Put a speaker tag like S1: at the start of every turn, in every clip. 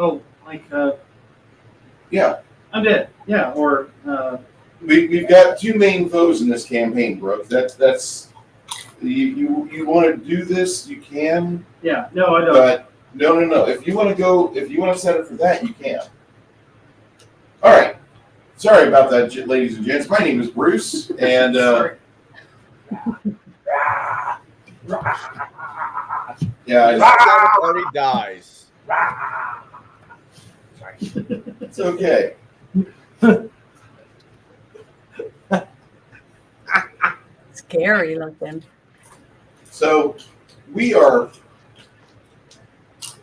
S1: Oh, like
S2: Yeah.
S1: undead. Yeah, or
S2: We've got two main foes in this campaign, Brooke. That's you want to do this, you can.
S1: yeah. No, I don't.
S2: But no. If you want to set it for that, you can. All right. Sorry about that, ladies and gents. My name is Bruce, and yeah,
S3: The party dies.
S2: it's okay.
S4: Scary looking.
S2: So we are,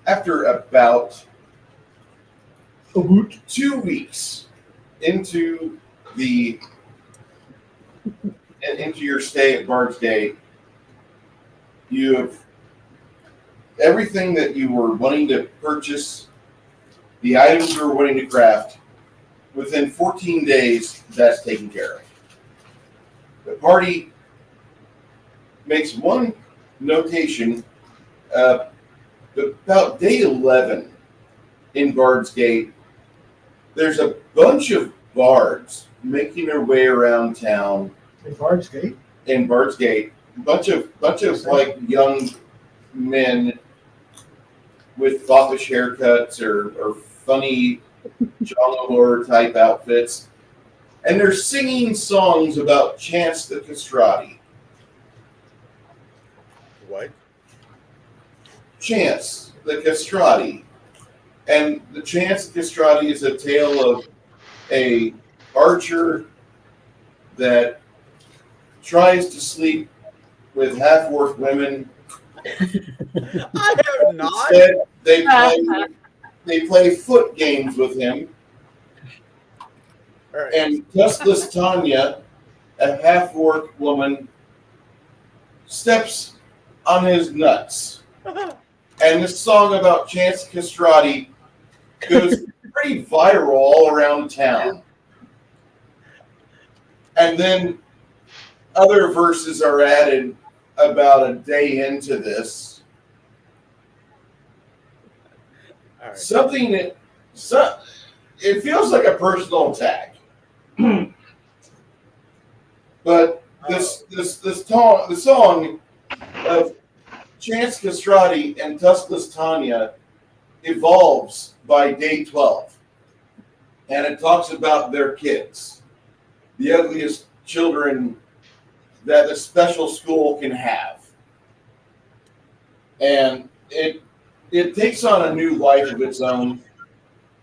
S2: after about 2 weeks into your stay at Bard's Gate, you have everything that you were wanting to purchase, the items you were wanting to craft. Within 14 days, that's taken care of. The party makes one notation. About day 11 in Bard's Gate, there's a bunch of bards making their way around town.
S5: In Bard's Gate?
S2: In Bard's Gate, bunch of like young men with foppish haircuts or funny Jongleur type outfits, and they're singing songs about Chance the Castrati.
S3: What?
S2: Chance the Castrati. And the Chance the Castrati is a tale of a archer that tries to sleep with half-orc women.
S3: I have not.
S2: Instead, they play foot games with him.
S3: All right.
S2: And Tuskless Tanya, a half-orc woman, steps on his nuts. And this song about Chance Castrati goes pretty viral all around town. And then other verses are added about a day into this.
S3: All right.
S2: Something that it feels like a personal attack. But the song of Chance Castrati and Tuskless Tanya evolves by day 12. And it talks about their kids, the ugliest children that a special school can have. And it takes on a new life of its own.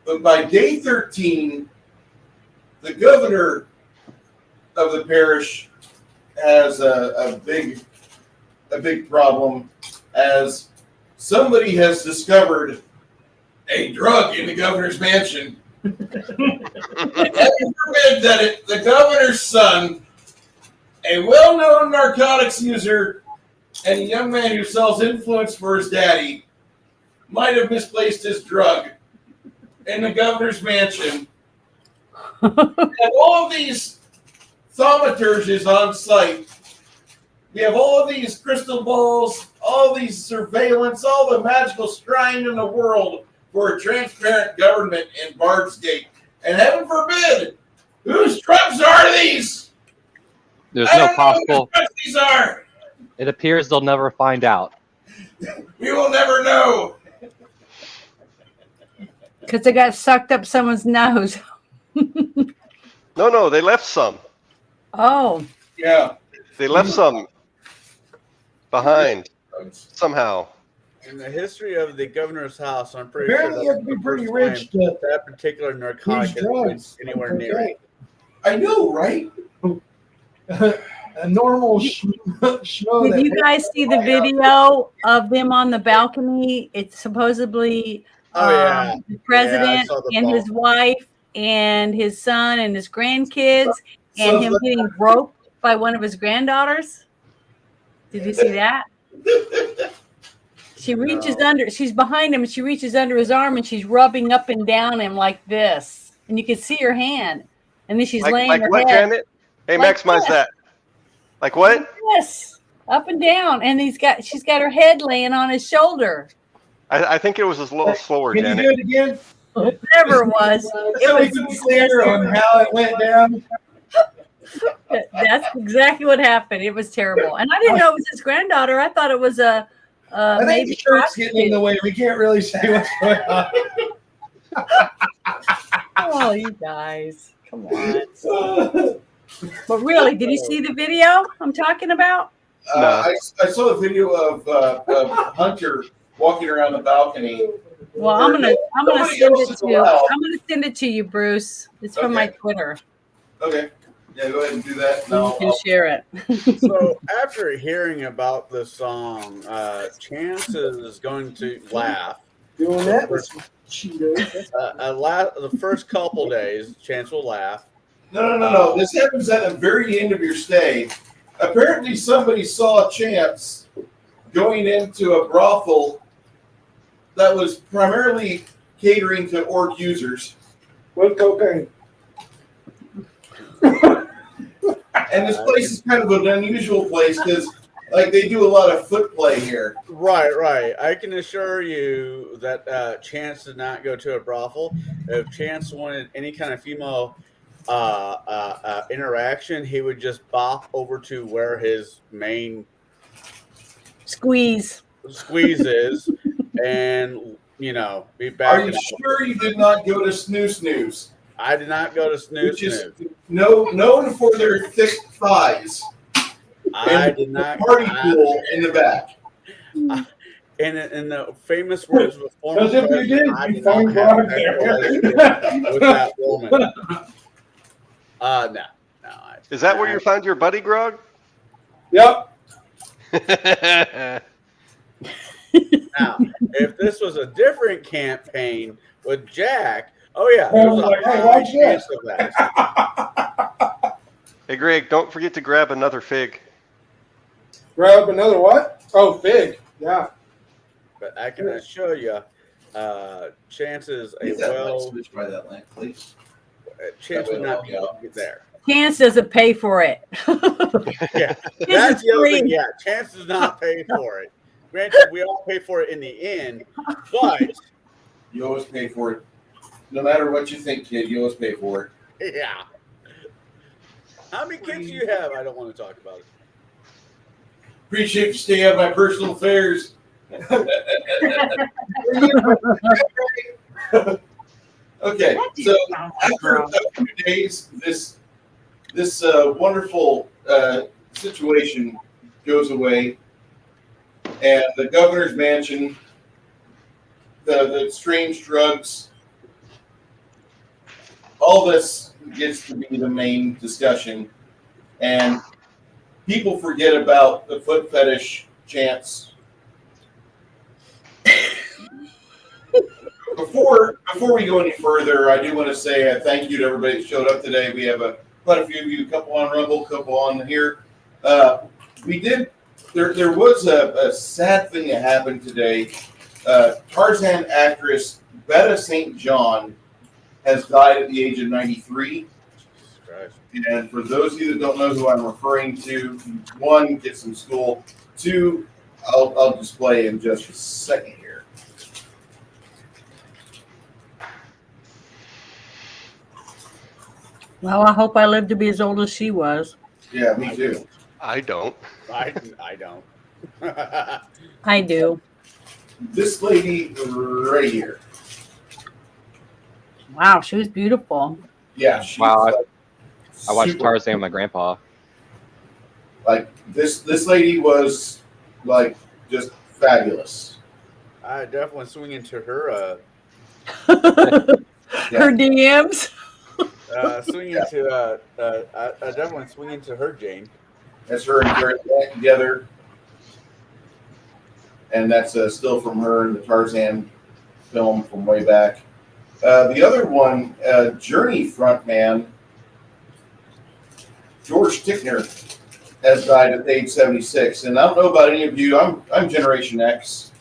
S2: But by day 13, the governor of the parish has a big problem, as somebody has discovered a drug in the governor's mansion. And heaven forbid that the governor's son, a well-known narcotics user and a young man who sells influence for his daddy, might have misplaced his drug in the governor's mansion. And all of these thaumaturges on site. We have all of these crystal balls, all these surveillance, all the magical scrying in the world for a transparent government in Bard's Gate. And heaven forbid, whose drugs are these?
S6: There's
S2: I
S6: no
S2: don't know whose
S6: possible.
S2: drugs these are.
S6: It appears they'll never find out.
S2: We will never know.
S4: Because they got sucked up someone's nose.
S7: No, they left some.
S4: Oh.
S2: Yeah.
S7: They left some behind somehow.
S3: In the history of the governor's house, I'm pretty
S5: Apparently, you
S3: sure
S5: have to be
S3: that's
S5: pretty
S3: the
S5: rich
S3: first time
S5: to
S3: that particular narcotic
S5: use
S3: has been
S5: drugs.
S3: anywhere near it.
S2: I know, right?
S5: A normal schmo.
S4: Did you guys see the video of them on the balcony? It's supposedly
S3: Oh, yeah.
S4: the president
S3: Yeah, I saw the
S4: and his
S3: ball.
S4: wife and his son and his grandkids and him getting groped by one of his granddaughters. Did you see that? She reaches under, she's behind him, and she reaches under his arm, and she's rubbing up and down him like this. And you can see her hand. And then she's laying
S7: Like
S4: her
S7: what,
S4: head
S7: Janet? Hey,
S4: like
S7: maximize
S4: this.
S7: that. Like what?
S4: Yes, up and down. And she's got her head laying on his shoulder.
S7: I think it was a little slower,
S2: Can you
S7: Janet.
S2: do it again?
S4: Whatever it was.
S2: Somebody be clear on how it went down.
S4: That's exactly what happened. It was terrible, and I didn't know it was his granddaughter. I thought it was a
S2: I think
S4: maybe
S2: the shirt's getting in the way. We can't really say what's going on.
S4: Oh, you guys, come on! But really, did you see the video I'm talking about?
S2: I saw a video of Hunter walking around the balcony.
S4: Well, I'm gonna
S2: Nobody
S4: send
S2: else
S4: it
S2: is
S4: to you.
S2: allowed.
S4: I'm gonna send it to you, Bruce. It's from my
S2: Okay.
S4: Twitter.
S2: Okay. Yeah, go ahead and do that.
S4: You can share it.
S3: So after hearing about the song, Chance is going to laugh.
S5: Doing that with some Cheetos.
S3: The first couple days, Chance will laugh.
S2: No. This happens at the very end of your stay. Apparently, somebody saw a Chance going into a brothel that was primarily catering to orc users.
S5: With cocaine.
S2: And this place is kind of an unusual place because, like, they do a lot of foot play here.
S3: Right. I can assure you that Chance did not go to a brothel. If Chance wanted any kind of female interaction, he would just bop over to where his main
S4: Squeeze.
S3: is, and be back.
S2: Are you sure you did not go to Snoo Snooze?
S3: I did not go to Snoo
S2: Which is
S3: Snoo.
S2: known for their thick thighs.
S3: I did not.
S2: Party pool in the back.
S3: In the famous words of a former
S5: Because if you
S3: president,
S5: did,
S3: I
S5: you
S3: did not
S5: find
S3: have
S5: God
S3: a relationship with that woman. No.
S7: Is that where you found your buddy, Grog?
S5: Yep.
S3: Now, if this was a different campaign with Jack, oh yeah, there's a
S5: Like, hey,
S3: high
S5: watch
S3: chance
S5: this.
S3: of that.
S7: Hey, Greg, don't forget to grab another fig.
S5: Grab another what? Oh, fig. Yeah.
S3: But I can assure you, chances a
S2: Switch by that lamp, please.
S3: chance would not be there.
S4: Chance doesn't pay for it.
S3: Yeah,
S4: This
S3: that's
S4: is
S3: the other thing.
S4: free.
S3: Yeah, chance does not pay for it. Granted, we all pay for it in the end, but
S2: You always pay for it. No matter what you think, kid, you always pay for it.
S3: yeah. How many kids do you have? I don't want to talk about it.
S2: Appreciate you staying out of my personal affairs. Okay, so after a few days, this wonderful situation goes away, and the governor's mansion, the strange drugs, all this gets to be the main discussion, and people forget about the foot fetish chance. Before we go any further, I do want to say a thank you to everybody that showed up today. We have quite a few of you, a couple on Rumble, a couple on here. There was a sad thing that happened today. Tarzan actress Betta St. John has died at the age of 93. And for those of you that don't know who I'm referring to, one, get some school. Two, I'll display in just a second here.
S4: Well, I hope I live to be as old as she was.
S2: Yeah, me too.
S7: I don't.
S3: I don't.
S4: I do.
S2: This lady right here.
S4: Wow, she was beautiful.
S2: Yeah, she's
S6: Wow,
S2: like
S6: I watched
S2: super-
S6: Tarzan with my grandpa.
S2: Like this lady was like just fabulous.
S3: I definitely swing into her.
S4: Her DMs.
S3: Swing into. I definitely swing into her, Jane.
S2: That's her and Jared back together, and that's still from her in the Tarzan film from way back. The other one, Journey frontman George Tickner has died at age 76, and I don't know about any of you. I'm Generation X.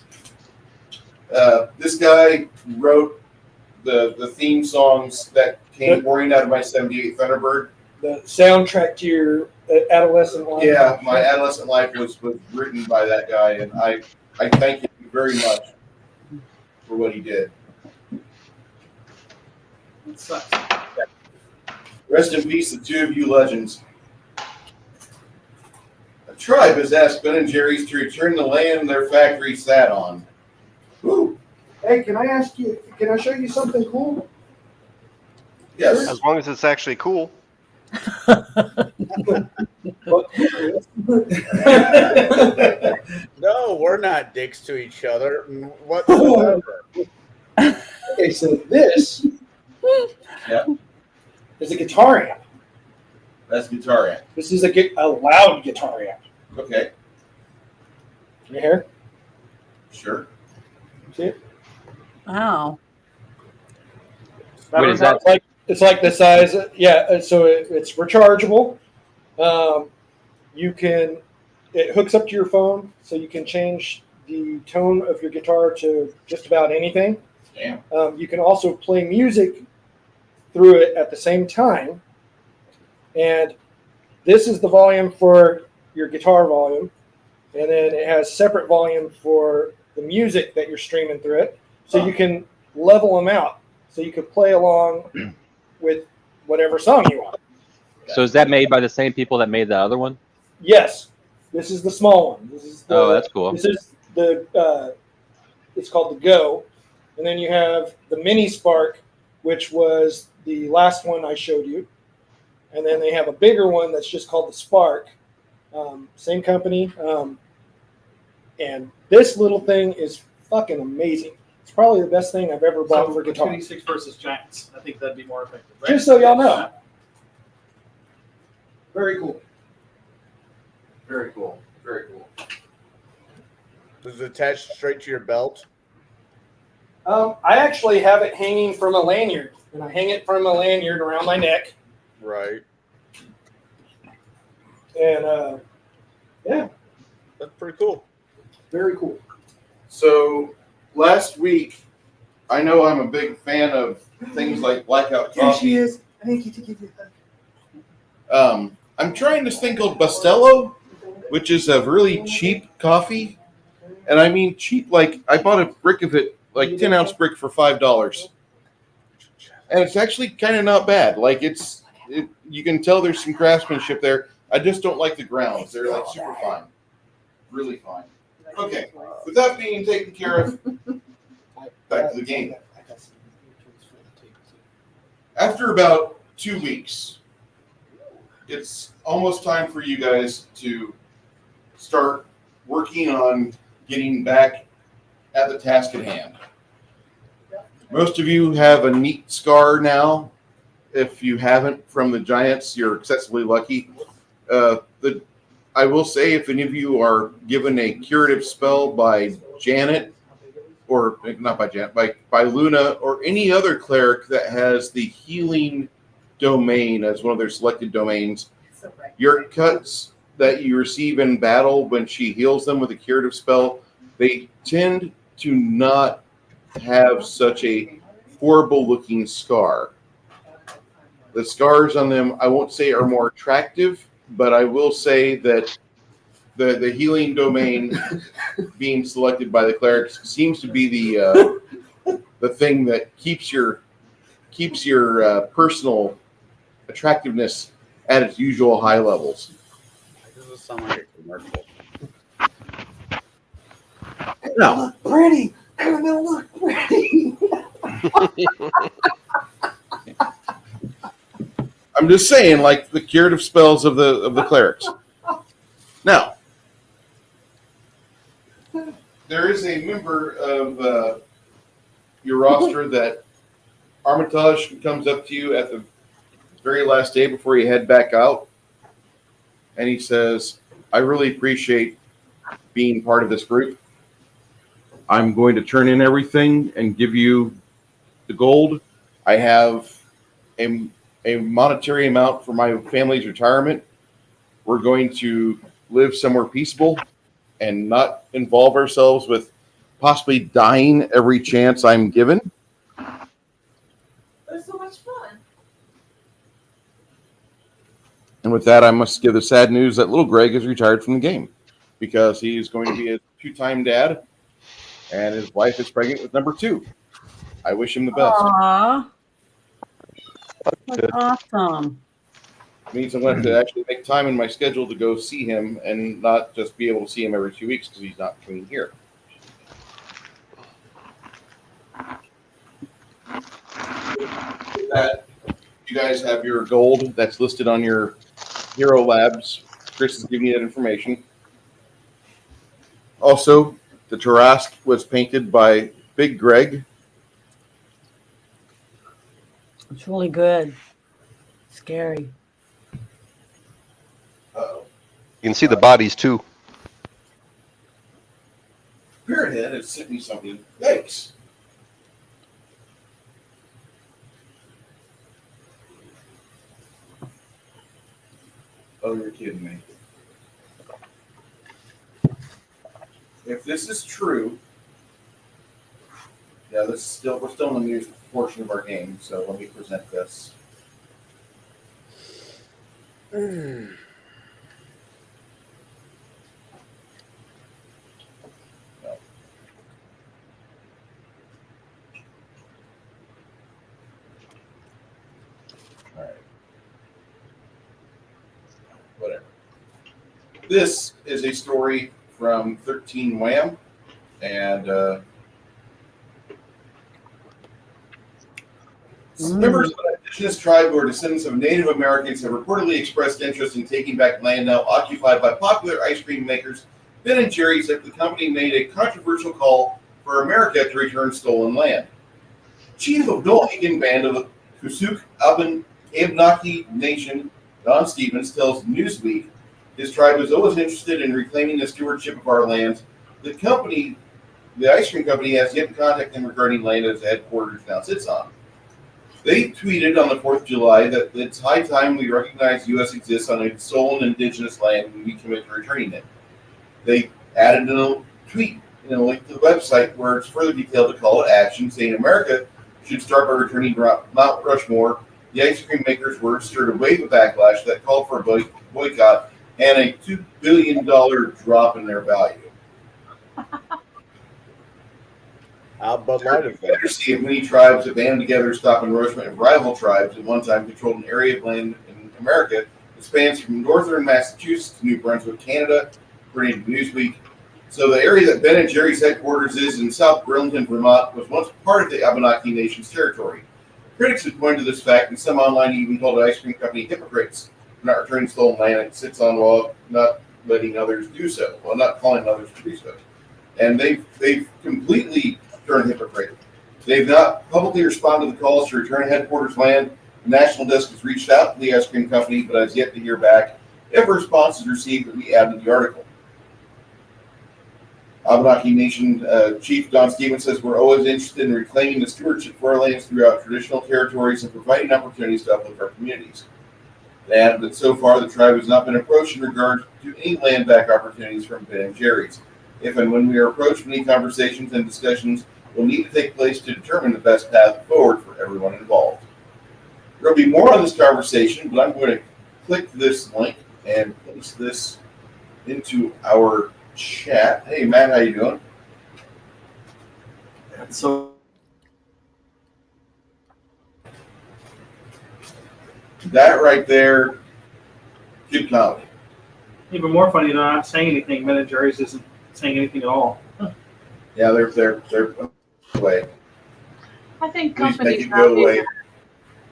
S2: This guy wrote the theme songs that came pouring out of my '78 Thunderbird.
S5: The soundtrack to your adolescent life.
S2: Yeah, my adolescent life was written by that guy, and I thank him very much. for what he did.
S1: It sucks.
S2: Rest in peace, the two of you legends. A tribe has asked Ben and Jerry's to return the land their factory sat on.
S5: Ooh. Hey, can I ask you? Can I show you something cool?
S2: Yes.
S7: As long as it's actually cool.
S3: No, we're not dicks to each other whatsoever.
S5: Okay, so this
S2: Yeah.
S5: is a guitar amp.
S2: That's guitar amp.
S5: This is a loud guitar amp.
S2: Okay.
S5: Right here.
S2: Sure.
S5: See it?
S4: Wow.
S6: Wait, is that-
S5: It's like the size. Yeah. So it's rechargeable. It hooks up to your phone, so you can change the tone of your guitar to just about anything.
S2: Damn.
S5: You can also play music through it at the same time. And this is the volume for your guitar volume. And then it has separate volume for the music that you're streaming through it. So you can level them out. So you could play along with whatever song you want.
S6: So is that made by the same people that made the other one?
S5: Yes. This is the small one. This is the,
S6: Oh, that's cool.
S5: This is the, it's called the Go. And then you have the Mini Spark, which was the last one I showed you. And then they have a bigger one that's just called the Spark. Same company. And this little thing is fucking amazing. It's probably the best thing I've ever bought for guitar.
S1: 26 versus Giants. I think that'd be more effective. Right?
S5: Just so y'all know. Very cool.
S2: Very cool. Very cool.
S3: Is it attached straight to your belt?
S5: I actually have it hanging from a lanyard. And I hang it from a lanyard around my neck.
S3: Right.
S5: And yeah,
S3: That's pretty cool.
S5: very cool.
S2: So last week, I know I'm a big fan of things like Blackout Coffee.
S5: is. I think you to give you that.
S2: I'm trying this thing called Bustelo, which is a really cheap coffee. And I mean cheap, like I bought a brick of it, like 10-ounce brick for $5. And it's actually kind of not bad. Like you can tell there's some craftsmanship there. I just don't like the grounds. They're like super fine. Really fine. Okay. With that being taken care of, back to the game. After about 2 weeks, it's almost time for you guys to start working on getting back at the task at hand. Most of you have a neat scar now. If you haven't from the Giants, you're excessively lucky. I will say, if any of you are given a curative spell by Janet, or not by Janet, by Luna, or any other cleric that has the healing domain as one of their selected domains, your cuts that you receive in battle when she heals them with a curative spell, they tend to not have such a horrible looking scar. The scars on them, I won't say are more attractive, but I will say that the healing domain being selected by the clerics seems to be the thing that keeps your personal attractiveness at its usual high levels.
S3: This doesn't sound like a commercial.
S2: No,
S5: Pretty. They'll look pretty.
S2: I'm just saying, like the curative spells of the clerics. Now, there is a member of your roster that Armitage comes up to you at the very last day before you head back out, and he says, "I really appreciate being part of this group. I'm going to turn in everything and give you the gold. I have a monetary amount for my family's retirement. We're going to live somewhere peaceful and not involve ourselves with possibly dying every chance I'm given."
S8: It's so much fun.
S2: And with that, I must give the sad news that little Greg is retired from the game because he's going to be a two-time dad and his wife is pregnant with number 2. I wish him the best.
S4: Aw. That's awesome.
S2: It means I'm going to have to actually make time in my schedule to go see him and not just be able to see him every 2 weeks because he's not between here. With that, you guys have your gold that's listed on your Hero Labs. Chris is giving you that information. Also, the Tarrasque was painted by Big Greg.
S4: It's really good. Scary.
S2: Uh-oh.
S7: You can see the bodies too.
S2: Spearhead has sent me something. Thanks. Oh, you're kidding me. If this is true, yeah, this is still we're still in the news portion of our game, so let me present this. No. All right. Whatever. This is a story from 13 Wham, and members of an indigenous tribe who are descendants of Native Americans have reportedly expressed interest in taking back land now occupied by popular ice cream makers Ben & Jerry's, that the company made a controversial call for America to return stolen land. Chief of Dolhigan Band of the Kusuk Abenaki Nation, Don Stevens, tells Newsweek his tribe was always interested in reclaiming the stewardship of our lands. The company, the ice cream company, has yet to contact them regarding land as the headquarters now sits on. They tweeted on the 4th of July that it's high time we recognize the U.S. exists on a stolen indigenous land and we commit to returning it. They added a tweet and a link to the website where it's further detailed a call to action saying America should start by returning Mount Rushmore. The ice cream makers' words stirred a wave of backlash that called for a boycott and a $2 billion drop in their value.
S3: But light of
S2: better see if many tribes have banded together to stop encroachment of rival tribes at one time controlled an area of land in America that spans from northern Massachusetts to New Brunswick, Canada, according to Newsweek. So the area that Ben & Jerry's headquarters is in South Burlington, Vermont, was once part of the Abenaki Nation's territory. Critics have pointed to this fact, and some online even called the ice cream company hypocrites for not returning stolen land it sits on while not letting others do so, while not calling others to do so. And they've completely turned hypocrite. They've not publicly responded to the calls to return headquarters land. The National Desk has reached out to the ice cream company, but has yet to hear back. If a response is received, that we add to the article. Abenaki Nation Chief Don Stevens says we're always interested in reclaiming the stewardship for our lands throughout traditional territories and providing opportunities to uplift our communities. They added that so far the tribe has not been approached in regard to any land back opportunities from Ben & Jerry's. If and when we are approached, many conversations and discussions will need to take place to determine the best path forward for everyone involved. There will be more on this conversation, but I'm going to click this link and place this into our chat. Hey, Matt, how you doing?
S1: So
S2: That right there, good comedy.
S1: even more funny, they're not saying anything. Ben & Jerry's isn't saying anything at all.
S2: Yeah, they're away.
S4: I think
S2: Please make
S4: companies
S2: it go
S4: not
S2: away.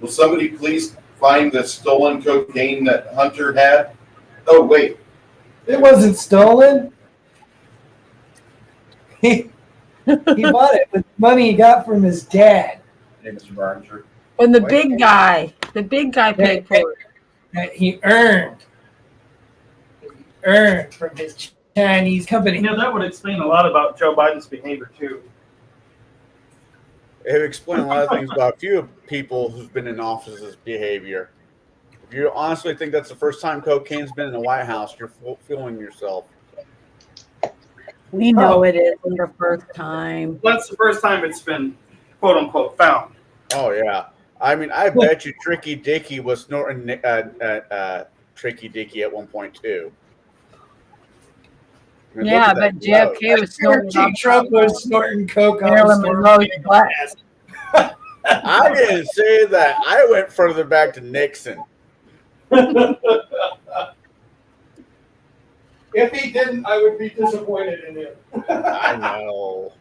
S2: Will somebody please find the stolen cocaine that Hunter had? Oh, wait.
S5: It wasn't stolen. He bought it with money he got from his dad
S2: Hey, Mr. Barringer.
S4: And the big guy paid for it.
S5: that he earned. He earned from his Chinese company.
S1: You know, that would explain a lot about Joe Biden's behavior, too.
S3: It would explain a lot of things about a few people who've been in office's behavior. If you honestly think that's the first time cocaine's been in the White House, you're fooling yourself.
S4: We know it isn't the first time.
S1: That's the first time it's been, quote unquote, found.
S3: Oh, yeah. I mean, I bet you Tricky Dicky was snorting Tricky Dicky at one point, too. I mean,
S4: Yeah,
S3: look at
S4: but
S3: that
S4: JFK was snorting it
S5: Guarantee
S4: off
S5: Trump was snorting coke.
S4: Marilyn Monroe's butt.
S3: I didn't say that. I went further back to Nixon.
S5: If he didn't, I would be disappointed in him.
S3: I know.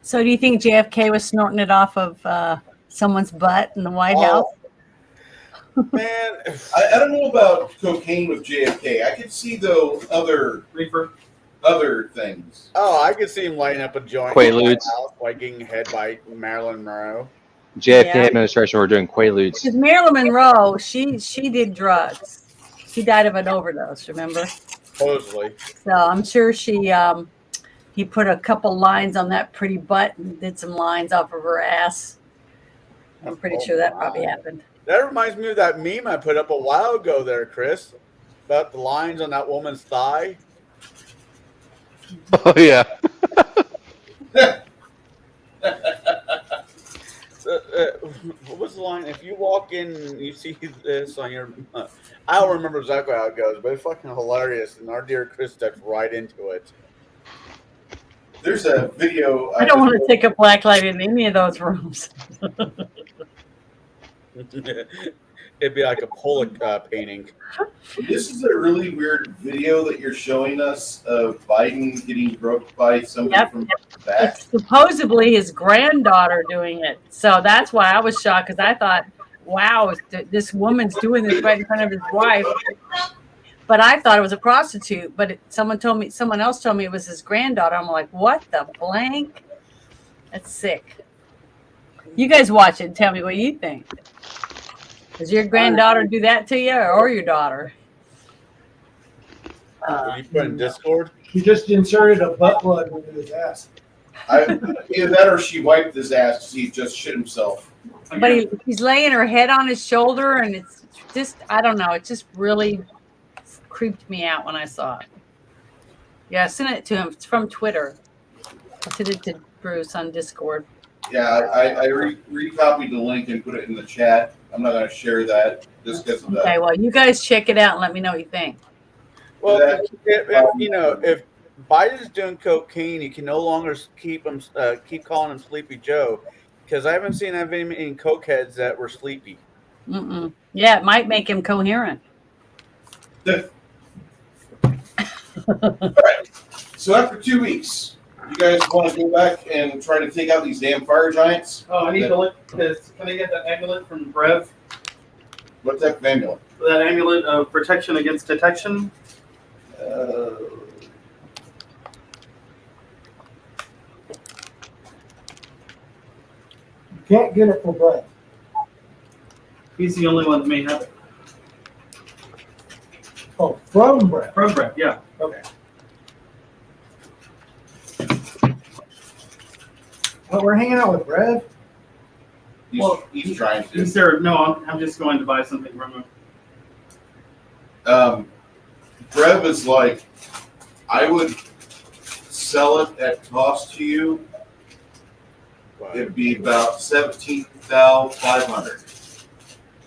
S4: So do you think JFK was snorting it off of someone's butt in the White House?
S3: Man,
S2: I don't know about cocaine with JFK. I could see though other things.
S3: oh, I could see him lighting up a joint
S6: Quaaludes.
S3: in the White House, like getting hit by Marilyn Monroe.
S6: JFK
S4: Yeah.
S6: administration were doing Quaaludes.
S4: Because Marilyn Monroe, she did drugs. She died of an overdose, remember?
S3: Supposedly.
S4: So I'm sure he put a couple lines on that pretty butt and did some lines off of her ass. I'm pretty sure that probably happened.
S3: That reminds me of that meme I put up a while ago there, Chris, about the lines on that woman's thigh.
S7: Oh yeah.
S3: What was the line? If you walk in and you see this on your... I don't remember exactly how it goes, but it's fucking hilarious, and our dear Chris steps right into it.
S2: There's a video.
S4: I don't want to take a black light in any of those rooms.
S3: It'd be like a Pollock painting.
S2: This is a really weird video that you're showing us of Biden getting groped by somebody
S4: Yep.
S2: from the back.
S4: It's supposedly his granddaughter doing it. So that's why I was shocked, because I thought, wow, this woman's doing this right in front of his wife. But I thought it was a prostitute. But someone else told me it was his granddaughter. I'm like, what the blank? That's sick. You guys watch it and tell me what you think. Does your granddaughter do that to you, or your daughter?
S3: Will you put in Discord?
S5: He just inserted a butt plug into his ass.
S2: Either that or she wiped his ass because he just shit himself.
S4: But he's laying her head on his shoulder, and it's just, I don't know, it just really creeped me out when I saw it. Yeah, I sent it to him. It's from Twitter. I sent it to Bruce on Discord.
S2: Yeah, I recopied the link and put it in the chat. I'm not going to share that just because of that.
S4: Okay, well, you guys check it out and let me know what you think.
S3: Well,
S2: That-
S3: if Biden's doing cocaine, he can no longer keep calling him Sleepy Joe, because I haven't seen any cokeheads that were sleepy.
S4: Mm-mm. Yeah, it might make him coherent.
S2: All right. So after 2 weeks, you guys want to go back and try to take out these damn fire giants?
S1: Oh, I need to look. Can I get that amulet from Brev?
S2: What's that amulet?
S1: That amulet of protection against detection.
S5: You can't get it for Brett.
S1: He's the only one that may have it.
S5: Oh, from Brett.
S1: From Brev, yeah.
S5: Okay. Well, we're hanging out with Brett.
S2: He's trying to.
S1: Is there? No, I'm just going to buy something from him.
S2: Brev is like, I would sell it at cost to you. It'd be about $17,500.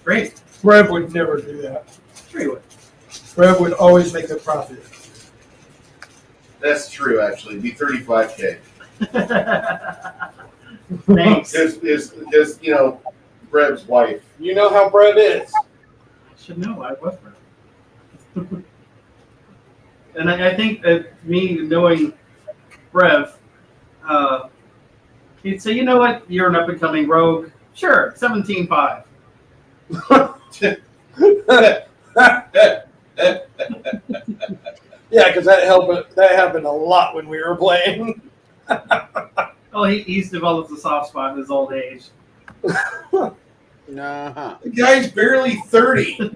S1: Great.
S5: Brett would never do that.
S1: Sure you would.
S5: Brett would always make a profit.
S2: That's true, actually. It'd be $35K.
S1: Thanks.
S2: His Brev's wife.
S5: You know how Brett is.
S1: I should know. I was Brev. And I think that me knowing Brev, he'd say, you know what? You're an up-and-coming rogue. Sure, 17.5.
S5: Yeah, because that happened a lot when we were playing.
S1: Oh, he's developed a soft spot in his old age.
S3: Nah.
S2: The guy's barely 30.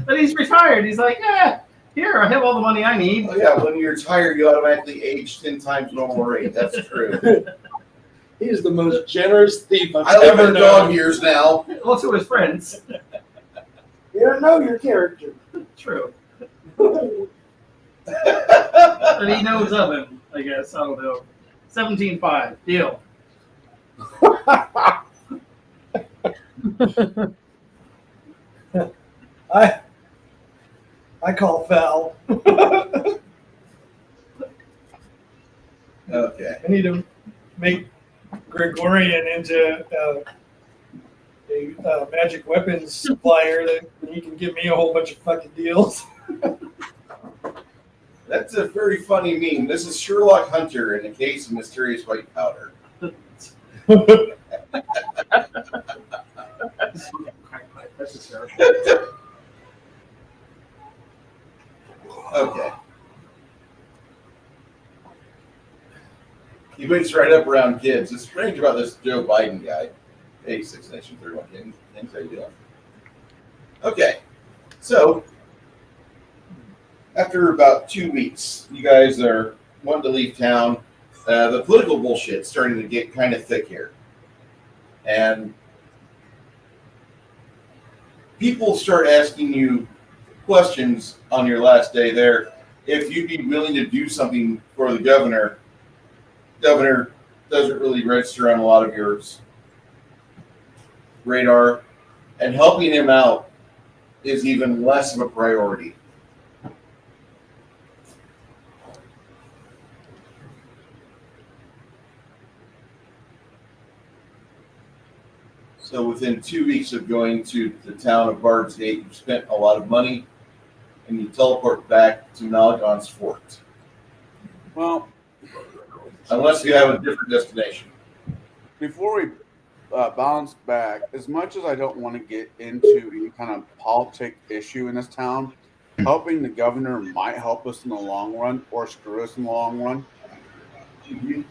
S1: But he's retired. He's like, yeah, here, I have all the money I need.
S2: Oh, yeah, when you're tired, you automatically age 10 times normal rate. That's true.
S5: He's the most generous thief I've
S2: I live
S5: ever
S2: in dog
S5: known.
S2: years now.
S1: Also his friends.
S5: You don't know your character.
S1: True. But he knows of him, I guess. I don't know. 17.5. Deal.
S5: I call foul. need to make Gregorian into a magic weapons supplier that he can give me a whole bunch of fucking deals.
S2: That's a very funny meme. This is Sherlock Hunter in a case of mysterious white powder.
S1: That's hysterical.
S2: Okay. He wakes right up around kids. It's strange about this Joe Biden guy. Hey, 6 Nation 31 Kings. Thanks, how you doing? Okay. So, after about 2 weeks, you guys are wanting to leave town. The political bullshit's starting to get kind of thick here. And people start asking you questions on your last day there. If you'd be willing to do something for the governor, governor doesn't really register on a lot of your radar, and helping him out is even less of a priority. So within 2 weeks of going to the town of Bard's Gate, you've spent a lot of money, and you teleport back to Malagon's fort.
S3: Well,
S2: Unless you have a different destination.
S3: before we bounce back, as much as I don't want to get into any kind of politic issue in this town, helping the governor might help us in the long run or screw us in the long run.
S2: You're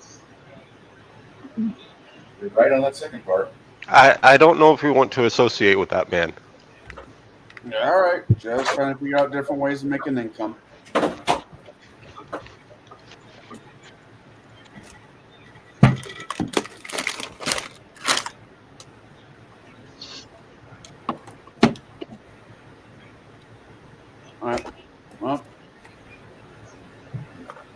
S2: right on that second part.
S7: I don't know if we want to associate with that man.
S3: Yeah, all right. Just trying to figure out different ways of making income. All right. Well,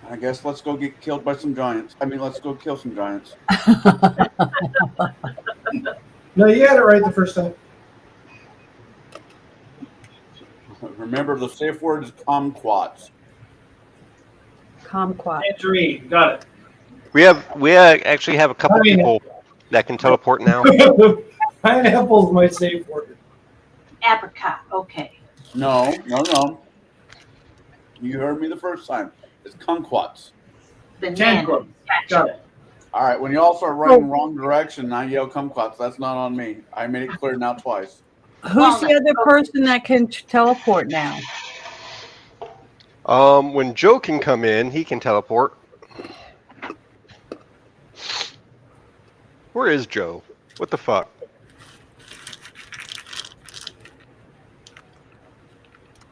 S3: I guess let's go get killed by some giants. I mean, let's go kill some giants.
S5: No, you had it right the first time.
S3: Remember, the safe word is kumquats.
S4: Kumquat.
S1: Tangerine, got it.
S7: We actually have a couple people that can teleport now.
S5: Pineapple's my safe word.
S8: Apricot. Okay.
S3: No. You heard me the first time. It's kumquats.
S8: Banana.
S1: Tangerine, got it.
S3: All right, when you all start running the wrong direction, I yell kumquats. That's not on me. I made it clear now twice.
S4: Who's the other person that can teleport now?
S7: When Joe can come in, he can teleport. Where is Joe? What the fuck?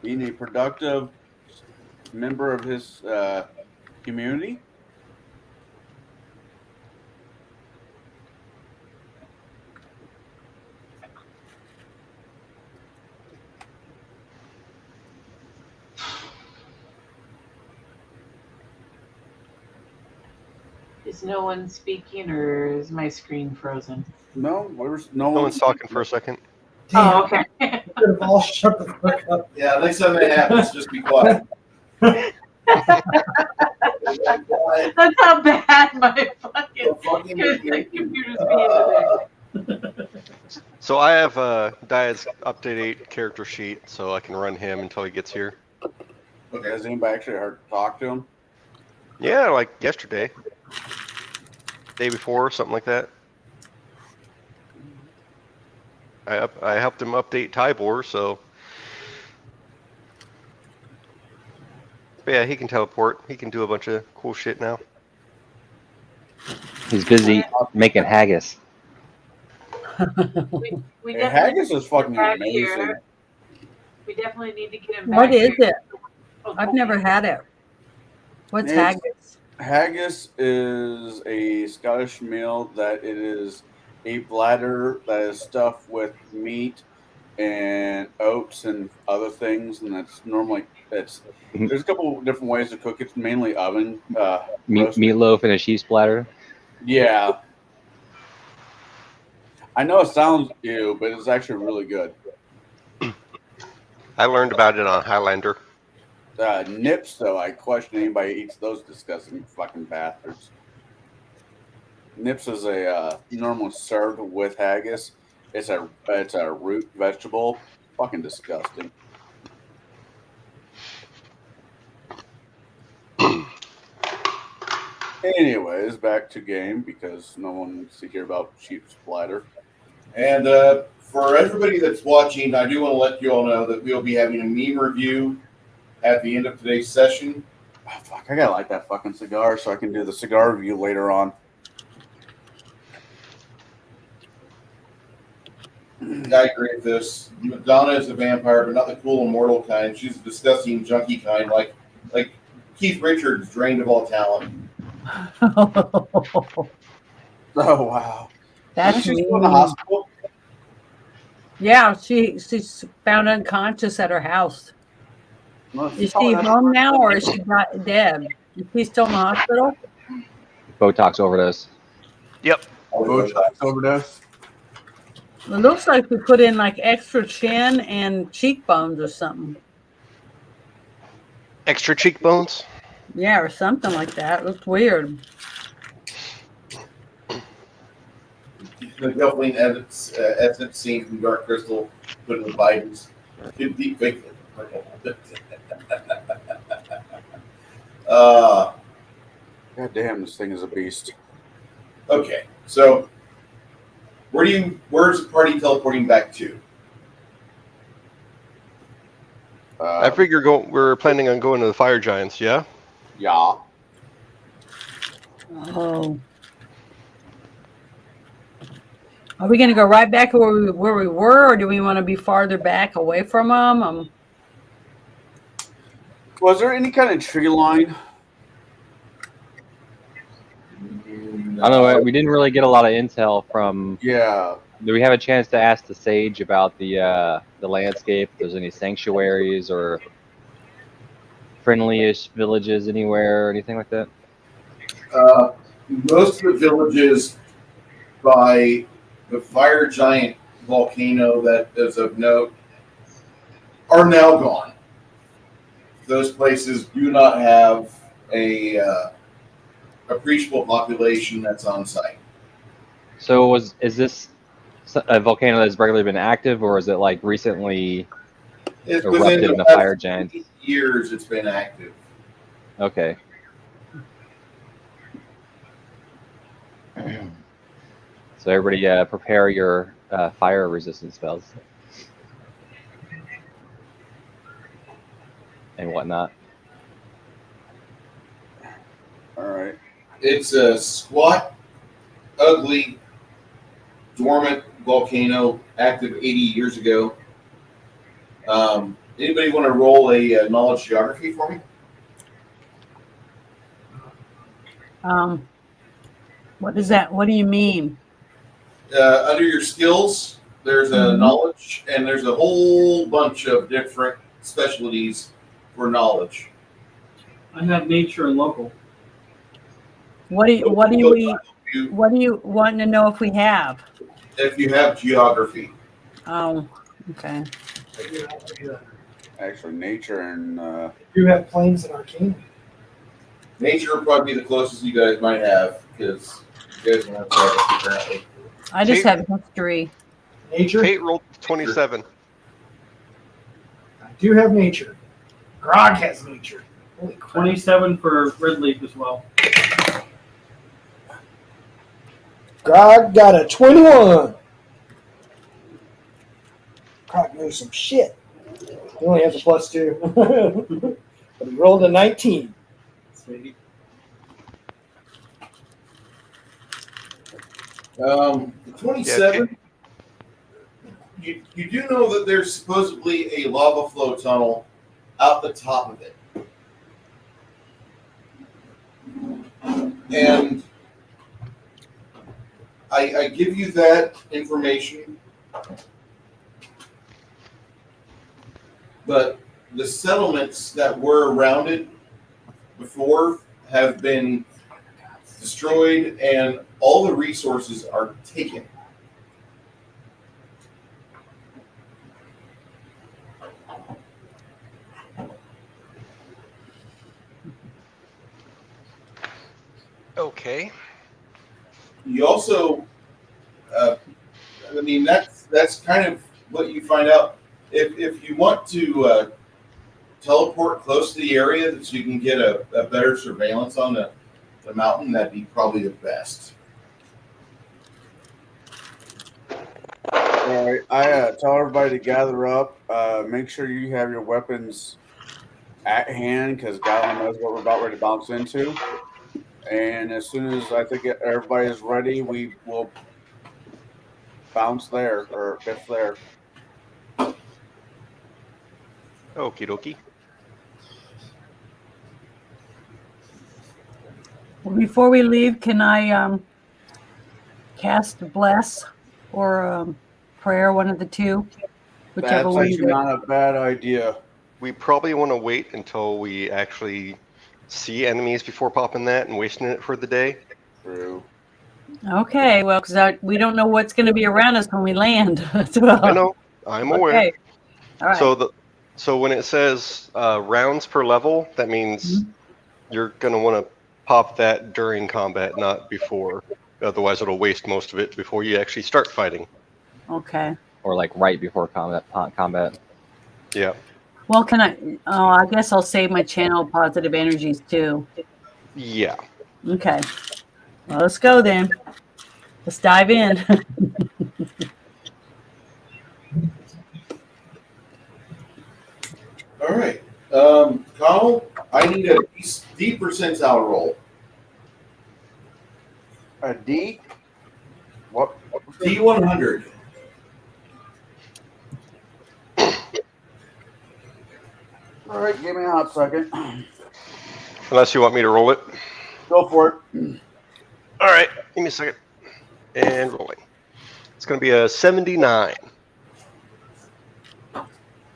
S3: Being a productive member of his community.
S8: Is no one speaking, or is my screen frozen?
S3: No, there's
S7: No one's talking for a second.
S8: Oh, okay.
S5: Could have all shut the fuck up.
S2: Yeah, next time that happens, just be quiet.
S8: That's how bad my fucking computer's being today.
S7: So I have Diad's up-to-date character sheet, so I can run him until he gets here.
S3: Okay, has anybody actually heard talk to him?
S7: Yeah, like yesterday. Day before, something like that. I helped him update Tybor, so. But yeah, he can teleport. He can do a bunch of cool shit now.
S6: He's busy making haggis.
S8: We
S3: Hey, haggis is fucking
S8: right
S3: amazing.
S8: here. We definitely need to get him back.
S4: What is
S8: here.
S4: it?
S8: Oh,
S4: I've never had it. What's
S3: It's-
S4: haggis?
S3: Haggis is a Scottish meal that it is a bladder that is stuffed with meat and oats and other things, and that's normally there's a couple of different ways to cook it. It's mainly oven. roasted.
S6: Meatloaf and a sheep's bladder.
S3: Yeah. I know it sounds ew, but it's actually really good.
S7: I learned about it on Highlander.
S3: Nips, though, I question anybody who eats those disgusting fucking bastards. Nips is a normally served with haggis. It's a root vegetable. Fucking disgusting. Anyways, back to game because no one wants to hear about sheep splatter.
S2: And for everybody that's watching, I do want to let you all know that we'll be having a meme review at the end of today's session.
S3: Oh, fuck, I gotta light that fucking cigar so I can do the cigar review later on.
S2: I agree with this. Madonna is a vampire, but not the cool immortal kind. She's a disgusting junkie kind, like Keith Richards, drained of all talent.
S3: Oh wow.
S4: That's
S3: Isn't she still in
S4: mean.
S3: the hospital?
S4: Yeah, she's found unconscious at her house.
S3: No,
S4: Is she home now or is she not dead? Is she still in the hospital?
S6: Botox overdose.
S7: Yep.
S3: Botox overdose?
S4: It looks like we put in like extra chin and cheekbones or something.
S7: Extra cheekbones?
S4: Yeah, or something like that. It looks weird.
S2: The Gelfling essence scene from Dark Crystal, put in the Biden's deep fake.
S3: God damn, this thing is a beast.
S2: Okay, so where's the party teleporting back to?
S7: I figure we're planning on going to the Fire Giants, yeah?
S3: Yeah.
S4: Oh. Are we going to go right back to where we were, or do we want to be farther back away from them?
S3: Was there any kind of tree line?
S6: I don't know. We didn't really get a lot of intel from.
S3: Yeah.
S6: Do we have a chance to ask the sage about the landscape? If there's any sanctuaries or friendly-ish villages anywhere or anything like that?
S2: Most of the villages by the Fire Giant volcano that is of note are now gone. Those places do not have a appreciable population that's on site.
S6: So is this a volcano that's regularly been active, or is it like recently
S2: It's
S6: erupted
S2: within
S6: in
S2: the
S6: the Fire Giant?
S2: years it's been active.
S6: Okay. So everybody prepare your fire resistance spells and whatnot.
S3: All right.
S2: It's a squat, ugly, dormant volcano active 80 years ago. Anybody want to roll a knowledge geography for me?
S4: What is that? What do you mean?
S2: Under your skills, there's a knowledge, and there's a whole bunch of different specialties for knowledge.
S1: I have nature and local.
S4: What do you want to know if we have?
S2: If you have geography.
S4: Oh, okay.
S3: Actually, nature and
S5: You have planes in Arcane.
S2: Nature would probably be the closest you guys might have, because you guys don't have geography apparently.
S4: I just
S7: Kate-
S4: have history.
S5: Nature?
S7: Kate rolled 27.
S5: I do have nature. Grog has nature. Holy crap.
S1: 27 for Red Leaf as well.
S5: Grog got a 21. Grog knows some shit. He only has a +2. But he rolled a 19.
S1: Sweet.
S2: The 27, you do know that there's supposedly a lava flow tunnel out the top of it. And I give you that information, but the settlements that were around it before have been destroyed and all the resources are taken.
S7: Okay.
S2: You also, I mean, that's kind of what you find out. If you want to teleport close to the area so you can get a better surveillance on the mountain, that'd be probably the best.
S3: All right, I tell everybody to gather up. Make sure you have your weapons at hand because God only knows what we're about ready to bounce into. And as soon as I think everybody is ready, we will bounce there or biff there.
S7: Okie dokie.
S4: Well, before we leave, can I cast bless or prayer, one of the two, whichever
S3: That's
S4: one you
S3: actually
S4: do?
S3: not a bad idea.
S7: We probably want to wait until we actually see enemies before popping that and wasting it for the day.
S3: True.
S4: Okay, well, because we don't know what's going to be around us when we land. So,
S7: I know. I'm aware.
S4: Okay. All right.
S7: So when it says rounds per level, that means you're going to want to pop that during combat, not before. Otherwise, it'll waste most of it before you actually start fighting.
S4: Okay.
S6: Or like right before combat.
S7: Yeah.
S4: Well, can I? Oh, I guess I'll save my channel positive energies too.
S7: Yeah.
S4: Okay. Well, let's go then. Let's dive in.
S2: All right. Connell, I need a D percentile roll.
S3: A D? What?
S2: D100.
S3: All right, give me a hot second.
S7: Unless you want me to roll it.
S3: Go for it.
S7: All right. Give me a second. And rolling. It's going to be a 79.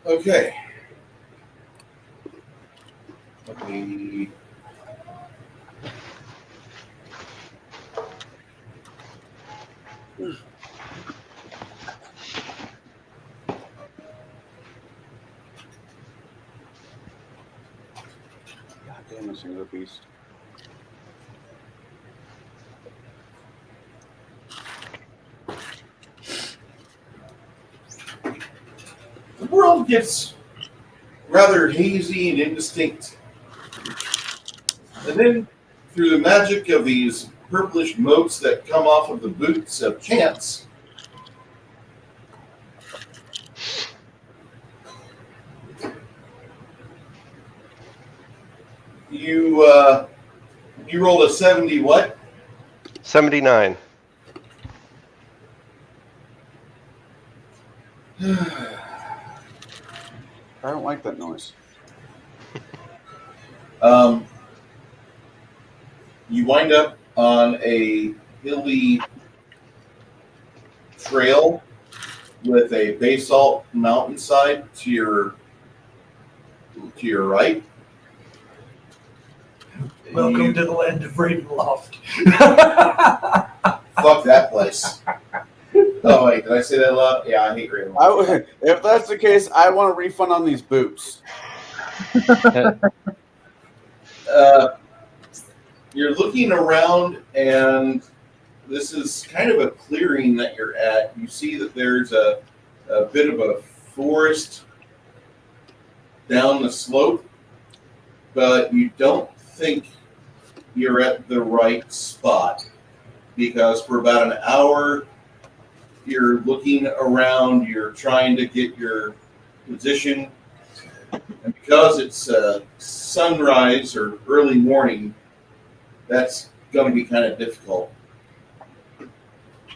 S2: Okay. Let me.
S3: God damn, this thing's a beast.
S2: The world gets rather hazy and indistinct. And then, through the magic of these purplish motes that come off of the boots of chance, you rolled a 70 what?
S7: 79.
S3: I don't like that noise.
S2: You wind up on a hilly trail with a basalt mountainside to your right.
S1: Welcome to the land of Ravenloft.
S2: Fuck that place. Oh wait, did I say that loud? Yeah, I hate Ravenloft.
S3: If that's the case, I want a refund on these boots.
S2: You're looking around, and this is kind of a clearing that you're at. You see that there's a bit of a forest down the slope, but you don't think you're at the right spot because for about an hour you're looking around, you're trying to get your position, and because it's sunrise or early morning, that's going to be kind of difficult.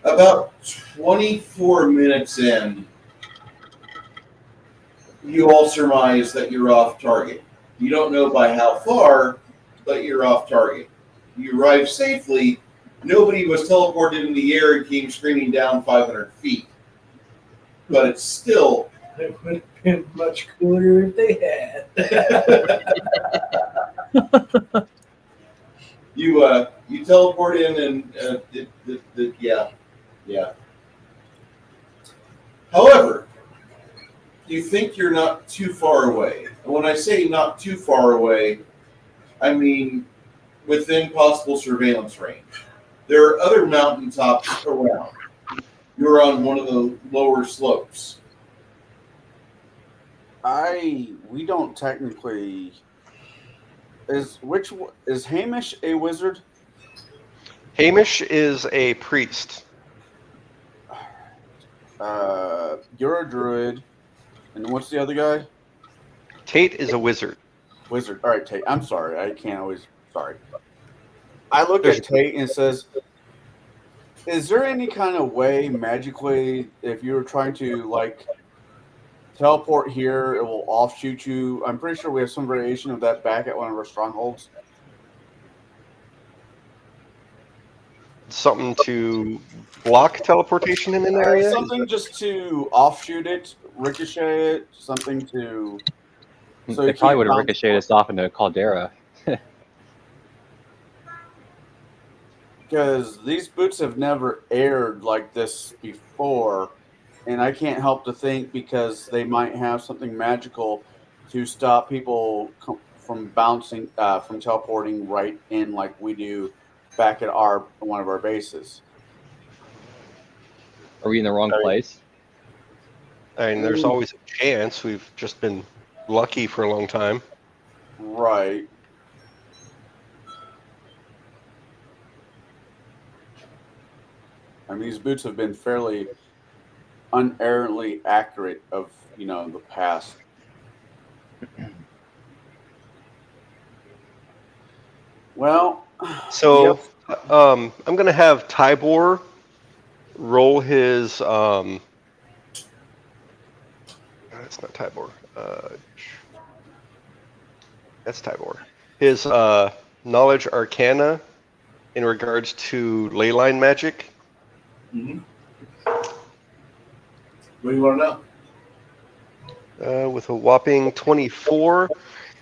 S2: About 24 minutes in, you all surmise that you're off target. You don't know by how far, but you're off target. You arrive safely. Nobody was teleported in the air and came screaming down 500 feet. But it's still...
S1: It would have been much cooler if they had.
S2: You teleport in and yeah. However, you think you're not too far away. And when I say not too far away, I mean within possible surveillance range. there are other mountaintops around. You're on one of the lower slopes.
S3: We don't technically. Is Hamish a wizard?
S7: Hamish is a priest.
S3: You're a druid, and what's the other guy?
S7: Tate is a wizard.
S3: Wizard. All right, Tate. I'm sorry. I can't always. Sorry. I look at Tate and says, "Is there any kind of way, magically, if you were trying to like teleport here, it will offshoot you? I'm pretty sure we have some variation of that back at one of our strongholds."
S7: Something to block teleportation in an area?
S3: Something just to offshoot it, ricochet it, something to. So
S6: They probably would have ricocheted us off into Caldera.
S3: Because these boots have never aired like this before, and I can't help to think because they might have something magical to stop people from bouncing, from teleporting right in like we do back at one of our bases.
S6: Are we in the wrong place?
S7: I mean, there's always a chance. We've just been lucky for a long time.
S3: Right. I mean, these boots have been fairly unerringly accurate of, the past. Well,
S7: So,
S3: yep.
S7: I'm going to have Tybor roll his. That's not Tybor. That's Tybor. His knowledge arcana in regards to leyline magic.
S2: Mm-hmm. What do you want to know?
S7: With a whopping 24,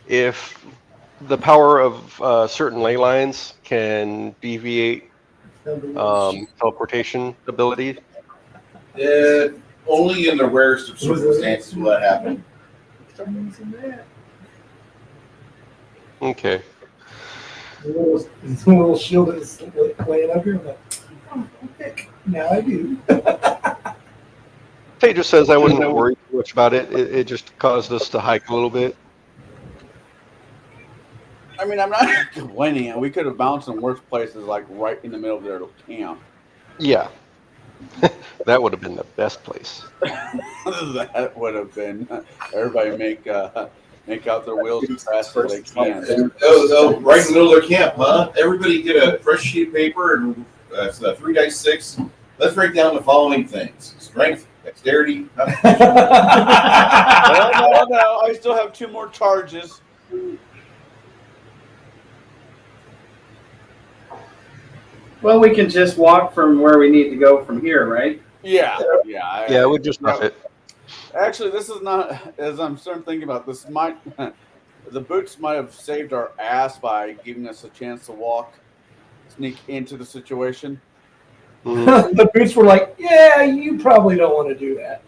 S7: if the power of certain ley lines can deviate teleportation ability.
S2: Only in the rarest of circumstances will that happen.
S7: Okay.
S5: The little shield is laying up here. I'm like, oh, okay, now I do.
S7: Tate just says I wouldn't worry too much about it. It just caused us to hike a little bit.
S3: I mean, I'm not complaining. We could have bounced in worse places, like right in the middle of their camp.
S7: Yeah. That would have been the best place.
S3: That would have been. Everybody make out their wheels as fast as they can.
S2: Right in the middle of their camp, huh? Everybody get a fresh sheet of paper and 3 dice 6. Let's break down the following things: strength, dexterity.
S3: No, I still have 2 more charges.
S1: Well, we can just walk from where we need to go from here, right?
S3: Yeah.
S7: Yeah, we just rough it.
S3: Actually, this is not. As I'm starting thinking about this, the boots might have saved our ass by giving us a chance to sneak into the situation.
S7: Mm-hmm.
S5: The boots were like, yeah, you probably don't want to do that.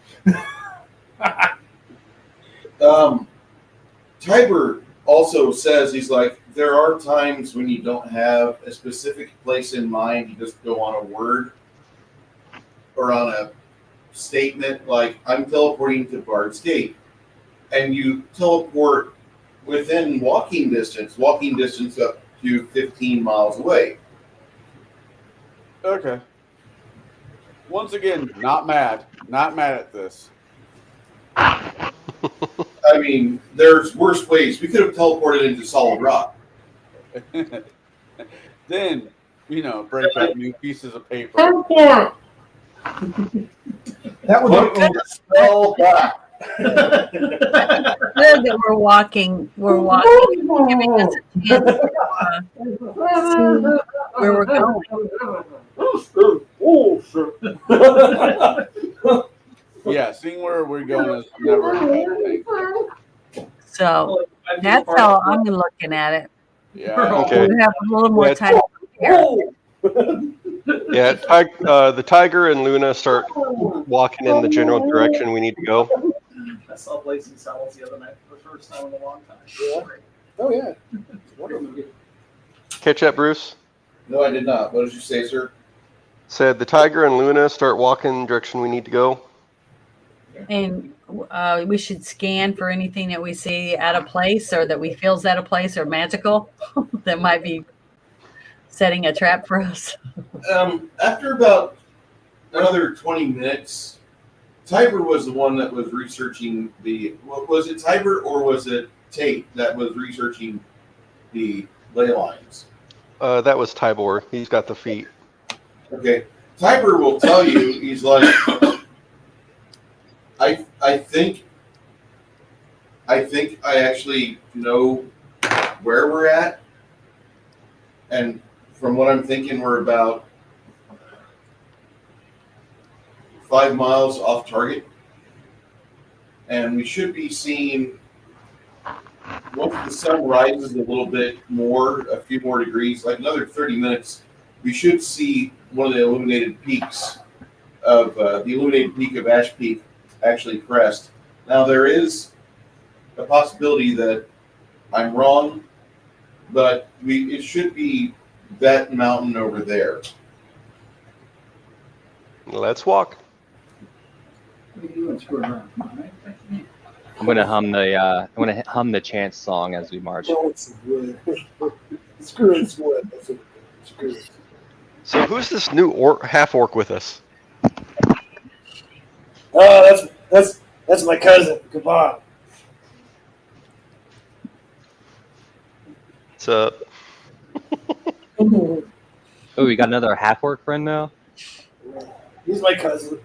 S2: Tiber also says, he's like, there are times when you don't have a specific place in mind. You just go on a word or on a statement, like, I'm teleporting to Bard's Gate. And you teleport within walking distance up to 15 miles away.
S3: Okay. Once again, not mad at this.
S2: I mean, there's worse ways. We could have teleported into solid rock.
S3: Then, break out new pieces of paper.
S5: That would be
S2: Spell back.
S4: Good that we're walking, giving us a chance to see where we're going.
S3: Yeah, seeing where we're going is never a bad thing.
S4: So that's how I'm looking at it.
S3: Yeah.
S7: Okay.
S4: We have a little more time to prepare.
S7: Yeah, the Tiger and Luna start walking in the general direction we need to go.
S1: I saw Blazing Saddles the other night for the first time in a long time.
S5: Yeah. Oh, yeah. Wonderful.
S7: Catch up, Bruce?
S2: No, I did not. What did you say, sir?
S7: Said the Tiger and Luna start walking the direction we need to go.
S4: And we should scan for anything that we see out of place or that we feels out of place or magical that might be setting a trap for us.
S2: After about another 20 minutes, Tiber was the one that was researching the. Was it Tiber or was it Tate that was researching the ley lines?
S7: That was Tybor. He's got the feet.
S2: Okay, Tiber will tell you. He's like, I think I actually know where we're at, and from what I'm thinking, we're about 5 miles off target, and we should be seeing, once the sun rises a little bit more, a few more degrees, like another 30 minutes, we should see one of the illuminated peaks of the illuminated peak of Ash Peak actually crest. Now there is a possibility that I'm wrong, but it should be that mountain over there.
S7: Let's walk.
S6: I'm gonna hum the chant song as we march.
S5: Screw it, screw it.
S7: So who's this new half orc with us?
S5: Oh, that's my cousin. Goodbye.
S7: What's up?
S6: Oh, we got another half orc friend now.
S5: He's my cousin.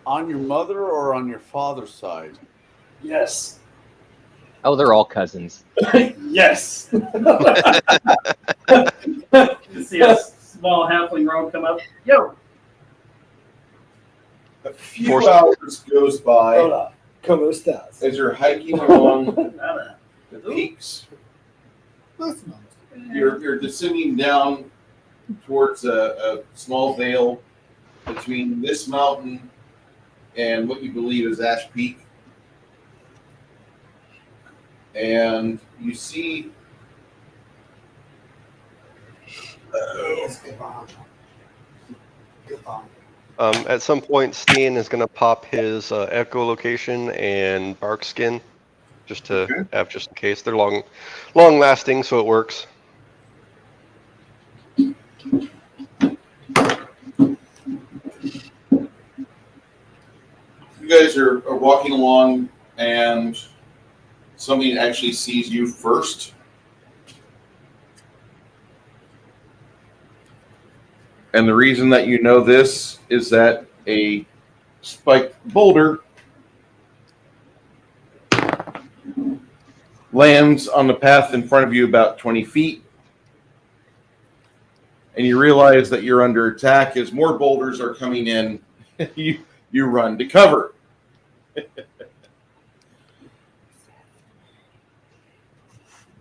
S3: On your mother or on your father's side?
S5: Yes.
S6: Oh, they're all cousins.
S5: Yes.
S1: You see a small halfling rogue come up. Yo!
S2: A few hours goes by
S5: Hola. ¿Cómo estás?
S2: as you're hiking along the peaks. You're descending down towards a small vale between this mountain and what you believe is Ash Peak. And you see
S7: At some point, Steen is going to pop his echolocation and bark skin just to have just in case. They're long lasting, so it works.
S2: you guys are walking along and something actually sees you first. And the reason that you know this is that a spiked boulder lands on the path in front of you about 20 feet. And you realize that you're under attack as more boulders are coming in. You run to cover.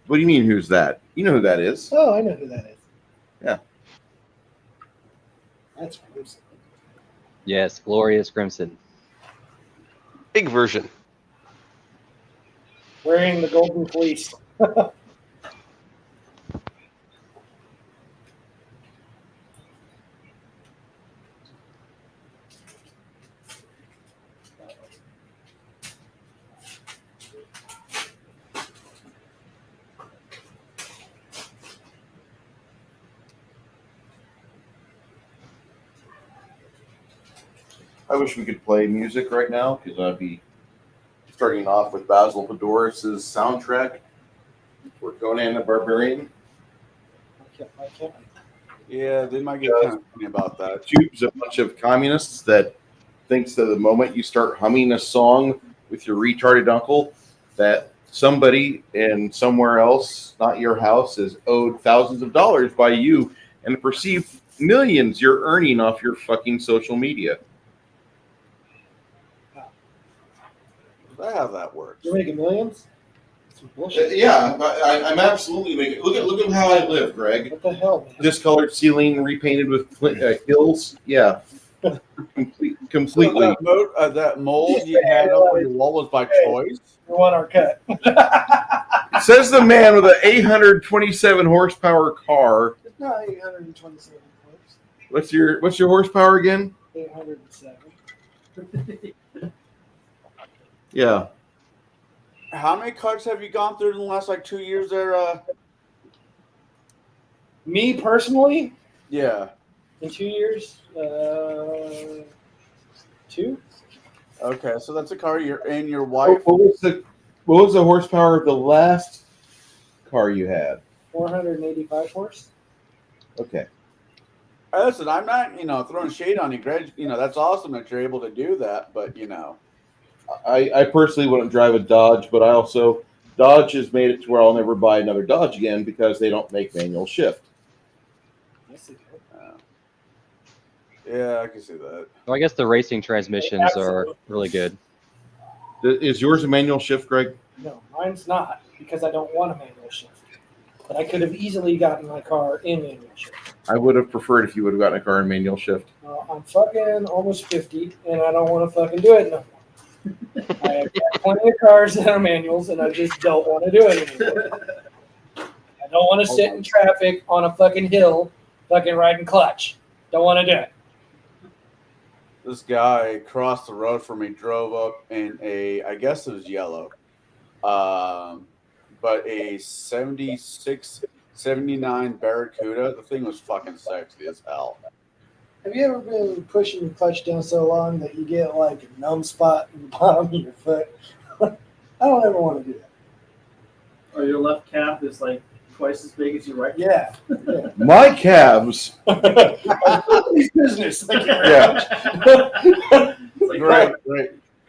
S2: What do you mean, who's that? You know who that is.
S5: Oh, I know who that is.
S2: Yeah.
S5: That's Crimson.
S6: Yes, glorious Crimson.
S7: Big version.
S5: Wearing the golden fleece.
S2: I wish we could play music right now because I'd be starting off with Basil Fedoris' soundtrack for Conan the Barbarian.
S5: I can't.
S3: Yeah, they might get kind of funny about that.
S2: YouTube's a bunch of communists that thinks that the moment you start humming a song with your retarded uncle, that somebody in somewhere else, not your house, is owed thousands of dollars by you and the perceived millions you're earning off your fucking social media.
S3: Is that how that works?
S5: You're making millions? That's some bullshit.
S2: Yeah, I'm absolutely making. Look at how I live, Greg.
S5: What the hell, man?
S2: Discolored ceiling, repainted with hills. Yeah, complete completely.
S3: So that mold you had up on your wall was by choice?
S5: You want our cut?
S2: Says the man with an 827 horsepower car.
S5: It's not 827 horse.
S2: What's your horsepower again?
S5: 807.
S2: Yeah.
S3: How many carts have you gone through in the last 2 years there?
S5: Me personally,
S3: Yeah.
S5: in 2 years, 2.
S3: Okay, so that's a car and your wife.
S2: What was the horsepower of the last car you had?
S5: 485 horse.
S2: Okay.
S3: Listen, I'm not, throwing shade on you, Greg. That's awesome that you're able to do that, but
S2: I personally wouldn't drive a Dodge, but Dodge has made it to where I'll never buy another Dodge again because they don't make manual shift.
S5: Yes, it is.
S3: yeah, I can see that.
S6: Well, I guess the racing transmissions are really good.
S2: Is yours a manual shift, Greg?
S5: No, mine's not because I don't want a manual shift. But I could have easily gotten my car in manual shift.
S2: I would have preferred if you would have gotten a car in manual shift.
S5: I'm fucking almost 50, and I don't want to fucking do it no more. I have got plenty of cars that are manuals, and I just don't want to do it anymore. I don't want to sit in traffic on a fucking hill, fucking riding clutch. Don't want to do it.
S3: This guy across the road from me drove up in I guess it was yellow, but a 76, 79 Barracuda. The thing was fucking sexy as hell.
S5: Have you ever been pushing your clutch down so long that you get like a numb spot in the bottom of your foot? I don't ever want to do that.
S1: Or your left calf is twice as big as your right.
S5: Yeah.
S2: My calves.
S5: Business. Thank you very
S2: Yeah.
S5: much.
S3: Right.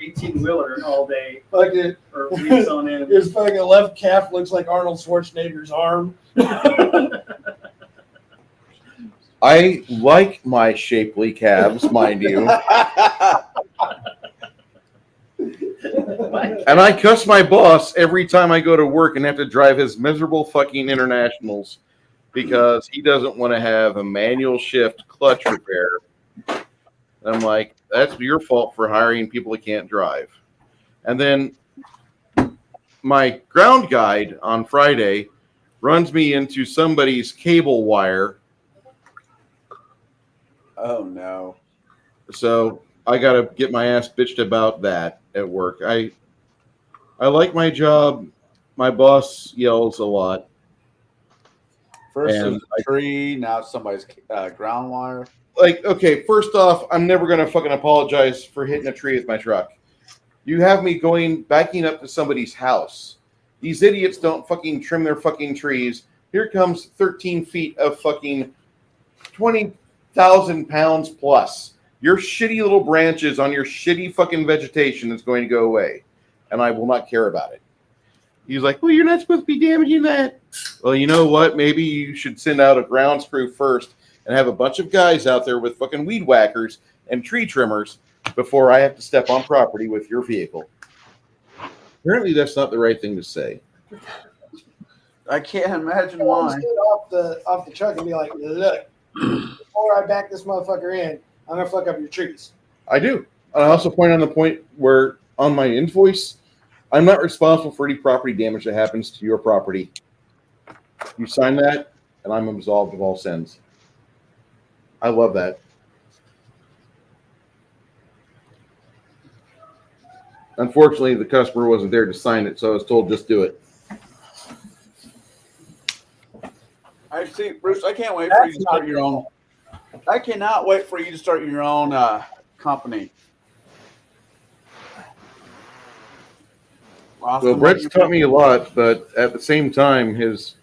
S1: 18-wheeler all day
S5: Fucking,
S1: or weeks on end.
S5: his fucking left calf looks like Arnold Schwarzenegger's arm.
S2: I like my shapely calves, mind you. And I cuss my boss every time I go to work and have to drive his miserable fucking internationals because he doesn't want to have a manual shift clutch repair. I'm like, that's your fault for hiring people that can't drive. And then my ground guide on Friday runs me into somebody's cable wire.
S3: Oh no.
S2: So I got to get my ass bitched about that at work. I like my job. My boss yells a lot.
S3: First
S2: And
S3: it was a tree, now it's somebody's ground wire.
S2: Okay, first off, I'm never going to fucking apologize for hitting a tree with my truck. You have me backing up to somebody's house. These idiots don't fucking trim their fucking trees. Here comes 13 feet of fucking 20,000 pounds plus. Your shitty little branches on your shitty fucking vegetation is going to go away. And I will not care about it. He's like, well, you're not supposed to be damaging that. Well, you know what? Maybe you should send out a grounds crew first and have a bunch of guys out there with fucking weed whackers and tree trimmers before I have to step on property with your vehicle. Apparently, that's not the right thing to say.
S3: I can't imagine
S5: I'll
S3: why.
S5: sit off the truck and be like, look, before I back this motherfucker in, I'm going to fuck up your trees.
S2: I do. I also point on the point where on my invoice, I'm not responsible for any property damage that happens to your property. You sign that, and I'm absolved of all sins. I love that. Unfortunately, the customer wasn't there to sign it, so I was told just do it.
S3: I see, Bruce. I can't wait for you to start your own. I cannot wait for you to start your own company.
S2: Well, Brett's taught me a lot, but at the same time, his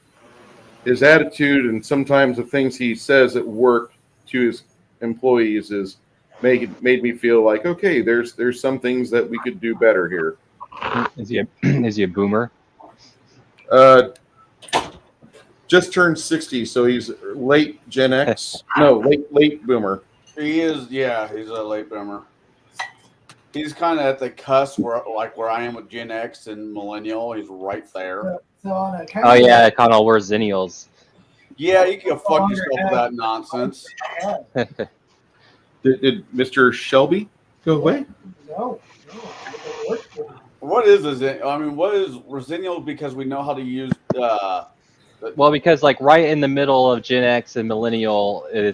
S2: attitude and sometimes the things he says at work to his employees is made me feel like, okay, there's some things that we could do better here.
S6: Is he a boomer?
S2: Just turned 60, so he's late Gen X. No, late boomer.
S3: He is, yeah, he's a late boomer. He's kind of at the cusp where I am with Gen X and millennial. He's right there.
S5: So on a
S6: Oh yeah, Connell, we're zennials.
S3: Yeah, you can go fuck yourself with that nonsense.
S2: Did Mr. Shelby? Go away.
S5: No. It doesn't work for me.
S3: What is this? I mean, what is Residual? Because we know how to use.
S6: Well, because like right in the middle of Gen X and Millennial, they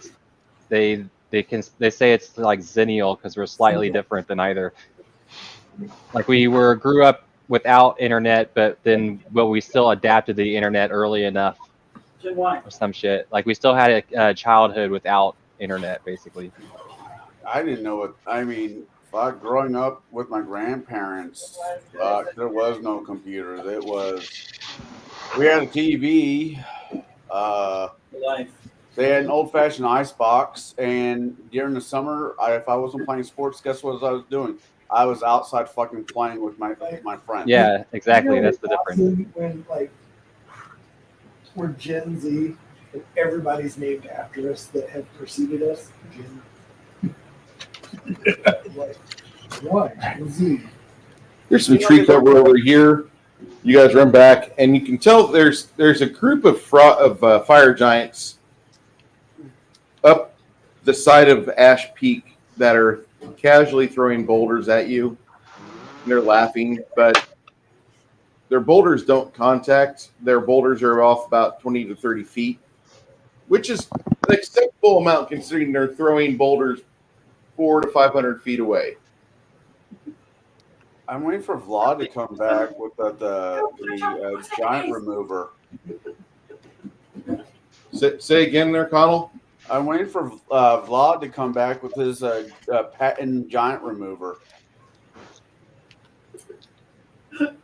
S6: say it's like Zennial because we're slightly different than either. Like we grew up without internet, but we still adapted the internet early enough or some shit. Like we still had a childhood without internet, basically.
S3: I didn't know what. I mean, growing up with my grandparents, there was no computers. We had a TV.
S1: Life.
S3: They had an old-fashioned icebox, and during the summer, if I wasn't playing sports, guess what I was doing? I was outside fucking playing with my friends.
S6: Yeah, exactly. That's the difference.
S5: When like we're Gen Z and everybody's named after us that have preceded us. Like, what? Gen Z.
S2: There's some tree cover over here. You guys run back, and you can tell there's a group of fire giants up the side of Ash Peak that are casually throwing boulders at you. And they're laughing, but their boulders don't contact. Their boulders are off about 20 to 30 feet, which is an acceptable amount considering they're throwing boulders 400 to 500 feet away.
S3: I'm waiting for Vlad to come back with the giant remover.
S2: Say again there, Connell?
S3: I'm waiting for Vlad to come back with his patent giant remover.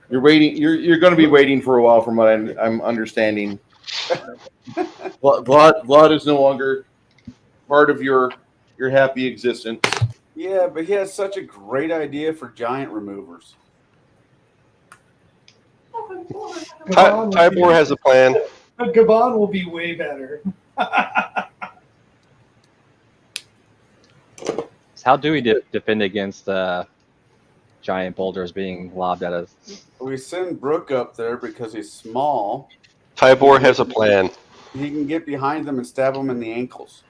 S2: You're waiting. You're going to be waiting for a while, from what I'm understanding. Vlad is no longer part of your happy existence.
S3: Yeah, but he has such a great idea for giant removers.
S7: Tybor has a plan.
S5: Gabon will be way better.
S6: So how do we defend against giant boulders being lobbed at us?
S3: We send Brooke up there because he's small.
S7: Tybor has a plan.
S3: He can get behind them and stab them in the ankles.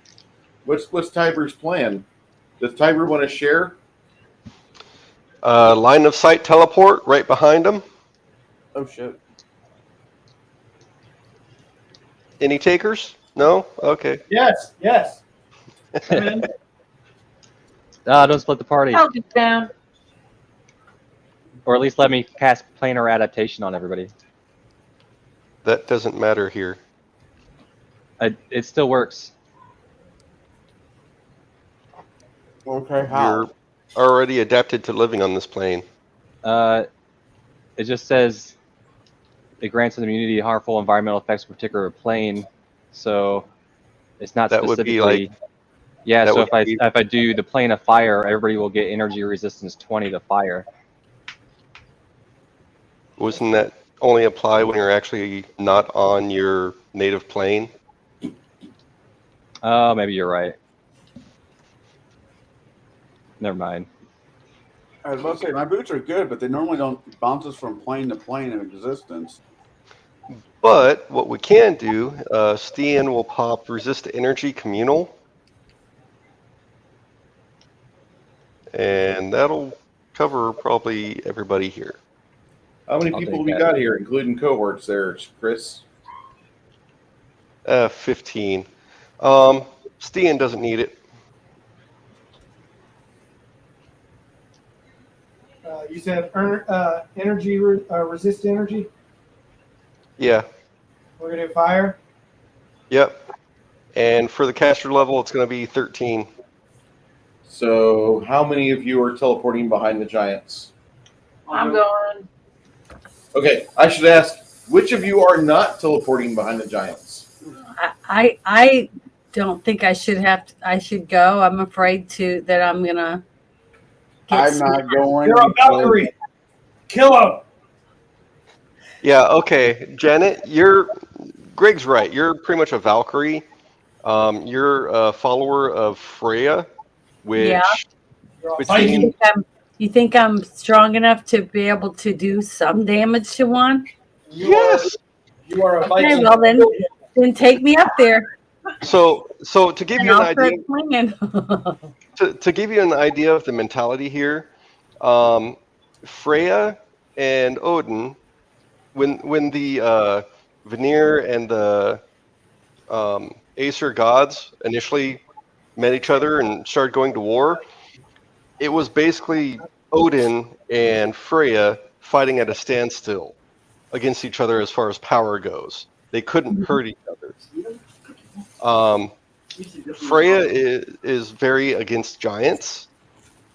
S2: What's Tiber's plan? Does Tiber want to share?
S7: Line of sight teleport right behind him.
S3: Oh, shit.
S7: Any takers? No? Okay.
S5: Yes.
S6: Don't split the party.
S4: Held it down.
S6: Or at least let me cast planar adaptation on everybody.
S7: That doesn't matter here.
S6: It still works.
S3: Okay, how?
S7: You're already adapted to living on this plane.
S6: It just says it grants an immunity to harmful environmental effects of a particular plane. So it's not
S7: That would
S6: specifically.
S7: be like.
S6: Yeah,
S7: that
S6: so
S7: would be-
S6: if I do the plane of fire, everybody will get energy resistance 20 to fire.
S7: Wouldn't that only apply when you're actually not on your native plane?
S6: Oh, maybe you're right. Never mind.
S3: I was about to say, my boots are good, but they normally don't bounce us from plane to plane in existence.
S7: But what we can do, Stian will pop resist energy communal. And that'll cover probably everybody here.
S2: How many
S6: I'll
S2: people
S6: take
S2: we
S6: that.
S2: got here, including cohorts there, Chris?
S7: 15. Stian doesn't need it.
S5: You said energy, resist energy?
S7: Yeah.
S5: We're going to do fire?
S7: Yep. And for the caster level, it's going to be 13.
S2: So how many of you are teleporting behind the giants?
S8: I'm going.
S2: Okay, I should ask, which of you are not teleporting behind the giants?
S4: I don't think I should have. I should go. I'm afraid that I'm gonna.
S3: I'm not going.
S5: You're a Valkyrie. Kill him.
S7: Yeah, okay. Janet, Greg's right. You're pretty much a Valkyrie. You're a follower of Freya, which
S4: Yeah.
S5: You're a
S7: between
S5: Viking.
S4: You think I'm strong enough to be able to do some damage to one?
S7: yes.
S5: You are a
S4: Okay,
S5: Viking.
S4: well then take me up there,
S7: So to give
S4: and
S7: you an
S4: I'll
S7: idea,
S4: start swinging.
S7: to give you an idea of the mentality here, Freya and Odin, when the Vanir and the Aesir gods initially met each other and started going to war, it was basically Odin and Freya fighting at a standstill against each other as far as power goes. They couldn't hurt each other. Freya is very against giants.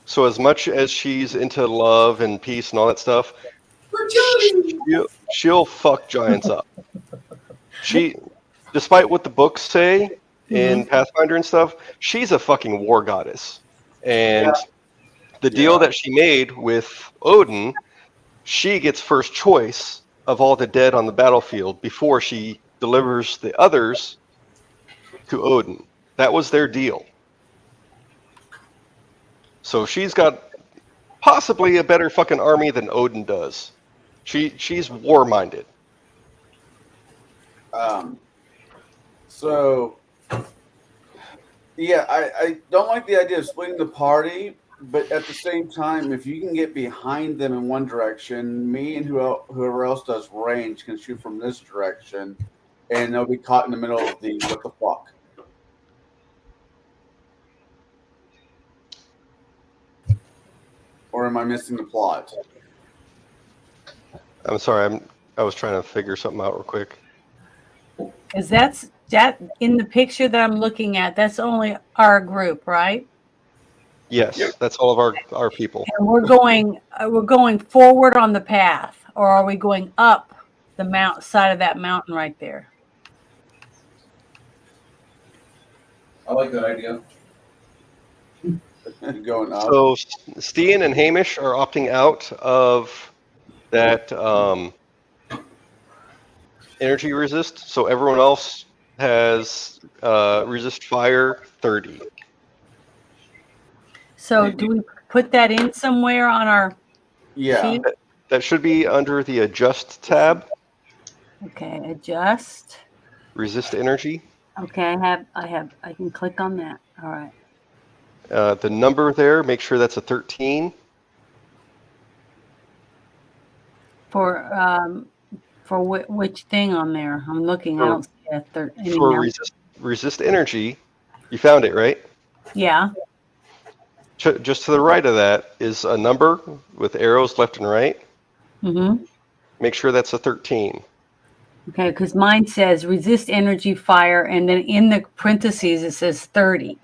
S7: So as much as she's into love and peace and all that stuff, she'll fuck giants up. She, despite what the books say in Pathfinder and stuff, she's a fucking war goddess. And the deal that she made with Odin, she gets first choice of all the dead on the battlefield before she delivers the others to Odin. That was their deal. So she's got possibly a better fucking army than Odin does. She's war-minded.
S3: So, yeah, I don't like the idea of splitting the party, but at the same time, if you can get behind them in one direction, me and whoever else does range can shoot from this direction, and they'll be caught in the middle of the what the fuck. Or am I missing the plot?
S7: I'm sorry, I was trying to figure something out real quick.
S4: Because that in the picture that I'm looking at, that's only our group, right?
S7: Yes, that's all of our people.
S4: And we're going forward on the path, or are we going up the side of that mountain right there?
S1: I like that idea.
S3: Going up.
S7: So Stian and Hamish are opting out of that energy resist. So everyone else has resist fire 30.
S4: So do we put that in somewhere on our sheet?
S7: That should be under the adjust tab.
S4: Okay, adjust.
S7: Resist energy.
S4: Okay, I can click on that. All right.
S7: The number there, make sure that's a 13.
S4: For which thing on there? I'm looking. I don't see a 13.
S7: For resist energy, you found it, right?
S4: Yeah.
S7: Just to the right of that is a number with arrows left and right.
S4: Mm-hmm.
S7: Make sure that's a 13.
S4: Okay, because mine says resist energy fire, and then in the parentheses it says 30.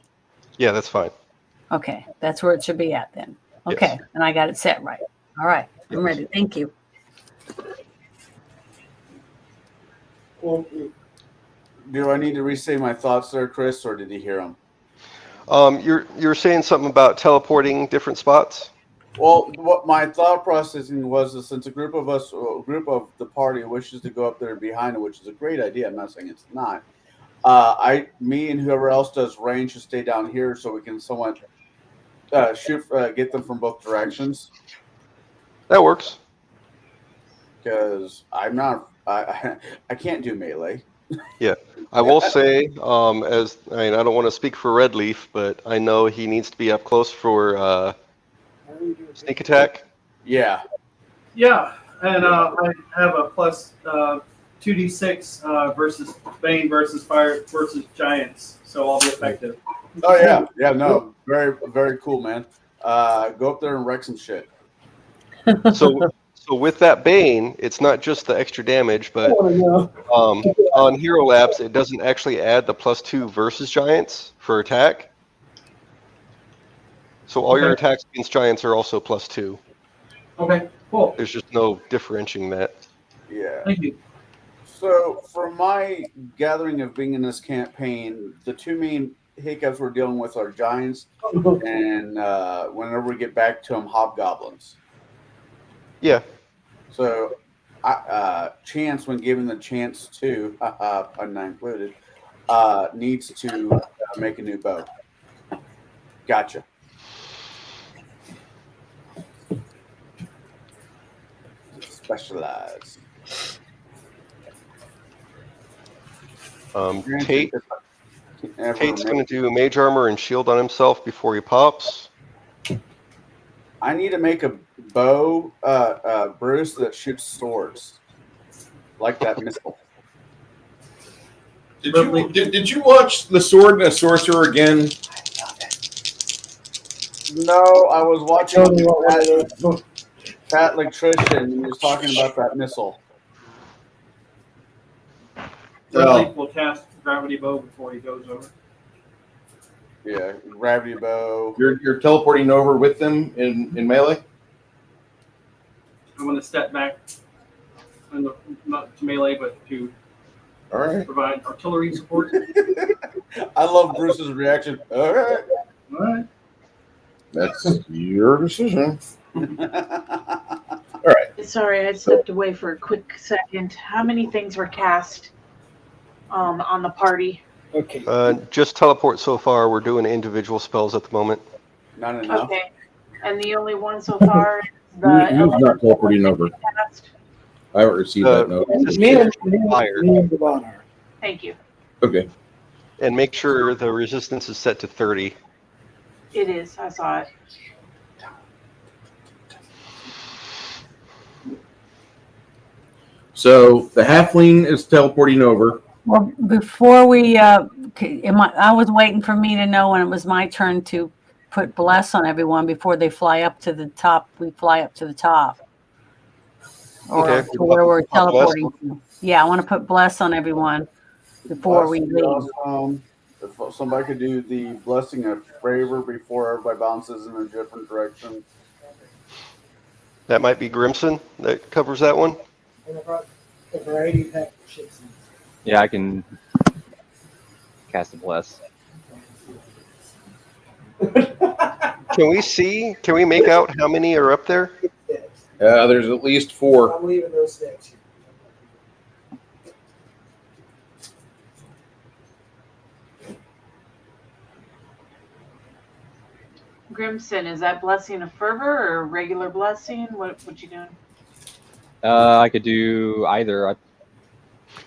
S7: Yeah, that's fine.
S4: Okay, that's where it should be at then. Okay,
S7: Yes.
S4: and I got it set right. All right, I'm ready. Thank you.
S5: Well,
S3: Do I need to re-say my thoughts there, Chris, or did he hear them?
S7: You're saying something about teleporting different spots?
S3: Well, what my thought processing was is since a group of the party wishes to go up there behind it, which is a great idea. I'm not saying it's not. Me and whoever else does range should stay down here so we can somewhat get them from both directions.
S7: That works.
S3: Because I can't do melee.
S7: Yeah, I will say, I don't want to speak for Red Leaf, but I know he needs to be up close for sneak attack.
S3: Yeah.
S1: Yeah, and I have a plus 2d6 versus Bane versus Fire versus Giants, so I'll be effective.
S3: Oh yeah, no, very very cool, man. Go up there and wreck some shit.
S7: So with that Bane, it's not just the extra damage, but on Hero Labs, it doesn't actually add the +2 versus Giants for attack. So all your attacks against Giants are also +2.
S1: Okay, cool.
S7: There's just no differentiating that.
S3: Yeah.
S1: Thank you.
S3: So, from my gathering of being in this campaign, the two main hiccups we're dealing with are giants, and whenever we get back to them, hobgoblins.
S7: Yeah.
S3: So, Chance, when given the chance to, pun not included, needs to make a new bow. Gotcha. Specialize.
S7: Tate, Kate's going to do mage armor and shield on himself before he pops.
S3: I need to make a bow, Bruce, that shoots swords. Like that missile.
S2: Did you watch The Sword and the Sorcerer again?
S3: No, I was watching Pat Electrician, and he was talking about that missile.
S1: Ridley will cast gravity bow before he goes over.
S3: Yeah, gravity bow.
S2: You're teleporting over with them in melee?
S1: I'm going to step back, not to melee, but to provide artillery support.
S3: I love Bruce's reaction. All right.
S1: All right.
S2: That's your decision.
S9: All right. Sorry, I stepped away for a quick second. How many things were cast on the party?
S5: Okay.
S7: Just teleport so far. We're doing individual spells at the moment.
S3: Not enough.
S9: Okay. And the only one so far is
S2: Who's not teleporting over?
S9: cast?
S2: I haven't received that note.
S5: Me and Devon are.
S9: Thank you.
S2: Okay.
S7: And make sure the resistance is set to 30.
S9: It is. I saw it.
S2: So the halfling is teleporting over.
S4: Well, before we, I was waiting for me to know when it was my turn to put bless on everyone before they fly up to the top. We fly up to the top. Or
S7: Okay.
S4: to where we're
S7: Bless.
S4: teleporting to. Yeah, I want to put bless on everyone before we leave.
S3: If somebody could do the blessing of favor before everybody bounces in a different direction.
S7: That might be Grimson that covers that one.
S5: And I brought a variety pack of shits.
S6: Yeah, I can cast a bless.
S7: Can we make out how many are up there?
S2: There's at least 4.
S5: I'm leaving those sticks here.
S9: Grimson, is that blessing of fervor or regular blessing? What you doing?
S6: I could do either.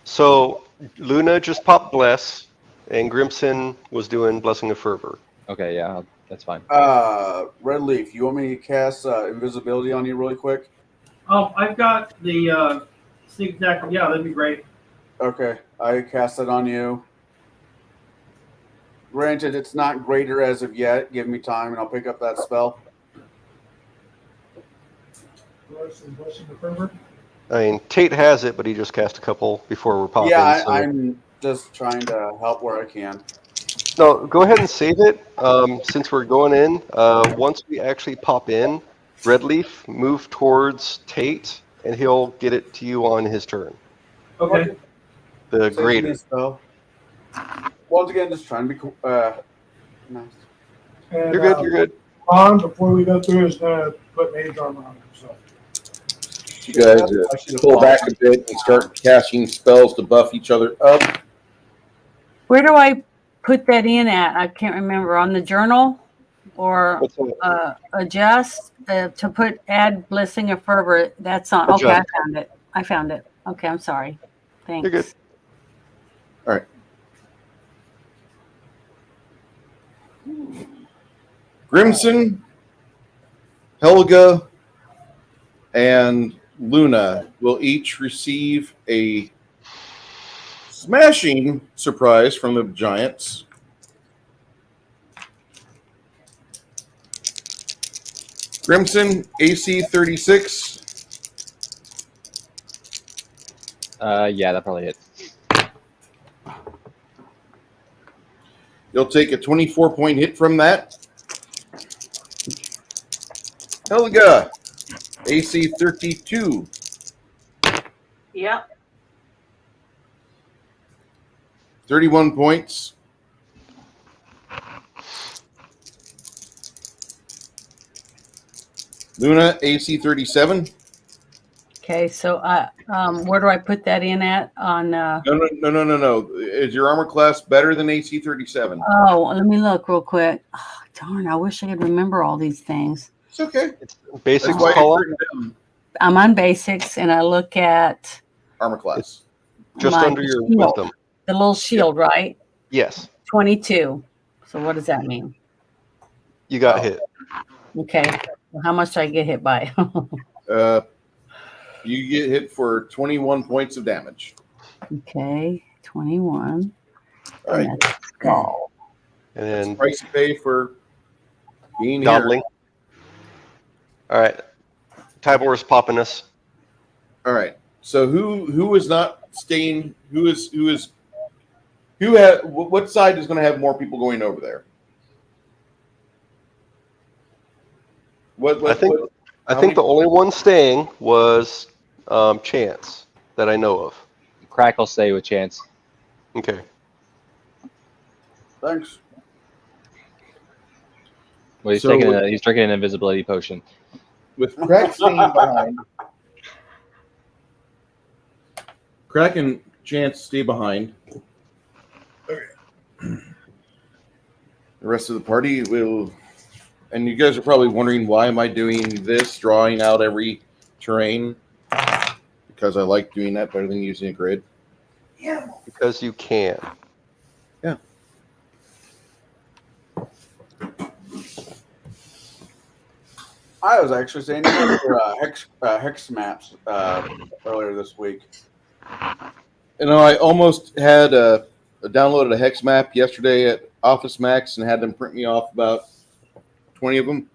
S7: So Luna just popped bless, and Grimson was doing blessing of fervor.
S6: Okay, yeah, that's fine.
S3: Red Leaf, you want me to cast invisibility on you really quick?
S1: I've got the sneak attack. Yeah, that'd be great.
S3: Okay, I cast it on you. Granted, it's not greater as of yet. Give me time, and I'll pick up that spell.
S7: I mean, Tate has it, but he just cast a couple before we're popping.
S3: Yeah,
S7: so.
S3: I'm just trying to help where I can.
S7: No, go ahead and save it. Since we're going in, once we actually pop in, Red Leaf, move towards Tate, and he'll get it to you on his turn.
S1: Okay.
S7: The
S3: Saving
S7: greater.
S3: this spell. Once again, just trying to be nice.
S5: And,
S7: You're good. You're good.
S5: On before we go through is gonna put mage armor on himself.
S2: You guys pull back a bit and start casting spells to buff each other up.
S4: Where do I put that in at? I can't remember. On the journal or
S7: What's that?
S4: adjust to put add blessing of fervor. That's on. Okay,
S7: Adjust.
S4: I found it. Okay, I'm sorry. Thanks.
S7: You're good.
S2: All right. Grimson, Helga, and Luna will each receive a smashing surprise from the giants. Grimson, AC 36.
S6: Yeah, that probably hits.
S2: You'll take a 24-point hit from that. Helga, AC 32.
S9: Yep.
S2: 31 points. Luna, AC 37.
S4: Okay, so where do I put that in at? On
S2: No. Is your armor class better than AC 37?
S4: oh, let me look real quick. Oh, darn, I wish I could remember all these things.
S2: It's okay.
S7: Basics
S2: That's why it's
S7: call
S2: written down.
S4: I'm on basics and I look at
S2: Armor class.
S7: just
S4: my
S7: under your
S4: shield.
S7: wisdom.
S4: The little shield, right?
S7: Yes.
S4: 22. So what does that mean?
S7: You got hit.
S4: Okay. Well, how much do I get hit by?
S2: You get hit for 21 points of damage.
S4: Okay, 21.
S2: All right.
S4: Oh.
S7: And then
S2: Price you pay for being
S7: gobbling.
S2: here.
S7: All right. Tybor's popping us.
S2: All right. So who is not staying? What side is going to have more people going over there?
S7: I think the only one staying was Chance that I know of.
S6: Crack will stay with Chance.
S7: Okay.
S3: Thanks.
S6: Well, he's
S2: So
S6: he's drinking an invisibility potion.
S2: With Crack staying behind. Crack and Chance stay behind. Okay. The rest of the party will, and you guys are probably wondering why am I doing this, drawing out every terrain? Because I like doing that better than using a grid.
S7: Yeah. Because you can.
S2: Yeah.
S3: I was actually saying hex maps earlier this week.
S2: You know, I almost had downloaded a hex map yesterday at Office Max and had them print me off about 20 of them,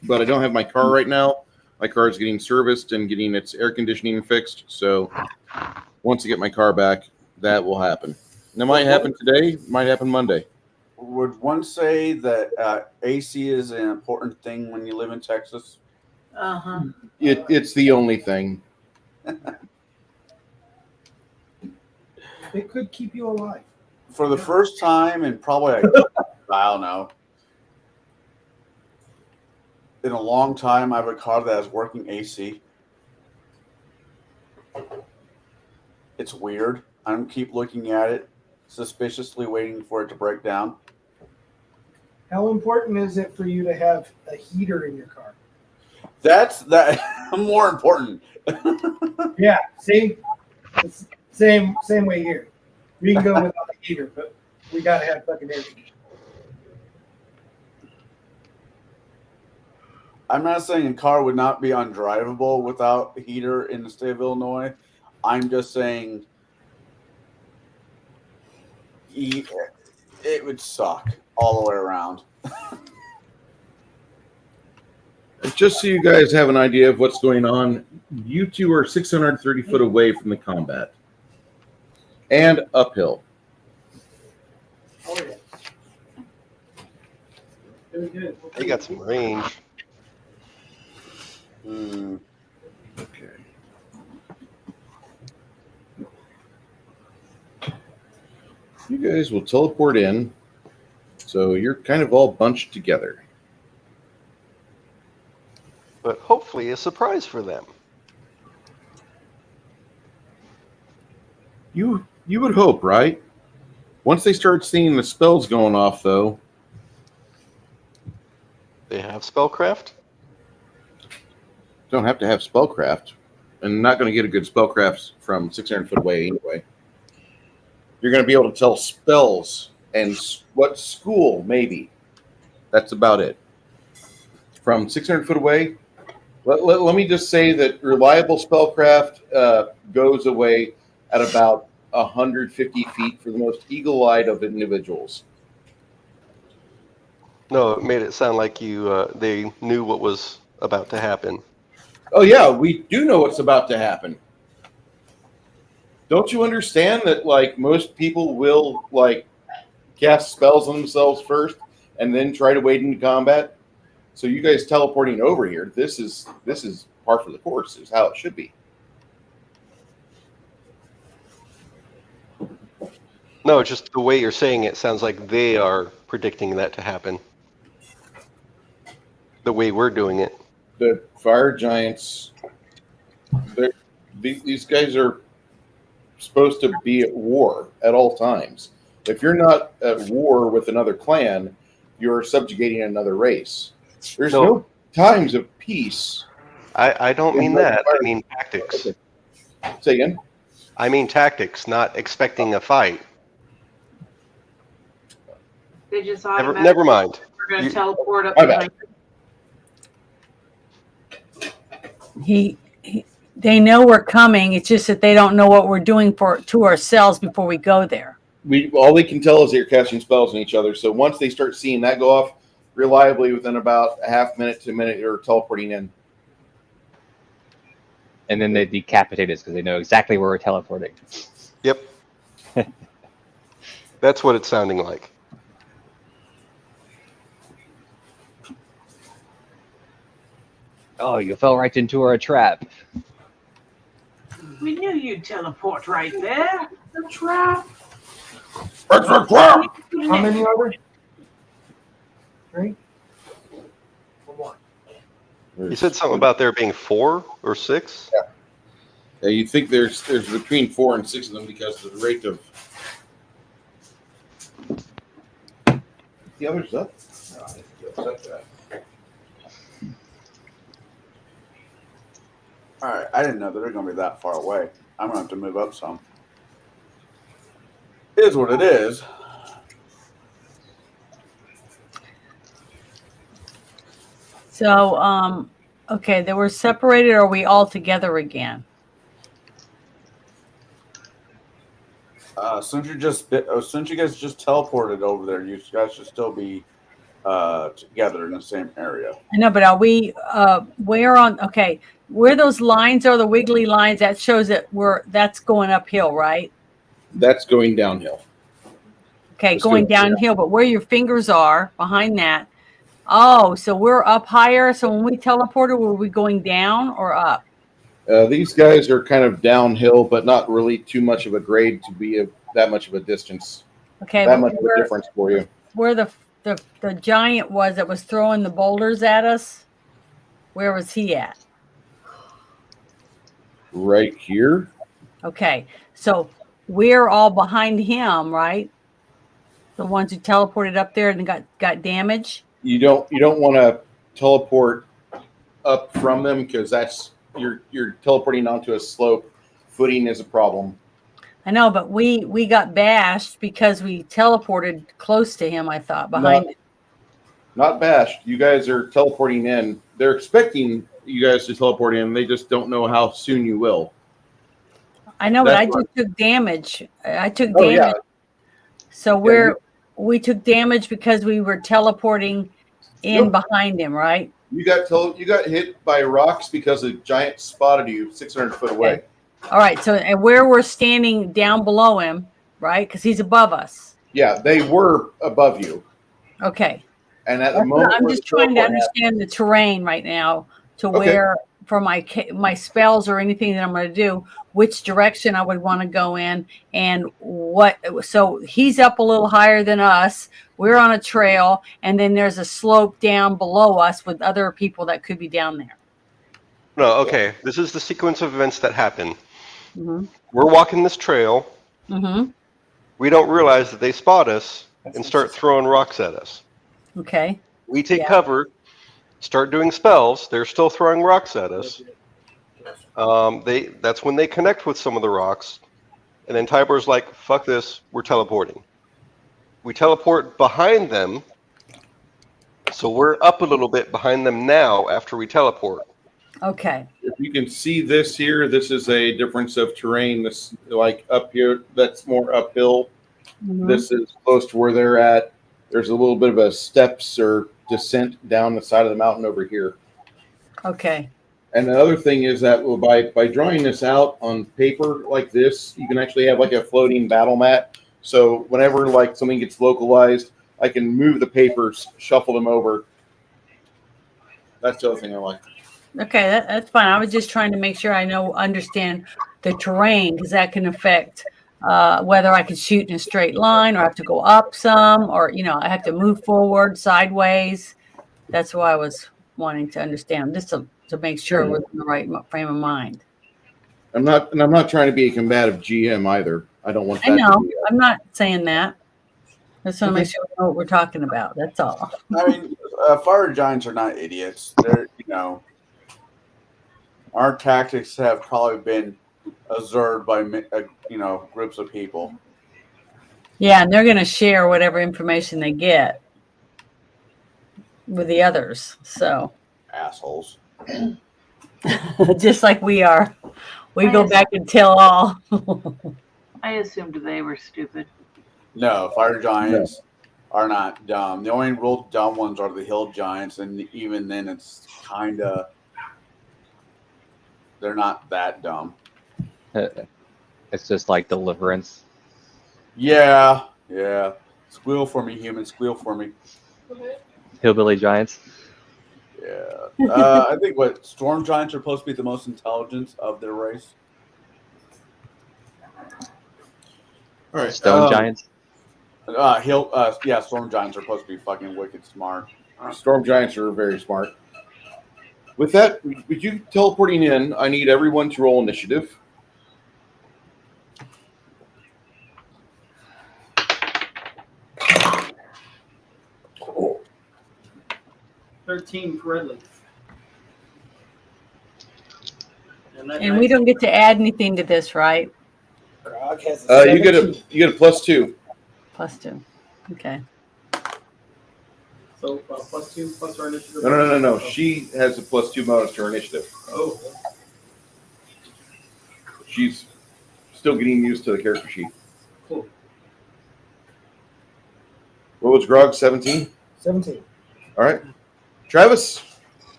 S2: but I don't have my car right now. My car is getting serviced and getting its air conditioning fixed, so once I get my car back, that will happen. And it might happen today, might happen Monday.
S3: Would one say that AC is an important thing when you live in Texas?
S9: Uh-huh.
S2: It's the only thing.
S5: It could keep you alive.
S3: For the first time in probably, I don't know, in a long time, I have a car that has working AC. It's weird. I don't keep looking at it, suspiciously waiting for it to break down.
S5: How important is it for you to have a heater in your car?
S3: That's more important.
S5: Yeah, see? It's same way here. We can go without a heater, but we gotta have fucking air conditioning.
S3: I'm not saying a car would not be undrivable without a heater in the state of Illinois. I'm just saying it would suck all the way around.
S2: Just so you guys have an idea of what's going on, you two are 630 foot away from the combat. And uphill.
S5: Oh, yeah. Very good.
S7: They got some range.
S2: Okay. You guys will teleport in, so you're kind of all bunched together.
S7: But hopefully a surprise for them.
S2: You would hope, right? Once they start seeing the spells going off, though.
S7: They have spellcraft?
S2: Don't have to have spellcraft. And not going to get a good spellcraft from 600 foot away anyway. You're going to be able to tell spells and what school, maybe. That's about it. From 600 foot away, let me just say that reliable spellcraft goes away at about 150 feet for the most eagle-eyed of individuals.
S7: No, it made it sound like they knew what was about to happen.
S2: Oh yeah, we do know what's about to happen. Don't you understand that like most people will like cast spells on themselves first and then try to wade into combat? So you guys teleporting over here, this is par for the course, is how it should be.
S7: No, just the way you're saying it sounds like they are predicting that to happen. The way we're doing it.
S2: The fire giants, these guys are supposed to be at war at all times. If you're not at war with another clan, you're subjugating another race. There's no times of peace.
S7: I don't mean that. I mean tactics.
S2: Say again?
S7: I mean tactics, not expecting a fight.
S9: They just
S7: Never
S9: automatically
S7: mind.
S9: are going to teleport up
S2: My bad.
S9: behind.
S4: They know we're coming. It's just that they don't know what we're doing to ourselves before we go there.
S2: All they can tell is they're casting spells on each other. So once they start seeing that go off reliably, within about a half minute to a minute, they're teleporting in.
S6: And then they decapitate us because they know exactly where we're teleporting.
S7: Yep. That's what it's sounding like.
S6: Oh, you fell right into our trap.
S9: We knew you'd teleport right there. The trap.
S2: It's a trap!
S5: How many are there? 3? One more.
S7: You said something about there being 4 or 6?
S2: Yeah, you think there's between 4 and 6 of them because of the rate of. The others up?
S3: All right, I didn't know that they're going to be that far away. I'm going to have to move up some. It is what it is.
S4: So, okay, they were separated. Or are we all together again?
S3: Since you guys just teleported over there, you guys should still be together in the same area.
S4: I know, but are we? Where on? Okay, where those lines are, the wiggly lines, that shows that that's going uphill, right?
S2: That's going downhill.
S4: Okay,
S2: Let's
S4: going
S2: do it.
S4: downhill, but where your fingers are behind that. Oh, so we're up higher. So when we teleported, were we going down or up?
S2: These guys are kind of downhill, but not really too much of a grade to be that much of a distance.
S4: Okay,
S2: That
S4: but
S2: much of a difference for you.
S4: where the giant was that was throwing the boulders at us, where was he at?
S2: Right here.
S4: Okay, so we're all behind him, right? The ones who teleported up there and got damage.
S2: You don't want to teleport up from them because that's you're teleporting onto a slope. Footing is a problem.
S4: I know, but we got bashed because we teleported close to him. I thought behind it.
S2: Not bashed. You guys are teleporting in. They're expecting you guys to teleport in. They just don't know how soon you will.
S4: I know, but I
S2: That's
S4: just took damage. I took
S2: Oh,
S4: damage.
S2: yeah.
S4: So we took damage because we were teleporting in behind him, right?
S2: You got hit by rocks because a giant spotted you 600 foot away.
S4: Okay. All right. So and where we're standing down below him, right? Because he's above us.
S2: Yeah, they were above you.
S4: Okay.
S2: And at the moment,
S4: I'm just trying to understand the terrain right now to where for my spells or anything that I'm going to do, which direction I would want to go in and what. So he's up a little higher than us. We're on a trail, and then there's a slope down below us with other people that could be down there.
S7: No, okay. This is the sequence of events that happen.
S4: Mm-hmm.
S7: We're walking this trail.
S4: Mm-hmm.
S7: We don't realize that they spot us and start throwing rocks at us.
S4: Okay.
S7: We take cover, start doing spells. They're still throwing rocks at us. That's when they connect with some of the rocks. And then Tybor's like, fuck this, we're teleporting. We teleport behind them. So we're up a little bit behind them now after we teleport.
S4: Okay.
S2: If you can see this here, this is a difference of terrain. This like up here, that's more uphill.
S4: Mm-hmm.
S2: This is close to where they're at. There's a little bit of a steps or descent down the side of the mountain over here.
S4: Okay.
S2: And the other thing is that by drawing this out on paper like this, you can actually have like a floating battle mat. So whenever like something gets localized, I can move the papers, shuffle them over. That's the other thing I like.
S4: Okay, that's fine. I was just trying to make sure I understand the terrain because that can affect whether I could shoot in a straight line or I have to go up some or, I have to move forward, sideways. That's why I was wanting to understand, just to make sure we're in the right frame of mind.
S2: I'm not trying to be a combative GM either. I don't want that.
S4: I know.
S2: To be
S4: I'm not saying that. I just want to make sure we know what we're talking about. That's all.
S3: I mean, fire giants are not idiots. They're, our tactics have probably been observed by, groups of people.
S4: Yeah, and they're going to share whatever information they get with the others. So
S3: Assholes.
S4: just like we are, we
S9: I
S4: go
S9: just-
S4: back and tell all.
S9: I assumed they were stupid.
S3: No, fire giants are not dumb. The only real dumb ones are the hill giants, and even then, it's kind of they're not that dumb.
S6: It's just like Deliverance.
S3: Yeah. Squeal for me, human. Squeal for me.
S6: Hillbilly giants.
S3: Yeah. I think what storm giants are supposed to be the most intelligent of their race.
S2: All right.
S6: Stone giants.
S3: Storm giants are supposed to be fucking wicked smart.
S2: Storm giants are very smart. With that, with you teleporting in, I need everyone to roll initiative.
S1: Oh. 13 for red leaf.
S4: And we don't get to add anything to this, right?
S5: Grog has a
S2: You get a +2.
S4: +2. Okay.
S1: So +2 plus our initiative.
S2: No. She has a +2 bonus to her initiative.
S1: Oh.
S2: She's still getting used to the character sheet.
S1: Cool.
S2: What was Grog? 17?
S5: 17.
S2: All right. Travis?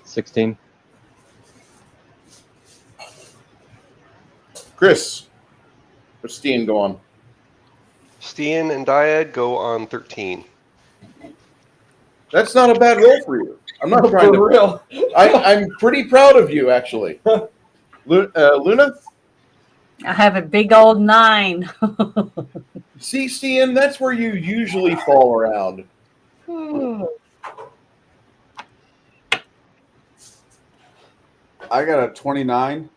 S6: 16.
S2: Chris? What's Steen go on?
S7: Steen and Dyad go on 13.
S2: That's not a bad roll for you. I'm not trying to.
S5: For real.
S2: I'm pretty proud of you, actually. Luna?
S4: I have a big old 9.
S2: See, Steen, that's where you usually fall around.
S3: I got a 29.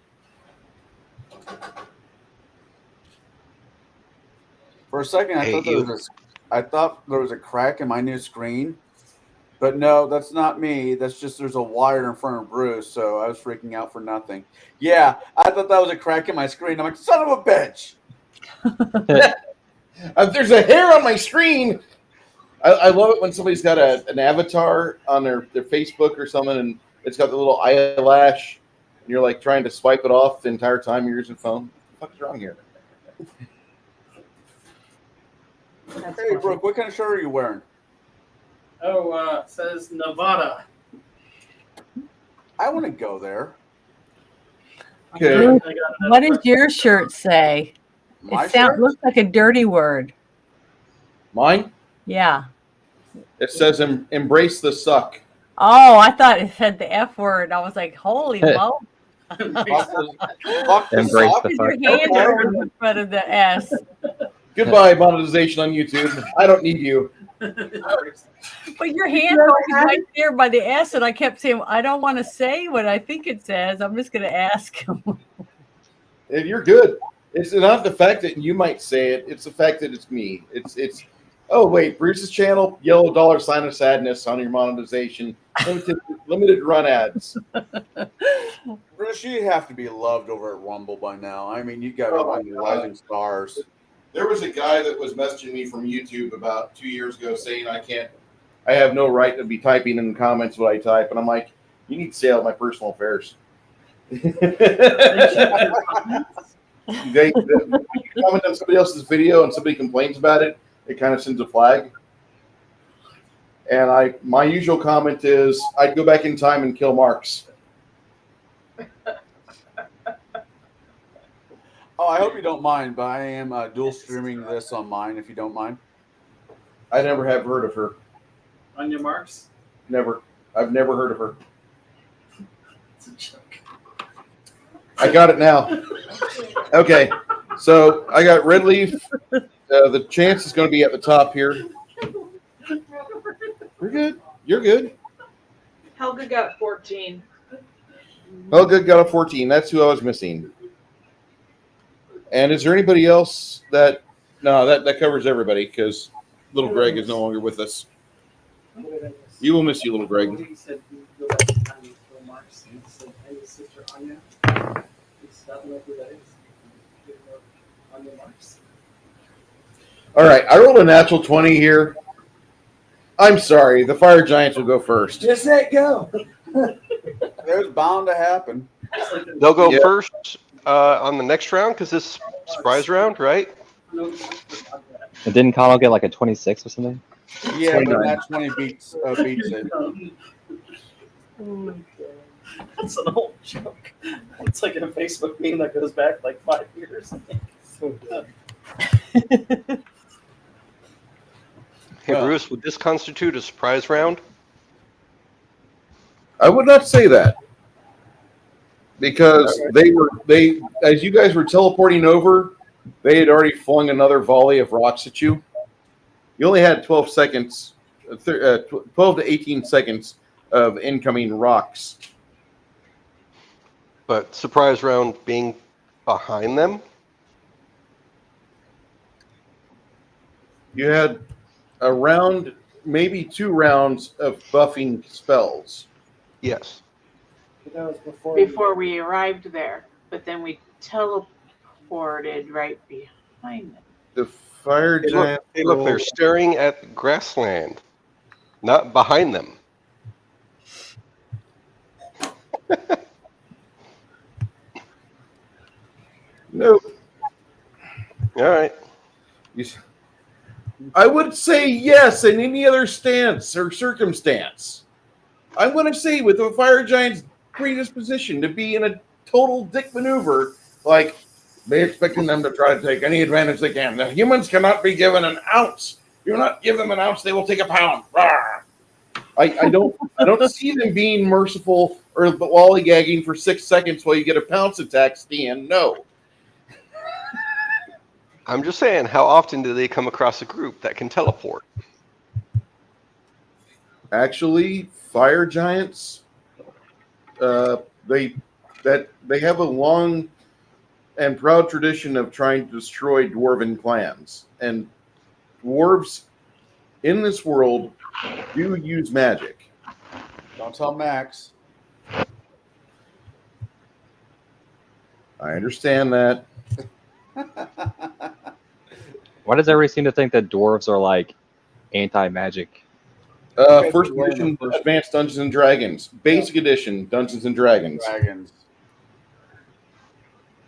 S3: For a second, I thought there was a crack in my new screen, but no, that's not me. That's just there's a wire in front of Bruce, so I was freaking out for nothing. Yeah, I thought that was a crack in my screen. I'm like, son of a bitch.
S2: There's a hair on my screen. I love it when somebody's got an avatar on their Facebook or something, and it's got the little eyelash, and you're like trying to swipe it off the entire time you're using phone. What the fuck is wrong here?
S3: Hey, Brooke, what kind of shirt are you wearing?
S1: Oh, says Nevada.
S3: I want to go there.
S2: Okay.
S4: What does your shirt say?
S3: My
S4: It looks like a dirty word.
S2: Mine?
S4: Yeah.
S2: It says embrace the suck.
S4: Oh, I thought it said the F word. I was like, holy moly.
S6: Embrace
S4: Put
S6: the
S4: your
S6: fuck.
S4: hand over in front of the S.
S2: Goodbye, monetization on YouTube. I don't need you.
S4: But your hand was right there by the S, and I kept saying, I don't want to say what I think it says. I'm just going to ask him.
S2: And you're good. It's not the fact that you might say it. It's the fact that it's me. It's. Oh wait, Bruce's channel, yellow $sign of sadness on your monetization. Limited run ads.
S3: Bruce, you have to be loved over at Rumble by now. I mean, you got one of the rising stars.
S2: There was a guy that was messaging me from YouTube about 2 years ago saying I have no right to be typing in the comments what I type. And I'm like, you need to stay out of my personal affairs. You comment on somebody else's video and somebody complains about it, it kind of sends a flag. And my usual comment is I'd go back in time and kill Marx.
S3: Oh, I hope you don't mind, but I am dual streaming this on mine, if you don't mind.
S2: I never have heard of her.
S1: On your marks?
S2: Never. I've never heard of her.
S1: It's a joke.
S2: I got it now. Okay. So I got red leaf. The chance is going to be at the top here. We're good. You're good.
S9: Helga got 14.
S2: Oh, good. Got a 14. That's who I was missing. And is there anybody else that... No, that covers everybody because little Greg is no longer with us. You will miss you, little Greg.
S1: He said go back in time and kill Marx. And he said, hey, his sister Anya. He doesn't know who that is. Anya Marx.
S2: All right, I rolled a natural 20 here. I'm sorry, the Fire Giants will go first.
S5: Just let go.
S3: There's bound to happen.
S7: They'll go
S2: Yeah.
S7: first on the next round because this is surprise round, right?
S6: And didn't Connell get like a 26 or something?
S3: Yeah, but
S2: 29.
S3: that 20 beats it.
S1: That's an old joke. It's like a Facebook meme that goes back like 5 years.
S7: Hey,
S3: Well.
S7: Bruce, would this constitute a surprise round?
S2: I would not say that. Because they as you guys were teleporting over, they had already flung another volley of rocks at you. You only had 12 seconds, 12 to 18 seconds of incoming rocks.
S7: But surprise round being behind them?
S2: You had a round, maybe 2 rounds of buffing spells.
S7: Yes.
S5: That was before.
S9: Before we arrived there, but then we teleported right behind them.
S2: The Fire Giant.
S7: Hey, look, they're staring at grassland, not behind them.
S2: Nope.
S7: All right.
S2: I would say yes in any other stance or circumstance. I'm going to say with the Fire Giant's predisposition to be in a total dick maneuver, like they expecting them to try to take any advantage they can. The humans cannot be given an ounce. Do not give them an ounce; they will take a pound. Rawr. I don't see them being merciful or lollygagging for 6 seconds while you get a pounce attack. Stan, no.
S7: I'm just saying, how often do they come across a group that can teleport?
S2: Actually, Fire Giants, they have a long and proud tradition of trying to destroy dwarven clans, and dwarves in this world do use magic.
S3: Don't tell Max.
S2: I understand that.
S6: Why does everybody seem to think that dwarves are like anti-magic?
S2: First edition Advanced Dungeons and Dragons, Basic Edition Dungeons and Dragons.
S3: And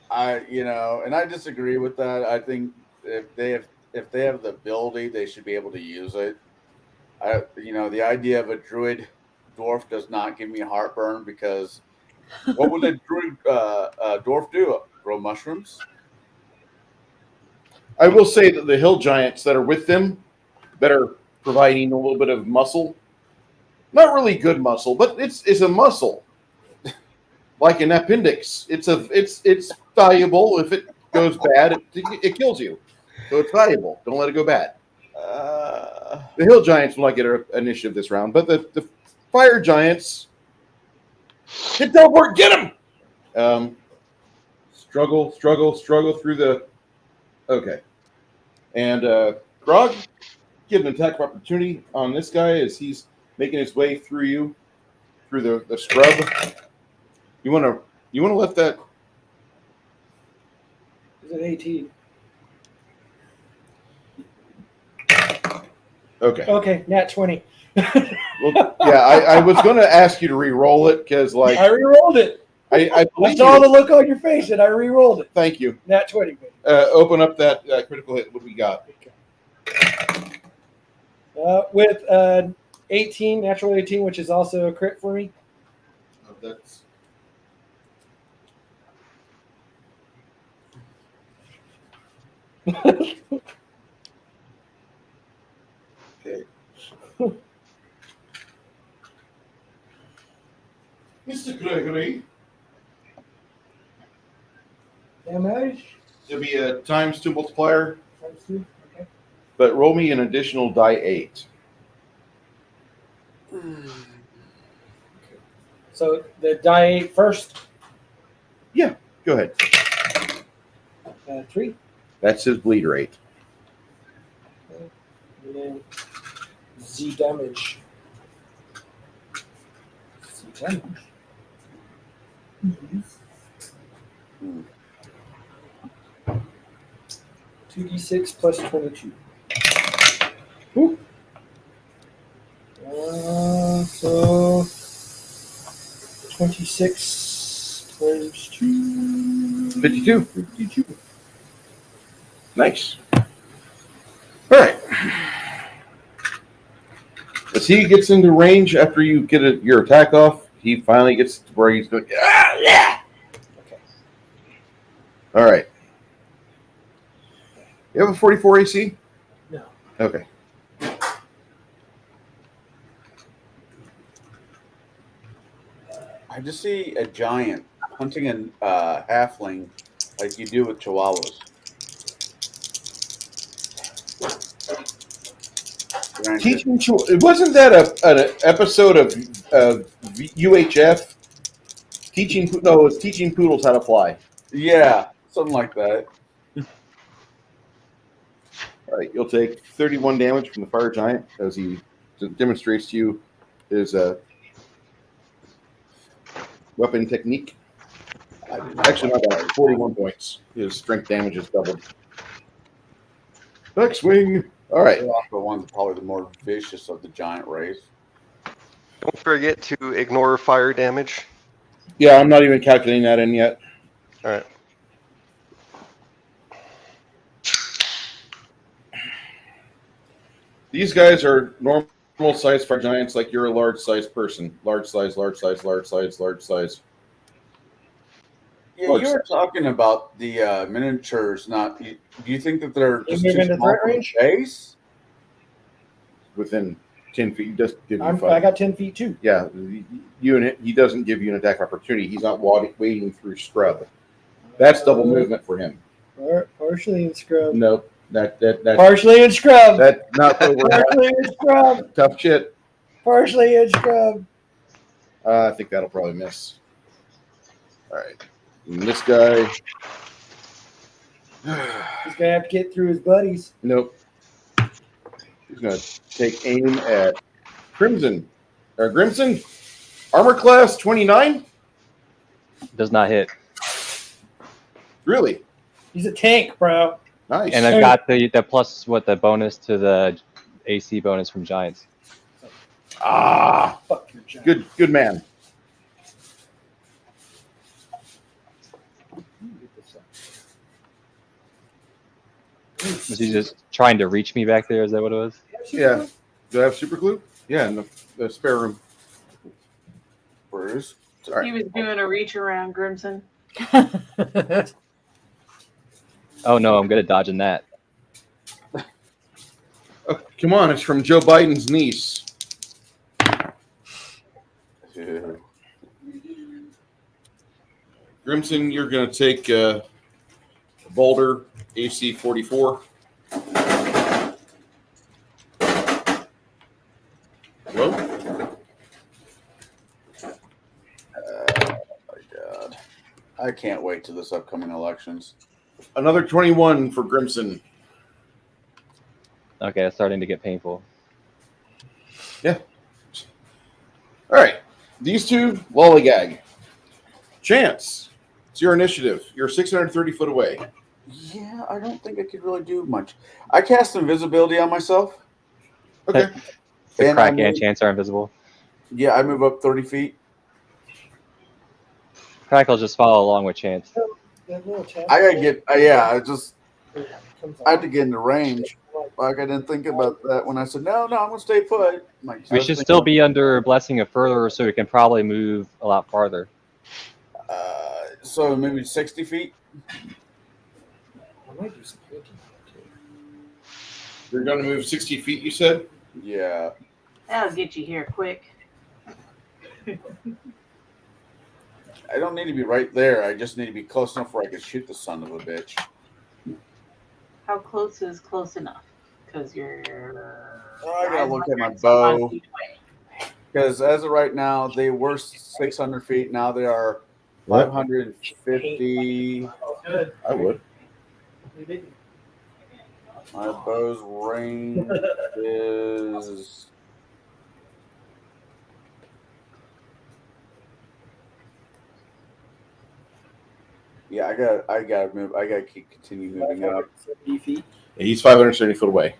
S3: I disagree with that. I think if they have the ability, they should be able to use it. The idea of a druid dwarf does not give me heartburn because what would a druid dwarf do? Grow mushrooms?
S2: I will say that the hill giants that are with them, that are providing a little bit of muscle, not really good muscle, but it's a muscle, like an appendix. It's valuable. If it goes bad, it kills you. So it's valuable. Don't let it go bad. The hill giants will not get an initiative this round, but the fire giants hit teleport, get them. Struggle through the. Okay, and Grog, give an attack of opportunity on this guy as he's making his way through you, through the scrub. You want to let that.
S5: Is it 18?
S2: Okay.
S5: Okay, nat 20.
S2: Well, yeah, I was going to ask you to re-roll it because, like,
S5: I re-rolled it.
S2: I
S5: saw the look on your face and I re-rolled it.
S2: Thank you.
S5: Nat 20.
S2: Open up that critical hit. What do we got?
S5: With 18, natural 18, which is also a crit for me.
S2: Oh, that's. Okay. Mr. Gregory.
S5: Damage.
S2: It'll be a times 2 multiplier,
S5: Times 2. Okay.
S2: but roll me an additional die 8.
S5: So the die 8 first.
S2: Yeah, go ahead.
S5: 3.
S2: That's his bleed rate.
S5: And then Z damage. Z damage. 2d6 plus 22. 26 times 2.
S2: 52.
S5: 52.
S2: Nice. All right. As he gets into range after you get your attack off, he finally gets to where he's going, yeah!
S5: Okay.
S2: All right. You have a 44 AC?
S5: No.
S2: Okay.
S3: I just see a giant hunting a halfling like you do with chihuahuas.
S2: Teaching wasn't that an episode of UHF? No, it was teaching poodles how to fly.
S3: Yeah, something like that.
S2: All right, you'll take 31 damage from the Fire Giant as he demonstrates to you his weapon technique. Actually, not that. 41 points. His strength damage is doubled. Back swing. All right.
S3: The one's probably the more vicious of the giant race.
S7: Don't forget to ignore fire damage.
S2: Yeah, I'm not even calculating that in yet.
S7: All right.
S2: These guys are normal size Fire Giants, like you're a large size person. Large size, large size, large size, large size.
S3: Yeah, you were talking about the miniatures. Not, do you think that they're just
S5: move
S3: too
S5: into
S3: small
S5: threat
S3: for the
S5: range?
S3: base?
S2: Within 10 feet, just give you
S5: I
S2: 5.
S5: got 10 feet too.
S2: Yeah, he doesn't give you an attack opportunity. He's not wading through scrub. That's double movement for him.
S5: Partially in scrub.
S2: Nope. That's
S5: Partially in scrub.
S2: That's not over.
S5: Partially in scrub.
S2: Tough shit.
S5: Partially in scrub.
S2: I think that'll probably miss. All right. And this guy.
S5: He's gonna have to get through his buddies.
S2: Nope. He's gonna take aim at Grimson. Armor class 29.
S6: Does not hit.
S2: Really?
S5: He's a tank, bro.
S2: Nice.
S6: And I've got the plus the bonus to the AC bonus from Giants.
S2: Ah,
S5: Fuck your giant.
S2: good man.
S6: Was he just trying to reach me back there? Is that what it was?
S2: Yeah. Do I have super glue? Yeah, in the spare room.
S3: Bruce.
S2: Sorry.
S9: He was doing a reach around Grimson.
S6: Oh no, I'm good at dodging that.
S2: Oh, come on, it's from Joe Biden's niece.
S3: Yeah.
S2: Grimson, you're going to take Boulder AC 44. Hello?
S3: My God. I can't wait to this upcoming elections.
S2: Another 21 for Grimson.
S6: Okay, it's starting to get painful.
S2: Yeah. All right. These two, lollygag. Chance, it's your initiative. You're 630 foot away.
S3: Yeah, I don't think I could really do much. I cast invisibility on myself.
S2: Okay.
S6: The
S3: And
S6: Crack
S3: I
S6: and
S3: move-
S6: Chance are invisible.
S3: Yeah, I move up 30 feet.
S6: Crack will just follow along with Chance.
S3: I gotta get, I had to get into range. Like, I didn't think about that when I said, no, I'm gonna stay put. Like,
S6: We should still be under Blessing of Further, so we can probably move a lot farther.
S3: So maybe 60 feet.
S5: I might do some thinking too.
S2: You're going to move 60 feet, you said?
S3: Yeah.
S9: That'll get you here quick.
S3: I don't need to be right there. I just need to be close enough where I can shoot the son of a bitch.
S9: How close is close enough? Because you're.
S3: I gotta look at my
S9: 500 some odd
S3: bow.
S9: feet away.
S3: Because as of right now, they were 600 feet. Now they are 550.
S1: Good.
S2: I would.
S3: My bow's range is. Yeah, I gotta move. I gotta continue moving up.
S5: 70 feet.
S2: Yeah, he's 570 foot away.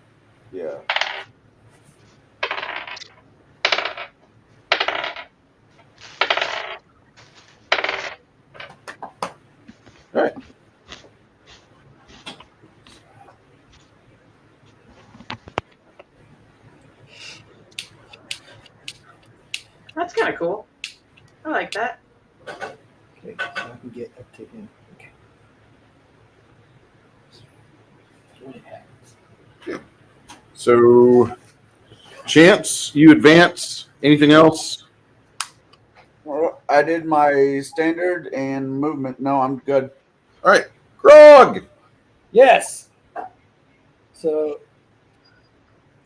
S3: Yeah.
S10: All right.
S9: That's kind of cool. I like that.
S5: Okay, so I can get up to him. Okay. When it happens.
S10: So, Chance, you advance. Anything else?
S3: Well, I did my standard and movement. No, I'm good.
S10: All right. Grog.
S5: Yes. So,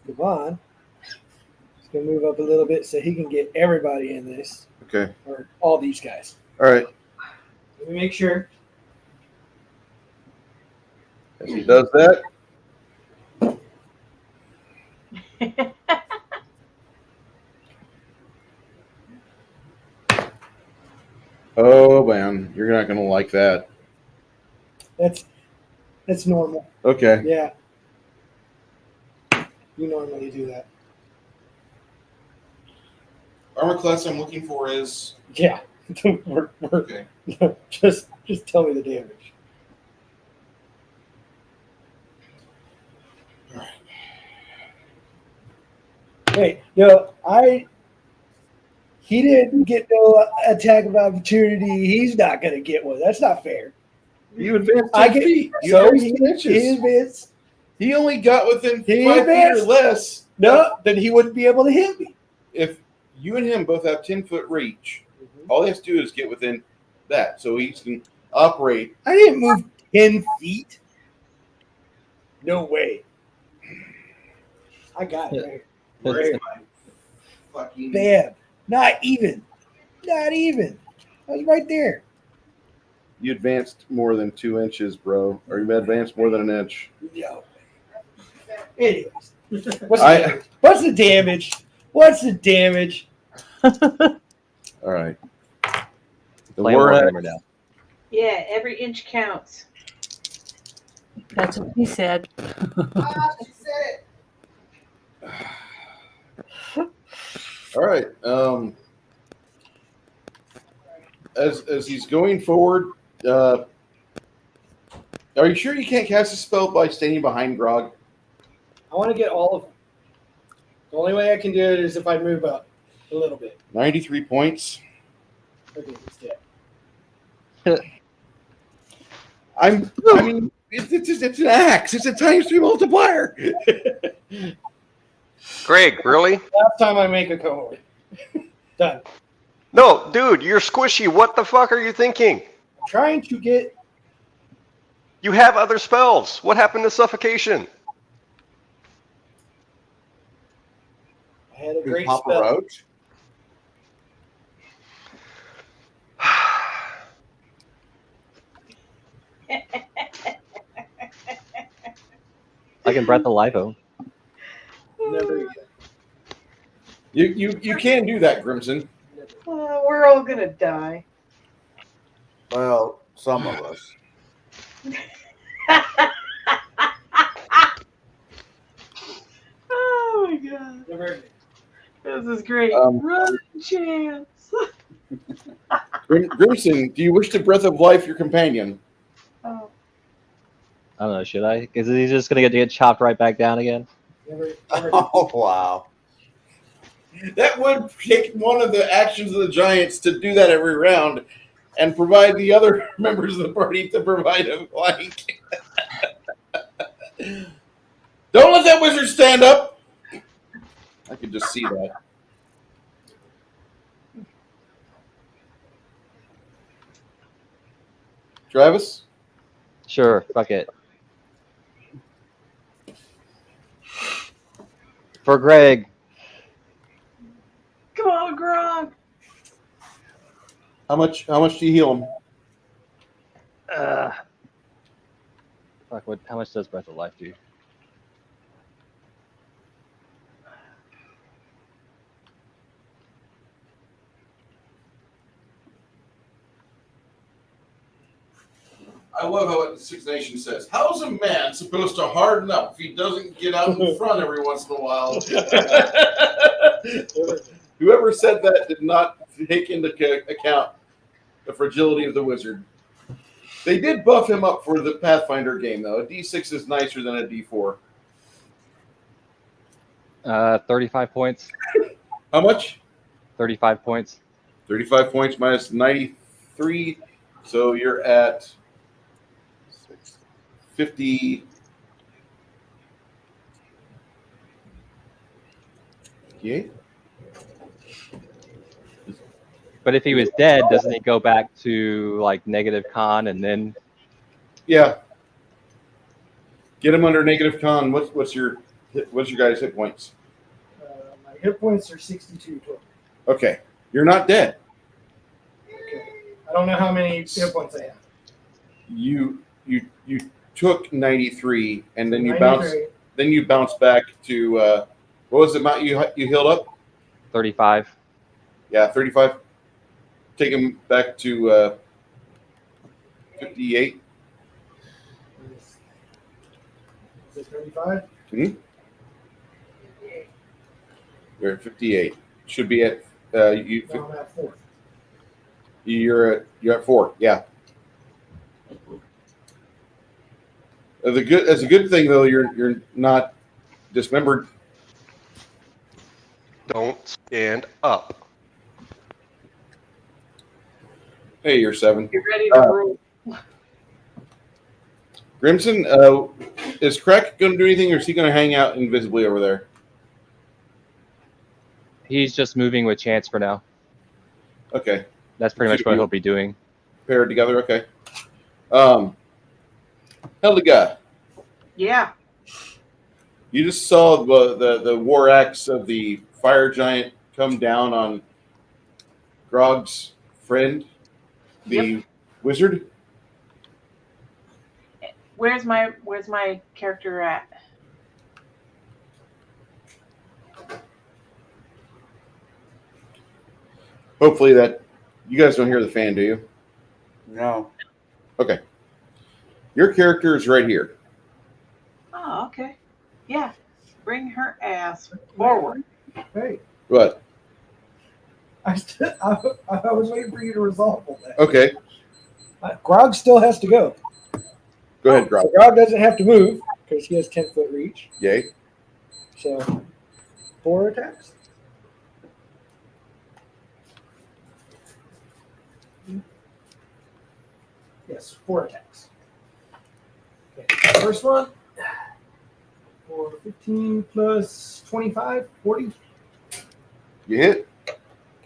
S5: Devon is going to move up a little bit so he can get everybody in this,
S10: Okay.
S5: or all these guys.
S10: All right.
S5: Let me make sure.
S10: As he does that. Oh man, you're not gonna like that.
S5: That's normal.
S10: Okay.
S5: Yeah. You normally do that.
S2: Armor class I'm looking for is
S5: Yeah.
S2: okay.
S5: Just tell me the damage. Wait, no, he didn't get no attack of opportunity. He's not going to get one. That's not fair.
S10: You advanced 10
S5: I get
S10: feet. You
S5: so
S10: advanced
S5: he
S10: 10 inches.
S5: advanced.
S2: He only got within 5
S5: He
S2: feet or
S5: advanced.
S2: less.
S5: No, then he wouldn't be able to hit me.
S2: If you and him both have 10-foot reach, all he has to do is get within that, so he can operate.
S5: I didn't move 10 feet. No way. I got it right here.
S2: Where am I? Fucking
S5: Bam. Not even. Not even. I was right there.
S10: You advanced more than 2 inches, bro. Or you advanced more than an inch.
S5: No. Anyways. What's the damage? What's the damage?
S10: All right. The
S6: Playing
S10: word
S6: Warhammer now.
S9: Yeah, every inch counts.
S4: That's what he said.
S2: she said it.
S10: All right. As he's going forward, are you sure you can't cast a spell by standing behind Grog?
S5: I want to get all of them. The only way I can do it is if I move up a little bit.
S10: 93 points.
S5: Okay, it's dead.
S10: I mean, it's an axe. It's a ×3 multiplier.
S7: Greg, really?
S5: Last time I make a cohort. Done.
S7: No, dude, you're squishy. What the fuck are you thinking?
S5: I'm trying to get.
S7: You have other spells. What happened to suffocation?
S5: I had a great
S3: Papa
S5: spell.
S3: Roach.
S6: I can breath of life home.
S5: Never again.
S10: You can do that, Grimson.
S9: We're all gonna die.
S3: Well, some of us.
S9: Oh my god.
S5: Never again.
S9: This is great. Run, Chance.
S10: Grimson, do you wish to breath of life your companion?
S9: Oh.
S6: I don't know, should I? Is he just going to get chopped right back down again?
S5: Never
S3: Oh, wow.
S2: That would take one of the actions of the giants to do that every round and provide the other members of the party to provide a flank. Don't let that wizard stand up.
S10: I could just see that. Travis?
S6: Sure, fuck it. For Greg.
S9: Come on, Grog.
S10: How much do you heal him?
S6: Fuck, how much does breath of life do?
S2: I love how what the Six Nations says. How's a man supposed to harden up if he doesn't get out in front every once in a while? Whoever said that did not take into account the fragility of the wizard.
S10: They did buff him up for the Pathfinder game, though. A D6 is nicer than a D4.
S6: 35 points.
S10: How much?
S6: 35 points.
S10: 35 points minus 93. So you're at 50. Okay.
S6: But if he was dead, doesn't he go back to like negative con and then?
S10: Yeah. Get him under negative con. What's your guys' hit points?
S5: My hit points are 62 total.
S10: Okay. You're not dead.
S5: Okay. I don't know how many hit points I have.
S10: You took 93 and then you
S5: 93.
S10: bounced back to what was the amount you healed up?
S6: 35.
S10: Yeah, 35. Take him back to 58.
S5: Is it 35?
S10: Mm-hmm. You're at 58. Should be at
S5: No, I'm at 4.
S10: You're at 4. Yeah. As a good thing though, you're not dismembered.
S7: Don't stand up.
S10: Hey, you're 7.
S9: Get ready to roll.
S10: Grimson, is Crack going to do anything, or is he going to hang out invisibly over there?
S6: He's just moving with chance for now.
S10: Okay.
S6: That's pretty much what he'll be doing.
S10: Paired together. Okay. Helga,
S9: Yeah.
S10: you just saw the war axe of the fire giant come down on Grog's friend, the wizard.
S9: Where's my character at?
S10: Hopefully that you guys don't hear the fan, do you?
S3: No.
S10: Okay. Your character is right here.
S9: Oh, okay. Yeah. Bring her ass forward.
S5: Hey,
S10: What?
S5: I was waiting for you to resolve all that.
S10: Okay.
S5: Grog still has to go.
S10: Go ahead, Grog.
S5: So Grog doesn't have to move because he has 10-foot reach.
S10: Yay.
S5: So 4 attacks. Yes, 4 attacks. Okay, first one for 15 plus 25, 40.
S10: You hit.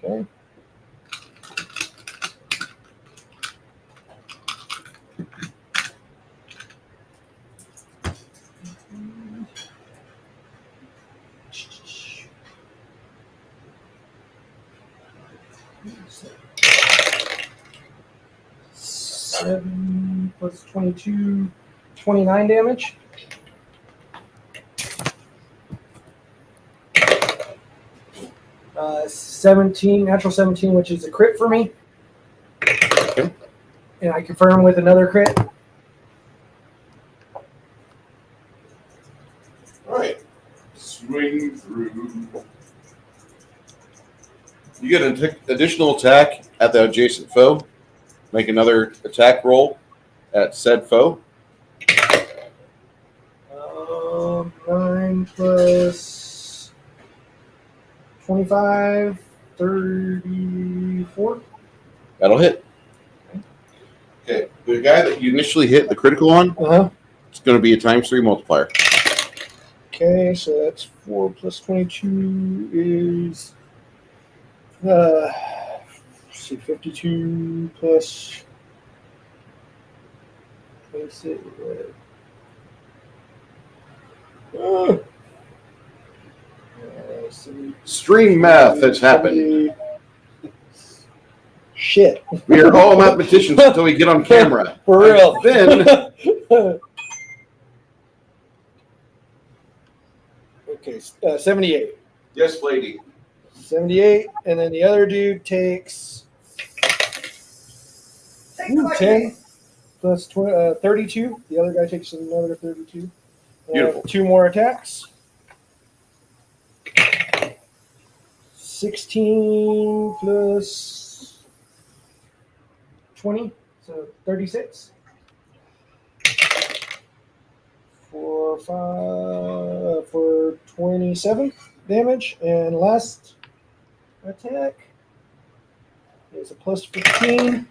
S5: Okay. Seven plus 22, 29 damage. Uh, 17, natural 17, which is a crit for me.
S10: Okay.
S5: And I confirm with another crit.
S10: All right. Swing through. You get an additional attack at the adjacent foe. Make another attack roll at said foe.
S5: 9 plus 25, 34.
S10: That'll hit. Okay. The guy that you initially hit the critical on, it's going to be a ×3 multiplier.
S5: Okay, so that's 4 plus 22 is let's see, 52 plus 26.
S10: Stream math has happened.
S5: Shit.
S10: We are all mathematicians until we get on camera.
S5: For real.
S10: Then.
S5: Okay, 78.
S10: Yes, lady.
S5: 78, and then the other dude takes 10 plus 32. The other guy takes another 32.
S10: Beautiful.
S5: 2 more attacks. 16 plus 20, so 36. for 27 damage, and last attack is a plus 15.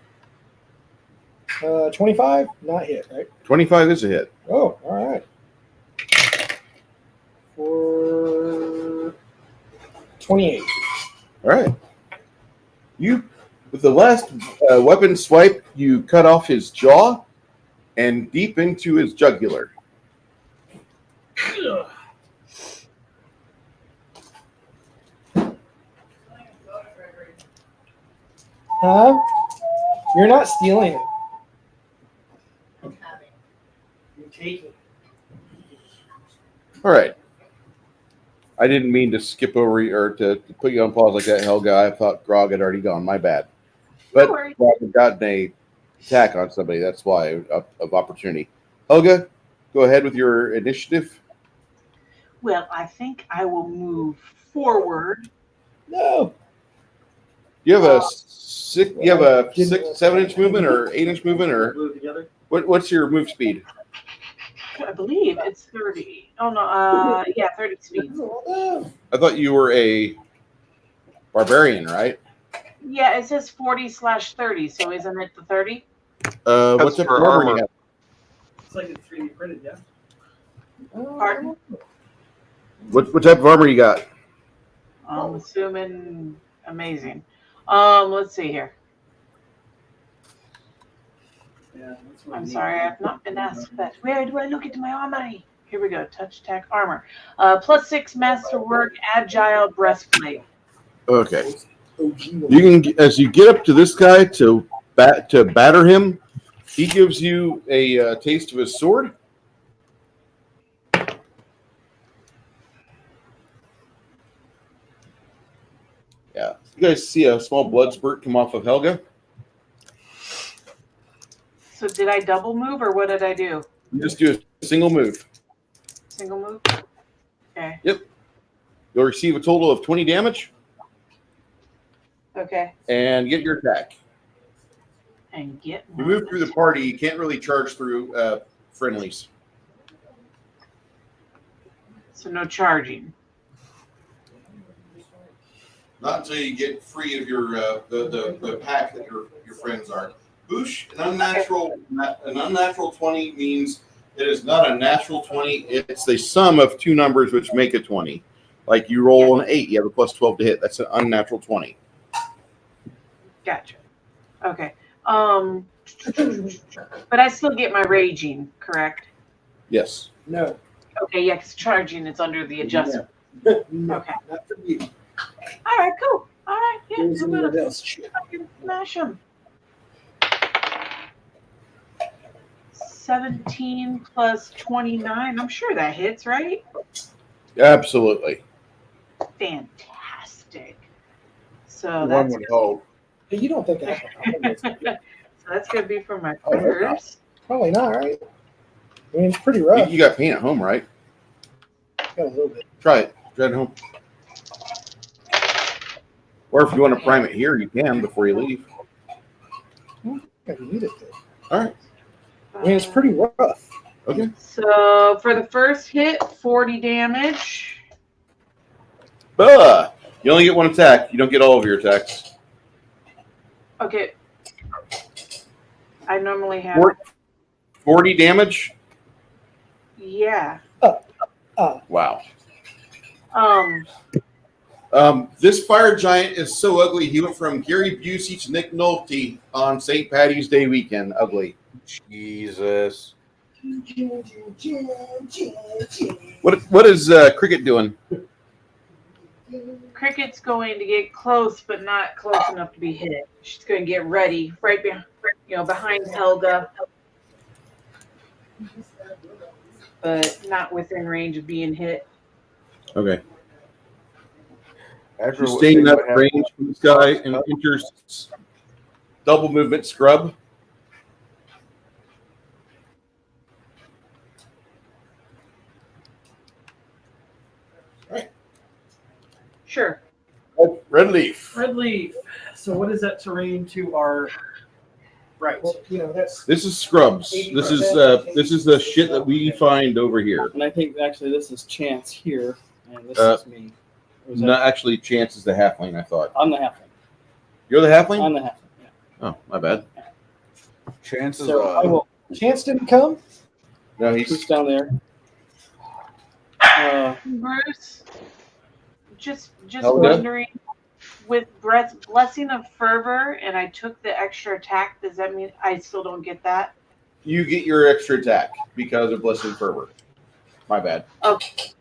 S5: 25, not hit, right?
S10: 25 is a hit.
S5: Oh, all right. For 28.
S10: All right. You, with the last weapon swipe, you cut off his jaw and deep into his jugular.
S5: Huh? You're not stealing it. You're taking it.
S10: All right. I didn't mean to skip over you or to put you on pause like that, Helga. I thought Grog had already gone. My bad. But
S9: No worries.
S10: Grog had gotten a attack on somebody. That's why of opportunity. Helga, go ahead with your initiative.
S9: Well, I think I will move forward.
S5: No.
S10: You have a 7-inch movement or 8-inch movement or
S1: Glue together.
S10: what's your move speed?
S9: I believe it's 30. Oh no, yeah, 30 speed.
S10: I thought you were a barbarian, right?
S9: Yeah, it says 40/30, so isn't it the 30?
S10: What type of
S7: for
S10: armor do you
S7: armor.
S10: have?
S1: It's like it's 3D printed, yeah.
S9: Pardon?
S10: What type of armor you got?
S9: I'm assuming amazing. Let's see here.
S1: Yeah, that's what I
S9: I'm
S1: need.
S9: sorry, I've not been asked that. Where do I look into my armory? Here we go. Touch attack armor. +6 masterwork, agile breastplate.
S10: Okay. You can, as you get up to this guy to batter him, he gives you a taste of his sword. Yeah, you guys see a small blood spurt come off of Helga.
S9: So did I double move or what did I do?
S10: You just do a single move.
S9: Single move? Okay.
S10: Yep. You'll receive a total of 20 damage
S9: Okay.
S10: and get your attack.
S9: And get
S10: You move through the party. You can't really charge through friendlies.
S9: So no charging.
S10: Not until you get free of your the pack that your friends are. Boosh, an unnatural 20 means it is not a natural 20. It's the sum of two numbers which make a 20. Like you roll an 8, you have a +12 to hit. That's an unnatural 20.
S9: Gotcha. Okay. But I still get my raging, correct?
S10: Yes.
S5: No.
S9: Okay, yeah, because charging is under the adjustment.
S5: No.
S9: Okay.
S5: Not for you.
S9: All right, cool. All right, yeah,
S5: Here's
S9: I'm gonna
S5: somebody else. Shit.
S9: fucking smash them. 17 plus 29. I'm sure that hits, right?
S10: Absolutely.
S9: Fantastic. So
S10: One
S9: that's
S10: would hope.
S5: Hey, you don't think that?
S9: so that's gonna be for my
S10: Oh, they're not.
S9: first.
S5: Probably not, right? I mean, it's pretty rough.
S10: You got paint at home, right?
S5: Got a little bit.
S10: Try it. Try it at home. Or if you want to prime it here, you can before you leave.
S5: I need it there.
S10: All right.
S5: I mean, it's pretty rough.
S10: Okay.
S9: So for the first hit, 40 damage.
S10: You only get one attack. You don't get all of your attacks.
S9: Okay. I normally have
S10: 40 damage?
S9: yeah.
S10: Wow.
S9: Um
S10: This fire giant is so ugly. He went from Gary Busey to Nick Nolte on St. Patty's Day weekend. Ugly.
S3: Jesus.
S10: What is Cricket doing?
S9: Cricket's going to get close, but not close enough to be hit. She's going to get ready, right behind, behind Helga, but not within range of being hit.
S10: Okay.
S3: After
S10: She's staying
S3: seeing
S10: up
S3: what happened-
S10: range from this guy and enters double movement scrub.
S9: Sure.
S10: Red leaf.
S1: Red leaf. So what is that terrain to our Right.
S5: Well, you know, that's
S10: This is scrubs. This is the shit that we find over here.
S1: And I think actually this is Chance here, and this is me. Or is that-
S10: Not actually, Chance is the halfling. I thought
S1: I'm the halfling.
S10: you're the halfling.
S1: I'm the halfling. Yeah.
S10: Oh, my bad.
S3: Chances
S1: So I will.
S5: Chance didn't come.
S10: No,
S1: Who's
S10: he's
S1: down there?
S9: Bruce, just
S10: Oh, yeah?
S9: wondering, with blessing of fervor, and I took the extra attack. Does that mean I still don't get that?
S10: you get your extra attack because of blessed fervor. My bad.
S9: Okay,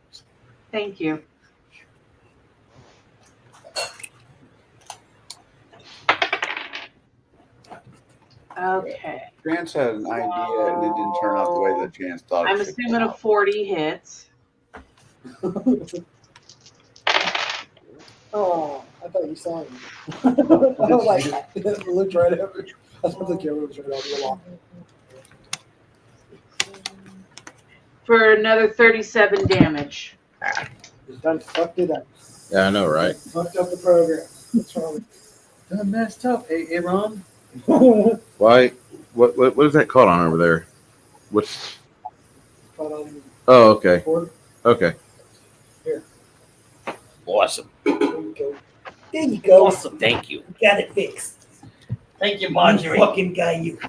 S9: thank you. Okay,
S3: Chance had an idea and it didn't turn out the way that Chance thought it
S9: I'm
S3: should
S9: assuming
S3: come
S9: a
S3: out.
S9: 40 hits.
S5: Oh, I thought you saw him. I was like, I looked right at me. I thought the camera was right on the wall.
S9: For another 37 damage.
S5: Done fucked it up.
S10: Yeah, I know, right?
S5: Fucked up the program. What's wrong
S1: Done messed up. Hey, Ron.
S5: with
S10: Why? What is that called on over there? What's?
S5: it?
S10: Oh, okay. Okay.
S5: Here.
S10: Awesome.
S5: There you go. There you go.
S1: Awesome. Thank you.
S5: Got it fixed.
S1: Thank you,
S5: You
S1: Marjorie.
S5: fucking guy, you.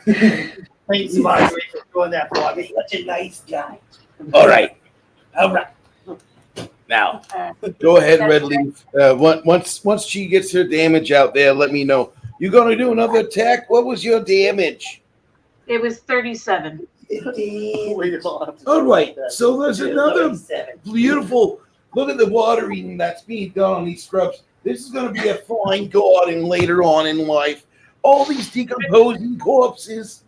S1: Thanks, Marjorie, for doing that for me.
S5: Such a nice guy.
S10: All right.
S5: All right.
S10: Now, go ahead, Red Leaf. Once she gets her damage out there, let me know. You gonna do another attack? What was your damage?
S9: It was 37.
S10: All right. So there's another beautiful. Look at the watering that's being done on these scrubs. This is gonna be a fine garden later on in life. All these decomposing corpses.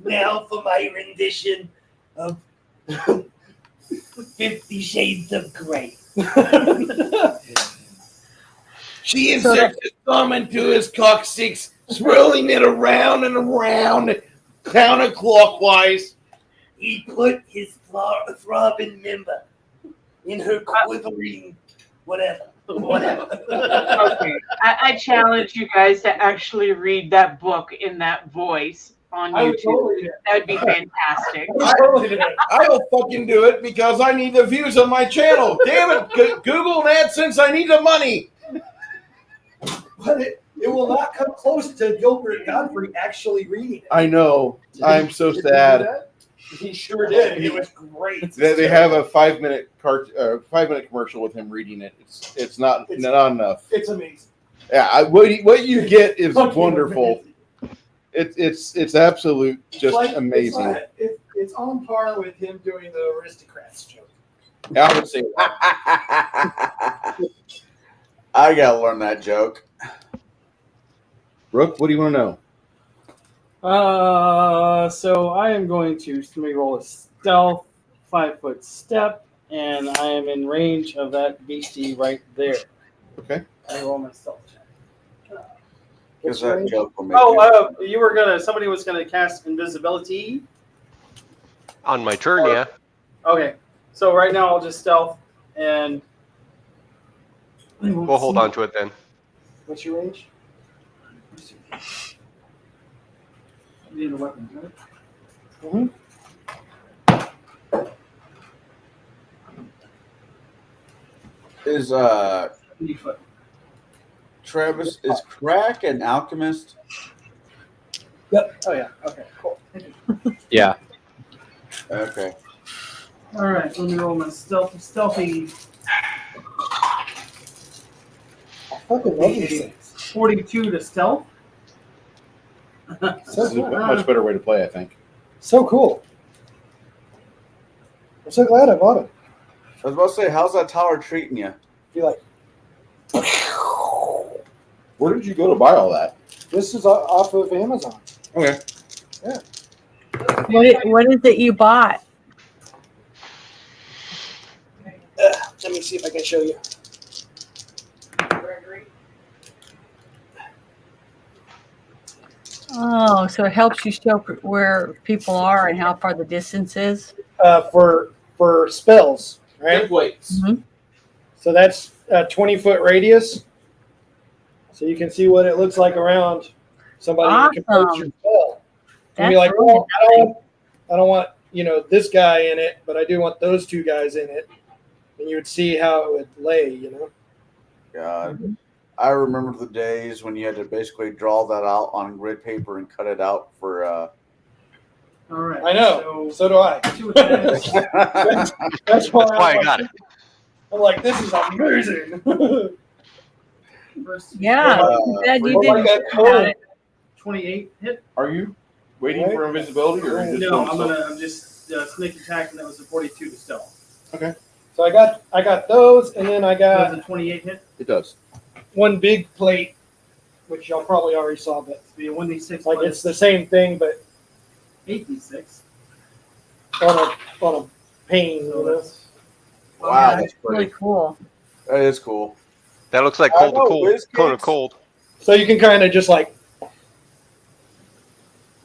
S11: Now for my rendition of 50 Shades of Grey.
S10: She inserts his thumb into his coccyx, swirling it around and around, counterclockwise.
S11: He put his throbbing member in her quivering whatever.
S9: Okay, I challenge you guys to actually read that book in that voice on
S5: I would
S9: YouTube.
S5: totally do
S9: That'd be fantastic.
S10: I'll fucking do it because I need the views on my channel. Damn it, Google and AdSense, I need the money.
S5: But it will not come close to Gilbert Godfrey actually reading it.
S10: I know. I'm so
S5: Did he do
S10: sad.
S5: that? He sure did. It was great.
S10: They have a 5-minute 5-minute commercial with him reading it. It's not enough.
S5: It's amazing.
S10: Yeah, what you get is
S5: Fucking
S10: wonderful.
S5: amazing.
S10: It's absolute,
S5: It's
S10: just
S5: like-
S10: amazing.
S5: It's on par with him doing the aristocrats joke.
S10: I would say
S3: I gotta learn that joke.
S10: Brooke, what do you want to know?
S1: So I am going to let me roll a stealth 5-foot step, and I am in range of that beastie right there.
S10: Okay.
S1: I roll my stealth check.
S3: Because that joke will make you.
S1: Somebody was gonna cast invisibility.
S7: On my turn, yeah.
S1: Okay, so right now I'll just stealth and.
S7: We'll hold on to it then.
S5: What's your range?
S1: Need a weapon, right?
S5: Mm-hmm.
S3: Is
S1: 70 foot.
S3: Travis, is Crack an alchemist?
S1: Yep. Oh yeah. Okay. Cool.
S6: Yeah.
S3: Okay.
S1: All right. Let me roll my stealthy.
S5: I fucking love these things.
S1: 42 to stealth.
S10: This is a much better way to play, I think.
S5: So cool. I'm so glad I bought it.
S3: I was about to say, how's that tower treating you?
S5: Be like,
S10: Where did you go to buy all that?
S5: this is off of Amazon.
S10: Okay.
S4: What is it you bought?
S5: Let me see if I can show you.
S4: Oh, so it helps you show where people are and how far the distance is.
S5: For spells, right?
S10: Weights.
S4: Mhm.
S5: So that's a 20-foot radius. So you can see what it looks like around. somebody that can post your spell. And be
S4: That's
S5: like,
S4: really
S5: well, I don't want this guy in it, but I do want those two guys in it. And you would see how it would lay,
S3: God, I remember the days when you had to basically draw that out on grid paper and cut it out for.
S1: All right.
S5: I know. So do I.
S1: Two attacks.
S5: That's why
S7: I got it.
S5: I'm like, this is amazing.
S1: First,
S4: Yeah, glad you
S5: Well, like
S4: didn't
S5: that
S4: think about it.
S1: 28 hit.
S2: Are you waiting for invisibility, or are you just
S1: No,
S2: doing
S1: I'm just sneak attack, and that was a 42 to stealth.
S2: Okay.
S5: So I got those, and then I
S1: That was
S5: got
S1: a 28 hit.
S2: It does.
S5: one big plate, which y'all probably already saw, but
S1: It'd be a 1d6
S5: like
S1: plus
S5: it's the same thing, but
S1: 8d6.
S5: on a pane.
S1: So that's
S3: Wow,
S4: Yeah,
S3: that's
S4: really
S3: pretty.
S4: cool.
S3: That is cool.
S7: That looks like
S3: I
S7: cold to
S3: know,
S7: cold.
S3: WizKids.
S7: Cone of cold.
S5: So you can kind of just like,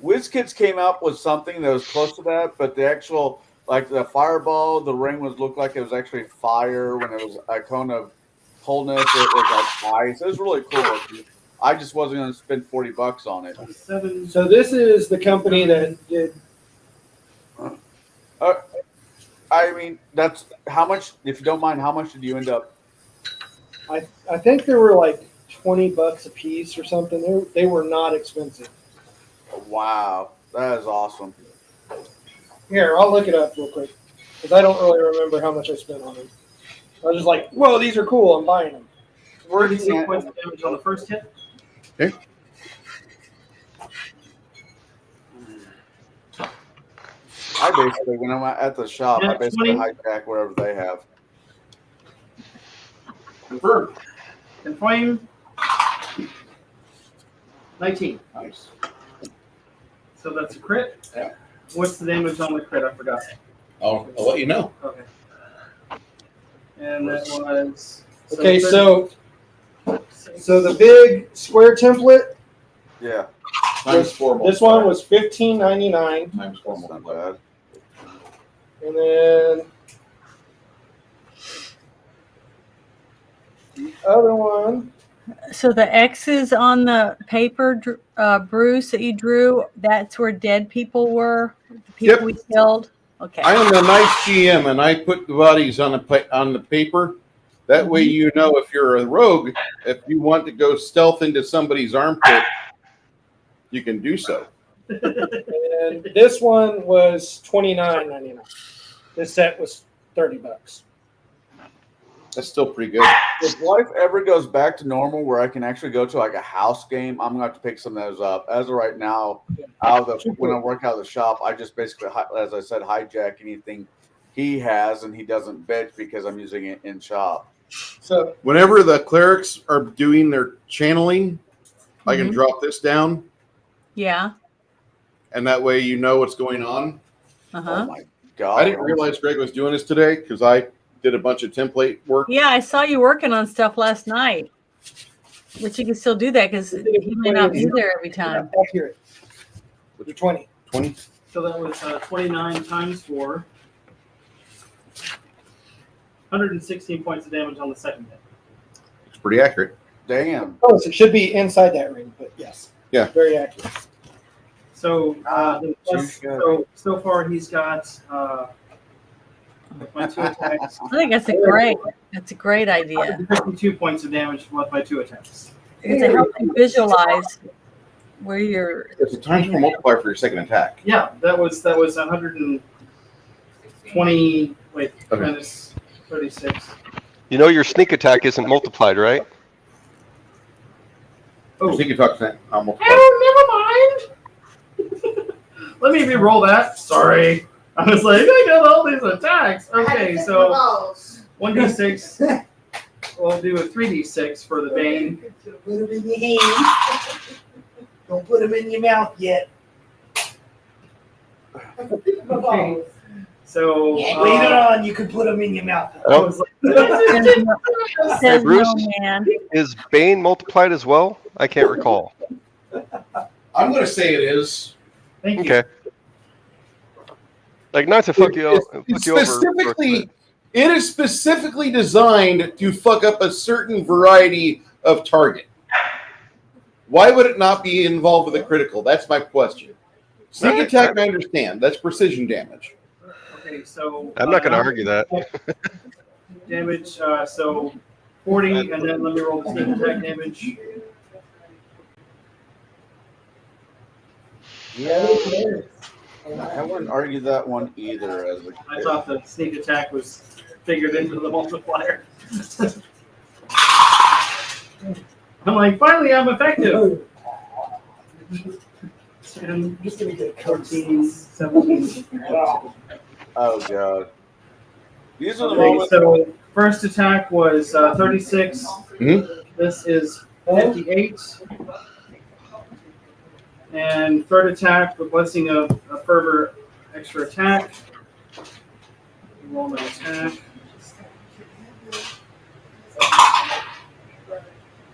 S3: WizKids came out with something that was close to that, but the actual, like the fireball, the ring looked like it was actually fire. When it was a cone of coldness, it was like ice. It was really cool. I just wasn't going to spend $40 on it.
S1: 7.
S5: so this is the company that did.
S3: I mean, that's how much. If you don't mind, how much did you end up?
S5: I think there were like $20 a piece or something. They were not expensive.
S3: Wow, that is awesome.
S5: Here, I'll look it up real quick because I don't really remember how much I spent on them. I was just like, whoa, these are cool. I'm buying them.
S1: 36 points of damage on the first hit.
S2: Okay.
S3: I basically, when I'm at the shop,
S1: Yeah,
S3: I basically
S1: 20.
S3: hijack whatever they have.
S2: Confirmed.
S1: And flame. 19.
S2: Nice.
S1: So that's a crit.
S2: Yeah.
S1: What's the damage on the crit? I forgot.
S2: I'll let you know.
S1: Okay. And that was.
S5: Okay,
S1: 30.
S5: so the big square template.
S3: Yeah,
S2: Times 4
S5: This one was $15.99,
S2: times 4
S3: that's not
S2: multiplied.
S3: bad.
S5: and then the other one.
S4: So the X's on the paper, Bruce, that you drew, that's where dead people were? The people we killed? Okay.
S2: I am a nice GM, and I put the bodies on the paper. That way, you know if you're a rogue, if you want to go stealth into somebody's armpit, you can do so.
S5: And this one was $29.99. This set was $30.
S2: That's still pretty good.
S3: If life ever goes back to normal, where I can actually go to like a house game, I'm gonna have to pick some of those up. As of right now, when I work out of the shop, I just basically, as I said, hijack anything he has, and he doesn't bitch because I'm using it in shop.
S5: So
S2: Whenever the clerics are doing their channeling, I can drop this down,
S4: Yeah.
S2: and that way you know what's going on.
S4: Uh-huh.
S3: Oh my god!
S2: I didn't realize Greg was doing this today because I did a bunch of template work.
S4: Yeah, I saw you working on stuff last night. Which you can still do that because he may not be there every time.
S5: accurate. With the 20.
S2: 20.
S1: So that was 29 times 4. 116 points of damage on the second hit.
S2: It's pretty accurate.
S3: Damn.
S5: Oh, so it should be inside that ring, but yes.
S2: Yeah.
S5: Very accurate.
S1: So,
S3: geez, yeah.
S1: so far he's got with my 2 attacks.
S4: I think that's a great idea.
S1: 152 points of damage with my 2 attacks.
S4: Because it helps you visualize where you're.
S2: It's a times 4 multiplier for your second attack.
S1: Yeah, that was 120. Wait,
S2: Okay.
S1: minus 36.
S7: You know your sneak attack isn't multiplied, right?
S2: Oh, sneak attack multiplier.
S1: Oh, never mind. Let me re-roll that. Sorry. I was like, I got all these attacks. Okay, so 1d6. We'll do a 3d6 for the Bane.
S11: Put them in your hand. Don't put them in your mouth yet.
S1: Okay. So
S11: Later on, you can put them in your mouth.
S1: I was like,
S4: Says
S7: Bruce?
S4: no man.
S7: Is Bane multiplied as well? I can't recall.
S2: I'm going to say it is.
S1: thank you.
S7: Okay. Like not to fuck you
S2: It's
S7: fuck you over.
S2: specifically, it is specifically designed to fuck up a certain variety of target. Why would it not be involved with a critical? That's my question. Sneak
S7: Right,
S2: attack,
S7: right.
S2: I understand. That's precision damage.
S1: Okay, so
S7: I'm not going to argue that.
S1: damage. So 40, and then let me roll the sneak attack damage.
S3: Yeah, I wouldn't argue that one either. As a
S1: I thought the sneak attack was figured into the multiplier. I'm like, finally, I'm effective. I'm just gonna get 14, 17.
S3: oh god, these are the
S1: Okay,
S3: moments.
S1: so first attack was 36. This is 58. And third attack, the blessing of a fervor, extra attack. Roll my attack.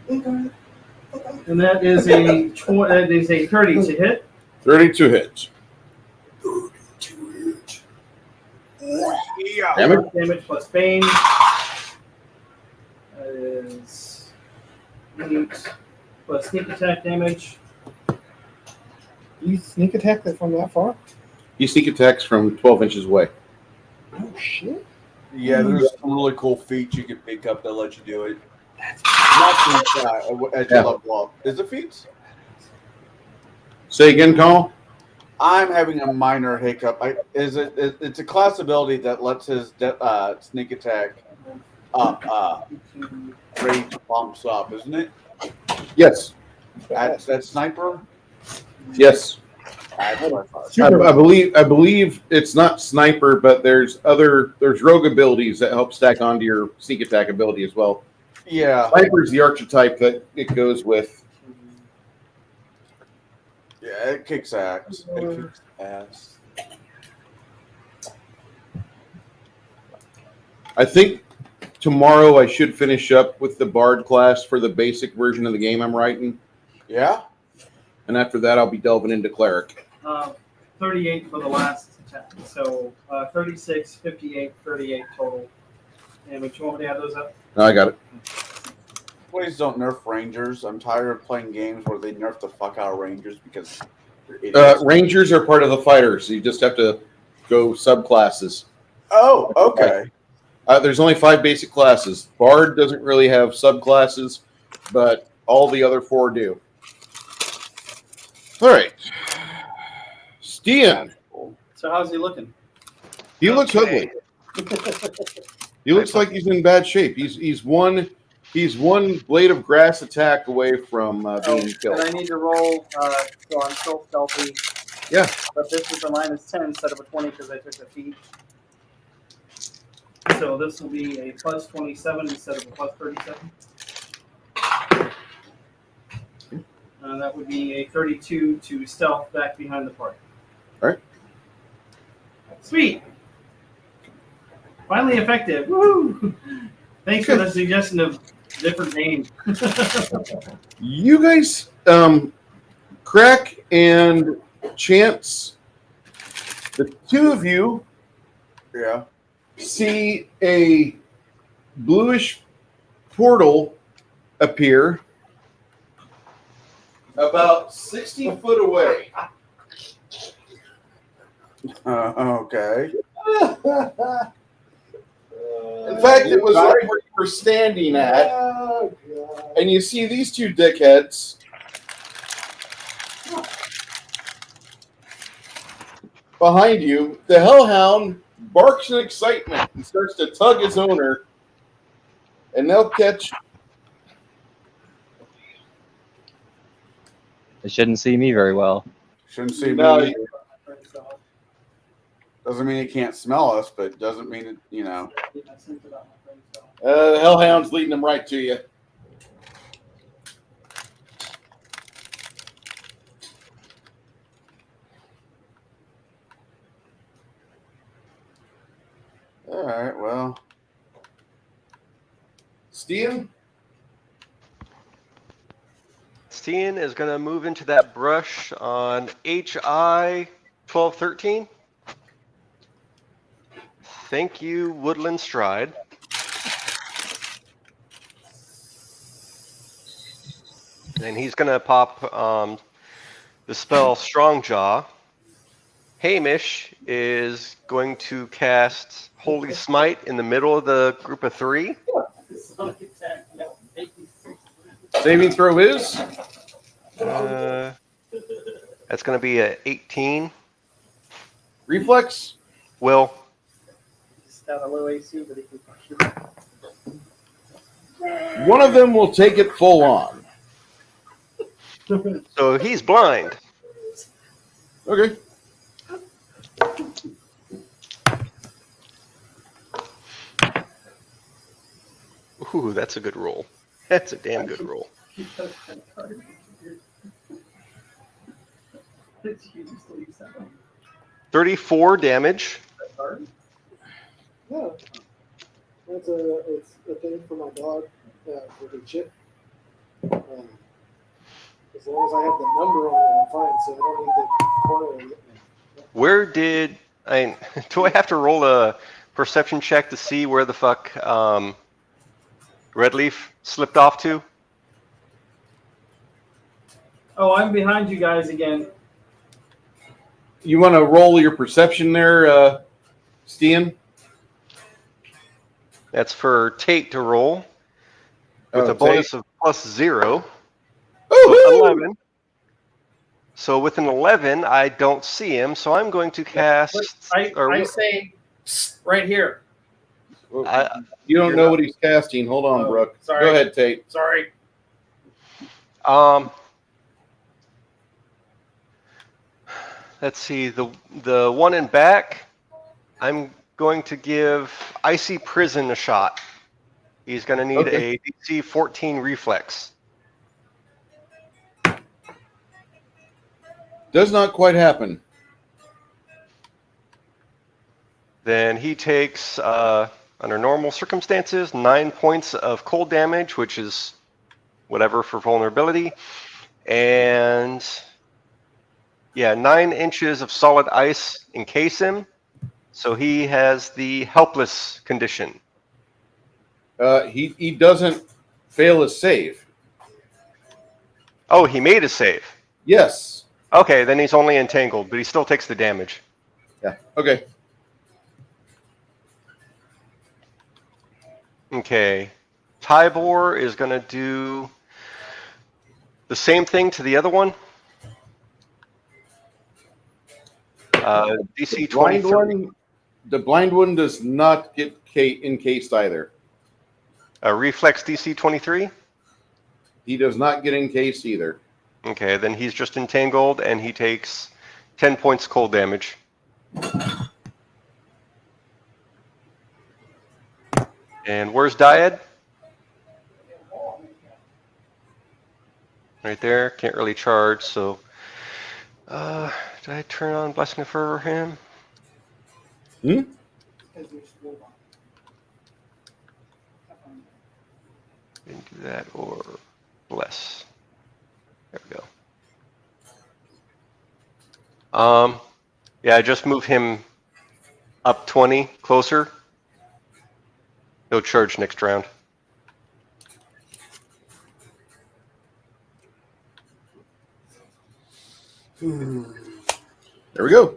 S1: And that is a 30 to hit.
S2: 32 hits.
S3: Yeah.
S2: Damage?
S1: Plus Bane. That is 8 plus sneak attack damage.
S5: You sneak attack that from that far?
S2: He sneak attacks from 12 inches away.
S5: Oh shit!
S3: Yeah, there's some really cool feats you can pick up that let you do it. Not as you level up. Is it feats?
S2: Say again, Call.
S3: I'm having a minor hiccup. It's a class ability that lets his sneak attack up, rage bumps up, isn't it?
S2: Yes.
S3: That sniper.
S2: Yes.
S3: That's what I thought.
S2: I believe it's not sniper, but there's rogue abilities that help stack onto your sneak attack ability as well.
S3: Yeah.
S2: Sniper's the archetype that it goes with.
S3: Yeah, it kicks ass. It kicks ass.
S2: I think tomorrow I should finish up with the Bard class for the basic version of the game I'm writing.
S3: Yeah.
S2: And after that, I'll be delving into Cleric.
S1: 38 for the last attack. So 36, 58, 38 total. And would you want me to add those up?
S2: No, I got it.
S3: Please don't nerf Rangers. I'm tired of playing games where they nerf the fuck out of Rangers because they're idiots.
S2: Rangers are part of the fighters. You just have to go subclasses.
S3: Oh, okay.
S2: There's only 5 basic classes. Bard doesn't really have subclasses, but all the other 4 do. All right. Stian.
S1: So how's he looking?
S2: He looks ugly. He looks like he's in bad shape. He's one blade of grass attack away from being killed.
S1: And I need to roll, so I'm still stealthy.
S2: Yeah.
S1: But this is a -10 instead of a 20 because I took the feat. So this will be a plus 27 instead of a plus 37. And that would be a 32 to stealth back behind the party.
S2: All right.
S1: Sweet. Finally effective. Woo! Thanks for the suggestion of different names.
S2: You guys, Crack and Chance, the 2 of you,
S3: Yeah.
S2: see a bluish portal appear about 60 foot away.
S3: Okay.
S2: In fact, it was right where you were standing at, and you see these 2 dickheads. Behind you, the Hellhound barks in excitement and starts to tug his owner, and they'll catch.
S6: They shouldn't see me very well.
S3: Shouldn't see
S2: No,
S3: me. Doesn't mean it can't smell us, but doesn't mean it, you know.
S2: The Hellhound's leading them right to you.
S3: All right, well.
S2: Stian?
S7: Stian is going to move into that brush on HI 1213. Thank you, Woodland Stride. And he's going to pop the spell Strong Jaw. Hamish is going to cast Holy Smite in the middle of the group of 3.
S2: Saving throw is?
S7: That's going to be a 18.
S2: Reflex?
S7: Will.
S1: He's got a low AC, but he can push it.
S2: One of them will take it full on.
S7: So he's blind.
S2: Okay.
S7: Ooh, that's a good roll. That's a damn good roll. 34 damage.
S5: No. It's a thing for my dog for the chip. As long as I have the number on it, I'm fine. So I don't need the corner of it.
S7: Where did do I have to roll a perception check to see where the fuck Red Leaf slipped off to?
S1: Oh, I'm behind you guys again.
S2: You want to roll your perception there, Stian?
S7: That's for Tate to roll with a bonus of +0. So 11. So with an 11, I don't see him, so I'm going to cast...
S1: I say right here.
S2: You don't know what he's casting. Hold on, Brooke.
S1: Sorry.
S2: Go ahead, Tate.
S1: Sorry.
S7: Let's see. The one in back, I'm going to give Icy Prison a shot. He's going to need a DC 14 reflex.
S2: Does not quite happen.
S7: Then he takes, under normal circumstances, 9 points of cold damage, which is whatever for vulnerability. And, yeah, 9 inches of solid ice encase him. So he has the helpless condition.
S2: He doesn't fail his save.
S7: Oh, he made a save.
S2: Yes.
S7: Okay, then he's only entangled, but he still takes the damage.
S2: Yeah. Okay.
S7: Okay. Tybor is going to do the same thing to the other one. DC 23.
S2: The blind one does not get encased either.
S7: Reflex DC 23?
S2: He does not get encased either.
S7: Okay, then he's just entangled, and he takes 10 points cold damage. And where's Dyad? Right there. Can't really charge, so... did I turn on Blessing of Fervor him?
S2: Hmm?
S7: Didn't do that, or Bless. There we go. Yeah, just move him up 20, closer. He'll charge next round.
S2: There we go.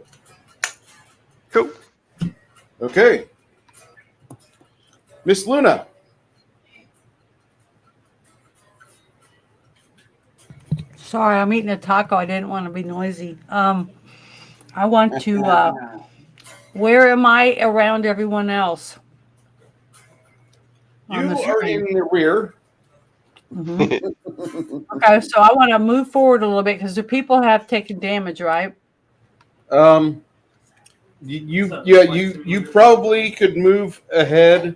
S7: Cool.
S2: Okay. Miss Luna.
S4: Sorry, I'm eating a taco. I didn't want to be noisy. I want to. Where am I around everyone else?
S2: You are in the rear.
S4: Mm-hmm. Okay, so I want to move forward a little bit because the people have taken damage, right?
S2: You probably could move ahead,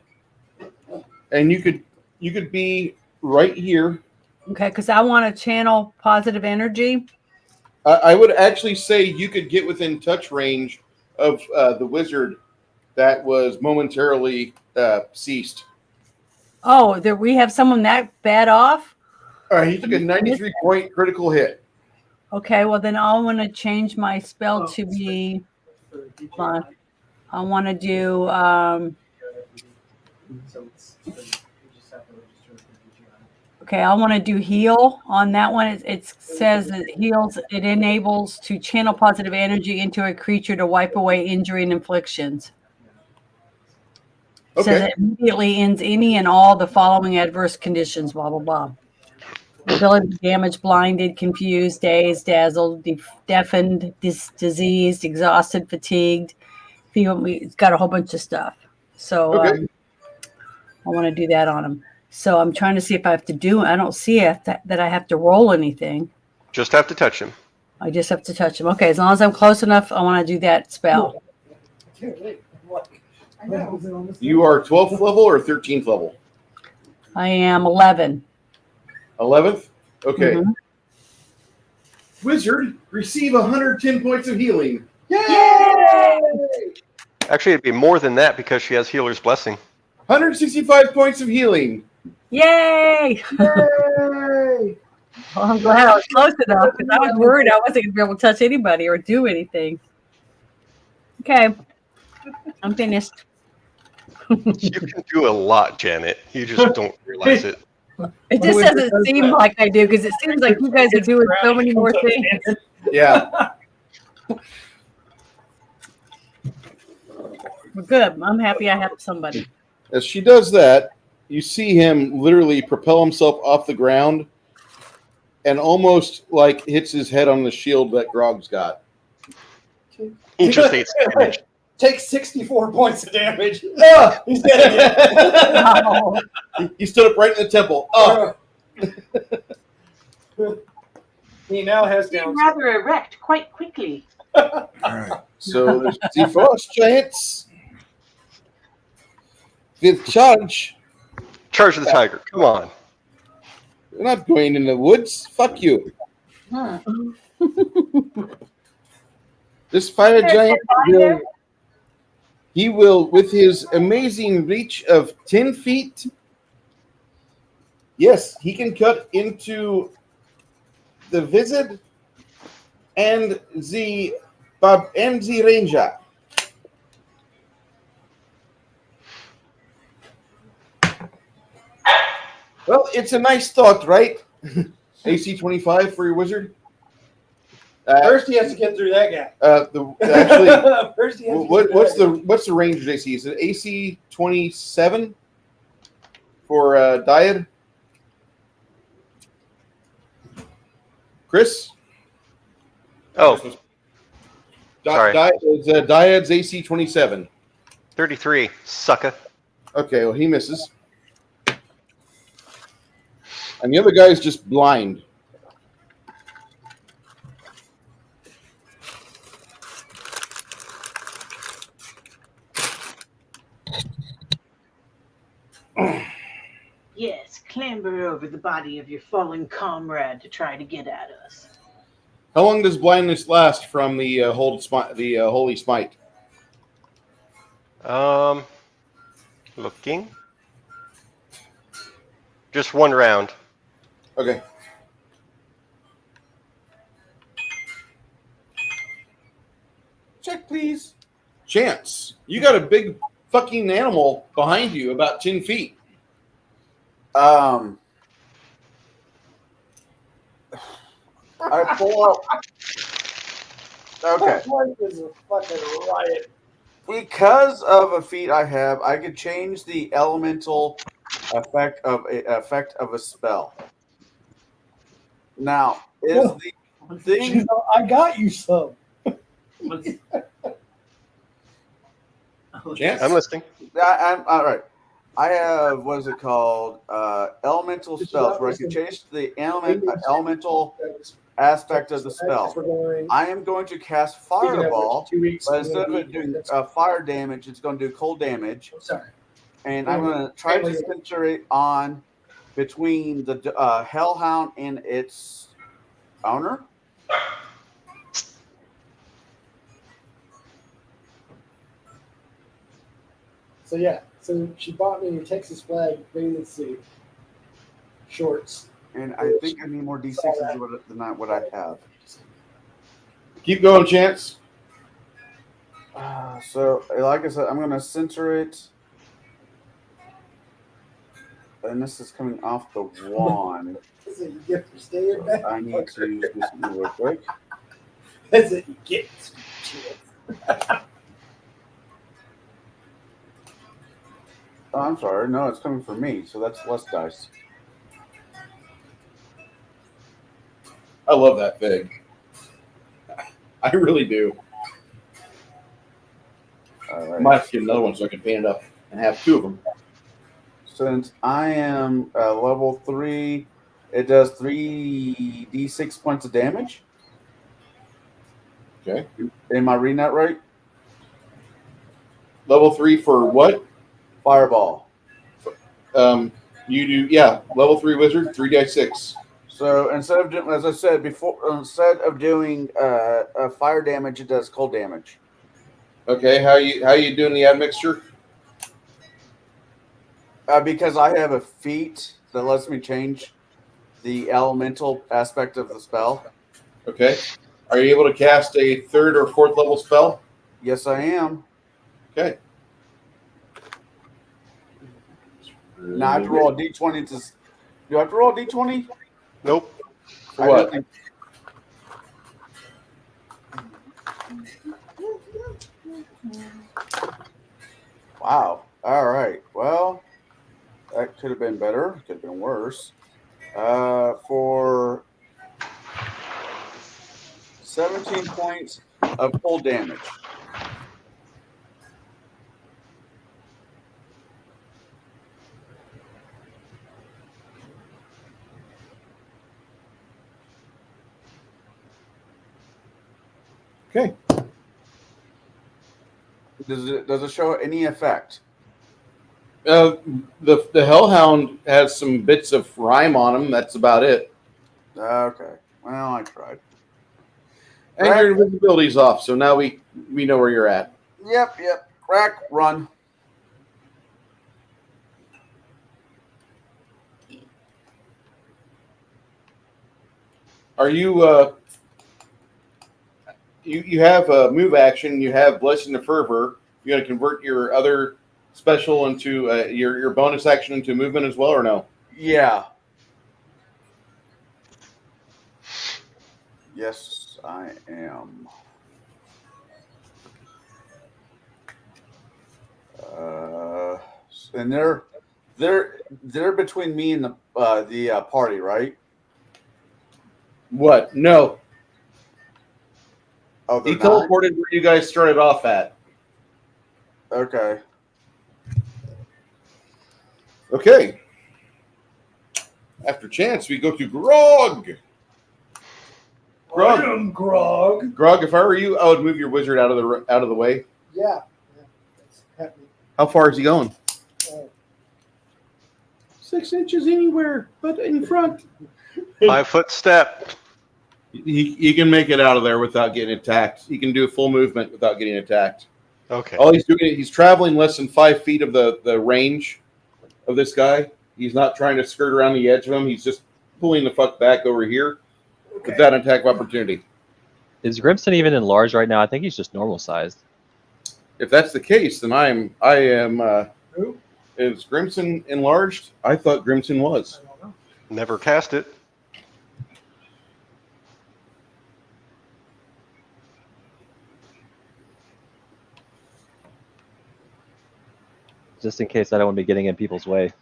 S2: and you could be right here.
S4: Okay, because I want to channel positive energy.
S2: I would actually say you could get within touch range of the wizard that was momentarily ceased.
S4: Oh, there we have someone that bad off?
S2: All right, he took a 93-point critical hit.
S4: Okay, well then I want to change my spell to be. I want to do. Okay, I want to do heal on that one. It says it heals. It enables to channel positive energy into a creature to wipe away injury and inflictions. It says it immediately ends any and all the following adverse conditions. Blah blah blah. Ability to damage, blinded, confused, dazed, dazzled, deafened, diseased, exhausted, fatigued. It's got a whole bunch of stuff. So I want to do that on him. So I'm trying to see if I have to do. I don't see that I have to roll anything.
S7: Just have to touch him.
S4: I just have to touch him. Okay, as long as I'm close enough, I want to do that spell.
S2: You are 12th level or 13th level?
S4: I am 11.
S2: 11th? Okay.
S4: Mhm.
S2: Wizard, receive 110 points of healing.
S4: Yay!
S7: Actually, it'd be more than that because she has Healer's Blessing.
S2: 165 points of healing.
S4: Yay!
S2: Yay!
S4: Well, I'm glad I was close enough because I was worried I wasn't going to be able to touch anybody or do anything. Okay, I'm finished.
S7: You can do a lot, Janet. You just don't realize it.
S4: It just doesn't seem like I do because it seems like you guys are doing so many more things.
S2: Yeah.
S4: Well, good. I'm happy I have somebody.
S2: As she does that, you see him literally propel himself off the ground and almost like hits his head on the shield that Grog's got.
S7: He just hates damage.
S5: Take 64 points of damage.
S2: He's dead again. He stood up right in the temple.
S5: He now has
S9: Being
S5: down.
S9: rather erect quite quickly.
S2: All right. So there's the frost giants with charge.
S7: Charge the tiger. Come on.
S2: We're not going in the woods. Fuck you. This fire giant will, with his amazing reach of 10 feet, yes, he can cut into the wizard and the ranger. Well, it's a nice thought, right? AC 25 for your wizard.
S5: First, he has to get through that guy.
S2: First he has what's the range AC? Is it AC 27 for Dyad? Chris?
S7: Oh, sorry.
S2: Dyad's AC 27.
S7: 33, sucker.
S2: Okay, well, he misses. And the other guy's just blind.
S9: Yes, clamber over the body of your fallen comrade to try to get at us.
S2: How long does blindness last from the holy smite?
S7: Looking. Just one round.
S2: Okay. Check, please. Chance, you got a big fucking animal behind you, about 10 feet.
S3: I pull up. Okay.
S5: Life is a fucking riot.
S3: Because of a feat I have, I could change the elemental effect of a spell. Now, is the thing
S5: I got you some.
S2: Chance?
S7: I'm listening.
S3: I'm all right. I have, what is it called? Elemental spells where I can change the elemental aspect of the spell. I am going to cast Fireball, but instead of doing fire damage, it's going to do cold damage. And I'm going to try to center it on between the Hellhound and its owner.
S5: So yeah, so she bought me a Texas flag bathing suit, shorts.
S3: And I think I need more D6s than what I have.
S2: Keep going, Chance.
S3: So, like I said, I'm going to center it and this is coming off the wand.
S11: That's what you get for staying back.
S3: I need to do something real quick.
S11: That's what you get.
S3: Oh, I'm sorry. No, it's coming from me, so that's less dice.
S2: I love that fig. I really do.
S3: All right.
S2: I might have to get another one so I can paint it up and have two of them.
S3: Since I am level 3, it does 3d6 points of damage.
S2: Okay.
S3: Am I reading that right?
S2: Level 3 for what?
S3: Fireball.
S2: You do, yeah. Level 3 wizard, 3d6.
S3: So instead of doing, as I said before, instead of doing fire damage, it does cold damage.
S2: Okay, how you doing the admixture?
S3: Because I have a feat that lets me change the elemental aspect of the spell.
S2: Okay. Are you able to cast a 3rd or 4th level spell?
S3: Yes, I am.
S2: Okay.
S3: Now I have to roll a d20 to. Do I have to roll a d20?
S7: Nope.
S2: For what?
S3: Wow. All right. Well, that could have been better. Could have been worse. For 17 points of cold damage.
S2: Okay.
S3: Does it show any effect?
S2: The Hellhound has some bits of rhyme on him. That's about it.
S3: Okay. Well, I tried.
S2: And your invisibility's off, so now we know where you're at.
S3: Yep. Crack, run.
S2: Are you you have a move action, you have Blessing the Fervor. You got to convert your other special into your bonus action into movement as well, or no?
S3: Yeah. Yes, I am. And they're between me and the party, right?
S2: What? No.
S3: Oh,
S2: He
S3: they're not?
S2: teleported where you guys started off at.
S3: Okay.
S2: Okay. After chance, we go to Grog.
S11: I am Grog.
S2: Grog, if I were you, I would move your wizard out of the way.
S11: Yeah. That's happening.
S2: How far is he going?
S5: 6 inches anywhere but in front.
S7: 5 foot step.
S2: He can make it out of there without getting attacked. He can do a full movement without getting attacked.
S7: Okay.
S2: All he's doing, he's traveling less than 5 feet of the range of this guy. He's not trying to skirt around the edge of him. He's just pulling the fuck back over here with that attack of opportunity.
S6: Is Grimson even enlarged right now? I think he's just normal sized.
S2: If that's the case, then I am.
S11: Who?
S2: Is Grimson enlarged? I thought Grimson was.
S11: I don't know.
S7: Never cast it.
S6: Just in case I don't want to be getting in people's way.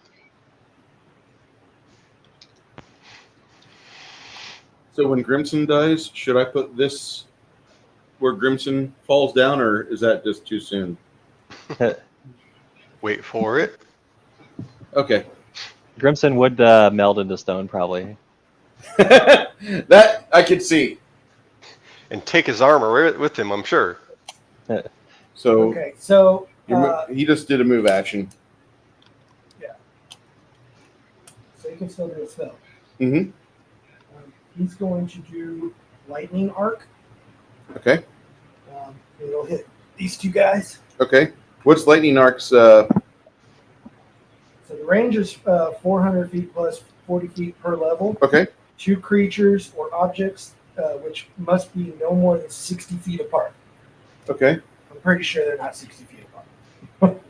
S2: So when Grimson dies, should I put this where Grimson falls down, or is that just too soon?
S7: Wait for it.
S2: Okay.
S6: Grimson would meld into stone, probably.
S2: That I could see.
S7: And take his armor with him, I'm sure.
S2: So
S11: Okay, so
S2: he just did a move action.
S11: so you can still do a spell.
S2: Mm-hmm.
S11: He's going to do lightning arc.
S2: Okay.
S11: It'll hit these two guys.
S2: Okay. What's lightning arc's?
S11: So the range is 400 feet plus 40 feet per level.
S2: Okay.
S11: 2 creatures or objects which must be no more than 60 feet apart.
S2: Okay.
S11: I'm pretty sure they're not 60 feet apart.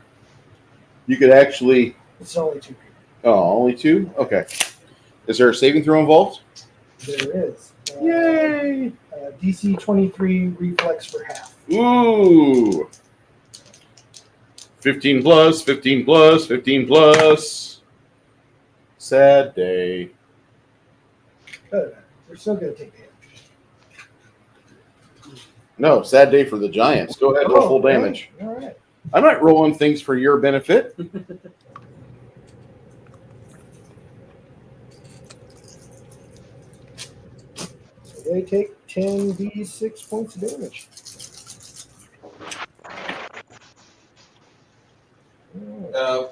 S2: You could actually.
S11: It's only 2 people.
S2: Oh, only 2? Okay. Is there a saving throw involved?
S11: There is.
S2: Yay!
S11: DC 23 reflex for half.
S2: Ooh. 15 plus, 15 plus, 15 plus. Sad day.
S11: We're still going to take damage.
S2: No, sad day for the Giants. Go ahead, roll full damage.
S11: All right.
S2: I'm not rolling things for your benefit.
S11: So they take 10d6 points of damage.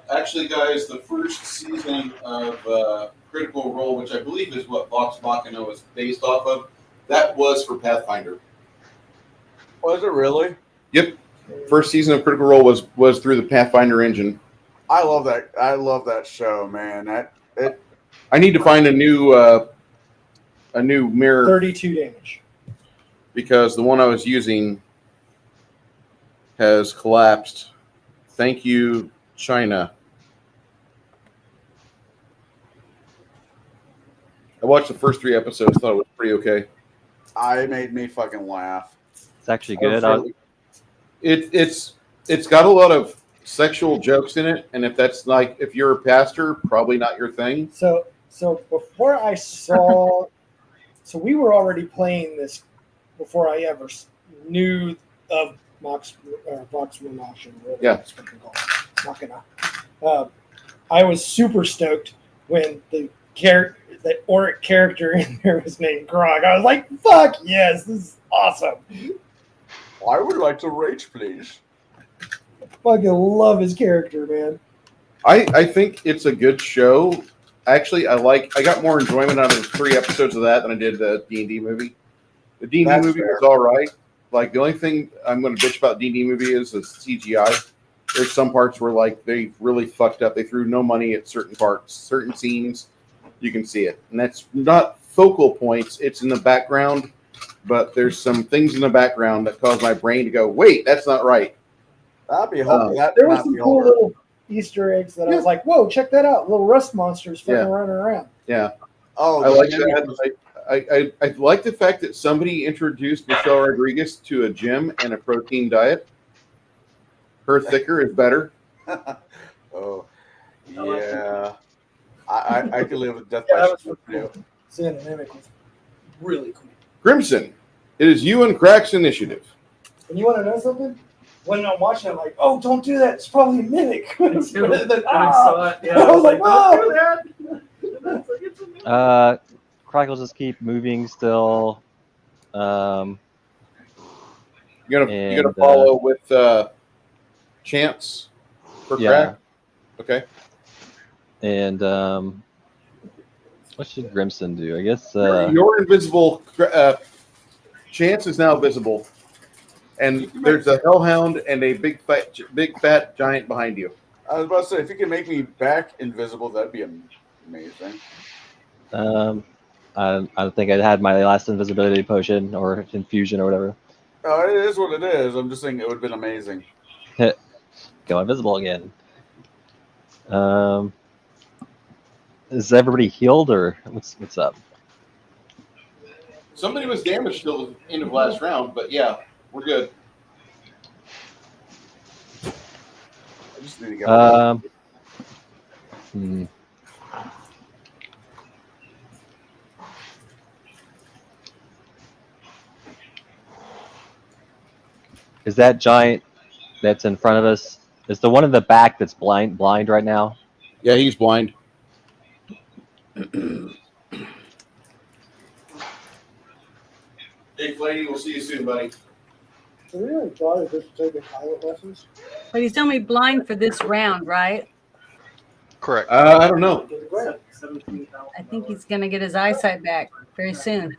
S10: Actually, guys, the first season of Critical Role, which I believe is what Vox Machina is based off of, that was for Pathfinder.
S3: Was it really?
S2: Yep. First season of Critical Role was through the Pathfinder engine.
S3: I love that. I love that show, man.
S2: I need to find a new mirror
S11: 32 damage.
S2: because the one I was using has collapsed. Thank you, China. I watched the first 3 episodes. Thought it was pretty okay.
S3: I made me fucking laugh.
S6: It's actually good.
S2: It's got a lot of sexual jokes in it, and if you're a pastor, probably not your thing.
S11: So before I saw, so we were already playing this before I ever knew of Vox Machina.
S2: Yeah.
S11: I was super stoked when the Auric character in there was named Grog. I was like, "Fuck yes, this is awesome!"
S3: I would like to rage, please.
S11: Fucking love his character, man.
S2: I think it's a good show. Actually, I got more enjoyment out of 3 episodes of that than I did the D&D movie. The D&D
S3: That's
S2: movie
S3: fair.
S2: was all right. Like, the only thing I'm going to bitch about D&D movie is the CGI. There's some parts where, like, they really fucked up. They threw no money at certain parts, certain scenes. You can see it. And that's not focal points. It's in the background. But there's some things in the background that cause my brain to go, wait, that's not right.
S3: That'd be
S11: There was some cool little Easter eggs that I was like, "Whoa, check that out! Little rust monsters fucking running around."
S2: Yeah.
S3: Oh,
S2: I like that. I like the fact that somebody introduced Michelle Rodriguez to a gym and a protein diet. Her thicker is better.
S3: Oh, yeah. I could live with death
S11: Yeah,
S3: by
S11: that was
S3: sleep,
S11: cool.
S3: too.
S11: Seeing the mimic was really cool.
S2: Grimson, it is you and Crack's initiative.
S11: And you want to know something? When I'm watching, I'm like, "Oh, don't do that! It's probably a mimic."
S1: I saw it. Yeah,
S11: I was like,
S1: "Wow, that."
S6: Crack will just keep moving still.
S2: You're gonna follow with Chance for Crack. Okay.
S6: And what should Grimson do? I guess
S2: you're invisible. Chance is now visible, and there's a hellhound and a big fat giant behind you.
S3: I was about to say, if you can make me back invisible, that'd be amazing.
S6: I don't think I had my last invisibility potion or infusion or whatever.
S3: Oh, it is what it is. I'm just saying it would have been amazing.
S6: Go invisible again. Is everybody healed or what's up?
S2: Somebody was damaged till the end of last round, but yeah, we're good.
S3: I just need to get
S6: Is that giant that's in front of us? Is the one in the back that's blind right now?
S2: Yeah, he's blind.
S10: Hey, Flaney, we'll see you soon, buddy.
S11: So we really thought of just taking pilot lessons.
S4: But he's telling me blind for this round, right?
S7: Correct.
S2: I don't know.
S4: I think he's going to get his eyesight back very soon.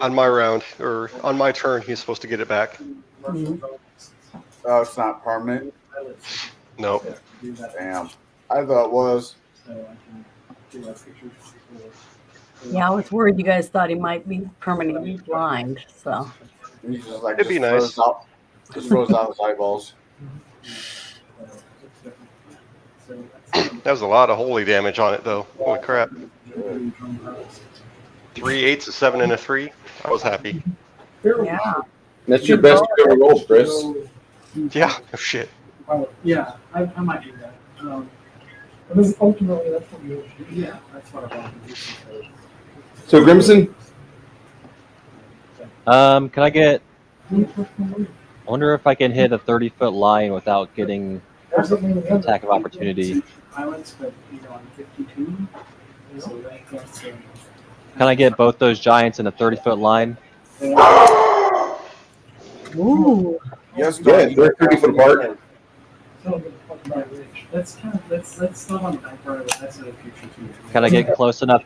S7: On my round, or on my turn, he's supposed to get it back.
S3: Oh, it's not permanent?
S7: No.
S3: Damn. I thought it was.
S4: Yeah, I was worried you guys thought he might be permanently blind. So
S3: He's just like,
S7: It'd be nice.
S3: Just throws out his eyeballs.
S7: That was a lot of holy damage on it, though. Holy crap. 3 8s, a 7, and a 3. I was happy.
S4: Yeah.
S2: That's your best you ever rolled, Chris.
S7: Yeah, oh shit.
S1: Yeah, I might do that.
S11: But this ultimately, that's what you
S1: Yeah, that's what I want to do.
S2: So, Grimson?
S6: Can I get? I wonder if I can hit a 30-foot line without getting attack of opportunity.
S1: Pilots, but on 52. So that's
S6: Can I get both those giants in a 30-foot line?
S4: Ooh.
S3: Yes,
S2: Yeah, they're 30 foot apart.
S1: That's kind of that's not on the back part of it. That's a future too.
S6: Can I get close enough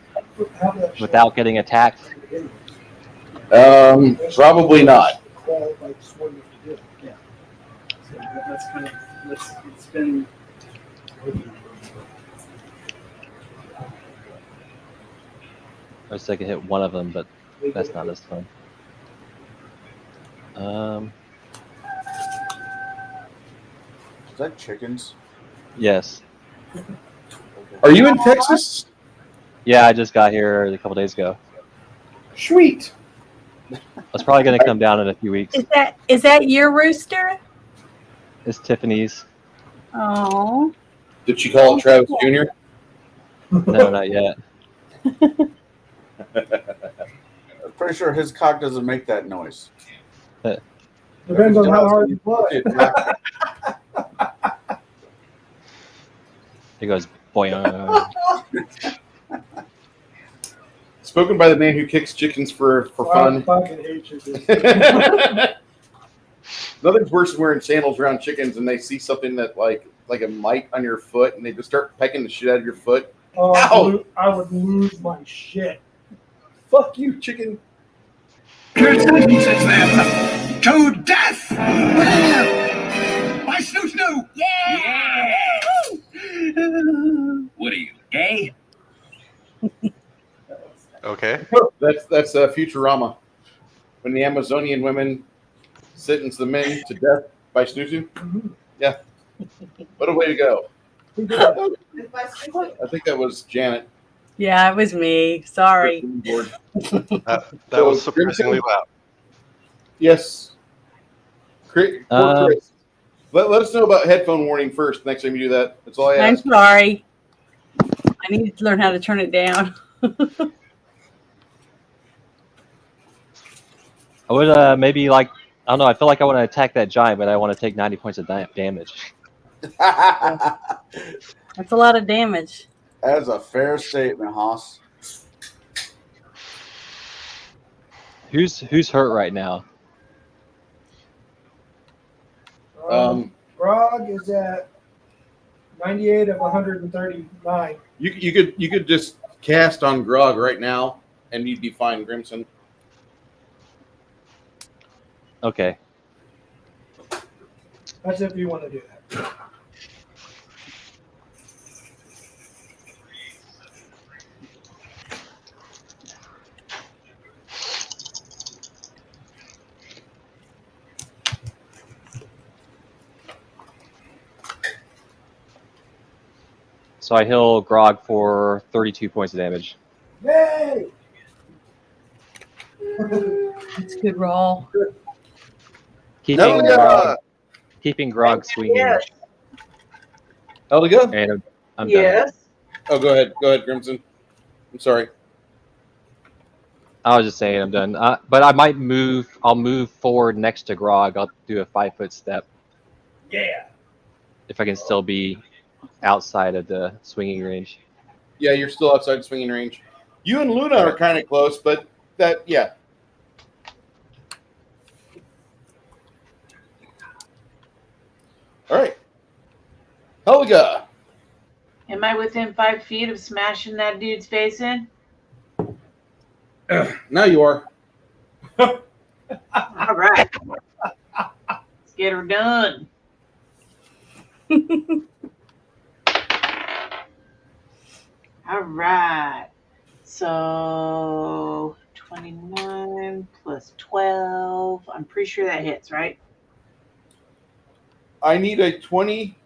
S6: without getting attacked?
S2: Probably not.
S1: Yeah. So that's kind of it's been.
S6: I was thinking hit one of them, but that's not this time.
S3: Is that chickens?
S6: Yes.
S2: Are you in Texas?
S6: Yeah, I just got here a couple days ago.
S2: Sweet.
S6: It's probably going to come down in a few weeks.
S4: Is that your rooster?
S6: It's Tiffany's.
S4: Oh.
S2: Did she call it Travis Jr.?
S6: No, not yet.
S3: I'm pretty sure his cock doesn't make that noise.
S11: Depends on how hard you play.
S6: He goes, boy.
S2: Spoken by the man who kicks chickens for fun.
S11: I fucking hate you, dude.
S2: Nothing's worse than wearing sandals around chickens and they see something that like a mite on your foot and they just start pecking the shit out of your foot.
S11: Oh,
S2: Ow!
S11: I would lose my shit.
S2: Fuck you, chicken.
S12: Your sentences them to death! My snoo-snoo! Yeah! What are you, gay?
S7: Okay.
S2: That's Futurama. When the Amazonian women sentence the men to death by snoo-snoo. Yeah. What a way to go. I think that was Janet.
S4: Yeah, it was me. Sorry.
S7: That was surprisingly loud.
S2: Yes. Chris. Let us know about headphone warning first next time you do that. That's all I
S4: I'm
S2: ask.
S4: sorry. I need to learn how to turn it down.
S6: I would maybe like, I don't know, I feel like I want to attack that giant, but I want to take 90 points of damage.
S4: That's a lot of damage.
S3: That is a fair statement, Haas.
S6: Who's hurt right now?
S11: Grog is at 98 of 139.
S2: You could just cast on Grog right now, and you'd be fine, Grimson.
S6: Okay.
S11: That's if you want to do that.
S6: So I heal Grog for 32 points of damage.
S11: Yay!
S4: That's a good roll.
S6: Keeping Grog swinging.
S9: Yes.
S2: Elga?
S6: And I'm done.
S9: Yes.
S2: Oh, go ahead, Grimson. I'm sorry.
S6: I was just saying I'm done. But I might move. I'll move forward next to Grog. I'll do a 5-foot step.
S11: Yeah.
S6: If I can still be outside of the swinging range.
S2: Yeah, you're still outside swinging range. You and Luna are kind of close, but yeah. All right. Helga.
S9: Am I within 5 feet of smashing that dude's face in?
S2: Now you are.
S9: All right. Let's get her done. All right. So 29 plus 12. I'm pretty sure that hits, right?
S2: I need a 20.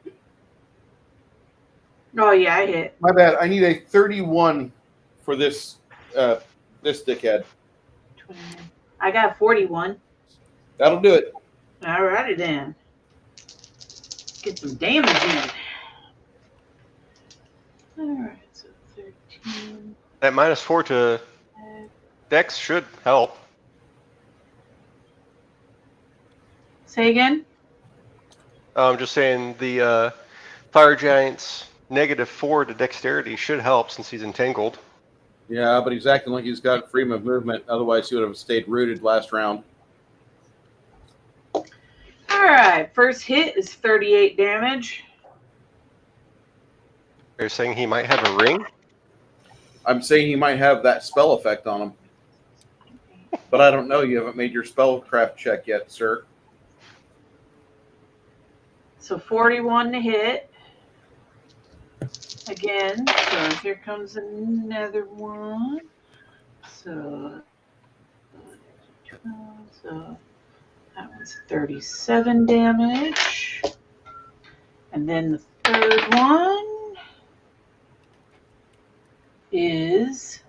S9: Oh yeah, I hit.
S2: My bad. I need a 31 for this this dickhead.
S9: 20. I got 41.
S2: That'll do it.
S9: Alrighty then. Get some damage in. Alright, so 13.
S7: That -4 to Dex should help.
S9: Say again?
S7: I'm just saying the Fire Giant's -4 to Dexterity should help since he's entangled.
S2: Yeah, but he's acting like he's got freedom of movement. Otherwise, he would have stayed rooted last round.
S9: Alright, first hit is 38 damage.
S7: You're saying he might have a ring?
S2: I'm saying he might have that spell effect on him. But I don't know. You haven't made your spellcraft check yet, sir.
S9: So 41 to hit. Again, so here comes another one. So, so that one's 37 damage. And then the third one is,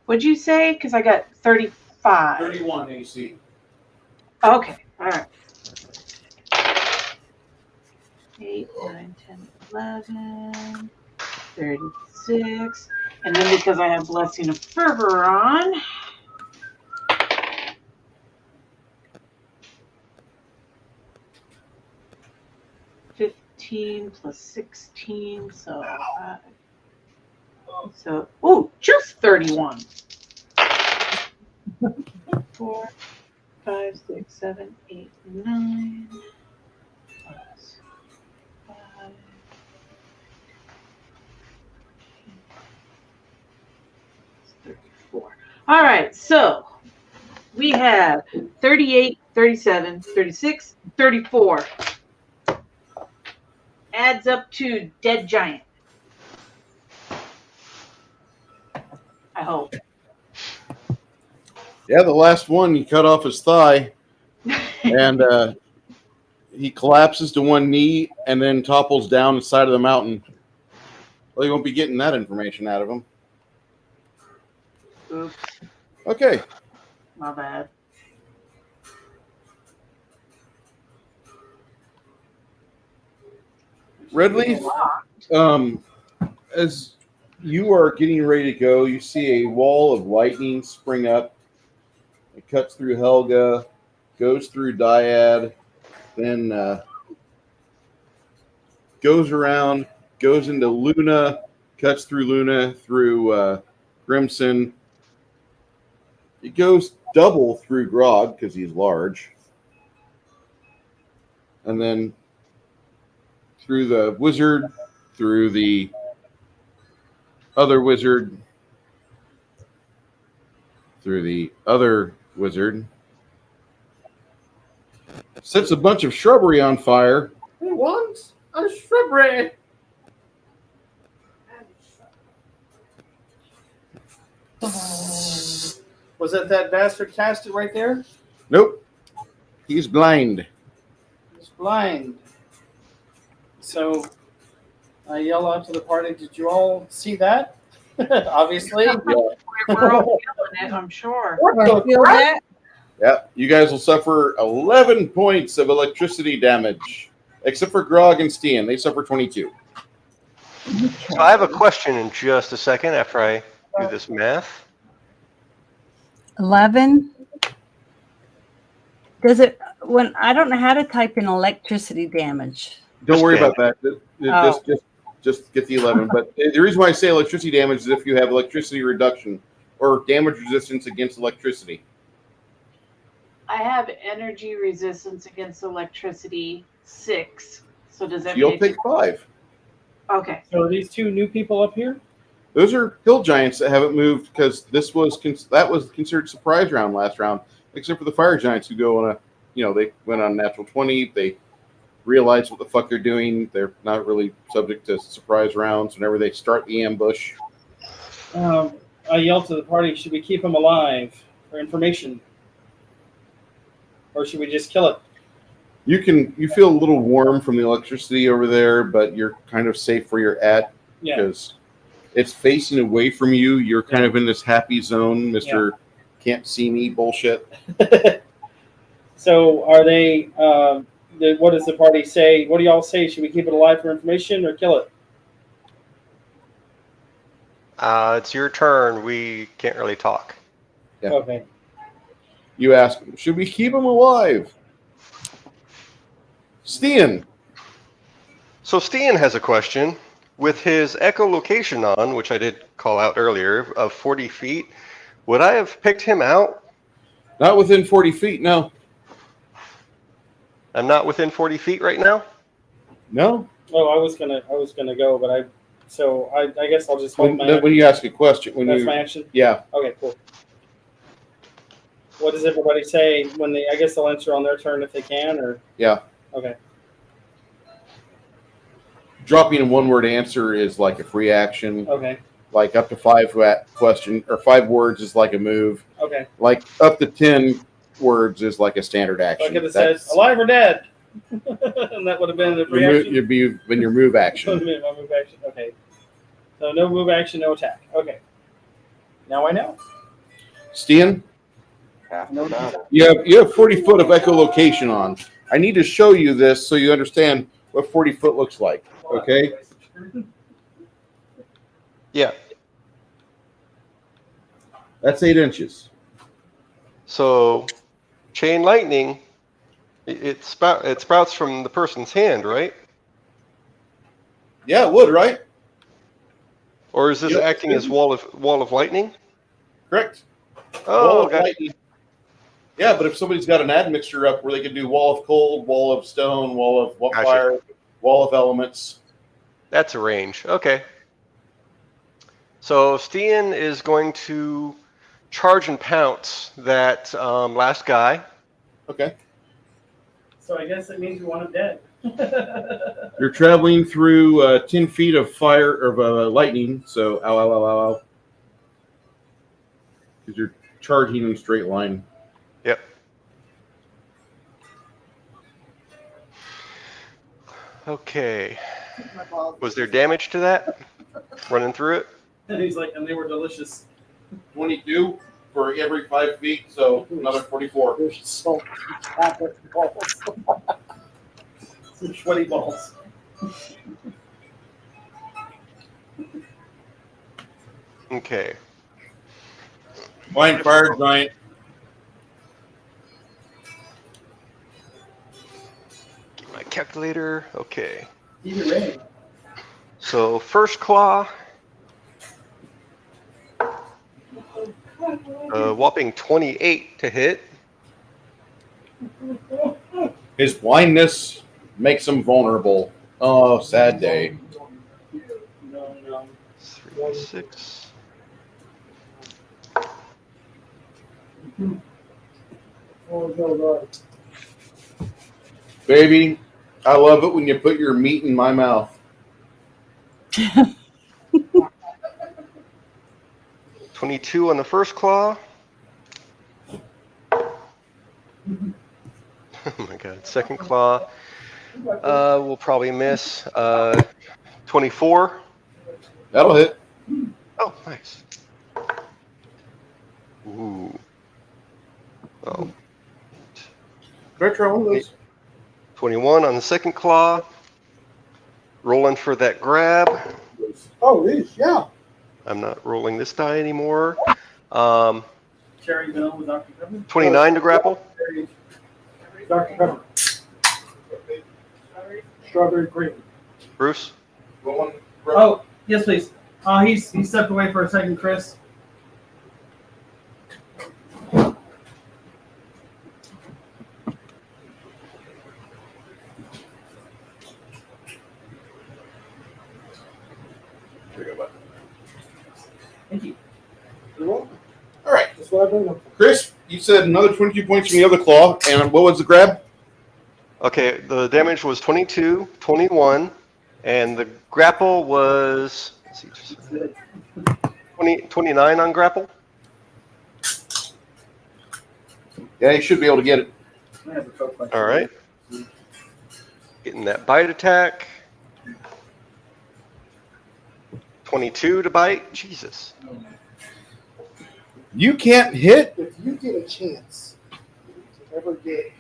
S9: what'd you say? Because I got 35.
S2: 31 AC.
S9: Okay, all right. 8, 9, 10, 11, 36. And then because I have Blessing of Fervor on, plus 16, so just 31. 4, 5, 6, 7, 8, 9. Plus 5. 34. All right, so we have 38, 37, 36, 34. Adds up to dead giant. I hope.
S2: Yeah, the last one, you cut off his thigh, and he collapses to one knee and then topples down the side of the mountain. Well, you won't be getting that information out of him.
S9: Oops.
S2: Okay.
S9: My bad.
S2: Redleaf, as you are getting ready to go, you see a wall of lightning spring up. It cuts through Helga, goes through Dyad, then goes around, goes into Luna, cuts through Luna, through Grimson. It goes double through Grog because he's large. And then through the wizard, through the other wizard, through the other wizard. Sets a bunch of shrubbery on fire.
S1: He wants a shrubbery. Was that bastard casted right there?
S2: Nope. He's blind.
S1: He's blind. So I yell out to the party, did you all see that? Obviously.
S9: Yeah. We're all feeling it, I'm sure.
S2: Yeah, you guys will suffer 11 points of electricity damage, except for Grog and Steen. They suffer 22.
S7: So I have a question in just a second after I do this math.
S4: 11. Does it, when I don't know how to type in electricity damage.
S2: Don't worry about that. Just get the 11. But the reason why I say electricity damage is if you have electricity reduction or damage resistance against electricity.
S9: I have energy resistance against electricity 6. So does that
S2: You'll
S9: mean
S2: take 5.
S9: Okay.
S11: So are these two new people up here?
S2: Those are hill giants that haven't moved because that was considered surprise round last round, except for the fire giants who go on they went on natural 20. They realize what the fuck they're doing. They're not really subject to surprise rounds whenever they start the ambush.
S11: I yelled to the party, should we keep him alive for information? Or should we just kill it?
S2: You feel a little warm from the electricity over there, but you're kind of safe where you're at because it's facing away from you. You're kind of in this happy zone, Mr. Can't see me bullshit.
S1: So are they? What does the party say? What do y'all say? Should we keep it alive for information or kill it?
S7: It's your turn. We can't really talk.
S2: Yeah.
S1: Okay.
S2: You ask him, should we keep him alive? Stian.
S7: So Stian has a question. With his echolocation on, which I did call out earlier, of 40 feet, would I have picked him out?
S2: Not within 40 feet, no.
S7: I'm not within 40 feet right now?
S2: No.
S1: Oh, I was gonna go, but I guess I'll just hold my action.
S2: When you ask a question,
S1: That's my action?
S2: Yeah.
S1: Okay, cool. What does everybody say when I guess they'll answer on their turn if they can, or?
S2: Yeah.
S1: Okay.
S2: Dropping a one-word answer is like a free action.
S1: Okay.
S2: Like up to 5 question or 5 words is like a move.
S1: Okay.
S2: Like up to 10 words is like a standard action.
S1: So I could have said alive or dead, and that would have been the free action.
S2: You'd be in your move action.
S1: My move action. Okay. So no move action, no attack. Okay. Now I know.
S2: Stian, you have 40 foot of echolocation on. I need to show you this so you understand what 40 foot looks like. Okay.
S7: Yeah.
S2: That's 8 inches.
S7: So, chain lightning, it sprouts from the person's hand, right?
S2: Yeah, it would, right?
S7: Or is this acting as wall of lightning?
S2: Correct.
S7: Oh, okay.
S2: Lightning. Yeah, but if somebody's got an admixture up where they can do wall of cold, wall of stone, wall of fire, wall of elements.
S7: That's a range. Okay. So Stian is going to charge and pounce that last guy.
S2: Okay.
S1: So I guess it means we want him dead.
S2: You're traveling through 10 feet of fire of lightning, so ow, ow, ow, ow, ow. Because you're charging in a straight line.
S7: Yep. Okay. Was there damage to that? Running through it?
S1: And he's like, and they were delicious.
S2: 22 for every 5 feet, so another 44.
S11: There's so chocolate balls.
S1: Some sweaty balls.
S7: Okay.
S2: Mine Fire Giant.
S7: Get my calculator. Okay.
S1: Either way.
S7: So first claw. Whopping 28 to hit.
S2: His blindness makes him vulnerable. Oh, sad day.
S7: 3, 6.
S2: Baby, I love it when you put your meat in my mouth.
S7: 22 on the first claw. Oh my god. Second claw. We'll probably miss. 24.
S2: That'll hit.
S7: Oh, nice. Ooh. Oh.
S2: Try one of those.
S7: 21 on the second claw. Rolling for that grab.
S11: Oh, these, yeah.
S7: I'm not rolling this die anymore.
S1: Cherry Bill with Dr. Pepper.
S7: 29 to grapple.
S11: Dr. Pepper. Strawberry cream.
S7: Bruce?
S1: Oh, yes, please. He stepped away for a second, Chris. Thank you.
S11: You're welcome.
S2: All right.
S11: That's what I bring them.
S2: Chris, you said another 22 points from the other claw, and what was the grab?
S7: Okay, the damage was 22, 21, and the grapple was 29 on grapple.
S2: Yeah, you should be able to get it.
S7: All right. Getting that bite attack. 22 to bite. Jesus.
S2: You can't hit.
S11: If you get a chance to ever get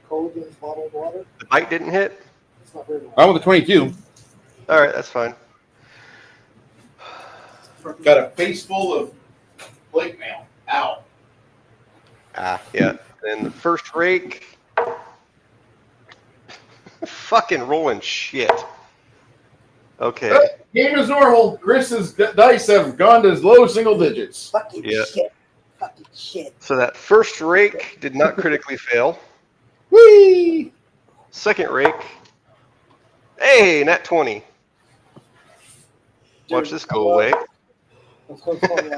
S11: Colgan's bottled water,
S7: The bite didn't hit.
S11: it's not very long.
S2: I'm with the 22.
S7: All right, that's fine.
S10: Got a face full of plate mail. Ow.
S7: Ah, yeah. And the first rake. Fucking rolling shit. Okay.
S2: Game is normal. Chris's dice have gone to low single digits.
S11: Fucking
S7: Yeah.
S11: shit. Fucking shit.
S7: So that first rake did not critically fail.
S2: Whee!
S7: Second rake. Hey, nat 20. Watch this go away.
S11: That's so funny.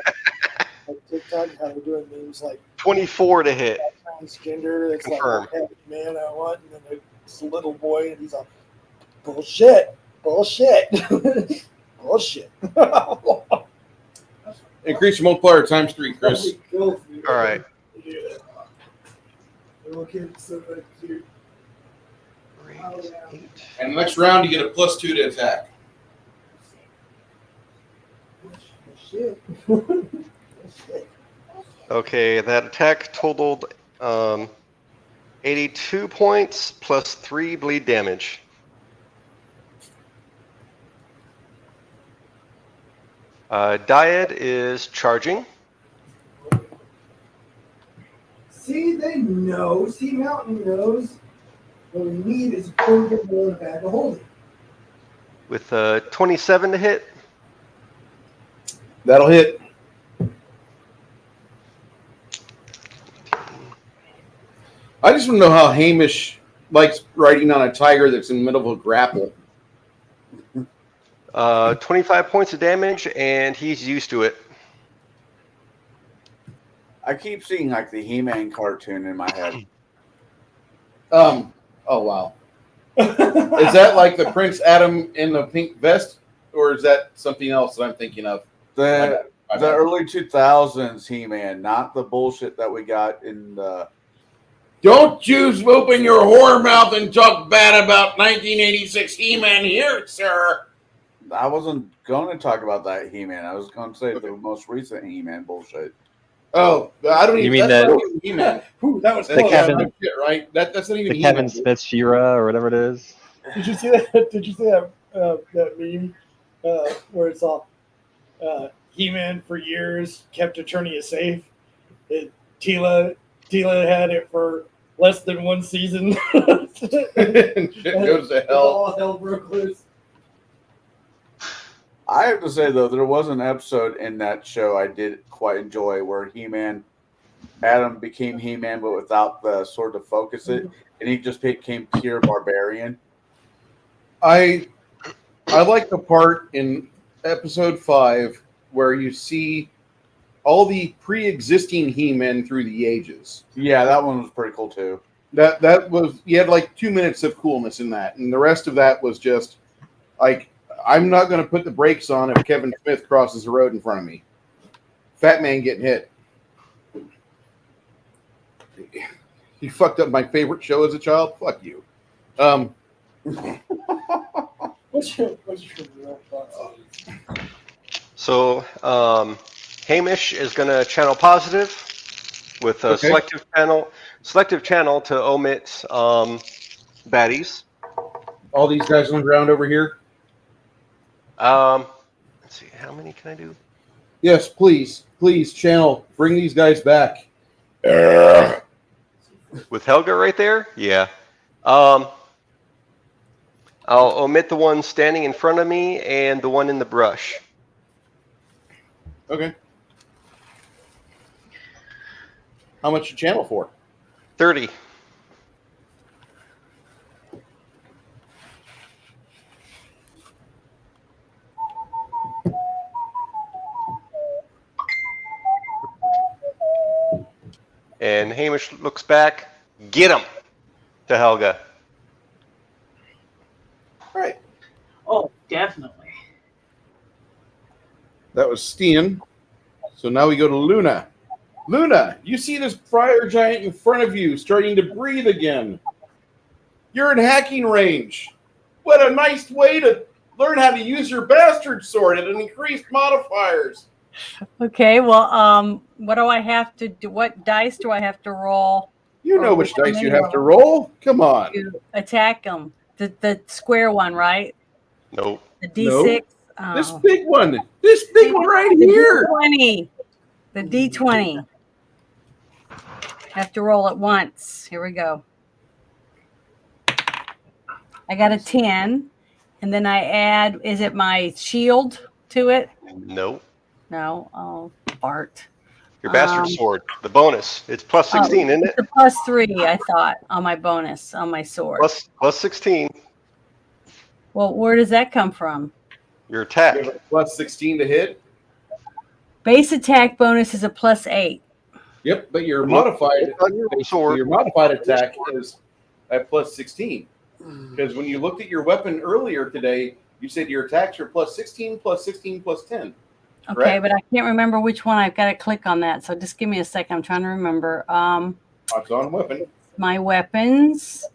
S11: Like TikTok, how they're doing memes like
S7: 24 to hit.
S11: transgender. It's
S7: Confirm.
S11: like, hey, man, I want, and then this little boy, and he's like, bullshit, bullshit, bullshit.
S2: Increase your multiplier times 3, Chris.
S7: All right.
S11: Little kid, so cute.
S10: And next round, you get a +2 to attack.
S11: Shit.
S7: Okay, that attack totaled 82 points plus 3 bleed damage. Dyad is charging.
S11: See, they know. See, Mountain knows. What we need is a pretty good more bag of holding.
S7: With 27 to hit.
S2: That'll hit. I just want to know how Hamish likes riding on a tiger that's in the middle of a grapple.
S7: 25 points of damage, and he's used to it.
S3: I keep seeing like the He-Man cartoon in my head.
S2: Oh wow. Is that like the Prince Adam in the pink vest, or is that something else that I'm thinking of?
S3: The early 2000s He-Man, not the bullshit that we got in the.
S2: Don't you open your whore mouth and talk bad about 1986 He-Man here, sir.
S3: I wasn't going to talk about that He-Man. I was going to say the most recent He-Man bullshit.
S2: Oh, I don't even.
S6: You mean
S2: that's
S6: that-
S2: not even He-Man.
S11: Ooh, that was
S6: The
S11: close.
S6: Kevin-
S2: Shit, right? That's not even
S6: The
S2: He-Man.
S6: Kevin Smith She-Ra or whatever it is.
S11: Did you see that? Did you see that that meme where it's all He-Man for years kept Eternia safe? Tila had it for less than one season.
S2: Shit goes to hell.
S11: All hell broke loose.
S3: I have to say, though, there was an episode in that show I did quite enjoy where He-Man, Adam became He-Man, but without the sword to focus it, and he just became pure barbarian.
S2: I like the part in episode 5 where you see all the pre-existing He-Men through the ages.
S3: Yeah, that one was pretty cool, too.
S2: That was, you had like 2 minutes of coolness in that, and the rest of that was just like, I'm not going to put the brakes on if Kevin Smith crosses the road in front of me. Fat man getting hit. You fucked up my favorite show as a child. Fuck you.
S11: What's your real thoughts on it?
S7: So Hamish is going to channel positive with a
S2: Okay.
S7: selective channel to omit baddies.
S2: All these guys on the ground over here?
S7: Let's see, how many can I do?
S2: Yes, please. Please, channel. Bring these guys back.
S7: With Helga right there? Yeah. I'll omit the one standing in front of me and the one in the brush.
S2: Okay. How much you channel for?
S7: 30. And Hamish looks back. Get him! To Helga.
S2: All right.
S9: Oh, definitely.
S2: That was Steen. So now we go to Luna. Luna, you see this fire giant in front of you starting to breathe again. You're in hacking range. What a nice way to learn how to use your bastard sword at an increased modifiers.
S4: Okay, well, what do I have to do? What dice do I have to roll?
S2: You know which dice you have to roll. Come on.
S4: To attack them. The square one, right?
S7: Nope.
S4: The D6.
S2: No. This big one. This big one right here.
S4: D20. The D20. Have to roll it once. Here we go. I got a 10. And then I add, is it my shield to it?
S7: Nope.
S4: No. Oh, Bart.
S7: Your bastard sword. The bonus. It's plus 16, isn't it?
S4: It's a plus 3, I thought, on my bonus, on my sword.
S7: Plus 16.
S4: Well, where does that come from?
S7: Your attack.
S2: You have a plus 16 to hit.
S4: Base attack bonus is a plus 8.
S2: Yep, but your modified attack is at plus 16. Because when you looked at your weapon earlier today, you said your attacks are plus 16, plus 16, plus 10.
S4: Okay,
S2: correct?
S4: but I can't remember which one. I've got to click on that. So just give me a second. I'm trying to remember.
S2: It's on weapon.
S4: My weapons.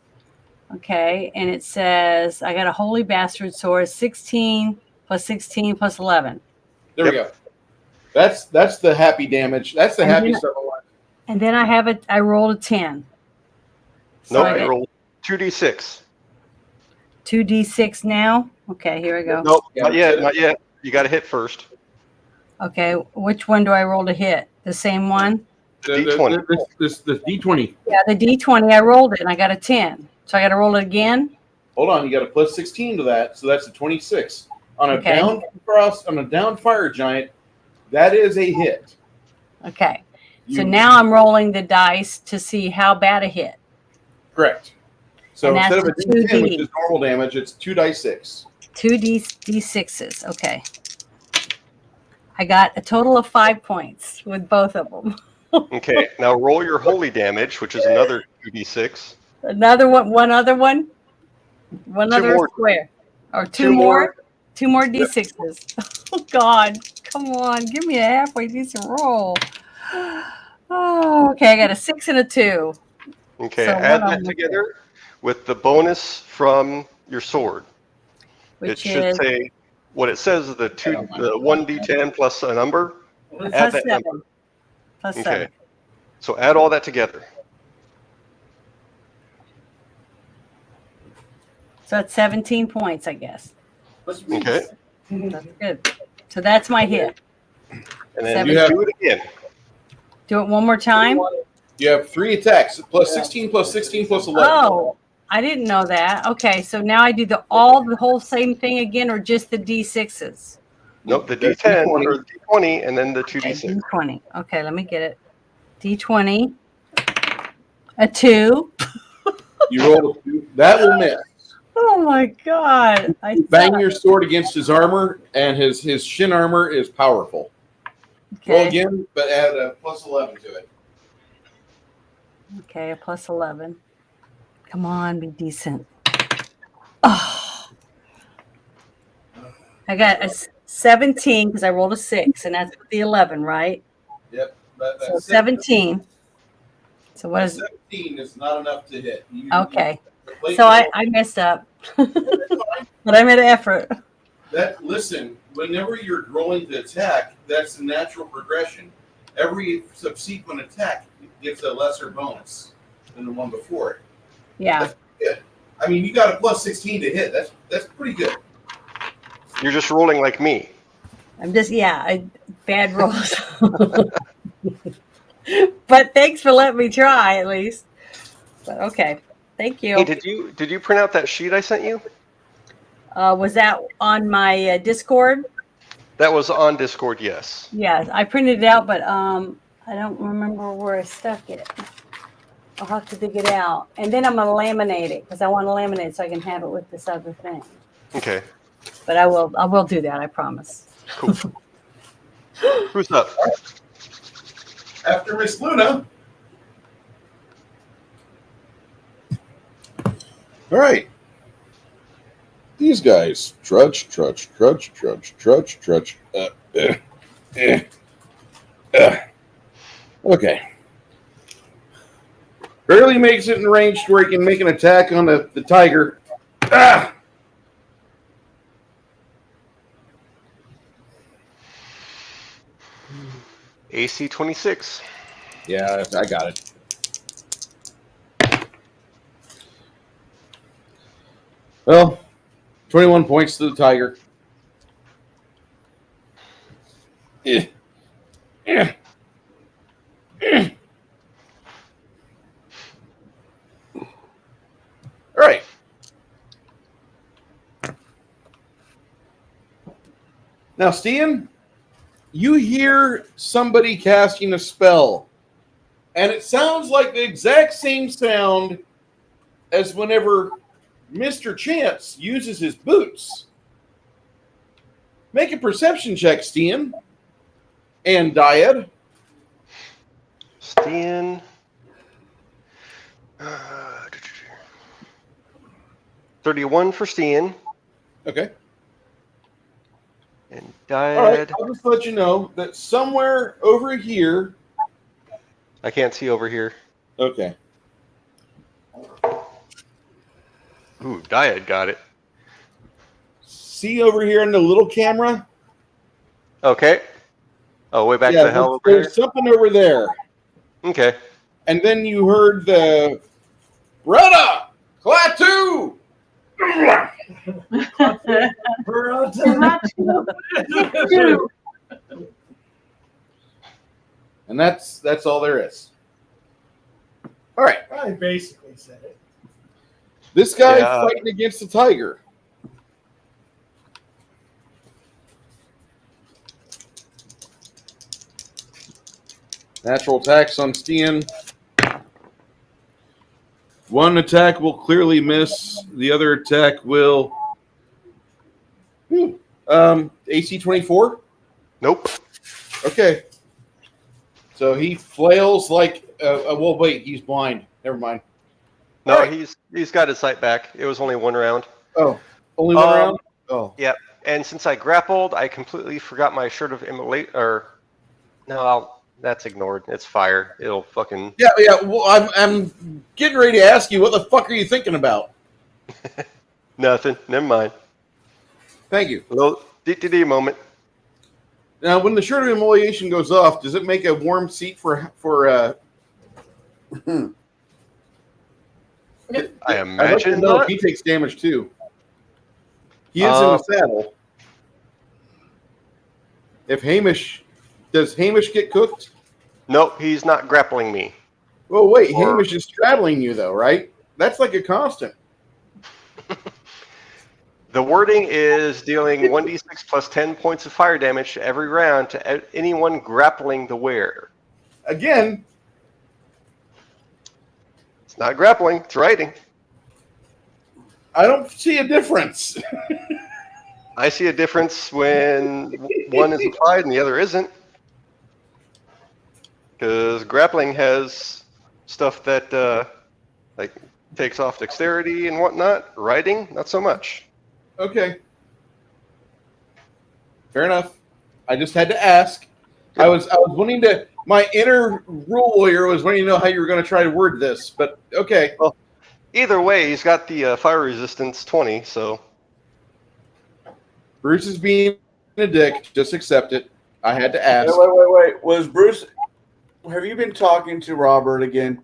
S4: Okay, and it says I got a holy bastard sword, 16 plus 16 plus 11.
S2: There we go. That's the happy damage. That's the happy stuff.
S4: And then I have it. I rolled a 10.
S7: So nope, I rolled 2d6.
S4: 2d6 now. Okay, here we go.
S7: Nope, not yet. Not yet. You got to hit first.
S4: Okay, which one do I roll to hit? The same one?
S7: The D20.
S2: The D20.
S4: Yeah, the D20. I rolled it and I got a 10. So I got to roll it again?
S2: Hold on, you got a plus 16 to that, so that's a 26. On a down fire giant, that is a hit.
S4: Okay. So now I'm rolling the dice to see how bad a hit.
S2: Correct. So
S4: And
S2: instead of a
S4: that's a
S2: D10,
S4: 2D.
S2: which is normal damage, it's 2d6.
S4: 2d6s. Okay. I got a total of 5 points with both of them.
S7: Okay, now roll your holy damage, which is another 2d6.
S4: Another one, one other one? One other
S7: more.
S4: square. Or two more? Two more D6s. Oh, God. Come on. Give me a halfway decent roll. Oh, okay. I got a 6 and a 2.
S7: Okay,
S4: So
S7: add
S4: what
S7: that
S4: I'm
S7: together with the bonus from your sword.
S4: Which
S7: it should
S4: is
S7: say what it says is the 1d10 plus a number.
S4: plus
S7: Add that
S4: 7.
S7: number.
S4: Plus
S7: Okay.
S4: 7.
S7: So add all that together.
S4: So it's 17 points, I guess.
S7: Okay.
S4: That's good. So that's my hit.
S7: And then you do it again.
S4: Do it one more time.
S2: You have 3 attacks, plus 16, plus 16, plus 11.
S4: Oh, I didn't know that. Okay, so now I do the whole same thing again, or just the D6s?
S7: Nope, the D10 or the D20, and then the 2d6.
S4: D20. Okay, let me get it. D20. A 2.
S2: You roll a 2. That will miss.
S4: Oh my God!
S2: Bang your sword against his armor, and his shin armor is powerful.
S4: Okay.
S2: Roll again, but add a plus 11 to it.
S4: Okay, a plus 11. Come on, be decent. Oh. I got a 17 because I rolled a 6, and that's the 11, right?
S2: Yep.
S4: So 17. So what is
S2: 17 is not enough to hit.
S4: Okay. So I messed up. But I made an effort.
S2: Listen, whenever you're rolling to attack, that's a natural progression. Every subsequent attack gives a lesser bonus than the one before it.
S4: Yeah.
S2: That's good. I mean, you got a plus 16 to hit. That's pretty good.
S7: You're just rolling like me.
S4: I'm just bad rolls. But thanks for letting me try at least. But okay. Thank you.
S7: Hey, did you print out that sheet I sent you?
S4: Was that on my Discord?
S7: That was on Discord, yes.
S4: Yeah, I printed it out, but I don't remember where I stuck it. I'll have to dig it out. And then I'm going to laminate it because I want to laminate it so I can have it with this other thing.
S7: Okay.
S4: But I will do that, I promise.
S7: Cool. Who's up?
S2: After Miss Luna. All right. These guys trudge. Okay. Barely makes it in range where he can make an attack on the tiger. Ah!
S7: AC 26.
S2: Yeah, I got it. Well, 21 points to the tiger. Yeah. Yeah. Yeah. All right. Now, Stian, you hear somebody casting a spell, and it sounds like the exact same sound as whenever Mr. Chance uses his boots. Make a perception check, Stian. And Dyad.
S7: Stian. 31 for Stian.
S2: Okay.
S7: And
S2: All
S7: Dyad.
S2: right, I'll just let you know that somewhere over here.
S7: I can't see over here.
S2: Okay.
S7: Ooh, Dyad got it.
S2: See over here in the little camera?
S7: Okay. Oh, way back
S2: Yeah,
S7: to hell over
S2: there's
S7: here?
S2: something over there.
S7: Okay.
S2: And then you heard the Rhoda! Klaatu! And that's all there is. All right.
S11: I basically said it.
S2: This guy
S7: Yeah.
S2: fighting against the tiger. Natural attacks on Stian. One attack will clearly miss. The other attack will. AC 24?
S7: Nope.
S2: Okay. So he flails like. Well, wait, he's blind. Never mind.
S7: No,
S2: All right.
S7: he's got his sight back. It was only one round.
S2: Oh, only one round? Oh.
S7: Yep. And since I grappled, I completely forgot my shirt of immolate. Or no, that's ignored. It's fire. It'll fucking.
S2: Yeah. Well, I'm getting ready to ask you, what the fuck are you thinking about?
S7: Nothing. Never mind.
S2: Thank you.
S7: A little D moment.
S2: Now, when the shirt of immolation goes off, does it make a warm seat for
S7: I
S2: I'd like to
S7: imagine
S2: know
S7: not.
S2: if he takes damage too. He is in the saddle. If does Hamish get cooked?
S7: Nope, he's not grappling me.
S2: Oh wait,
S7: Or-
S2: Hamish is straddling you though, right? That's like a constant.
S7: The wording is dealing 1d6 plus 10 points of fire damage to every round to anyone grappling the wearer.
S2: Again,
S7: It's not grappling, it's riding.
S2: I don't see a difference.
S7: I see a difference when one is applied and the other isn't. Because grappling has stuff that like takes off dexterity and whatnot. Riding, not so much.
S2: Okay. Fair enough. I just had to ask. I was wanting to. My inner rule lawyer was wanting to know how you were going to try to word this, but okay.
S7: Well, either way, he's got the fire resistance 20, so.
S2: Bruce is being a dick. Just accept it. I had to ask.
S3: Wait. Was Bruce? Have you been talking to Robert again?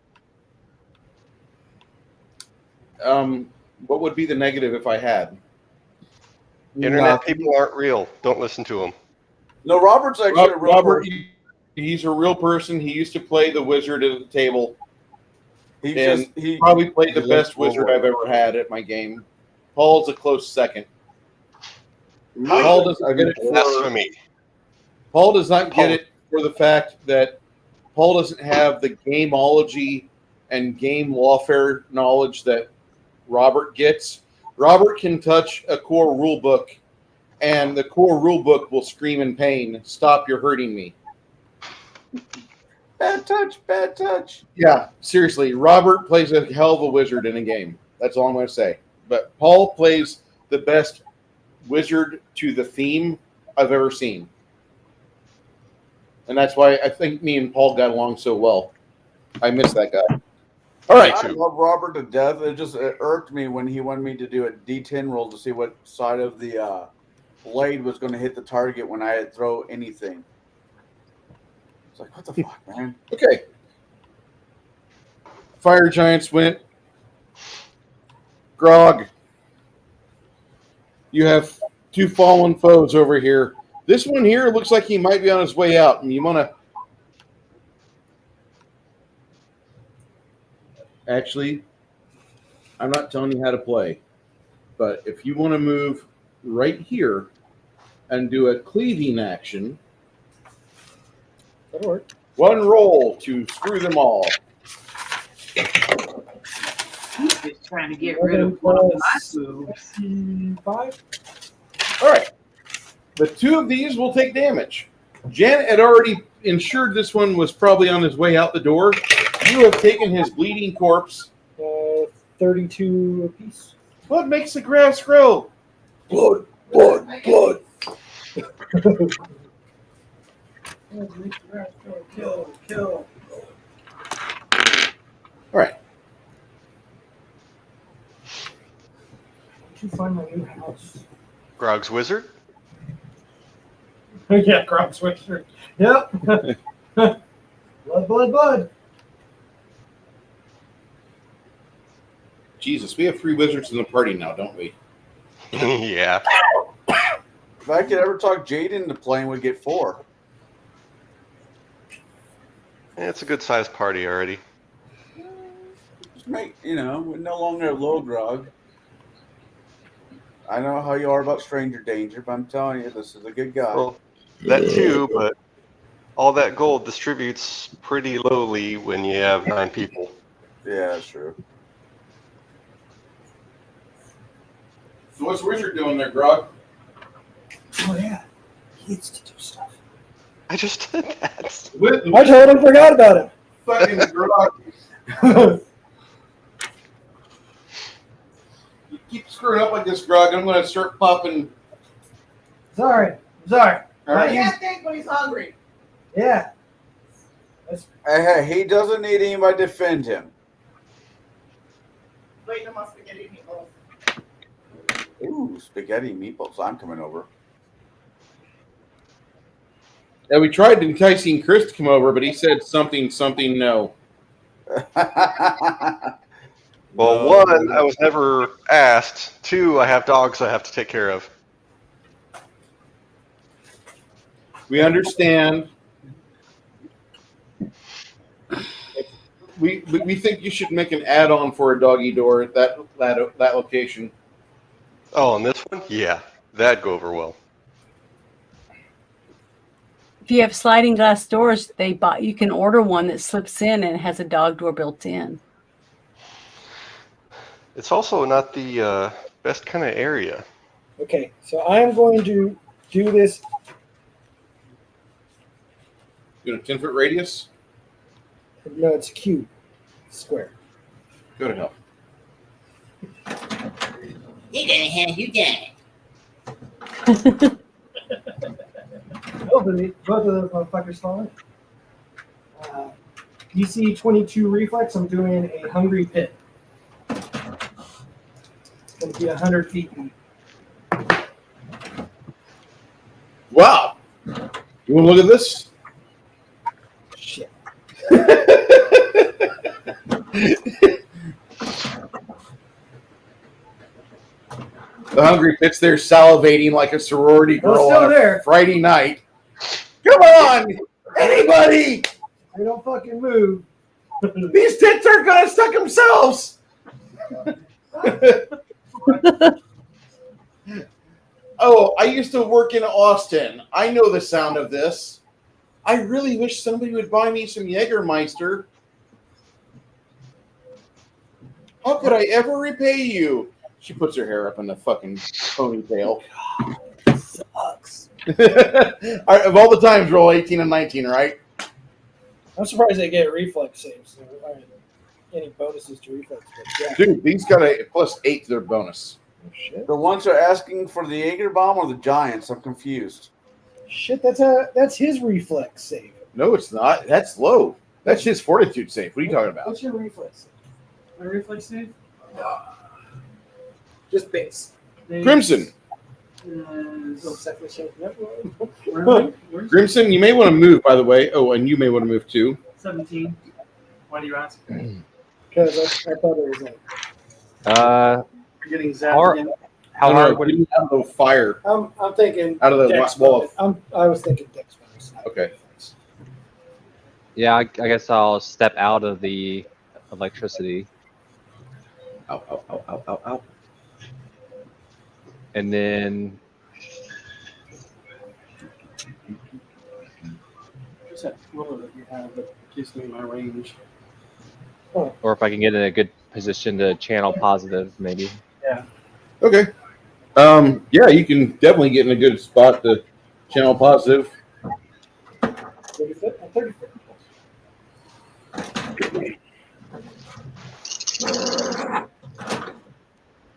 S2: What would be the negative if I had?
S7: Internet people aren't real. Don't listen to them.
S3: No, Robert's actually a real
S2: Robert,
S3: person.
S2: he's a real person. He used to play the wizard at the table.
S3: He
S2: Probably played the
S3: he
S2: best
S3: likes
S2: wizard
S3: World
S2: I've ever had at my game. Paul's a close second.
S3: Paul
S2: doesn't get it
S7: Blasphemy.
S2: Paul does not get it for the fact that Paul doesn't have the gameology and game lawfare knowledge that Robert gets. Robert can touch a core rule book, and the core rule book will scream in pain, "Stop, you're hurting me."
S3: Bad touch.
S2: Yeah, seriously, Robert plays a hell of a wizard in a game. That's all I'm going to say. But Paul plays the best wizard to the theme I've ever seen. And that's why I think me and Paul got along so well. I miss that guy. All right.
S3: I love Robert to death. It irked me when he wanted me to do a D10 roll to see what side of the blade was going to hit the target when I had throw anything. It's like, what the fuck, man?
S2: Okay. Fire Giants went. Grog. You have 2 fallen foes over here. This one here looks like he might be on his way out, and you want to... Actually, I'm not telling you how to play, but if you want to move right here and do a cleaving action,
S5: That'll work.
S2: 1 roll to screw them all.
S8: Just trying to get rid of one of my moves.
S5: 5.
S2: All right. The 2 of these will take damage. Janet had already ensured this one was probably on his way out the door. You have taken his bleeding corpse.
S5: 32 apiece.
S2: Blood makes the grass grow. Blood, blood, blood.
S5: Kill, kill.
S2: All right.
S5: Did you find my new house?
S7: Grog's Wizard?
S5: Yeah, Grog Switcher. Yep. Blood, blood, blood.
S2: Jesus, we have 3 wizards in the party now, don't we?
S7: Yeah.
S3: If I could ever talk Jade into playing, we'd get 4.
S7: It's a good sized party already.
S3: Just make, we're no longer a low grog. I know how you are about stranger danger, but I'm telling you, this is a good guy.
S7: Well, that too, but all that gold distributes pretty lowly when you have 9 people.
S3: Yeah, that's true.
S2: So what's Wizard doing there, Grog?
S5: Oh, yeah. He needs to do stuff.
S7: I just did that.
S5: I totally forgot about him.
S2: Fucking Grog. You keep screwing up like this, Grog. I'm going to start popping.
S5: Sorry.
S2: All right.
S11: He can't think when he's hungry.
S5: Yeah.
S3: Hey, he doesn't need anybody to defend him.
S11: Wait, no more spaghetti meatballs.
S3: Ooh, spaghetti meatballs. I'm coming over.
S2: Yeah, we tried enticing Chris to come over, but he said something no.
S7: Well, 1, I was never asked. 2, I have dogs I have to take care of.
S2: We understand. We think you should make an add-on for a doggy door at that location.
S7: Oh, on this one? Yeah, that'd go over well.
S4: If you have sliding glass doors, you can order one that slips in and has a dog door built in.
S7: It's also not the best kind of area.
S5: Okay, so I am going to do this.
S2: You know, 10-foot radius?
S5: No, it's cube. Square.
S2: Go to hell.
S11: He's gonna have you dead.
S5: Both of those motherfuckers fall in. DC 22 reflex. I'm doing a hungry pit. It's going to be 100 feet deep.
S2: Wow. You want to look at this?
S5: Shit.
S2: The hungry pit's there salivating like a sorority girl on a Friday night. Come on! Anybody!
S5: They don't fucking move.
S2: These tits aren't going to suck themselves! Oh, I used to work in Austin. I know the sound of this. I really wish somebody would buy me some Jägermeister. How could I ever repay you? She puts her hair up in the fucking ponytail. God, sucks. All right, of all the times, roll 18 and 19, right?
S5: I'm surprised they get reflex saves. I mean, any bonuses to reflex. Yeah.
S2: Dude, these got a +8 to their bonus.
S5: Oh, shit.
S3: The ones are asking for the Jaeger bomb or the giants? I'm confused.
S5: Shit, that's his reflex save.
S2: No, it's not. That's low. That's his fortitude save. What are you talking about?
S5: What's your reflex save?
S1: My reflex save?
S5: Just base.
S2: Crimson.
S1: Where's
S2: Grimson, you may want to move, by the way. Oh, and you may want to move too.
S1: 17. Why do you ask?
S5: Because I thought it was like.
S1: You're getting zapped again.
S6: How hard would
S2: it out of fire?
S5: I'm thinking
S2: Out of the
S5: Dex
S2: wall.
S5: bonus. I was thinking Dex bonus.
S2: Okay.
S6: Yeah, I guess I'll step out of the electricity.
S2: Ow, ow, ow, ow, ow, ow.
S6: And then
S1: Just that roller that you have that gives me my range.
S6: or if I can get in a good position to channel positive, maybe.
S1: Yeah.
S2: Okay. Yeah, you can definitely get in a good spot to channel positive.
S5: 30 foot? 30 foot.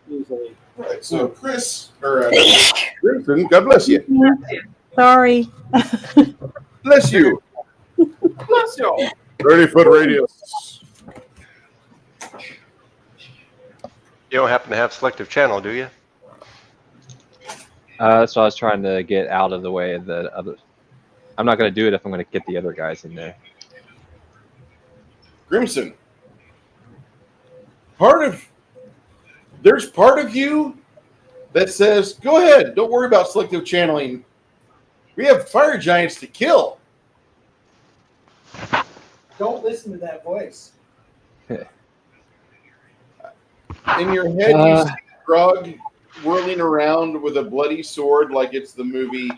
S5: Usually.
S2: All right, so Chris, or Crimson, God bless you.
S4: Sorry.
S2: Bless you.
S1: Bless you.
S2: 30-foot radius.
S7: You don't happen to have selective channel, do you?
S6: That's what I was trying to get out of the way of the other. I'm not going to do it if I'm going to get the other guys in there.
S2: Grimson. There's part of you that says, go ahead, don't worry about selective channeling. We have fire giants to kill.
S5: Don't listen to that voice.
S2: In your head, you see Grog whirling around with a bloody sword like it's the movie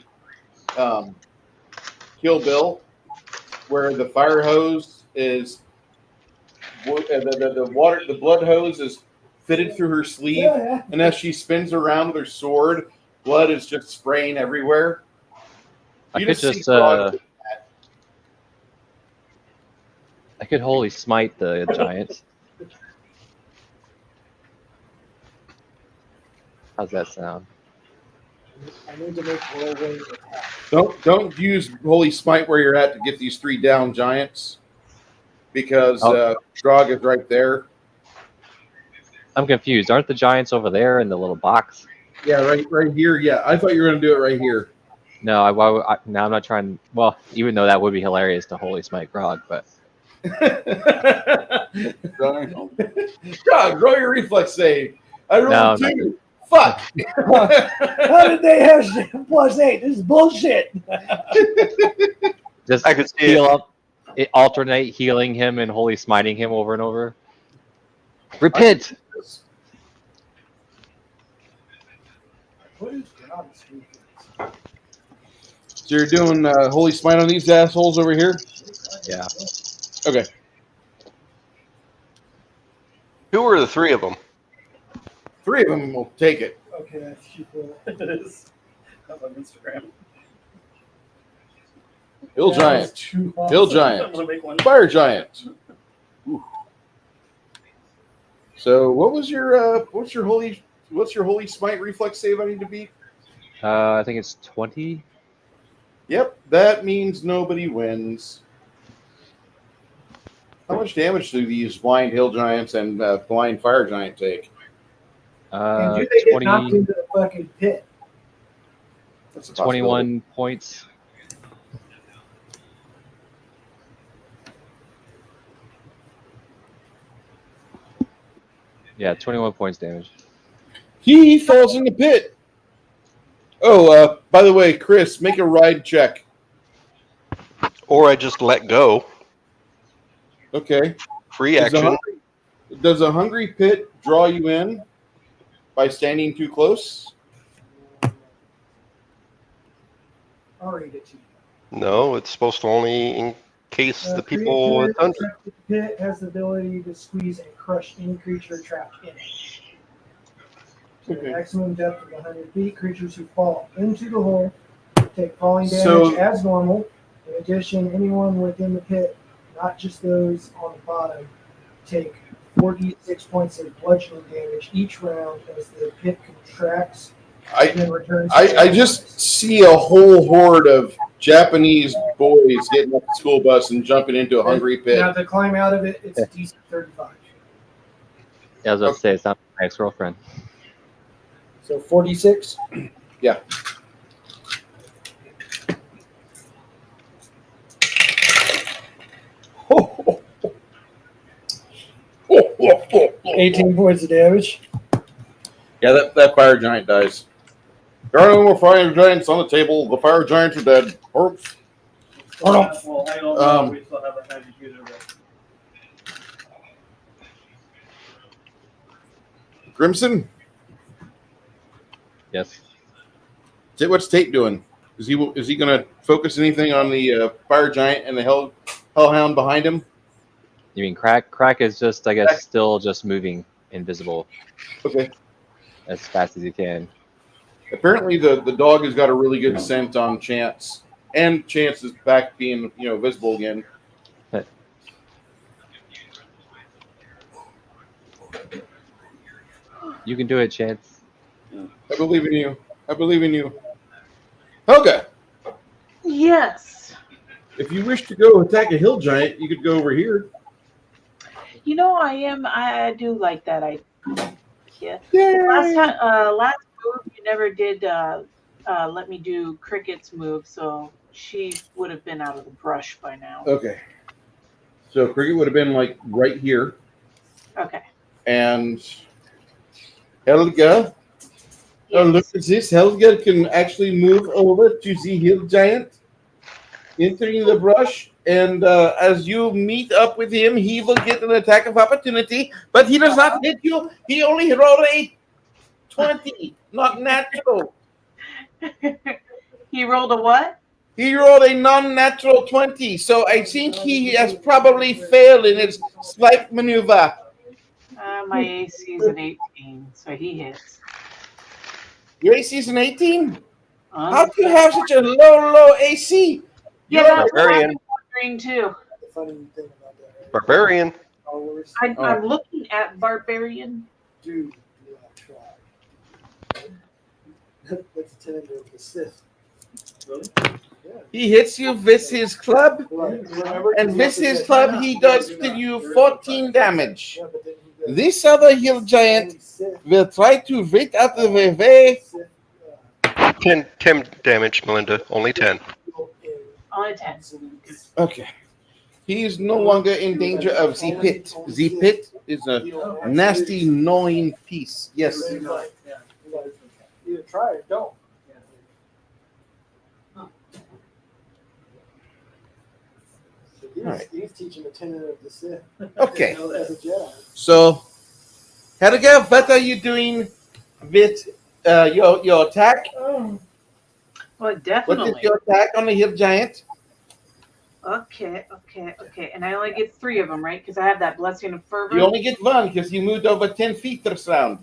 S2: Kill Bill, where the fire hose is the blood hose is fitted through her sleeve, and as she spins around with her sword, blood is just spraying everywhere.
S6: I
S2: You
S6: could
S2: see
S6: just
S2: Grog
S6: I could holy smite the giants. How's that sound?
S5: I need to make whirlwind attack.
S2: Don't use Holy Smite where you're at to get these 3 down giants, because Grog is right there.
S6: I'm confused. Aren't the giants over there in the little box?
S2: Yeah, right here. Yeah, I thought you were going to do it right here.
S6: No, now I'm not trying. Well, even though that would be hilarious to holy smite Grog, but
S2: Grog, roll your reflex save. I rolled 2. Fuck.
S11: How did they have +8? This is bullshit.
S6: Just
S7: I could see
S6: heal up, alternate healing him and holy smiting him over and over. Repent.
S5: What is God's reflex?
S2: So you're doing Holy Smite on these assholes over here?
S6: Yeah.
S2: Okay.
S7: Who were the 3 of them?
S2: 3 of them will take it.
S5: Okay, that's cheaper.
S1: It is. That's on Instagram.
S2: Hill Giant. Hill
S1: I'm
S2: Giant.
S1: gonna make one.
S2: Fire Giant. Ooh. So what was your what's your holy smite reflex save I need to beat?
S6: I think it's 20.
S2: Yep, that means nobody wins. How much damage do these blind hill giants and blind fire giant take?
S5: And do they get knocked into the fucking pit?
S2: That's a
S6: 21 points. Yeah, 21 points damage.
S2: He falls in the pit. Oh, by the way, Chris, make a ride check.
S7: Or I just let go.
S2: Okay.
S7: Free action.
S2: Does a hungry pit draw you in by standing too close?
S5: I'll read it to you.
S7: No, it's supposed to only encase the people it's under.
S5: The pit has the ability to squeeze and crush any creature trapped in it. To the maximum depth of 100 feet, creatures who fall into the hole take falling damage as normal. In addition, anyone within the pit, not just those on the bottom, take 46 points of bludgeoning damage each round as the pit contracts and then returns.
S2: I just see a whole horde of Japanese boys getting off the school bus and jumping into a hungry pit.
S5: Now to climb out of it, it's DC 35.
S6: I was about to say it's not my ex-girlfriend.
S5: So 46.
S2: Yeah.
S5: Oh, 18 points of damage.
S2: Yeah, that fire giant dies. There are no more fire giants on the table. The fire giants are dead.
S1: Well, I don't know. We still haven't had you use it.
S2: Grimson,
S6: Yes.
S2: what's Tate doing? Is he going to focus anything on the fire giant and the hellhound behind him?
S6: You mean Crack? Crack is just, I guess, still just moving invisible.
S2: Okay.
S6: As fast as he can.
S2: Apparently, the dog has got a really good scent on Chance, and Chance is back being visible again.
S6: You can do it, Chance.
S2: I believe in you. I believe in you. Helga,
S9: Yes.
S2: if you wish to go attack a hill giant, you could go over here.
S9: You know, I do like that idea.
S2: Yeah.
S9: Last move, you never did let me do Cricket's move, so she would have been out of the brush by now.
S2: Okay. So Cricket would have been like right here,
S9: Okay.
S2: and Helga. Oh, look at this. Helga can actually move over to the hill giant, entering the brush, and as you meet up with him, he will get an attack of opportunity, but he does not hit you. He only rolled a 20, not natural.
S9: He rolled a what?
S2: He rolled a non-natural 20, so I think he has probably failed in his swipe maneuver.
S9: My AC is an 18, so he hits.
S2: Your AC is an 18? How do you have such a low AC?
S9: Yeah, that's
S7: Barbarian.
S9: wondering too.
S7: Barbarian.
S9: I'm looking at Barbarian.
S11: Dude, try. That's a 10 of the Sith. Really? Yeah.
S2: He hits you with his club, and with his club he does to you 14 damage. This other hill giant will try to wait out of the way.
S7: 10 damage, Melinda. Only 10.
S9: Only 10.
S2: Okay. He is no longer in danger of the pit. The pit is a nasty, gnawing piece. Yes.
S11: Either try or don't.
S2: Right.
S11: He's teaching the tenet of the Sith.
S2: Okay.
S11: As a Jedi.
S2: So, Helga, what are you doing with your attack?
S9: Well, definitely.
S2: What is your attack on the hill giant?
S9: Okay. And I only get 3 of them, right? Because I have that blessing of fervor.
S2: You only get 1 because you moved over 10 feet this round.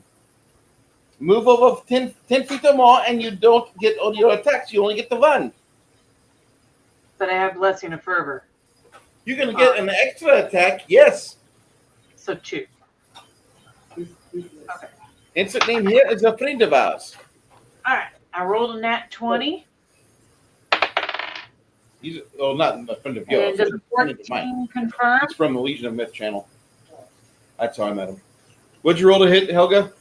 S2: Move over 10 feet or more, and you don't get all your attacks. You only get the 1.
S9: But I have blessing of fervor.
S2: You're going to get an extra attack, yes.
S9: So 2. Okay.
S2: Instant name here is a friend of ours.
S9: All right. I rolled a nat 20.
S2: He's not a friend of
S9: And
S2: yours.
S9: does
S2: He's a friend of mine.
S9: 14 confirm?
S2: It's from the Legion of Myth channel. That's how I met him. What'd you roll to hit, Helga?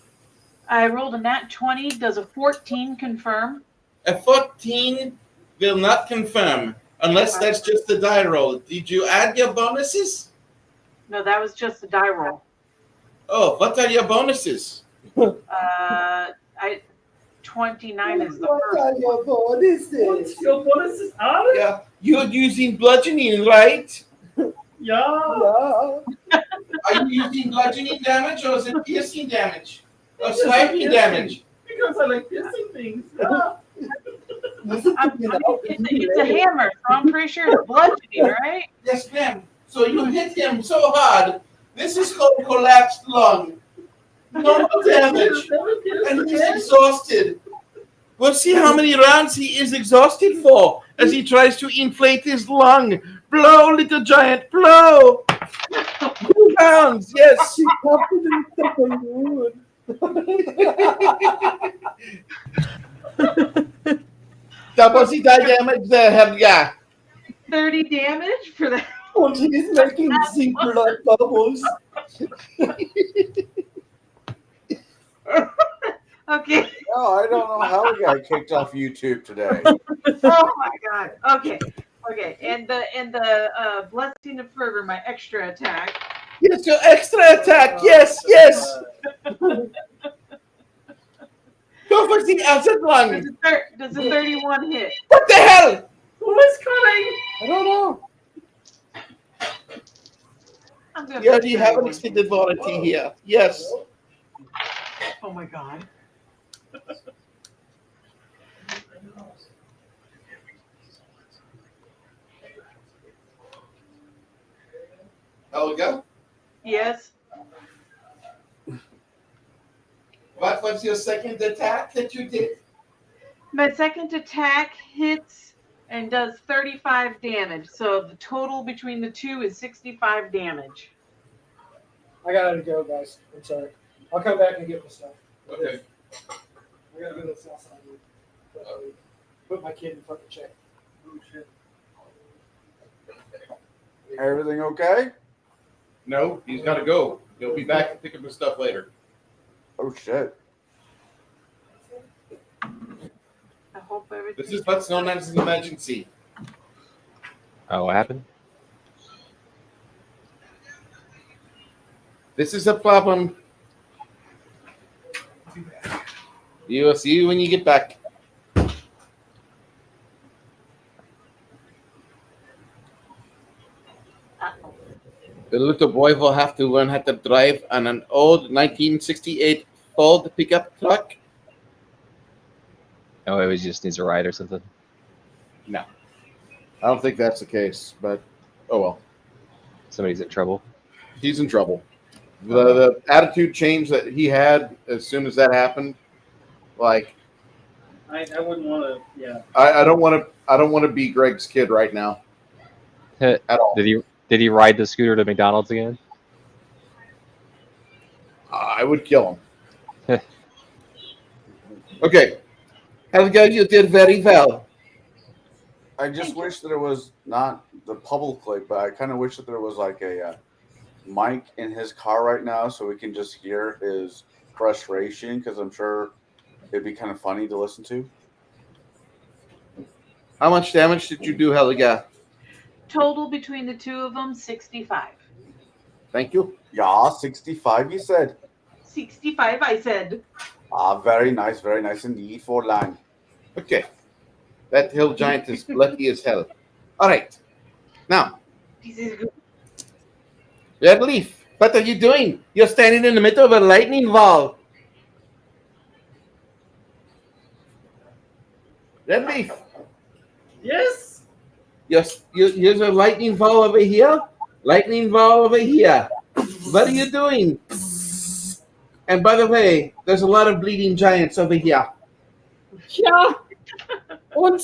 S9: I rolled a nat 20. Does a 14 confirm?
S2: A 14 will not confirm unless that's just the die roll. Did you add your bonuses?
S9: No, that was just a die roll.
S2: Oh, what are your bonuses?
S9: 29 is the
S11: What
S9: first.
S11: are your bonuses?
S1: Your bonuses are?
S2: Yeah, you're using bludgeoning, right?
S1: Yeah.
S11: Yeah.
S2: Are you using bludgeoning damage or is it piercing damage? Or swiping damage?
S1: Because I like piercing things. Yeah.
S9: It's a hammer, so I'm pretty sure it's bludgeoning, right?
S2: Yes, ma'am. So you hit him so hard. This is called collapsed lung. No more damage. And he's exhausted. We'll see how many rounds he is exhausted for as he tries to inflate his lung. Blow, little giant, blow. 2 rounds, yes. Double the die damage there, Helga.
S9: 30 damage for that.
S11: Oh, he's making zinc blood bubbles.
S9: Okay.
S3: No, I don't know how we got kicked off YouTube today.
S9: Oh my god. Okay. Okay. And the blessing of fervor, my extra attack.
S2: Yes, your extra attack. Yes, yes. Go for the other one.
S9: Does a 31 hit?
S2: What the hell?
S1: Who is coming?
S2: I don't know.
S9: I'm gonna
S2: Yeah,
S9: put
S2: you have an
S9: 31.
S2: extended warranty here. Yes.
S9: Oh my god.
S10: Helga,
S9: Yes.
S2: What was your second attack that you did?
S9: My second attack hits and does 35 damage. So the total between the two is 65 damage.
S5: I gotta go, guys. I'm sorry. I'll come back and get my stuff.
S10: okay.
S5: I gotta go to the south side. Put my kid in fucking check. Oh shit.
S3: Everything okay?
S10: No, he's got to go. He'll be back and pick up his stuff later.
S3: Oh shit.
S9: I hope everything.
S10: This is what's known as an emergency.
S6: Oh, what happened?
S2: This is a problem. You will see you when you get back. The little boy will have to learn how to drive on an old 1968 Ford pickup truck.
S6: Oh, he just needs a ride or something.
S2: No, I don't think that's the case, but oh well.
S6: Somebody's in trouble.
S2: He's in trouble. The attitude change that he had as soon as that happened, like
S1: I wouldn't want to. Yeah.
S2: I don't want to be Greg's kid right now at all.
S6: Did he ride the scooter to McDonald's again?
S2: I would kill him. Okay, Helga, you did very well.
S3: I just wish that it was not the publicly, but I kind of wish that there was like a mic in his car right now so we can just hear his frustration, because I'm sure it'd be kind of funny to listen to.
S2: How much damage did you do, Helga?
S9: Total between the two of them, 65.
S2: Thank you.
S3: Yeah, 65, you said.
S9: 65, I said.
S3: Very nice indeed for Lang.
S2: Okay. That hill giant is lucky as hell. All right. Now,
S9: This is good.
S2: Red Leaf, what are you doing? You're standing in the middle of a lightning wall. Red Leaf.
S1: Yes.
S2: Yes, here's a lightning ball over here. Lightning ball over here. What are you doing? And by the way, there's a lot of bleeding giants over here.
S11: Ja. Und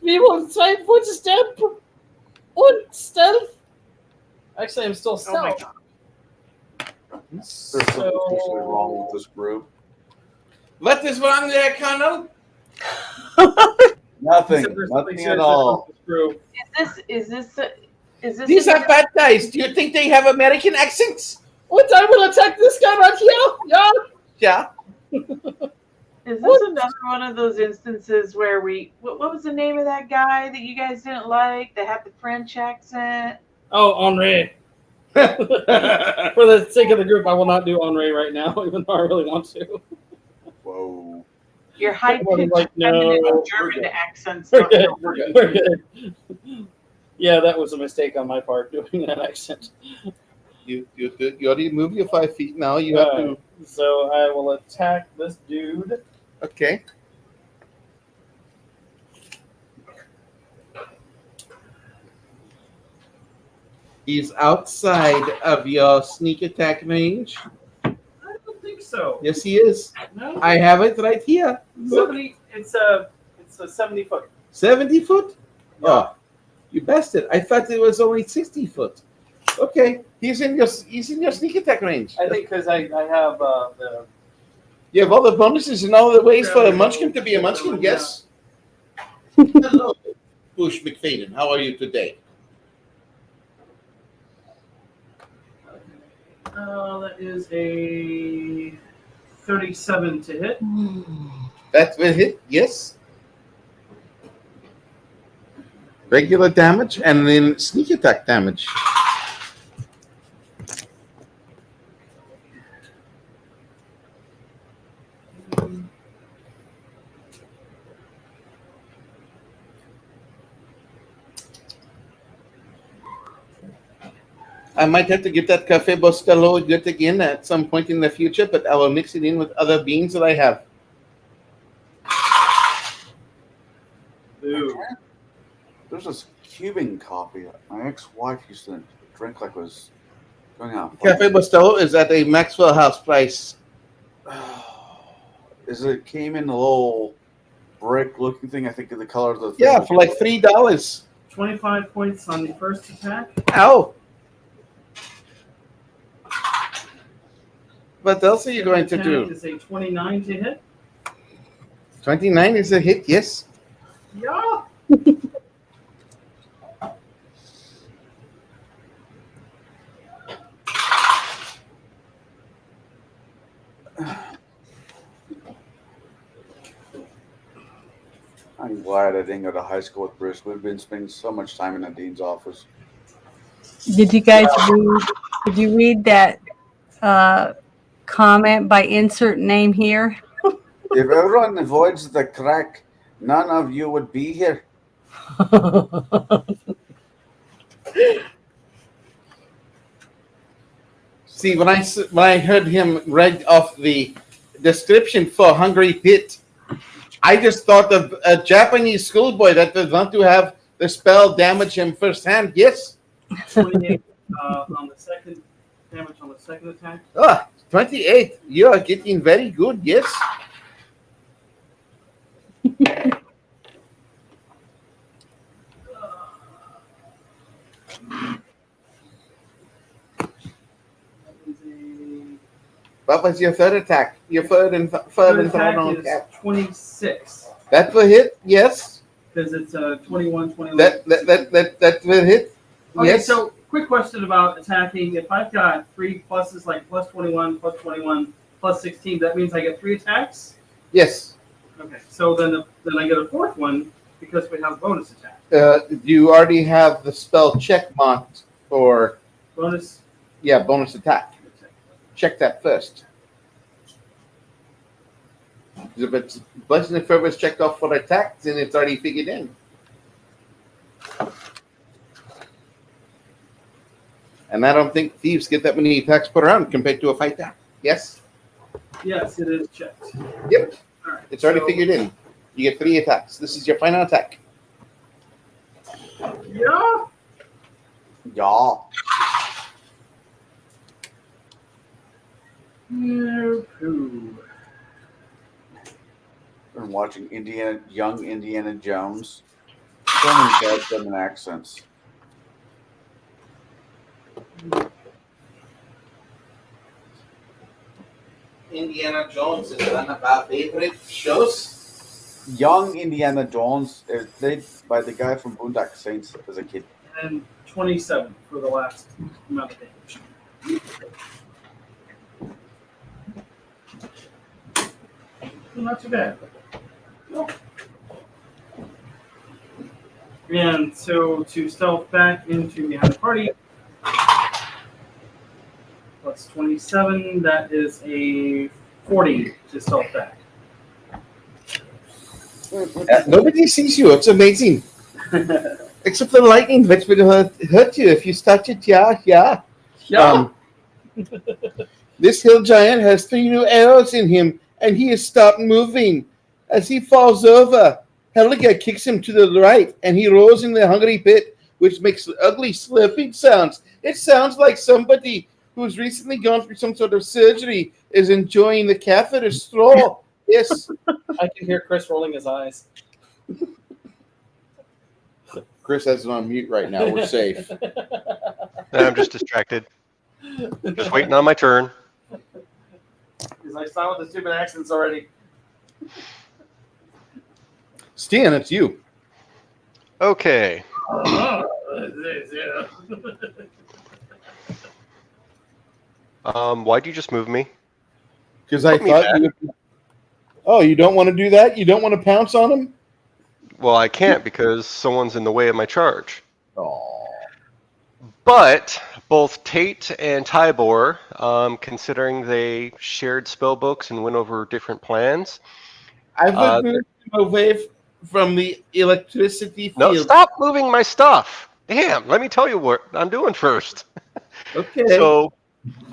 S11: we will try footstep und stealth.
S1: Actually, I'm still
S9: Oh my
S1: stealth.
S9: god.
S3: There's something seriously wrong with this group.
S2: What is wrong there, Colonel?
S3: Nothing at all.
S9: Is this
S2: These are bad guys. Do you think they have American accents?
S11: Und I will attack this guy right here. Yeah.
S2: Yeah.
S9: Is this another one of those instances where what was the name of that guy that you guys didn't like that had the French accent?
S11: Oh, Henri. For the sake of the group, I will not do Henri right now, even though I really want to.
S3: Whoa.
S9: Your high-pitched
S11: Like, no,
S9: German accents.
S11: We're good. We're good. Yeah, that was a mistake on my part, doing that accent.
S2: You already moved your 5 feet now. You have to.
S11: So I will attack this dude.
S2: Okay. He's outside of your sneak attack range.
S1: I don't think so.
S2: Yes, he is.
S1: No.
S2: I have it right here. Look.
S1: It's a 70 foot.
S2: 70 foot?
S1: Yeah.
S2: Oh, you bastard. I thought it was only 60 foot. Okay. He's in your sneak attack range.
S1: I think because I have the.
S2: You have all the bonuses and all the ways for a munchkin to be a munchkin, yes? Hello, Bush McFadden. How are you today?
S1: That is a 37 to hit.
S2: That will hit, yes. Regular damage and then sneak attack damage. I might have to get that Cafe Bostello yet again at some point in the future, but I will mix it in with other beans that I have.
S1: Ooh.
S3: There's this Cuban coffee my ex-wife used to drink like it was going out.
S2: Cafe Bostello is at a Maxwell House price.
S3: Is it came in a little brick-looking thing? I think of the color of the thing.
S2: Yeah, for like $3.
S1: 25 points on the first attack.
S2: Ow! What else are you going to do?
S1: Is a 29 to hit.
S2: 29 is a hit, yes.
S1: Yeah.
S3: I'm glad I didn't go to high school with Bruce. We've been spending so much time in the dean's office.
S4: Did you guys read? Did you read that comment by insert name here?
S3: If everyone avoids the crack, none of you would be here.
S2: See, when I heard him read off the description for Hungry Pit, I just thought of a Japanese schoolboy that does want to have the spell damage him firsthand. Yes.
S1: 28 on the second damage on the second attack.
S2: 28. You are getting very good. Yes. What was your third attack? Your third and
S1: attack
S2: on
S1: is
S2: cap.
S1: 26.
S2: That will hit. Yes.
S1: Because it's 21, 21.
S2: That will hit.
S1: Okay,
S2: Yes.
S1: so quick question about attacking. If I've got 3 pluses, like plus 21, plus 16, that means I get 3 attacks?
S2: Yes.
S1: Okay, so then I get a 4th one because we have a bonus attack.
S2: You already have the spell check marked for
S1: Bonus?
S2: Yeah, bonus attack. Check that first. If it's Blessing and Fervor is checked off for attack, then it's already figured in. And I don't think thieves get that many attacks put around compared to a fighter. Yes?
S1: Yes, it is checked.
S2: Yep.
S1: All right,
S2: It's already figured in. You get 3 attacks. This is your final attack.
S1: Yeah.
S3: Yeah.
S1: Been
S3: watching young Indiana Jones. So many bad German accents.
S2: Indiana Jones is one of our favorite shows.
S3: Young Indiana Jones is played by the guy from Boondock Saints as a kid.
S1: And 27 for the last amount of damage. Not too bad. And so to stealth back into behind the party, plus 27, that is a 40 to stealth back.
S2: Nobody sees you. It's amazing. Except the lightning, which will hurt you if you touch it. Yeah. This hill giant has 3 new arrows in him, and he has stopped moving. As he falls over, Helga kicks him to the right, and he rolls in the hungry pit, which makes ugly slurping sounds. It sounds like somebody who's recently gone through some sort of surgery is enjoying the catheter straw. Yes.
S5: I can hear Chris rolling his eyes.
S2: Chris has it on mute right now. We're safe.
S7: I'm just distracted. Just waiting on my turn.
S1: Because I saw the stupid accents already.
S2: Stan, it's you.
S7: Okay. Why'd you just move me?
S2: Because I
S7: Put me
S2: thought
S7: back.
S2: you would. Oh, you don't want to do that? You don't want to pounce on him?
S7: Well, I can't because someone's in the way of my charge.
S2: Oh.
S7: But both Tate and Tybor, considering they shared spell books and went over different plans.
S2: I would move him away from the electricity
S7: No,
S2: field.
S7: stop moving my stuff. Damn, let me tell you what I'm doing first.
S2: Okay.
S7: So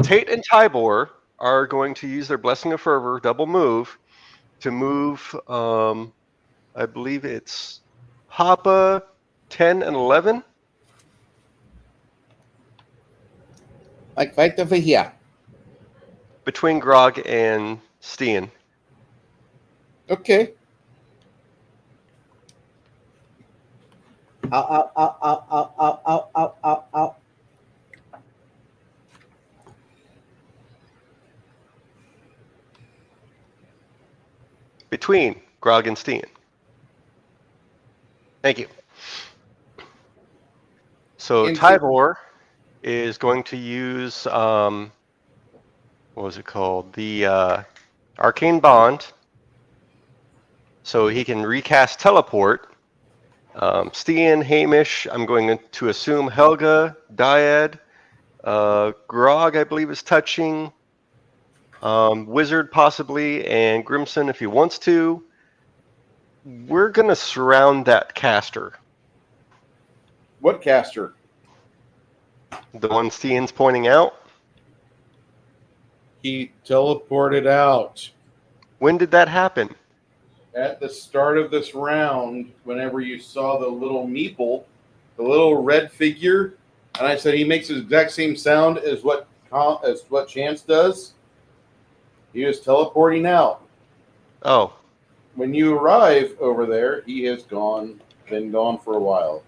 S7: Tate and Tybor are going to use their Blessing of Fervor, double move, to move, I believe it's Papa 10 and 11.
S2: Like right over here.
S7: Between Grog and Steen.
S2: Okay. Ow, ow, ow, ow, ow, ow, ow, ow, ow, ow.
S7: Between Grog and Steen. Thank you. So Tybor is going to use, what was it called? The Arcane Bond. So he can recast Teleport. Steen, Hamish, I'm going to assume Helga, Dyad, Grog, I believe, is touching. Wizard, possibly, and Grimson, if he wants to. We're going to surround that caster.
S2: What caster?
S7: The one Steen's pointing out.
S2: He teleported out.
S7: When did that happen?
S2: At the start of this round, whenever you saw the little meeple, the little red figure, and I said he makes the exact same sound as what Chance does. He was teleporting out.
S7: Oh.
S2: When you arrive over there, he has been gone for a while.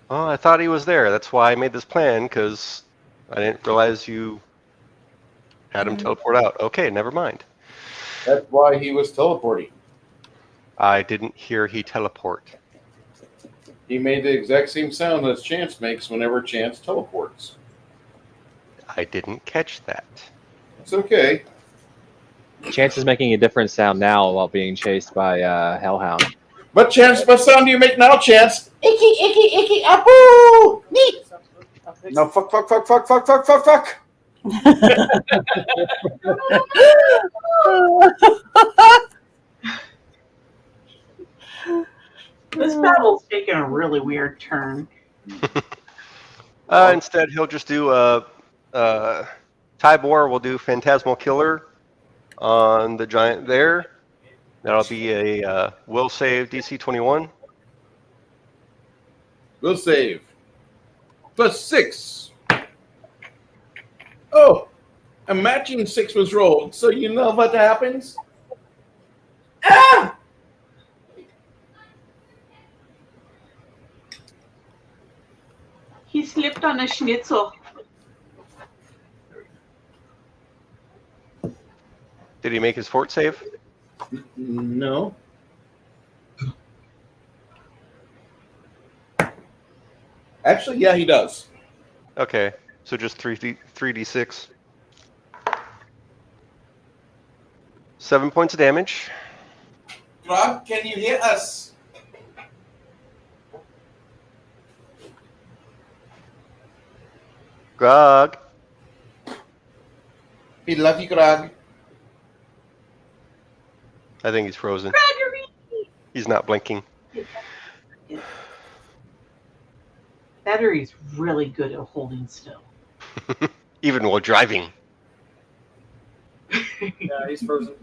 S7: Oh, I thought he was there. That's why I made this plan, because I didn't realize you had him teleport out. Okay, never mind.
S2: That's why he was teleporting.
S7: I didn't hear he teleport.
S2: He made the exact same sound as Chance makes whenever Chance teleports.
S7: I didn't catch that.
S2: It's okay.
S6: Chance is making a different sound now while being chased by Hellhound.
S2: What sound do you make now, Chance? Icky, icky, icky, apoo! Neat! No, fuck.
S9: This battle's taking a really weird turn.
S7: Instead, he'll just do Tybor will do Phantasmal Killer on the giant there. That'll be a will save DC 21.
S2: Will save. +6. Oh, a matching 6 was rolled, so you know what happens? Ah!
S9: He slipped on a schnitzel.
S7: Did he make his fort save?
S2: No. Actually, yeah, he does.
S7: Okay, so just 3d6. 7 points of damage.
S2: Grog, can you hear us?
S7: Grog.
S2: We love you, Grog.
S7: I think he's frozen. He's not blinking.
S9: Battery's really good at holding still.
S7: Even while driving.
S1: Yeah, he's frozen.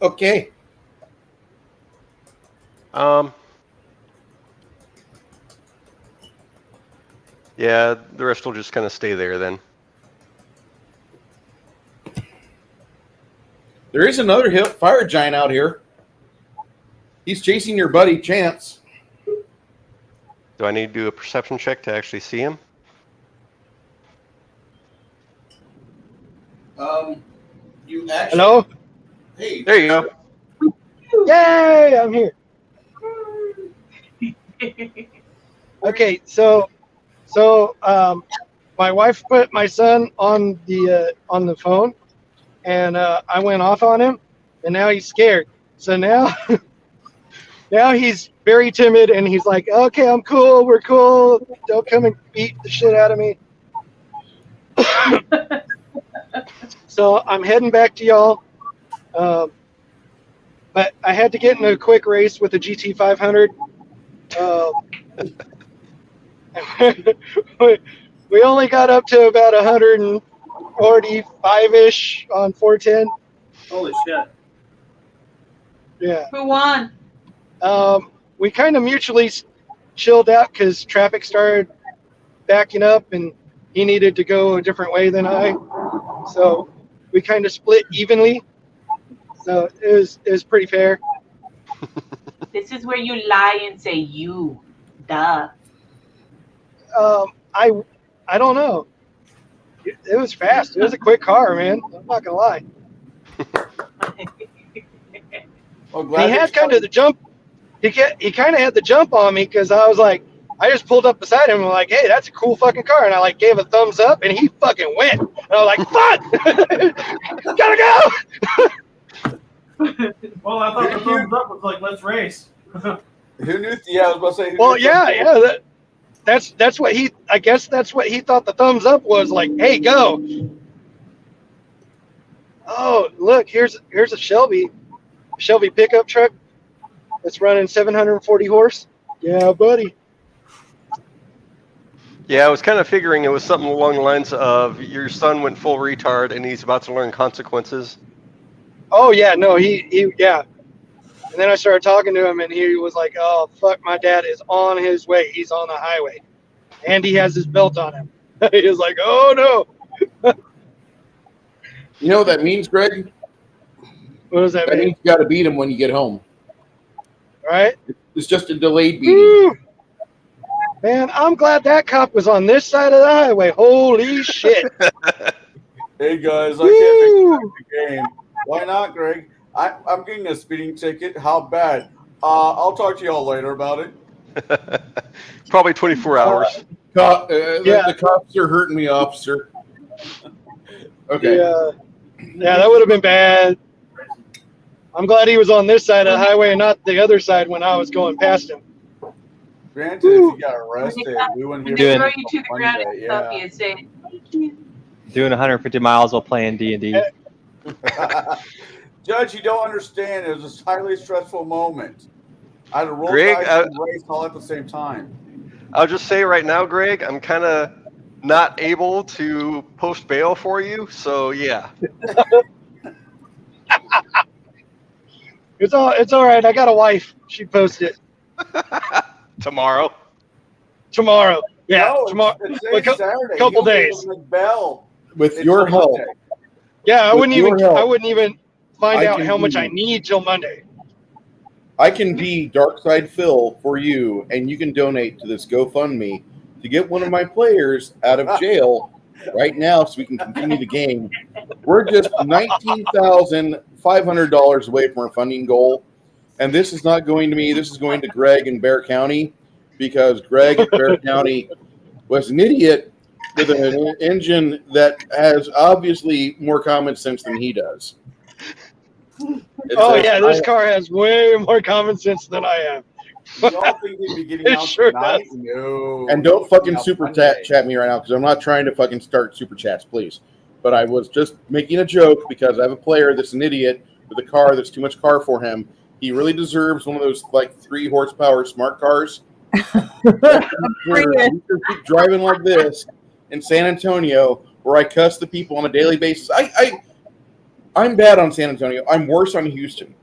S2: Okay.
S7: Yeah, the rest will just kind of stay there then.
S2: There is another fire giant out here. He's chasing your buddy, Chance.
S7: Do I need to do a perception check to actually see him?
S2: You actually.
S5: Hello?
S2: Hey.
S7: There you go.
S5: Yay! I'm here. Okay, so my wife put my son on the phone, and I went off on him, and now he's scared. So now now he's very timid, and he's like, "Okay, I'm cool. We're cool. Don't come and beat the shit out of me." So I'm heading back to y'all. But I had to get in a quick race with the GT 500. We only got up to about 145-ish on 410.
S1: Holy shit.
S5: Yeah.
S9: Who won?
S5: We kind of mutually chilled out because traffic started backing up and he needed to go a different way than I. So we kind of split evenly. So it was pretty fair.
S9: This is where you lie and say you. Duh.
S5: I don't know. It was fast. It was a quick car, man. I'm not gonna lie. He had kind of the jump. He kind of had the jump on me because I was like, I just pulled up beside him and like, hey, that's a cool fucking car, and I like gave a thumbs up, and he fucking went. And I was like, fuck, gotta go.
S1: Well, I thought the thumbs up was like, let's race.
S3: Who knew? Yeah, I was about to say.
S5: Well, yeah. That's what he. I guess that's what he thought the thumbs up was, like, hey, go. Oh, look, here's a Shelby pickup truck that's running 740 horse. Yeah, buddy.
S7: Yeah, I was kind of figuring it was something along the lines of your son went full retard and he's about to learn consequences.
S5: Oh yeah, no, he yeah. And then I started talking to him, and he was like, "Oh fuck, my dad is on his way. He's on the highway, and he has his belt on him." He was like, "Oh no."
S2: You know what that means, Greg?
S5: What does that mean?
S2: That means you got to beat him when you get home.
S5: Right?
S2: It's just a delayed beating.
S5: Woo! Man, I'm glad that cop was on this side of the highway. Holy shit!
S3: Hey guys, I can't make the game. Why not, Greg? I'm getting a speeding ticket. How bad? I'll talk to y'all later about it.
S7: Probably 24 hours.
S2: The cops are hurting me, officer. Okay.
S5: Yeah, that would have been bad. I'm glad he was on this side of the highway and not the other side when I was going past him.
S3: Granted, if you got arrested, we wouldn't hear
S9: Throw you to the ground and stuff, you say, thank you.
S6: Doing 150 miles while playing D&D.
S3: Judge, you don't understand. It was a highly stressful moment. I had to roll
S7: Greg,
S3: dice and race all at the same time.
S7: I'll just say right now, Greg, I'm kind of not able to post bail for you, so yeah.
S5: It's all right. I got a wife. She posted it.
S7: Tomorrow.
S5: Yeah,
S3: No,
S5: tomorrow.
S3: it's
S5: A
S3: Saturday.
S5: couple
S3: You'll be
S5: days.
S3: able to bell.
S2: With your help.
S3: Monday.
S5: Yeah, I wouldn't even find
S2: I
S5: out
S2: can
S5: how much
S2: do-
S5: I need till Monday.
S2: I can be Darkside Phil for you, and you can donate to this GoFundMe to get one of my players out of jail right now so we can continue the game. We're just $19,500 away from our funding goal, and this is not going to me. This is going to Greg in Bear County, because Greg in Bear County was an idiot with an engine that has obviously more common sense than he does.
S5: This car has way more common sense than I am.
S3: Y'all think they'd be getting
S5: It
S3: out
S5: sure
S3: tonight?
S5: does.
S3: No.
S2: And don't fucking
S3: Out
S2: super
S3: Monday.
S2: chat me right now, because I'm not trying to fucking start super chats, please. But I was just making a joke because I have a player that's an idiot with a car that's too much car for him. He really deserves one of those like 3 horsepower smart cars. He can keep driving like this in San Antonio, where I cuss the people on a daily basis. I'm bad on San Antonio. I'm worse on Houston.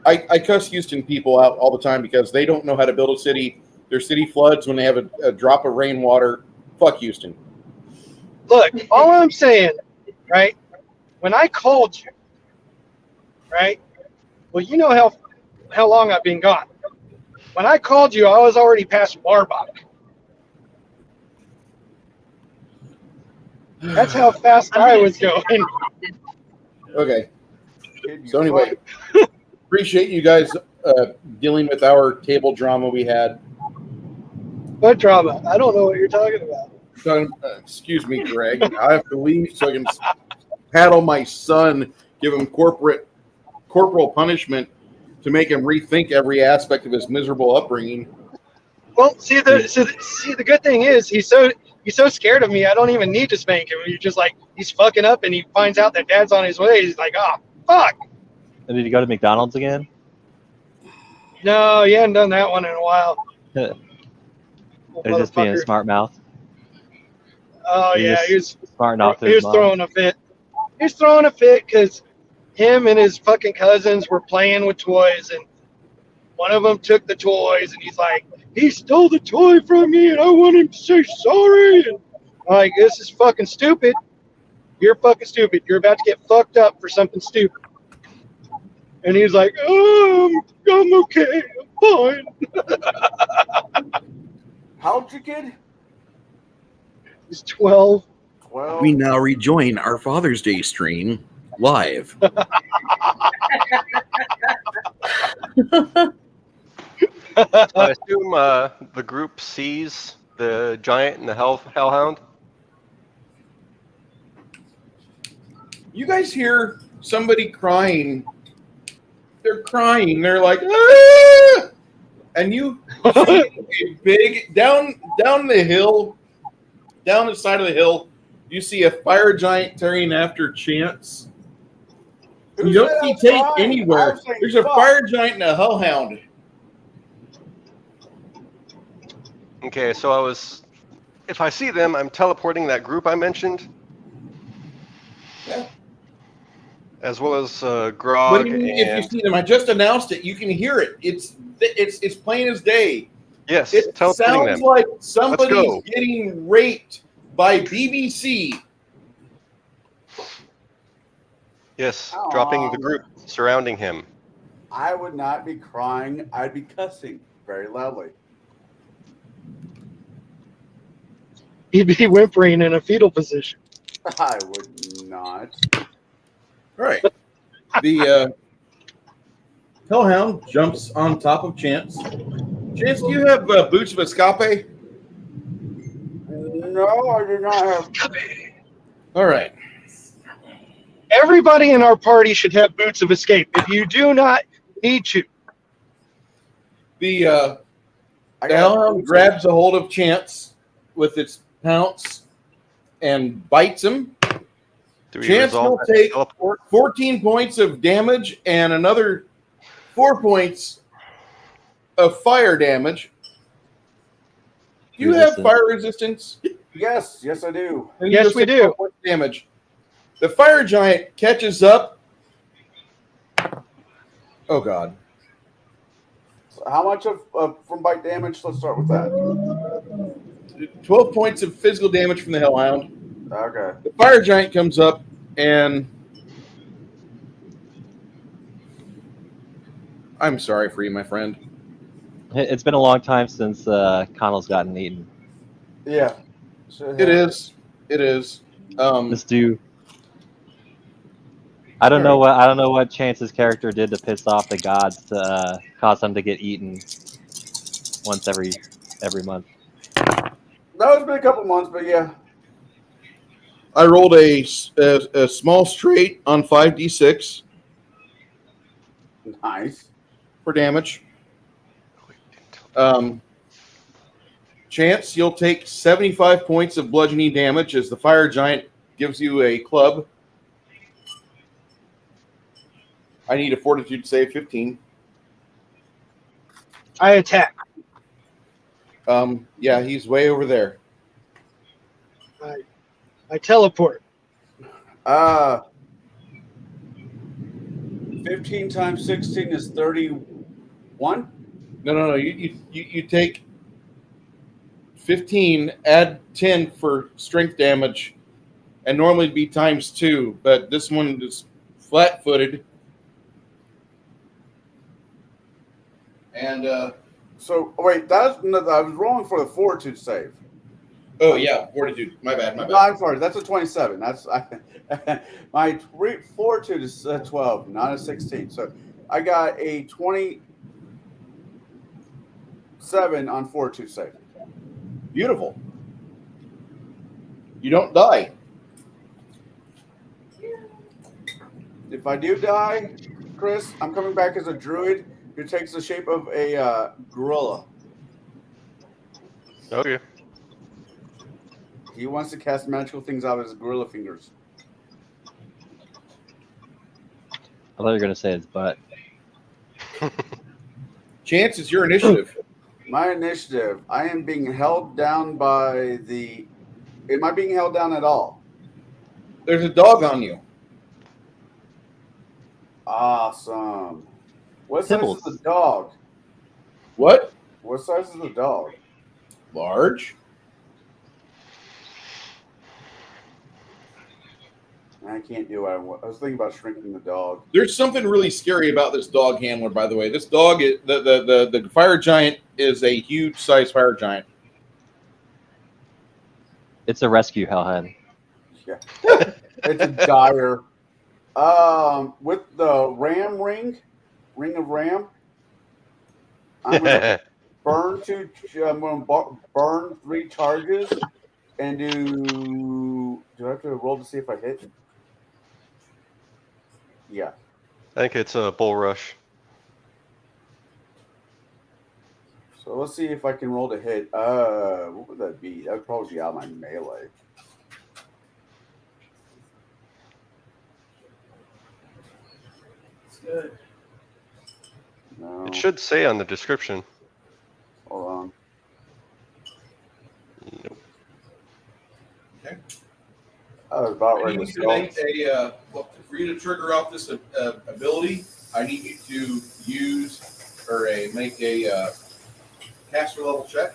S2: I cuss Houston people out all the time because they don't know how to build a city. Their city floods when they have a drop of rainwater. Fuck Houston.
S5: Look, all I'm saying, right, when I called you, right, well, you know how long I've been gone. When I called you, I was already past Barbach. That's how fast I was going.
S2: Okay. So anyway, appreciate you guys dealing with our table drama we had.
S5: What drama? I don't know what you're talking about.
S2: Son, excuse me, Greg. I have to leave so I can paddle my son, give him corporal punishment to make him rethink every aspect of his miserable upbringing.
S5: Well, see the good thing is he's so scared of me. I don't even need to spank him. He's just like he's fucking up, and he finds out that Dad's on his way. He's like, oh fuck.
S6: And did you go to McDonald's again?
S5: No, he hadn't done that one in a while.
S6: They're just being a smart mouth.
S5: Oh yeah, he was
S6: smart enough.
S5: He was throwing a fit. He was throwing a fit because him and his fucking cousins were playing with toys, and one of them took the toys, and he's like, he stole the toy from me, and I want him to say sorry. And I'm like, this is fucking stupid. You're fucking stupid. You're about to get fucked up for something stupid. And he's like, I'm okay. I'm fine.
S3: How old's your kid?
S5: He's 12.
S13: We now rejoin our Father's Day stream live.
S7: I assume the group sees the giant and the hellhound.
S2: You guys hear somebody crying. They're crying. They're like, ah! And you see a big down the hill, down the side of the hill, you see a fire giant tearing after Chance. You don't see Tate anywhere. There's a fire giant and a hellhound.
S7: Okay, so if I see them, I'm teleporting that group I mentioned.
S2: Yeah.
S7: As well as Grog.
S2: What do you mean if you see them? I just announced it. You can hear it. It's plain as day.
S7: Yes,
S2: it
S7: teleporting
S2: sounds
S7: them.
S2: like somebody's getting raped by BBC.
S7: Yes, dropping the group surrounding him.
S3: I would not be crying. I'd be cussing very loudly.
S5: He'd be whimpering in a fetal position.
S3: I would not.
S2: All right. The hellhound jumps on top of Chance. Chance, do you have boots of escape?
S3: No, I do not have.
S2: All right.
S5: Everybody in our party should have boots of escape. If you do not need to.
S2: The hellhound grabs a hold of Chance with its pounce and bites him. Chance will take 14 points of damage and another 4 points of fire damage. Do you have fire resistance?
S3: Yes, I do.
S5: Yes, we do.
S2: Damage. The fire giant catches up. Oh God.
S3: So how much from bite damage? Let's start with that.
S2: 12 points of physical damage from the hellhound.
S3: Okay.
S2: The fire giant comes up and I'm sorry for you, my friend.
S6: It's been a long time since Connell's gotten eaten.
S3: Yeah.
S2: It is.
S6: Let's do. I don't know what Chance's character did to piss off the gods to cause them to get eaten once every month.
S3: No, it's been a couple months, but yeah.
S2: I rolled a small straight on 5d6.
S3: Nice.
S2: For damage. Chance, you'll take 75 points of bludgeoning damage as the fire giant gives you a club. I need a fortitude save 15.
S5: I attack.
S2: Yeah, he's way over there.
S5: I teleport.
S3: 15 times 16 is 31?
S2: No. You take 15, add 10 for strength damage, and normally it'd be times 2, but this one is flat-footed. And
S3: so wait, I was rolling for the fortitude save.
S2: Oh yeah, fortitude. My bad.
S3: No, I'm sorry. That's a 27. My fortitude is 12, not a 16. So I got a 27 on fortitude save.
S2: Beautiful. You don't die.
S3: If I do die, Chris, I'm coming back as a druid who takes the shape of a gorilla.
S7: Okay.
S3: He wants to cast magical things out of his gorilla fingers.
S6: I thought you were going to say his butt.
S2: Chance, it's your initiative.
S3: My initiative. I am being held down by the. Am I being held down at all?
S2: There's a dog on you.
S3: Awesome. What size
S6: Tibbles.
S3: is the dog?
S2: What?
S3: What size is the dog?
S2: Large.
S3: I can't do what I want. I was thinking about shrinking the dog.
S2: There's something really scary about this dog handler, by the way. This dog, the fire giant is a huge size fire giant.
S6: It's a rescue hellhound.
S3: Yeah. It's a dire. With the ram ring of ram, I'm gonna burn burn 3 charges and do I have to roll to see if I hit? Yeah.
S7: I think it's a bull rush.
S3: So let's see if I can roll to hit. What would that be? That would probably be out of my melee.
S11: It's good.
S3: No.
S7: It should say on the description.
S3: Hold on.
S7: Nope.
S10: Okay.
S3: I was about
S10: I
S3: ready
S10: need
S3: to
S10: you to
S3: go.
S10: make for you to trigger off this ability, I need you to use or make a caster level check.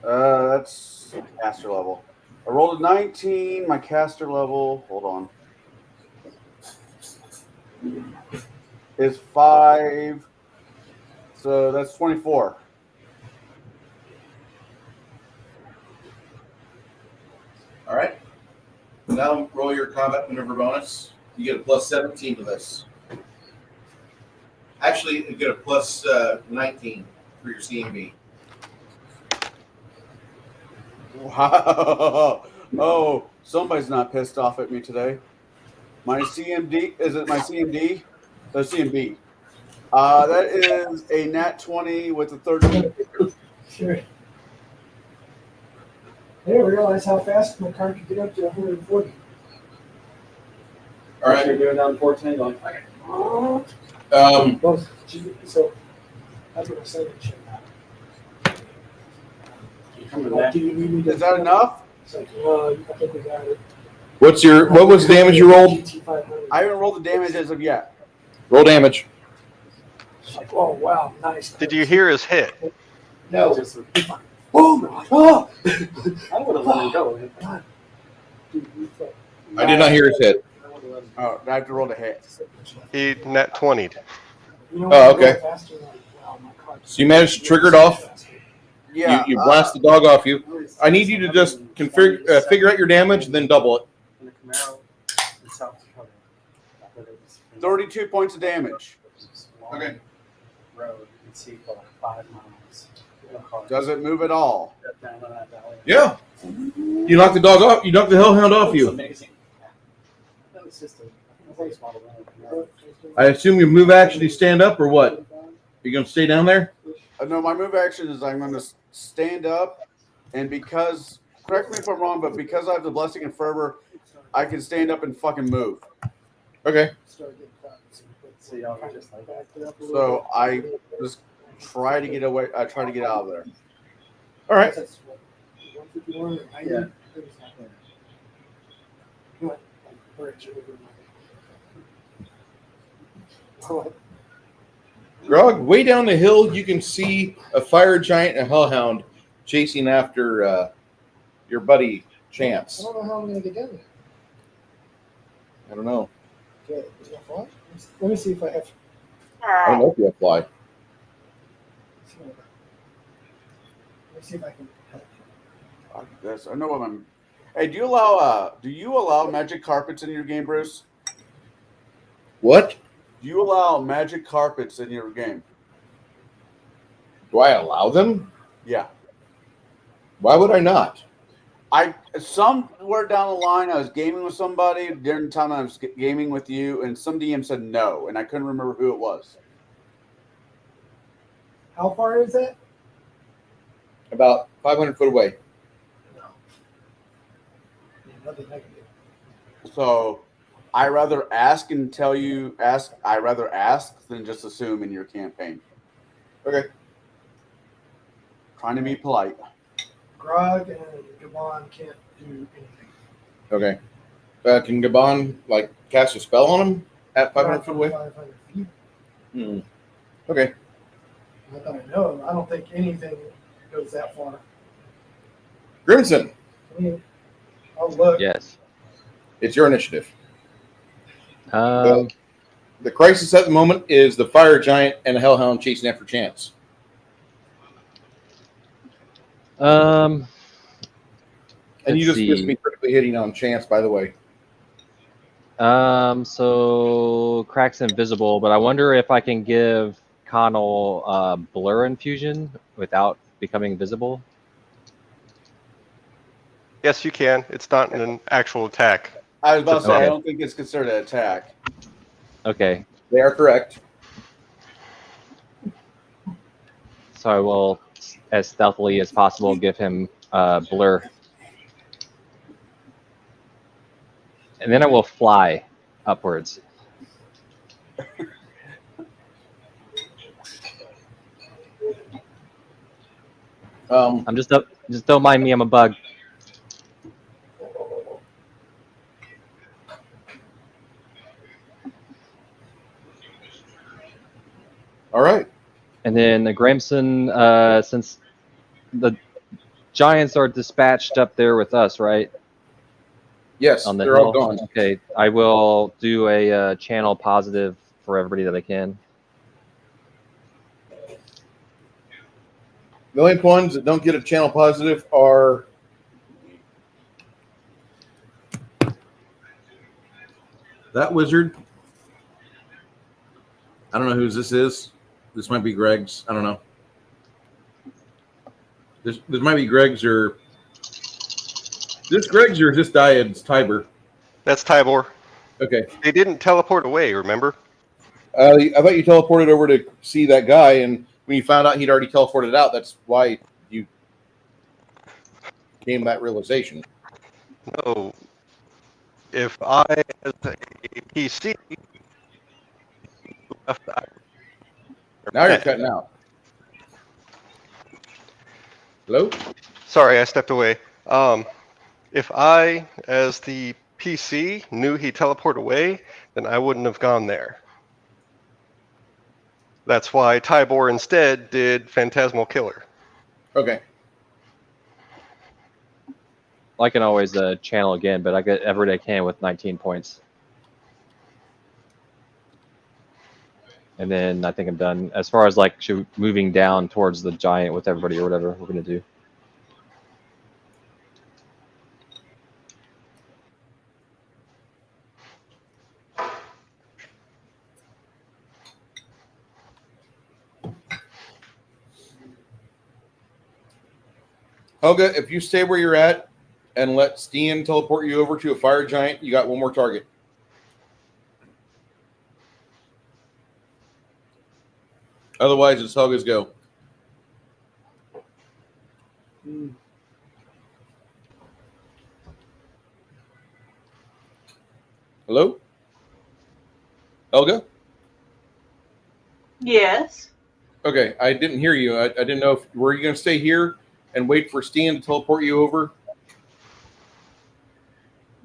S3: That's caster level. I rolled a 19. My caster level, hold on, is 5. So that's 24.
S10: All right. Now roll your combat maneuver bonus. You get a plus 17 to this. Actually, you get a plus 19 for your CMB.
S3: Wow. Oh, somebody's not pissed off at me today. My CMD, is it my CMD? The CMB. That is a nat 20 with a 30.
S11: Sure. I didn't realize how fast my car could get up to 140.
S10: All right.
S11: You're going down to 14, going, okay. So, that's what I said.
S3: Is that enough?
S11: It's like, I think we got it.
S2: What was the damage you rolled?
S3: I haven't rolled the damage as of yet.
S2: Roll damage.
S11: It's like, oh, wow, nice.
S7: Did you hear his hit?
S11: No. Oh, my God. I would have let him go.
S2: I did not hear his hit.
S3: Oh, I have to roll the hit.
S7: He nat 20'd.
S2: Oh, okay. So you managed to trigger it off?
S3: Yeah.
S2: You blast the dog off you. I need you to just figure out your damage and then double it.
S3: 32 points of damage.
S10: Okay.
S3: Does it move at all?
S2: Yeah. You knock the dog off. You knock the hellhound off you. I assume your move action is stand up or what? You gonna stay down there?
S3: No, my move action is I'm going to stand up, and because, correct me if I'm wrong, but because I have the blessing and fervor, I can stand up and fucking move.
S2: Okay.
S3: So I just try to get away. I try to get out of there.
S2: All right.
S11: Yeah.
S2: Grog, way down the hill, you can see a fire giant and a hellhound chasing after your buddy Chance.
S11: I don't know how I'm going to get down there.
S2: I don't know.
S11: Okay, is that fly? Let me see if I have.
S2: I don't know if you have fly.
S11: Let me see if I can.
S3: I know what I'm. Hey, do you allow magic carpets in your game, Bruce?
S2: What?
S3: Do you allow magic carpets in your game?
S2: Do I allow them?
S3: Yeah.
S2: Why would I not?
S3: Somewhere down the line, I was gaming with somebody during the time I was gaming with you, and some DM said no, and I couldn't remember who it was.
S11: How far is that?
S2: About 500 foot away.
S11: Nothing I can do.
S3: So I rather ask and tell you I rather ask than just assume in your campaign.
S2: Okay.
S3: Trying to be polite.
S11: Grog and Gabon can't do anything.
S2: Okay. Can Gabon like cast a spell on him at 500 foot away?
S11: 500 feet.
S2: Okay.
S11: I thought I know. I don't think anything goes that far.
S2: Grimson,
S11: I mean, I'll look.
S6: Yes.
S2: it's your initiative.
S6: Um,
S2: The crisis at the moment is the Fire Giant and the Hellhound chasing after Chance.
S6: um,
S2: And you
S6: let's
S2: just missed
S6: see.
S2: me critically hitting on Chance, by the way.
S6: So Crack's invisible, but I wonder if I can give Connell blur infusion without becoming visible.
S7: Yes, you can. It's not an actual attack.
S3: I was about to say, I
S6: Okay.
S3: don't think it's considered an attack.
S6: Okay,
S2: They are correct.
S6: so I will, as stealthily as possible, give him blur, and then I will fly upwards. I'm just don't mind me. I'm a bug.
S2: All right.
S6: And then the Grimson, since the giants are dispatched up there with us, right?
S2: Yes,
S6: On the
S2: they're
S6: hill.
S2: all gone.
S6: Okay, I will do a channel positive for everybody that I can.
S2: The only ones that don't get a channel positive are that wizard. I don't know whose this is. This might be Greg's. I don't know. This might be Greg's or this Greg's or this Diad's Tiber.
S7: That's Tybor.
S2: Okay.
S7: They didn't teleport away, remember?
S2: I thought you teleported over to see that guy, and when you found out he'd already teleported out, that's why you came to that realization.
S7: No. If I, as a PC, left,
S2: Now you're cutting out. Hello?
S7: Sorry, I stepped away. If I, as the PC, knew he teleported away, then I wouldn't have gone there. That's why Tybor instead did Phantasmal Killer.
S2: Okay.
S6: I can always channel again, but I get every day I can with 19 points. And then I think I'm done. As far as like moving down towards the giant with everybody or whatever we're going to do.
S2: Helga, if you stay where you're at and let Steen teleport you over to a Fire Giant, you got one more target. Otherwise, it's Helga's go. Hello? Helga?
S9: Yes.
S2: Okay, I didn't hear you. I didn't know if were you going to stay here and wait for Steen to teleport you over?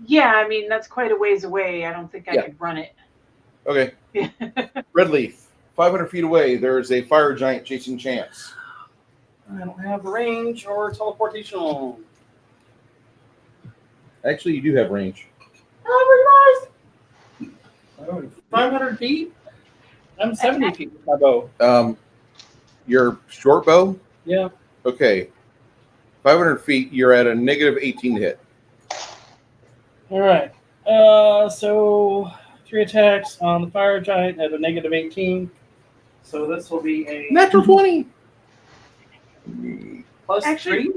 S9: Yeah, I mean, that's quite a ways away. I don't think I could run it.
S2: Okay. Redleaf, 500 feet away, there's a Fire Giant chasing Chance.
S1: I don't have range or teleportation.
S2: Actually, you do have range.
S1: Oh, 500 feet? I'm 70 feet with my bow.
S2: Your short bow?
S1: Yeah.
S2: Okay. 500 feet, you're at a negative 18 to hit.
S1: All right. So 3 attacks on the Fire Giant at a negative 18. So this will be a
S2: Natural 20.
S1: plus
S9: Actually-
S1: 3.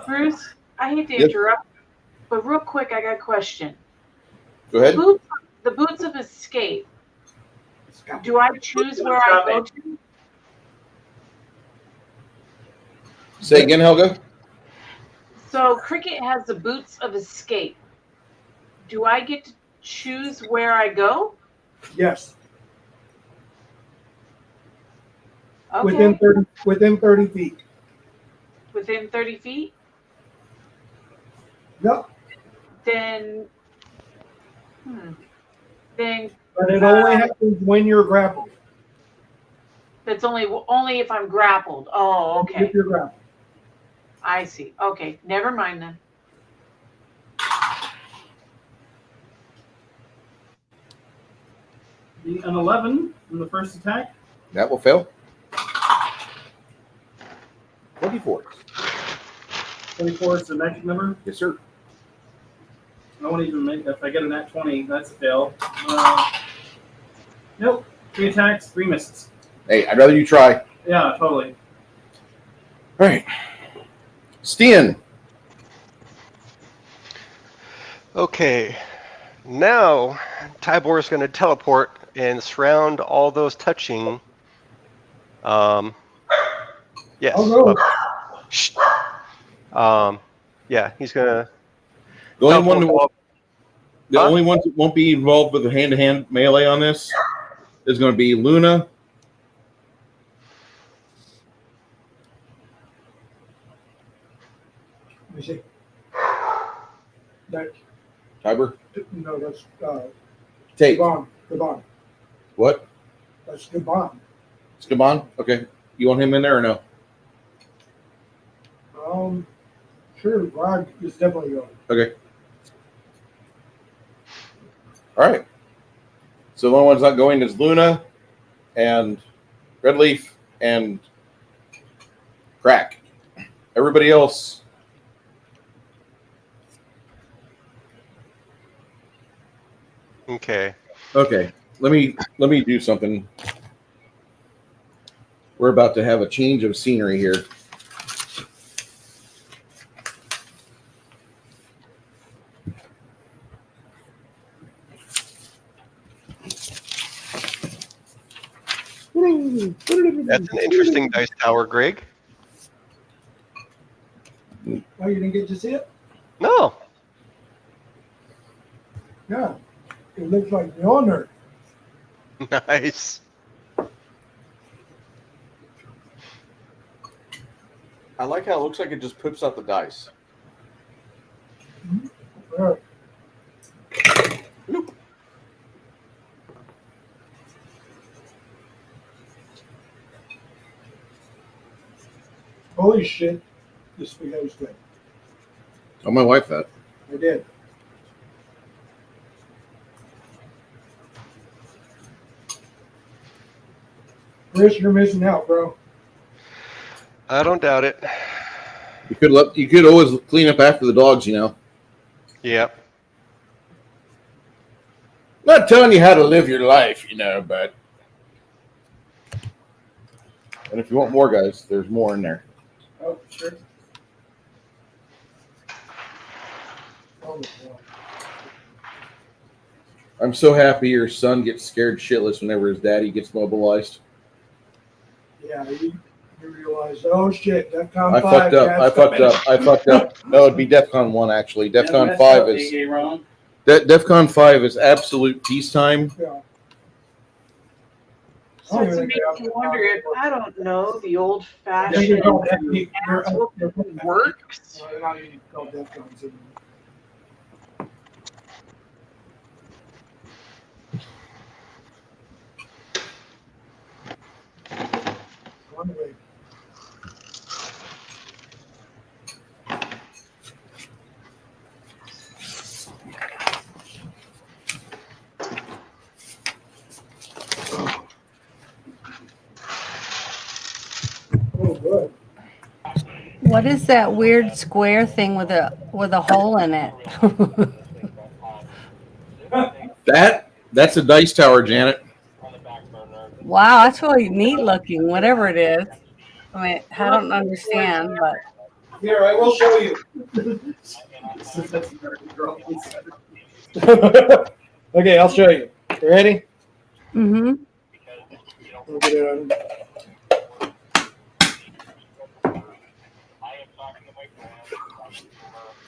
S9: Bruce, I hate to
S2: Yep.
S9: interrupt, but real quick, I got a question.
S2: Go ahead.
S9: The boots of escape. Do I choose where I go to?
S2: Say again, Helga.
S9: So Cricket has the boots of escape. Do I get to choose where I go?
S11: Yes.
S9: Okay.
S11: Within 30 feet.
S9: Within 30 feet?
S11: Yep.
S9: Then. Then
S11: But it only happens when you're grappled.
S9: that's only if I'm grappled. Oh, okay.
S11: If you're grappled.
S9: I see. Okay, never mind then.
S1: Be an 11 in the first attack.
S2: That will fail. 24.
S1: 24 is the magic number.
S2: Yes, sir.
S1: I won't even make if I get a nat 20, that's a fail. Nope. 3 attacks, 3 misses.
S2: Hey, I'd rather you try.
S1: Yeah, totally.
S2: All right. Stian.
S7: Okay, now Tybor is going to teleport and surround all those touching. Yes.
S11: Oh, no.
S7: Yeah, he's going to.
S2: The only ones that won't be involved with the hand-to-hand melee on this is going to be Luna.
S11: Let me see. That,
S2: Tiber.
S11: no, that's
S2: Tate.
S11: Gabon.
S2: What?
S11: That's Gabon.
S2: It's Gabon? Okay. You want him in there or no?
S11: Sure, Rod is definitely going.
S2: Okay. All right. So the only one's not going is Luna and Red Leaf and Crack. Everybody else.
S7: Okay.
S2: Okay. Let me do something. We're about to have a change of scenery here.
S7: That's an interesting dice tower, Greg.
S11: Oh, you didn't get to see it?
S7: No.
S11: Yeah. It looks like Mjolnir.
S7: Nice.
S3: I like how it looks like it just poops out the dice.
S11: Yeah.
S3: Nope.
S11: Holy shit. This spaghetti's good.
S2: Tell my wife that.
S11: I did. Chris, you're missing out, bro.
S7: I don't doubt it.
S2: You could always clean up after the dogs, you know.
S7: Yep.
S2: Not telling you how to live your life, you know, but. And if you want more, guys, there's more in there.
S11: Oh, sure. Oh, no.
S2: I'm so happy your son gets scared shitless whenever his daddy gets mobilized.
S11: Yeah, you realize, oh shit, DEFCON 5.
S2: I fucked up. No, it'd be DEFCON 1, actually. DEFCON 5 is. DEFCON 5 is absolute peacetime.
S11: Yeah.
S9: So it makes you wonder if, I don't know, the old-fashioned works.
S11: They're not even called DEFCONs anymore. One way. Oh, good.
S4: What is that weird square thing with a hole in it?
S2: That's a dice tower, Janet.
S4: Wow, that's really neat looking, whatever it is. I mean, I don't understand, but
S5: Here, I will show you. Okay, I'll show you. You ready?
S4: mm-hmm.
S5: We'll get it on.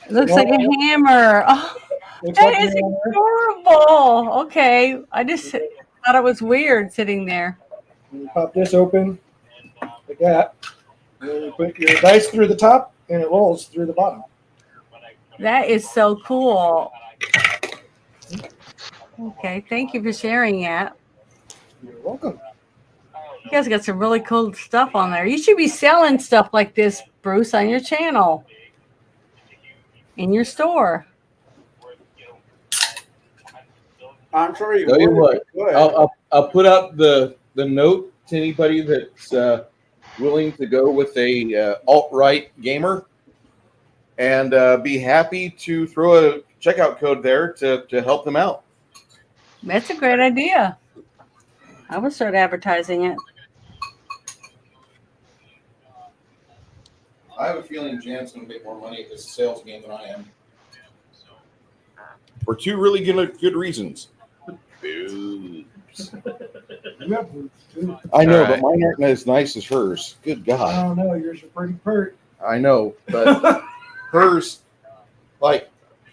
S4: It looks like a hammer. Oh,
S5: Looks
S4: that
S5: like
S4: is
S5: a hammer.
S4: adorable. Okay, I just thought it was weird sitting there.
S5: You pop this open like that, and then you put your dice through the top, and it rolls through the bottom.
S4: That is so cool. Okay, thank you for sharing that.
S5: You're welcome.
S4: You guys got some really cool stuff on there. You should be selling stuff like this, Bruce, on your channel, in your store.
S11: I'm sure you
S2: Tell you
S11: would.
S2: what, I'll put up the note to anybody that's willing to go with a alt-right gamer, and be happy to throw a checkout code there to help them out.
S4: That's a great idea. I will start advertising it.
S10: I have a feeling Jan's going to make more money at this sales game than I am.
S2: For two really good reasons. Boobs.
S11: You have boots too.
S2: I know,
S7: All right.
S2: but mine aren't as nice as hers. Good
S11: I
S2: God.
S11: don't know. Yours are pretty pert.
S2: I know, but hers, like,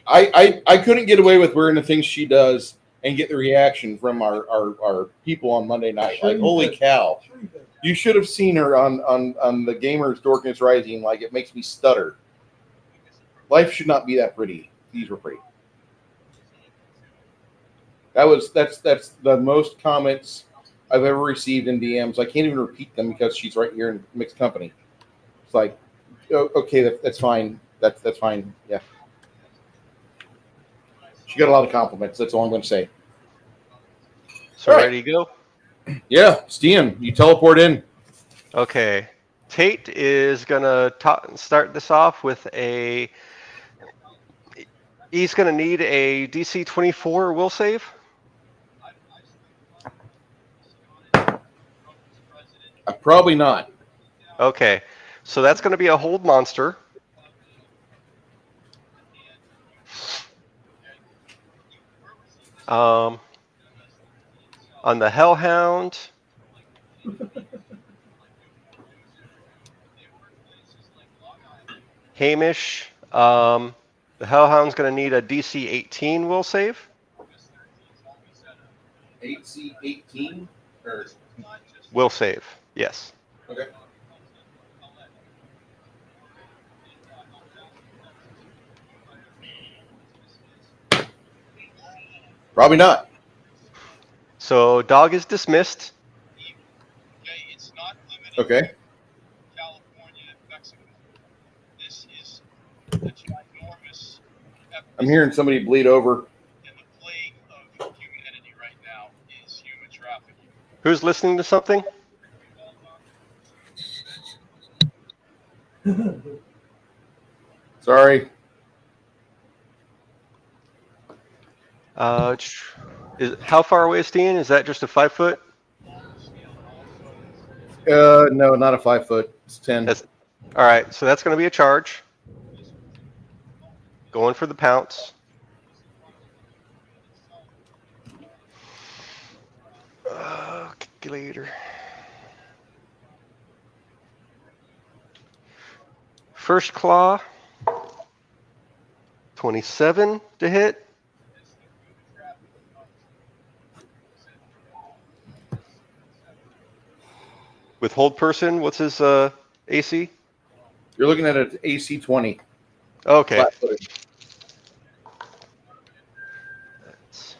S2: I couldn't get away with wearing the things she does and get the reaction from our people on Monday night.
S11: Sure
S2: Like,
S11: you
S2: holy
S11: did.
S2: cow.
S11: Sure you did.
S2: You should have seen her on the Gamers Dorkness Rising. Like, it makes me stutter. Life should not be that pretty. These were pretty. That's the most comments I've ever received in DMs. I can't even repeat them because she's right here in mixed company. It's like, oh, okay, that's fine. That's fine. Yeah. She got a lot of compliments. That's all I'm going to say.
S7: So
S2: All right.
S7: ready to go?
S2: Yeah, Stian, you teleport in.
S7: Okay. Tate is gonna start this off with a. He's gonna need a DC 24 will save.
S2: Probably not.
S7: Okay, so that's gonna be a hold monster. On the Hellhound. Hamish, the Hellhound's going to need a DC 18 will save.
S10: 8C18 or
S7: Will save, yes.
S10: okay.
S2: Probably not.
S7: So dog is dismissed.
S2: Okay. I'm hearing somebody bleed over.
S7: Who's listening to something?
S2: Sorry.
S7: How far away is Steen? Is that just a 5 foot?
S2: No, not a 5 foot. It's 10.
S7: All right, so that's going to be a charge. Going for the pounce. Calculator. First claw. 27 to hit. With hold person, what's his AC?
S2: You're looking at an AC 20.
S7: Okay.
S2: Flat-footed.
S7: That's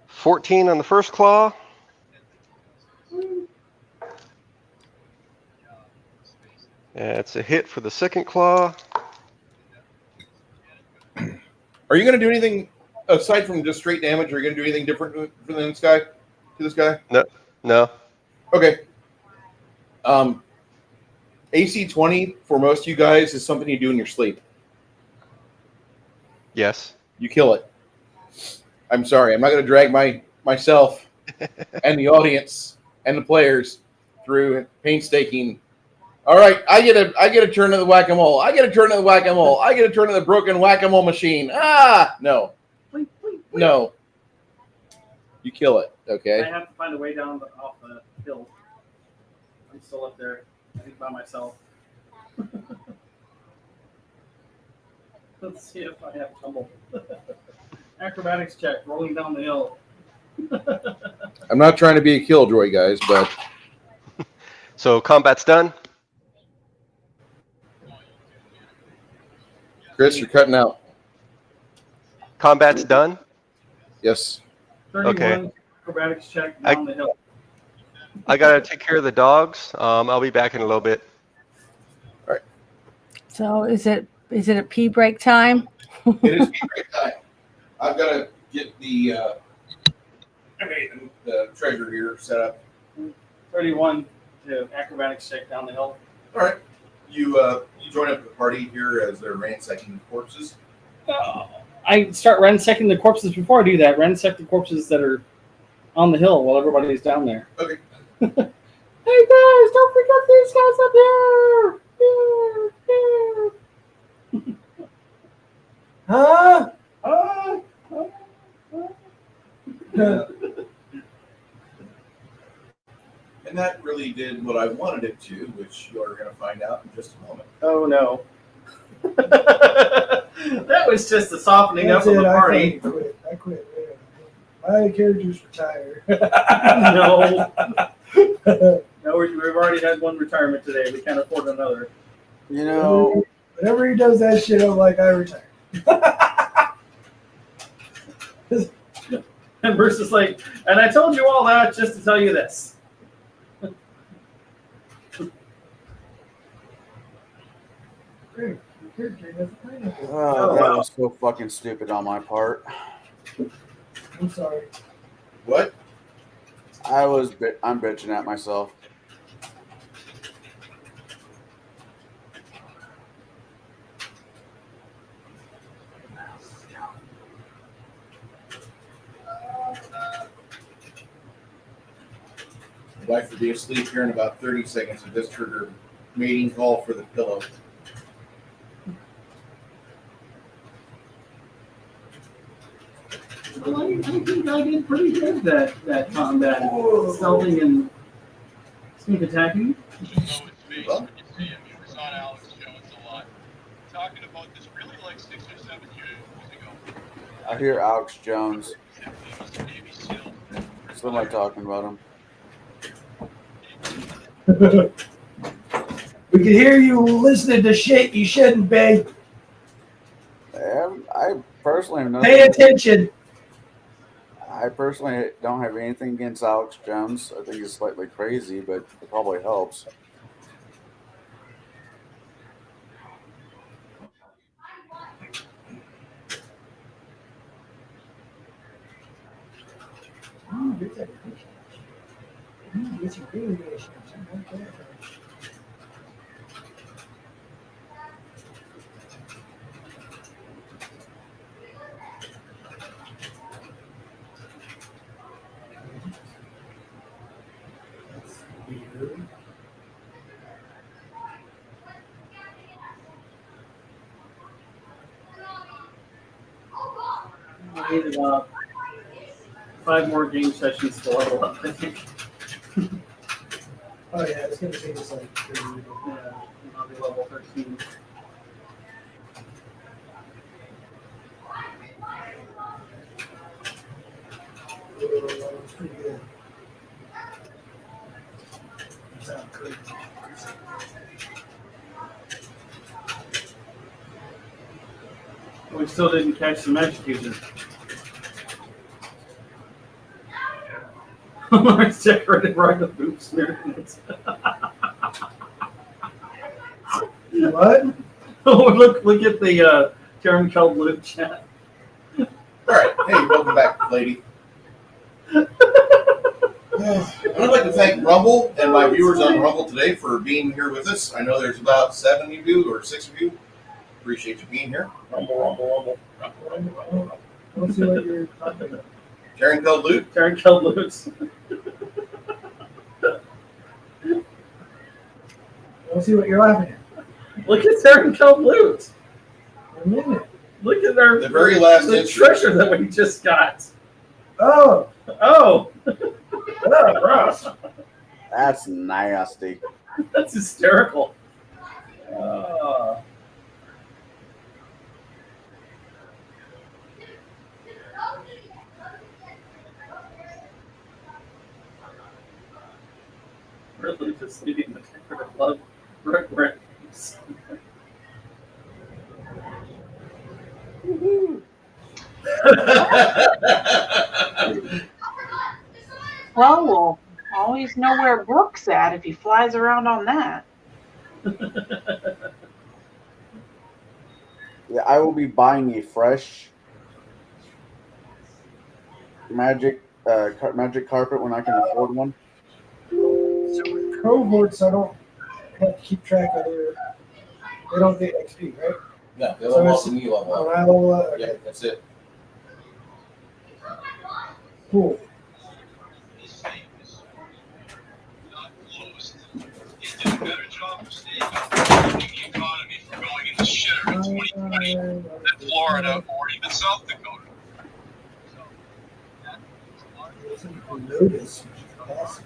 S7: 14 on the first claw. That's a hit for the second claw.
S2: Are you going to do anything aside from just straight damage? Are you going to do anything different for this guy? To this guy?
S7: No.
S2: Okay. AC 20 for most of you guys is something you do in your sleep.
S7: Yes.
S2: You kill it. I'm sorry. I'm not going to drag myself and the audience and the players through painstaking. All right, I get a turn of the whack-a-mole. I get a turn of the whack-a-mole. I get a turn of the broken whack-a-mole machine. No. No. You kill it, okay?
S1: I have to find a way down off the hill. I'm still up there, I think, by myself. Let's see if I have tumble. Acrobatics check, rolling down the hill.
S2: I'm not trying to be a killjoy, guys, but...
S7: So combat's done.
S2: Chris, you're cutting out.
S7: Combat's done.
S2: Yes.
S1: 31
S7: Okay.
S1: acrobatics check down the hill.
S7: I gotta take care of the dogs. I'll be back in a little bit.
S4: So is it a pee break time?
S2: It is pee break time. I've got to get the treasure here set up.
S1: 31 to acrobatics check down the hill.
S2: All right. You join up the party here as they're ransacking corpses.
S1: I start ransacking the corpses before I do that. Ransack the corpses that are on the hill while everybody's down there.
S2: Okay.
S1: Hey guys, don't forget these guys up here! Here!
S11: Huh?
S2: And that really did what I wanted it to, which you are going to find out in just a moment.
S1: Oh no. That was just a softening up of the party.
S11: I quit. My character's retired.
S1: No. No, we've already had one retirement today. We can't afford another.
S3: You know,
S11: Whenever he does that shit, I'm like, I retire.
S1: And Bruce is like, and I told you all that just to tell you this.
S3: oh, that was so fucking stupid on my part.
S11: I'm sorry.
S2: What?
S3: I'm bitching at myself.
S2: The wife will be asleep here in about 30 seconds of this trigger mating call for the pillow.
S1: Well, I think I did pretty good that combat. Stealthing and sneak attacking.
S2: Well,
S3: I hear Alex Jones. Somebody talking about him.
S11: We can hear you listening to shit you shouldn't be.
S3: I personally have
S11: Pay attention.
S3: I personally don't have anything against Alex Jones. I think he's slightly crazy, but it probably helps.
S1: I need about 5 more game sessions to level up, I think.
S11: Oh yeah, it's gonna take us like 3 years.
S1: Yeah, I'll be level 13.
S11: It's pretty good. Sounds good.
S1: We still didn't catch the magic user. Lawrence decorated right the boot smeared.
S11: What?
S1: Oh, look at the Karen Called Luke chat.
S2: all right. Hey, welcome back, lady. I'd like to thank Rumble and my viewers on Rumble today for being here with us. I know there's about 7 of you or 6 of you. Appreciate you being here. Rumble, rumble, rumble, rumble, rumble, rumble.
S11: Let's see what you're talking about.
S2: Karen killed loot.
S1: Karen killed Lutz.
S11: Let's see what you're laughing at.
S1: Look at Karen killed Lutz.
S11: A minute.
S1: Look at our
S2: The very last
S1: the
S2: instance.
S1: treasure that we just got.
S11: Oh.
S1: Oh. Oh, gross.
S3: That's nasty.
S1: That's hysterical. Really just leaving the temper of love regrets.
S9: Well, we'll always know where Brooke's at if he flies around on that.
S3: Yeah, I will be buying a fresh magic carpet when I can afford one.
S11: So with cohorts, I don't have to keep track of their. They don't get XP, right?
S2: No, they
S11: So
S2: level
S11: it's-
S2: up and you level up.
S11: I will,
S2: Yeah,
S11: okay,
S2: that's it.
S11: cool.
S12: Florida or even South Dakota.
S11: Notice, which is awesome.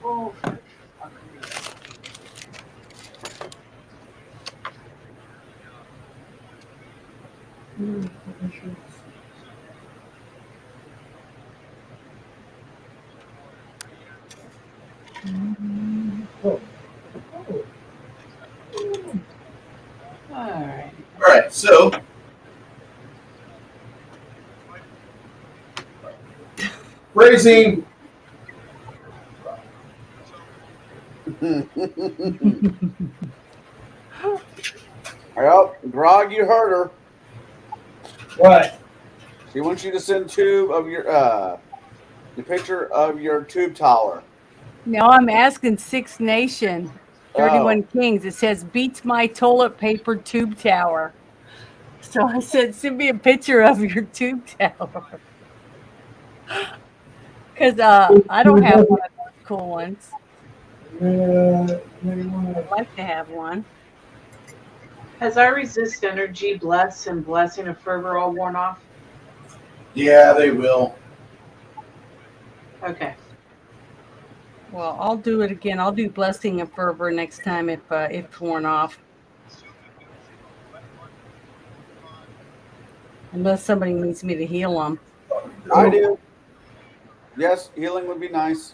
S9: Oh, all right.
S2: All right, so raising.
S3: Well, Grog, you heard her.
S11: What?
S3: She wants you to send the picture of your tube tower.
S4: No, I'm asking Six Nation, 31
S3: Oh.
S4: Kings. It says beats my toilet paper tube tower. So I said, send me a picture of your tube tower. Because I don't have one of those cool ones. I'd like to have one.
S9: Has our resist energy, bless, and blessing of fervor all worn off?
S2: Yeah, they will.
S9: Okay.
S4: Well, I'll do it again. I'll do blessing and fervor next time if it's worn off. Unless somebody needs me to heal them.
S3: I do. Yes, healing would be nice.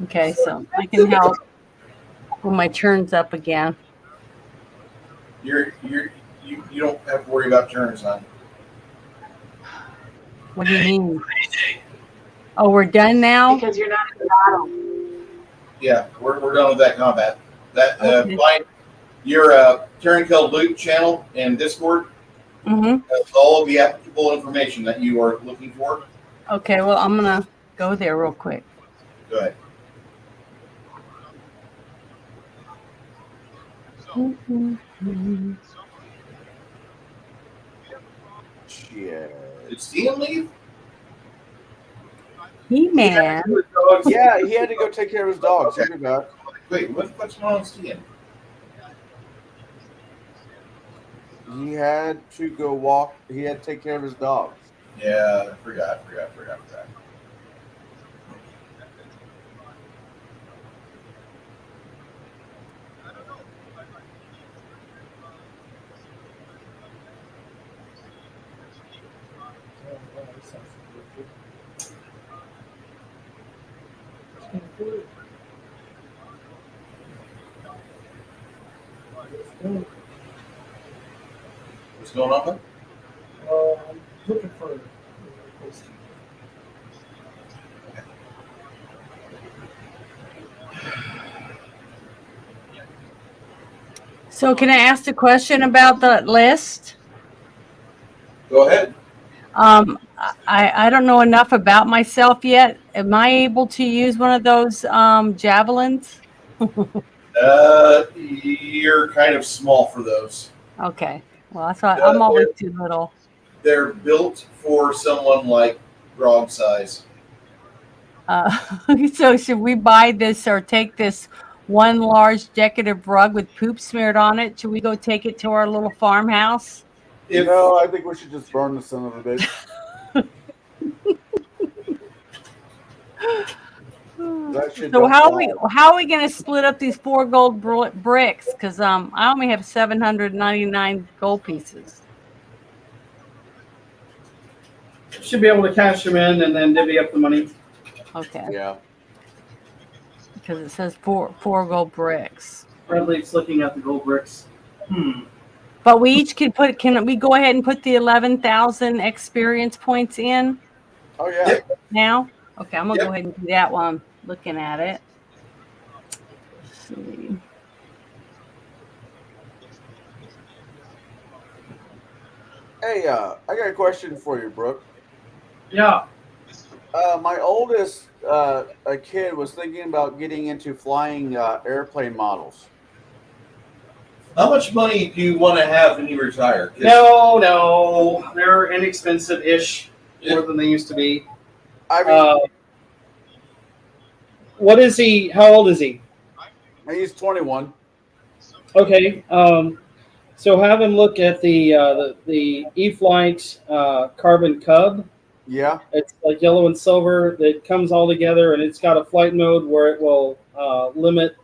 S4: Okay, so I can help when my turn's up again.
S2: You don't have to worry about turns, hon.
S4: What do you mean? Oh, we're done now?
S9: Because you're not in battle.
S2: Yeah, we're done with that combat. That
S4: Okay.
S2: find your Karen killed loot channel in Discord.
S4: Mm-hmm.
S2: Has all of the applicable information that you are looking for.
S4: Okay, well, I'm going to go there real quick.
S2: Go ahead.
S3: Yeah.
S2: Did Steven leave?
S4: He-Man.
S3: Yeah, he had to go take care of his dogs. He'll be back.
S2: Wait, what's going on with Steven?
S3: He had to go walk. He had to take care of his dogs.
S2: Yeah, I forgot. What's going on there?
S11: I'm looking for.
S4: So can I ask a question about the list?
S2: Go ahead.
S4: I don't know enough about myself yet. Am I able to use one of those javelins?
S2: You're kind of small for those.
S4: Okay. Well, that's why I'm always too little.
S2: They're built for someone like Grog size.
S4: So should we buy this or take this one large decorative rug with poop smeared on it? Should we go take it to our little farmhouse?
S3: No, I think we should just burn the son of a bitch.
S4: So how are we going to split up these 4 gold bricks? Because I only have 799 gold pieces.
S1: Should be able to cash them in and then divvy up the money.
S4: Okay.
S3: Yeah.
S4: Because it says four gold bricks.
S1: Bradley's looking at the gold bricks.
S4: But we each can we go ahead and put the 11,000 experience points in?
S3: Oh yeah.
S4: Now? Okay, I'm gonna go ahead and do that while I'm looking at it. Let's see.
S3: Hey, I got a question for you, Brooke.
S1: Yeah.
S3: My oldest a kid was thinking about getting into flying airplane models.
S2: How much money do you want to have when you retire?
S1: No, they're inexpensive-ish, more than they used to be.
S3: I mean,
S1: what is he? How old is he?
S3: He's 21.
S1: Okay. So have him look at the E-Flight Carbon Cub.
S3: Yeah.
S1: It's like yellow and silver. It comes all together, and it's got a flight mode where it will limit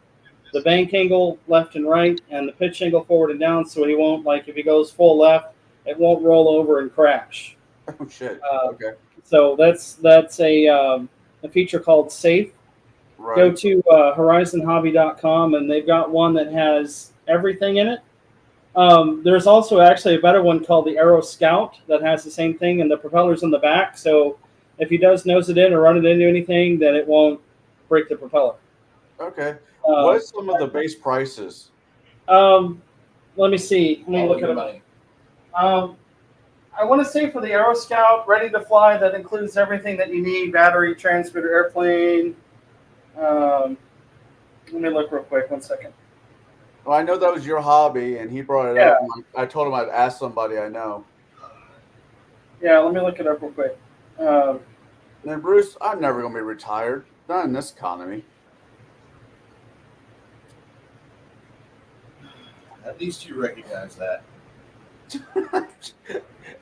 S1: the bank angle left and right and the pitch angle forward and down, so he won't, like, if he goes full left, it won't roll over and crash.
S3: Oh shit. Okay.
S1: So that's a feature called Safe.
S3: Right.
S1: Go to horizonhobby.com, and they've got one that has everything in it. There's also actually a better one called the Aero Scout that has the same thing, and the propeller's in the back. So if he does nose it in or run it into anything, then it won't break the propeller.
S3: Okay. What are some of the base prices?
S1: Let me see. Let me look at it. I want to say for the Aero Scout, ready to fly, that includes everything that you need: battery, transmitter, airplane. Let me look real quick. 1 second.
S3: Well, I know that was your hobby, and he brought it up. I told him I'd ask somebody I know.
S1: Yeah, let me look it up real quick.
S3: Then Bruce, I'm never going to be retired. Not in this economy.
S2: At least you recognize that.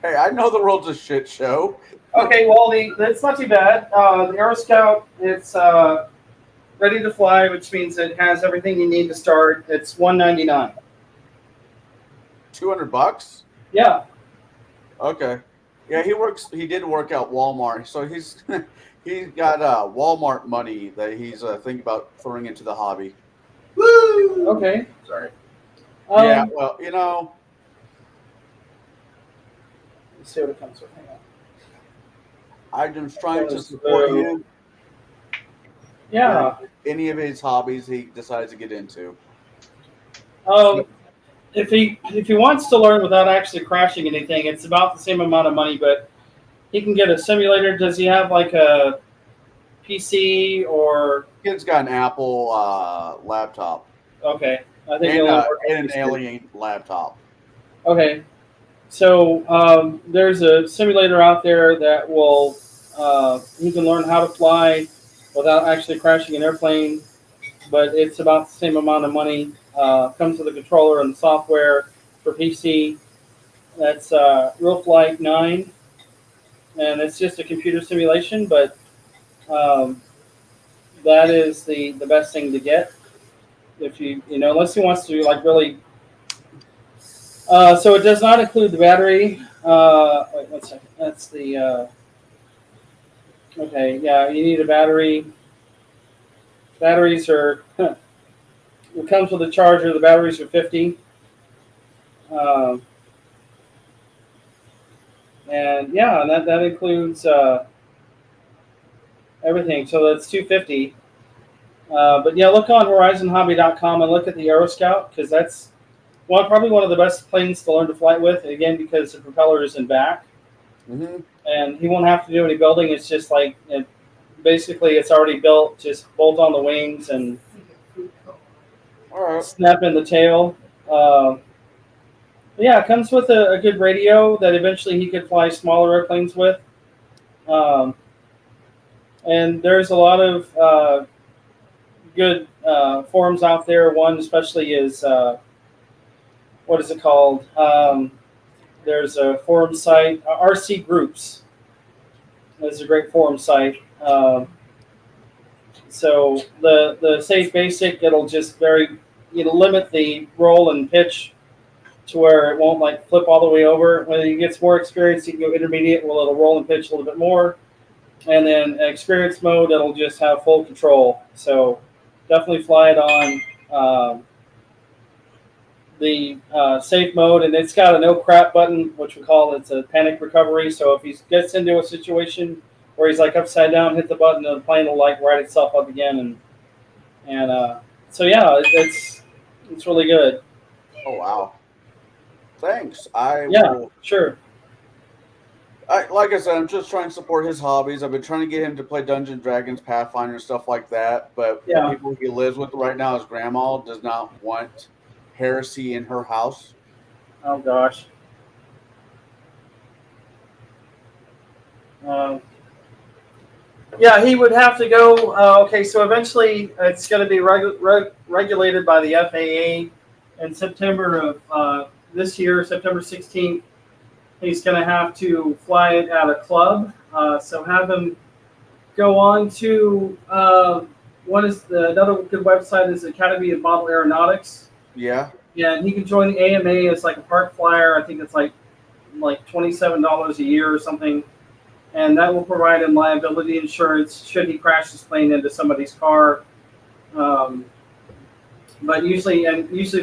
S3: Hey, I know the world's a shit show.
S1: Okay, well, it's not too bad. The Aero Scout, it's ready to fly, which means it has everything you need to start. It's $199.
S3: $200?
S1: Yeah.
S3: Okay. Yeah, he did work at Walmart, so he's got Walmart money that he's thinking about throwing into the hobby.
S1: Woo! Okay.
S2: Sorry.
S3: Yeah, well, you know.
S1: Let's see what it comes with. Hang on.
S3: I'm just trying to support him.
S1: Yeah.
S3: Any of his hobbies he decides to get into.
S1: If he wants to learn without actually crashing anything, it's about the same amount of money, but he can get a simulator. Does he have like a PC or?
S3: Kid's got an Apple laptop.
S1: Okay, I think
S3: and an Alien laptop.
S1: Okay, so there's a simulator out there that will he can learn how to fly without actually crashing an airplane, but it's about the same amount of money. Comes with a controller and the software for PC. That's Real Flight 9, and it's just a computer simulation, but that is the best thing to get if you know, unless he wants to like really. So it does not include the battery. Wait 1 second. That's the. Okay, yeah, you need a battery. Batteries are. It comes with a charger. The batteries are 50. And yeah, and that includes everything. So that's 250. But yeah, look on horizonhobby.com and look at the Aeroscout because that's probably one of the best planes to learn to fly with. Again, because the propeller is in back, and he won't have to do any building. It's just like basically it's already built. Just bolt on the wings and snap in the tail. Yeah, it comes with a good radio that eventually he could fly smaller airplanes with. And there's a lot of good forums out there. One especially is, what is it called? There's a forum site, RC Groups. That's a great forum site. So the Safe Basic, it'll just limit the roll and pitch to where it won't like flip all the way over. When he gets more experience, he can go intermediate. Well, it'll roll and pitch a little bit more. And then experience mode, it'll just have full control. So definitely fly it on the safe mode. And it's got a no crap button, which we call it's a panic recovery. So if he gets into a situation where he's like upside down, hit the button, and the plane will like right itself up again. And so yeah, it's really good.
S3: Oh wow. Thanks.
S1: Sure.
S3: Like I said, I'm just trying to support his hobbies. I've been trying to get him to play Dungeons & Dragons, Pathfinder, and stuff like that. But the people he lives with right now, his grandma does not want heresy in her house.
S1: Oh gosh. Yeah, he would have to go. Okay, so eventually it's going to be regulated by the FAA in September of this year, September 16th. He's going to have to fly it at a club. So have him go on to another good website is Academy of Model Aeronautics.
S3: Yeah.
S1: Yeah, and he can join the AMA as like a park flyer. I think it's like $27 a year or something. And that will provide him liability insurance should he crash his plane into somebody's car. But usually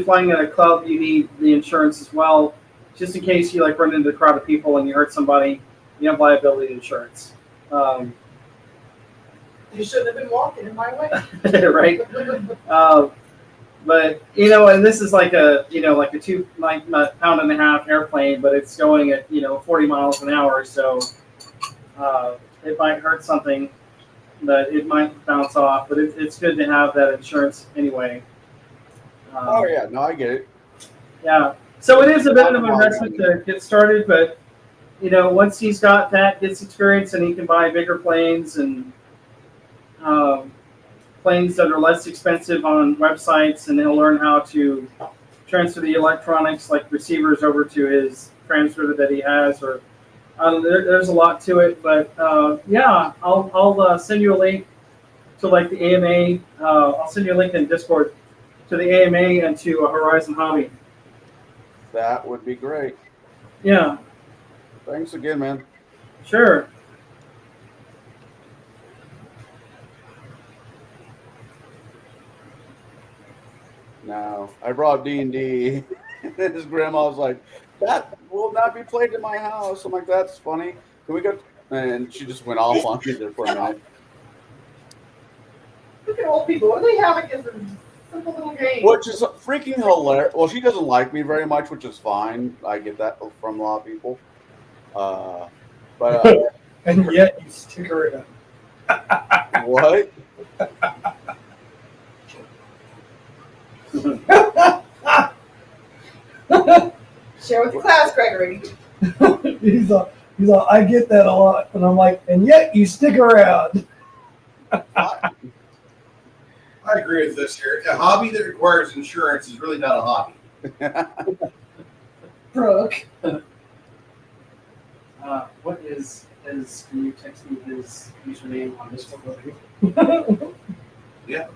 S1: flying at a club, you need the insurance as well. Just in case you like run into a crowd of people and you hurt somebody, you have liability insurance.
S14: You shouldn't have been walking in my way.
S1: Right. But and this is like a 2.5 pound airplane, but it's going at 40 miles an hour, so it might hurt something, but it might bounce off. But it's good to have that insurance anyway.
S3: Oh yeah, no, I get it.
S1: Yeah. So it is a bit of an investment to get started, but once he's got that, gets experience, and he can buy bigger planes and planes that are less expensive on websites, and he'll learn how to transfer the electronics like receivers over to his transmitter that he has. Or there's a lot to it, but yeah, I'll send you a link to like the AMA. I'll send you a link in Discord to the AMA and to Horizon Hobby.
S3: That would be great.
S1: Yeah.
S3: Thanks again, man.
S1: Sure.
S3: No, I brought D&D. His grandma was like, "That will not be played in my house." I'm like, "That's funny. Can we go?" And she just went off on me there for a minute.
S14: Look at old people. What do they have against them? Simple little games.
S3: Which is freaking hilarious. Well, she doesn't like me very much, which is fine. I get that from a lot of people. But
S11: and yet you stick around.
S3: What?
S14: Share with the class, Gregory.
S11: he's all, I get that a lot, and I'm like, and yet you stick around.
S10: I agree with this here. A hobby that requires insurance is really not a hobby.
S14: Brooke.
S1: What is his? Can you text me his username on this one?
S10: Yeah.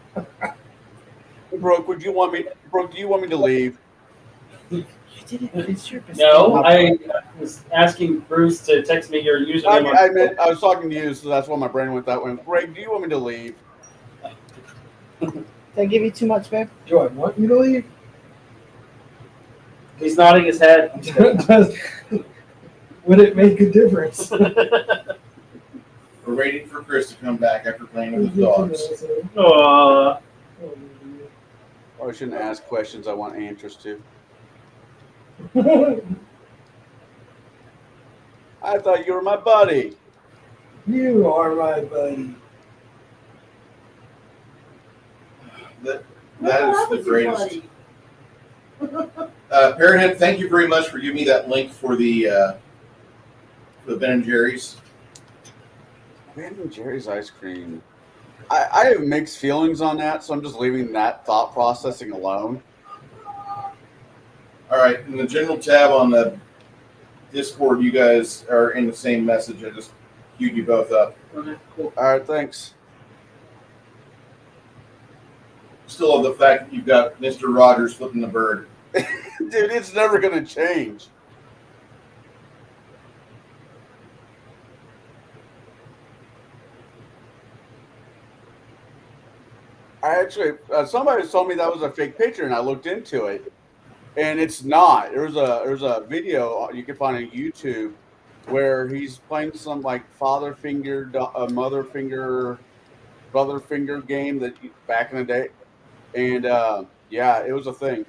S3: Brooke, do you want me to leave?
S11: You didn't finish your
S1: No, was asking Bruce to text me your username.
S3: I was talking to you, so that's why my brain went that way. Greg, do you want me to leave?
S11: Did I give you too much, babe? Do I want you to leave?
S1: He's nodding his head.
S11: Would it make a difference?
S10: We're waiting for Chris to come back after playing with the dogs.
S1: Aww.
S3: Or I shouldn't ask questions I want answers to. I thought you were my buddy.
S11: You are my buddy.
S10: That is the greatest. Parrothead, thank you very much for giving me that link for the Ben and Jerry's.
S3: Ben and Jerry's ice cream. I have mixed feelings on that, so I'm just leaving that thought processing alone.
S10: All right, in the general tab on the Discord, you guys are in the same message. I just queued you both up.
S1: Okay, cool.
S3: All right, thanks.
S10: Still love the fact that you've got Mr. Rogers flipping the bird.
S3: Dude, it's never going to change. I actually, somebody told me that was a fake picture, and I looked into it, and it's not. There's a video you can find on YouTube where he's playing some like father finger, mother finger, brother finger game that back in the day, and yeah, it was a thing.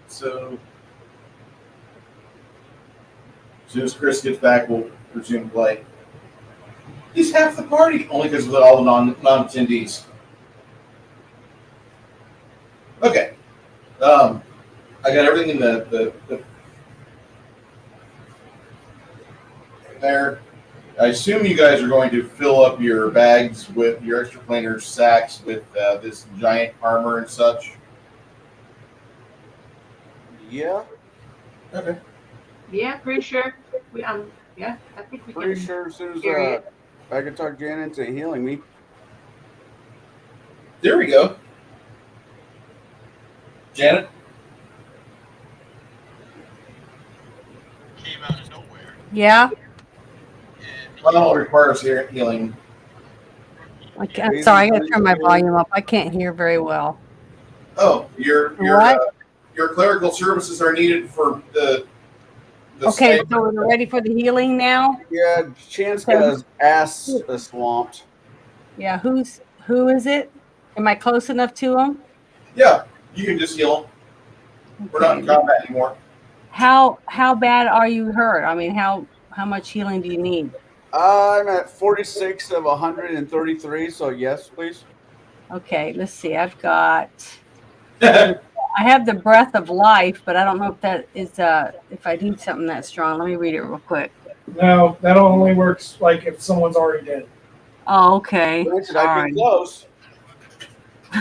S10: So, as soon as Chris gets back, we'll resume play. He's half the party, only because of all the non-attendees. Okay. I got everything in the there. I assume you guys are going to fill up your bags with your extra planer sacks with this giant armor and such.
S3: Yeah.
S10: Okay.
S9: Yeah, pretty sure. Yeah, I think we
S3: Pretty
S9: can.
S3: sure as soon as
S9: carry it.
S3: I can talk Janet into healing me.
S10: There we go. Janet?
S12: Came out of nowhere.
S4: Yeah.
S10: Well, requires healing.
S4: I'm sorry, I gotta turn my volume up. I can't hear very well.
S10: Oh, your clerical services are needed for the
S4: Okay,
S10: state.
S4: so we're ready for the healing now?
S3: Yeah, Chance got his ass swamped.
S4: Yeah, who is it? Am I close enough to him?
S10: Yeah, you can just heal them. We're not in combat anymore.
S4: How bad are you hurt? I mean, how much healing do you need?
S3: I'm at 46 of 133, so yes, please.
S4: Okay, let's see. I've got I have the breath of life, but I don't know if that is if I need something that strong. Let me read it real quick.
S11: No, that only works like if someone's already dead.
S4: Oh, okay.
S3: I've
S4: Sorry.
S3: been close.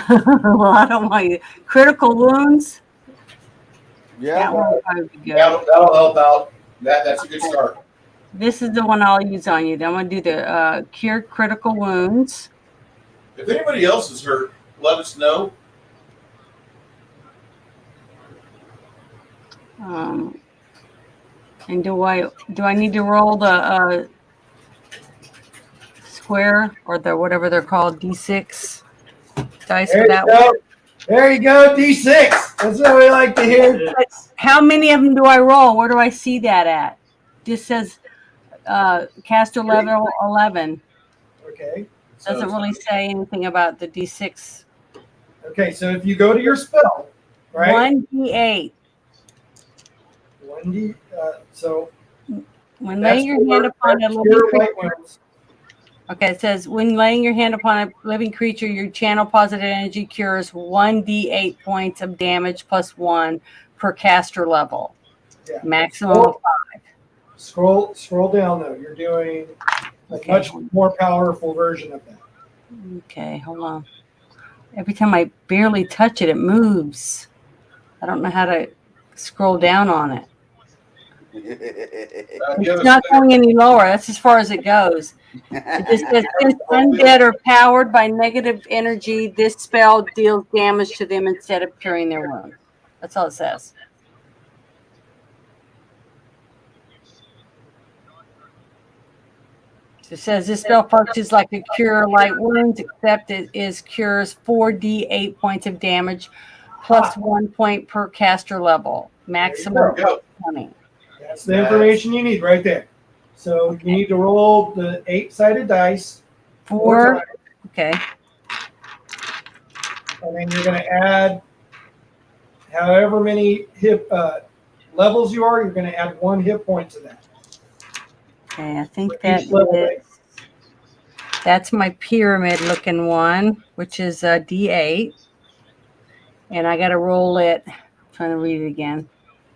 S4: Well, I don't want you. Critical wounds?
S3: Yeah.
S4: That one would probably be good.
S10: That'll help out. That's a good start.
S4: This is the one I'll use on you. Then I'm going to do the cure critical wounds.
S10: If anybody else is hurt, let us know.
S4: And do I need to roll the square or the whatever they're called, D6 dice for that one?
S11: There you go, D6. That's what we like to hear.
S4: How many of them do I roll? Where do I see that at? Just says caster level 11.
S11: Okay.
S4: Doesn't really say anything about the D6.
S11: Okay, so if you go to your spell, right?
S4: 1d8.
S11: 1d. So
S4: when laying your hand upon a living creature. Okay, it says when laying your hand upon a living creature, your channel positive energy cures 1d8 points of damage plus 1 per caster level.
S11: Yeah.
S4: Maximum of 5.
S11: Scroll down though. You're doing a much more powerful version of that.
S4: Okay, hold on. Every time I barely touch it, it moves. I don't know how to scroll down on it. It's not going any lower. That's as far as it goes. It just says, since undead are powered by negative energy, this spell deals damage to them instead of curing their wound. That's all it says. It says this spell functions like a cure light wounds, except it cures 4d8 points of damage, plus 1 point per caster level, maximum 20.
S5: That's the information you need right there. So you need to roll the 8-sided dice.
S4: 4.
S5: times,
S4: Okay.
S5: and then you're going to add however many levels you are. You're going to add 1 hit point to that.
S4: Okay, I think that's my pyramid looking one, which is a D8. And I got to roll it. I'm trying to read it again.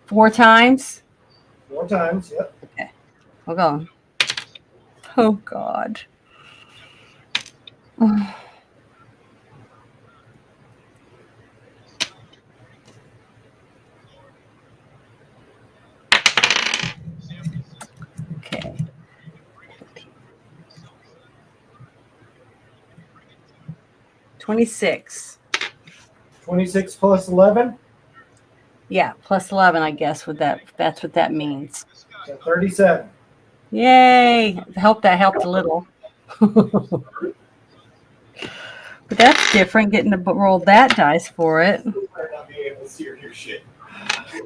S4: 4 times?
S5: 4 times, yep.
S4: Okay. Hold on. Oh, God. Okay. 26.
S5: 26 plus 11?
S4: Yeah, plus 11, I guess, that's what that means.
S5: So 37.
S4: Yay! That helped a little. But that's different, getting to roll that dice for it.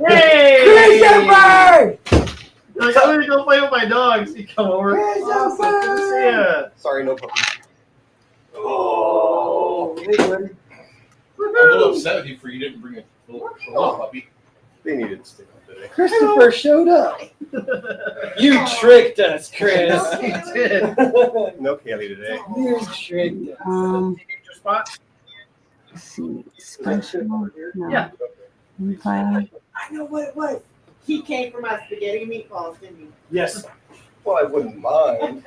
S1: Hey!
S5: Christopher!
S1: Like, I'm gonna go play with my dogs. You come over. Awesome. Good to see ya.
S2: Sorry, no problem.
S5: Oh, hey, buddy.
S10: I'm a little upset with you for you didn't bring a little puppy.
S2: They needed to stick up today.
S5: Christopher showed up. You tricked us, Chris.
S1: He did.
S2: No Kelly today.
S5: You tricked us.
S1: Your spot?
S4: Let's see. Special. No.
S1: Yeah.
S4: Empire.
S14: I know what it was. He came for my spaghetti and meatballs, didn't he?
S5: Yes.
S2: Well, I wouldn't mind.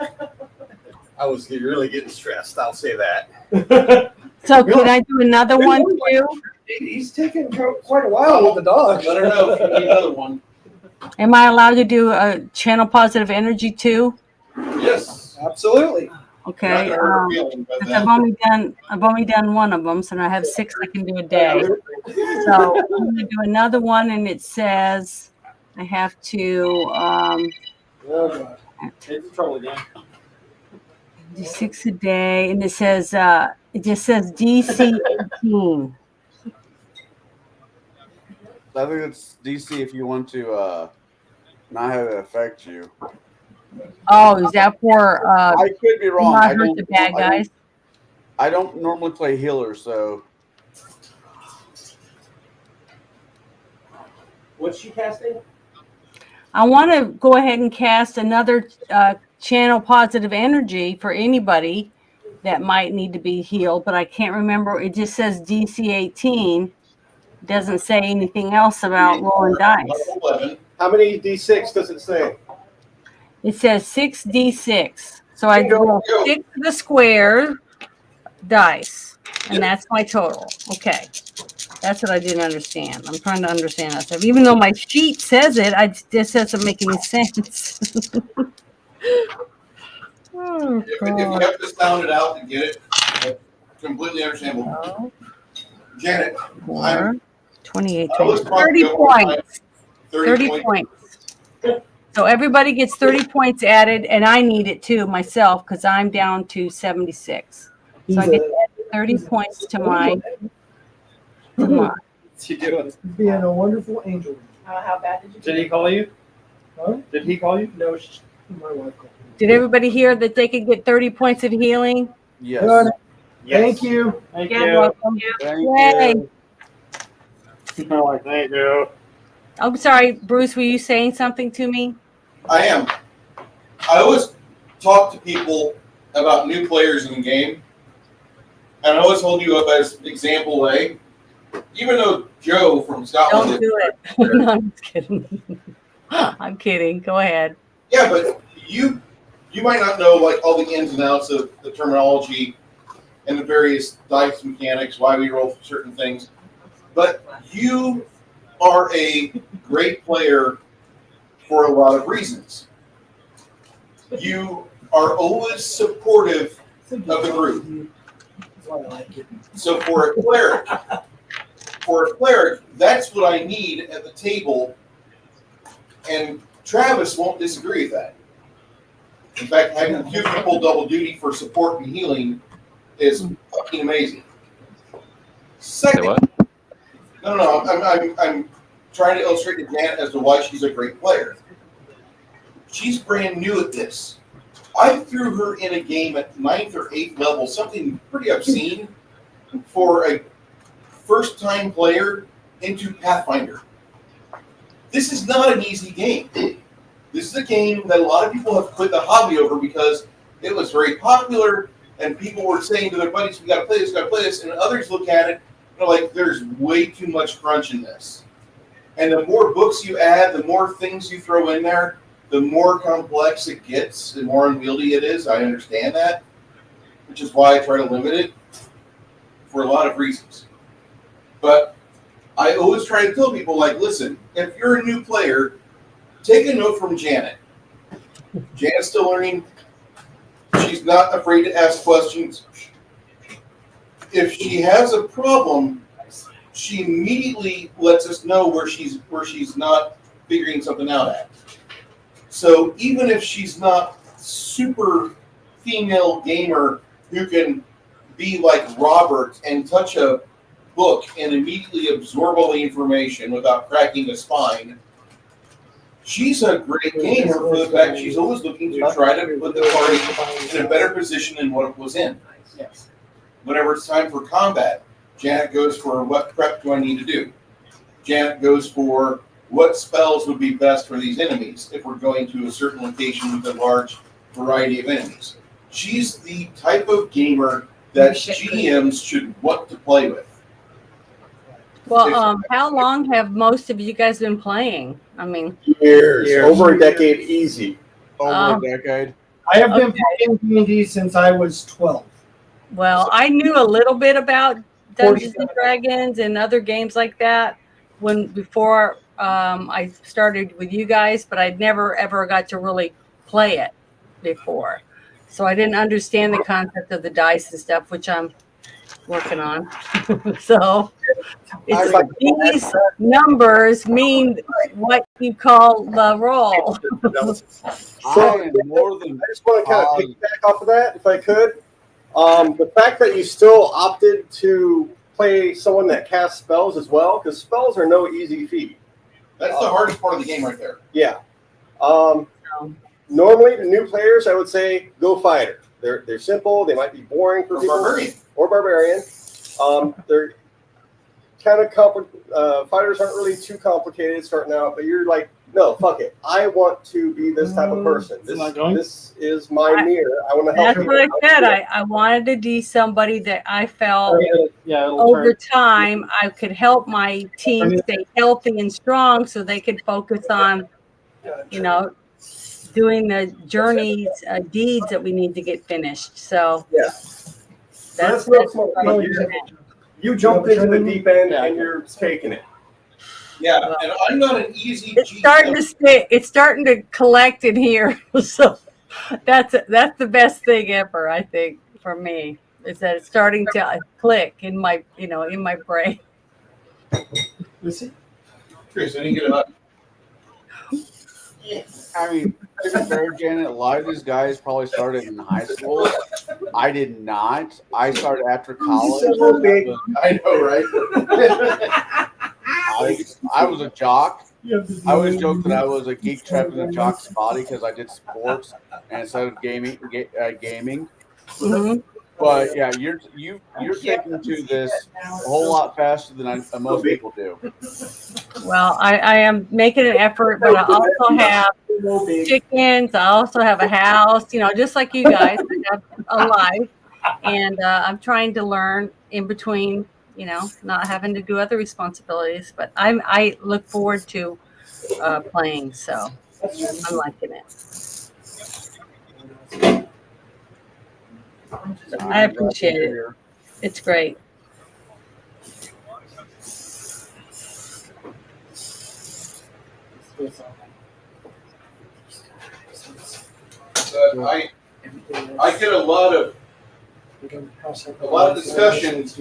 S2: I was really getting stressed. I'll say that.
S4: So could I do another one too?
S5: He's taking quite a while with the dogs.
S10: Let her know if you need another one.
S4: Am I allowed to do a channel positive energy too?
S2: Yes.
S5: Absolutely.
S4: Okay.
S10: Not her feeling, but
S4: Because
S10: that-
S4: I've only done one of them, so now I have 6 I can do a day. So I'm going to do another one, and it says I have to
S1: It's trouble again.
S4: do 6 a day, and it says it just says DC 18.
S3: I think it's DC if you want to not have it affect you.
S4: Oh, is that for
S3: I could be wrong.
S4: not hurt the bad guys?
S3: I don't normally play healer, so
S1: What's she casting?
S4: I want to go ahead and cast another channel positive energy for anybody that might need to be healed, but I can't remember. It just says DC 18. It doesn't say anything else about rolling dice.
S10: 11.
S2: How many D6 does it say?
S4: It says 6d6. So I roll 6 of the square dice, and that's my total. Okay. That's what I didn't understand. I'm trying to understand that stuff. Even though my sheet says it, this doesn't make any sense. Oh,
S10: If you have to sound it out to get it, that's completely understandable. Janet,
S4: 4, 28,
S10: I was
S4: 30 points. 30 points. So everybody gets 30 points added, and I need it too myself because I'm down to 76. So I get to add 30 points to my.
S1: What's he doing?
S5: Being a wonderful angel.
S14: How bad did you
S1: Did he call you?
S5: Huh?
S1: Did he call you?
S5: No, my wife called me.
S4: Did everybody hear that they could get 30 points of healing?
S3: yes.
S5: Good. Thank you.
S1: Thank
S4: You're
S1: you.
S4: welcome.
S3: Thank
S4: Yay.
S3: you.
S1: I'm like, thank you.
S4: I'm sorry, Bruce, were you saying something to me?
S10: I am. I always talk to people about new players in the game, and I always hold you up as example A. Even though Joe from Scotland.
S4: Don't do it. No, I'm just kidding. I'm kidding. Go ahead.
S10: Yeah, but you might not know like all the ins and outs of the terminology and the various dice mechanics, why we roll for certain things. But you are a great player for a lot of reasons. You are always supportive of the group. So for a cleric,
S2: for a cleric, that's what I need at the table. And Travis won't disagree with that. In fact, having two people double duty for support and healing is fucking amazing. Second, no, I'm trying to illustrate to Janet as to why she's a great player. She's brand new at this. I threw her in a game at 9th or 8th level, something pretty obscene for a first-time player into Pathfinder. This is not an easy game. This is a game that a lot of people have quit the hobby over because it was very popular and people were saying to their buddies, we gotta play this, and others look at it and they're like, there's way too much crunch in this. And the more books you add, the more things you throw in there, the more complex it gets, the more unwieldy it is. I understand that, which is why I try to limit it for a lot of reasons. But I always try to tell people, like, listen, if you're a new player, take a note from Janet. Janet's still learning. She's not afraid to ask questions. If she has a problem, she immediately lets us know where she's not figuring something out at. So even if she's not super female gamer who can be like Robert and touch a book and immediately absorb all the information without cracking the spine, she's a great gamer for the fact she's always looking to try to put the party in a better position than what it was in.
S1: Yes.
S2: Whenever it's time for combat, Janet goes for what prep do I need to do? Janet goes for what spells would be best for these enemies if we're going to a certain location with a large variety of enemies. She's the type of gamer that GMs should want to play with.
S4: Well, how long have most of you guys been playing? I mean,
S15: years. Over a decade, easy.
S3: Over a decade.
S11: I have been playing D&D since I was 12.
S4: Well, I knew a little bit about Dungeons and Dragons and other games like that before I started with you guys, but I'd never ever got to really play it before. So I didn't understand the concept of the dice and stuff, which I'm working on. So it's like these numbers mean what you call the roll.
S15: So, I just want to kind of piggyback off of that, if I could. The fact that you still opted to play someone that casts spells as well, because spells are no easy feat.
S2: That's the hardest part of the game right there.
S15: Yeah. Normally, the new players, I would say, go fighter. They're simple. They might be boring for people. Or barbarian. They're kind of fighters aren't really too complicated starting out, but you're like, no, fuck it. I want to be this type of person. This is my mirror. I want to help.
S4: That's what I said. I wanted to be somebody that I felt over time I could help my team stay healthy and strong, so they could focus on, doing the journeys, deeds that we need to get finished. So that's
S15: you jumped into the deep end and you're taking it.
S2: Yeah, and I'm not an easy.
S4: It's starting to collect in here. So that's the best thing ever, I think, for me, is that it's starting to click in my in my brain.
S2: Listen, Chris, I didn't get it up.
S3: I mean, to be fair, Janet, a lot of these guys probably started in high school. I did not. I started after college.
S2: I know, right?
S3: I was a jock. I always joke that I was a geek trapped in a jock's body because I did sports and instead of gaming.
S4: Mm-hmm.
S3: But yeah, you're taking to this a whole lot faster than most people do.
S4: Well, I am making an effort, but I also have chickens. I also have a house. Just like you guys, I have a life, and I'm trying to learn in between. Not having to do other responsibilities, but I look forward to playing. So I'm liking it. I appreciate it. It's great.
S2: I get a lot of discussions.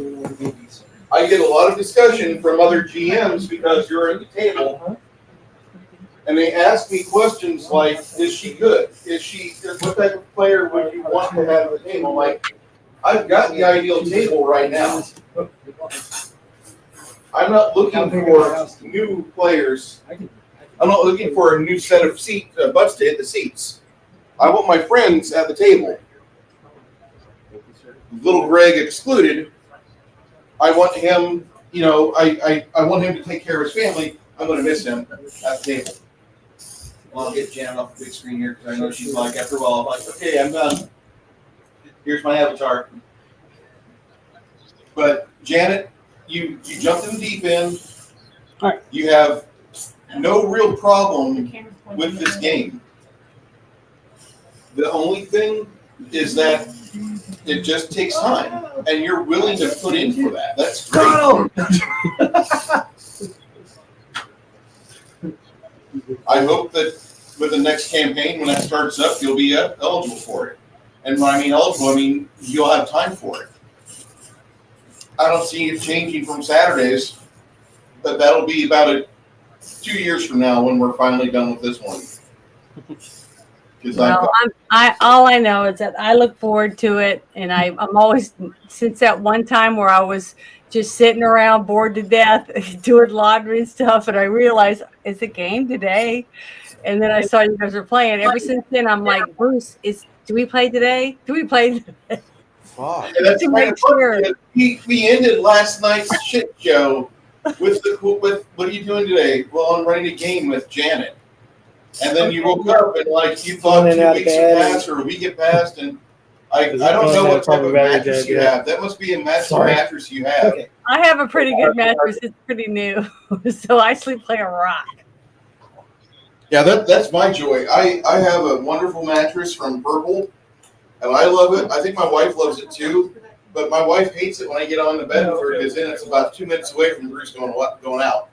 S2: I get a lot of discussion from other GMs because you're at the table, and they ask me questions like, "Is she good? What type of player would you want to have at the table?" Like, I've got the ideal table right now. I'm not looking for new players. I'm not looking for a new set of butts to hit the seats. I want my friends at the table. Little Greg excluded. I want him, I want him to take care of his family. I'm going to miss him at the table. Well, I'll get Janet off the big screen here because I know she's like, after a while, I'm like, okay, I'm done. Here's my avatar. But Janet, you jumped in the deep end.
S5: All right.
S2: You have no real problem with this game. The only thing is that it just takes time, and you're willing to put in for that. That's great. I hope that with the next campaign, when that starts up, you'll be eligible for it. And when I mean eligible, I mean you'll have time for it. I don't see it changing from Saturdays, but that'll be about 2 years from now when we're finally done with this one.
S4: Well, all I know is that I look forward to it, and I'm always, since that one time where I was just sitting around bored to death doing laundry and stuff, and I realized it's a game today, and then I saw you guys were playing. Ever since then, I'm like, Bruce, do we play today? Do we play today?
S2: Fuck. Yeah, that's
S4: to make sure.
S2: We ended last night's shit show with what are you doing today? Well, I'm running a game with Janet. And then you woke up and like you thought 2 weeks had passed or a week had passed, and I don't know what type of mattress you have. That must be a mattress you have.
S4: Okay. I have a pretty good mattress. It's pretty new, so I sleep like a rock.
S2: Yeah, that's my joy. I have a wonderful mattress from Purple, and I love it. I think my wife loves it too, but my wife hates it when I get on the bed with her because then it's about 2 minutes away from Bruce going out.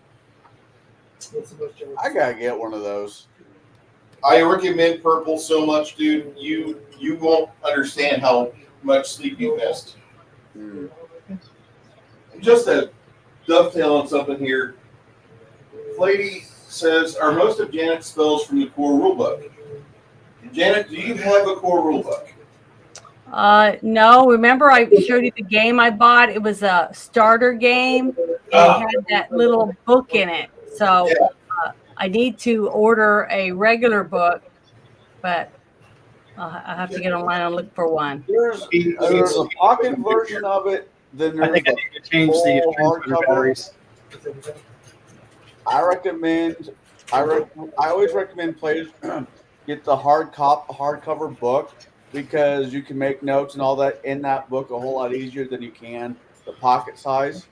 S3: I gotta get one of those.
S2: I recommend Purple so much, dude. You won't understand how much sleep you missed. Just to dovetail on something here, Lady says, are most of Janet's spells from the core rulebook? Janet, do you have a core rulebook?
S4: No. Remember I showed you the game I bought? It was a starter game. It had that little book in it. So I need to order a regular book, but I have to get online and look for one.
S3: There's a pocket version of it. Then there's
S1: I think I need to change the
S3: hardcover.
S1: batteries.
S3: I always recommend players get the hardcover book because you can make notes and all that in that book a whole lot easier than you can the pocket size.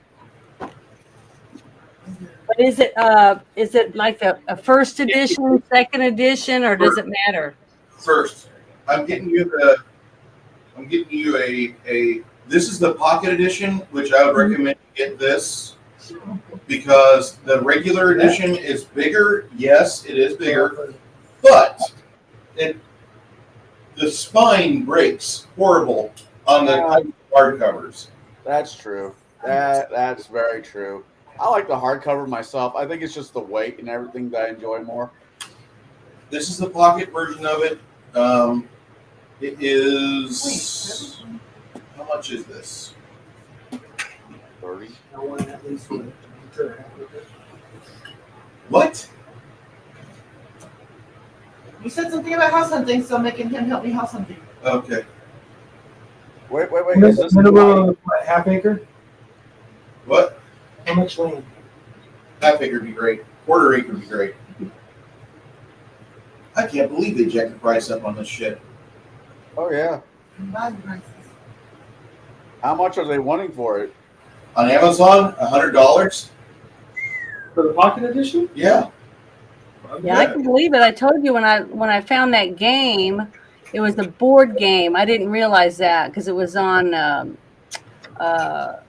S4: But is it like a first edition, second edition, or does it matter?
S2: First, I'm getting you a. This is the pocket edition, which I would recommend you get this because the regular edition is bigger. Yes, it is bigger, but the spine breaks horrible on the hardcovers.
S3: That's true. That's very true. I like the hardcover myself. I think it's just the weight and everything that I enjoy more.
S2: This is the pocket version of it. It is. How much is this?
S3: 30.
S2: What?
S14: You said something about house hunting, so I'm making him help me house hunting.
S2: Okay.
S3: Wait. Is this
S5: minimum half acre?
S2: What?
S5: How much land?
S2: Half acre would be great. Quarter acre would be great. I can't believe they jacked the price up on this shit.
S3: Oh yeah. How much are they wanting for it?
S2: On Amazon, $100.
S5: For the pocket edition?
S2: Yeah.
S4: Yeah, I can believe it. I told you when I found that game, it was a board game. I didn't realize that because it was on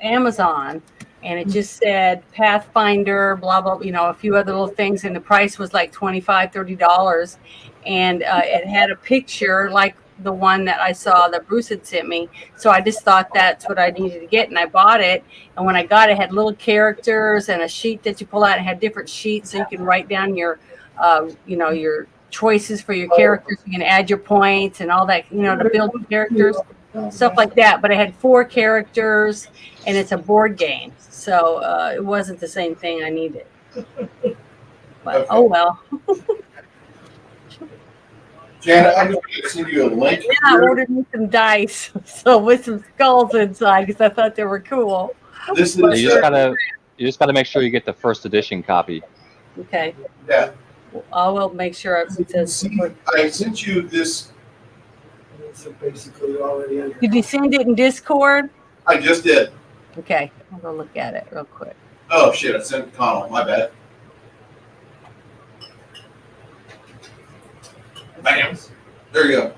S4: Amazon, and it just said Pathfinder, blah blah, a few other little things, and the price was like $25-$30, and it had a picture like the one that I saw that Bruce had sent me. So I just thought that's what I needed to get, and I bought it. And when I got it, it had little characters and a sheet that you pull out. It had different sheets so you can write down your, your choices for your characters. You can add your points and all that, to build characters, stuff like that. But it had 4 characters, and it's a board game, so it wasn't the same thing I needed. But oh well.
S10: Janet, I'm just going to send you a link.
S4: Then I ordered me some dice, so with some skulls inside because I thought they were cool.
S10: This is
S6: you just gotta make sure you get the first edition copy.
S4: Okay.
S10: Yeah.
S4: I will make sure it says.
S10: I sent you this.
S11: So basically already under.
S4: Did you send it in Discord?
S10: I just did.
S4: Okay, I'll go look at it real quick.
S10: Oh shit! I sent it to Connell. My bad. Bam. There you go.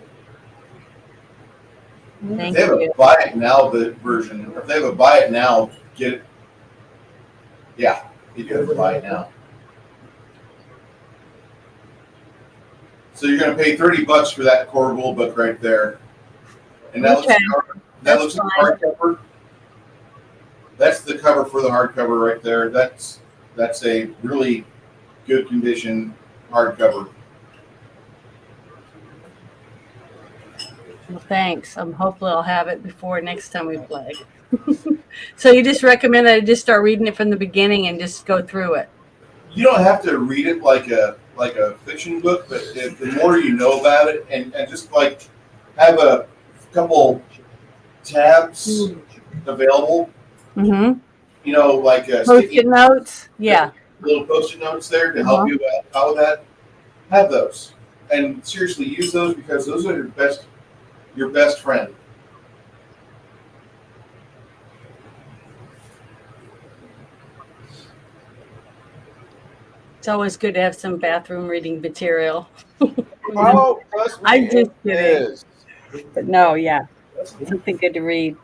S4: Thank
S10: If they have
S4: you.
S10: a buy it now version, or if they have a buy it now, get it. Yeah, you do have a buy it now. So you're going to pay $30 for that core rule book right there, and that
S4: Okay.
S10: looks like hardcover. That's the cover for the hardcover right there. That's a really good condition hardcover.
S4: Well, thanks. Hopefully I'll have it before next time we play. So you just recommend that I just start reading it from the beginning and just go through it?
S10: You don't have to read it like a fiction book, but the more you know about it, and just like have a couple tabs available.
S4: Mm-hmm.
S10: Like
S4: Post-it notes. Yeah.
S10: Little post-it notes there to help you out with that. Have those, and seriously use those because those are your best friend.
S4: It's always good to have some bathroom reading material.
S3: Oh, trust me,
S4: I'm just
S3: it
S4: kidding.
S3: is.
S4: But no, yeah. Something good to read.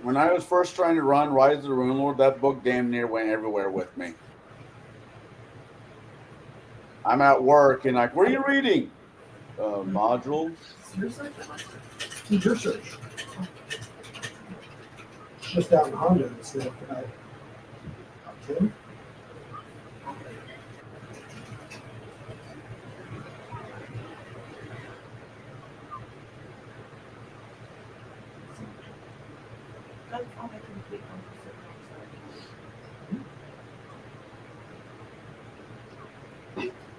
S3: When I was first trying to run Rise of the Rune Lord, that book damn near went everywhere with me. I'm at work and like, what are you reading? Modules.
S11: Who's your search? Just down in Honda. It's like, Tim?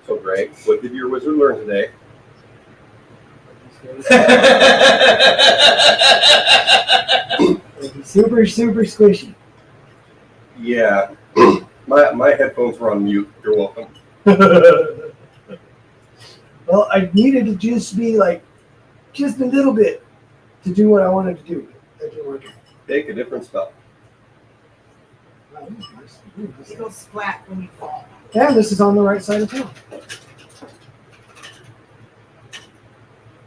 S15: So, Greg, what did your wizard learn today?
S11: Super, super squishy.
S15: Yeah, my headphones were on mute. You're welcome.
S11: Well, I needed to just be like, just a little bit to do what I wanted to do. That didn't work.
S15: Make a different spell.
S14: It goes splat when you fall.
S11: Yeah, this is on the right side of town.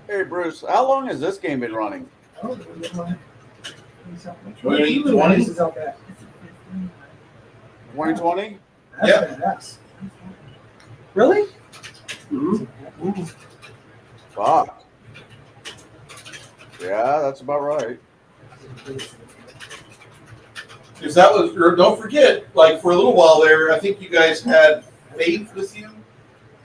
S3: Hey, Bruce, how long has this game been running?
S11: Oh,
S10: 2020?
S3: 2020?
S11: That's badass. Really?
S10: Mm-hmm.
S3: Fuck. Yeah, that's about right.
S10: Because that was, don't forget, like for a little while there, I think you guys had Faith with you,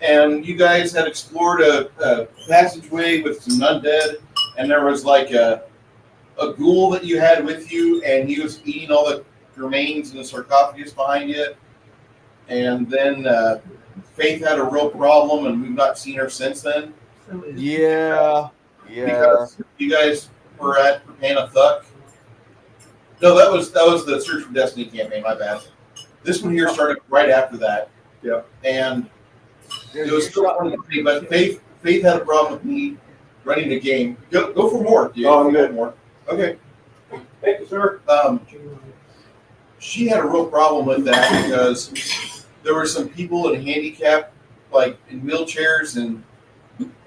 S10: and you guys had explored a passageway with some undead, and there was like a ghoul that you had with you, and he was eating all the remains in the sarcophagus behind you. And then Faith had a real problem, and we've not seen her since then.
S3: Yeah.
S10: Because you guys were at Repana Thuck. No, that was the Search for Destiny campaign. My bad. This one here started right after that.
S15: Yeah.
S10: And it was still fun with me, but Faith had a problem with me running the game. Go for more, dude.
S15: Oh, I'm good.
S10: More. Okay.
S15: Thank you, sir.
S10: She had a real problem with that because there were some people in handicap, like in wheelchairs and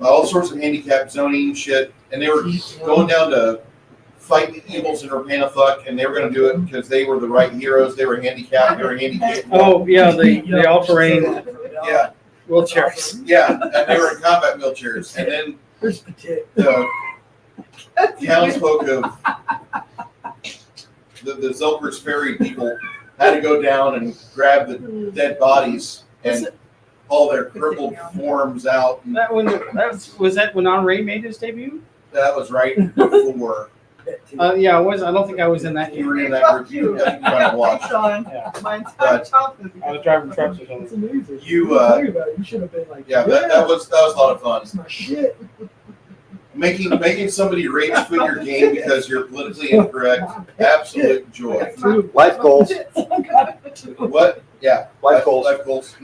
S10: all sorts of handicap zoning shit, and they were going down to fight the evils in Repana Thuck, and they were going to do it because they were the right heroes. They were handicapped. They were handicapped.
S5: Oh yeah, the all-terrain
S10: Yeah.
S5: wheelchairs.
S10: Yeah, and they were in combat wheelchairs. And then
S11: There's the tip.
S2: The townsfolk of the Zelper's Ferry people had to go down and grab the dead bodies and haul their crippled forms out. And
S1: Was that when Henri made his debut?
S2: that was right before.
S1: Yeah, I was. I don't think I was in that.
S2: You were in that group. You trying to watch.
S1: Yeah.
S14: My entire childhood.
S1: I was driving trucks or
S11: It's
S1: something.
S11: amazing.
S2: You,
S11: Think about it. You should have been like,
S2: Yeah, that was a lot of fun.
S11: That's my shit.
S2: Making somebody rage quit your game because you're politically incorrect. Absolute joy.
S15: Life goals.
S2: What? Yeah.
S15: Life goals.
S2: Life goals.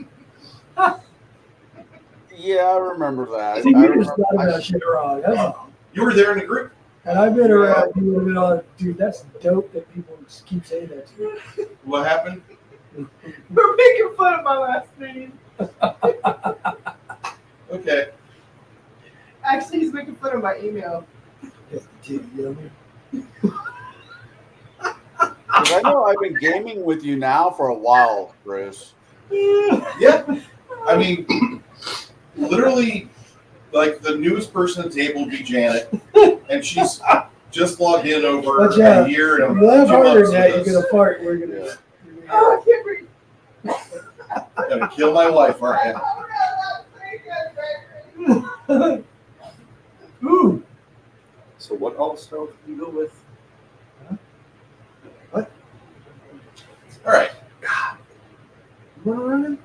S3: Yeah, I remember that.
S11: See, you just thought about shit wrong. That's all.
S2: You were there in the group.
S11: And I've been around, you would have been on, dude, that's dope that people keep saying that to you.
S2: What happened?
S14: We're making fun of my last name.
S2: Okay.
S14: Actually, he's making fun of my email.
S3: Because I know I've been gaming with you now for a while, Chris.
S2: Yeah. I mean, literally, like the newest person at the table would be Janet, and she's just logged in over
S11: Watch out.
S2: a year and
S11: If you laugh
S2: 2
S11: harder
S2: months
S11: than that,
S2: with
S11: you're
S2: us.
S11: gonna fart. We're gonna.
S14: Oh, I can't breathe.
S2: Gonna kill my wife, aren't you?
S11: Ooh.
S15: So what all stuff do you go with?
S11: What?
S2: All right.
S11: You wanna run it?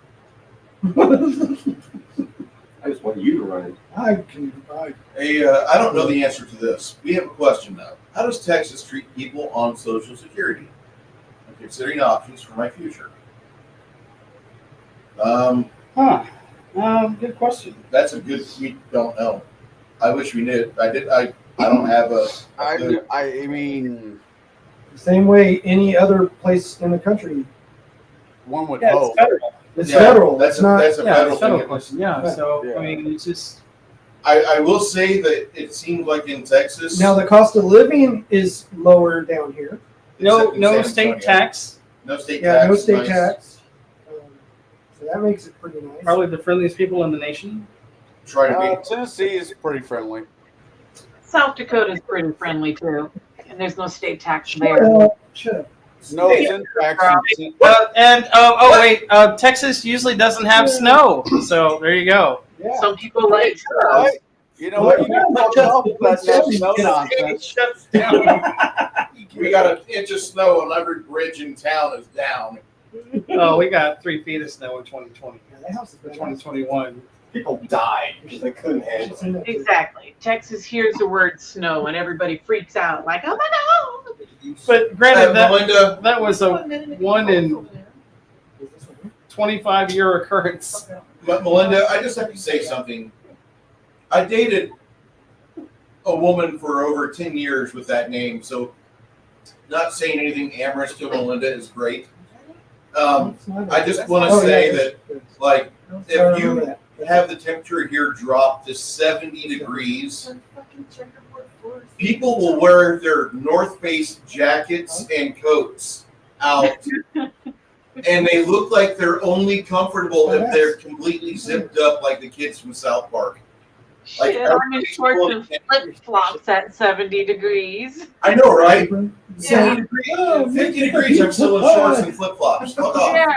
S15: I just want you to run it.
S11: I can.
S2: Hey, I don't know the answer to this. We have a question though. How does Texas treat people on Social Security? I'm considering options for my future.
S1: Good question.
S2: That's a good. We don't know. I wish we did. I did. I don't have a.
S3: I mean,
S11: The same way any other place in the country.
S3: one would
S1: Yeah,
S3: hope.
S1: it's federal.
S11: It's
S2: Yeah,
S11: federal.
S2: That's
S11: It's not.
S2: that's a
S1: Yeah,
S2: federal
S1: it's a federal
S2: thing.
S1: question. Yeah. So
S3: Yeah.
S1: I mean, it's just.
S2: I will say that it seems like in Texas.
S11: Now the cost of living is lower down here.
S1: No,
S2: except in
S1: no
S2: San
S1: state
S2: Antonio.
S1: tax.
S2: No state
S11: Yeah,
S2: tax.
S11: no state
S2: nice.
S11: tax. So that makes it pretty nice.
S1: Probably the friendliest people in the nation.
S2: Try to be.
S3: Tennessee is pretty friendly.
S9: South Dakota is pretty friendly too, and there's no state tax
S11: Shut
S9: there.
S11: up. Shut up.
S3: No
S2: Hey,
S3: syntax.
S1: Texas usually doesn't have snow, so there you go.
S11: Yeah.
S9: Some people like
S3: Right? You know what? You can fuck off with that no nonsense.
S1: Shuts down.
S2: We got an inch of snow and every bridge in town is down.
S1: Oh, we got 3 feet of snow in 2020.
S11: Yeah, that house is
S1: For
S11: bad.
S1: 2021.
S15: People died because they couldn't handle it.
S9: Exactly. Texas hears the word snow and everybody freaks out like, oh my God.
S1: But granted,
S2: Melinda,
S1: that was a 1 in 25-year occurrence.
S2: Melinda, I just have to say something. I dated a woman for over 10 years with that name, so not saying anything amorous to Melinda is great. I just want to say that, like, if you have the temperature here drop to 70 degrees, people will wear their North Face jackets and coats out, and they look like they're only comfortable if they're completely zipped up like the kids from South Park. Like,
S9: Shit, I'm in shorts and flip flops at 70 degrees.
S2: I know, right? 70
S11: Yeah.
S2: degrees, 50 degrees, I'm still in shorts and flip flops. Fuck off.
S9: Yeah.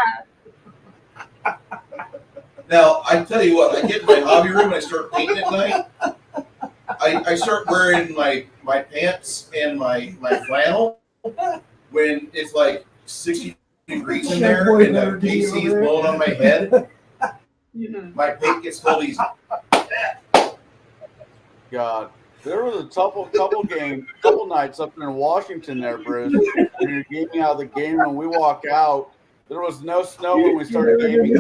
S2: Now, I tell you what, I get in my hobby room and I start painting at night. I start wearing my pants and my flannel when it's like 60 degrees in there and the AC is blowing on my head. My paint gets cold easy.
S3: God, there was a couple nights up in Washington there, Bruce. When you're gaming out of the game, when we walk out, there was no snow when we started gaming.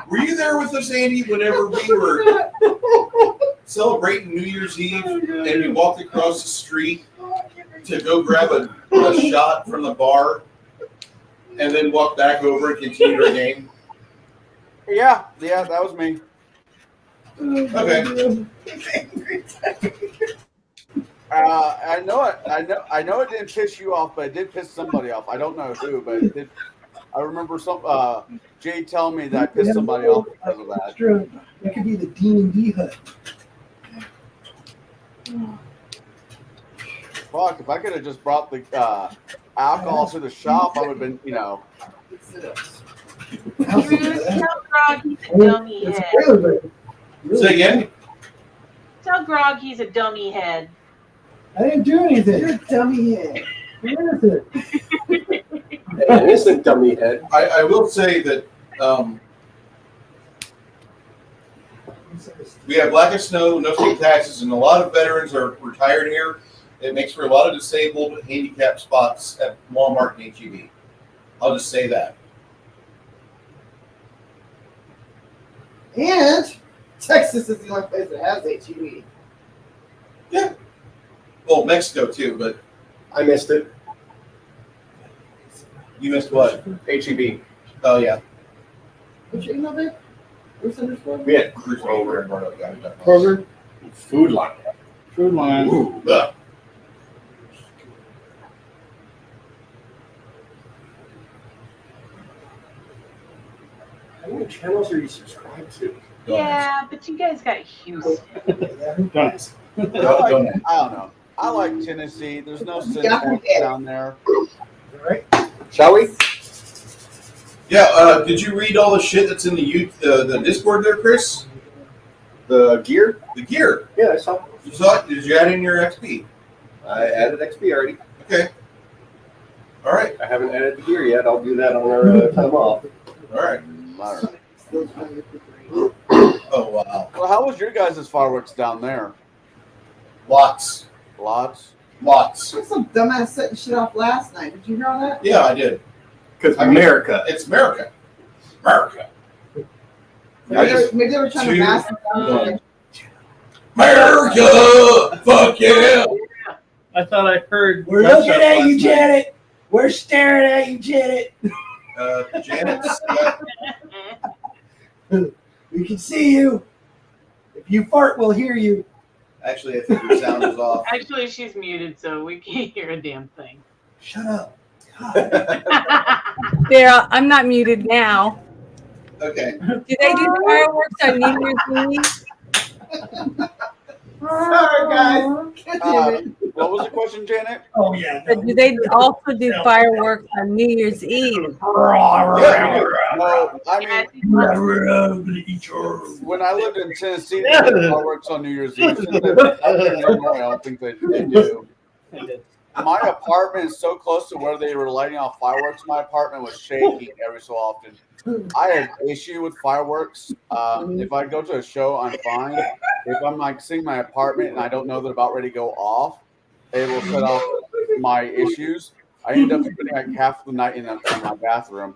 S2: Were you there with us, Andy, whenever we were celebrating New Year's Eve and we walked across the street to go grab a shot from the bar and then walk back over and continue our game?
S3: Yeah, that was me.
S2: Okay.
S3: I know it didn't piss you off, but it did piss somebody off. I don't know who, but it did. I remember some Jay telling me that I pissed somebody off because of that.
S11: Extra. That could be the D&D hut.
S3: Fuck, if I could have just brought the alcohol to the shop, I would have been,
S9: Bruce, tell Grog he's a dummy head.
S10: Say again?
S9: Tell Grog he's a dummy head.
S11: I didn't do anything. You're a dummy head. What is it?
S15: An innocent dummy head.
S10: I will say that we have lack of snow, no state taxes, and a lot of veterans are retired here. It makes for a lot of disabled, handicapped spots at Walmart and HEB. I'll just say that.
S14: And Texas is the only place that has HEB.
S10: Yeah. Well, Mexico too, but
S15: I missed it.
S10: You missed what?
S15: HEB.
S10: Oh yeah.
S14: What's your email, babe? Bruce _
S15: We had
S10: Cruise over and Roanoke, got it.
S11: Kroger.
S15: Food Line.
S1: Food line.
S10: Ooh, ugh.
S15: How many channels are you subscribed to?
S9: Yeah, but you guys got Houston.
S1: Donuts.
S3: I don't know. I like Tennessee. There's no sense down there.
S11: All right.
S15: Shall we?
S10: Yeah. Did you read all the shit that's in the Discord there, Chris?
S15: The gear?
S10: The gear.
S15: Yeah, I saw.
S10: You saw it? Did you add in your XP?
S15: I added XP already.
S10: Okay. All right.
S15: I haven't added the gear yet. I'll do that on our time off.
S10: All right. Oh wow.
S3: Well, how was your guys' fireworks down there?
S10: Lots.
S3: Lots?
S10: Lots.
S14: There's some dumbass setting shit off last night. Did you hear all that?
S10: Yeah, I did.
S15: Because
S10: America. It's America. America.
S14: Maybe they were trying to mask
S10: America! Fuck yeah!
S1: I thought I heard.
S11: We're looking at you, Janet. We're staring at you, Janet.
S10: Janet's.
S11: We can see you. If you fart, we'll hear you.
S10: Actually, I think your sound is off.
S9: Actually, she's muted, so we can't hear a damn thing.
S11: Shut up.
S4: There, I'm not muted now.
S10: Okay.
S4: Do they do fireworks on New Year's Eve?
S14: Sorry, guys.
S3: What was the question, Janet?
S11: Oh, yeah.
S4: But do they also do fireworks on New Year's Eve?
S3: No, I mean, when I lived in Tennessee, they did fireworks on New Year's Eve. I don't think they do. My apartment is so close to where they were lighting off fireworks. My apartment was shaking every so often. I have issue with fireworks. If I go to a show, I'm fine. If I'm like seeing my apartment and I don't know they're about ready to go off, it will set off my issues. I end up spending like half the night in my bathroom.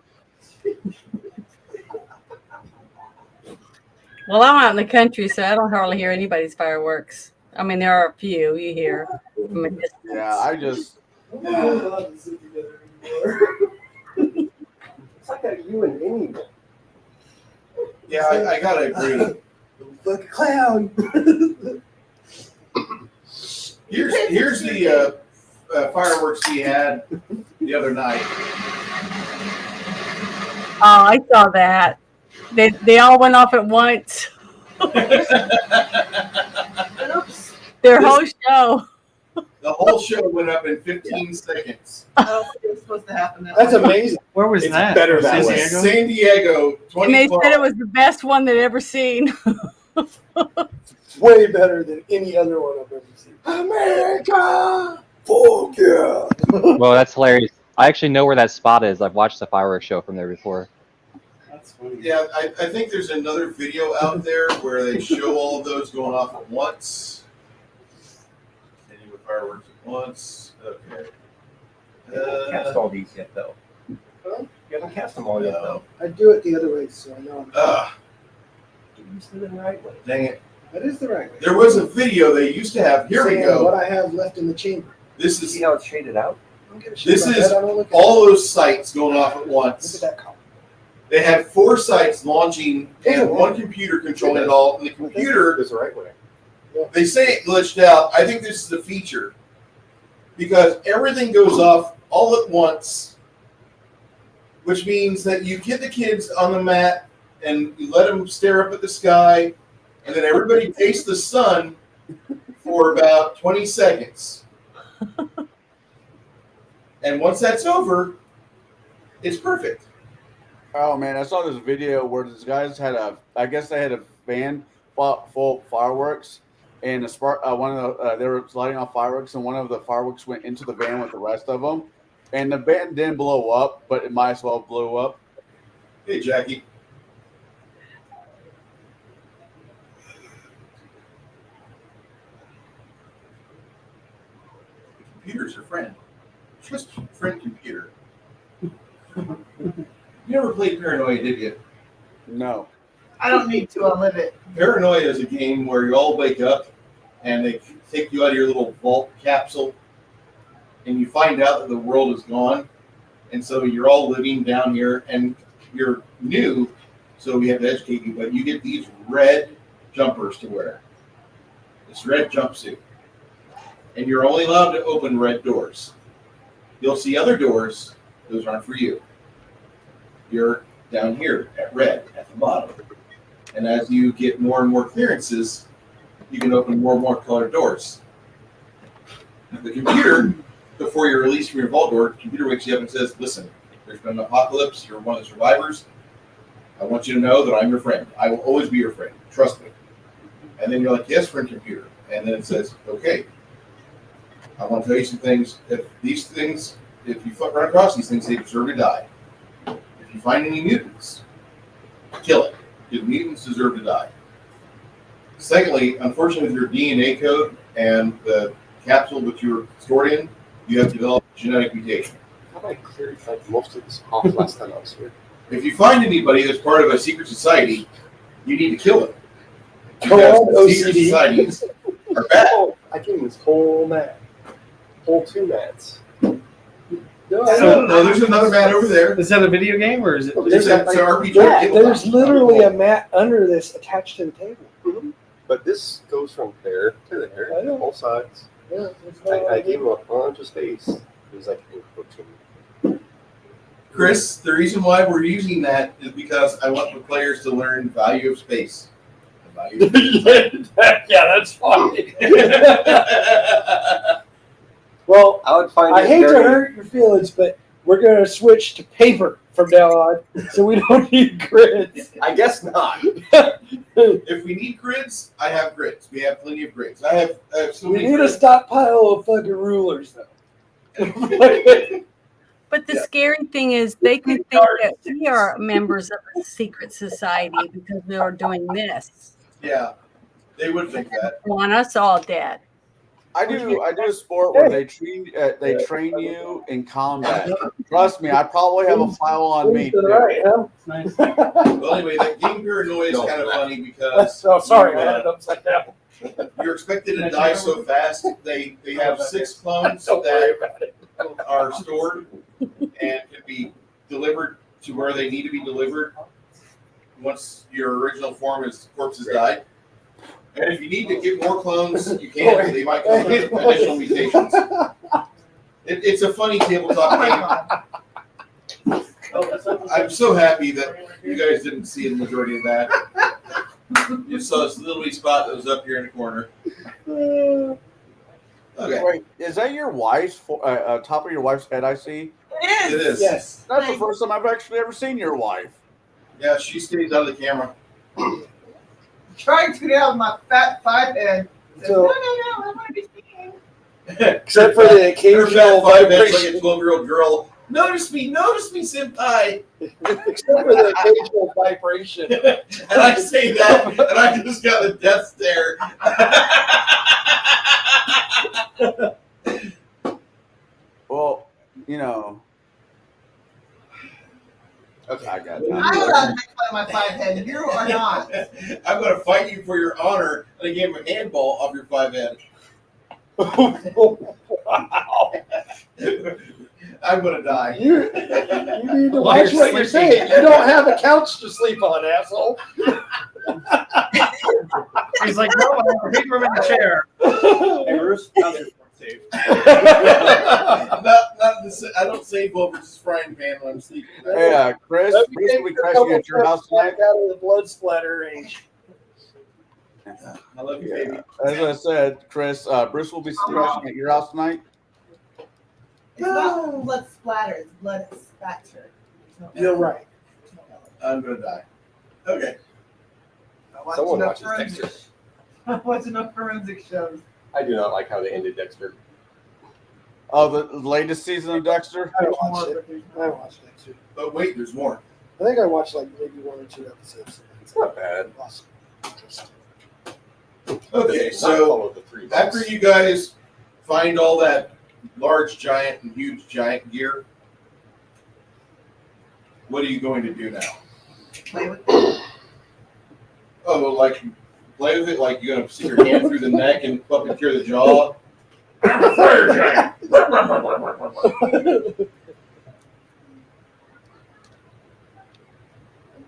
S4: Well, I'm out in the country, so I don't hardly hear anybody's fireworks. I mean, there are a few you hear from a distance.
S3: Yeah, I just.
S15: It's like a you and anyone.
S10: Yeah, I gotta agree.
S11: Fucking clown.
S10: Here's the fireworks we had the other night.
S4: Oh, I saw that. They all went off at once. Their whole show.
S10: The whole show went up in 15 seconds.
S14: Oh, it was supposed to happen.
S5: That's amazing.
S1: Where was
S15: It's
S1: that?
S15: better that
S1: San
S15: way.
S1: Diego?
S10: San Diego,
S4: And they
S10: 2012.
S4: said it was the best one they'd ever seen.
S5: Way better than any other one I've ever seen. America! Fuck yeah!
S6: Well, that's hilarious. I actually know where that spot is. I've watched the fireworks show from there before.
S1: That's funny.
S10: Yeah, I think there's another video out there where they show all of those going off at once. Continue with fireworks at once. Okay.
S15: Cast all these yet, though. You haven't cast them all yet, though.
S11: I do it the other way, so I know.
S15: Use them in the right way.
S10: Dang it.
S11: That is the right way.
S10: There was a video they used to have. Here we
S11: Saying
S10: go.
S11: What I have left in the chamber.
S10: This is
S15: See how it's shaded out?
S11: I don't give a shit
S10: This
S11: about
S10: is
S11: that. I don't look at
S10: all those sites going off at
S11: Look at
S10: once.
S11: that color.
S10: They had 4 sites launching and one computer controlling it all. And the computer,
S15: It's the right way.
S10: they say it glitched out. I think this is a feature because everything goes off all at once which means that you get the kids on the mat and you let them stare up at the sky, and then everybody face the sun for about 20 seconds. And once that's over, it's perfect.
S3: Oh man, I saw this video where these guys had I guess they had a van full of fireworks, and they were lighting off fireworks, and one of the fireworks went into the van with the rest of them, and the van didn't blow up, but it might as well blow up.
S10: Hey, Jackie. The computer's your friend. Trust your friend computer. You never played Paranoia, did you?
S3: No.
S14: I don't need to. I'll live it.
S10: Paranoia is a game where you all wake up and they take you out of your little vault capsule and you find out that the world is gone. And so you're all living down here and you're new, so we have to educate you, but you get these red jumpers to wear. This red jumpsuit. And you're only allowed to open red doors. You'll see other doors, those aren't for you. You're down here at red at the bottom. And as you get more and more clearances, you can open more and more colored doors. The computer, before you're released from your vault door, the computer wakes you up and says, listen, there's been an apocalypse, you're one of the survivors. I want you to know that I'm your friend. I will always be your friend. Trust me. And then you're like, yes, friend computer. And then it says, okay, I want to tell you some things. If you run across these things, they deserve to die. If you find any mutants, kill it. Because mutants deserve to die. Secondly, unfortunately, with your DNA code and the capsule that you were stored in, you have developed genetic mutation.
S15: How about I cleared like most of this off last time I was here?
S10: If you find anybody that's part of a secret society, you need to kill them.
S5: Go on,
S10: Because secret
S5: OCD.
S10: societies are bad.
S15: Oh, I gave him this whole mat. Whole 2 mats. No,
S10: No, there's another mat over there.
S1: Is that a video game or is it?
S10: It's an RPG.
S5: Yeah, there's literally a mat under this attached to the table.
S15: Mhm. But this goes from there to there,
S5: I know.
S15: both sides.
S5: Yeah, there's no
S15: I
S5: idea.
S15: gave him a bunch of space. It was like encroaching.
S10: Chris, the reason why we're using that is because I want the players to learn value of space. The value of space.
S5: Yeah, that's fine. Well,
S15: I would find
S5: I
S15: it
S5: hate to
S15: very-
S5: hurt your feelings, but we're going to switch to paper from now on, so we don't need grids.
S15: I guess not.
S10: If we need grids, I have grids. We have plenty of grids. I have so
S5: We
S10: many
S5: need a
S10: grids.
S5: stockpile of fucking rulers, though.
S4: But the scary thing is they can think that we are members of a secret society because we are doing this.
S10: Yeah, they would think that.
S4: Want us all dead.
S3: I do a sport where they train you in combat. Trust me, I probably have a file on me too.
S5: Right, huh?
S1: Nice.
S10: Well, anyway, that game Paranoia is kind of funny because
S5: Oh, sorry, I had it upside down.
S10: you're expected to die so fast. They have 6 clones
S5: Don't worry
S10: that
S5: about it.
S10: are stored and can be delivered to where they need to be delivered once your original corpse has died. And if you need to get more clones, you can. They might come with additional mutations. It's a funny tabletop game. I'm so happy that you guys didn't see the majority of that. You saw this little wee spot that was up here in the corner. Okay.
S3: Wait, is that your wife's top of your wife's head? I see.
S10: It is.
S5: Yes.
S3: That's the first time I've actually ever seen your wife.
S10: Yeah, she stays out of the camera.
S14: Trying to get out of my fat 5 head.
S5: So-
S14: No, I want to be seen.
S5: Except for the
S10: Her
S5: occasional
S10: fat 5 head's
S5: vibration.
S10: like a 12-year-old girl. Notice me, senpai.
S5: Except for the occasional vibration.
S10: And I say that, and I just got the death stare.
S3: Well, you know.
S10: Okay,
S3: I got
S14: I'm allowed to make fun of my 5 head. You are not.
S10: I'm going to fight you for your honor, and I gave him a handball off your 5 head.
S5: Wow.
S10: I'm going to die.
S5: You need to watch what you're saying. You don't have a couch to sleep on, asshole.
S1: He's like, no, I have a big room in the chair.
S15: Hey, Bruce, how's your
S2: save. I don't save over just frying pan when I'm sleeping.
S3: Hey, Chris, Bruce will be crashing at your house tonight.
S11: Out of the blood splatter range.
S2: I love you, baby.
S3: As I said, Chris, Bruce will be crashing at your house tonight.
S14: It's not blood splatter, it's blood spatter.
S11: You're right.
S2: I'm gonna die. Okay.
S15: Someone watches Dexter.
S14: I watch enough forensic shows.
S15: I do not like how they ended Dexter.
S3: Oh, the latest season of Dexter?
S11: I watched it. I watched Dexter.
S2: But wait, there's more.
S11: I think I watched like maybe 1 or 2 episodes.
S15: It's not bad.
S11: Awesome.
S2: Okay, so after you guys find all that large giant and huge giant gear, what are you going to do now?
S14: Play with it.
S2: Oh, well, like play with it, like you're gonna stick your hand through the neck and puppeteer the jaw. Fire giant.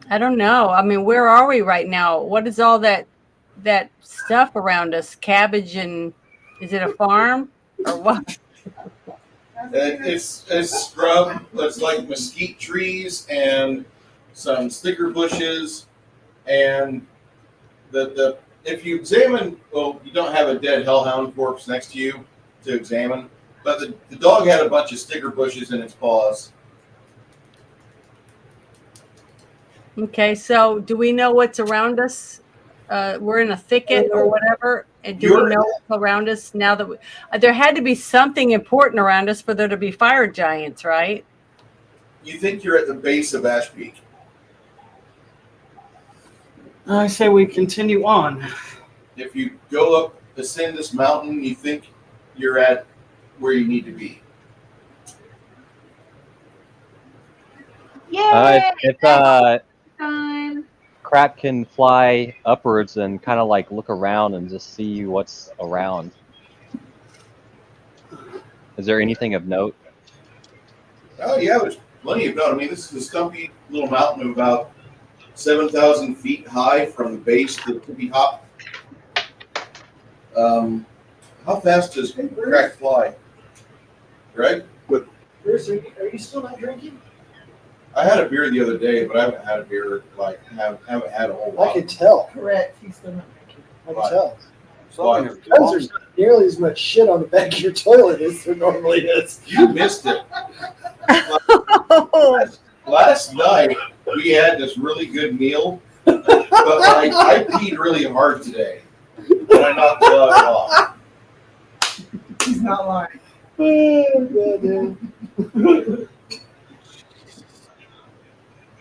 S4: I don't know. I mean, where are we right now? What is all that stuff around us? Cabbage and is it a farm or what?
S2: It's scrub. It's like mesquite trees and some sticker bushes, and the if you examine, well, you don't have a dead hellhound corpse next to you to examine, but the dog had a bunch of sticker bushes in its paws.
S4: Okay, so do we know what's around us? We're in a thicket or whatever. And do we know what's around us now that there had to be something important around us for there to be fire giants, right?
S2: You think you're at the base of Ash Peak.
S1: I say we continue on.
S2: If you go up, ascend this mountain, you think you're at where you need to be.
S6: If Crap can fly upwards and kind of like look around and just see what's around. Is there anything of note?
S2: Oh yeah, there's plenty of note. I mean, this is a stumpy little mountain of about 7,000 feet high from the base to the tippy top. How fast does Crack fly? Greg?
S11: Bruce, are you still not drinking?
S2: I had a beer the other day, but I haven't had a beer haven't had a whole lot.
S11: I could tell.
S14: Correct. He's still not drinking.
S11: I can tell.
S2: Why?
S11: Because there's not nearly as much shit on the back of your toilet as there normally is.
S2: You missed it. Last night we had this really good meal, but I peed really hard today, and I knocked the dog off.
S14: He's not lying.
S2: Oh,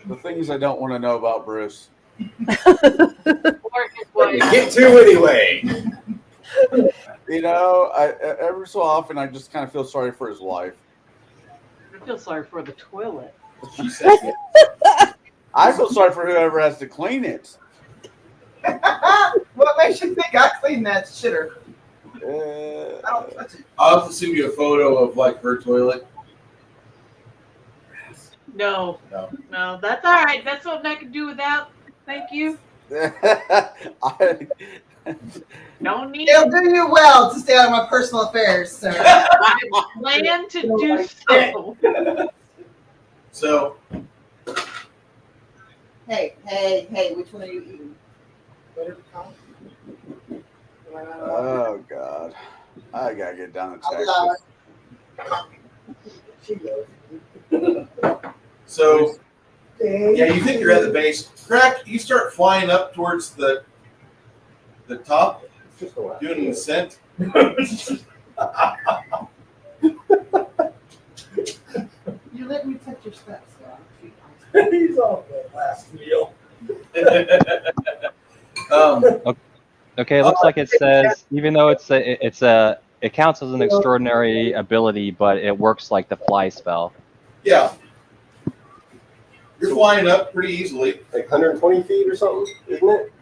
S3: The things I don't want to know about Bruce.
S15: Get to anyway.
S3: You know, every so often I just kind of feel sorry for his wife.
S9: I feel sorry for the toilet.
S2: She says it.
S3: I feel sorry for whoever has to clean it.
S14: What makes you think I cleaned that shitter? I don't touch it.
S2: I'll have to send you a photo of like her toilet.
S9: No, that's all right. That's something I can do without. Thank you. Don't need.
S14: It'll do you well to stay out of my personal affairs, sir.
S9: I plan to do so.
S2: So,
S14: Hey, which one are you eating? Butter pecan?
S3: Oh God, I gotta get down to Texas.
S2: So, yeah, you think you're at the base. Crack, you start flying up towards the top, doing an ascent.
S14: You let me touch your steps,
S11: He's off that last meal.
S6: Okay, it looks like it says even though it counts as an extraordinary ability, but it works like the fly spell.
S2: Yeah. You're flying up pretty easily.
S15: Like 120 feet or something, isn't it?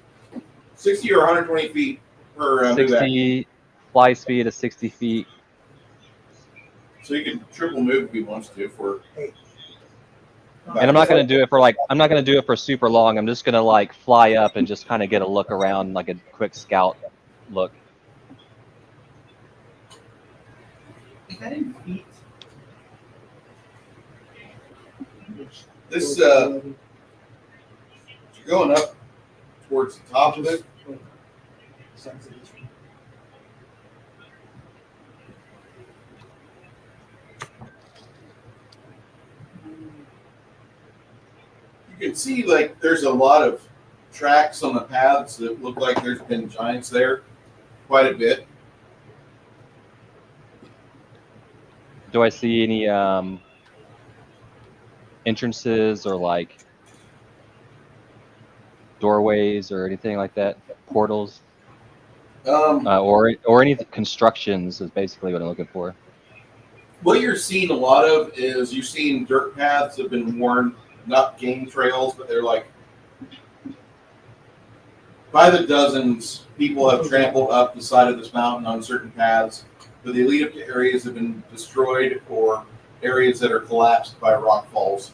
S2: 60 or 120 feet per
S6: 60 fly speed is 60 feet.
S2: So you can triple move if you wants to for.
S6: And I'm not gonna do it for super long. I'm just gonna like fly up and just kind of get a look around, like a quick scout look.
S14: that in feet?
S2: This you're going up towards the top of it. You can see like there's a lot of tracks on the paths that look like there's been giants there quite a bit.
S6: Do I see any entrances or like doorways or anything like that? Portals? Or any constructions is basically what I'm looking for.
S2: What you're seeing a lot of is you're seeing dirt paths that have been worn, not game trails, but they're like by the dozens. People have trampled up the side of this mountain on certain paths, but they lead up to areas that have been destroyed or areas that are collapsed by rock falls.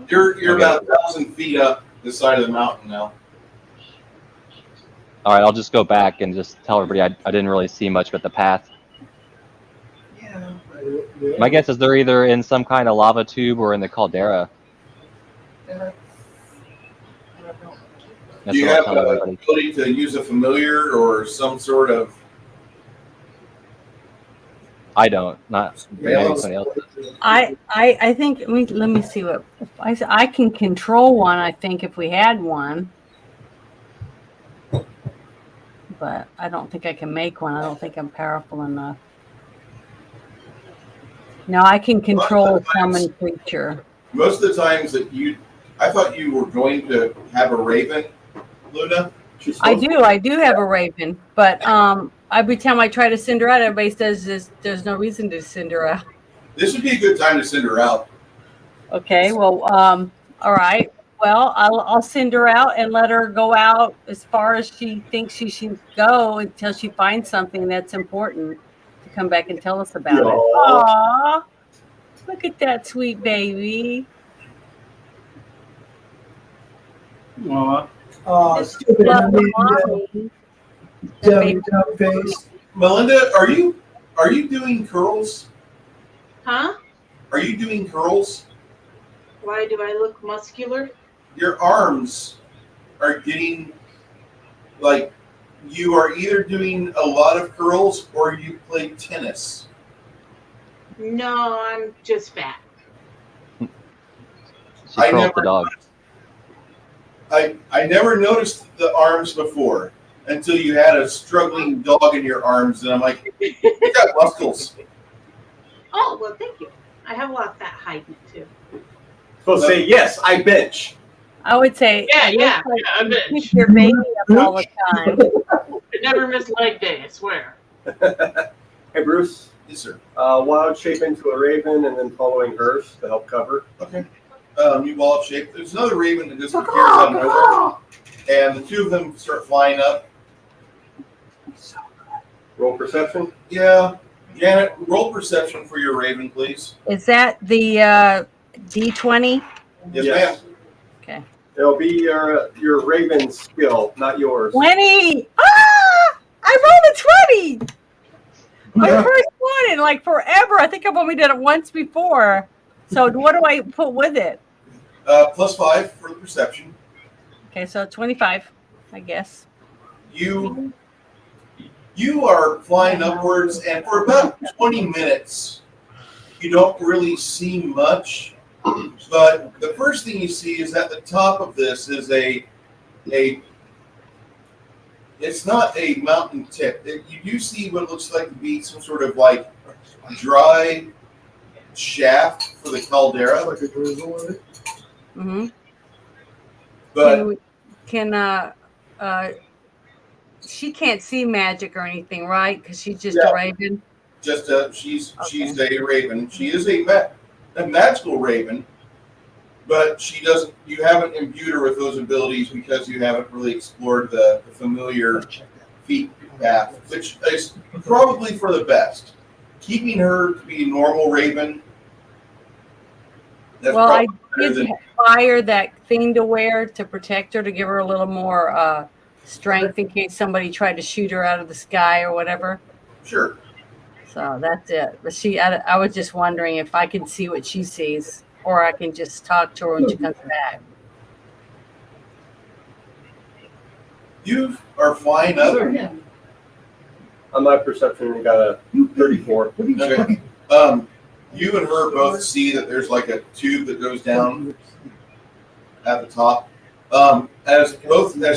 S2: You're about 1,000 feet up this side of the mountain now.
S6: All right, I'll just go back and just tell everybody I didn't really see much but the path.
S14: Yeah.
S6: My guess is they're either in some kind of lava tube or in the caldera.
S2: Do you have the ability to use a familiar or some sort of?
S6: I don't. Not anybody else.
S4: I think. Let me see what I can control one. I think if we had one, but I don't think I can make one. I don't think I'm powerful enough. No, I can control a summon creature.
S2: Most of the times that I thought you were going to have a raven, Luna.
S4: I do have a raven, but every time I try to send her out, everybody says there's no reason to send her out.
S2: This would be a good time to send her out.
S4: Okay, well, all right. Well, I'll send her out and let her go out as far as she thinks she should go until she finds something that's important to come back and tell us about it. Aww, look at that sweet baby.
S11: Stupid dumb face.
S2: Melinda, are you doing curls?
S9: Huh?
S2: Are you doing curls?
S9: Why do I look muscular?
S2: Your arms are getting like you are either doing a lot of curls or you play tennis.
S9: No, I'm just fat.
S6: She curls the dog.
S2: I never noticed the arms before until you had a struggling dog in your arms, and I'm like, you got muscles.
S9: Oh, well, thank you. I have a lot of fat hiding too.
S15: So say, yes, I bench.
S4: I would say,
S9: Yeah, I
S4: you
S9: bench.
S4: keep your baby up all the time.
S9: I never miss leg day, I swear.
S15: Hey, Bruce.
S2: Yes, sir.
S15: Wild shape into a raven and then following hers to help cover.
S2: Okay. You wild shape. There's another raven that just appears out of nowhere, and the two of them start flying up.
S15: Roll perception.
S2: Yeah. Janet, roll perception for your raven, please.
S4: Is that the D20?
S2: Yes, ma'am.
S4: Okay.
S15: It'll be your raven skill, not yours.
S4: 20! Ah! I rolled a 20! My first one in like forever. I think I've only done it once before. So what do I put with it?
S2: +5 for the perception.
S4: Okay, so 25, I guess.
S2: You are flying upwards, and for about 20 minutes, you don't really see much. But the first thing you see is at the top of this is it's not a mountain tip. You do see what looks like to be some sort of like dry shaft for the caldera.
S11: Like a drizzle in it.
S4: Mm-hmm.
S2: But
S4: she can't see magic or anything, right? Because she's just a raven.
S2: She's a raven. She is a magical raven, but she doesn't. You haven't imbued her with those abilities because you haven't really explored the familiar feat path, which is probably for the best. Keeping her to be a normal raven.
S4: Well, I did hire that thing to wear to protect her, to give her a little more strength in case somebody tried to shoot her out of the sky or whatever.
S2: Sure.
S4: So that's it. But I was just wondering if I can see what she sees, or I can just talk to her when she comes back.
S2: You are flying up.
S15: On my perception, we got a 34.
S2: Okay. You and her both see that there's like a tube that goes down at the top. As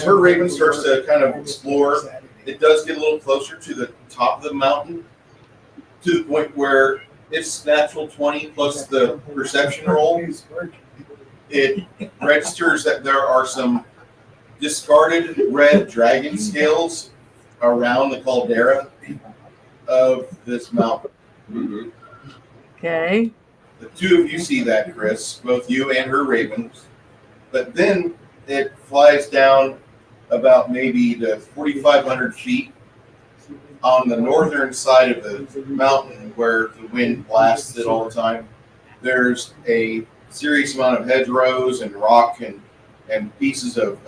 S2: her Raven starts to kind of explore, it does get a little closer to the top of the mountain, to the point where it's natural 20 plus the perception roll. It registers that there are some discarded red dragon scales around the caldera of this mountain.
S15: Mm-hmm.
S4: Okay.
S2: The two of you see that, Chris, both you and her Ravens. But then it flies down about maybe to 4,500 feet on the northern side of the mountain where the wind blasts it all the time. There's a serious amount of hedgerows and rock and pieces of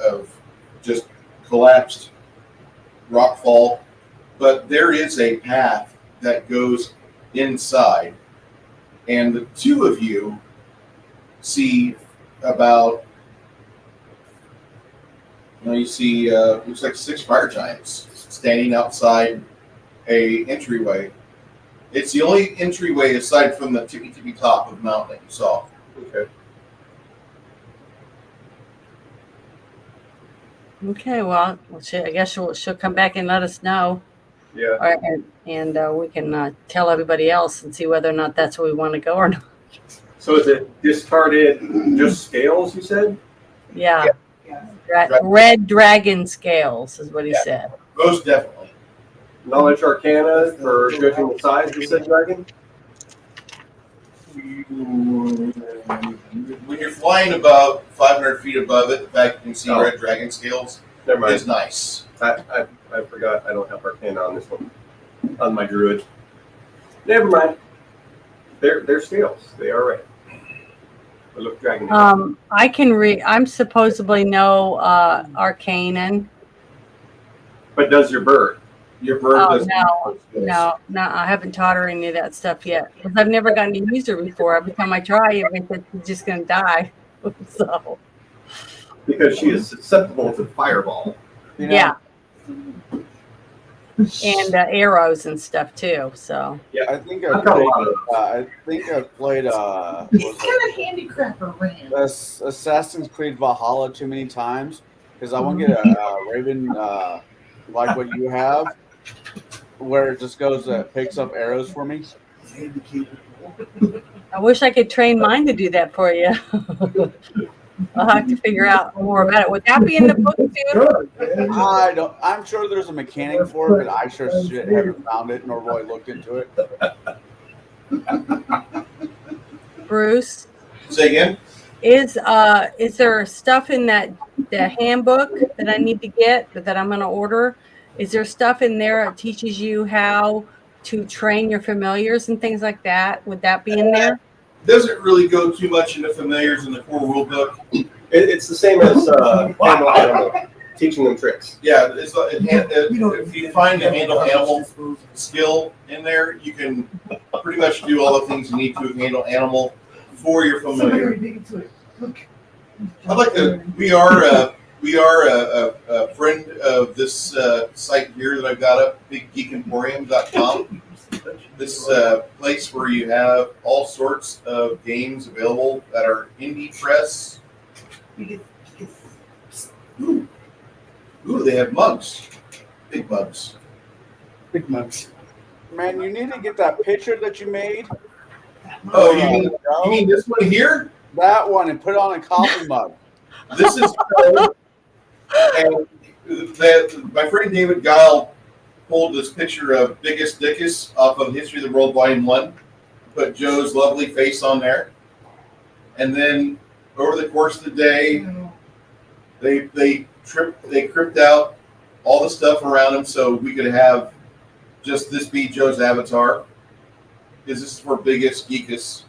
S2: just collapsed rockfall. But there is a path that goes inside. And the two of you see about, you see, looks like 6 fire giants standing outside a entryway. It's the only entryway aside from the tippy top of the mountain that you saw.
S15: Okay.
S4: Okay. Well, I guess she'll come back and let us know.
S15: Yeah.
S4: And we can tell everybody else and see whether or not that's where we want to go or not.
S15: So is it discarded just scales, you said?
S4: Yeah. Red dragon scales is what he said.
S2: Most definitely.
S15: Knowledge Arcana for judging the size of said dragon?
S2: When you're flying about 500 feet above it, the fact you can see red dragon scales is nice.
S15: I forgot I don't have Arcana on this one. On my druid. Never mind. They're scales. They are red. They look dragon.
S4: I can read. I'm supposedly no Arcanan.
S15: But does your bird?
S2: Your bird does
S4: No. I haven't taught her any of that stuff yet because I've never gotten to use her before. Every time I try, I think that she's just going to die. So.
S15: Because she is susceptible to fireball.
S4: Yeah. And arrows and stuff too. So.
S3: Yeah, I think I've played.
S14: He's kind of handicraft around.
S3: Assassin's Creed Valhalla too many times because I want to get a Raven like what you have, where it just goes picks up arrows for me.
S4: I wish I could train mine to do that for you. I'll have to figure out more about it. Would that be in the book too?
S3: I don't. I'm sure there's a mechanic for it, but I sure shit haven't found it nor really looked into it.
S4: Bruce,
S2: say again.
S4: Is there stuff in the handbook that I need to get that I'm going to order? Is there stuff in there that teaches you how to train your familiars and things like that? Would that be in there?
S2: Doesn't really go too much into familiars in the core rule book.
S15: It's the same as handle animal, teaching them tricks.
S2: Yeah, it's like, if you find a handle animal skill in there, you can pretty much do all the things you need to handle animal for your familiar. I'd like to. We are a friend of this site here that I've got up, biggeekemporium.com. This is a place where you have all sorts of games available that are indie press. Ooh, they have mugs. Big mugs.
S3: Big mugs. Man, you need to get that picture that you made.
S2: Oh, you mean this one here?
S3: That one, and put it on a coffee mug.
S2: This is and my friend David Guile pulled this picture of Biggest Dickus off of History of the World Volume 1, put Joe's lovely face on there, and then over the course of the day, they crimped out all the stuff around him so we could have just this be Joe's avatar, because this is for Biggest Geekus.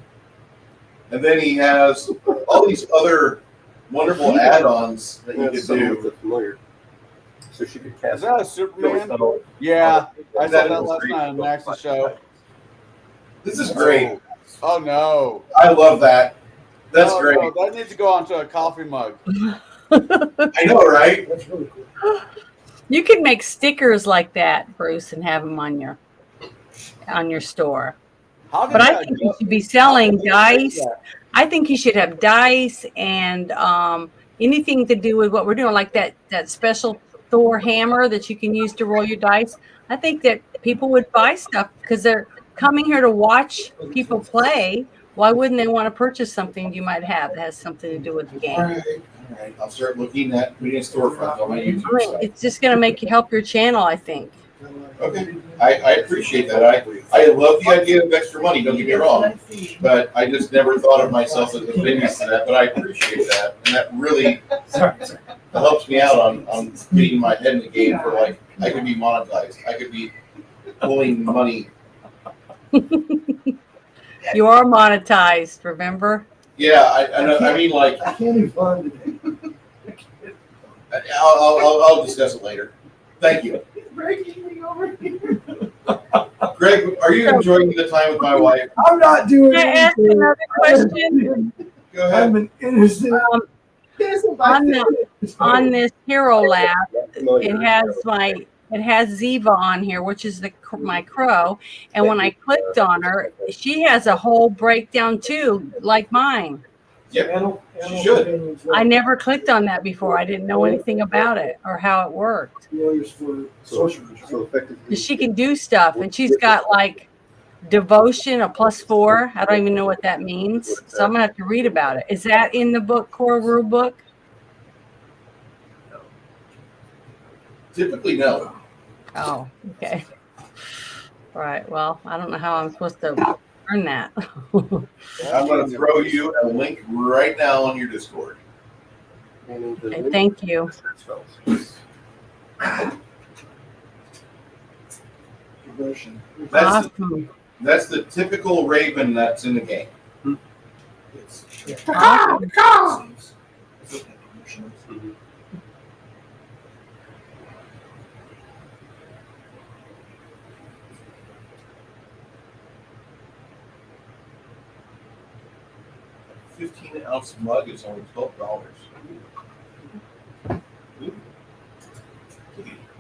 S2: And then he has all these other wonderful add-ons that you could do.
S15: Familiar. So she could cast.
S3: Is that a Superman? Yeah, I saw that last night on Max's show.
S2: This is great.
S3: Oh no!
S2: I love that. That's great.
S3: No, that needs to go onto a coffee mug.
S2: I know, right?
S11: That's really cool.
S4: You can make stickers like that, Bruce, and have them on your store. But I think you should be selling dice. I think you should have dice and anything to do with what we're doing, like that special Thor hammer that you can use to roll your dice. I think that people would buy stuff because they're coming here to watch people play. Why wouldn't they want to purchase something you might have that has something to do with the game?
S2: All right. I'll start looking at putting storefronts on my YouTube
S4: I mean,
S2: site.
S4: it's just going to make you help your channel, I think.
S2: Okay, I appreciate that. I love the idea of extra money. Don't get me wrong, but I just never thought of myself as a business to that. But I appreciate that, and that really helps me out on getting my head in the game for like I could be monetized. I could be pulling money.
S4: You are monetized, remember?
S2: Yeah, I know. I mean, like
S11: I can't even find it.
S2: I'll discuss it later. Thank you.
S11: Breaking me over here.
S2: Greg, are you enjoying the time with my wife?
S11: I'm not doing
S4: Can I ask
S11: anything.
S4: another question?
S2: Go ahead.
S11: I'm an innocent.
S4: On this Hero Lab, it has Ziva on here, which is my crow. And when I clicked on her, she has a whole breakdown too, like mine.
S2: Yep, she should.
S4: I never clicked on that before. I didn't know anything about it or how it worked. She can do stuff, and she's got like devotion, a +4. I don't even know what that means, so I'm gonna have to read about it. Is that in the book, core rule book?
S2: Typically, no.
S4: Oh, okay. All right. Well, I don't know how I'm supposed to learn that.
S2: I'm going to throw you a link right now on your Discord.
S4: Okay, thank you. Awesome.
S2: That's the typical raven that's in the game.
S4: Awesome.
S2: 15-ounce mug is only $12.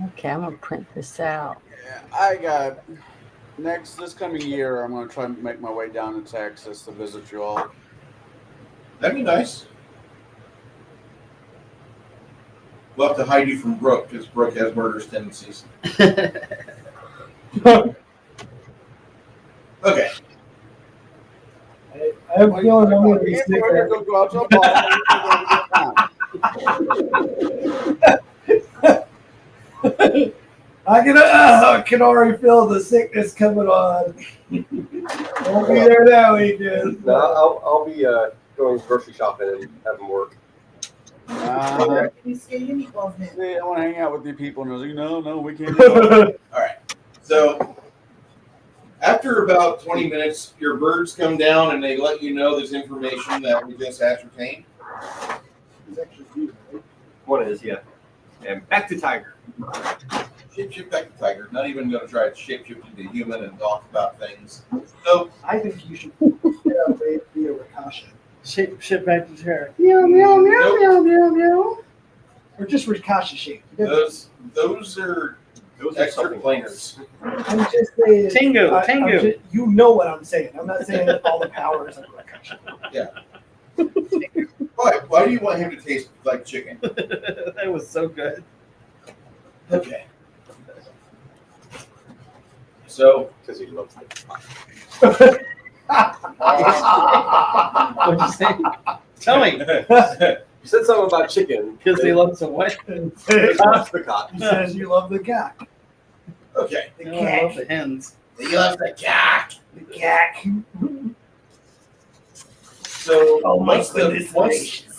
S4: Okay, I'm gonna print this out.
S3: Yeah, I got this coming year. I'm gonna try and make my way down to Texas to visit you all.
S2: That'd be nice. We'll have to hide you from Brooke because Brooke has murderous tendencies. Okay.
S11: I have a feeling I'm going to be sick.
S3: Go out to
S11: I can already feel the sickness coming on. Won't be there that weekend.
S15: No, I'll be going grocery shopping and having work.
S3: I want to hang out with you people, and I was like, no, we can't.
S2: All right. So after about 20 minutes, your birds come down and they let you know this information that we just ascertained.
S15: One is, yeah. And back to Tiger.
S2: Shapeshift back to Tiger. Not even going to try to shapeshift into human and talk about things. So
S11: I think you should be a Rikasha. Shape back to Tiger. Meow, meow, meow,
S2: Nope.
S11: meow, meow, meow. Or just Rikasha shape.
S2: those are extra planers.
S11: I'm just saying.
S14: Tingu, Tingu.
S11: You know what I'm saying. I'm not saying that all the powers of Rikasha.
S2: Yeah. Why do you want him to taste like chicken?
S14: That was so good.
S2: Okay. So,
S15: because he loves it.
S14: What'd you say? Tell me.
S15: You said something about chicken.
S14: Because he loves the what?
S15: The cock.
S11: He says you love the cock.
S2: okay.
S11: The
S14: No, I love
S11: cack.
S14: the hens.
S2: He loves the cat.
S11: The cack.
S2: So
S11: Oh, my
S2: once
S11: goodness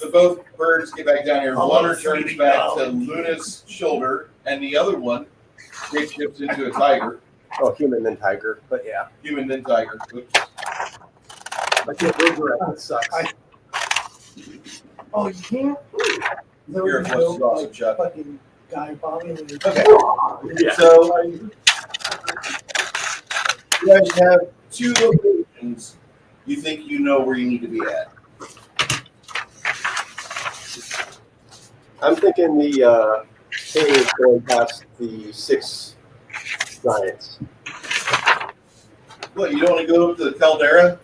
S2: the both birds get back down here,
S11: Oh,
S2: one
S11: that's
S2: returns
S11: really
S2: back
S11: dumb.
S2: to Luna's shoulder, and the other one shapeshifts into a tiger.
S15: Oh, human then tiger. But yeah.
S2: Human then tiger. Oops.
S15: I can't believe that sucks.
S11: Oh, you can't?
S2: You're a close sausage, Chuck.
S11: Fucking guy bombing.
S2: Okay.
S15: Yeah.
S2: So you guys have two little
S10: directions you think you know where you need to be at?
S15: I'm thinking the thing is going past the 6 giants.
S10: What, you don't want to go up to the caldera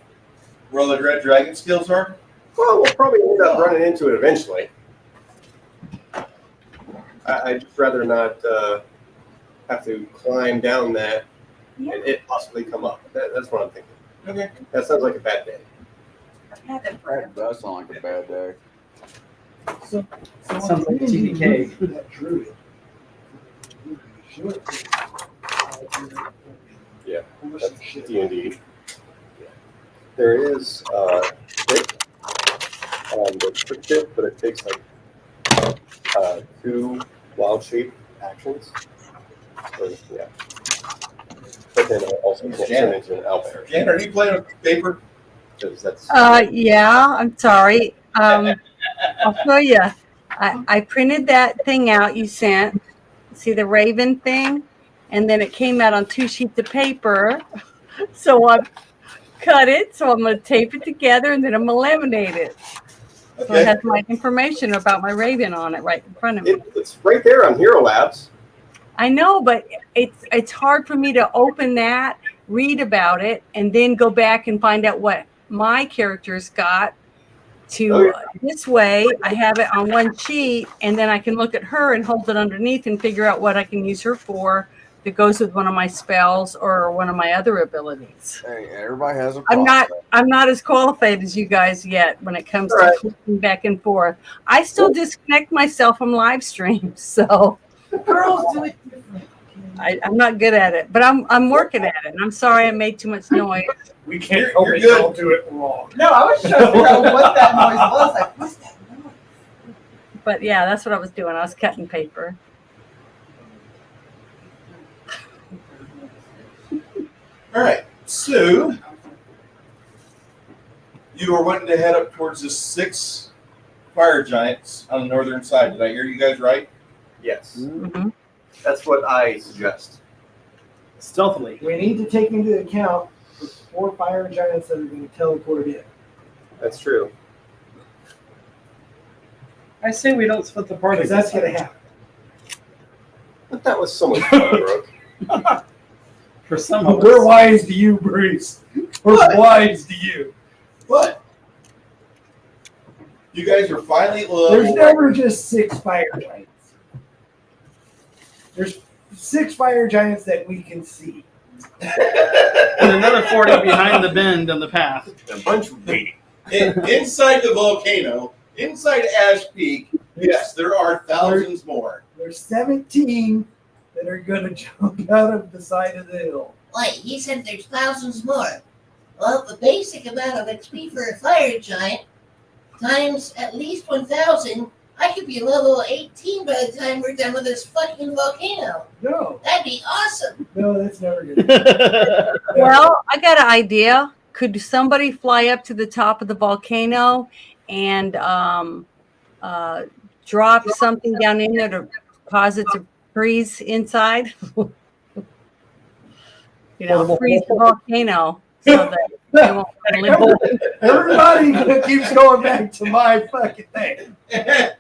S10: where all the red dragon skills are?
S15: Well, we'll probably end up running into it eventually. I'd just rather not have to climb down that and it possibly come up. That's what I'm thinking.
S10: Okay.
S15: That sounds like a bad day.
S3: That does sound like a bad day.
S1: Sounds like TDK.
S15: Yeah, that's D&D. There is hit on the quick hit, but it takes like 2 wild shape actions. So, yeah. But then it also can't turn into an owlbear.
S10: Jan, are you playing with paper?
S15: Because that's
S4: Yeah, I'm sorry. I'll show you. I printed that thing out you sent. See the raven thing? And then it came out on 2 sheets of paper. So I cut it. So I'm going to tape it together and then I'm going to laminate it. So it has my information about my raven on it right in front of me.
S15: It's right there on Hero Labs.
S4: I know, but it's hard for me to open that, read about it, and then go back and find out what my character's got. This way, I have it on 1 sheet, and then I can look at her and hold it underneath and figure out what I can use her for that goes with one of my spells or one of my other abilities.
S3: Hey, everybody has a
S4: I'm not as qualified as you guys yet when it comes to clicking back and forth. I still disconnect myself from live streams, so
S14: Girls do it different.
S4: I'm not good at it, but I'm working at it. And I'm sorry I made too much noise.
S11: We can't help it. Don't do it wrong.
S14: No, I was trying to figure out what that noise was. Like, what's that noise?
S4: But yeah, that's what I was doing. I was cutting paper.
S10: All right, so you are wanting to head up towards the 6 fire giants on the northern side. Did I hear you guys right?
S15: Yes.
S4: Mm-hmm.
S15: That's what I suggest.
S11: Stealthily. We need to take into account the 4 fire giants that are going to teleport in.
S15: That's true.
S1: I say we don't split the party.
S11: Because that's going to happen.
S15: But that was so much fun, Brooke.
S1: For some of us.
S11: We're wise to you, Bruce. We're wise to you.
S10: But you guys are finally at level.
S11: There's never just 6 fire giants. There's 6 fire giants that we can see.
S1: And another 40 behind the bend on the path.
S15: A bunch of waiting.
S10: Inside the volcano, inside Ash Peak, yes, there are thousands more.
S11: There's 17 that are going to jump out of the side of the hill.
S16: Wait, he said there's thousands more. Well, the basic amount of XP for a fire giant times at least 1,000, I could be level 18 by the time we're done with this fucking volcano.
S11: No.
S16: That'd be awesome.
S11: No, that's never going to
S4: Well, I got an idea. Could somebody fly up to the top of the volcano and drop something down in there to cause it to freeze inside? Freeze the volcano so that they won't live.
S11: Everybody keeps going back to my fucking thing.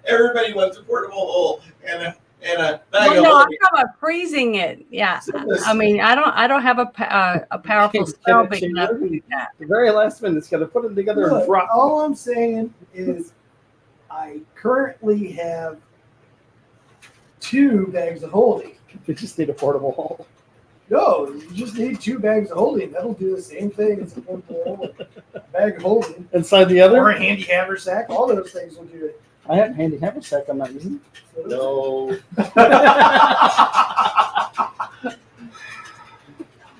S10: Everybody wants a portable hole and a bag
S4: Well,
S10: of
S4: no, I'm
S10: holding.
S4: talking about freezing it. Yeah, I mean, I don't have a powerful spell big enough to do that.
S1: The very last minute, it's got to put them together and
S11: Look,
S1: drop.
S11: all I'm saying is I currently have 2 bags of holding.
S1: We just need a portable hole.
S11: No, you just need 2 bags of holding. That'll do the same thing as a portable bag of holding.
S1: Inside the other?
S11: Or a handy haversack. All those things will do it.
S1: I have a handy haversack I'm not using.
S15: No.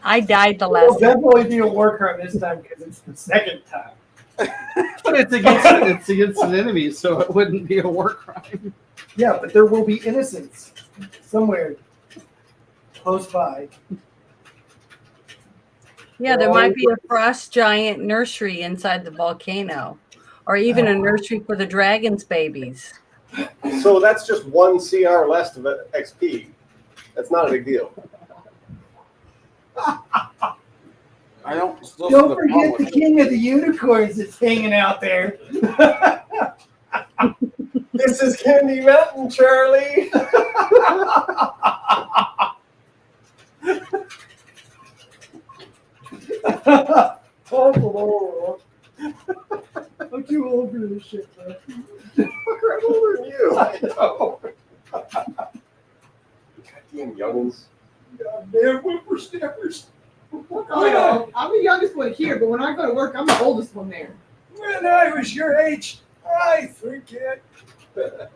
S4: I died the
S11: It'll
S4: last time.
S11: definitely be a war crime this time because it's the second time.
S1: But it's against an enemy, so it wouldn't be a war crime.
S11: Yeah, but there will be innocents somewhere close by.
S4: Yeah, there might be a frost giant nursery inside the volcano, or even a nursery for the dragon's babies.
S15: So that's just 1 CR less of XP. That's not a big deal.
S3: I don't. Still
S11: Don't forget the king of the unicorns that's hanging out there.
S15: This is Candy Mountain, Charlie.
S11: I'm too old for this shit, man.
S15: I'm older than you.
S11: I know.
S15: Goddamn youngins.
S11: Goddamn whippersnappers.
S14: I know. I'm the youngest one here, but when I go to work, I'm the oldest one there.
S11: When I was your age, I forget.
S14: That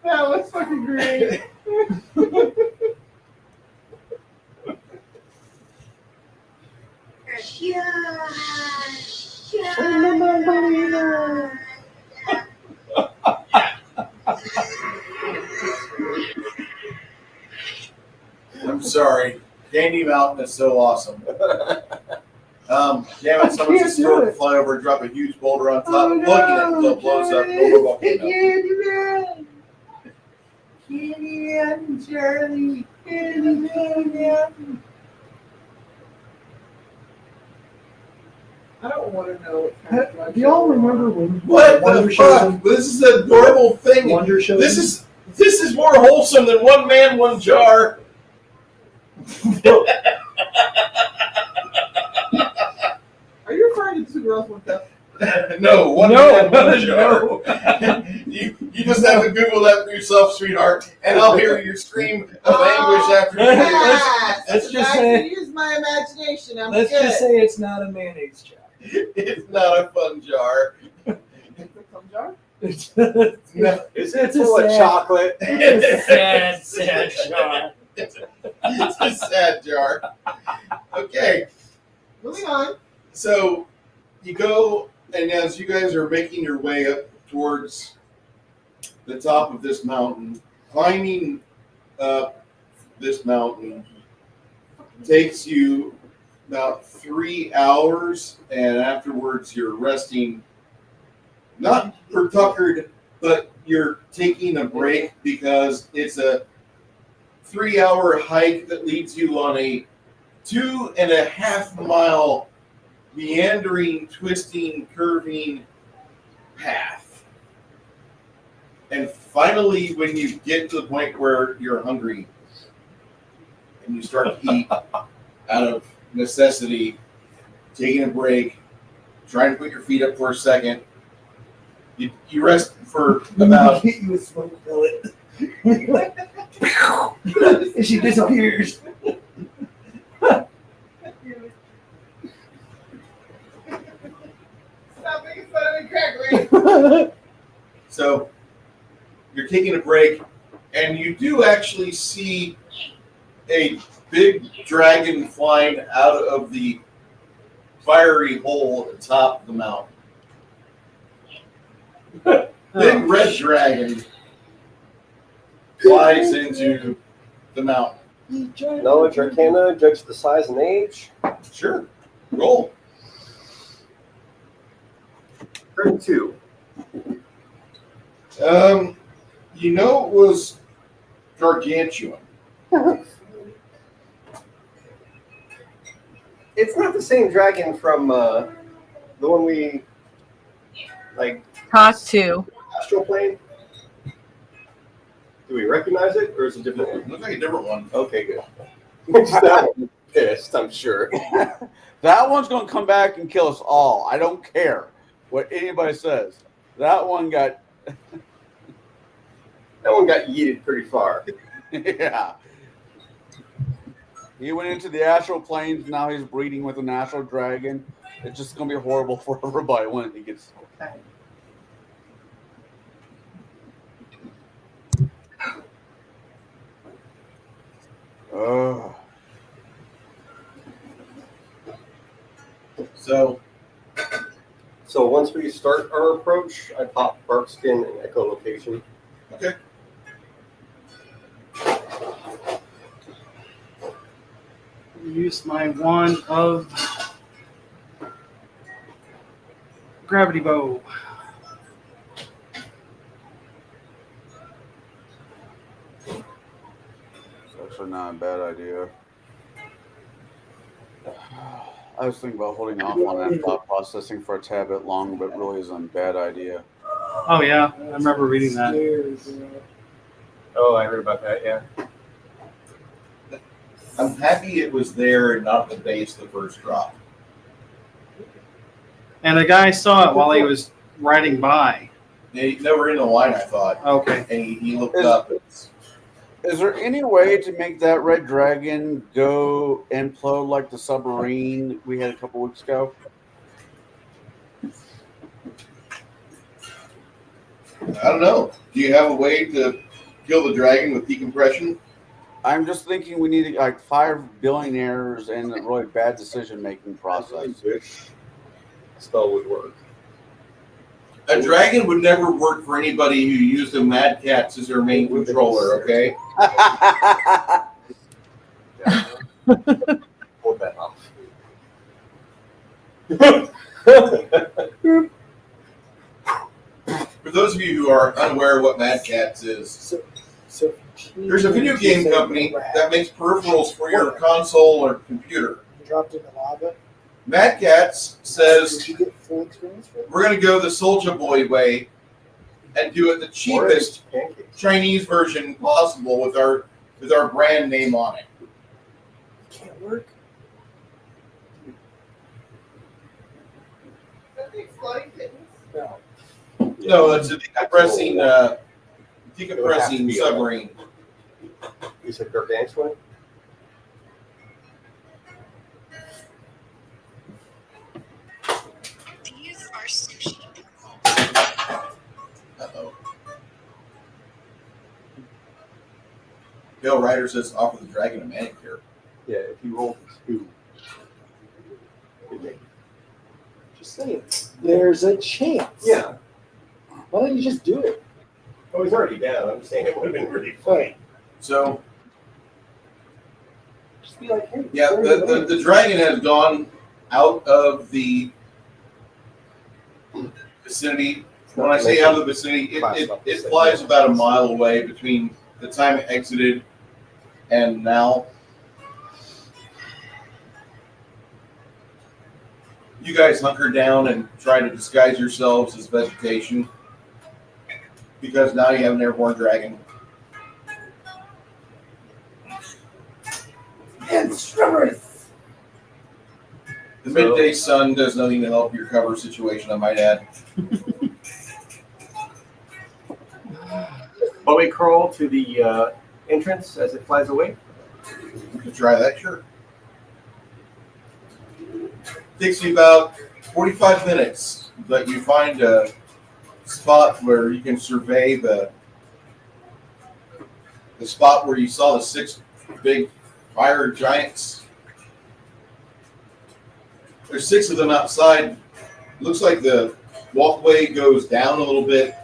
S14: was fucking great.
S2: I'm sorry. Candy Mountain is so awesome. Damn it, someone just throw it, fly over, drop a huge boulder on top, plugging it until it blows up. Over volcano.
S11: Candy and Charlie. Candy.
S14: I don't want to know what
S11: Do y'all remember when
S2: What
S11: Wonder
S2: the
S11: Shows
S2: fuck? This is a adorable thing.
S11: Wonder Shows?
S2: This is more wholesome than one man, one jar.
S14: Are you referring to two girls, one cup?
S2: No, one man, one jar. You just have to Google that for yourself, sweetheart, and I'll hear your scream of anguish after you.
S11: Let's just
S14: I
S11: say.
S14: can use my imagination. I'm
S11: Let's
S14: good.
S11: just say it's not a mayonnaise jar.
S2: It's not a fun jar.
S14: Some jar?
S11: It's
S15: It's full of chocolate.
S11: It's a sad jar.
S2: It's a sad jar. Okay.
S14: Moving on.
S2: So you go, and as you guys are making your way up towards the top of this mountain, climbing up this mountain takes you about 3 hours, and afterwards you're resting, not pertuckered, but you're taking a break because it's a 3-hour hike that leads you on a 2.5 mile meandering, twisting, curving path. And finally, when you get to the point where you're hungry and you start to eat out of necessity, taking a break, trying to put your feet up for a second, you rest for about...
S11: hit you with smoke pellet. And she disappears.
S14: Stop making fun of me, Gregory.
S2: So you're taking a break, and you do actually see a big dragon flying out of the fiery hole at the top of the mountain. Big red dragon flies into the mountain.
S15: Knowledge Arcana, judge the size and age.
S2: Sure. Roll.
S15: 32.
S2: You know it was gargantuan.
S15: It's not the same dragon from the one we
S4: Talk to.
S15: astral plane. Do we recognize it, or is it a different one?
S2: Looks like a different one.
S15: Okay, good. That one's pissed, I'm sure.
S3: That one's going to come back and kill us all. I don't care what anybody says. That one got...
S15: That one got yeeted pretty far.
S3: Yeah. He went into the astral planes. Now he's breeding with an astral dragon. It's just going to be horrible for everybody when he gets...
S15: So once we start our approach, I pop bark skin and echolocation.
S2: Okay.
S1: Use my wand of gravity bow.
S3: actually not a bad idea. I was thinking about holding off on that thought processing for a tad bit long, but really isn't a bad idea.
S1: Oh yeah, I remember reading that.
S15: Oh, I heard about that. Yeah.
S10: I'm happy it was there and not the base the first drop.
S1: And the guy saw it while he was riding by.
S10: They were in the line, I thought.
S1: Okay.
S10: And he looked up.
S3: Is there any way to make that red dragon go implode like the submarine we had a couple weeks ago?
S10: I don't know. Do you have a way to kill the dragon with decompression?
S3: I'm just thinking we need like 5 billionaires and a really bad decision-making process.
S15: Spell would work.
S10: A dragon would never work for anybody who used a Mad Cats as their main controller, okay?
S15: Hold that off.
S10: For those of you who are unaware of what Mad Cats is, there's a video game company that makes peripherals for your console or computer.
S11: Dropped into lava.
S10: Mad Cats says we're going to go the Soulja Boy way and do it the cheapest Chinese version possible with our brand name on it.
S11: Can't work.
S10: No, it's a decompressing submarine.
S15: You said gargantuan?
S10: Uh-oh. Bill Ryder says offer the dragon a manicure.
S15: Yeah, if you roll two.
S11: Just saying. There's a chance.
S15: Yeah.
S11: Why don't you just do it?
S15: Oh, he's already down. I'm saying it would have been really funny.
S10: So,
S11: just be like, hey.
S10: yeah, the dragon has gone out of the vicinity. When I say out of the vicinity, it flies about a mile away between the time it exited and now. You guys hunker down and try to disguise yourselves as vegetation because now you have an airborne dragon.
S11: And strippers.
S10: The midday sun does nothing to help your cover situation, I might add.
S15: Will we crawl to the entrance as it flies away?
S10: You can try that, sure. Takes you about 45 minutes, but you find a spot where you can survey the spot where you saw the 6 big fire giants. There's 6 of them outside. Looks like the walkway goes down a little bit.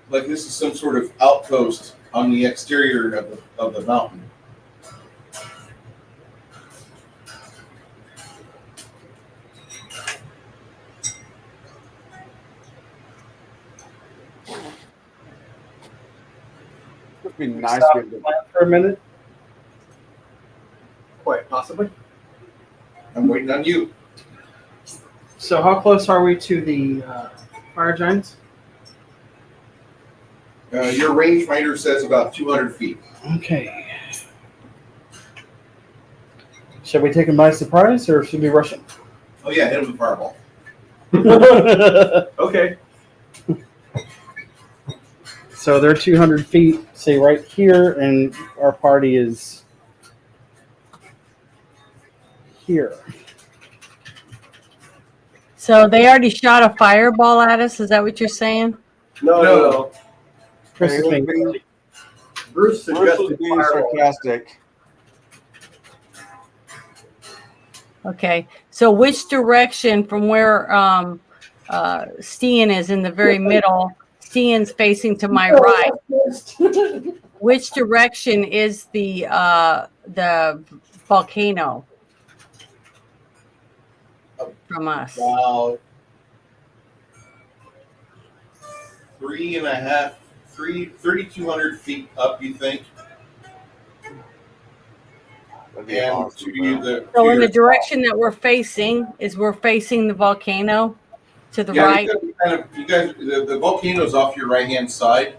S10: Like this is some sort of outpost on the exterior of the mountain.
S3: It'd be nice
S1: Stop
S3: to be able
S1: for a minute.
S15: Quite possibly.
S10: I'm waiting on you.
S1: So how close are we to the fire giants?
S10: Your rangefinder says about 200 feet.
S1: Okay. Should we take them by surprise or should we rush them?
S10: Oh yeah, hit him with a fireball.
S15: Okay.
S1: So they're 200 feet, say right here, and our party is here.
S4: So they already shot a fireball at us. Is that what you're saying?
S15: No.
S1: Chris is being
S15: Bruce suggested
S3: being sarcastic.
S4: Okay. So which direction from where Stian is in the very middle? Stian's facing to my right. Which direction is the volcano from us?
S10: About 3.5 3,200 feet up, you think?
S3: That'd be
S10: And
S3: awesome,
S4: So in the
S10: your
S4: direction that we're facing we're facing the volcano to the
S10: yeah,
S4: right.
S10: you guys, the volcano's off your right hand side.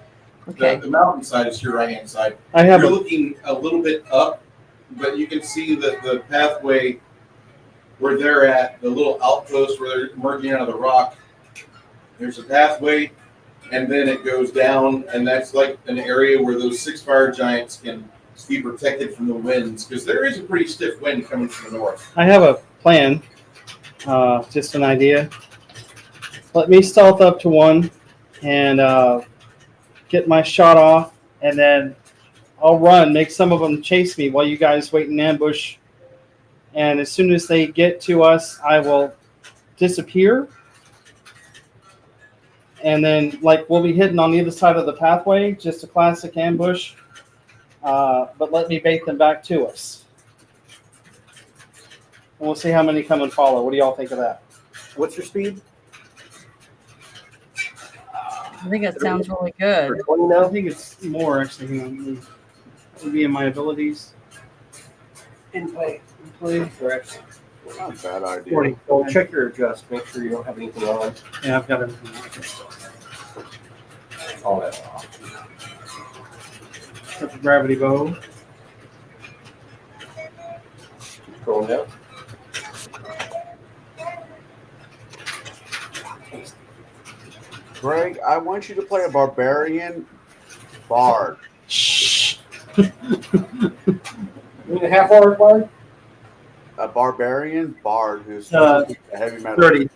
S4: Okay.
S10: The mountain side is your right hand side.
S1: I have
S10: You're
S1: a-
S10: looking a little bit up, but you can see that the pathway where they're at, the little outpost where they're emerging out of the rock. There's a pathway, and then it goes down, and that's like an area where those 6 fire giants can be protected from the winds, because there is a pretty stiff wind coming from the north.
S1: I have a plan. Just an idea. Let me stealth up to one and get my shot off, and then I'll run. Make some of them chase me while you guys wait in ambush. And as soon as they get to us, I will disappear. And then, like, we'll be hidden on the other side of the pathway, just a classic ambush. But let me bait them back to us. And we'll see how many come and follow. What do y'all think of that?
S15: What's your speed?
S4: I think that sounds really good.
S15: 20 now?
S1: I think it's more, actually. Hang on. It would be in my abilities.
S15: In play.
S1: Correct.
S3: Not a bad idea.
S1: 40.
S15: Well, check your adjust. Make sure you don't have anything on.
S1: Yeah, I've got everything.
S15: All that off.
S1: Got the gravity bow.
S15: Going down.
S3: Greg, I want you to play a barbarian bard.
S5: You mean a half-hour bard?
S3: A barbarian bard who's
S1: Uh,
S3: a heavy metal.
S1: 30.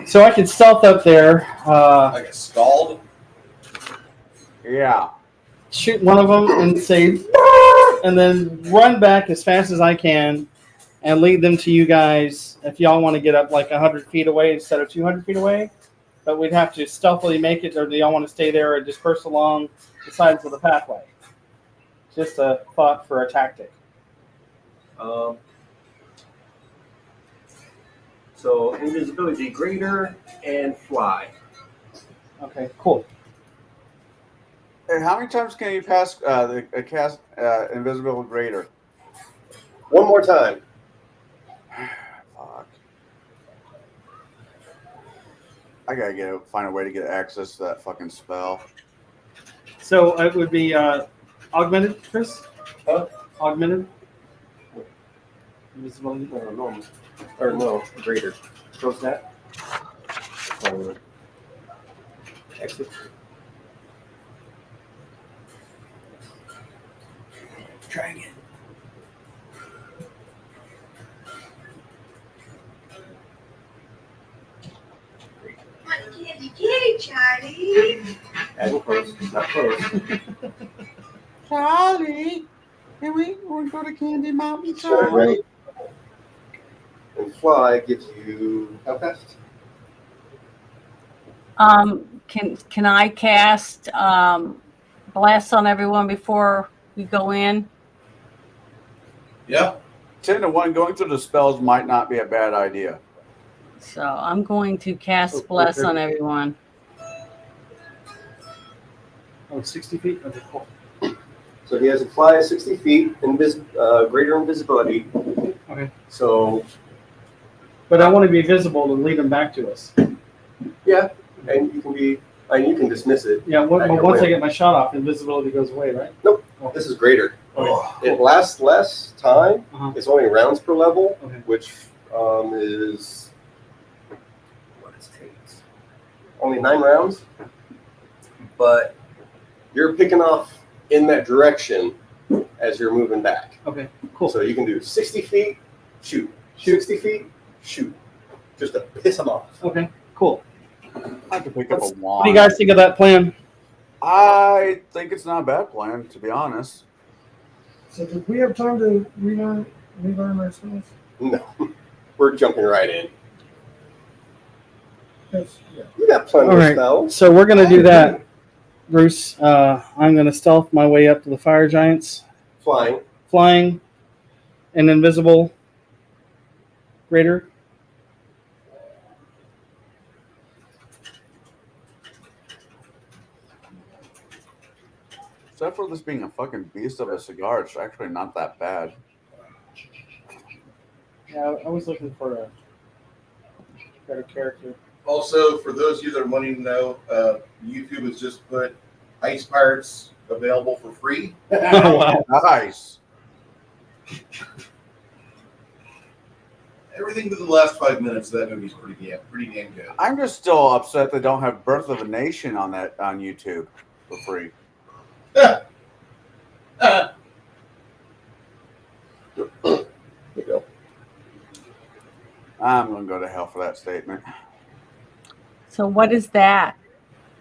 S1: So I can stealth up there,
S10: Like a scald.
S3: Yeah.
S1: shoot one of them and say, "Ah!" and then run back as fast as I can and lead them to you guys if y'all want to get up like 100 feet away instead of 200 feet away. But we'd have to stealthily make it, or do y'all want to stay there or disperse along the sides of the pathway? Just a thought for a tactic.
S15: So invisibility greater and fly.
S1: Okay, cool.
S3: Hey, how many times can you pass cast invisible greater?
S15: One more time.
S3: Fuck. I gotta find a way to get access to that fucking spell.
S1: So it would be augmented, Chris?
S15: Huh?
S1: Augmented? Invisibility?
S15: Normal. Or no, greater. What's that? Exit.
S1: Try again.
S17: Kitty, Charlie.
S15: Add close. Not close.
S3: Charlie, can we go to Candy Mountain,
S15: Sure,
S3: Charlie?
S15: right. And fly gives you how fast?
S4: Can I cast blast on everyone before we go in?
S10: Yeah.
S3: 10 to 1, going through the spells might not be a bad idea.
S4: So I'm going to cast bless on everyone.
S1: Oh, 60 feet? Okay, cool.
S15: So he has a fly of 60 feet, greater invisibility.
S1: Okay.
S15: So
S1: But I want to be visible to lead them back to us.
S15: yeah, and you can be. I mean, you can dismiss it.
S1: Yeah,
S15: at
S1: but
S15: your
S1: once I
S15: whim.
S1: get my shot off, invisibility goes away, right?
S15: Nope.
S1: Okay.
S15: This is greater.
S1: Okay,
S15: It lasts less time.
S1: Uh-huh.
S15: It's only rounds per level,
S1: Okay.
S15: which is what it takes. Only 9 rounds, but you're picking off in that direction as you're moving back.
S1: Okay, cool.
S15: So you can do 60 feet, shoot. 60 feet, shoot. Just to piss them off.
S1: Okay, cool.
S3: I could pick up a
S1: What
S3: wand.
S1: do you guys think of that plan?
S3: I think it's not a bad plan, to be honest.
S11: So did we have time to relearn our spells?
S15: No, we're jumping right in.
S11: Yes. Yeah.
S15: You got plenty
S1: All
S15: of
S1: right,
S15: spells.
S1: so we're going to do that, Bruce. I'm going to stealth my way up to the fire giants. Flying. And invisible. Greater.
S3: Except for this being a fucking beast of a cigar, it's actually not that bad.
S1: Yeah, I was looking for a better character.
S10: Also, for those of you that are wanting to know, YouTube has just put Ice Pirates available for free.
S1: Oh, wow.
S3: Nice.
S10: Everything to the last 5 minutes of that movie is pretty damn good.
S3: I'm just still upset they don't have Birth of a Nation on YouTube for free.
S15: There you go.
S3: I'm gonna go to hell for that statement.
S4: So what is that?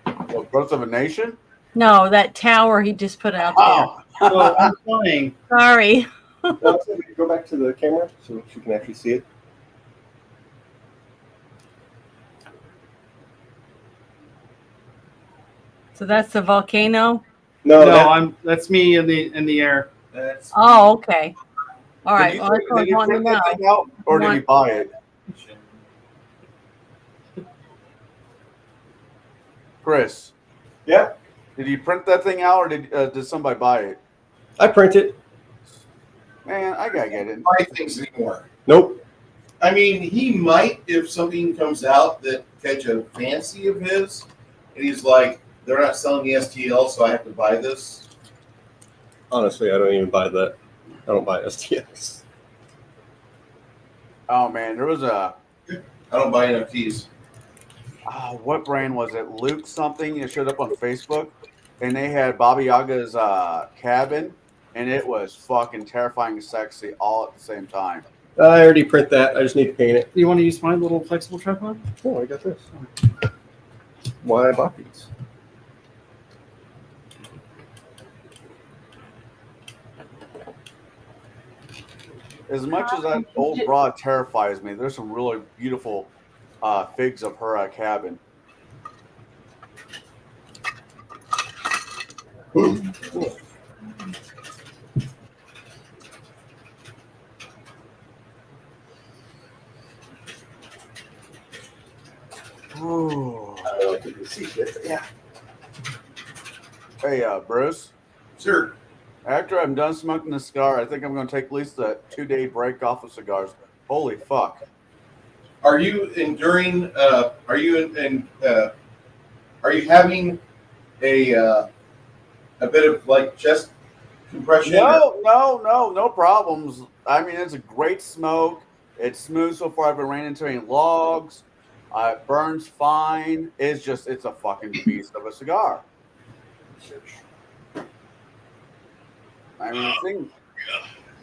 S3: Well, Birth of a Nation?
S4: No, that tower he just put out there.
S3: Oh,
S1: So I'm playing.
S4: Sorry.
S15: Go back to the camera so you can actually see it.
S4: So that's the volcano?
S15: No,
S1: that's me in the air.
S10: That's
S4: Oh, okay. All right.
S3: Did you,
S4: Well, that's what I
S3: did you
S4: want to
S3: print
S4: know.
S3: that thing out, or did you buy it? Chris.
S15: Yeah.
S3: Did you print that thing out, or did somebody buy it?
S15: I print it.
S3: Man, I gotta get it.
S10: buy things anymore.
S15: Nope.
S10: I mean, he might if something comes out that catch a fancy of his, and he's like, they're not selling the STL, so I have to buy this.
S15: Honestly, I don't even buy that. I don't buy STX.
S3: Oh man, there was a.
S10: I don't buy NFTs.
S3: Oh, what brand was it? Luke something. It showed up on Facebook, and they had Baba Yaga's cabin, and it was fucking terrifying and sexy all at the same time.
S15: I already print that. I just need to paint it.
S1: You want to use my little flexible tripod?
S15: Oh, I got this. Why I bought these?
S3: As much as that old broad terrifies me, there's some really beautiful figs of her cabin. Ooh.
S15: I don't know if you can see it, but yeah.
S3: Hey, Bruce.
S10: Sir.
S3: After I'm done smoking the cigar, I think I'm going to take at least a 2-day break off of cigars. Holy fuck.
S10: Are you enduring? Are you having a bit of like chest compression?
S3: No problems. I mean, it's a great smoke. It's smooth so far. I haven't ran into any logs. It burns fine. It's a fucking beast of a cigar. I mean, the thing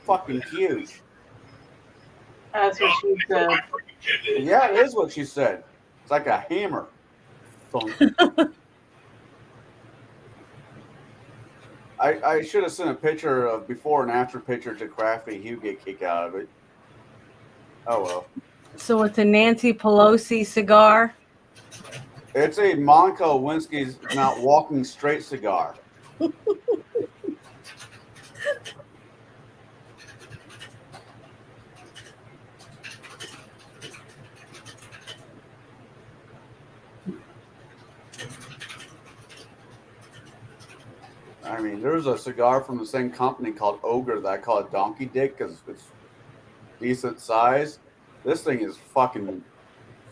S3: fucking huge.
S9: That's what she said.
S3: Yeah, it is what she said. It's like a hammer. I should have sent a picture of before and after picture to Crafty. He would get kicked out of it. Oh well.
S4: So it's a Nancy Pelosi cigar?
S3: It's a Monica Lewinsky's not walking straight cigar. I mean, there's a cigar from the same company called Ogre that I call it Donkey Dick because it's decent size. This thing is fucking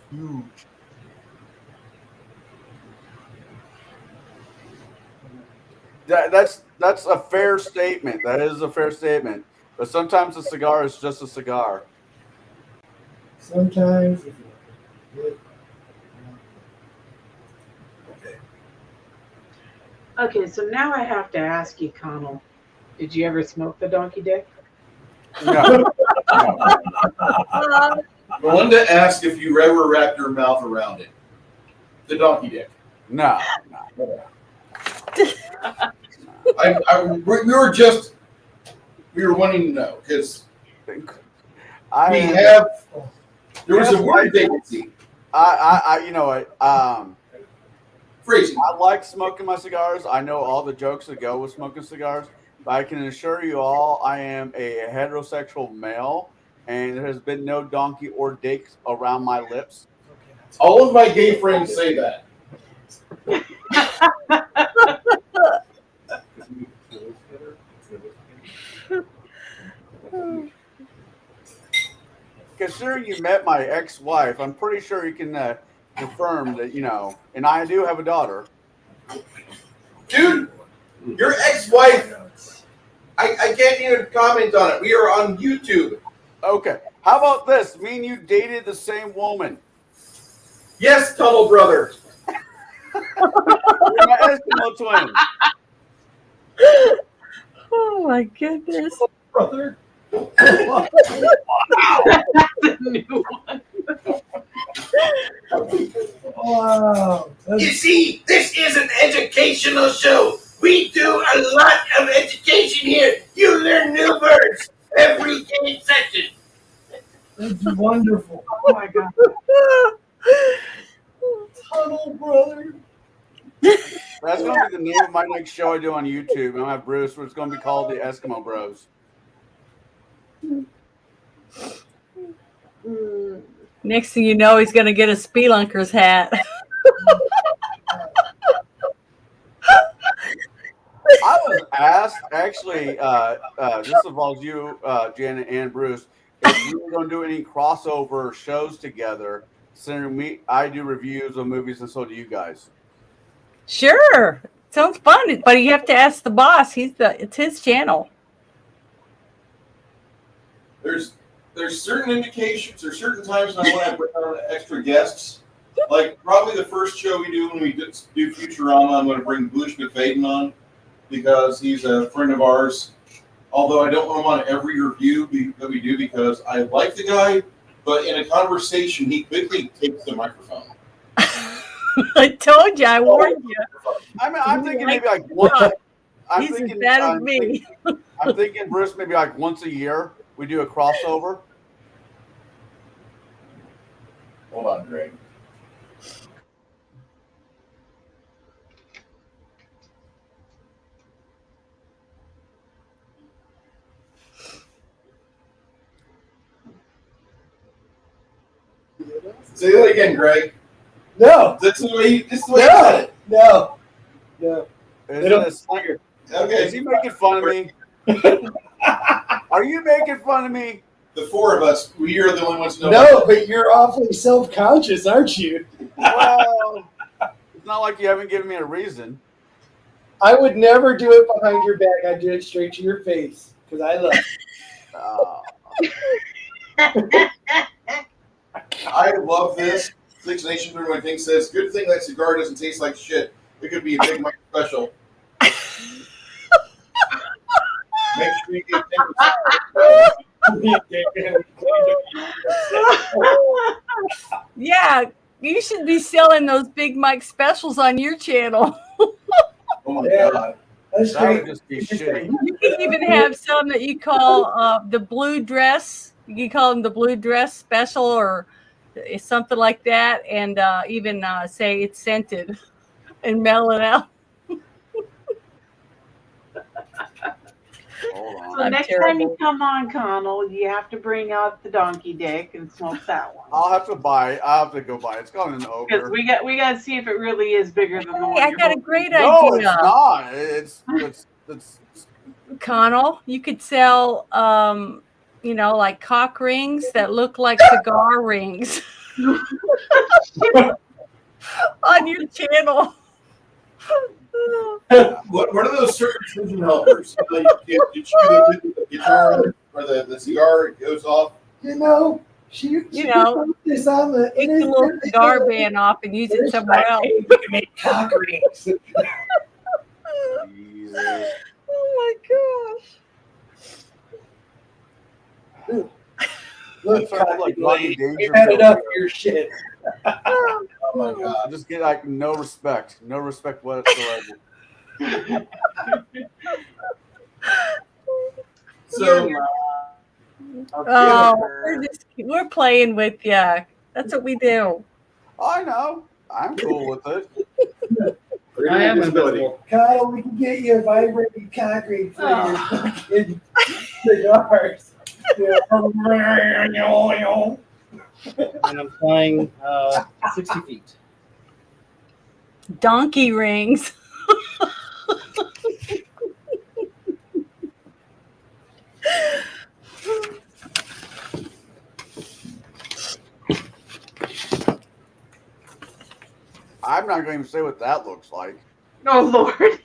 S3: huge. That's a fair statement. That is a fair statement. But sometimes a cigar is just a cigar.
S11: Sometimes.
S9: Okay, so now I have to ask you, Connell, did you ever smoke the donkey dick?
S3: No.
S10: Melinda asked if you ever wrapped your mouth around it. The donkey dick.
S3: No.
S10: We were wanting to know because there was a word vacancy.
S3: You know what?
S10: Phrasing.
S3: I like smoking my cigars. I know all the jokes that go with smoking cigars, but I can assure you all, I am a heterosexual male, and there has been no donkey or dick around my lips.
S10: All of my gay friends say that.
S3: considering you met my ex-wife, I'm pretty sure you can confirm that, and I do have a daughter.
S2: Dude, your ex-wife, I can't even comment on it. We are on YouTube.
S3: Okay. How about this? Me and you dated the same woman.
S2: Yes, Tunnel Brother.
S3: You're my Eskimo twin.
S4: Oh my goodness.
S5: Brother.
S9: That's a new one.
S11: Wow.
S18: You see, this is an educational show. We do a lot of education here. You learn new words every game session.
S11: That's wonderful.
S9: Oh my god.
S11: Tunnel Brother.
S3: That's going to be the name of my next show I do on YouTube. I'm going to have Bruce, it's going to be called the Eskimo Bros.
S4: Next thing you know, he's going to get a Spelunker's hat.
S3: I was asked, actually, this involves you, Janet and Bruce, if we were going to do any crossover shows together, considering I do reviews of movies and so do you guys.
S4: Sure. Sounds fun, but you have to ask the boss. It's his channel.
S2: There's certain indications, there's certain times when I want to bring on extra guests. Like probably the first show we do when we do Futurama, I'm going to bring Bush McFadden on because he's a friend of ours. Although I don't want him on every review that we do because I like the guy, but in a conversation he quickly takes the microphone.
S4: I told you, I warned you.
S3: I'm thinking maybe like once.
S4: He's as bad as me.
S3: I'm thinking, Bruce, maybe like once a year we do a crossover.
S2: Hold on, Greg. Say that again, Greg.
S11: No.
S2: This is the way you said it.
S11: No. No.
S2: Okay.
S3: Is he making fun of me? Are you making fun of me?
S2: The four of us, we are the only ones who know.
S11: No, but you're awfully self-conscious, aren't you?
S3: Well, it's not like you haven't given me a reason.
S11: I would never do it behind your back. I'd do it straight to your face because I love it.
S2: I love this. Six Nations Through My Thing says, good thing that cigar doesn't taste like shit. It could be a big Mike special. Make sure you get 10%.
S4: Yeah, you should be selling those Big Mike specials on your channel.
S2: Oh my god.
S11: That's
S3: That would just be shitty.
S4: You can even have some that you call the blue dress. You can call them the blue dress special or something like that, and even say it's scented and mail it out.
S9: So next time you come on, Connell, you have to bring out the donkey dick and smoke that one.
S3: I'll have to buy it. I'll have to go buy it. It's gone in the
S9: Because
S3: ogre.
S9: we got to see if it really is bigger than the one.
S4: I
S9: you're
S4: got a
S9: holding.
S4: great
S3: No,
S4: idea.
S3: it's not. It's
S4: Connell, you could sell, like cock rings that look like cigar rings on your channel.
S2: What are those circumcision helpers? You chew the guitar or the cigar, it goes off.
S11: You know, she put this on the
S4: Take the little cigar band off and use it somewhere else.
S11: We can make cock rings.
S4: Oh my gosh.
S11: Look,
S3: like Rodney
S11: you had it up your shit.
S2: Oh my god.
S3: I just get like no respect whatsoever.
S2: So
S4: we're playing with you. That's what we do.
S3: I know. I'm cool with it.
S1: I am invisible.
S11: Kyle, we can get you a vibrating cock ring for your fucking cigars.
S1: And I'm flying 60 feet.
S4: Donkey rings.
S3: I'm not going to say what that looks like.
S9: Oh Lord.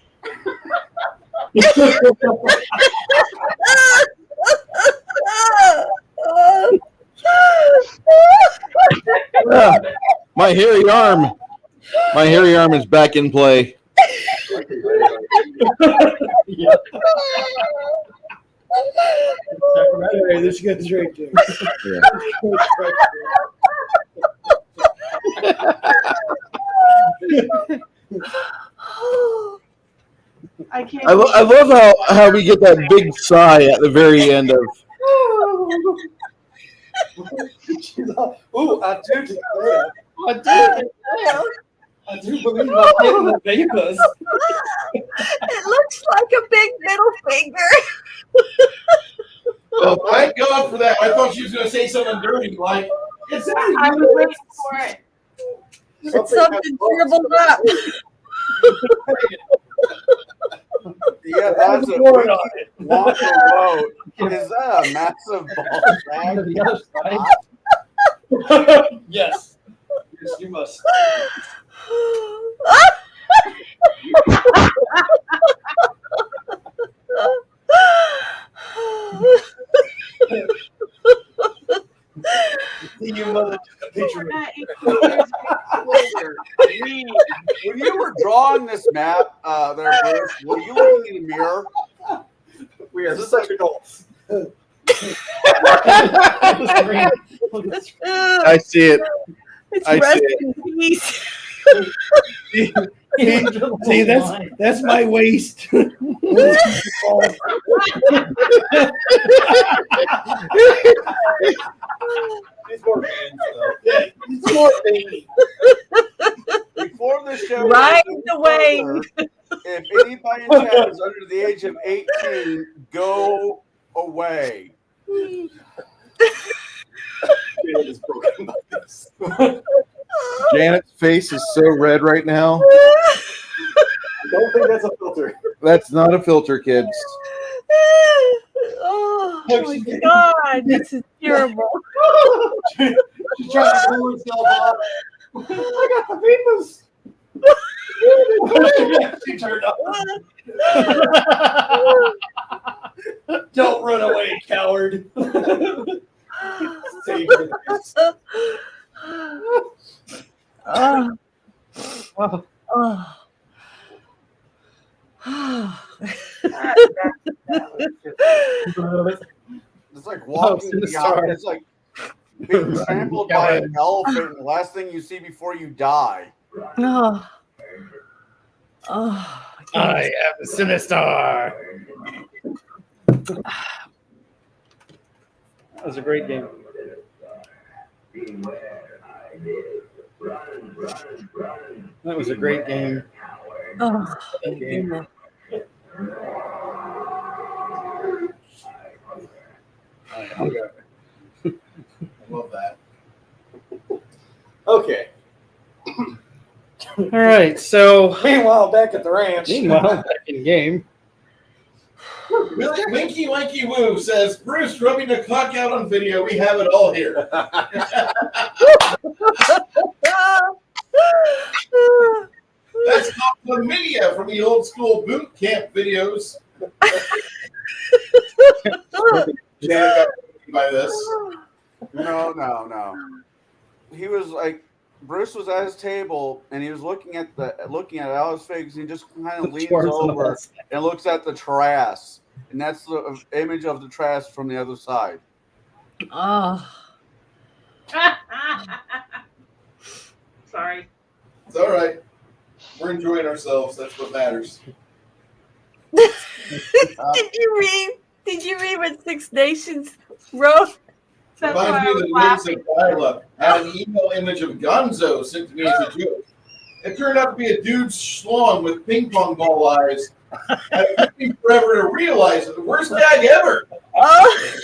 S13: My hairy arm. My hairy arm is back in play.
S11: Hey, this guy's right there.
S9: I can't.
S13: I love how we get that big sigh at the very end of.
S11: Ooh, I do declare. I do believe I'm getting the Vegas.
S17: It looks like a big middle finger.
S10: Oh, thank God for that. I thought she was going to say something dirty, like, it's
S9: I was waiting for it.
S4: It's something dribbled up.
S3: Yeah, that's a
S11: Poured on it.
S3: walk vote. Is that a massive ball bag?
S11: Yes. Yes, you must. You mother took a picture.
S3: When you were drawing this map, there, Bruce, were you looking in the mirror?
S15: We are such adults.
S13: I see it.
S17: It's
S13: I
S17: rest
S13: see it.
S17: in peace.
S11: See, that's my waist.
S15: He's more veiny.
S11: It's more veiny.
S3: Before the show,
S4: Right
S3: goes
S4: away.
S3: further, if anybody in chat is under the age of 18, go away.
S15: Is broken by this.
S13: Janet's face is so red right now.
S15: Don't think that's a filter.
S13: That's not a filter, kids.
S4: Oh my God, this is terrible.
S11: She's trying to pull herself off. I got the Venus. She turned up. Don't run away, coward. Save this.
S3: It's like walking beyond. It's like being trampled by an elephant. The last thing you see before you die.
S4: Oh.
S11: I am the Sinistar. That was a great game. That was a great game.
S4: Oh.
S11: Game.
S10: I love that.
S15: Okay.
S11: All right. So meanwhile, back at the ranch. Back in game.
S10: Winky Winky Woo says, Bruce rubbing the clock out on video. We have it all here. That's chlamydia from the old school boot camp videos. Janet got by this.
S3: No. He was like, Bruce was at his table and he was looking at Alice Figs and he just kind of leans over and looks at the trash. And that's the image of the trash from the other side.
S4: Oh.
S9: Sorry.
S10: It's all right. We're enjoying ourselves. That's what matters.
S17: Did you read what Six Nations wrote?
S10: Reminds me of the names of dial-up. I had an email image of Gonzo sent to me as a joke. It turned out to be a dude schlong with ping pong ball eyes. And it took me forever to realize it. The worst gag ever.
S17: Oh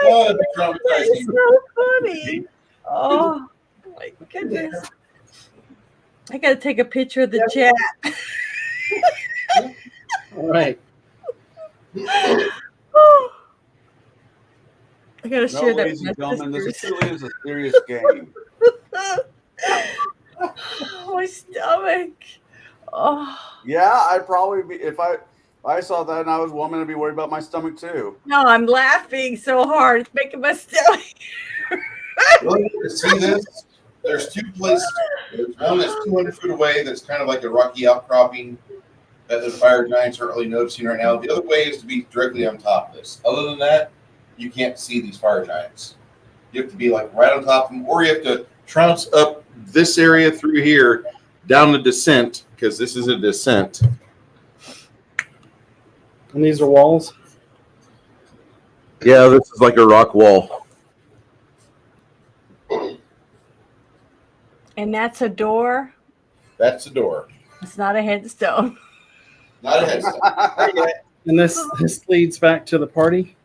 S10: Oh, it's traumatizing.
S17: so funny. Oh my goodness.
S4: I got to take a picture of the chat.
S11: All right.
S4: I gotta
S3: No,
S4: share that
S3: ladies and
S4: with my
S3: gentlemen, this
S4: sisters.
S3: truly is a serious game.
S4: My stomach. Oh
S3: Yeah, I'd probably be if I saw that and I was a woman, I'd be worried about my stomach too.
S4: no, I'm laughing so hard. It's making my stomach.
S10: Really, to see this, there's two places. There's one that's 200 feet away that's kind of like a rocky outcropping that the fire giants aren't really noticing right now. The other way is to be directly on top of this. Other than that, you can't see these fire giants. You have to be like right on top of them, or you have to trounce up this area through here down the descent, because this is a descent.
S1: And these are walls?
S10: Yeah, this is like a rock wall.
S4: And that's a door.
S10: That's the door.
S4: It's not a headstone.
S10: Not a headstone.
S1: And this leads back to the party?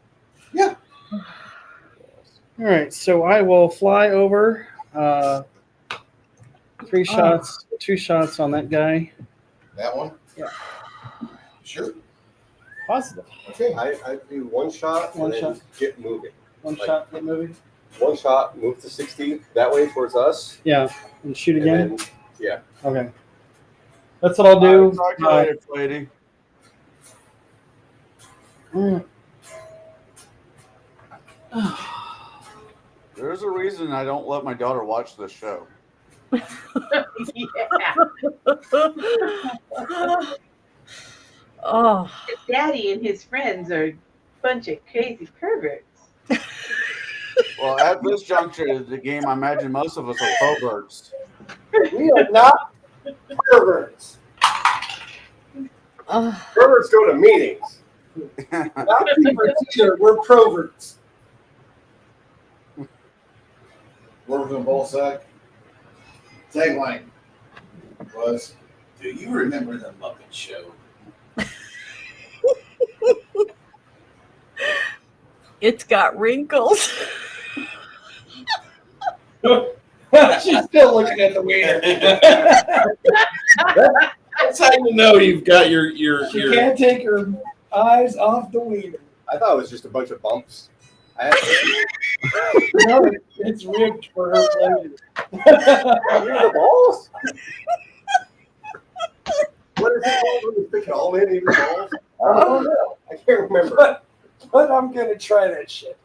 S10: Yeah.
S1: All right, so I will fly over. 2 shots on that guy.
S10: That one?
S1: Yeah.
S10: Sure.
S1: Positive.
S15: Okay, I do 1 shot.
S1: One
S15: and then
S1: shot.
S15: Get moving.
S1: One shot, get moving.
S15: 1 shot, move to 60 that way towards us.
S1: Yeah, and shoot again.
S15: And then, yeah.
S1: Okay. That's what I'll do.
S3: Talk to you later, lady. There's a reason I don't let my daughter watch this show.
S4: Oh.
S8: His daddy and his friends are a bunch of crazy perverts.
S3: Well, at this juncture of the game, I imagine most of us are perverts.
S5: We are not perverts.
S15: Perverts go to meetings.
S5: Not perverts either. We're proverts.
S10: Word from Ballsack. Tagline was, "Do you remember the Muppet Show?"
S4: It's got wrinkles.
S5: She's still looking at the wiener.
S10: That's how you know you've got your
S5: She can't take her eyes off the wiener.
S15: I thought it was just a bunch of bumps. I had
S5: No, it's rigged for her pleasure.
S15: You're the balls? What is it called when you pick it all in your balls? I don't know. I can't remember.
S5: But I'm going to try that shit.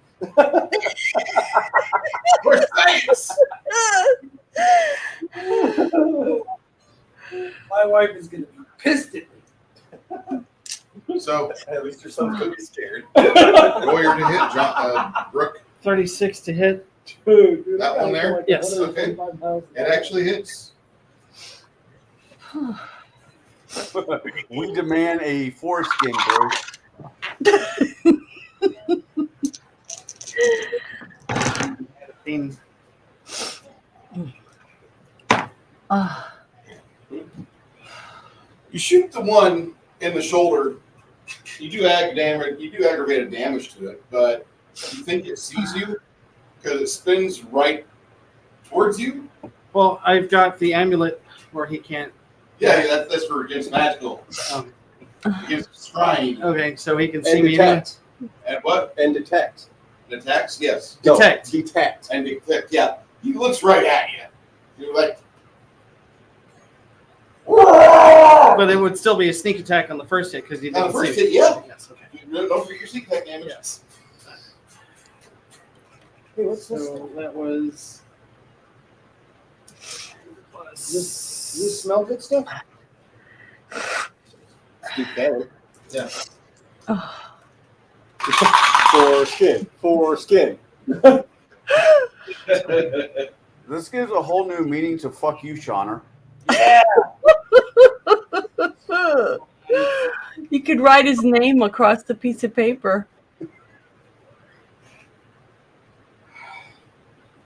S5: My wife is going to be pissed at me.
S10: So
S15: at least your son's going to be scared.
S10: Lawyer to hit, Brooke.
S1: 36 to hit.
S5: Dude,
S10: That one there?
S1: Yes.
S10: Okay. It actually hits.
S3: We demand a foreskin, Bruce.
S10: You shoot the one in the shoulder. You do aggravated damage to it, but you think it sees you because it spins right towards you.
S1: Well, I've got the amulet where he can't.
S10: Yeah, that's for against magical. Against scrying.
S1: Okay, so he can
S15: And
S1: see me.
S15: detect.
S10: And what?
S15: And detect.
S10: Attacks? Yes.
S15: No,
S1: Detect.
S15: detect.
S10: And detect, yeah. He looks right at you. You're like,
S1: But it would still be a sneak attack on the first hit because he
S10: on
S1: didn't
S10: the first
S1: see
S10: hit, yeah.
S1: Yes, okay.
S10: Don't forget your sneak attack damage.
S1: Yes. Hey, what's this? So that was.
S5: You smell good stuff?
S15: You can.
S10: Yeah.
S15: Foreskin.
S3: This gives a whole new meaning to "fuck you, Shauner."
S4: Yeah. You could write his name across the piece of paper.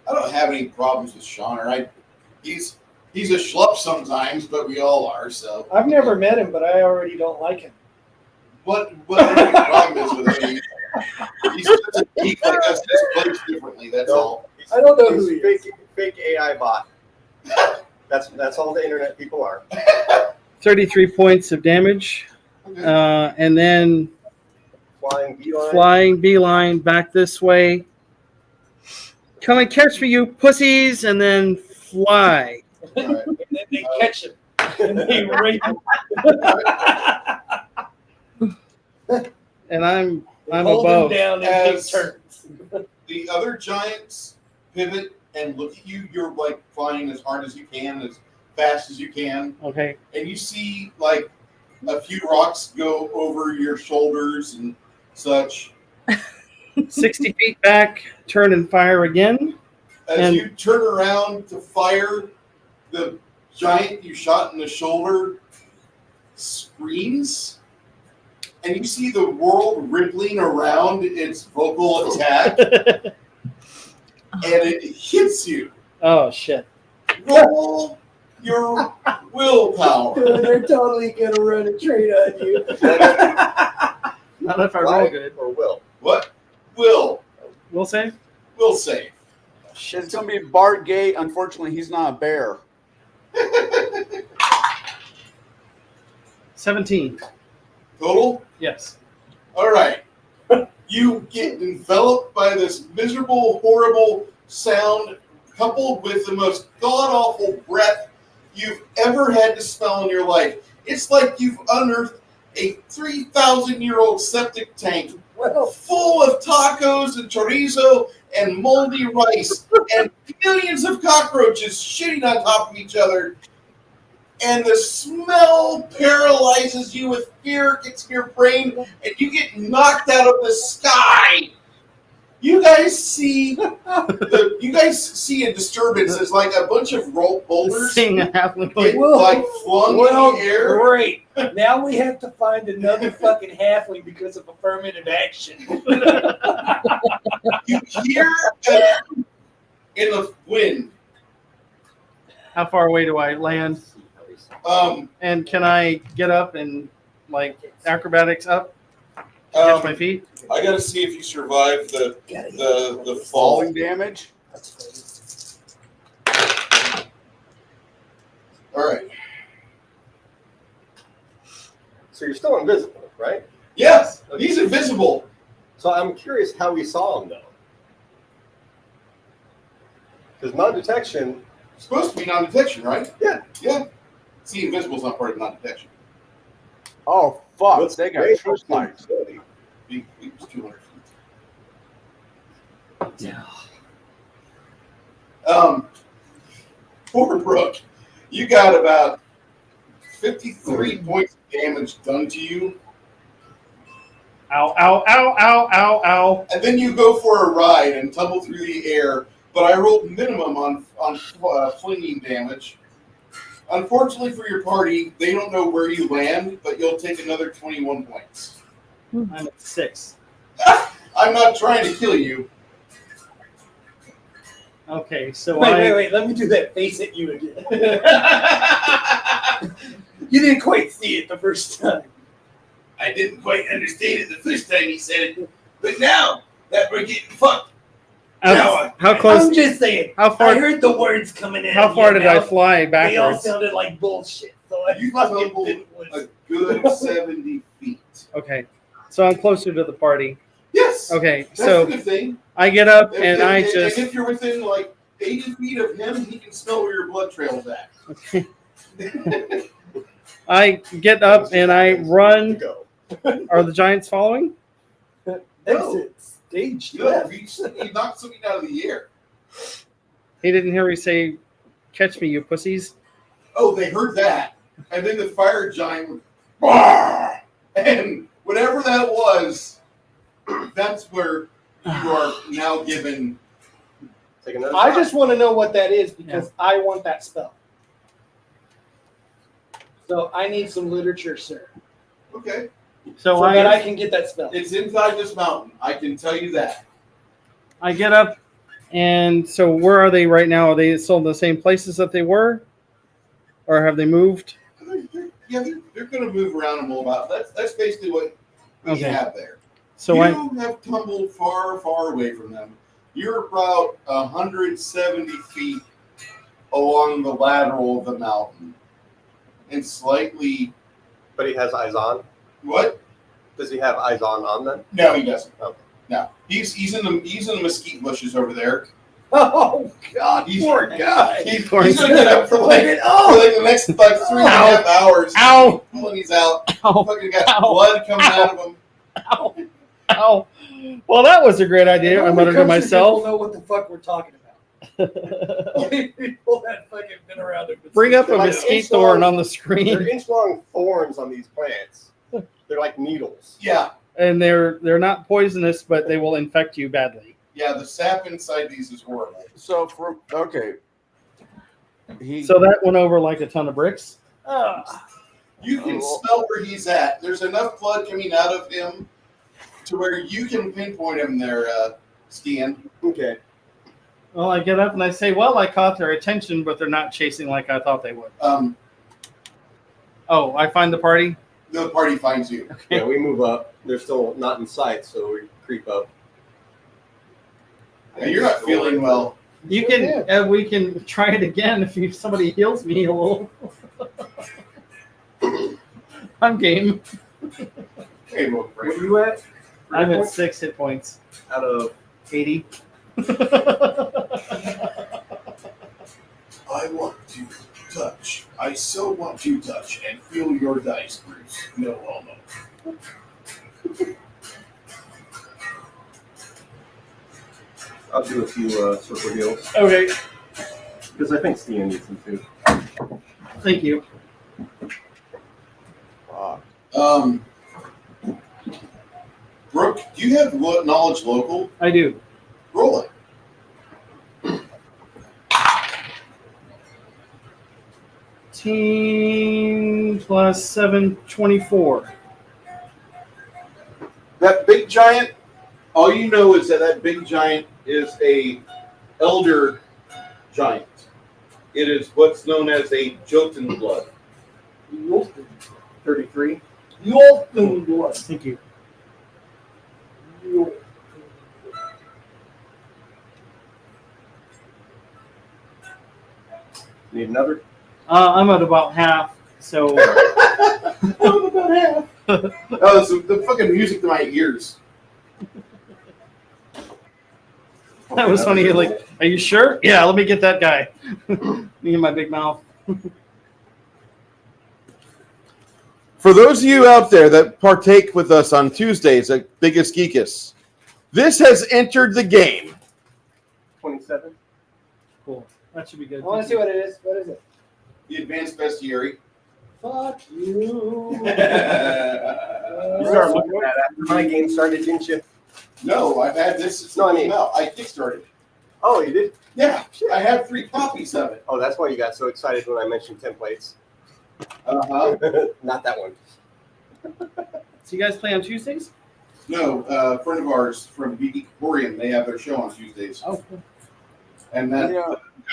S10: I don't have any problems with Shauner. He's a schlup sometimes, but we all are. So
S5: I've never met him, but I already don't like him.
S10: what the problem is with him? He's such a geek like us. Just plays differently. That's all.
S5: I don't know who he is.
S15: Fake AI bot. That's all the internet people are.
S1: 33 points of damage. And then
S15: Flying beeline.
S1: flying beeline back this way Come and catch me, you pussies, and then fly.
S11: And then they catch him. And they rape him.
S1: And I'm
S11: Hold
S1: above.
S11: him down and take turns.
S10: The other giants pivot and look at you. You're like flying as hard as you can, as fast as you can.
S1: Okay.
S10: And you see like a few rocks go over your shoulders and such.
S1: 60 feet back, turn and fire again.
S10: As you turn around to fire, the giant you shot in the shoulder screams, and you see the world rippling around its vocal attack, and it hits you.
S1: Oh, shit.
S10: Roll your willpower.
S11: They're totally going to run a train on you.
S1: Not if I roll good.
S15: Or will.
S10: What? Will.
S1: Will save?
S10: Will save.
S3: It's going to be Bard Gate. Unfortunately, he's not a bear.
S1: 17.
S10: Total?
S1: Yes.
S10: All right. You get enveloped by this miserable, horrible sound coupled with the most god-awful breath you've ever had to smell in your life. It's like you've unearthed a 3,000-year-old septic tank full of tacos and chorizo and moldy rice and millions of cockroaches shitting on top of each other. And the smell paralyzes you with fear, gets in your brain, and you get knocked out of the sky. You guys see a disturbance. It's like a bunch of boulders
S1: Seeing a halfling
S10: get like flung in the air.
S11: Great. Now we have to find another fucking halfling because of affirmative action.
S10: You hear in the wind.
S1: How far away do I land? And can I get up and like acrobatics up? Catch my feet?
S10: I got to see if you survive the
S3: Falling damage.
S10: All right.
S15: So you're still invisible, right?
S10: Yes, he's invisible.
S15: So I'm curious how we saw him, though. Because non-detection...
S10: It's supposed to be non-detection, right?
S15: Yeah.
S10: Yeah. See, invisible's not part of non-detection.
S3: Oh, fuck.
S15: What's
S3: They got
S15: great
S3: true lights.
S10: He was 200 feet.
S1: Yeah.
S10: Poor Brooke, you got about 53 points of damage done to you.
S1: Ow, ow, ow, ow, ow, ow.
S10: And then you go for a ride and tumble through the air, but I rolled minimum on flinging damage. Unfortunately for your party, they don't know where you land, but you'll take another 21 points.
S1: I'm at 6.
S10: I'm not trying to kill you.
S1: Okay, so
S11: Wait. Let me do that face at you again. You didn't quite see it the first time.
S18: I didn't quite understand it the first time he said it, but now that we're getting fucked.
S1: How close?
S11: I'm just saying.
S1: How far?
S11: I heard the words coming in.
S1: How far did I fly backwards?
S11: They all sounded like bullshit. So
S10: You tumbled a good 70 feet.
S1: Okay, so I'm closer to the party.
S10: Yes.
S1: Okay,
S10: That's
S1: so
S10: a good thing.
S1: I get up and
S10: And
S1: I just.
S10: if you're within like 80 feet of him, he can smell where your blood trail's at.
S1: Okay. I get up and I run. Are the giants following?
S11: Exit stage
S10: No,
S11: left.
S10: he knocked something out of the air.
S1: He didn't hear me say, "Catch me, you pussies."
S10: Oh, they heard that. And then the fire giant went, "Bah!" And whatever that was, that's where you are now given.
S15: Take another
S5: I
S15: shot.
S5: just want to know what that is because I want that spell. So I need some literature, sir.
S10: Okay.
S1: So
S5: that I can get that spell.
S10: It's inside this mountain. I can tell you that.
S1: I get up, and so where are they right now? Are they still in the same places that they were, or have they moved?
S10: Yeah, they're going to move around and move out. That's basically what we
S1: Okay.
S10: have there.
S1: So
S10: you
S1: I
S10: have tumbled far, far away from them. You're about 170 feet along the lateral of the mountain, and slightly.
S15: But he has eyes on.
S10: What?
S15: Does he have eyes on them?
S10: No, he doesn't.
S15: Okay.
S10: No, he's in the mesquite bushes over there.
S11: Oh God, poor guy.
S10: He's gonna get up for like the next like 3.5 hours.
S1: Ow!
S10: When he's out,
S1: Ow!
S10: fucking got blood coming out of him.
S1: Ow! Ow! Well, that was a great idea. I muttered to myself.
S11: People know what the fuck we're talking about. Only people that fucking been around it.
S1: Bring up a
S15: They're like
S1: mesquite
S15: inch-long-
S1: thorn on the
S15: They're
S1: screen,
S15: inch-long thorns on these plants. They're like needles.
S10: Yeah,
S1: and they're not poisonous, but they will infect you badly.
S10: yeah. The sap inside these is horrible.
S3: So okay.
S1: So that went over like a ton of bricks.
S10: You can smell where he's at. There's enough blood coming out of him to where you can pinpoint him there, Stan.
S15: Okay.
S1: Well, I get up and I say, "Well, I caught their attention, but they're not chasing like I thought they would." Oh, I find the party.
S10: The party finds you.
S15: Yeah, we move up. They're still not in sight, so we creep up.
S10: Yeah, you're not feeling well.
S1: You can. We can try it again if somebody heals me a little. I'm game.
S10: Hey, well,
S11: Where are you at?
S1: I'm at 6 hit points
S15: Out of
S1: 80.
S10: I want to touch. I so want to touch and feel your dice, Bruce. No homo.
S15: I'll do a few circle heals.
S1: Okay.
S15: Because I think Stan needs them too.
S1: Thank you.
S10: Brooke, do you have knowledge local?
S1: I do.
S10: Roll it.
S1: 18 plus 7, 24.
S10: That big giant, all you know is that big giant is a elder giant. It is what's known as a Jotun blood.
S15: 33.
S11: Molten blood.
S1: Thank you.
S15: Need another?
S1: I'm at about half, so.
S10: I'm about half. Oh, it's the fucking music to my ears.
S1: That was funny. You're like, are you sure? Yeah, let me get that guy. Me and my big mouth.
S2: For those of you out there that partake with us on Tuesdays at Biggest Geekus, this has entered the game.
S15: 27.
S1: Cool. That should be good.
S11: I want to see what it is. What is it?
S10: The advanced bestiary.
S11: Fuck you.
S15: You started looking at that after my game started, didn't you?
S10: No, I've had this since it came out. I kickstarted.
S15: Oh, you did?
S10: Yeah, I have 3 copies of it.
S15: Oh, that's why you got so excited when I mentioned templates. Not that one.
S1: So you guys play on Tuesdays?
S10: No, a friend of ours from BD Corporean, they have their show on Tuesdays.
S1: Oh, cool.
S10: And that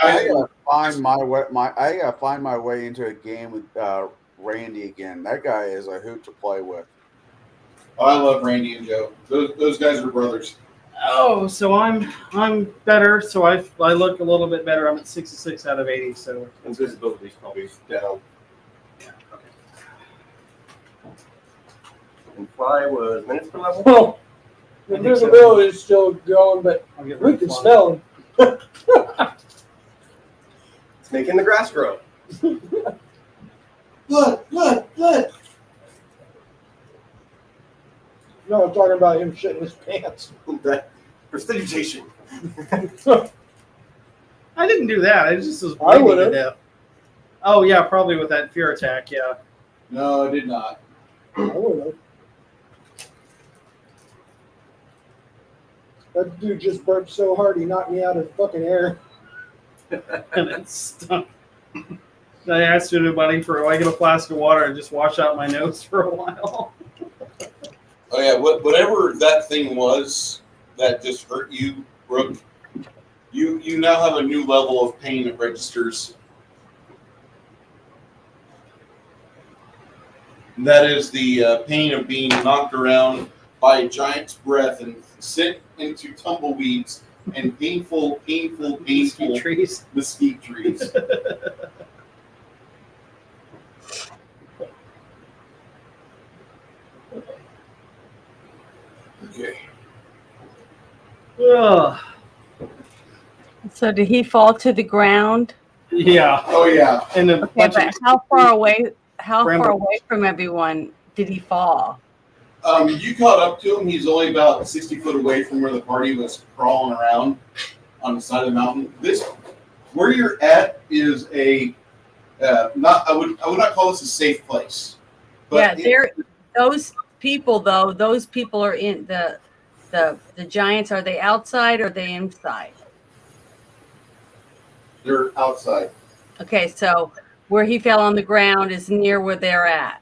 S3: I gotta find my way. I gotta find my way into a game with Randy again. That guy is a hoot to play with.
S10: I love Randy and Joe. Those guys are brothers.
S1: Oh, so I'm better. So I look a little bit better. I'm at 66 out of 80. So
S15: Invisibility's probably down.
S1: Yeah. Okay.
S15: And fly was minutes per level.
S11: Well, the invisibility is still going, but we can smell him.
S15: It's making the grass grow.
S10: Blood.
S11: No, I'm talking about him shitting his pants.
S15: Prestidigitation.
S1: I didn't do that. I just was
S11: I
S1: bleeding to
S11: would've.
S1: death. Oh yeah, probably with that fear attack. Yeah.
S10: No, I did not.
S11: I would have. That dude just burped so hard he knocked me out of fucking air.
S1: And it stunk. I asked everybody for I get a flask of water and just wash out my nose for a while.
S10: Oh yeah, whatever that thing was that just hurt you, Brooke, you now have a new level of pain that registers. And that is the pain of being knocked around by a giant's breath and sent into tumbleweeds and painful mesquite trees. Okay.
S1: Ugh.
S4: So did he fall to the ground?
S1: Yeah.
S2: Oh yeah.
S1: And a
S4: Okay,
S1: bunch
S4: but
S1: of
S4: how far away? How far
S1: Bramble.
S4: away from everyone did he fall?
S2: You caught up to him. He's only about 60 foot away from where the party was crawling around on the side of the mountain. Where you're at is a not. I would not call this a safe place. But
S4: those people though. Those people are in the giants. Are they outside or are they inside?
S2: They're outside.
S4: Okay, so where he fell on the ground is near where they're at.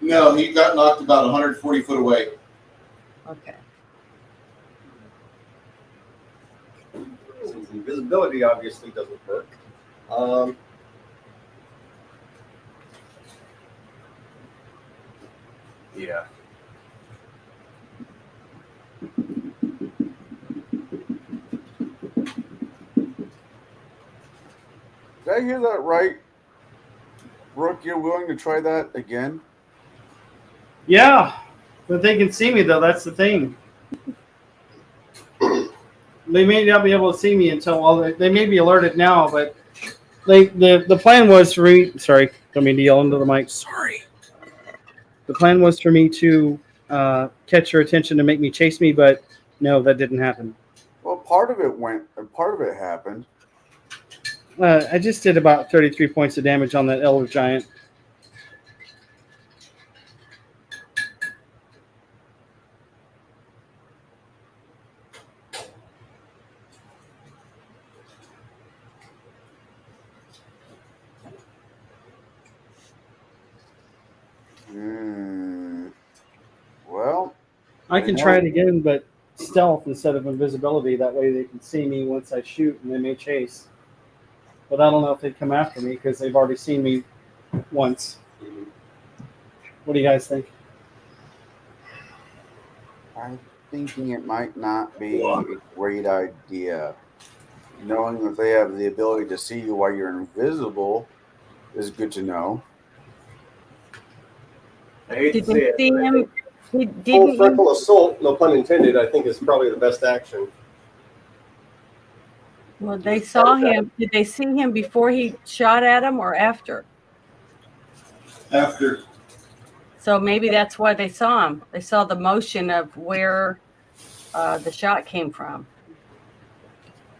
S2: No, he got knocked about 140 foot away.
S4: Okay.
S15: Since invisibility obviously doesn't work. Yeah.
S3: Did I hear that right? Brooke, you're willing to try that again?
S1: Yeah, but they can see me though. That's the thing. They may not be able to see me until they may be alerted now, but the plan was for me. Sorry, don't mean to yell into the mic. Sorry. The plan was for me to catch your attention to make me chase me, but no, that didn't happen.
S3: Well, part of it happened.
S1: I just did about 33 points of damage on that elder giant.
S3: Well,
S1: I can try it again, but stealth instead of invisibility. That way they can see me once I shoot, and they may chase. But I don't know if they'd come after me because they've already seen me once. What do you guys think?
S3: I'm thinking it might not be a great idea. Knowing that they have the ability to see you while you're invisible is good to know.
S15: I hate
S4: Did
S15: to say
S4: they
S15: it.
S4: see
S15: but I
S4: him?
S15: think full frontal assault, no pun intended, I think is probably the best action.
S4: Well, they saw him. Did they see him before he shot at him or after?
S2: After.
S4: So maybe that's why they saw him. They saw the motion of where the shot came from.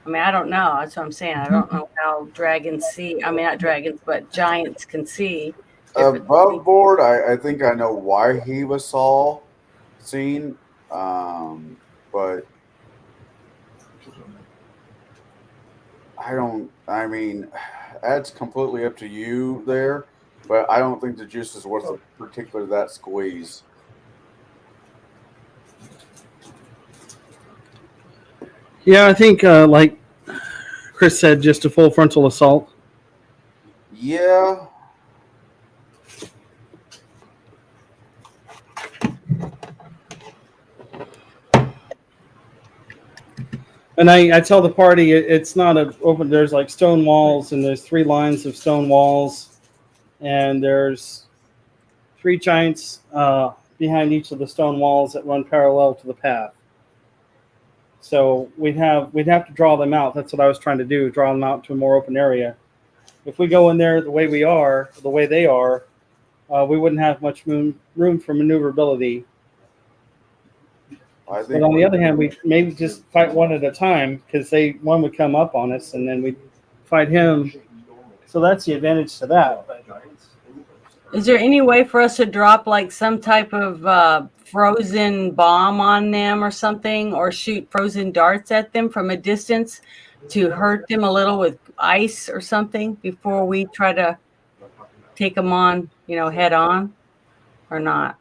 S4: I mean, I don't know. That's what I'm saying. I don't know how dragons see. I mean, not dragons, but giants can see.
S3: Above board, I think I know why he was seen, but I mean, that's completely up to you there, but I don't think the juice is worth particularly that squeeze.
S1: Yeah, I think like Chris said, just a full frontal assault.
S3: Yeah.
S1: And I tell the party it's not an open. There's like stone walls, and there's 3 lines of stone walls, and there's 3 giants behind each of the stone walls that run parallel to the path. So we'd have to draw them out. That's what I was trying to do, draw them out to a more open area. If we go in there the way they are, we wouldn't have much room for maneuverability. But on the other hand, we maybe just fight one at a time because one would come up on us and then we'd fight him. So that's the advantage to that.
S4: Is there any way for us to drop like some type of frozen bomb on them or something, or shoot frozen darts at them from a distance to hurt them a little with ice or something before we try to take them on, head on, or not?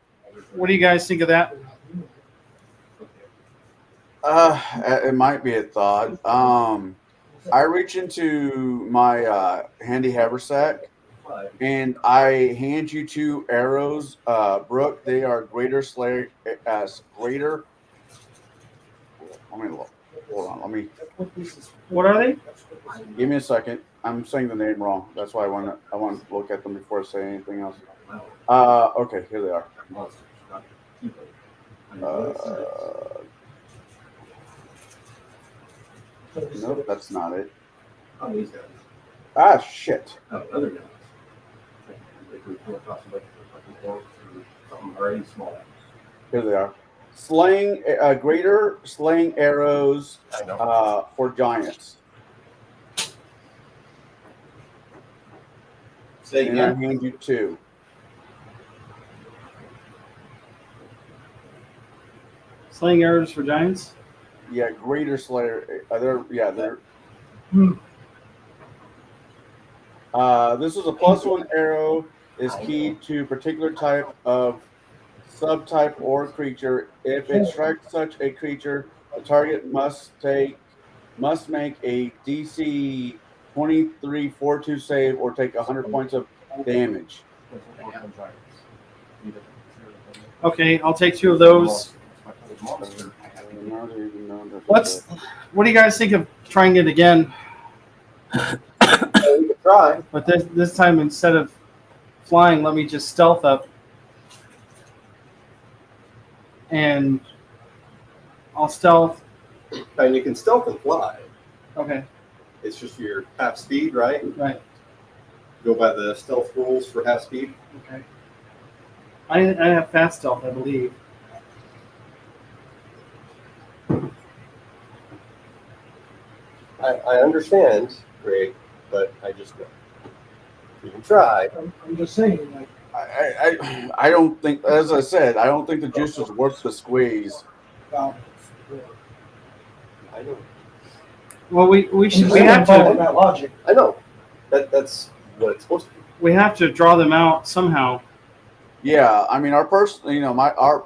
S1: What do you guys think of that?
S3: It might be a thought. I reach into my handy haversack and I hand you 2 arrows. Brooke, they are greater.
S1: What are they?
S3: Give me a second. I'm saying the name wrong. That's why I want to look at them before I say anything else. Okay, here they are. Nope, that's not it.
S1: Oh, these guys.
S3: Ah, shit.
S1: Oh, other guys. They can pull across the fucking orcs or something already small.
S3: Here they are. Slaying, greater slaying arrows for giants.
S10: Say
S3: And I
S10: again.
S3: hand you 2.
S1: Slaying arrows for giants?
S3: Yeah, greater slayer. They're. This is a +1 arrow is keyed to particular type of subtype or creature. If it strikes such a creature, the target must make a DC 23 4-2 save or take 100 points of damage.
S1: Okay, I'll take 2 of those. What do you guys think of trying it again?
S15: We can try.
S1: But this time, instead of flying, let me just stealth up. And I'll stealth.
S15: And you can stealth and fly.
S1: Okay.
S15: It's just your half speed, right?
S1: Right.
S15: Go by the stealth rules for half speed.
S1: Okay. I have fast stealth, I believe.
S15: I understand, Greg, but I just know. You can try.
S11: I'm just saying, like,
S3: I don't think, as I said, I don't think the juice is worth the squeeze.
S11: well,
S15: I know.
S1: Well, we
S11: I'm
S1: have
S11: just following
S1: to.
S11: that logic.
S15: I know. That's what it's supposed to be.
S1: We have to draw them out somehow.
S3: Yeah, I mean, our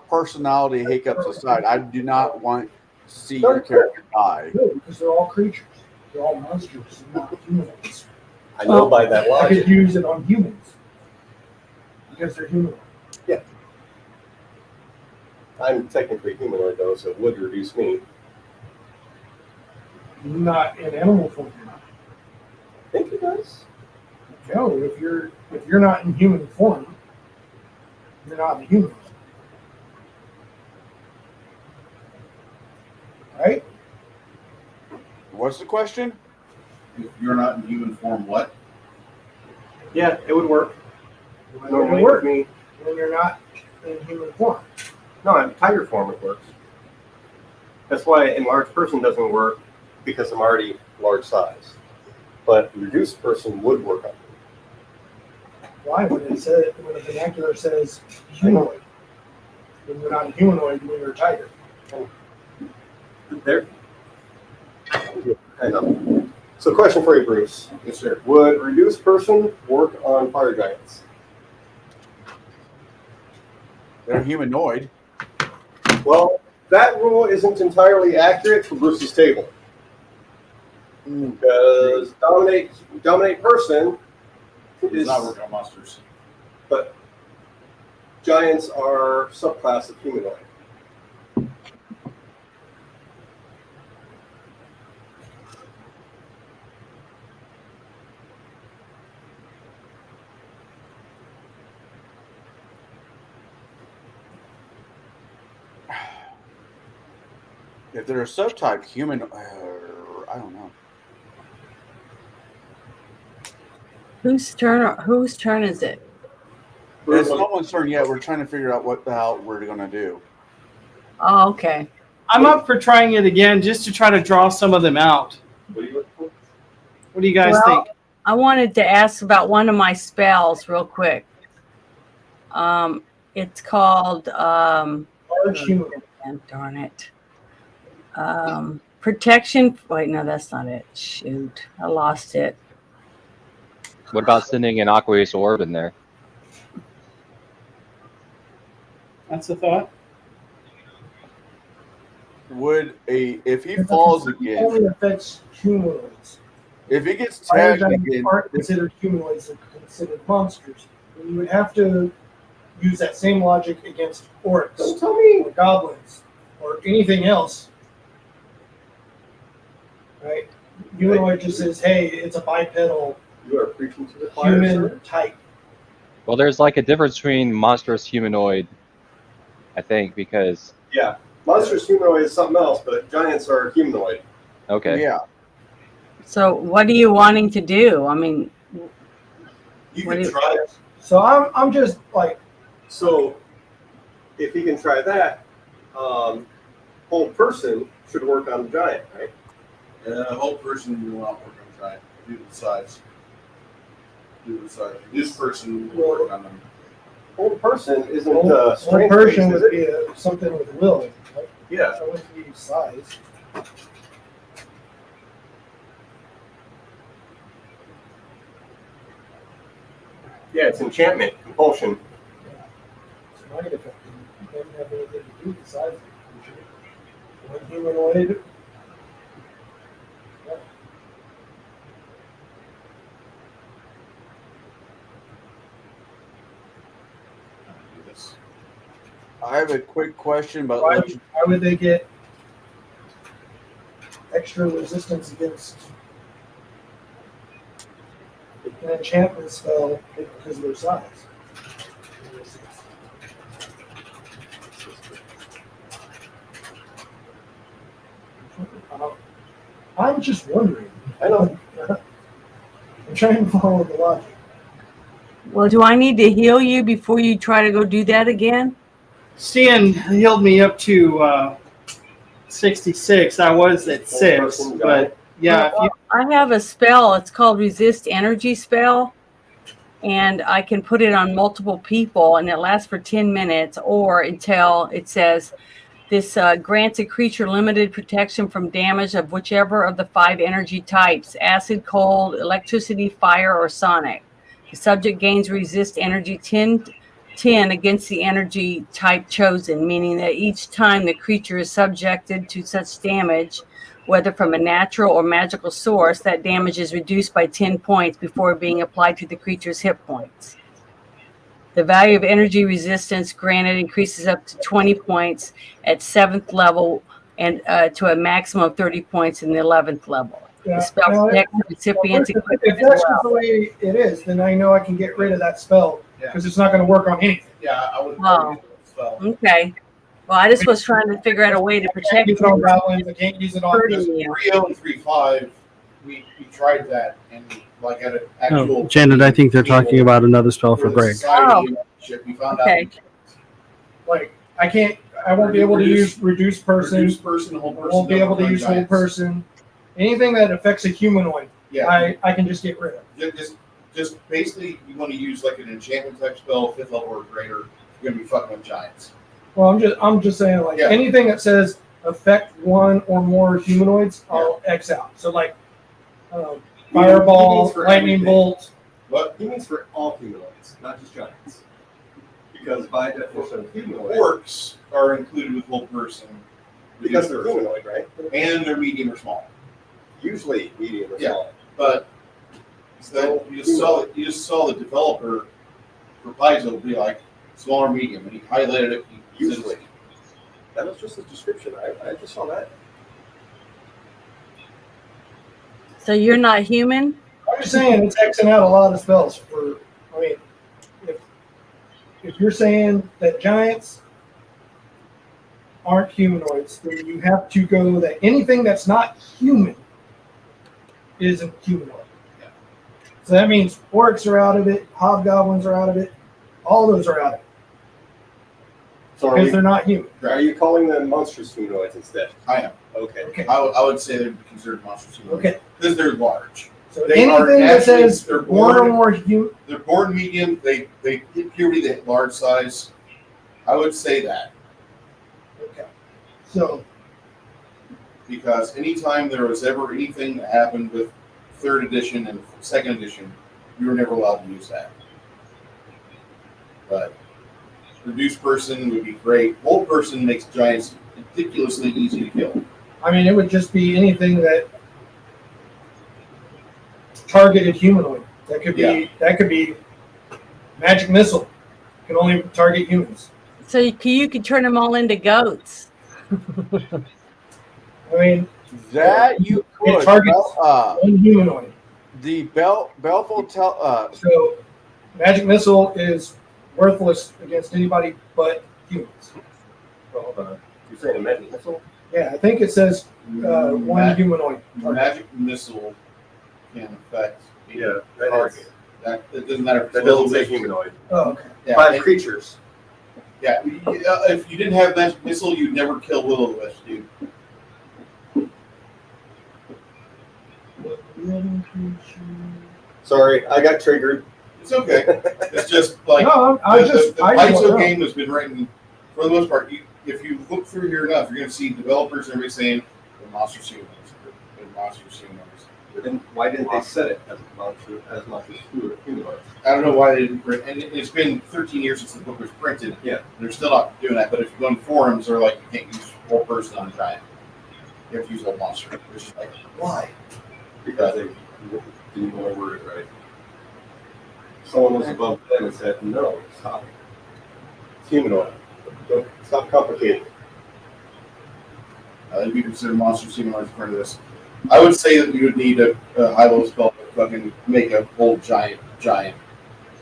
S3: personality hiccups aside, I do not want to see your character die.
S11: No, because they're all creatures. They're all monsters, and not humans.
S15: I know by that
S11: I
S15: logic.
S11: could use it on humans because they're humanoid.
S15: Yeah. I'm technically humanoid though, so it would reduce me.
S11: Not in animal form.
S15: I think it does.
S11: No, if you're not in human form, you're not a human. Right?
S3: What's the question?
S10: If you're not in human form, what?
S1: Yeah, it would work.
S15: Normally
S11: It work
S15: with me.
S11: when you're not in human form.
S15: No, in tiger form it works. That's why enlarged person doesn't work, because I'm already large size. But reduced person would work on me.
S11: Why? When the vernacular says humanoid, when you're not a humanoid, when you're a tiger.
S15: There. I know. So, question for you, Bruce.
S10: Yes, sir.
S15: Would reduced person work on fire giants?
S3: They're humanoid.
S15: Well, that rule isn't entirely accurate for Bruce's table. Because dominate person
S10: Does
S15: is
S10: not work on monsters.
S15: but giants are subclass of humanoid.
S3: If they're a subtype human, I don't know.
S4: Whose turn is it?
S3: It's someone's turn. Yeah, we're trying to figure out what the hell we're gonna do.
S4: Oh, okay.
S1: I'm up for trying it again just to try to draw some of them out.
S15: What are you looking for?
S1: What do you guys
S4: Well,
S1: think?
S4: I wanted to ask about one of my spells real quick. It's called
S11: Large humanoid.
S4: darn it. Protection. Wait, no, that's not it. Shoot, I lost it.
S6: What about sending an aqueous orb in there?
S1: That's a thought.
S3: Would if he falls
S11: It
S3: again,
S11: only affects humanoids.
S3: if he gets
S11: Fire
S3: tagged
S11: giants
S3: again,
S11: aren't considered humanoids; they're considered monsters. And you would have to use that same logic against orcs,
S15: Don't tell me.
S11: or goblins, or anything else. Right? Humanoid just says, "Hey, it's a bipedal
S15: You are preaching to the choir,
S11: human
S15: sir.
S11: type."
S6: Well, there's like a difference between monstrous humanoid, I think, because
S15: Yeah. Monstrous humanoid is something else, but giants are humanoid.
S6: okay.
S3: yeah.
S4: So what are you wanting to do? I mean,
S2: You
S4: what
S2: can
S4: do you-
S2: try it.
S5: So I'm just like,
S15: So if he can try that, whole person should work on the giant, right?
S10: A whole person will not work on giant due to the size. This person will work on them.
S15: Whole person isn't
S5: whole
S15: strength
S5: person
S15: based,
S5: would
S15: is it?
S5: be something with will. Right?
S15: Yeah.
S5: So it wouldn't be size.
S15: Yeah, it's enchantment, compulsion.
S5: It's not going to affect him. It doesn't have anything to do with the size of the creature. One humanoid. Yeah.
S3: I have a quick question, but
S5: Why would they get extra resistance against an enchantment spell because of their size? I'm just wondering.
S15: I know.
S5: I'm trying to follow the logic.
S4: Well, do I need to heal you before you try to go do that again?
S1: Stan healed me up to 66. I was at 6, but yeah. If you,
S4: I have a spell. It's called Resist Energy Spell, and I can put it on multiple people, and it lasts for 10 minutes or until it says this grants a creature limited protection from damage of whichever of the 5 energy types: acid, cold, electricity, fire, or sonic. The subject gains resist energy 10 against the energy type chosen, meaning that each time the creature is subjected to such damage, whether from a natural or magical source, that damage is reduced by 10 points before being applied to the creature's hit points. The value of energy resistance granted increases up to 20 points at 7th level and to a maximum of 30 points in the 11th level.
S5: Yeah.
S4: The spell
S5: Now,
S4: protects the recipient's
S5: if
S4: equipment
S5: that's
S4: as
S5: just the
S4: well.
S5: way it is, then I know I can get rid of that spell because it's not going to work on anything.
S10: Yeah, I would.
S4: Oh, okay. Well, I just was trying to figure out a way to protect
S5: use it on goblins. I can't use it on
S10: This 3.0 and 3.5, we tried that and like at an actual.
S1: oh, Janet, I think they're talking about another spell for Greg.
S4: Oh,
S10: We found
S4: okay.
S10: out.
S5: Like I won't be able to use reduce person.
S10: Reduce person, whole person.
S5: I won't be able to
S10: don't
S5: use
S10: run
S5: whole
S10: giants.
S5: person. Anything that affects a humanoid,
S10: Yeah.
S5: I can just get rid of.
S10: Just basically, you want to use like an enchantment type spell, 5th level or greater. You're gonna be fucking with giants.
S5: Well, I'm just saying like
S10: Yeah.
S5: anything that says affect one or more humanoids, I'll X out. So like fireball,
S15: for
S5: lightning
S15: everything.
S5: bolt.
S10: What?
S15: He means for all humanoids, not just giants. Because by definition, humanoid.
S10: Orcs are included with whole person.
S15: Because they're humanoid, right?
S10: And they're medium or small.
S15: Usually medium or
S10: Yeah,
S15: small.
S10: but you just saw the developer for Paizo be like small or medium, and he highlighted it.
S15: Usually. That was just a description. I just saw that.
S4: So you're not human?
S5: I'm just saying it's Xing out a lot of spells for. I mean, if you're saying that giants aren't humanoids, then you have to go that anything that's not human isn't humanoid.
S10: Yeah.
S5: So that means orcs are out of it, hobgoblins are out of it, all those are out of it.
S15: So
S5: Because they're not human.
S15: Are you calling them monstrous humanoids instead?
S10: I am.
S15: Okay.
S10: I would say they're considered monsters.
S5: Okay.
S10: Because they're large.
S5: So
S10: They are
S5: anything that
S10: naturally-
S5: says
S10: they're
S5: one or
S10: born-
S5: more human.
S10: They're born medium. They hit puberty. They hit large size. I would say that
S5: Okay. So
S10: because anytime there was ever anything that happened with 3rd edition and 2nd edition, you were never allowed to use that. But reduced person would be great. Whole person makes giants ridiculously easy to kill.
S5: I mean, it would just be anything that targeted humanoid. That could be magic missile. Can only target humans.
S4: So you could turn them all into goats.
S5: I mean,
S3: That you
S5: it
S3: could.
S5: targets
S3: Well,
S5: one humanoid.
S3: the Belful tell.
S5: So magic missile is worthless against anybody but humans.
S15: Well, hold on. You're saying a magic missile?
S5: Yeah, I think it says one
S10: Ma-
S5: humanoid.
S10: Magic missile can affect.
S15: Yeah, that
S10: target.
S15: is.
S10: That it doesn't matter. If
S15: That
S10: it's
S15: doesn't say
S10: will-o-wisp.
S15: humanoid.
S11: Oh, okay.
S10: Yeah,
S15: 5 creatures.
S10: Yeah, if you didn't have magic missile, you'd never kill will-o-wisp, dude.
S15: Sorry, I got triggered.
S10: It's okay. It's just like
S11: No,
S10: the
S11: I just
S10: Paizo
S11: want to
S10: game has been written for the most part. If you look through here enough, you're going to see developers and everybody saying the monsters humans, the monsters humans.
S15: Then why didn't they set it as monsters humanoids?
S10: I don't know why they didn't print, and it's been 13 years since the book was printed.
S15: Yeah,
S10: they're still not doing that. But if you go on forums, they're like, you can't use whole person on a giant. You have to use a monster. It's just like, why?
S15: because they didn't want to word it right. Someone was above them and said, "No, stop. It's humanoid. It's not complicated."
S10: They'd be considered monsters humanoids in front of this. I would say that you would need a high-level spell to fucking make a whole giant.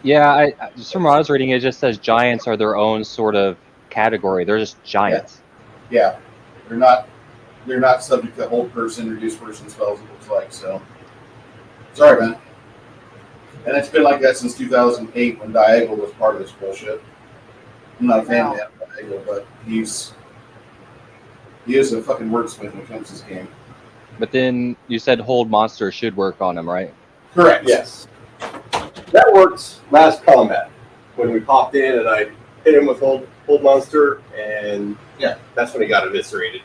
S6: Yeah, just from what I was reading, it just says giants are their own sort of category. They're just giants.
S10: Yeah, they're not subject to whole person, reduced person spells. It looks like so. Sorry, man. And it's been like that since 2008 when Diagonal was part of this bullshit. I'm not a fan of Diagonal, but he is a fucking wordsmith when it comes to this game.
S6: But then you said hold monster should work on them, right?
S10: Correct.
S15: Yes. That worked last combat when we popped in and I hit him with hold monster, and
S10: yeah,
S15: that's when he got eviscerated.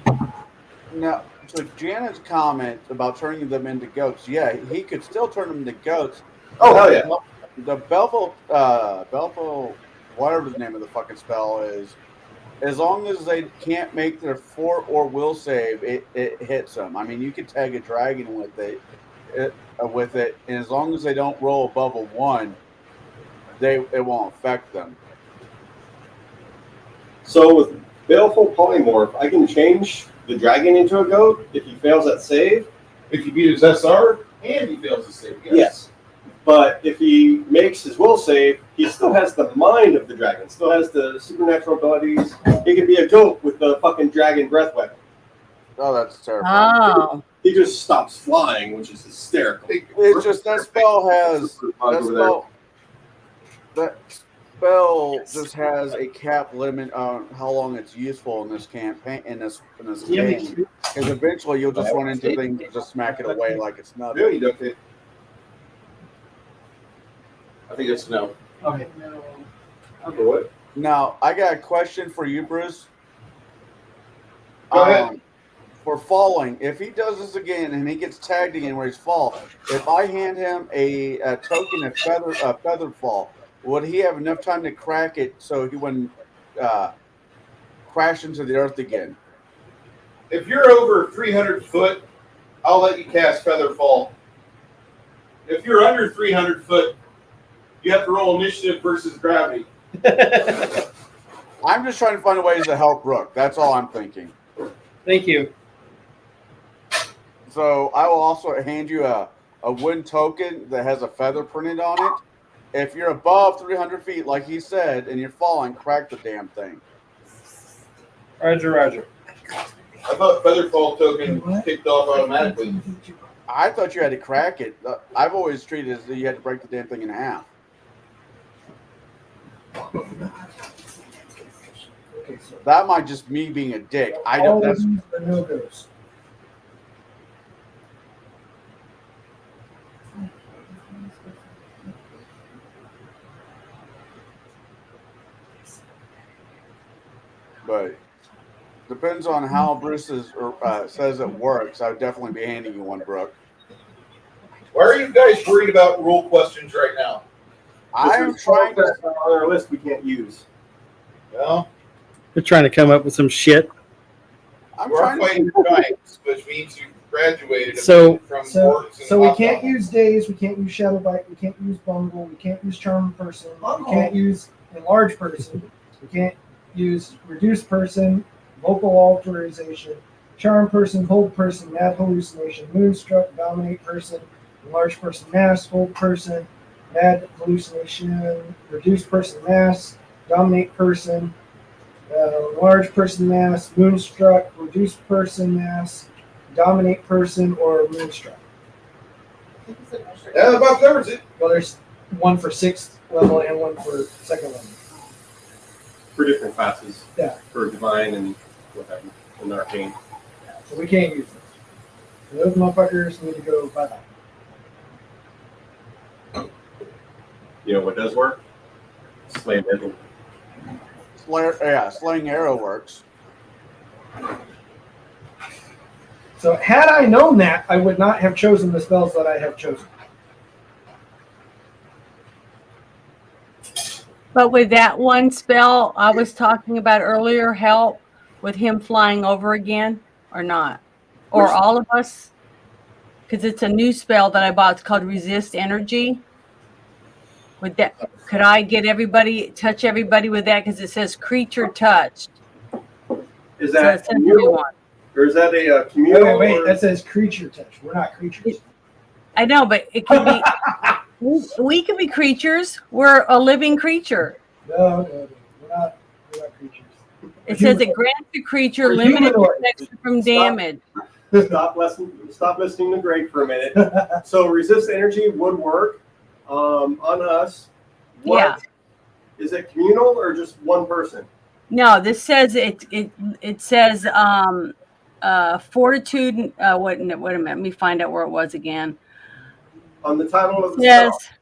S3: Now, so Janet's comment about turning them into goats, yeah, he could still turn them into goats.
S15: Oh, hell yeah.
S3: The Belfo, whatever the name of the fucking spell is, as long as they can't make their fort or will save, it hits them. I mean, you could tag a dragon with it, and as long as they don't roll above a 1, it won't affect them.
S15: So with Baleful Polymorph, I can change the dragon into a goat if he fails that save.
S10: If you beat his SR and he fails the save,
S15: yes. But if he makes his will save, he still has the mind of the dragon, still has the supernatural abilities. He could be a goat with the fucking dragon breath weapon.
S3: Oh, that's terrifying.
S4: Oh.
S15: He just stops flying, which is hysterical.
S3: It's just that spell just has a cap limit on how long it's useful in this campaign in this game. Because eventually you'll just run into things and just smack it away like it's nothing.
S10: Really, okay. I think it's no.
S11: Okay.
S15: No. Okay, what?
S3: Now, I got a question for you, Bruce.
S10: Go ahead.
S3: For falling, if he does this again and he gets tagged again where he's fall, if I hand him a token of feather fall, would he have enough time to crack it so he wouldn't crash into the earth again?
S10: If you're over 300 foot, I'll let you cast Featherfall. If you're under 300 foot, you have to roll initiative versus gravity.
S3: I'm just trying to find ways to help Brooke. That's all I'm thinking.
S11: Thank you.
S3: So I will also hand you a wooden token that has a feather printed on it. If you're above 300 feet, like he said, and you're falling, crack the damn thing.
S11: Roger.
S10: I thought Featherfall token kicked off automatically.
S3: I thought you had to crack it. I've always treated it as though you had to break the damn thing in half. That might just me being a dick. I don't. That's
S11: no goes.
S3: But depends on how Bruce says it works. I would definitely be handing you one, Brooke.
S10: Why are you guys worried about rule questions right now?
S3: I'm trying to
S15: on our list we can't use.
S10: Well,
S11: They're trying to come up with some shit.
S10: we're fighting giants, which means you graduated
S11: So
S10: from orcs and
S11: we
S10: hobgoblins.
S11: can't use Daze, we can't use Shadow Bite, we can't use Bungle, we can't use Charm Person, we can't use Enlarge Person, we can't use Reduce Person, Vocal Alterization, Charm Person, Hold Person, Mad Hallucination, Moonstruck, Dominate Person, Enlarge Person, Mask, Hold Person, Mad Hallucination, Reduce Person, Mask, Dominate Person, Enlarge Person, Mask, Moonstruck, Reduce Person, Mask, Dominate Person, or Moonstruck.
S2: Yeah, about covers it.
S5: Well, there's one for 6th level and one for 2nd level.
S15: For different classes.
S5: Yeah.
S15: For divine and whatever, and arcane.
S5: So we can't use those. Those motherfuckers need to go bye-bye.
S15: You know what does work? Slam devil.
S3: Slaying arrow works.
S5: So had I known that, I would not have chosen the spells that I have chosen.
S4: But with that one spell I was talking about earlier, help with him flying over again or not? Or all of us? Because it's a new spell that I bought. It's called Resist Energy. With that, could I get everybody, touch everybody with that? Because it says creature touched.
S15: Is that
S4: so communal?
S15: Or is that a communal?
S5: Wait, that says creature touch. We're not creatures.
S4: I know, but it could be. we could be creatures. We're a living creature.
S5: No, we're not creatures.
S4: It says it grants the creature limited protection from damage.
S15: Stop listening to Greg for a minute. So resist energy would work on us.
S4: Yeah.
S15: Is it communal or just one person?
S4: No, this says it says fortitude. Wait a minute. Let me find out where it was again.
S15: On the title of the
S4: Yes.
S15: spell.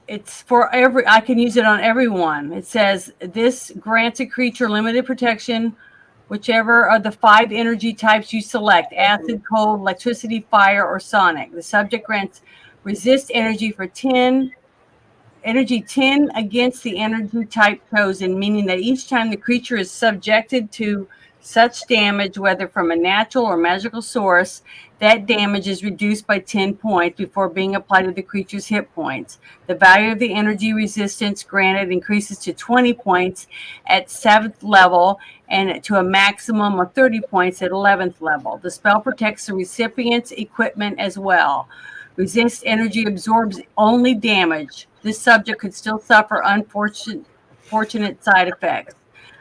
S4: It's for every. I can use it on everyone. It says this grants a creature limited protection, whichever of the 5 energy types you select: acid, cold, electricity, fire, or sonic. The subject grants resist energy for 10 against the energy type chosen, meaning that each time the creature is subjected to such damage, whether from a natural or magical source, that damage is reduced by 10 points before being applied to the creature's hit points. The value of the energy resistance granted increases to 20 points at 7th level and to a maximum of 30 points at 11th level. The spell protects the recipient's equipment as well. Resist energy absorbs only damage. This subject could still suffer unfortunate side effects.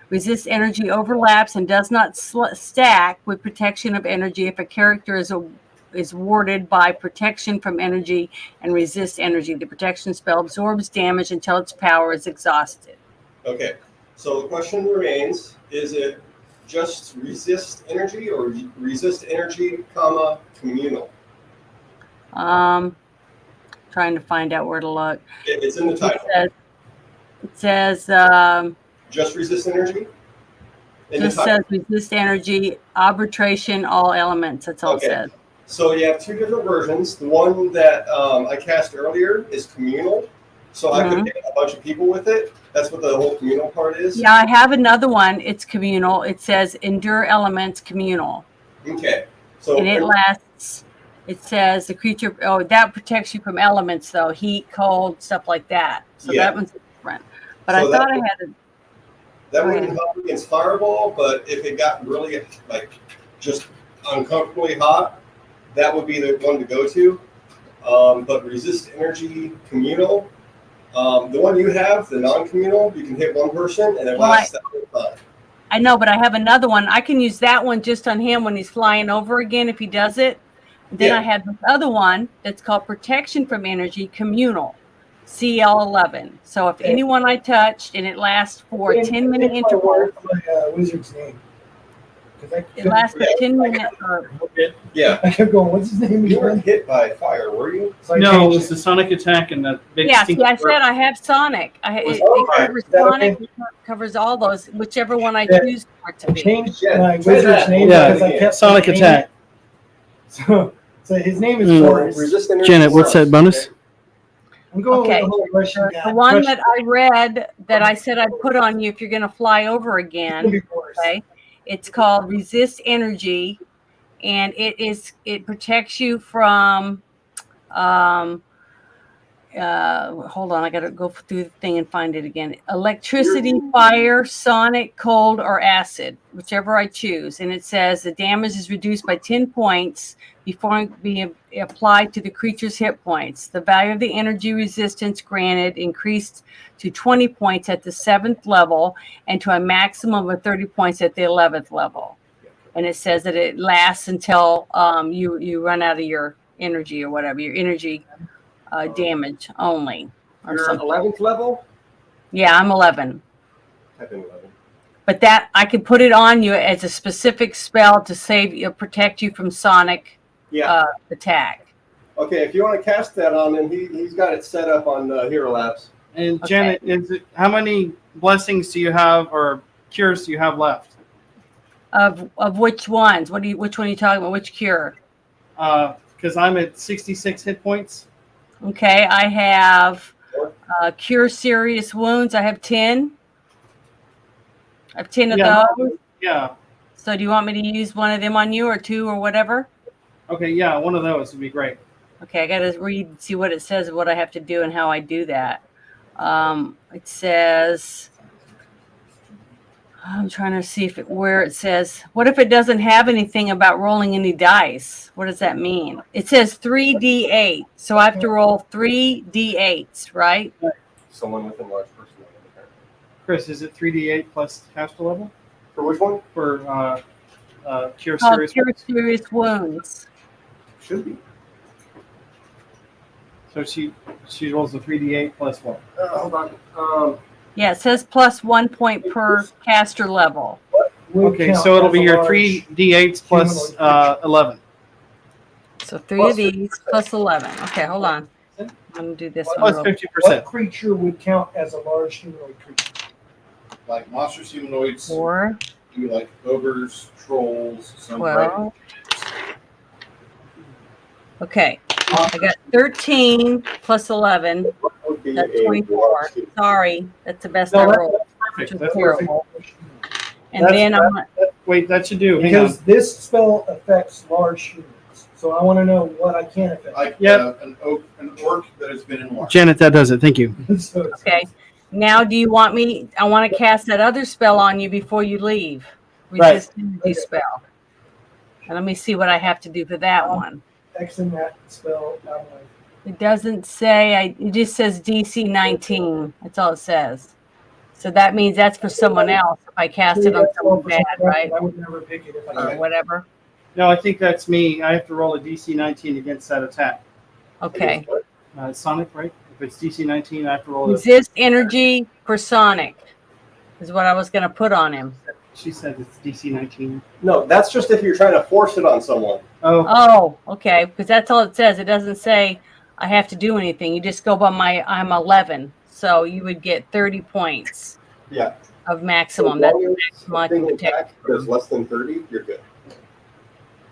S4: Resist energy overlaps and does not stack with protection of energy if a character is warded by protection from energy and resist energy. The protection spell absorbs damage until its power is exhausted.
S15: Okay, so the question remains: is it just resist energy or resist energy, communal?
S4: Trying to find out where to look.
S15: It's in the title.
S4: It says
S15: just resist energy?
S4: Just says resist energy, arbitration, all elements. That's all it says.
S15: So you have 2 different versions. The one that I cast earlier is communal. So I could get a bunch of people with it. That's what the whole communal part is.
S4: Yeah, I have another one. It's communal. It says endure elements communal.
S15: Okay. So
S4: and it lasts. It says the creature. Oh, that protects you from elements though, heat, cold, stuff like that. So that one's different. But so I thought I had.
S15: That wouldn't help against fireball, but if it got really just uncomfortably hot, that would be the one to go to. But resist energy communal. The one you have, the non-communal, you can hit one person and it lasts that whole time.
S4: I know, but I have another one. I can use that one just on him when he's flying over again if he does it. Then I have this other one that's called protection from energy communal, CL11. So if anyone I touched and it lasts for 10-minute interval.
S5: Wizard's name.
S4: It lasts for 10 minutes.
S15: Yeah.
S5: I kept going, what's his name?
S15: You weren't hit by fire, were you?
S1: No, it was the sonic attack and the big
S4: see, I said I have Sonic. It covers Sonic, it covers all those, whichever one I choose for it to be.
S5: I changed my wizard's name because I kept
S11: Sonic attack.
S5: So his name is Forrest.
S11: Janet, what's that bonus?
S5: I'm going
S4: Okay,
S5: with the whole Russian guy.
S4: the one that I read that I said I'd put on you if you're going to fly over again, okay, it's called Resist Energy, and it protects you from, hold on, I got to go through the thing and find it again. Electricity, fire, sonic, cold, or acid, whichever I choose. And it says the damage is reduced by 10 points before being applied to the creature's hit points. The value of the energy resistance granted increased to 20 points at the 7th level and to a maximum of 30 points at the 11th level. And it says that it lasts until you run out of your energy or whatever, your energy damage only. Or
S15: You're
S4: something.
S15: 11th level?
S4: Yeah, I'm 11.
S15: Type in 11.
S4: But that I could put it on you as a specific spell to save you, protect you from sonic attack.
S15: Okay, if you want to cast that on him, he's got it set up on Hero Labs.
S1: And Janet, how many blessings do you have or cures do you have left?
S4: Of which ones? Which one are you talking about? Which cure?
S1: Because I'm at 66 hit points.
S4: Okay, I have cure serious wounds. I have 10. I have 10 of those.
S1: Yeah.
S4: So do you want me to use one of them on you or two or whatever?
S1: Okay, yeah, one of those would be great.
S4: Okay, I got to read and see what it says, what I have to do and how I do that. It says, I'm trying to see where it says, what if it doesn't have anything about rolling any dice? What does that mean? It says 3d8. So I have to roll 3d8s, right?
S15: Someone within large person.
S1: Chris, is it 3d8 plus caster level?
S15: For which one?
S1: For cure
S4: Oh,
S1: serious.
S4: cure serious wounds.
S15: Should be.
S1: So she rolls a 3d8 plus what?
S15: Hold on.
S4: Yeah, it says plus 1 point per caster level.
S1: Okay, so it'll be your 3d8s plus 11.
S4: So 3 of these plus 11. Okay, hold on. I'm going to do this
S1: Plus
S4: one.
S1: 50%.
S5: What creature would count as a large humanoid creature?
S10: Like monsters, humanoids.
S4: 4.
S10: You like ogres, trolls, some
S4: 12. Okay, I got 13 plus 11. That's 24. Sorry, that's the best I rolled.
S1: Perfect.
S4: Which
S1: That's
S4: was terrible. And
S1: That's-
S4: then I'm
S1: Wait, that should do. Hang
S5: Because
S1: on.
S5: this spell affects large humans. So I want to know what I can affect.
S10: Like an orc that has been in water.
S1: Janet, that does it. Thank you.
S4: okay. Now, do you want me? I want to cast that other spell on you before you leave.
S1: Right.
S4: Resist energy spell. And let me see what I have to do for that one.
S5: Xing that spell out of my.
S4: It doesn't say. It just says DC 19. That's all it says. So that means that's for someone else. If I cast it on someone bad, right?
S5: I would never pick it if I
S4: Or
S5: could.
S4: whatever.
S1: No, I think that's me. I have to roll a DC 19 against that attack.
S4: Okay.
S1: Sonic, right? If it's DC 19, I have to roll
S4: Resist energy for Sonic is what I was going to put on him.
S1: She said it's DC 19.
S15: No, that's just if you're trying to force it on someone.
S4: Oh, okay. Because that's all it says. It doesn't say I have to do anything. You just go by I'm 11. So you would get 30 points
S15: Yeah.
S4: of maximum.
S15: So
S4: That's
S15: as long
S4: the maximum I
S15: as
S4: can
S15: single
S4: protect.
S15: attack is less than 30, you're good.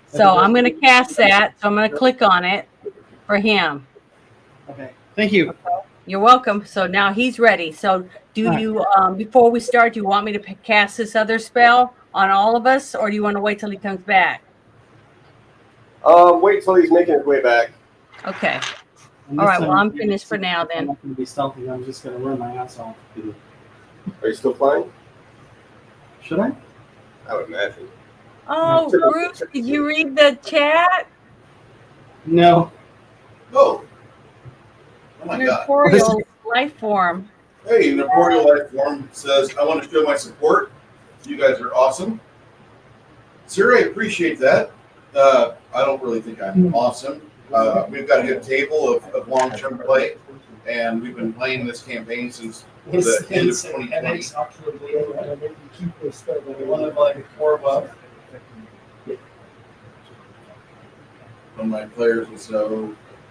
S4: So I'm going to cast that. So I'm going to click on it for him.
S1: Okay. Thank you.
S4: You're welcome. So now he's ready. So do you, before we start, do you want me to cast this other spell on all of us, or do you want to wait till he comes back?
S15: Wait till he's making his way back.
S4: Okay.
S1: And
S4: All
S1: this
S4: right. Well,
S1: time,
S4: I'm finished for now
S1: I'm
S4: then.
S1: not going to be stealthy. I'm just going to run my ass off.
S15: Are you still flying?
S1: Should I?
S15: I would imagine.
S4: Oh, Bruce, did you read the chat?
S1: No.
S10: Oh. Oh my God.
S4: Corporeal life form.
S10: Hey, Corporeal Life Form says, I want to show my support. You guys are awesome. Sir, I appreciate that. I don't really think I'm awesome. We've got a good table of long-term play, and we've been playing this campaign since the end of 2020.
S1: One of like 4 bucks.
S10: One of my players was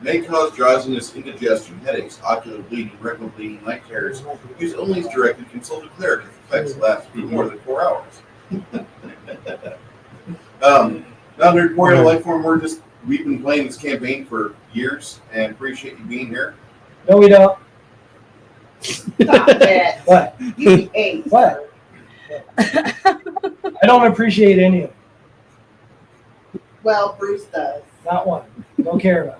S10: may cause drowsiness, indigestion, headaches, ocular bleeding, rectal bleeding, night terrors. Use only as directed. Consult a cleric if effects last for more than 4 hours. Now, the Corporeal Life Form, we've been playing this campaign for years and appreciate you being here.
S5: No, we don't.
S14: Stop it.
S5: What?
S14: You behave.
S5: What? I don't appreciate any of it.
S14: Well, Bruce does.
S5: Not one. Don't care about it.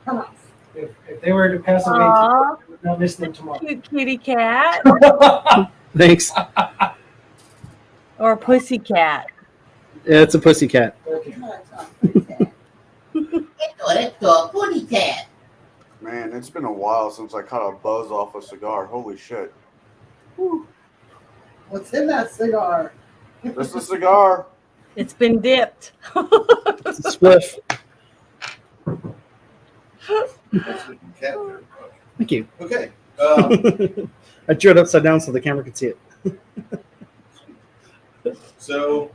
S14: Come on.
S5: If they were to pass away,
S4: Aw.
S5: I would not miss them tomorrow.
S4: Cute kitty cat
S1: Thanks.
S4: or pussy cat.
S1: Yeah, it's a pussy cat.
S16: Let's talk putty cat.
S3: Man, it's been a while since I caught a buzz off a cigar. Holy shit.
S14: What's in that cigar?
S3: Just a cigar.
S4: It's been dipped.
S1: It's a spliff. Thank you.
S10: Okay.
S1: I drew it upside down so the camera could see it.
S10: So.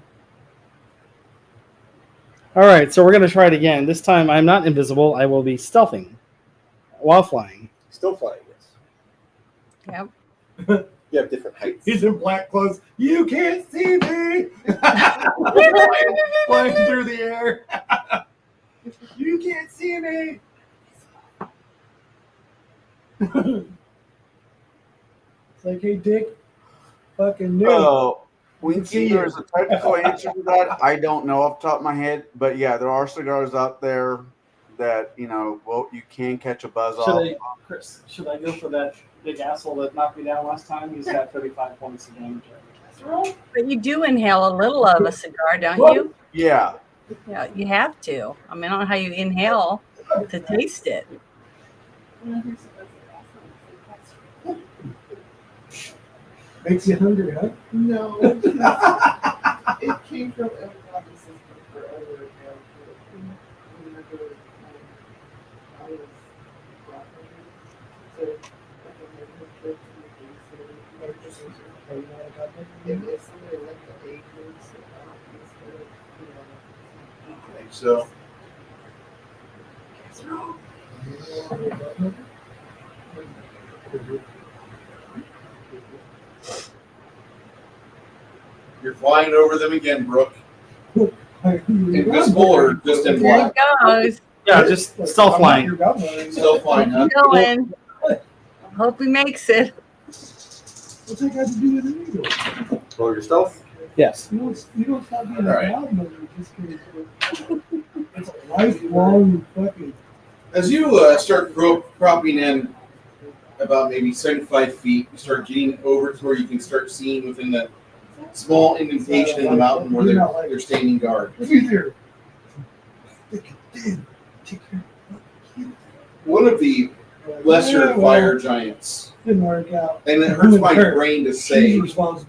S1: All right, so we're going to try it again. This time I'm not invisible. I will be stealthing while flying.
S15: Still flying,
S4: Yep.
S15: yes. You have different heights.
S11: He's in black clothes. You can't see me. Flying through the air. You can't see me. It's like, hey, Dick. Fucking new.
S3: Oh,
S11: We can see
S3: Winky,
S11: you.
S3: there's a technical answer to that. I don't know off the top of my head, but yeah, there are cigars out there that well, you can catch a buzz off.
S1: Chris, should I go for that big asshole that knocked me down last time? He's got 35 points of damage.
S4: But you do inhale a little of a cigar, don't you?
S3: Yeah.
S4: Yeah, you have to. I mean, I don't know how you inhale to taste it.
S11: Makes you hungry, huh?
S14: No. It came from everybody's system forever ago. Whenever I was if somebody left the acres,
S10: So. You're flying over them again, Brooke. Invisible or just in
S4: There
S10: black?
S4: it goes.
S1: Yeah, just stealth flying.
S10: Still flying, huh?
S4: Going. Hope he makes it.
S11: What's that got to do with anything?
S15: Roll your stealth.
S1: Yes.
S11: You don't stop being
S10: All right.
S11: a godmother just because it's a lifelong fucking.
S10: As you start cropping in about maybe 75 feet, you start getting over to where you can start seeing within the small indentation in the mountain where they're standing guard. One of the lesser fire giants,
S11: Didn't work out.
S10: and it hurts my brain to say,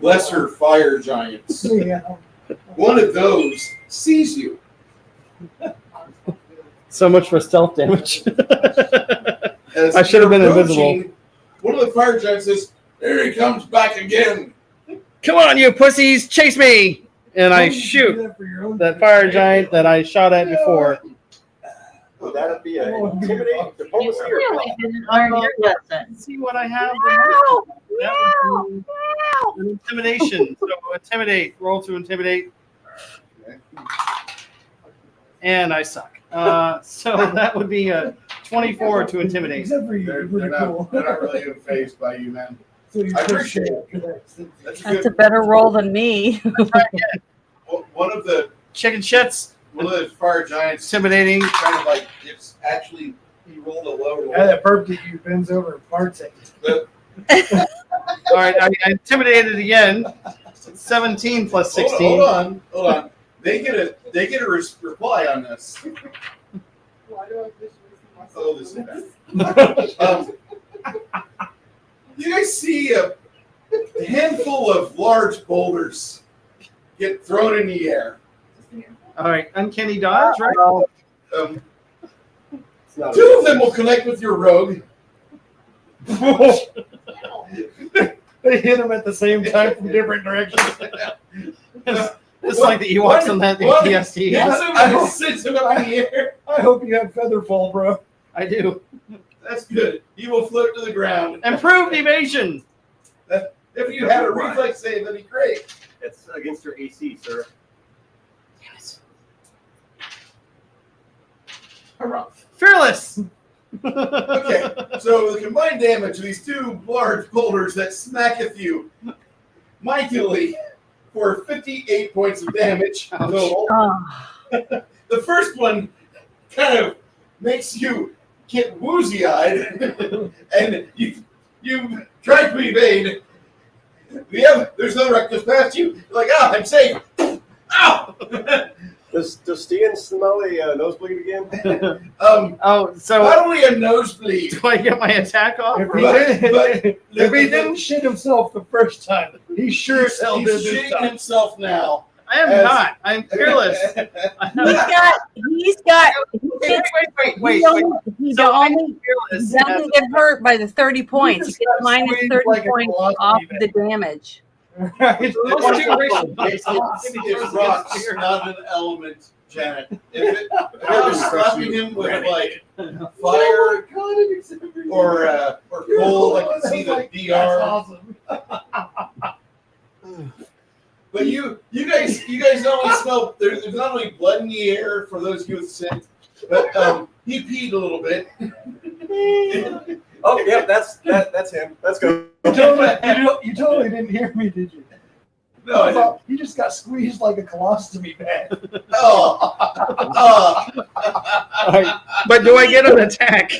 S10: lesser fire giants.
S11: Yeah.
S10: One of those sees you.
S1: So much for stealth damage.
S10: As
S1: I should have been
S10: you're
S1: invisible.
S10: approaching, one of the fire giants says, "There he comes back again."
S1: Come on, you pussies, chase me! And I shoot that fire giant that I shot at before.
S15: Would that be an intimidating diplomacy or
S9: Really didn't learn your lesson.
S1: See what I have?
S4: Meow,
S1: An intimidation. So intimidate. Roll to intimidate. And I suck. So that would be a 24 to intimidate.
S11: Except for you,
S10: They're
S11: you're pretty cool.
S10: not really even phased by you, man.
S11: So you're
S10: I appreciate it.
S4: That's a better roll than me.
S10: One of the
S1: chicken shits.
S10: One of the fire giants
S1: intimidating.
S10: Kind of like it's actually he rolled a low roll.
S11: Yeah, that burp that you bends over and farts at you.
S1: All right, I intimidated again. 17 plus 16.
S10: Hold on. They get a reply on this.
S14: Why do I visually see myself?
S10: Oh, this is bad. You guys see a handful of large boulders get thrown in the air.
S1: All right, uncanny dodge, right?
S10: Two of them will connect with your rogue.
S1: They hit him at the same time from different directions. It's like the Ewoks on that PTSD.
S10: I sits him up in the air.
S11: I hope you have feather fall, bro.
S1: I do.
S10: That's good. He will float to the ground.
S1: Improved evasion.
S10: If you had a reflex save, that'd be great.
S15: It's against your AC, sir.
S1: Yes. Fearless.
S10: Okay, so the combined damage of these two large boulders that smacketh you mightily for 58 points of damage total. The first one kind of makes you get woozy-eyed, and you try to evade. There's another wreck just past you. You're like, I'm safe. Ow!
S15: Does Steven smell a nosebleed again?
S1: So
S10: not only a nosebleed.
S1: Do I get my attack off?
S11: If he didn't shit himself the first time, he sure as hell did
S10: He's
S11: this
S10: shitting
S11: time.
S10: himself now.
S1: I am not. I'm fearless.
S4: He's got
S1: Wait.
S4: He doesn't get hurt by the 30 points. He gets minus 30 points off the damage.
S10: It's rocks, not an element, Janet. If I was slapping him with like fire or coal, I can see the DR.
S1: Awesome.
S10: But you guys not only smell. There's not only blood in the air for those of you with scent, but he peed a little bit.
S15: Oh, yeah, that's him. Let's go.
S11: You totally didn't hear me, did you?
S10: No, I didn't.
S11: You just got squeezed like a colostomy bag.
S1: But do I get an attack?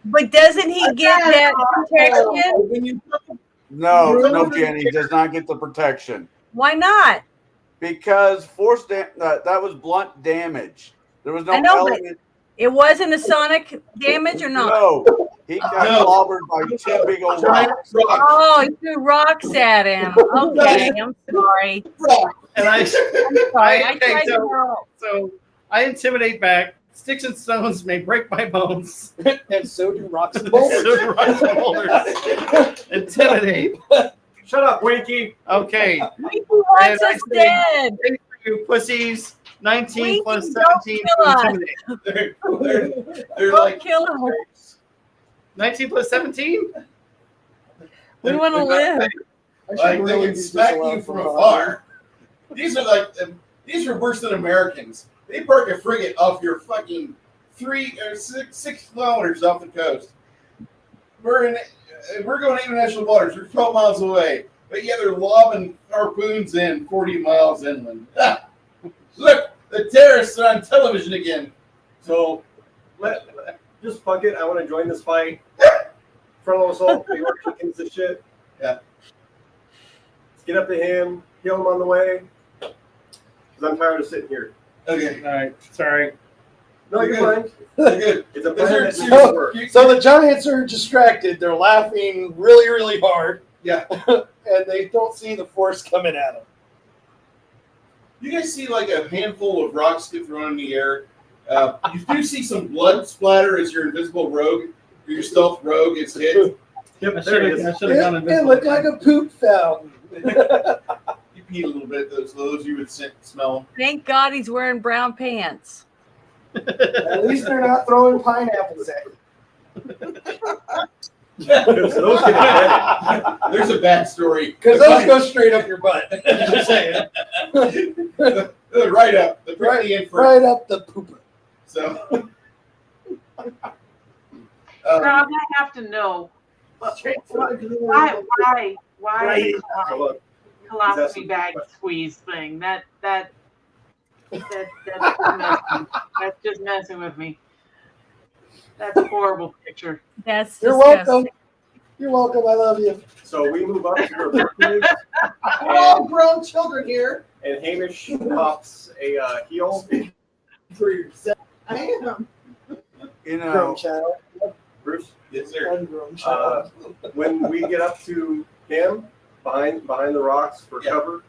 S4: But doesn't he get that protection?
S3: No, Jenny, he does not get the protection.
S4: Why not?
S3: Because that was blunt damage. There was no
S4: I know,
S3: element.
S4: but it wasn't a sonic damage or not?
S3: No, he got clobbered by two big old rocks.
S4: Oh, he threw rocks at him. Okay, I'm sorry.
S1: And I
S4: I tried to help.
S1: So I intimidate back. Sticks and stones may break my bones.
S5: And so do rocks and
S1: boulders. Intimidate.
S15: Shut up, Winky.
S1: Okay.
S4: Winky wants us dead.
S1: Thank you, pussies. 19
S4: Winky,
S1: plus
S4: don't
S1: 17
S4: kill us.
S1: to intimidate. They're
S4: Don't
S1: like
S4: kill us.
S1: 19 plus 17?
S4: We want to live.
S10: Like they can smack you from afar. These are worse than Americans. They park a frigate off your fucking 3 or 6 kilometers off the coast. We're going international waters. We're 12 miles away, but yeah, they're lobbing harpoons in 40 miles inland. Look, the terrorists are on television again.
S15: So, just fuck it. I want to join this fight. Frontal assault. We work against this shit.
S10: Yeah.
S15: Let's get up to him. Kill him on the way. Because I'm tired of sitting here.
S10: Okay.
S1: All right. Sorry.
S15: No, you're fine.
S10: Good.
S15: It's a plan that seems
S11: So,
S15: to work.
S11: so the giants are distracted. They're laughing really, really hard.
S10: Yeah.
S11: And they don't see the force coming at them.
S10: You guys see like a handful of rocks get thrown in the air. You do see some blood splatter as your invisible rogue, or your stealth rogue is hit.
S15: Yep, there it is.
S11: It looked like a poop fountain.
S10: You peed a little bit. Those you would smell.
S4: Thank God he's wearing brown pants.
S11: At least they're not throwing pineapples at you.
S10: There's a bad story.
S11: Because those go straight up your butt. Just saying.
S10: Right up.
S11: Right up the pooper.
S10: So.
S9: Rob, I have to know. Why colostomy bag squeeze thing? That's just messing with me. That's a horrible picture.
S4: That's
S11: You're
S4: disgusting.
S11: welcome. You're welcome. I love you.
S15: So we move up to where Brooke is,
S14: We're all grown children here.
S15: and Hamish pops a heal.
S14: For yourself. I am.
S3: You know,
S11: Grown child.
S15: Bruce,
S10: Yes, sir.
S11: Ungrown child.
S15: when we get up to him, behind the rocks for cover,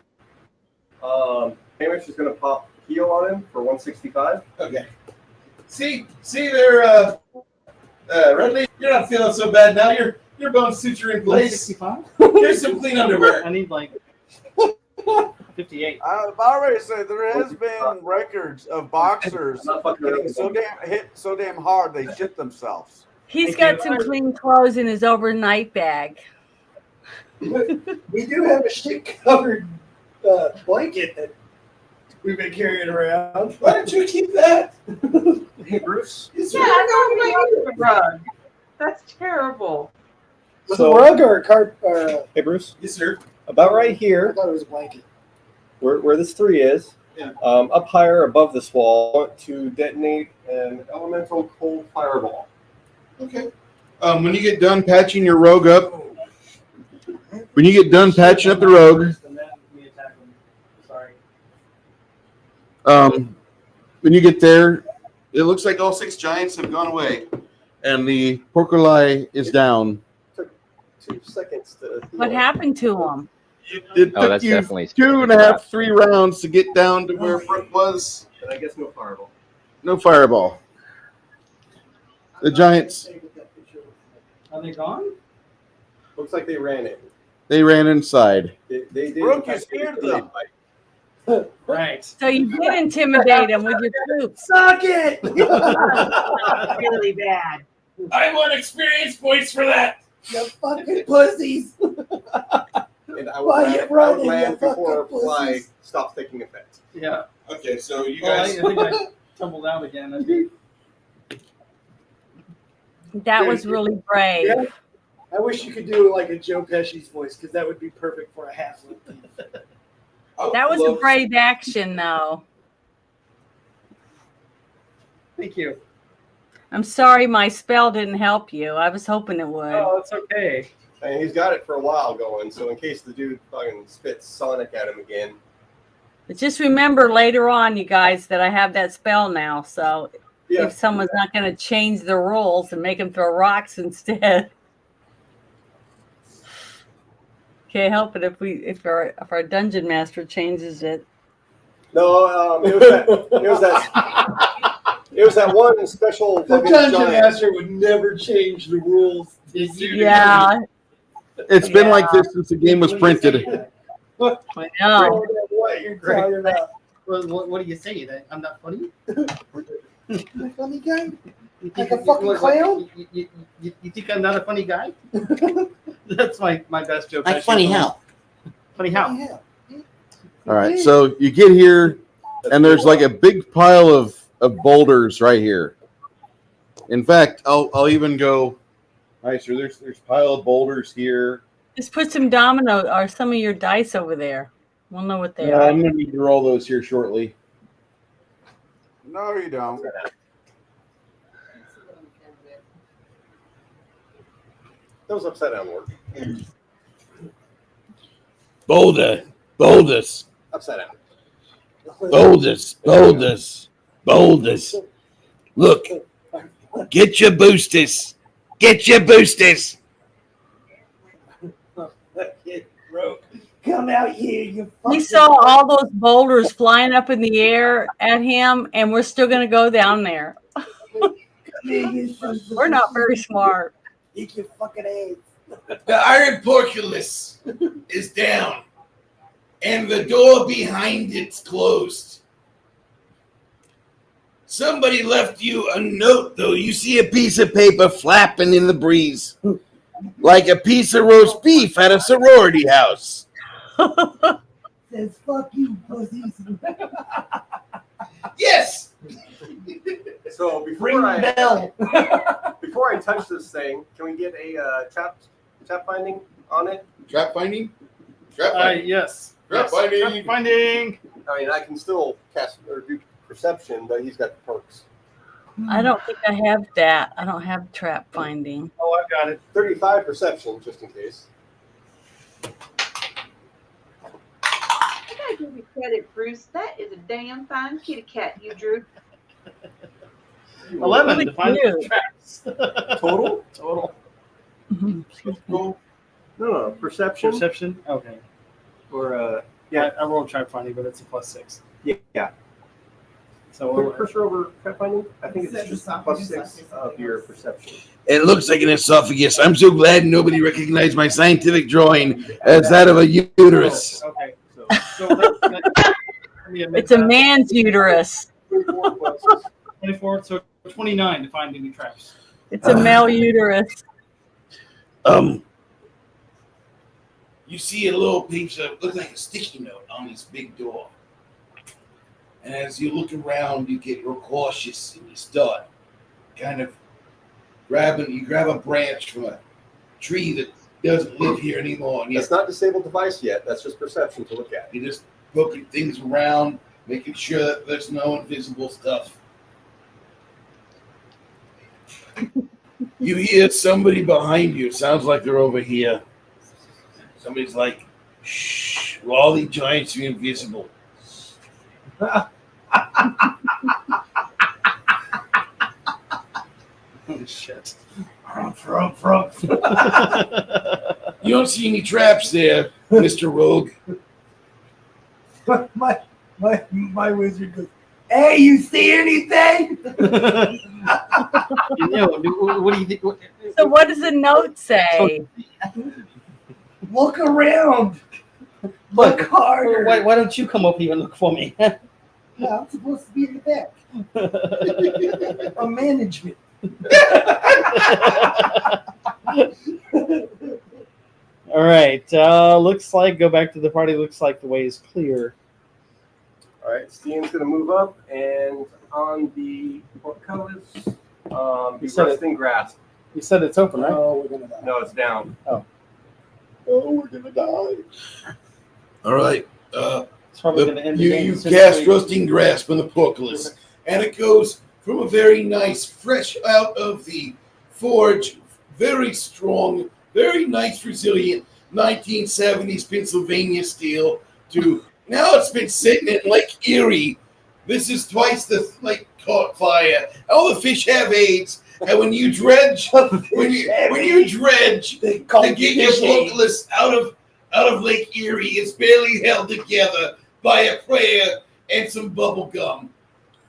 S15: Hamish is going to pop heal on him for 165.
S10: Okay. See there, Redley. You're not feeling so bad now. Your bone suture in place.
S1: 65?
S10: Here's some clean underwear.
S1: I need like 58.
S3: I've already said there has been records of boxers getting hit so damn hard they shit themselves.
S4: He's got some clean clothes in his overnight bag.
S11: We do have a shit-covered blanket that we've been carrying around.
S10: Why don't you keep that?
S15: Hey, Bruce.
S10: Yes,
S9: Yeah,
S10: sir.
S9: I don't like the rug. That's terrible.
S11: Was it a rug or a cart?
S15: Hey, Bruce.
S10: Yes, sir.
S15: About right
S11: I
S15: here,
S11: thought it was a blanket.
S15: where this 3 is,
S10: Yeah.
S15: up higher above this wall, I want to detonate an elemental cold fireball.
S10: Okay. When you get done patching your rogue up, when you get done patching up the rogue, when you get there, it looks like all 6 giants have gone away, and the porculi is down.
S15: Took 2 seconds to.
S4: What happened to him?
S10: It
S6: Oh,
S10: took
S6: that's
S10: you
S6: definitely
S10: 2.5, 3 rounds to get down to where Brooke was.
S15: And I guess no fireball.
S10: No fireball.
S2: The giants.
S1: Are they gone?
S15: Looks like they ran it.
S2: They ran inside.
S15: They did.
S2: Brooke,
S15: you
S2: scared
S15: them.
S1: Right.
S4: So you did intimidate them with your troops.
S11: Suck it!
S9: Really bad.
S18: I want experience points for that.
S11: You fucking pussies!
S15: And I
S11: Why you running, you
S15: land before
S11: fucking
S15: fly
S11: pussies?
S15: stops taking effect.
S1: Yeah.
S10: Okay, so you
S1: Oh, I
S10: guys.
S1: think I tumbled out again. I think.
S4: That was really brave.
S11: Yeah. I wish you could do like a Joe Pesci's voice because that would be perfect for a halfling.
S4: That was a brave action, though.
S1: Thank you.
S4: I'm sorry my spell didn't help you. I was hoping it would.
S1: Oh, it's okay.
S15: And he's got it for a while going, so in case the dude fucking spits Sonic at him again.
S4: But just remember later on, you guys, that I have that spell now. So
S15: Yeah.
S4: if someone's not going to change the rules and make them throw rocks instead. Can't help it if our dungeon master changes it.
S15: No, it was that one special.
S11: The
S15: fucking
S11: dungeon
S15: giant.
S11: master would never change the rules.
S4: Yeah,
S2: It's been like this since the game was printed.
S4: I
S11: I
S4: know.
S11: don't know what you're talking about.
S1: What do you say? That I'm not funny?
S11: The funny guy?
S1: You
S11: Like a fucking clown?
S1: You think I'm not a funny guy? That's my best joke.
S16: Like funny how?
S1: Funny how?
S11: Yeah.
S2: All right, so you get here, and there's like a big pile of boulders right here. In fact, I'll even go nicer. There's a pile of boulders here.
S4: Just put some domino or some of your dice over there. We'll know what they
S2: Yeah,
S4: are.
S2: I'm gonna need to roll those here shortly.
S3: No, you don't.
S15: That was upside down work.
S13: Boulders.
S15: Upside down.
S13: Boulders. Look, get your boosters.
S11: Come out here, you
S4: We
S11: fucking.
S4: saw all those boulders flying up in the air at him, and we're still going to go down there. We're not very smart.
S11: Eat your fucking eggs.
S18: The iron portcullis is down, and the door behind it's closed. Somebody left you a note, though.
S13: You see a piece of paper flapping in the breeze, like a piece of roast beef at a sorority house.
S11: Says fuck you, pussies.
S18: Yes.
S15: So
S11: Ring the bell.
S15: before I touch this thing, can we get a trap finding on it?
S2: Trap finding? Trap finding.
S1: Yes.
S2: Trap finding.
S1: Trap finding.
S15: I mean, I can still cast or do perception, but he's got the perks.
S4: I don't think I have that. I don't have trap finding.
S1: Oh, I've got it.
S15: 35 perception, just in case.
S9: I gotta give you credit, Bruce. That is a damn fine kitty cat you drew.
S1: 11 to find
S4: Really
S1: the traps.
S15: Total?
S1: Total.
S15: No, perception.
S1: Perception. Okay.
S15: Or
S1: Yeah, I rolled trap finding, but it's a +6.
S15: yeah.
S1: So
S15: Cursor over trap finding. I think it's just +6 of your perception.
S13: It looks like an esophagus. I'm so glad nobody recognized my scientific drawing as that of a uterus.
S1: okay. So that's
S4: It's a man's uterus.
S1: 24, so 29 to find any traps.
S4: It's a male uterus.
S18: You see a little piece of, looks like a sticky note on this big door. And as you look around, you get real cautious and you start kind of grab a branch from a tree that doesn't live here anymore. And
S15: It's not disabled device yet. That's just perception to look at.
S18: you're just poking things around, making sure that there's no invisible stuff. You hear somebody behind you. Sounds like they're over here. Somebody's like, shh, all these giants are invisible.
S1: Oh, shit.
S18: You don't see any traps there, Mr. Rogue.
S11: My wizard goes, Hey, you see anything?
S1: What do you think?
S4: So what does the note say?
S11: Look around. Look harder.
S1: Why don't you come up here and look for me?
S11: Yeah, I'm supposed to be in the back. A management.
S1: All right. Looks like go back to the party. Looks like the way is clear.
S15: All right, Steam's going to move up, and on the portcullis, the rusting grasp.
S1: You said it's open, right?
S11: Oh, we're gonna die.
S15: No, it's down.
S1: Oh,
S11: we're gonna die.
S13: All right.
S1: It's probably going to end the
S18: You
S1: game.
S18: cast Rusting Grasp on the portcullis, and it goes from a very nice, fresh out of the forge, very strong, very nice, resilient 1970s Pennsylvania steel to now it's been sitting in Lake Erie. This is twice the lake caught fire. All the fish have AIDS, and when you dredge, when you dredge to get your portcullis out of Lake Erie, it's barely held together by a prayer and some bubble gum.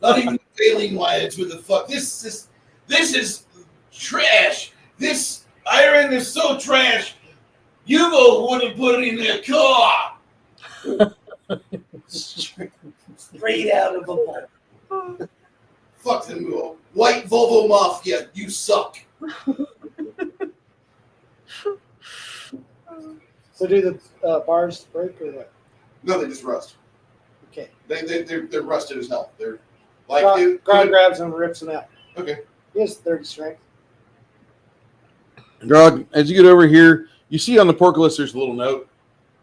S18: Not even baling wires with the fuck. This is trash. This iron is so trash. Hugo wouldn't put it in their car.
S11: Straight out of a vault.
S18: Fuck them, white Volvo Mafia. You suck.
S5: So do the bars break or what?
S18: No, they just rust.
S5: Okay.
S18: They're rusted as hell. They're like
S5: Grog grabs them and rips them out.
S18: Okay.
S5: He has 30 strength.
S13: Grog, as you get over here, you see on the portcullis there's a little note.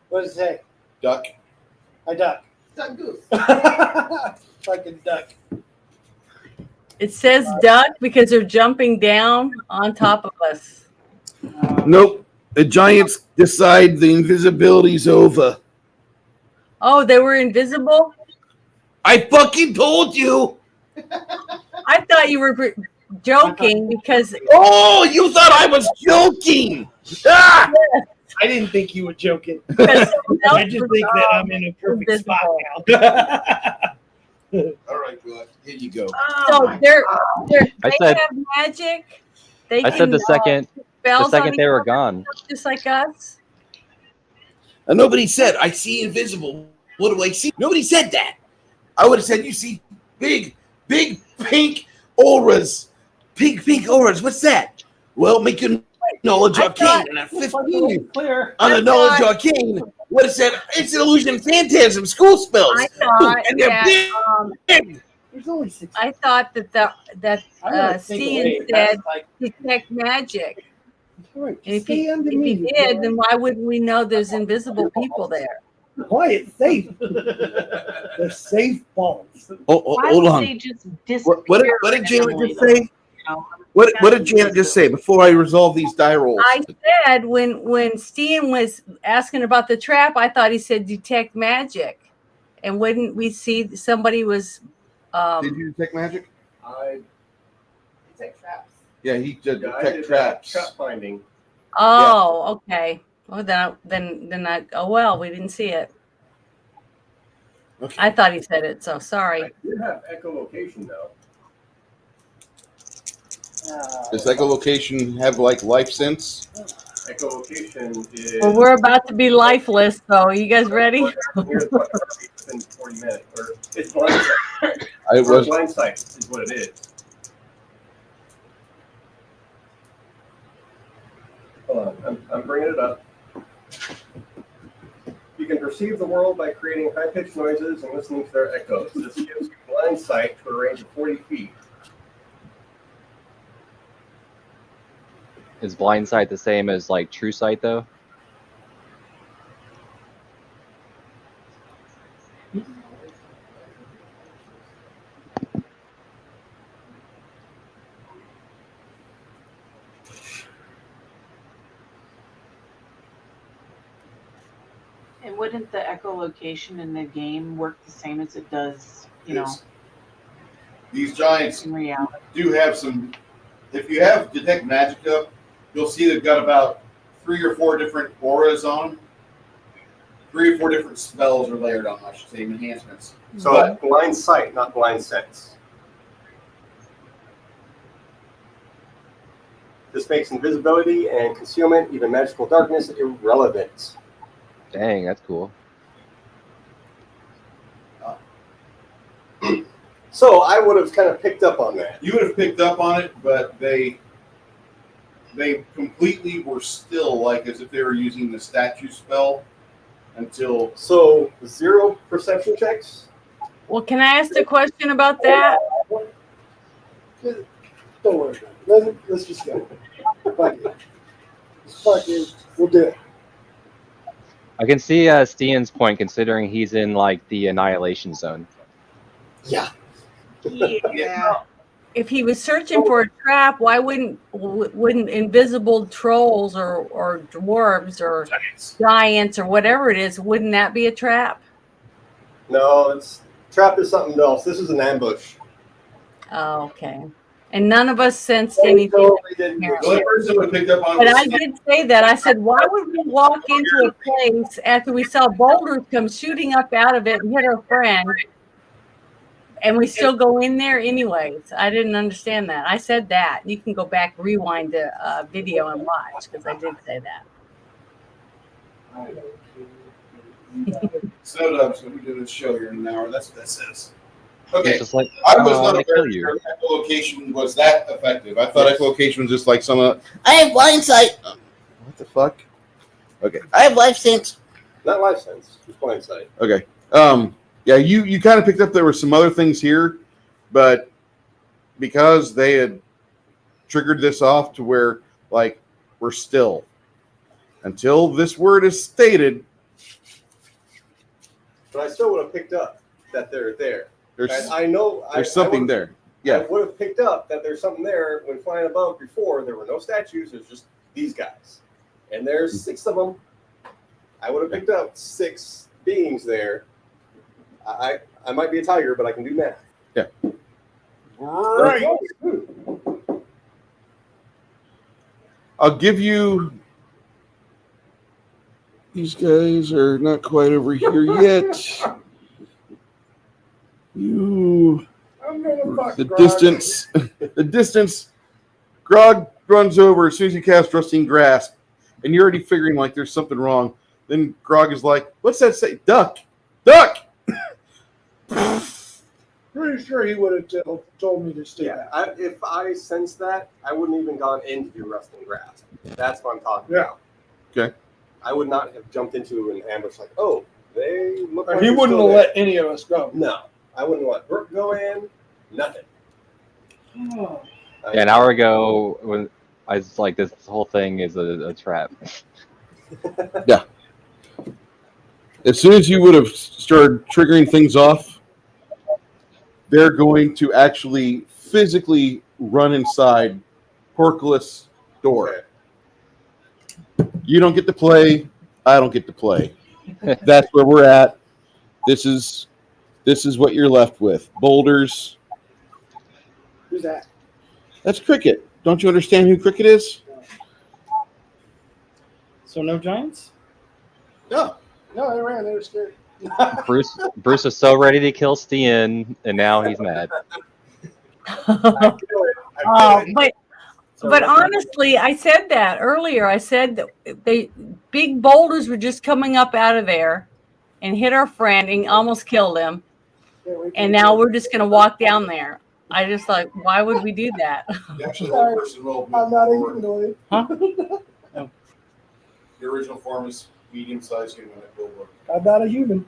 S5: What does it say?
S18: Duck.
S5: I duck.
S14: Duck goose.
S5: Fucking duck.
S4: It says duck because they're jumping down on top of us.
S13: Nope. The giants decide the invisibility's over.
S4: Oh, they were invisible?
S13: I fucking told you.
S4: I thought you were joking because.
S13: Oh, you thought I was joking. Ah!
S4: Yes.
S11: I didn't think you were joking.
S4: I
S11: I just think that I'm in a perfect spot now.
S18: All right, good. Here you go.
S4: So
S6: I
S4: they
S6: said-
S4: have magic. They
S6: I said the second
S4: spells on
S6: they were
S4: each
S6: gone.
S4: other, just like us.
S13: And nobody said, I see invisible. What do I see? Nobody said that. I would have said, you see big pink auras. Pink auras. What's that? Well, make your knowledge arcane. And at 15, on a knowledge arcane, what it said, it's an illusion, phantasm, school spells.
S4: I thought
S13: And they're
S4: that,
S13: big.
S11: There's only 6.
S4: I thought that Steven said detect magic.
S11: Right.
S4: And if
S11: Stay
S4: he
S11: underneath.
S4: did, then why wouldn't we know there's invisible people there?
S11: Quiet, safe. They're safe balls.
S9: Why
S13: Hold
S9: would
S13: on.
S9: they just disappear?
S13: What did Janet
S9: randomly,
S13: just say?
S9: though?
S13: What did Janet just say before I resolve these die rolls?
S4: I said when Steven was asking about the trap, I thought he said detect magic, and wouldn't we see somebody was?
S13: Did you detect magic?
S15: I
S14: Detect traps.
S13: Yeah, he did
S15: Yeah, I
S13: detect
S15: did
S13: traps.
S15: trap finding.
S4: Oh, okay. Well, then I. Oh well, we didn't see it.
S13: Okay.
S4: I thought he said it, so
S15: I
S4: sorry.
S15: do have echolocation though.
S13: Does echolocation have like life sense?
S15: Echolocation is.
S4: Well, we're about to be lifeless, so you guys ready?
S15: Here's what in 40 minutes. Or it's blind sight.
S13: I
S15: Or
S13: was.
S15: blind sight is what it is. Hold on, I'm bringing it up. You can perceive the world by creating high-pitched noises and listening to their echoes. This gives you blind sight to a range of 40 feet.
S6: Is blind sight the same as like true sight though?
S9: And wouldn't the echolocation in the game work the same as it does,
S18: Yes. These giants
S9: in reality?
S18: do have some. If you have detect magic up, you'll see they've got about 3 or 4 different auras on them.
S10: 3 or 4 different spells are layered on, I should say, enhancements.
S15: So
S10: But-
S15: blind sight, not blind sense. This makes invisibility and concealment, even magical darkness, irrelevant.
S6: Dang, that's cool.
S15: So I would have kind of picked up on that.
S10: You would have picked up on it, but they completely were still like as if they were using the statue spell until.
S15: So 0 perception checks.
S4: Well, can I ask a question about that?
S11: Don't worry about it. Let's just go. Fuck it. Fuck it. We'll do it.
S6: I can see Stian's point, considering he's in like the annihilation zone.
S15: Yeah.
S4: Yeah. If he was searching for a trap, why wouldn't invisible trolls or dwarves or giants or whatever it is, wouldn't that be a trap?
S15: No, trap is something else. This is an ambush.
S4: Oh, okay. And none of us sensed anything.
S10: The only person who would pick up on
S4: But
S10: it was
S4: I did say that. I said, why would we walk into a place after we saw boulders come shooting up out of it and hit our friend, and we still go in there anyways? I didn't understand that. I said that. You can go back, rewind the video and watch, because I did say that.
S10: Snowed up, so we do this show here in an hour. That's what that says. Okay,
S6: It's just like,
S10: I was not
S6: they
S10: aware
S6: kill you.
S10: that echolocation was that effective. I thought echolocation was just like some.
S16: I have blind sight.
S2: What the fuck? Okay.
S16: I have life sense.
S15: Not life sense, just blind sight.
S2: Okay. Yeah, you kind of picked up there were some other things here, but because they had triggered this off to where, like, we're still. Until this word is stated.
S15: But I still would have picked up that they're there.
S2: There's,
S15: And I know
S2: there's something there. Yeah.
S15: I would have picked up that there's something there when flying above before. There were no statues. There's just these guys. And there's 6 of them. I would have picked up 6 beings there. I might be a tiger, but I can do math.
S2: Yeah.
S15: Right.
S2: I'll give you. These guys are not quite over here yet. You.
S11: I'm gonna fuck
S2: The
S11: Grog.
S2: distance. The distance. Grog runs over as soon as you cast Rusting Grasp, and you're already figuring like there's something wrong. Then Grog is like, "What's that say? Duck, duck."
S11: Pretty sure he would have told me to stay.
S15: Yeah, if I sensed that, I wouldn't even gone into the Rusting Grasp. That's what I'm talking about.
S2: Okay.
S15: I would not have jumped into an ambush like, oh, they look like
S11: He
S15: they're
S11: wouldn't
S15: still
S11: have
S15: there.
S11: let any of us go.
S15: No, I wouldn't let Brooke go in. Nothing.
S11: Oh.
S6: Yeah, an hour ago, when I was like, this whole thing is a trap.
S2: Yeah. As soon as you would have started triggering things off, they're going to actually physically run inside Porculus' door. You don't get to play. I don't get to play. That's where we're at. This is what you're left with. Boulders.
S11: Who's that?
S2: That's Cricket. Don't you understand who Cricket is?
S1: So no giants?
S11: No, they ran. They were scared.
S6: Bruce was so ready to kill Stian, and now he's mad.
S4: But honestly, I said that earlier. I said that big boulders were just coming up out of there and hit our friend and almost killed him. And now we're just going to walk down there. I just thought, why would we do that?
S11: I'm not humanoid.
S1: Huh?
S10: The original form is medium-sized human at Billboard.
S11: I'm not a human.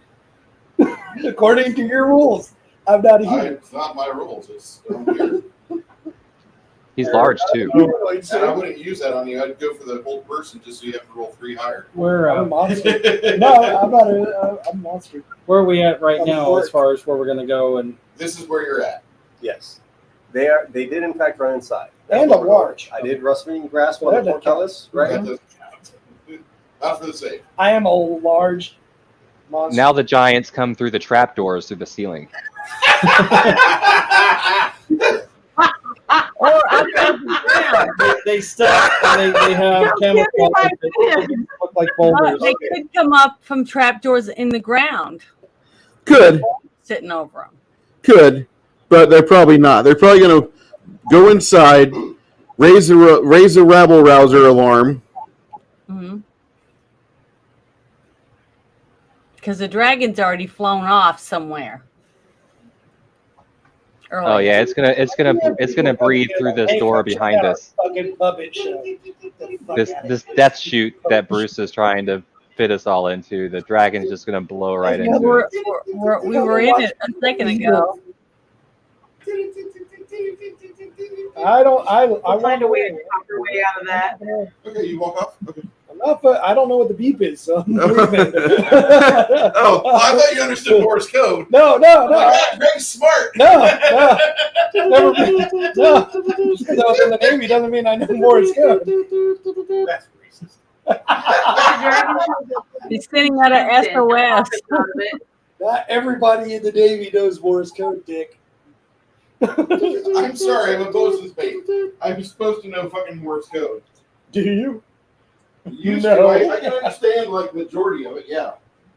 S11: According to your rules, I'm not a human.
S10: It's not my rules. It's weird.
S6: He's large too.
S10: And I wouldn't use that on you. I'd go for the whole person just so you have to roll 3 higher.
S1: Where
S11: I'm a monster. No, I'm not I'm a monster.
S1: where are we at right
S11: I'm
S1: now
S11: short.
S1: as far as where we're gonna go? And
S10: This is where you're at.
S15: Yes. They did in fact run inside.
S11: And I'm large.
S15: I did Rusting Grasp on the Porculus,
S10: That
S15: right?
S10: doesn't count. Not for the save.
S11: I am a large monster.
S6: Now the giants come through the trapdoors through the ceiling.
S1: they
S5: stay stuck and they have camouflage that look like boulders.
S4: They could come up from trapdoors in the ground.
S13: Could.
S4: Sitting over them.
S13: Could, but they're probably not. They're probably going to go inside, raise a rabble rouser alarm.
S4: Because the dragon's already flown off somewhere.
S6: Oh yeah, it's gonna breathe through this door behind us.
S5: Fucking puppet show.
S6: This death chute that Bruce is trying to fit us all into. The dragon's just gonna blow right into it.
S4: We were in it a second ago.
S5: I
S9: find a way to proper way out of that.
S10: Okay, you walk off. Okay.
S5: I don't know what the beep is, so I'm leaving.
S10: Oh, I thought you understood Morse code.
S5: No.
S10: Greg's smart.
S5: No. Never been. No. Because I was in the Navy doesn't mean I know Morse code.
S10: That's racist.
S4: He's sending out an SOS.
S5: Not everybody in the Navy knows Morse code, Dick.
S10: I'm sorry, I'm opposed to space. I'm supposed to know fucking Morse code.
S5: Do you?
S10: No. I can understand like the majority of it, yeah.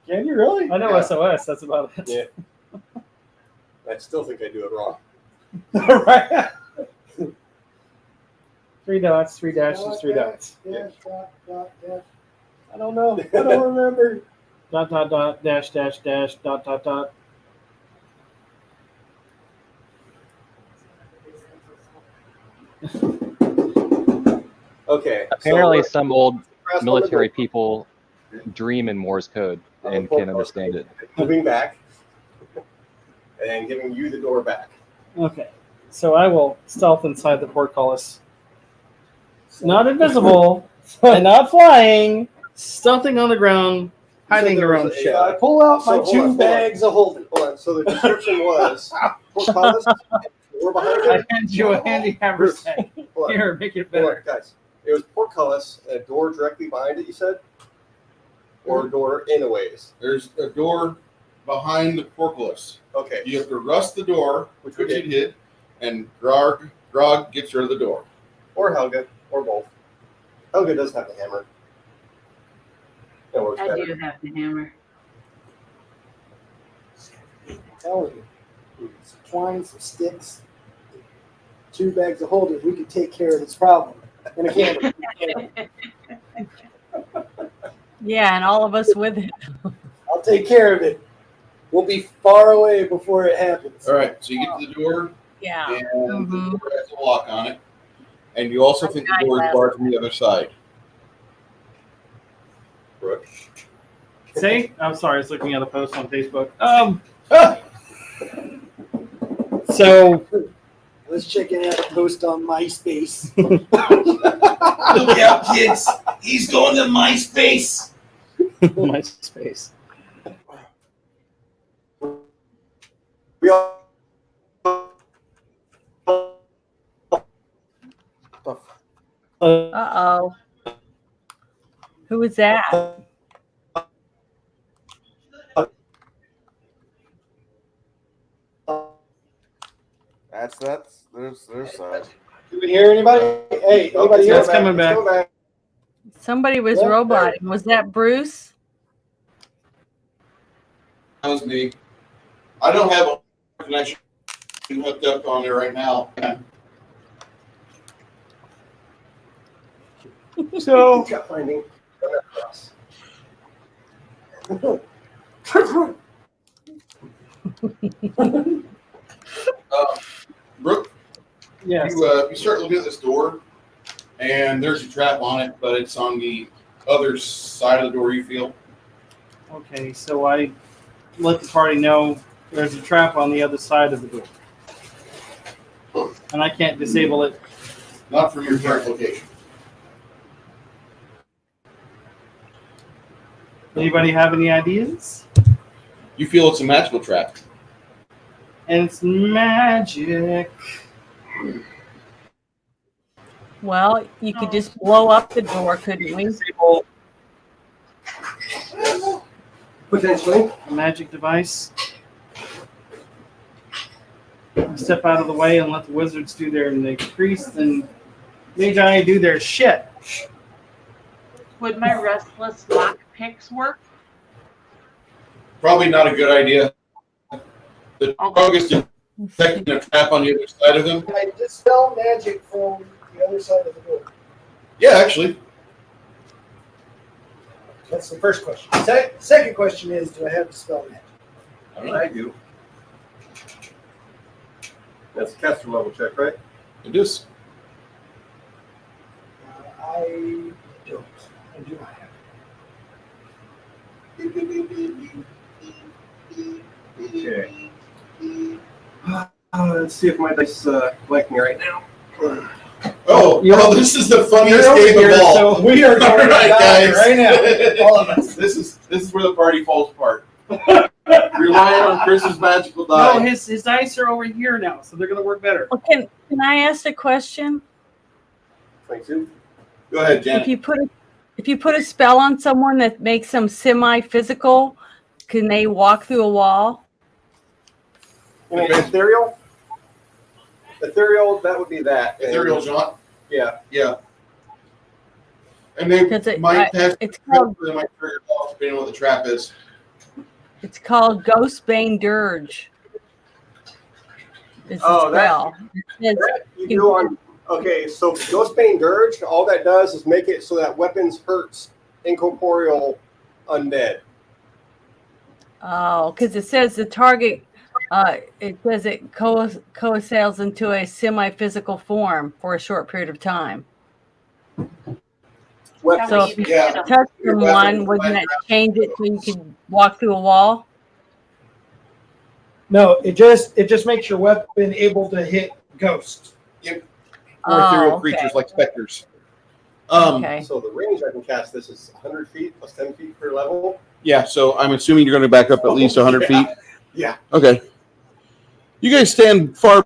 S5: Can you really?
S1: I know SOS, that's about it.
S15: Yeah. I still think I do it wrong.
S5: Right.
S1: 3 dots, 3 dashes, 3 dots.
S5: Dash, dot, dash. I don't know. I don't remember.
S1: Dot, dot, dot, dash, dash, dash, dot, dot, dot.
S15: Okay.
S6: Apparently, some old military people dream in Morse code and can understand it.
S15: Moving back and giving you the door back.
S1: Okay, so I will stealth inside the portcullis. Not invisible, and not flying, stealthing on the ground, hiding around shit.
S5: I pull out my
S15: So,
S5: 2 bags of holding.
S15: Hold on. So the description was portcullis, door behind
S1: I
S15: it.
S1: hand you a handy haversack.
S15: Hold on.
S1: Here, make it
S15: Hold on,
S1: better.
S15: guys. It was portcullis, a door directly behind it, you said? Or a door in a ways?
S10: There's a door behind the portcullis.
S15: Okay.
S10: You have to rust the door, which
S15: we
S10: you did, and Grog gets rid of the door.
S15: Or Helga, or both. Helga does have the hammer. That works
S9: I
S15: better.
S9: do have the hammer.
S5: Telling you. Some twine, some sticks, 2 bags of holders. We can take care of this problem. And a camera.
S4: Yeah, and all of us with it.
S5: I'll take care of it. We'll be far away before it happens.
S10: All right, so you get to the door,
S4: Yeah.
S10: and the door has a lock on it, and you also think the door is barred from the other side.
S15: Brooke.
S1: See? I'm sorry, I was looking at a post on Facebook. So
S5: Let's check it out. Post on MySpace.
S18: Look out, kids. He's going to MySpace.
S1: MySpace.
S15: We all
S4: Uh-oh. Who was that?
S3: That's their side.
S5: Do we hear anybody? Hey, anybody here?
S1: That's coming back.
S4: Somebody was roboting. Was that Bruce?
S10: That was me. I don't have a connection hooked up on there right now.
S1: So
S15: finding.
S10: Brooke,
S1: yes.
S10: you start looking at this door, and there's a trap on it, but it's on the other side of the door, you feel.
S1: Okay, so I let the party know there's a trap on the other side of the door. And I can't disable it.
S10: Not from your current location.
S1: Anybody have any ideas?
S10: You feel it's a magical trap.
S1: And it's magic.
S4: Well, you could just blow up the door, couldn't we?
S15: Potentially.
S1: A magic device. Step out of the way and let the wizards do their priest and Magi do their shit.
S9: Would my restless lock picks work?
S10: Probably not a good idea. The drug is detecting a trap on the other side of them.
S11: Can I dispel magic from the other side of the door?
S10: Yeah, actually.
S11: That's the first question. Second question is, do I have dispel magic?
S15: I do. That's a caster level check, right?
S10: It is.
S11: I don't. I do not have
S15: Okay. Let's see if my dice like me right now.
S10: Oh, this is the funniest game of all.
S11: So we are going
S10: guys.
S11: right now. All of us.
S10: This is where the party falls apart. Relying on Chris's magical die.
S1: No, his dice are over here now, so they're gonna work better.
S4: Well, can I ask a question?
S15: 22.
S10: Go ahead, Janet.
S4: If you put a spell on someone that makes them semi-physical, can they walk through a wall?
S15: You mean ethereal? Ethereal, that would be that.
S10: Ethereal jaunt?
S15: Yeah.
S10: Yeah. And they might have
S4: it's called,
S10: they might trigger it off depending on what the trap is.
S4: It's called Ghostbane Dirge. It's a spell.
S15: That you do on. Okay, so Ghostbane Dirge, all that does is make it so that weapons hurts incorporeal undead.
S4: Oh, because it says the target. It says it coalesces into a semi-physical form for a short period of time. So if you touch someone, wouldn't that change it so you could walk through a wall?
S5: No, it just makes your weapon able to hit ghosts.
S10: Yep.
S2: Or ethereal creatures like specters.
S15: So the range I can cast this is 100 feet plus 10 feet per level.
S2: Yeah, so I'm assuming you're going to back up at least 100 feet.
S15: Yeah.
S2: Okay. You guys stand far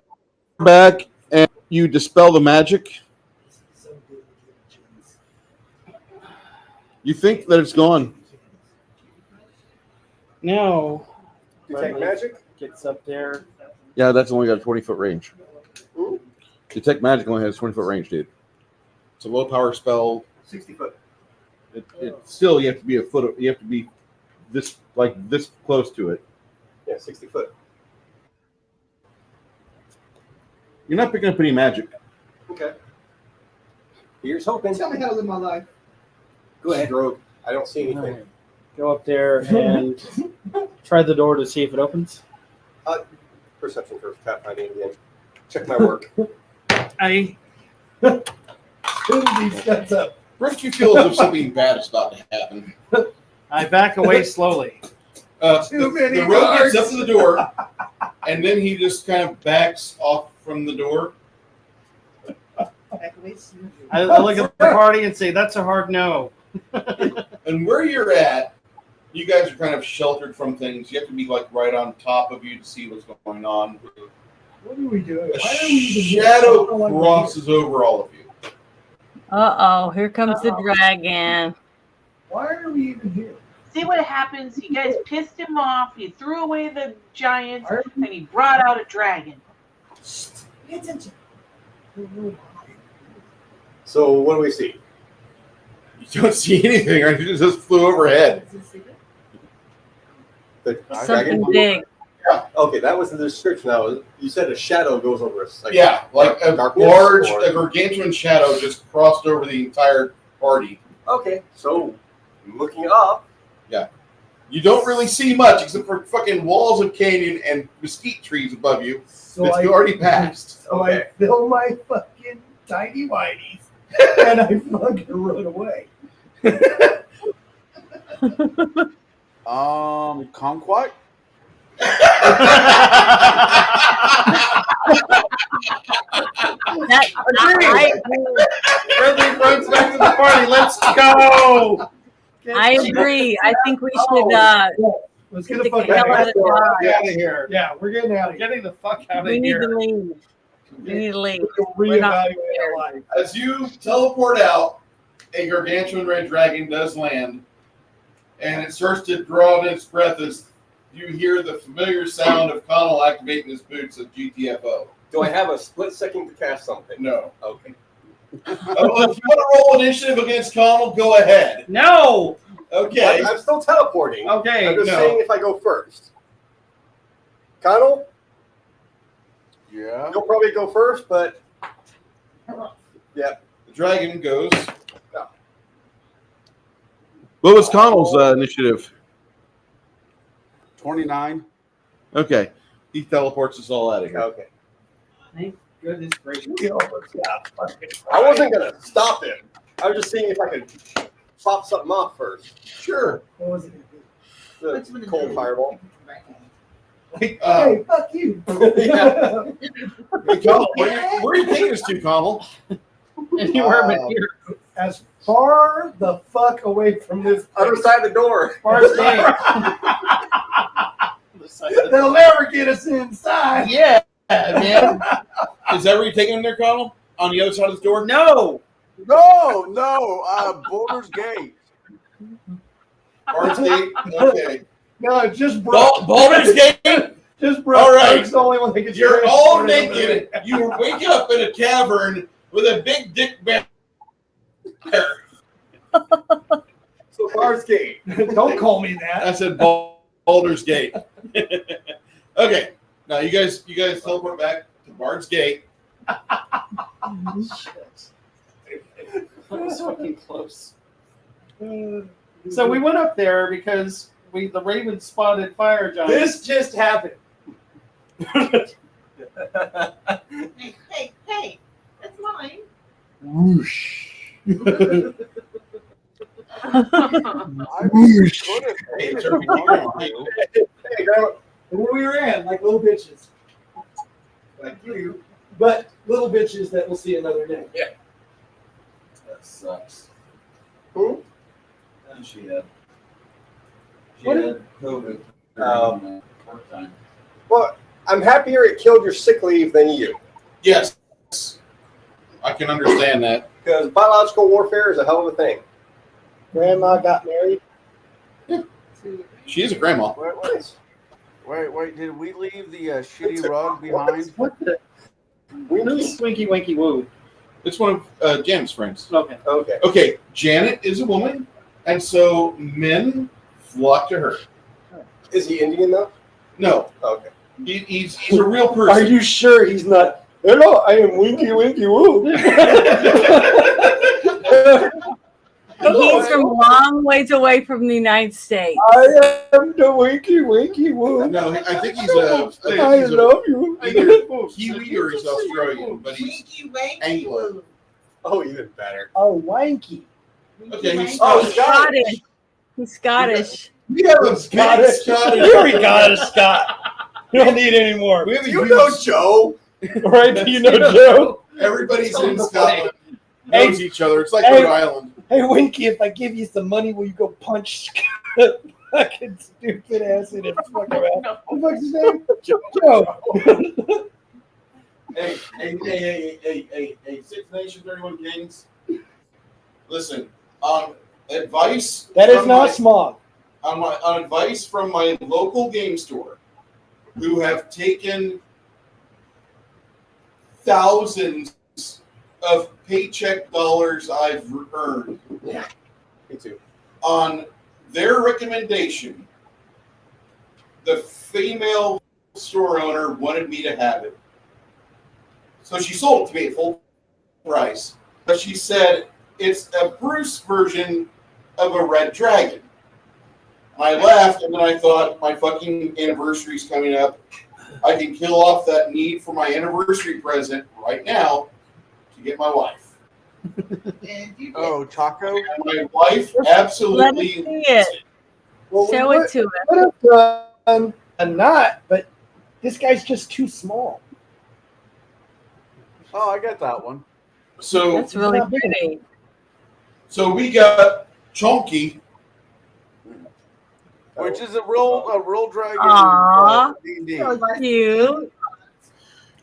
S2: back and you dispel the magic. You think that it's gone.
S1: No.
S15: Detect magic?
S1: Gets up there.
S2: Yeah, that's only got a 20-foot range. Detect magic only has 20-foot range, dude. It's a low power spell.
S15: 60 foot.
S2: It still you have to be a foot. You have to be this close to it.
S15: Yeah, 60 foot.
S2: You're not picking up any magic.
S15: Okay. Here's hoping.
S14: Tell me how to live my life.
S15: Go ahead, Rogue. I don't see anything.
S1: Go up there and try the door to see if it opens.
S15: Perception first. Tap finding again. Check my work.
S11: These guts up.
S10: Brooke, you feel as if something bad is about to happen.
S1: I back away slowly.
S10: The rogue gets up to the door, and then he just kind of backs off from the door.
S1: I look at the party and say, "That's a hard no."
S10: And where you're at, you guys are kind of sheltered from things. You have to be like right on top of you to see what's going on.
S11: What are we doing?
S10: A
S11: Why are we even
S10: shadow crosses over all of you.
S4: Uh-oh, here comes the dragon.
S11: Why are we even here?
S9: See what happens? You guys pissed him off. He threw away the giants, and he brought out a dragon.
S11: Pay attention.
S15: So what do we see?
S10: You don't see anything, right? You just flew overhead.
S15: The
S4: Something
S15: dragon?
S4: big.
S10: Yeah.
S15: Okay, that was the description. Now you said a shadow goes over us. Like
S10: Like a
S15: darkness
S10: large,
S15: or-
S10: a gargantuan shadow just crossed over the entire party.
S15: Okay, so looking up.
S10: Yeah. You don't really see much except for fucking walls of canyon and mesquite trees above you.
S11: So
S10: that you already passed.
S11: So I fill my fucking tiny whities and I fucking run away.
S3: Conquat?
S1: Ridley runs back to the party. Let's go.
S4: I agree. I think we should
S11: Let's
S4: get
S11: get
S4: the
S11: the fuck
S4: hell out of Dodge.
S1: Get out of here.
S11: Yeah, we're getting out of here.
S1: Getting the fuck out of
S4: We need
S1: here.
S4: to leave. We need to leave. We're not
S11: Reevaluate our life.
S10: As you teleport out, a gargantuan red dragon does land, and it starts to draw in its breath as you hear the familiar sound of Connell activating his boots of GTFO.
S15: Do I have a split second to cast something?
S10: No.
S15: Okay.
S2: Oh, if you want to roll initiative against Connell, go ahead.
S1: No.
S2: Okay.
S15: I'm still teleporting.
S1: Okay.
S15: I'm just
S2: no.
S15: saying if I go first. Connell,
S3: Yeah.
S15: you'll probably go first, but yeah.
S2: The dragon goes. What was Connell's initiative?
S3: 29.
S2: Okay. He teleports us all out of here.
S15: Okay.
S1: Thank goodness gracious.
S15: I wasn't gonna stop him. I was just seeing if I could pop something off first.
S2: Sure.
S11: What was it?
S15: The cold fireball.
S11: Hey, fuck you.
S15: Yeah.
S2: Hey, Connell, where are you taking us to, Connell?
S1: Anywhere but here.
S11: As far the fuck away from this
S15: Other side of the door.
S1: First game.
S11: They'll never get us inside.
S1: Yeah, man.
S2: Is that where you're taking him there, Connell? On the other side of the door?
S1: No.
S3: No. Baldur's Gate.
S2: Bard's Gate? Okay.
S11: No, just Brooke.
S2: Baldur's Gate?
S11: Just Brooke.
S2: All right.
S11: That's the only one that gets
S2: You're
S11: transported
S2: all
S11: over
S2: naked. You wake up in a cavern with a big dick bear.
S15: So Bard's Gate.
S11: there. Don't call me that.
S2: I said Baldur's Gate. Okay. Now you guys teleport back to Bard's Gate.
S1: That was fucking close. So we went up there because the Ravens spotted Fire Giant.
S11: This just happened.
S16: Hey, that's mine.
S11: Whoosh.
S15: Hey, Grandma.
S11: Where we ran like little bitches. Like you. But little bitches that will see another day.
S2: Yeah.
S18: That sucks.
S15: Who?
S18: And she had
S11: What?
S18: COVID. Work time.
S15: Well, I'm happier it killed your sick leave than you.
S2: Yes. I can understand that.
S15: Because biological warfare is a hell of a thing.
S11: Grandma got married.
S2: She is a grandma.
S3: Wait. Did we leave the shitty rug behind?
S1: What the?
S15: Winky?
S1: Winky Winky Woo.
S2: It's one of Janet's friends.
S1: Okay.
S15: Okay.
S2: Okay, Janet is a woman, and so men flock to her.
S15: Is he Indian though?
S2: No.
S15: Okay.
S2: He's a real person.
S5: Are you sure he's not? Hello, I am Winky Winky Woo.
S4: He's from long ways away from the United States.
S5: I am the Winky Winky Woo.
S2: No, I think he's
S5: I love you.
S2: either Kiwi or he's Australian, but he's Anglo.
S15: Oh, even better.
S5: Oh, wanky.
S2: Okay, he's
S4: Scottish. He's Scottish.
S2: We have a Scottish.
S5: Here we got a Scott. You don't need any more.
S2: We have a
S15: You know Joe.
S5: Right? Do you know Joe?
S2: Everybody's in Scotland
S5: Hey.
S2: knows each other. It's like
S5: Hey.
S2: Rhode Island.
S5: Hey, Winky, if I give you some money, will you go punch Scott? Fucking stupid ass in it. Fuck around. What the fuck's his name? Joe.
S2: Hey, Six Nations, 31 Kings. Listen, on advice.
S5: That is
S2: from
S5: not
S2: my-
S5: smog.
S2: on advice from my local game store, who have taken thousands of paycheck dollars I've earned.
S15: Yeah, me too.
S2: On their recommendation, the female store owner wanted me to have it. So she sold it to me at full price. But she said it's a Bruce version of a red dragon. I laughed, and then I thought, my fucking anniversary's coming up. I can kill off that need for my anniversary present right now to get my wife.
S3: Oh, Taco?
S2: And my wife absolutely
S4: Let me see it.
S5: Well,
S4: Show
S5: we
S4: it to him.
S5: would have done a knot, but this guy's just too small.
S3: Oh, I got that one.
S2: So
S4: That's really pretty.
S2: So we got Chunky,
S3: Which is a real dragon.
S4: Aww.
S3: D&D.
S4: Cute.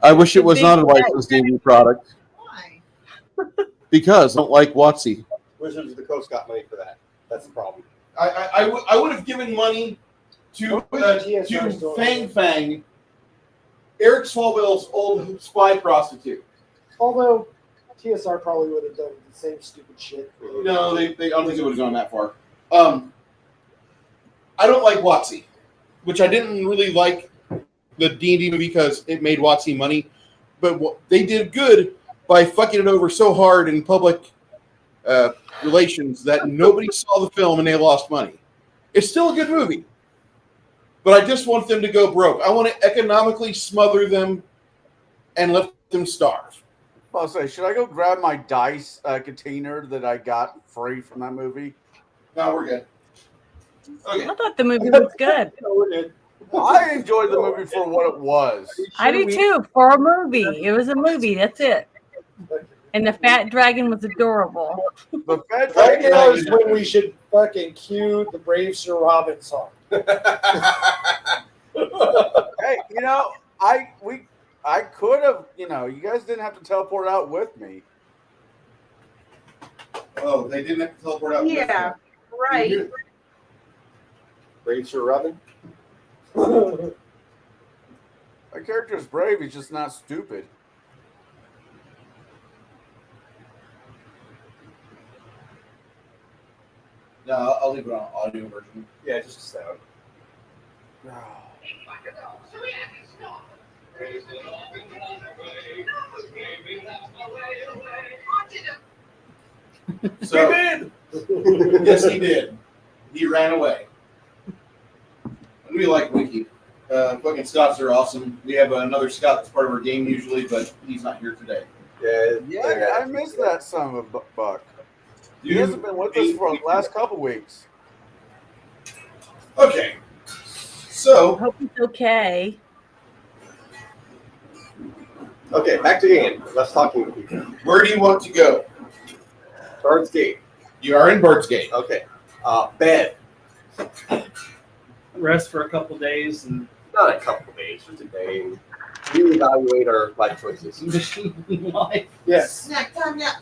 S2: I wish it was not a licensed D&D product.
S16: Why?
S2: Because I don't like WotC.
S15: Wizards of the Coast got money for that. That's the problem.
S2: I would have given money to Fang, Eric Swalwell's old spy prostitute.
S5: Although, TSR probably would have done the same stupid shit.
S10: No, they I don't think they would have gone that far. I don't like WotC, which I didn't really like the D&D movie because it made WotC money, but they did good by fucking it over so hard in public relations that nobody saw the film and they lost money. It's still a good movie, but I just want them to go broke. I want to economically smother them and let them starve.
S3: I'll say, should I go grab my dice container that I got free from that movie?
S10: No, we're good. Okay.
S4: I thought the movie was good.
S3: I enjoyed the movie for what it was.
S4: I do too. For a movie, it was a movie. That's it. And the fat dragon was adorable.
S3: The fat
S5: Right
S3: dragon
S5: now is when we should fucking cue the Brave Sir Robin song.
S3: Hey, you know, I could have, you guys didn't have to teleport out with me.
S10: Oh, they didn't have to teleport out.
S9: Yeah, right.
S15: Brave Sir Robin.
S3: My character is brave, he's just not stupid.
S10: No, I'll leave it on audio version.
S15: Yeah, just a sound.
S10: So, yes, he did. He ran away. And we like Winky. Fucking Scots are awesome. We have another Scot that's part of our game usually, but he's not here today.
S3: Yeah, I missed that son of a buck. He hasn't been with us for the last couple weeks.
S10: Okay. So.
S4: Hope it's okay.
S15: Okay, back to the game. Let's talk to people.
S10: Where do you want to go?
S15: Bird's Gate.
S10: You are in Bird's Gate.
S15: Okay. Bed.
S1: Rest for a couple days and
S15: Not a couple days, just a day. And reevaluate our life choices.
S1: life.
S5: Yes.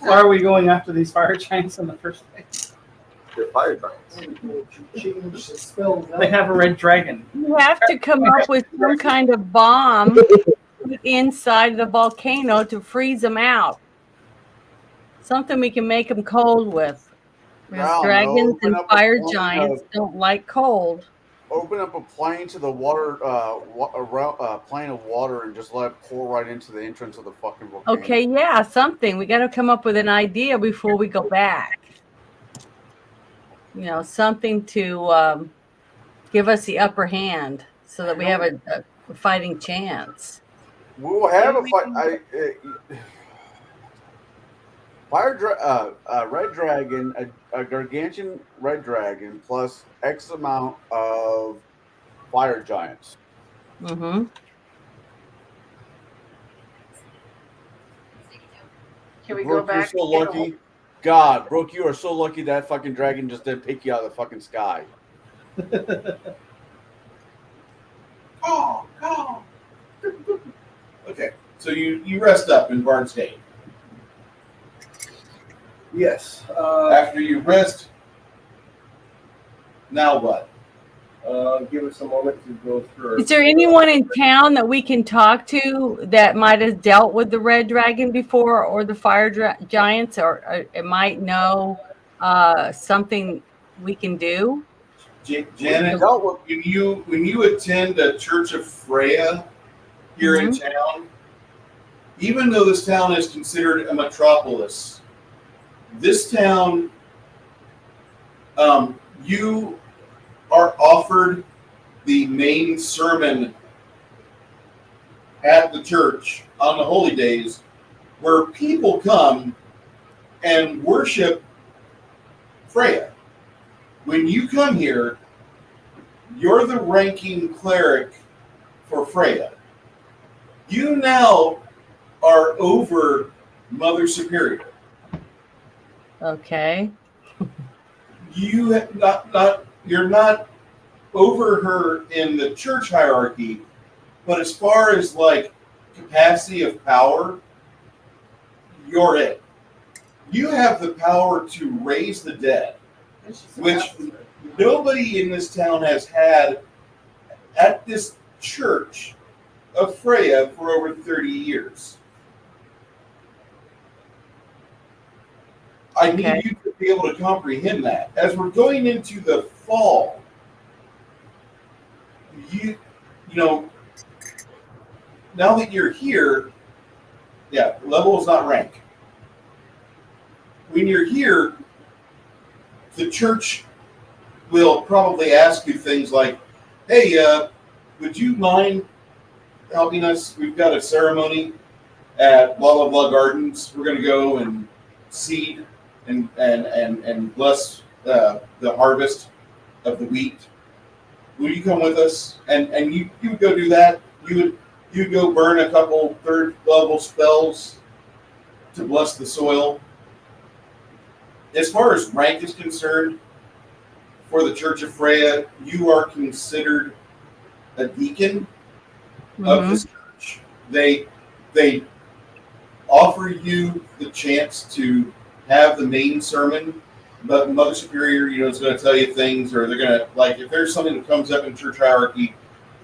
S1: Why are we going after these fire giants in the first place?
S15: They're fire giants.
S1: They have a red dragon.
S4: You have to come up with some kind of bomb inside the volcano to freeze them out. Something we can make them cold with. Because dragons and fire giants don't like cold.
S3: Open up a plane to the water, plane of water, and just let it pour right into the entrance of the fucking volcano.
S4: Okay, yeah, something. We got to come up with an idea before we go back. Something to give us the upper hand so that we have a fighting chance.
S3: We will have a fight. Red dragon, a gargantuan red dragon, plus X amount of fire giants.
S4: Mm-hmm.
S9: Can we
S3: Brooke,
S9: go back?
S3: you're so lucky. God, Brooke, you are so lucky that fucking dragon just didn't pick you out of the fucking sky.
S10: Oh. Okay, so you rest up in Barnes Gate.
S15: Yes.
S10: After you rest, now what?
S15: Give us a moment to go through.
S4: Is there anyone in town that we can talk to that might have dealt with the red dragon before or the fire giants, or it might know something we can do?
S10: Janet, when you attend a Church of Freya here in town, even though this town is considered a metropolis, this town, you are offered the main sermon at the church on the holy days, where people come and worship Freya. When you come here, you're the ranking cleric for Freya. You now are over Mother Superior.
S4: Okay.
S10: You're not over her in the church hierarchy, but as far as like capacity of power, you're it. You have the power to raise the dead, which nobody in this town has had at this church of Freya for over 30 years.
S2: I need you to be able to comprehend that. As we're going into the fall, you know, now that you're here, yeah, level is not rank. When you're here, the church will probably ask you things like, hey, would you mind helping us? We've got a ceremony at blah, blah, blah gardens. We're going to go and seed and bless the harvest of the wheat. Will you come with us? And you would go do that. You'd go burn a couple third level spells to bless the soil. As far as rank is concerned, for the Church of Freya, you are considered a deacon of this church. They offer you the chance to have the main sermon, but Mother Superior, is going to tell you things, or they're going to, like, if there's something that comes up in church hierarchy,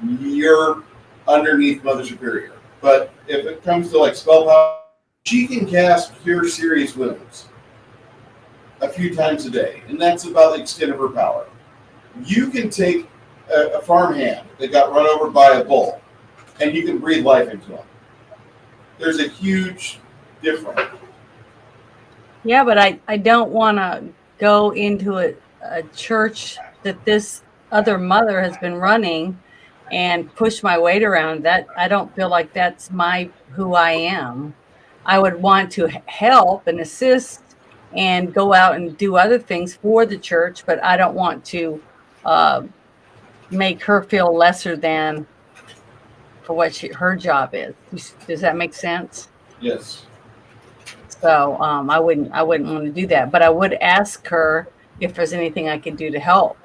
S2: you're underneath Mother Superior. But if it comes to like spell power, she can cast Cure Serious Wounds a few times a day, and that's about the extent of her power. You can take a farmhand that got run over by a bull, and you can breathe life into him. There's a huge difference.
S4: Yeah, but I don't want to go into a church that this other mother has been running and push my weight around. That I don't feel like that's who I am. I would want to help and assist and go out and do other things for the church, but I don't want to make her feel lesser than for what her job is. Does that make sense?
S2: Yes.
S4: So I wouldn't want to do that, but I would ask her if there's anything I could do to help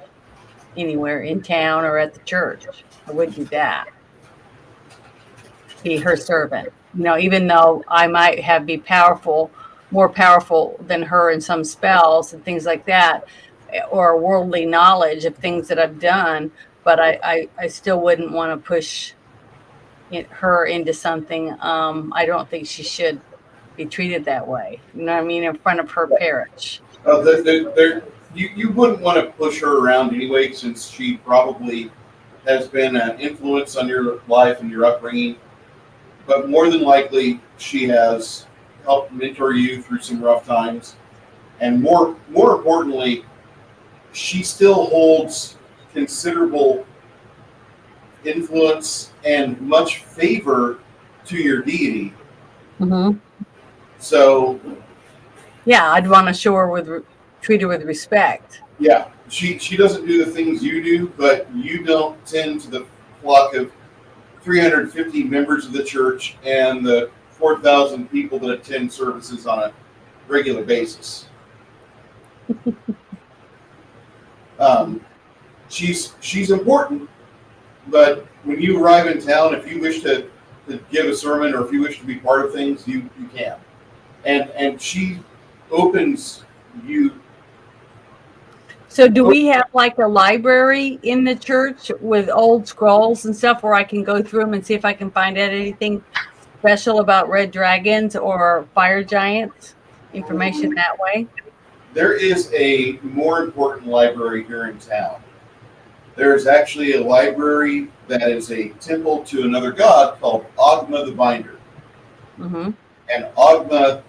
S4: anywhere in town or at the church. I would do that. Be her servant. Even though I might be more powerful than her in some spells and things like that, or worldly knowledge of things that I've done, but I still wouldn't want to push her into something. I don't think she should be treated that way. You know what I mean? In front of her parish.
S2: You wouldn't want to push her around anyway, since she probably has been an influence on your life and your upbringing. But more than likely, she has helped mentor you through some rough times. And more importantly, she still holds considerable influence and much favor to your deity.
S4: Mm-hmm.
S2: So,
S4: yeah, I'd want to treat her with respect.
S2: Yeah, she doesn't do the things you do, but you don't tend to the flock of 350 members of the church and the 4,000 people that attend services on a regular basis. She's important, but when you arrive in town, if you wish to give a sermon or if you wish to be part of things, you can. And she opens you.
S4: So do we have like a library in the church with old scrolls and stuff where I can go through them and see if I can find out anything special about red dragons or fire giants? Information that way?
S2: There is a more important library here in town. There's actually a library that is a temple to another god called Ogma the Binder.
S4: Mm-hmm.
S2: And Ogma,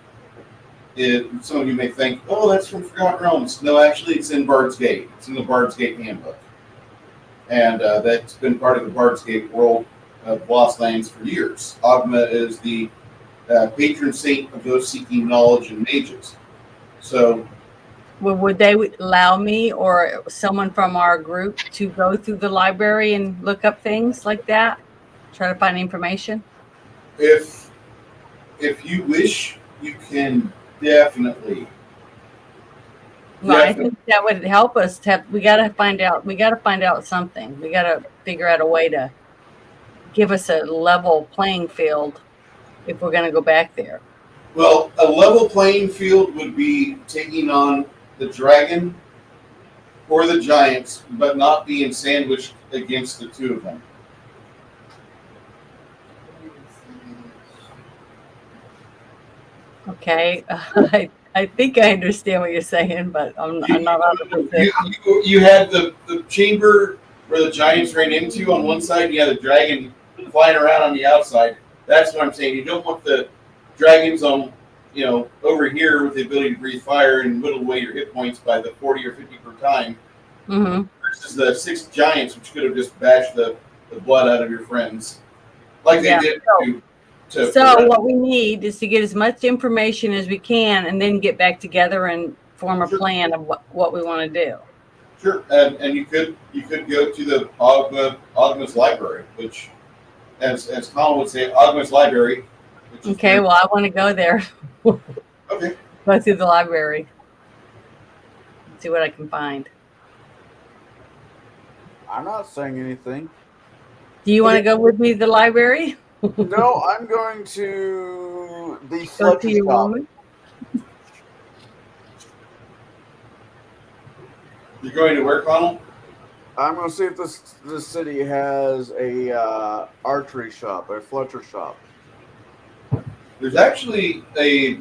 S2: some of you may think, oh, that's from Forgotten Realms. No, actually, it's in Bard's Gate. It's in the Bard's Gate handbook. And that's been part of the Bard's Gate world of Lost Lands for years. Ogma is the patron saint of those seeking knowledge and mages. So,
S4: would they allow me or someone from our group to go through the library and look up things like that? Try to find information?
S2: If you wish, you can definitely.
S4: Well, I think that would help us. We got to find out something. We got to figure out a way to give us a level playing field if we're going to go back there.
S2: Well, a level playing field would be taking on the dragon or the giants, but not being sandwiched against the two of them.
S4: Okay. I think I understand what you're saying, but I'm not 100%.
S10: You had the chamber where the giants ran into on one side, and you had the dragon flying around on the outside. That's what I'm saying. You don't want the dragons on, over here with the ability to breathe fire and whittle away your hit points by the 40 or 50 per time.
S4: Mm-hmm.
S10: Versus the 6 giants, which could have just bashed the blood out of your friends, like they did to.
S4: So what we need is to get as much information as we can, and then get back together and form a plan of what we want to do.
S10: Sure, and you could go to the Ogma's library, which, as Colin would say, Ogma's library.
S4: Okay, well, I want to go there.
S10: Okay.
S4: Go through the library. See what I can find.
S3: I'm not saying anything.
S4: Do you want to go with me to the library?
S3: No, I'm going to the
S4: Go to
S3: Fletcher
S4: your
S3: shop.
S4: woman?
S10: You're going to where, Connell?
S3: I'm going to see if this city has a archery shop, a Fletcher shop.
S10: There's actually a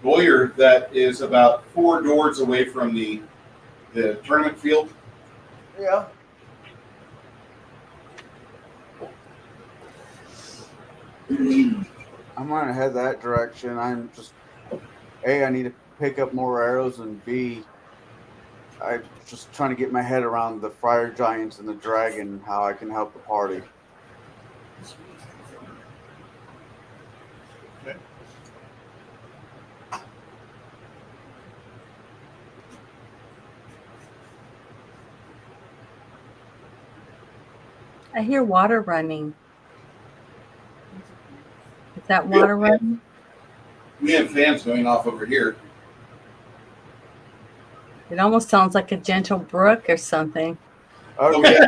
S10: lawyer that is about 4 doors away from the tournament field.
S3: Yeah. I'm going to head that direction. I'm just, A, I need to pick up more arrows, and B, I'm just trying to get my head around the fire giants and the dragon, how I can help the party.
S4: I hear water running. Is that water running?
S10: We have fans going off over here.
S4: It almost sounds like a gentle brook or something.
S10: Oh, yeah.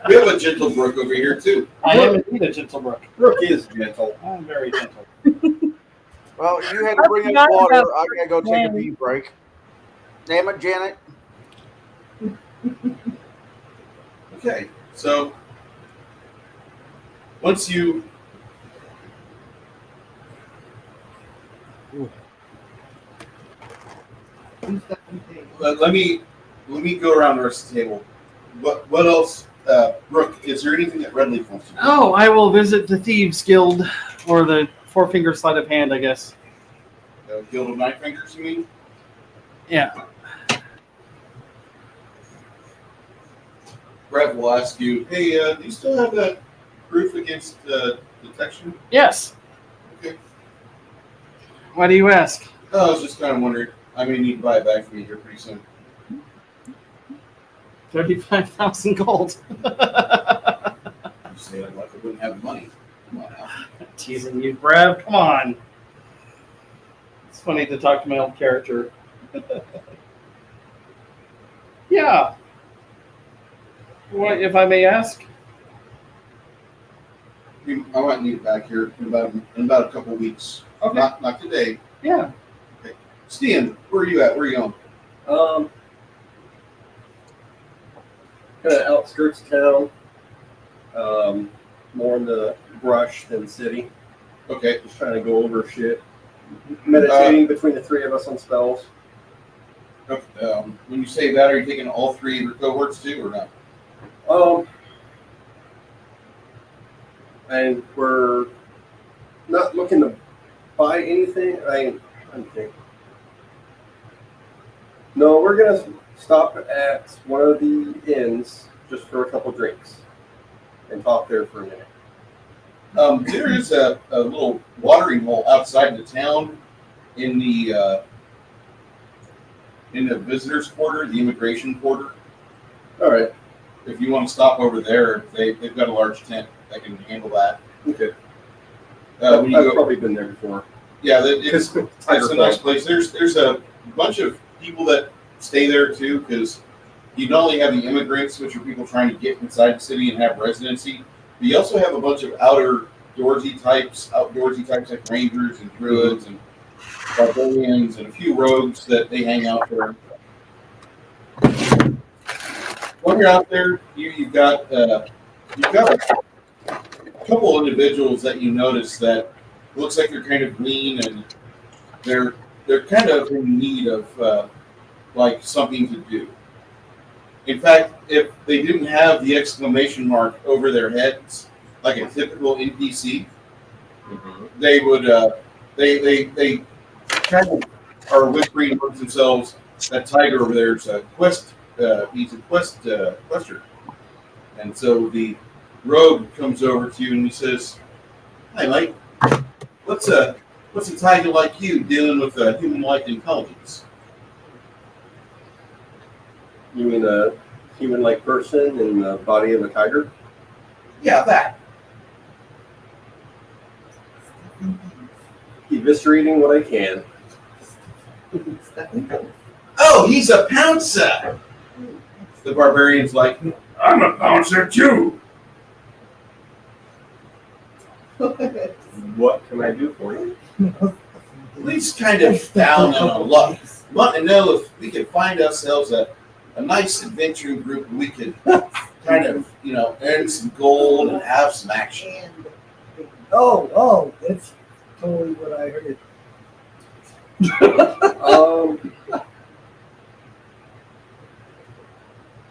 S10: we have a gentle brook over here, too.
S1: I am indeed a gentle brook.
S15: Brooke is gentle.
S1: I'm very gentle.
S3: Well, you had to bring up water. I gotta go take a pee break. Damn it, Janet.
S10: Okay, so once you let me go around the rest of the table. What else, Brooke? Is there anything that Redleaf wants to do?
S1: Oh, I will visit the Thieves Guild, or the Four Finger Sleight of Hand, I guess.
S10: Guild of Nine Fingers, you mean?
S1: Yeah.
S10: Brett will ask you, hey, do you still have that proof against detection?
S1: Yes.
S10: Okay.
S1: Why do you ask?
S10: I was just kind of wondering. I may need to buy it back from you here pretty soon.
S1: 35,000 gold.
S10: You say that like I wouldn't have the money. Come on now.
S1: Teasing you, Brav. Come on. It's funny to talk to my old character. Yeah. What, if I may ask?
S10: I might need it back here in about a couple of weeks.
S1: Okay.
S10: Not today.
S1: Yeah.
S10: Okay. Stian, where are you at? Where are you going?
S15: Kind of outskirts of town. More in the brush than city.
S10: Okay.
S15: Just trying to go over shit. Meditating between the 3 of us on spells.
S10: When you say that, are you taking all 3 of your cohorts too, or not?
S15: And we're not looking to buy anything. I'm thinking. No, we're gonna stop at one of the inns just for a couple drinks and talk there for a minute.
S10: There is a little watering hole outside the town in the visitors' quarter, the immigration quarter.
S15: All right.
S10: If you want to stop over there, they've got a large tent that can handle that.
S15: Okay.
S10: I've
S15: probably been there before.
S10: Yeah, it's a nice place. There's a bunch of people that stay there too, because you not only have the immigrants, which are people trying to get inside the city and have residency, but you also have a bunch of outdoorsy types like rangers and druids and barbarians and a few rogues that they hang out there. When you're out there, you've got a couple individuals that you notice that looks like they're kind of lean and they're they're kind of in need of like something to do. In fact, if they didn't have the exclamation mark over their heads, like a typical NPC, they would they kind of are whispering amongst themselves. That tiger over there is a quest. He's a quester, and so the rogue comes over to you and he says, "Hi, mate. What's a tiger like you dealing with a human-like intelligence?"
S15: You mean a human-like person in the body of a tiger?
S10: Yeah, that.
S15: Eviscerating what I can.
S10: Oh, he's a pouncer. The barbarian's like, I'm a pouncer too.
S15: What can I do for you?
S10: He's kind of down on our luck. Want to know if we could find ourselves a nice adventuring group and we could kind of, earn some gold and have some action.
S11: Oh, that's totally what I heard.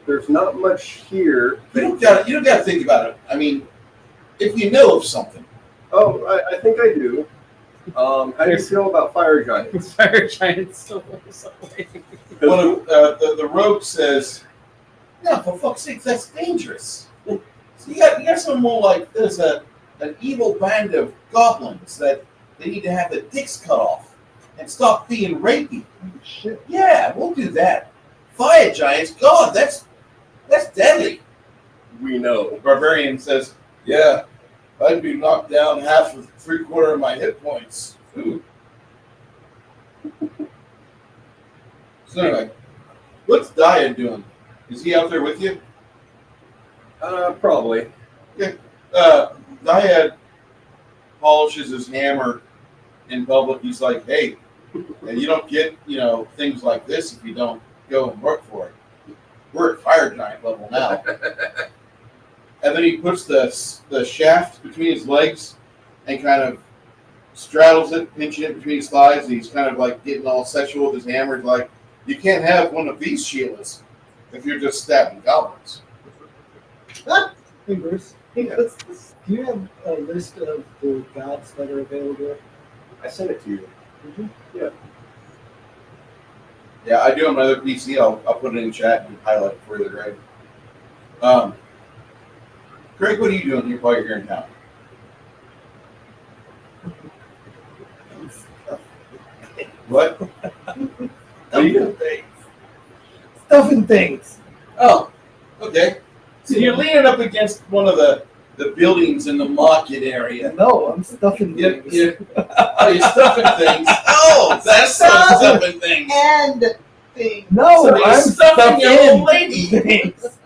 S15: There's not much here.
S10: You don't got to think about it. I mean, if you know of something.
S15: Oh, I think I do. How do you feel about fire giants?
S1: Fire giants still away.
S10: One of the rogue says, "No, for fuck's sake, that's dangerous." So you got something more like there's an evil band of goblins that they need to have their dicks cut off and stop being rapey.
S11: Shit.
S10: Yeah, we'll do that. Fire giants, God, that's deadly.
S15: We know.
S10: Barbarian says, "Yeah, I'd be knocked down half of 3/4 of my hit points." Ooh. So anyway, what's Daya doing? Is he out there with you?
S15: Probably.
S10: Okay. Daya polishes his hammer in public. He's like, "Hey, and you don't get things like this if you don't go and work for it. We're at fire giant level now." And then he puts the shaft between his legs and kind of straddles it, pinching it between his thighs. And he's kind of like getting all sexual with his hammer. He's like, "You can't have one of these Sheilas if you're just stabbing goblins."
S11: Hey, Bruce. Hey, do you have a list of the gods that are available?
S15: I sent it to you.
S11: Did you?
S15: Yeah.
S10: Yeah, I do on my other PC. I'll put it in chat and highlight it for you, Greg. Greg, what are you doing here while you're here in town? What?
S11: Stuffing things.
S10: Oh, okay. So you're leaning up against one of the buildings in the market area.
S11: No, I'm stuffing things.
S10: You're stuffing things. Oh, that's stuffing things.
S14: And things.
S11: No,
S10: So you're
S11: I'm
S10: stuffing your
S11: stuffing
S10: old lady.
S11: things.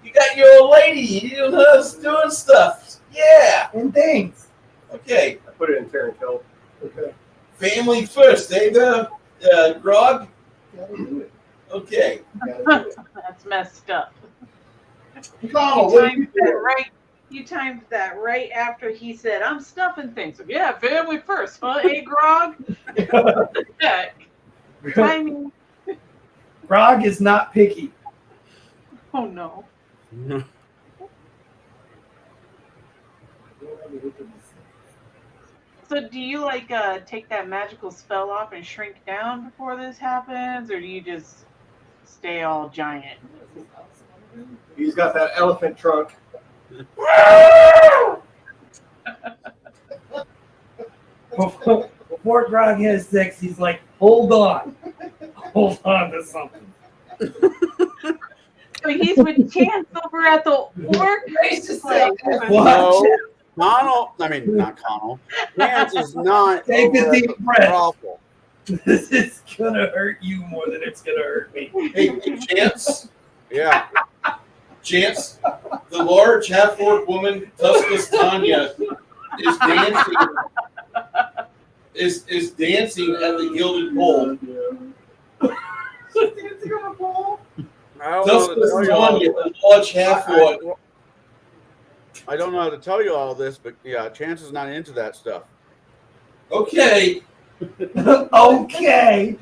S10: You got your old lady. You know her doing stuff. Yeah.
S11: And things.
S10: Okay.
S15: I put it in Terran Kill.
S11: Okay.
S10: Family first, eh, Grog?
S11: Gotta do it.
S10: Okay.
S9: That's messed up.
S10: Connell, what are you
S9: timed that
S10: doing?
S9: right. You timed that right after he said, "I'm stuffing things." So, yeah, family first, huh? Hey, Grog. Heck. Timing.
S11: Grog is not picky.
S9: Oh no. So do you take that magical spell off and shrink down before this happens, or do you just stay all giant?
S15: He's got that elephant trunk.
S11: Before Grog has sex, he's like, hold on. Hold on to something.
S9: So he's with Chance over at the orc place.
S3: No, Connell. I mean, not Connell. Chance is not.
S11: Take a
S3: over at
S11: deep
S3: the
S11: breath.
S3: brothel.
S11: This is gonna hurt you more than it's gonna hurt me.
S10: Hey, Chance.
S3: Yeah.
S10: Chance, the large half-orc woman, Tuscus Tanya, is dancing. Is dancing at the Gilded Pole.
S14: Dancing on a pole?
S10: Tuscus Tanya, the large half-orc.
S3: I don't know how to tell you all this, but yeah, Chance is not into that stuff.
S10: Okay,
S11: Okay.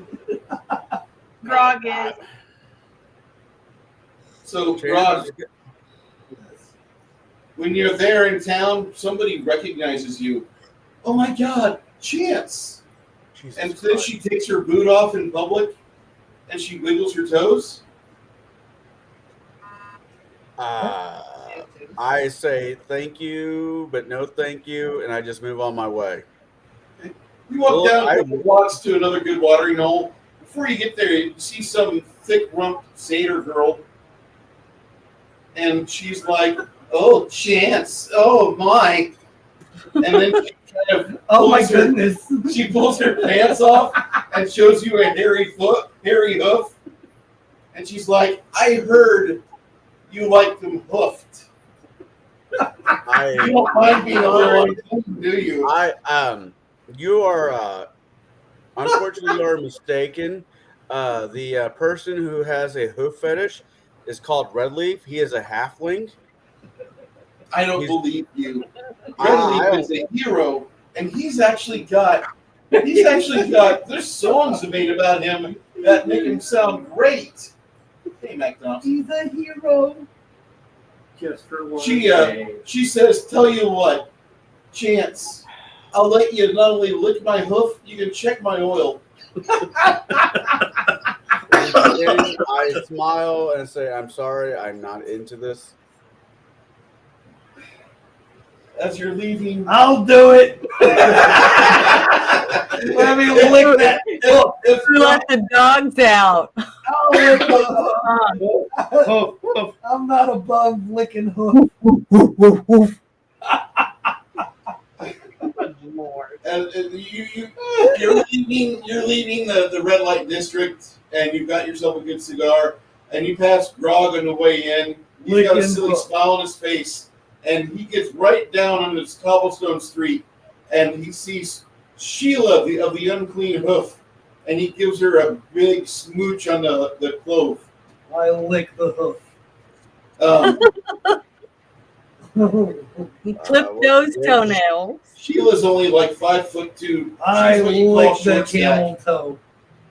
S9: Grog is.
S10: So, Grog, when you're there in town, somebody recognizes you. Oh my God, Chance! And then she takes her boot off in public, and she wiggles her toes.
S3: I say thank you, but no thank you, and I just move on my way.
S10: You walk down a couple blocks to another good watering hole. Before you get there, you see some thick-rumped satyr girl, and she's like, "Oh, Chance! Oh my!" And then she kind of
S11: Oh my goodness!
S10: She pulls her pants off and shows you a hairy hoof, and she's like, "I heard you like them hoofed." You don't mind being on, do you?
S3: You are, unfortunately, you are mistaken. The person who has a hoof fetish is called Redleaf. He is a halfling.
S10: I don't believe you. Redleaf is a hero, and he's actually got. There's songs made about him that make him sound great. Hey, McDonald.
S11: He's a hero. Just for one
S10: She says, "Tell you what, Chance, I'll let you not only lick my hoof, you can check my oil."
S3: I smile and say, "I'm sorry, I'm not into this."
S10: As you're leaving,
S11: I'll do it. Let me lick that.
S4: If you let the dogs out.
S11: I'll lick the hoof. I'm not above licking hoof.
S10: and you're leaving the red light district, and you've got yourself a good cigar, and you pass Grog on the way in. He's got a silly smile on his face, and he gets right down on this cobblestone street, and he sees Sheila of the unclean hoof, and he gives her a big smooch on the clove.
S11: I lick the hoof.
S4: He clipped those toenails.
S10: Sheila's only like 5'2".
S11: I
S10: what you
S11: lick
S10: call
S11: the
S10: short
S11: camel
S10: stack.
S11: toe.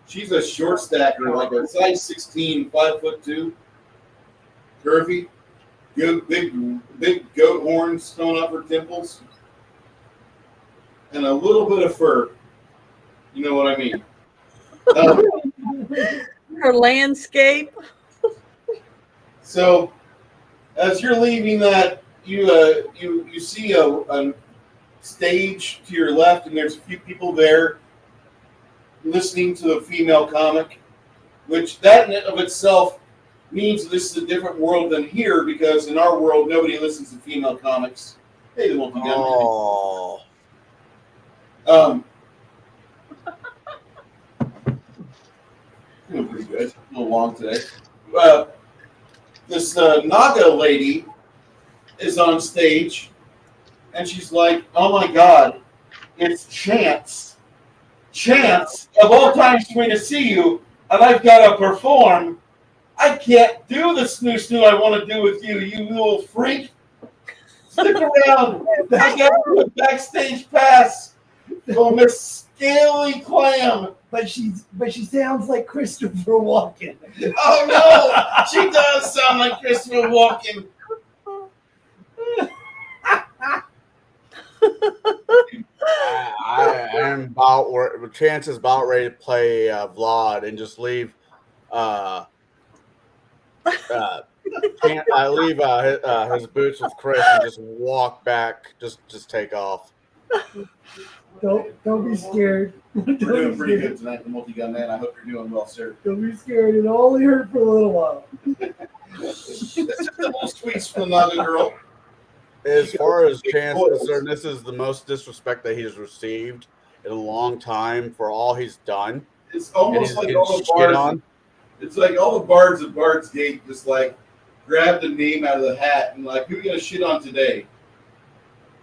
S10: She's a short stacker, like a size 16, 5'2". Curvy, big goat horns coming off her temples, and a little bit of fur. You know what I mean?
S4: Her landscape.
S10: So, as you're leaving that, you see a stage to your left, and there's a few people there listening to a female comic, which that in and of itself means this is a different world than here, because in our world nobody listens to female comics. Hey, the multi-gun.
S3: Oh.
S10: Doing pretty good. A little long today. This Naga lady is on stage, and she's like, "Oh my God, it's Chance. Chance, of all times for me to see you, and I've got to perform. I can't do the snoo I want to do with you, you little freak. Stick around. I got a backstage pass for Miss Scaly Clam."
S11: But she sounds like Christopher Walken.
S10: Oh no, she does sound like Christopher Walken.
S3: I am about where Chance is about ready to play Vlad and just leave. I leave his boots with Chris and just walk back. Just take off.
S11: Don't be scared.
S10: We're doing pretty good tonight, the multi-gun man. I hope you're doing well, sir.
S11: Don't be scared. It only hurt for a little while.
S10: That's just a little tweets from the Naga girl.
S3: As far as Chance is concerned, this is the most disrespect that he's received in a long time for all he's done.
S10: It's almost like all the
S3: bards.
S10: bards. It's like all the bards of Bard's Gate just like grabbed a name out of the hat and like, who are you gonna shit on today?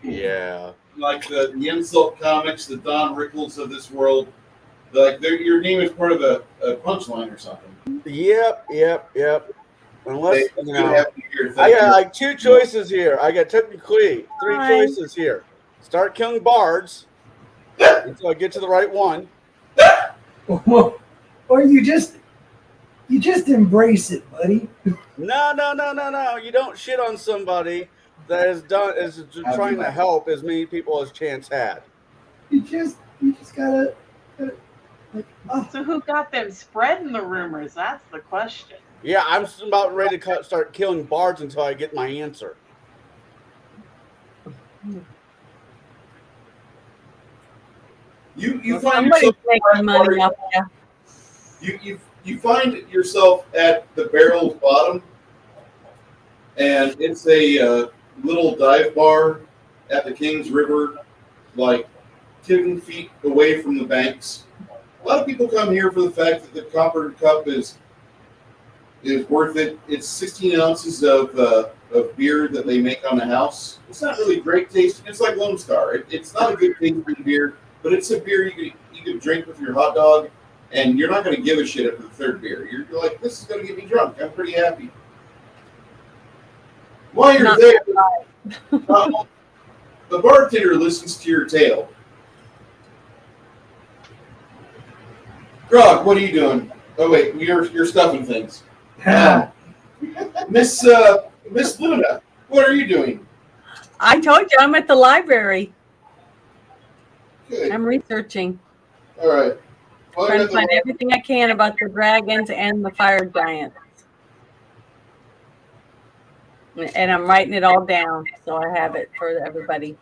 S3: Yeah.
S10: Like the insult comics, the Don Rickles of this world. Like your name is part of a punchline or something.
S3: Yep. Unless
S10: I
S3: I got like two choices here. I got technically three choices here. Start killing bards, until I get to the right one.
S11: Or you just embrace it, buddy.
S3: No. You don't shit on somebody that is trying to help as many people as Chance had.
S11: You just gotta.
S9: So who got them spreading the rumors? That's the question.
S3: Yeah, I'm about ready to start killing bards until I get my answer.
S2: You find
S4: Somebody's
S2: yourself
S4: making money off you.
S2: you find yourself at the barrel's bottom, and it's a little dive bar at the Kings River, like 10 feet away from the banks. A lot of people come here for the fact that the copper cup is worth it. It's 16 ounces of beer that they make on the house. It's not really great tasting. It's like Lone Star. It's not a good tasting beer, but it's a beer you could drink with your hot dog, and you're not going to give a shit after the third beer. You're like, this is going to get me drunk. I'm pretty happy. While you're there, the bartender listens to your tale. Grog, what are you doing? Oh wait, you're stuffing things. Miss Luna, what are you doing?
S4: I told you I'm at the library.
S2: Good.
S4: I'm researching.
S2: All right. Well,
S4: Trying to find everything I can about the dragons and the fire giants. And I'm writing it all down so I have it for everybody.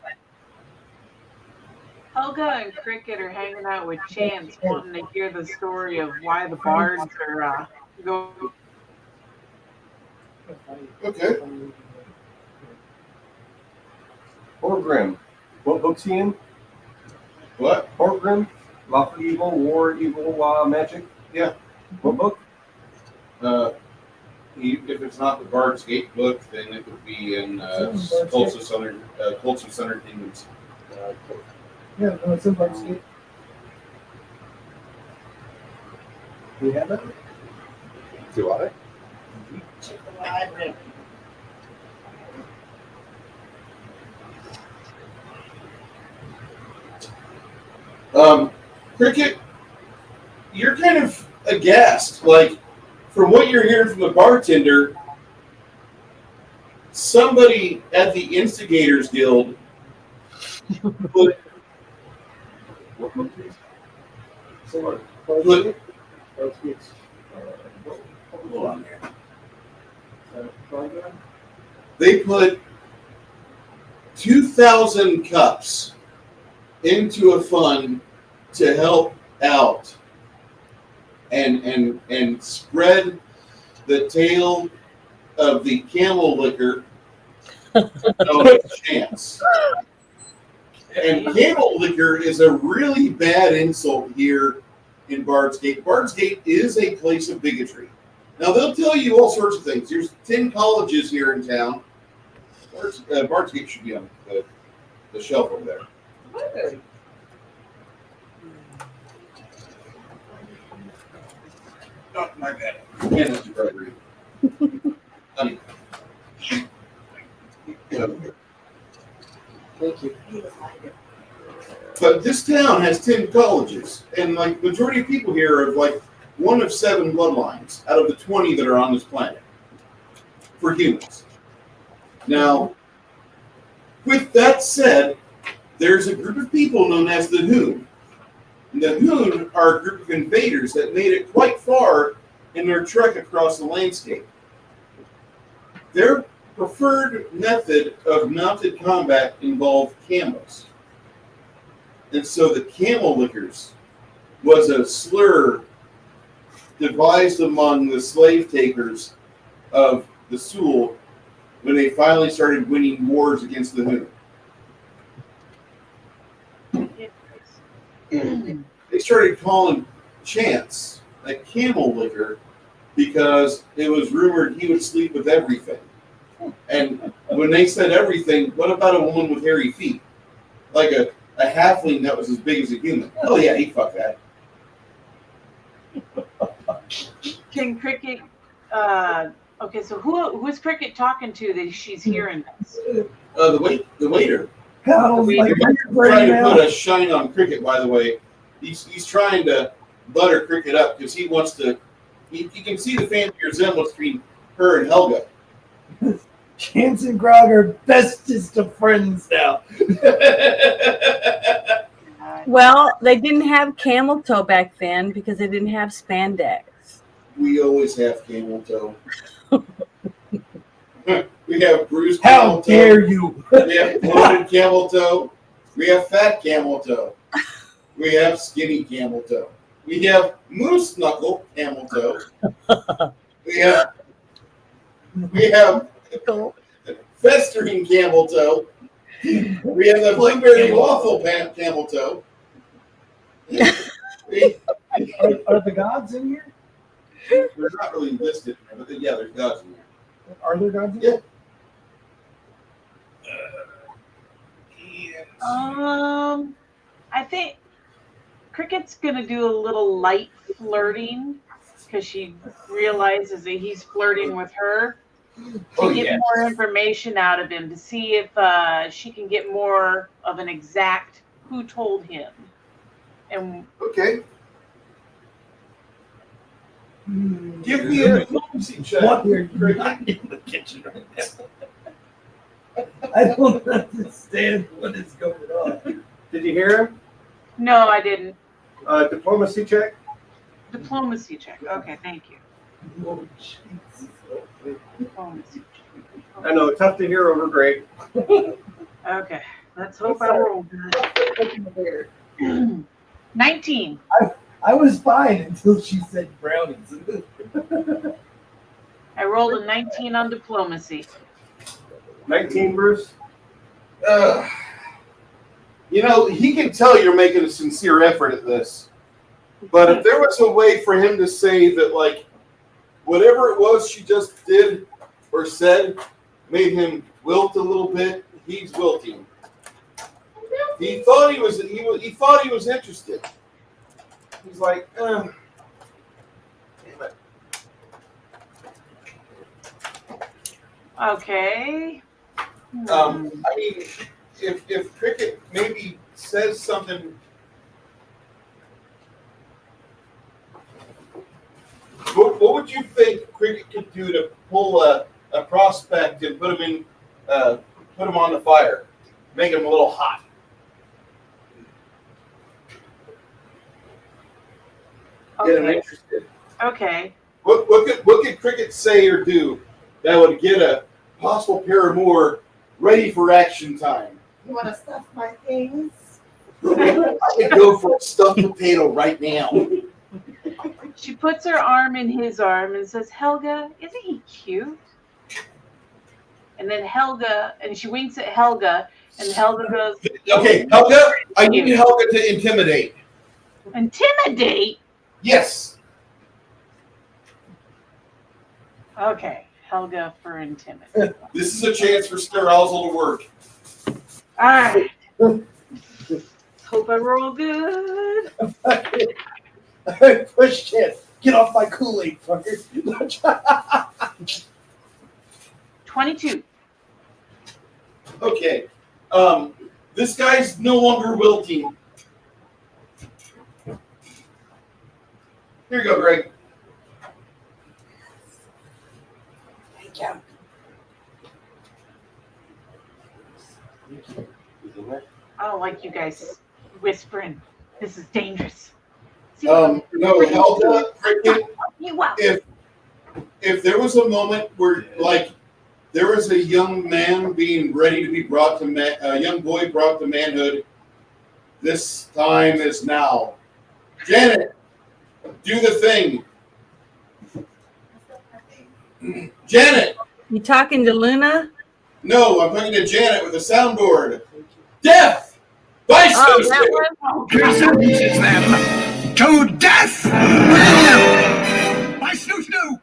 S9: Helga and Cricket are hanging out with Chance, wanting to hear the story of why the bards are going.
S2: Okay.
S15: Orgrim. What book's he in?
S2: What?
S15: Orgrim? Lawful Evil, War, Evil, Magic?
S2: Yeah.
S15: What book?
S2: If it's not the Bard's Gate book, then it would be in Cults of Southern Kingdoms.
S11: Yeah, no, it's in Bard's Gate. Do you have it?
S15: Do I?
S16: Check the library.
S2: Cricket, you're kind of aghast. Like, from what you're hearing from the bartender, somebody at the Instigators Guild put hold on here. They put 2,000 cups into a fund to help out and spread the tale of the camel liquor known as Chance. And camel liquor is a really bad insult here in Bard's Gate. Bard's Gate is a place of bigotry. Now, they'll tell you all sorts of things. There's 10 colleges here in town. Bard's Gate should be on the shelf over there. Oh, my bad. Yeah, that's right.
S5: Thank you.
S2: But this town has 10 colleges, and like the majority of people here are like one of 7 bloodlines out of the 20 that are on this planet for humans. Now, with that said, there's a group of people known as the Hoon. And the Hoon are a group of invaders that made it quite far in their trek across the landscape. Their preferred method of mounted combat involved camels. And so the camel lickers was a slur devised among the slave takers of the Sul when they finally started winning wars against the Hoon. They started calling Chance a camel licker because it was rumored he would sleep with everything. And when they said everything, what about a woman with hairy feet? Like a halfling that was as big as a human. Oh yeah, he'd fuck that.
S9: Can Cricket? Okay, so who is Cricket talking to that she's hearing this?
S2: The waiter.
S11: How's
S9: The
S11: like
S9: waiter.
S10: trying to put a shine on Cricket, by the way. He's trying to butter Cricket up because he wants to. You can see the family resemblance between her and Helga.
S11: Chance and Grog are bestest of friends now.
S4: Well, they didn't have camel toe back then because they didn't have spandex.
S10: We always have camel toe. We have bruised
S11: How
S10: camel toe.
S11: dare you?
S10: We have bloated camel toe. We have fat camel toe. We have skinny camel toe. We have moose knuckle camel toe. We have festering camel toe. We have the blueberry waffle camel toe.
S11: Are the gods in here?
S10: They're not really listed, but yeah, there's gods in there.
S11: Are there gods in here?
S9: I think Cricket's gonna do a little light flirting because she realizes that he's flirting with her to get more information out of him to see if she can get more of an exact who told him. And
S10: okay. Give me a diplomacy check.
S11: What are you not in the kitchen right now? I don't understand what is going on.
S15: Did you hear him?
S9: no, I didn't.
S15: Diplomacy check.
S9: Diplomacy check. Okay, thank you.
S11: Oh, Jesus.
S9: Diplomacy check.
S15: I know, tough to hear over great.
S9: Okay, let's hope I roll good. 19.
S11: I was fine until she said brownies.
S9: I rolled a 19 on diplomacy.
S15: 19, Bruce.
S10: You know, he can tell you're making a sincere effort at this. But if there was a way for him to say that, like, whatever it was she just did or said made him wilt a little bit, he's wilting. He thought he was interested. He's like, damn it.
S9: Okay.
S10: I mean, if Cricket maybe says something, what would you think Cricket could do to pull a prospect and put him on the fire, make him a little hot? Get him interested.
S9: Okay.
S10: What could Cricket say or do that would get a possible paramour ready for action time?
S14: You want to stuff my things?
S10: I could go for a stuffed potato right now.
S9: She puts her arm in his arm and says, Helga, isn't he cute? And then she winks at Helga, and Helga goes,
S10: Okay, Helga, I need Helga to intimidate.
S9: Intimidate?
S10: Yes.
S9: Okay, Helga for intimidate.
S10: This is a chance for Scarousel to work.
S9: All right. Hope I roll good.
S11: Push Chance. Get off my Kool-Aid, fucker.
S9: 22.
S10: Okay. This guy's no longer wilting. Here you go, Greg.
S11: Thank you.
S9: I don't like you guys whispering. This is dangerous.
S10: No, Helga, Cricket, if there was a moment where, like, there was a young man being ready to be brought to a young boy brought to manhood, this time is now. Janet, do the thing. Janet.
S4: You talking to Luna?
S10: No, I'm talking to Janet with a soundboard. Death! By
S18: Your sentences them to death! By snoo-snoo!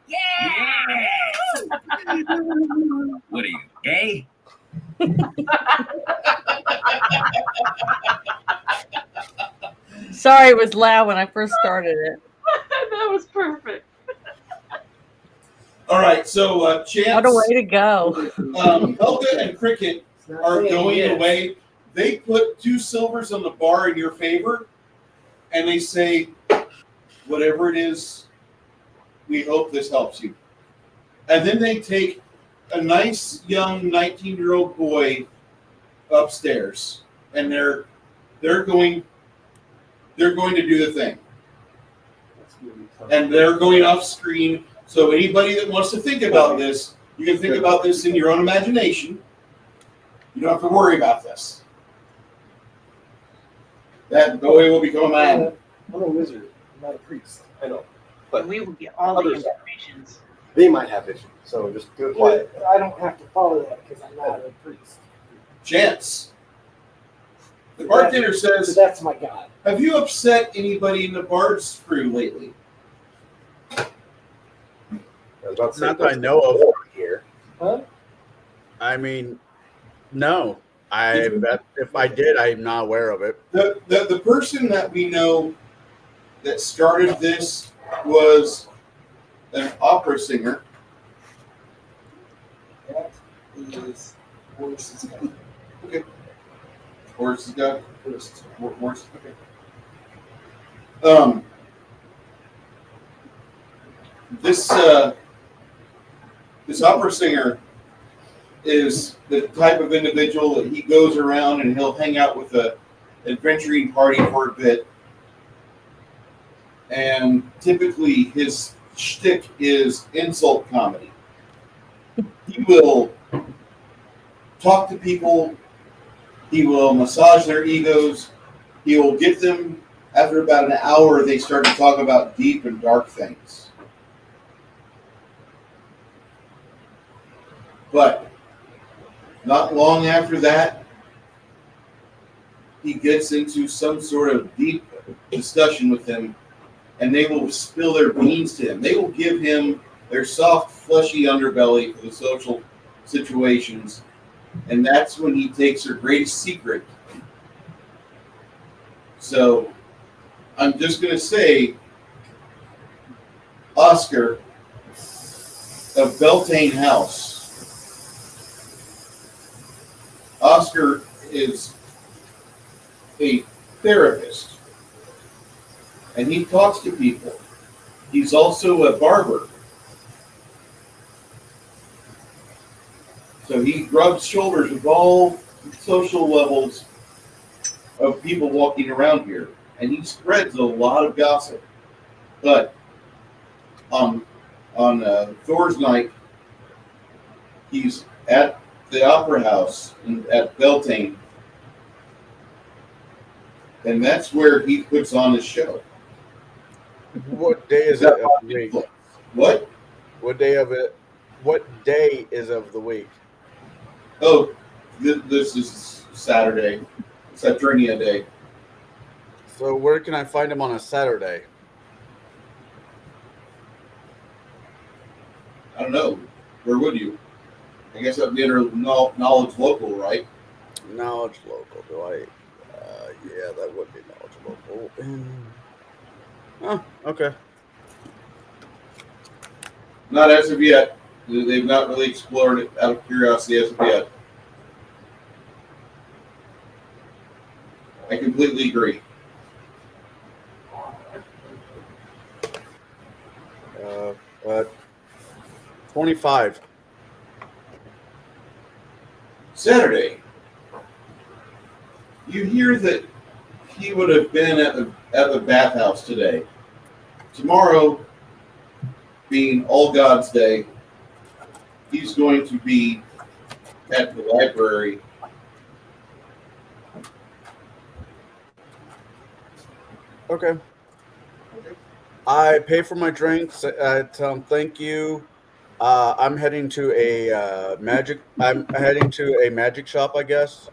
S18: What are you, gay?
S4: Sorry, it was loud when I first started it.
S9: That was perfect.
S10: All right, so Chance.
S4: What a way to go.
S10: Helga and Cricket are going away They put 2 silvers on the bar in your favor, and they say, whatever it is, we hope this helps you. And then they take a nice young 19-year-old boy upstairs, and they're going to do the thing. And they're going off screen. So anybody that wants to think about this, you can think about this in your own imagination. You don't have to worry about this. That boy will become a man.
S5: I'm a wizard. I'm not a priest.
S15: I know.
S9: But we will get all the information.
S15: They might have vision, so just do it quiet.
S5: I don't have to follow that because I'm not a priest.
S10: Chance. The bartender says,
S5: that's my god.
S10: Have you upset anybody in the bard's crew lately?
S3: Not that I know of.
S15: Here.
S5: Huh?
S3: I mean, no. If I did, I'm not aware of it.
S10: The person that we know that started this was an opera singer.
S5: That is Horse's god.
S10: Okay. Horse's god? Horse. Okay. This opera singer is the type of individual that he goes around and he'll hang out with a adventuring party for a bit. And typically his shtick is insult comedy. He will talk to people. He will massage their egos. He will get them, after about an hour, they start to talk about deep and dark things. But not long after that, he gets into some sort of deep discussion with them, and they will spill their beans to him. They will give him their soft, fleshy underbelly for the social situations, and that's when he takes her greatest secret. So I'm just going to say, Oscar of Beltane House. Oscar is a therapist, and he talks to people. He's also a barber. So he rubs shoulders with all social levels of people walking around here, and he spreads a lot of gossip. But on Thor's night, he's at the Opera House at Beltane, and that's where he puts on his show.
S3: What day is it of the week?
S10: What?
S3: What day of it? What day is of the week?
S10: Oh, this is Saturday. Saturnia Day.
S3: So where can I find him on a Saturday?
S10: I don't know. Where would you? I guess that'd be under knowledge local, right?
S3: Knowledge local. Do I? Yeah, that would be knowledge local. Oh, okay.
S10: Not as of yet. They've not really explored it out of curiosity as of yet. I completely agree.
S3: 25.
S10: Saturday. You hear that he would have been at the bathhouse today. Tomorrow, being All God's Day, he's going to be at the library.
S3: Okay. I pay for my drinks. Tell him thank you. I'm heading to a magic. I'm heading to a magic shop, I guess.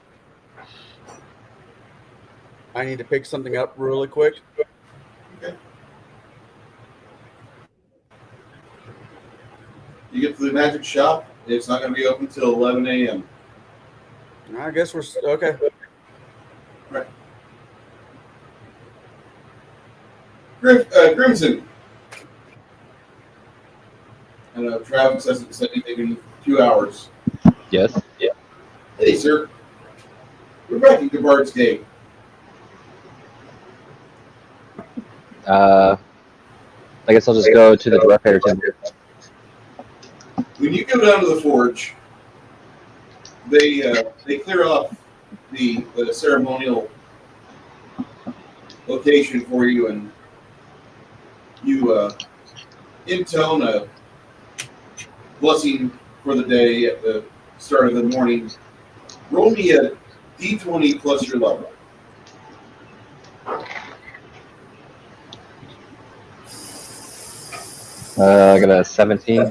S3: I need to pick something up really quick.
S10: Okay. You get to the magic shop. It's not going to be open until 11 a.m.
S3: I guess we're okay.
S10: Right. Crimson. I know Travis hasn't said anything in 2 hours.
S6: Yes.
S10: Yeah. Hey, sir.
S2: We're back at Gabbard's Gate.
S6: I guess I'll just go to the Repair Temple.
S2: When you go down to the forge, they clear off the ceremonial location for you, and you intone a blessing for the day at the start of the morning. Roll me a d20 plus your level.
S6: I got a 17.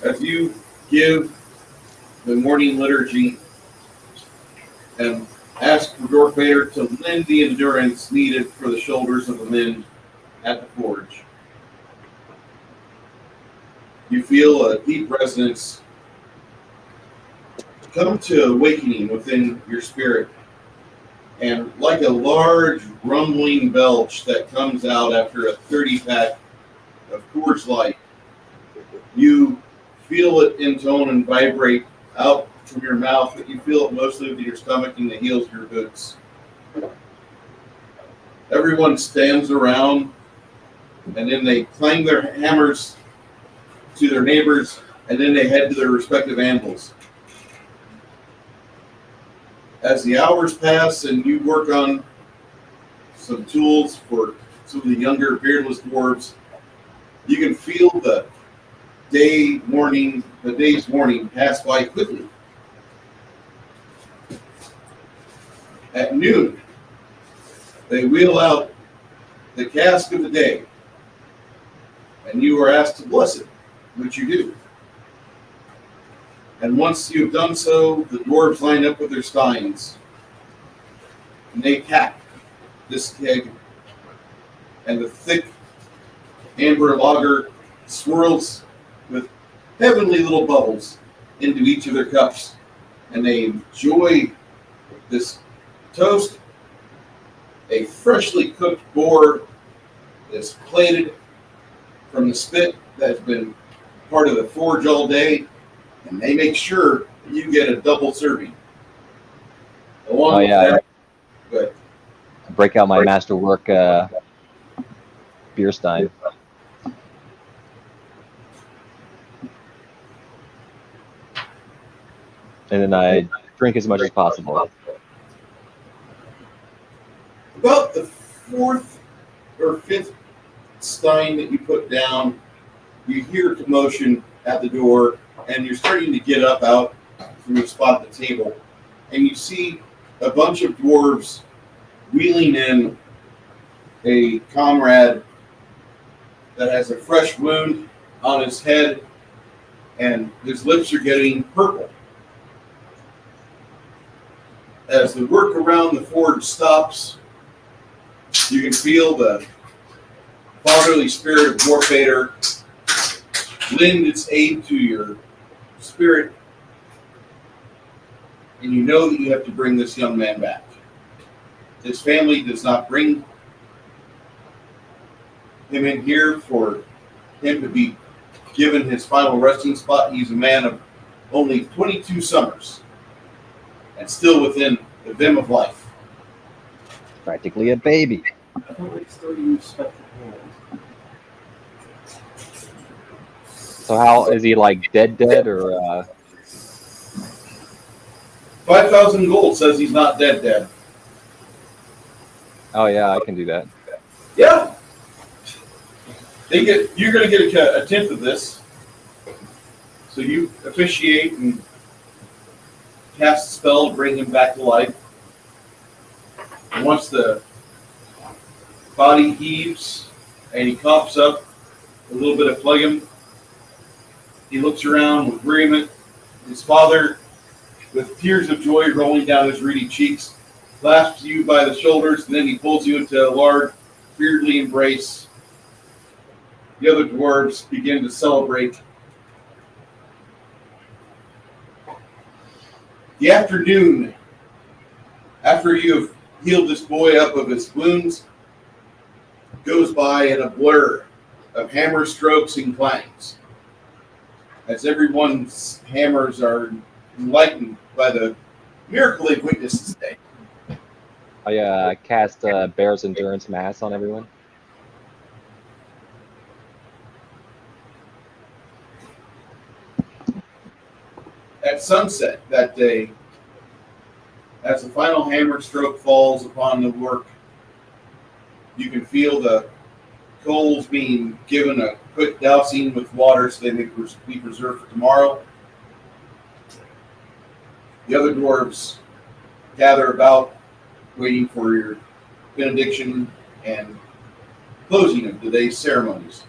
S2: As you give the morning liturgy and ask for Dwarf Vader to lend the endurance needed for the shoulders of the men at the forge, you feel a deep resonance come to awakening within your spirit. And like a large rumbling belch that comes out after a 30-pack of Coors Light, you feel it intone and vibrate out from your mouth, but you feel it mostly with your stomach and the heels of your boots. Everyone stands around, and then they clang their hammers to their neighbors, and then they head to their respective anvils. As the hours pass and you work on some tools for some of the younger beardless dwarves, you can feel the day's morning pass by quickly. At noon, they wheel out the cask of the day, and you are asked to bless it, which you do. And once you've done so, the dwarves line up with their steins, and they tap this keg, and the thick amber lager swirls with heavenly little bubbles into each of their cups, and they enjoy this toast. A freshly cooked boar is plated from the spit that's been part of the forge all day, and they make sure that you get a double serving. Along with that, good.
S6: Break out my masterwork beer stein. And then I drink as much as possible.
S2: About the fourth or fifth stein that you put down, you hear commotion at the door, and you're starting to get up out from your spot at the table, and you see a bunch of dwarves wheeling in a comrade that has a fresh wound on his head, and his lips are getting purple. As the work around the forge stops, you can feel the fatherly spirit of Dwarf Vader lend its aid to your spirit, and you know that you have to bring this young man back. His family does not bring him in here for him to be given his final resting spot. He's a man of only 22 summers and still within the vim of life.
S6: Practically a baby. So how is he, like dead or
S2: 5,000 gold says he's not dead.
S6: Oh yeah, I can do that.
S2: Yeah. You're going to get a tenth of this. So you officiate and cast a spell to bring him back to life. And once the body heaves and he coughs up a little bit of phlegm, he looks around with agreement. His father, with tears of joy rolling down his ruddy cheeks, clasps you by the shoulders, and then he pulls you into a large, beardly embrace. The other dwarves begin to celebrate. The afternoon, after you have healed this boy up of his wounds, goes by in a blur of hammer strokes and clangs, as everyone's hammers are
S10: enlightened by the miracle they've witnessed today.
S6: I cast Bear's Endurance Mass on everyone.
S10: At sunset that day, as the final hammer stroke falls upon the work, you can feel the coals being given a quick dousing with water so they may be preserved for tomorrow. The other dwarves gather about, waiting for your benediction and closing of today's ceremonies.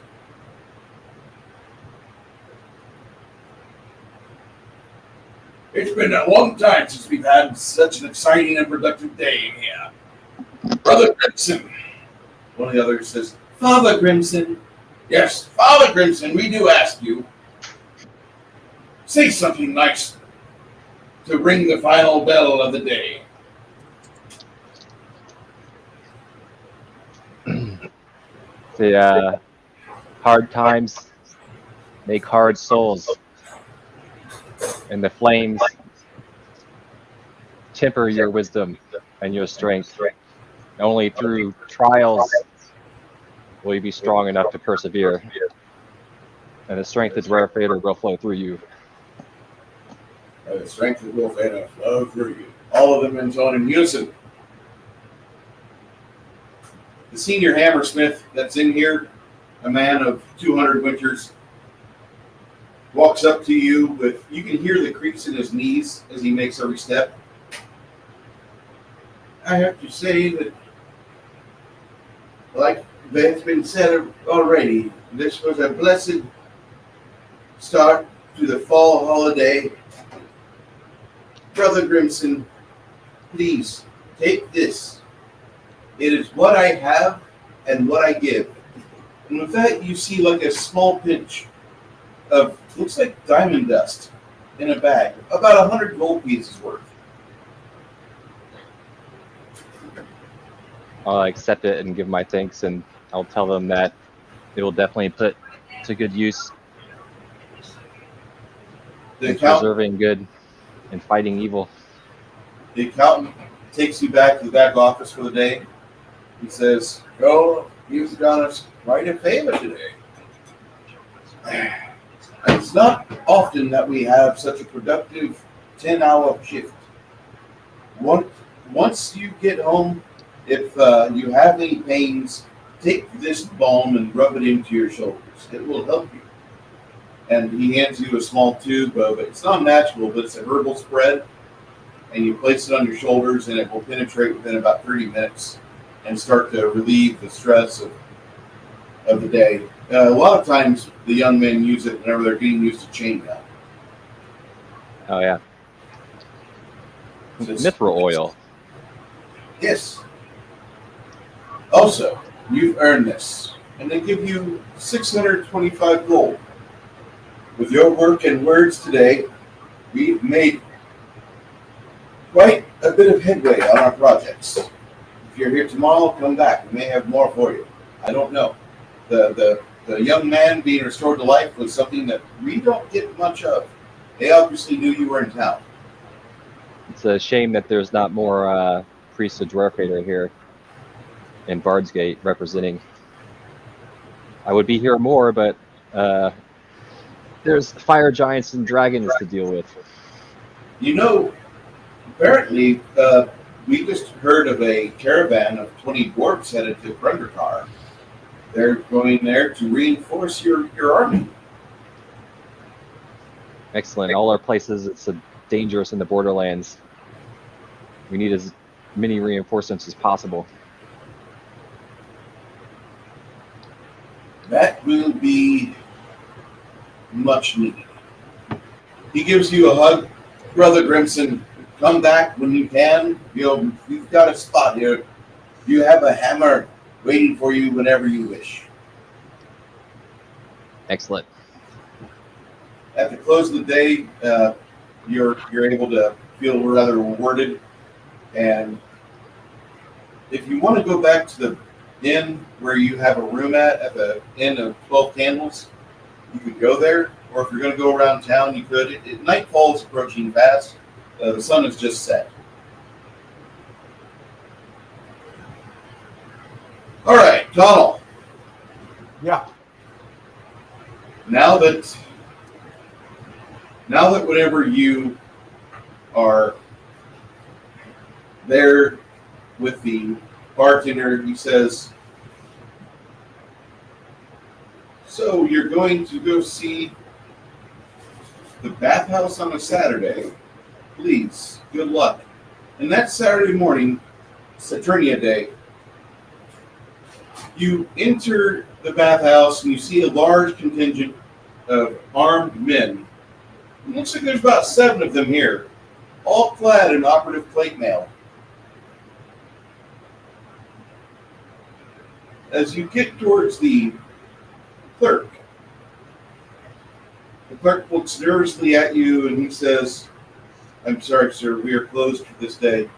S10: It's been a long time since we've had such an exciting and productive day in here. Brother Grimson, one of the others says, Father Grimson. Yes, Father Grimson, we do ask you, say something nice to ring the final bell of the day.
S6: The hard times make hard souls, and the flames temper your wisdom and your strength. Only through trials will you be strong enough to persevere, and the strength of Dwarfader will flow through you.
S10: The strength of Wolfana flow through you. All of them intone in unison. The senior hammersmith that's in here, a man of 200 winters, walks up to you with, you can hear the creaks in his knees as he makes every step. I have to say that, like that's been said already, this was a blessed start to the fall holiday. Brother Grimson, please take this. It is what I have and what I give. And with that, you see like a small pinch of, looks like diamond dust in a bag, about 100 gold pieces worth.
S6: I'll accept it and give my thanks, and I'll tell them that it will definitely put to good use in preserving good and fighting evil.
S10: The accountant takes you back to the back office for the day. He says, "Oh, you've done us quite a favor today. It's not often that we have such a productive 10-hour shift. Once you get home, if you have any pains, take this balm and rub it into your shoulders. It will help you." And he hands you a small tube of it. It's not natural, but it's a herbal spread. And you place it on your shoulders, and it will penetrate within about 30 minutes and start to relieve the stress of the day. A lot of times, the young men use it whenever they're getting used to chain gun.
S6: Oh, yeah. Mithril oil.
S10: Yes. Also, you've earned this, and they give you 625 gold. With your work and words today, we've made quite a bit of headway on our projects. If you're here tomorrow, come back. We may have more for you. I don't know. The young man being restored to life was something that we don't get much of. They obviously knew you were in town.
S6: It's a shame that there's not more priests of Dwarfader here in Bardsgate representing. I would be here more, but there's fire giants and dragons to deal with.
S10: You know, apparently, we just heard of a caravan of 20 dwarves headed to Grundrakar. They're going there to reinforce your army.
S6: Excellent. All our places, it's dangerous in the borderlands. We need as many reinforcements as possible.
S10: That will be much needed. He gives you a hug. Brother Grimson, come back when you can. You've got a spot here. You have a hammer waiting for you whenever you wish.
S6: Excellent.
S10: At the close of the day, you're able to feel rather rewarded. And if you want to go back to the inn where you have a room at the Inn of 12 Candles, you could go there. or if you're going to go around town, you could. Nightfall is approaching fast. The sun has just set. All right, Donald.
S3: Yeah.
S10: Now that whenever you are there with the bartender, he says, "So you're going to go see the bathhouse on a Saturday? Please, good luck." And that Saturday morning, Saturnia Day, you enter the bathhouse and you see a large contingent of armed men. It looks like there's about 7 of them here, all clad in operative plate mail. As you get towards the clerk looks nervously at you and he says, "I'm sorry, sir, we are closed for this day."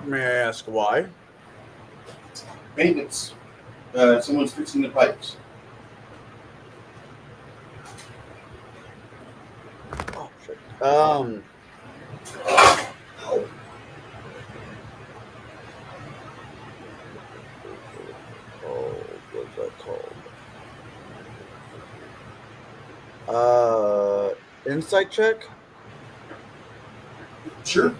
S3: May I ask why?
S10: Maintenance. Someone's fixing the pipes.
S3: Oh, shit. What's that called? Insight check?
S10: Sure.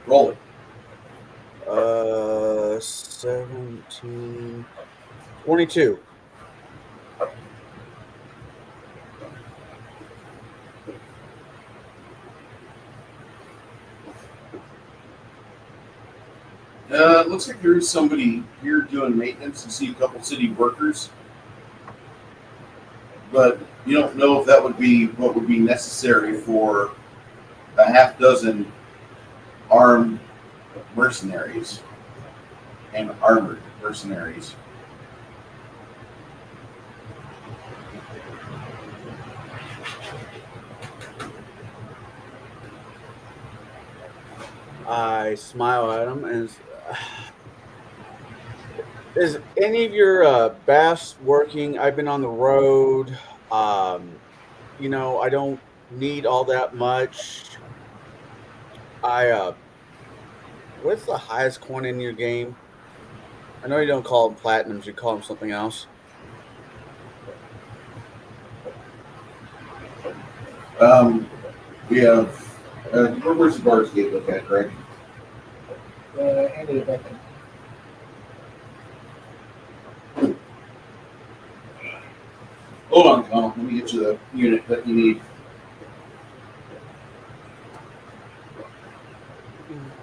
S10: Roll it.
S3: 17, 22.
S10: It looks like there is somebody here doing maintenance. You see a couple city workers, but you don't know if that would be what would be necessary for a half dozen armed mercenaries and armored mercenaries.
S3: I smile at him and is any of your baths working? I've been on the road. I don't need all that much. What's the highest coin in your game? I know you don't call them platinums, you call them something else.
S10: We have where's the bars gate look at, Greg?
S14: Handed it back in.
S10: Hold on, Connell. Let me get you the unit that you need.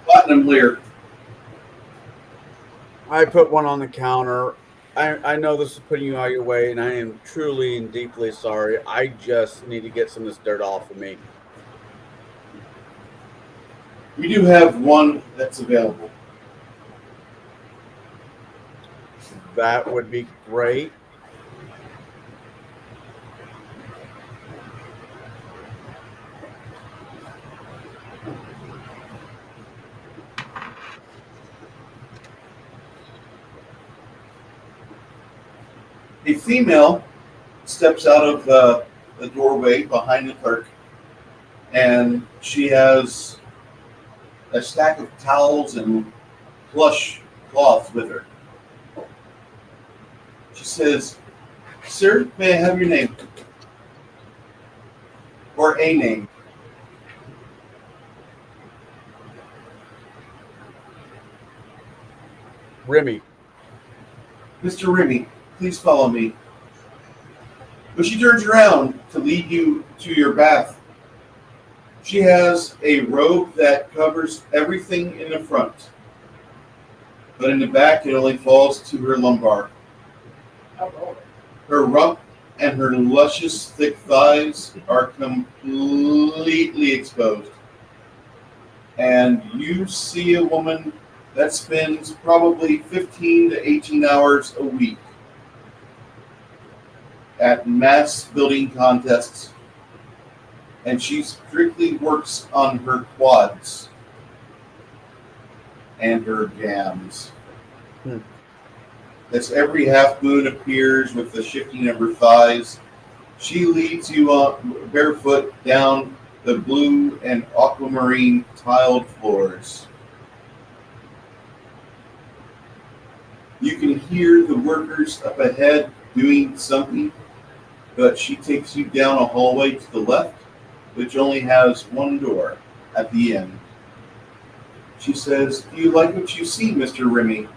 S10: Platinum Lear.
S3: I put one on the counter. I know this is putting you out of your way, and I am truly and deeply sorry. I just need to get some of this dirt off of me.
S10: We do have one that's available.
S3: That would be great.
S10: A female steps out of the doorway behind the clerk, and she has a stack of towels and plush cloths with her. She says, "Sir, may I have your name? Or a name?"
S3: Remy.
S10: "Mr. Remy, please follow me." But she turns around to lead you to your bath. She has a robe that covers everything in the front, but in the back it only falls to her lumbar. Her rump and her luscious thick thighs are completely exposed. And you see a woman that spends probably 15 to 18 hours a week at mass building contests and she strictly works on her quads and her gams. As every half moon appears with the shifting of her thighs, she leads you barefoot down the blue and aquamarine tiled floors. You can hear the workers up ahead doing something, but she takes you down a hallway to the left, which only has one door at the end. She says, "Do you like what you see, Mr. Remy?"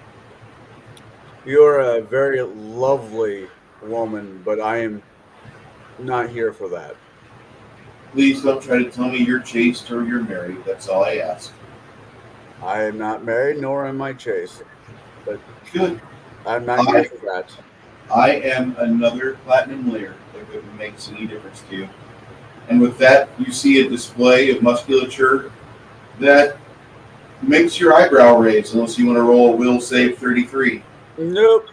S3: You're a very lovely woman, but I am not here for that.
S10: Please don't try to tell me you're chaste or you're married. That's all I ask.
S3: I am not married, nor am I chaste. But
S10: good.
S3: I'm not here for that.
S10: I am another platinum layer, if it makes any difference to you. And with that, you see a display of musculature that makes your eyebrow raise, unless you want to roll a will save 33.
S3: Nope.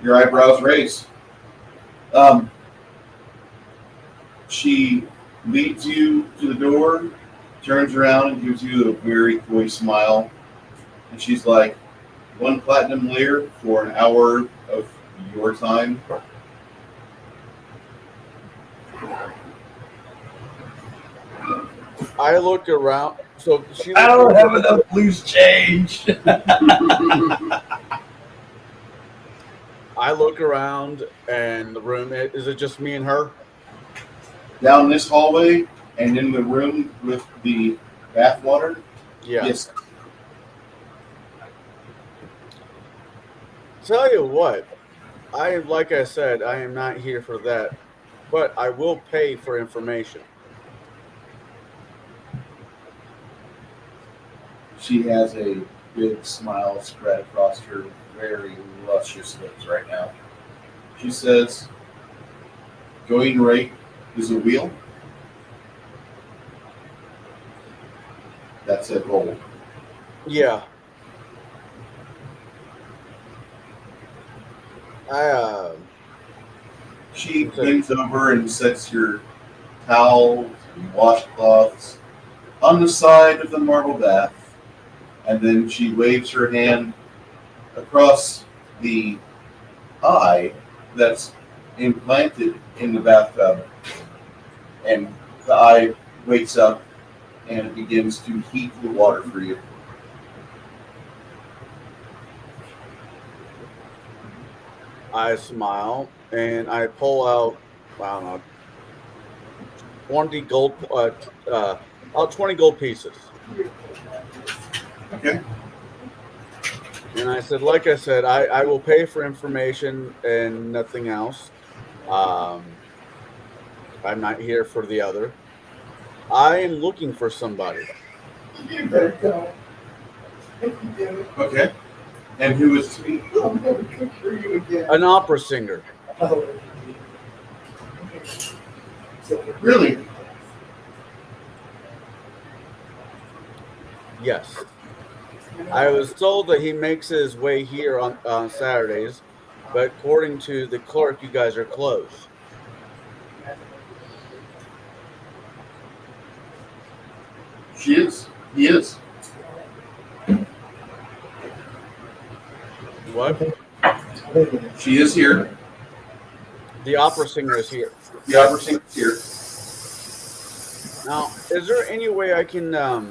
S10: Your eyebrows raise. She leads you to the door, turns around and gives you a very coy smile. And she's like, 1 platinum layer for an hour of your time.
S3: I look around. So she.
S11: I don't have enough loose change.
S3: I look around, and the room, is it just me and her?
S10: Down this hallway and in the room with the bath water?
S3: Yeah.
S10: Yes.
S3: Tell you what, like I said, I am not here for that, but I will pay for information.
S10: She has a big smile spread across her very luscious lips right now. She says, going right is a wheel. That's it, roll.
S3: Yeah.
S10: She bends over and sets your towels and washcloths on the side of the marble bath, and then she waves her hand across the eye that's implanted in the bathtub, and the eye wakes up and it begins to heat the water for you.
S3: I smile and I pull out, I don't know, 20 gold, 20 gold pieces.
S10: Okay.
S3: And I said, like I said, I will pay for information and nothing else. I'm not here for the other. I am looking for somebody.
S11: You better go.
S10: Okay. And who is to be?
S11: I'm going to cook for you again.
S3: An opera singer.
S11: Oh.
S10: Really?
S3: Yes. I was told that he makes his way here on Saturdays, but according to the clerk, you guys are closed.
S10: She is. He is.
S3: What?
S10: She is here.
S3: The opera singer is here.
S10: The opera singer is here.
S3: Now, is there any way I can have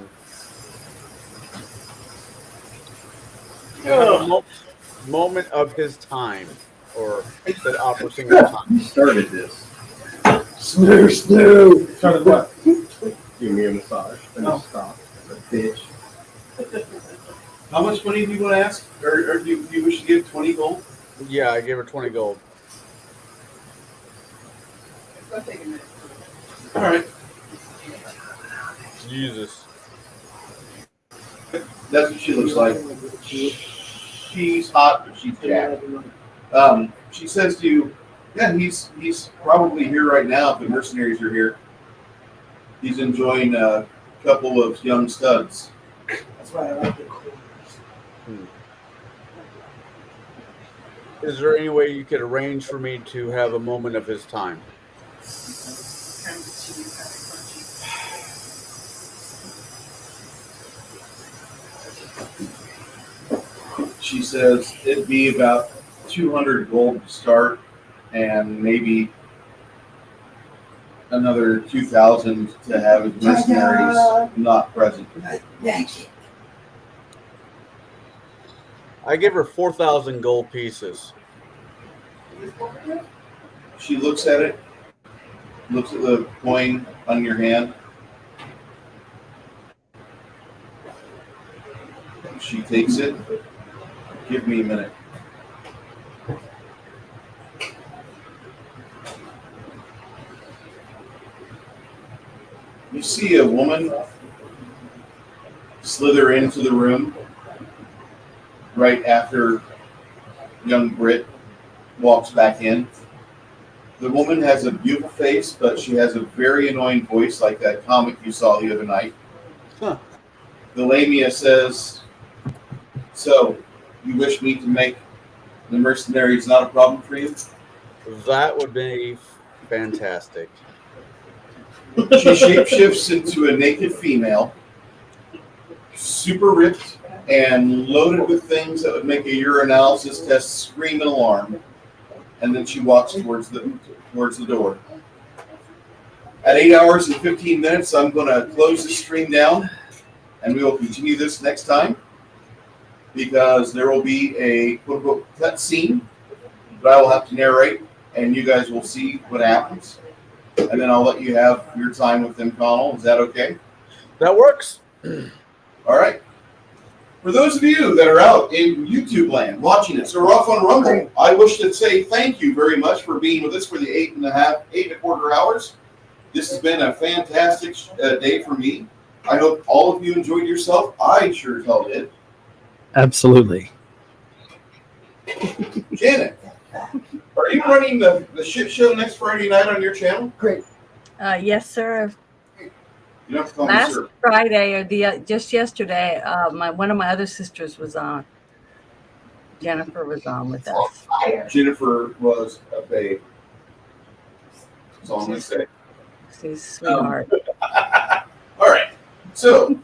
S3: a moment of his time, or the opera singer's time?
S15: You started this.
S11: Snoo.
S15: Started what? Give me a massage. And stop. A bitch.
S10: How much money do you want to ask? Or do you wish to give 20 gold?
S3: Yeah, I gave her 20 gold.
S10: All right.
S3: Jesus.
S10: That's what she looks like. She's hot, but she's jacked. She says to you, yeah, he's probably here right now if the mercenaries are here. He's enjoying a couple of young studs.
S11: That's why I like the quarters.
S3: Is there any way you could arrange for me to have a moment of his time?
S10: She says it'd be about 200 gold to start, and maybe another 2,000 to have as mercenaries not present.
S3: I give her 4,000 gold pieces.
S10: She looks at it, looks at the coin on your hand. She takes it. Give me a minute. You see a woman slither into the room right after young Brit walks back in. The woman has a beautiful face, but she has a very annoying voice like that comic you saw the other night.
S3: Huh.
S10: The Lamia says, "So, you wish me to make the mercenaries not a problem for you?"
S3: That would be fantastic.
S10: She shapeshifts into a naked female, super ripped and loaded with things that would make a urinalysis test scream in alarm. And then she walks towards the door. At 8 hours and 15 minutes, I'm going to close the stream down, and we will continue this next time, because there will be a quote-unquote cut scene that I will have to narrate, and you guys will see what happens. And then I'll let you have your time with them, Connell. Is that okay?
S3: That works.
S10: All right. For those of you that are out in YouTube land watching this or off on Rumble, I wish to say thank you very much for being with us for the 8 and a quarter hours. This has been a fantastic day for me. I hope all of you enjoyed yourself. I sure as hell did.
S1: Absolutely.
S10: Janet, are you running the shit show next Friday night on your channel?
S4: Great. Yes, sir.
S10: You don't have to call me
S4: Last
S10: sir.
S4: Friday or just yesterday, one of my other sisters was on. Jennifer was on with us.
S10: Jennifer was a babe. That's all I'm going to say.
S4: She's a sweetheart.
S10: All right. So,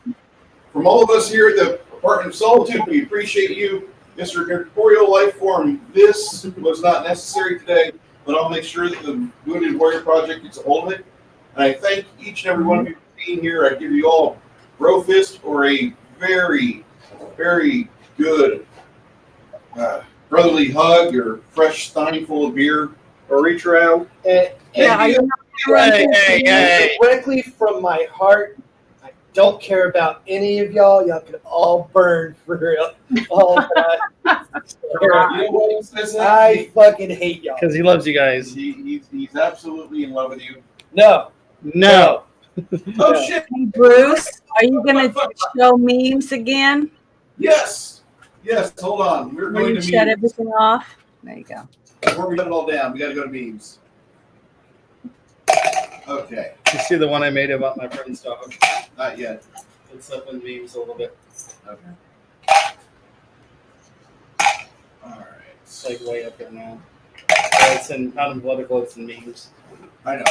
S10: from all of us here at the Apartment of Solitude, we appreciate you, Mr. Corporeal Life Form. This was not necessary today, but I'll make sure that the Wounded Warrior Project gets a hold of it. And I thank each and every one of you for being here. I give you all bro fist or a very, very good brotherly hug or fresh stein full of beer.
S15: Or reach around.
S11: Directly from my heart, I don't care about any of y'all. Y'all can all burn for real. All that.
S10: You know why he says that?
S11: I fucking hate y'all.
S1: Because he loves you guys.
S10: He's absolutely in love with you.
S11: No.
S1: No.
S10: Oh, shit.
S4: Hey, Bruce, are you going to show memes again?
S10: Yes. Yes, hold on. We're
S4: Will
S10: going
S4: you
S10: to
S4: shut
S10: memes.
S4: everything off? There you go.
S10: Before we shut it all down, we got to go to memes. Okay.
S1: You see the one I made about my friend's dog?
S10: Not yet.
S1: It's up in memes a little bit.
S10: Okay. All right.
S1: It's like way up there now. It's not in political, it's in memes.
S10: I know.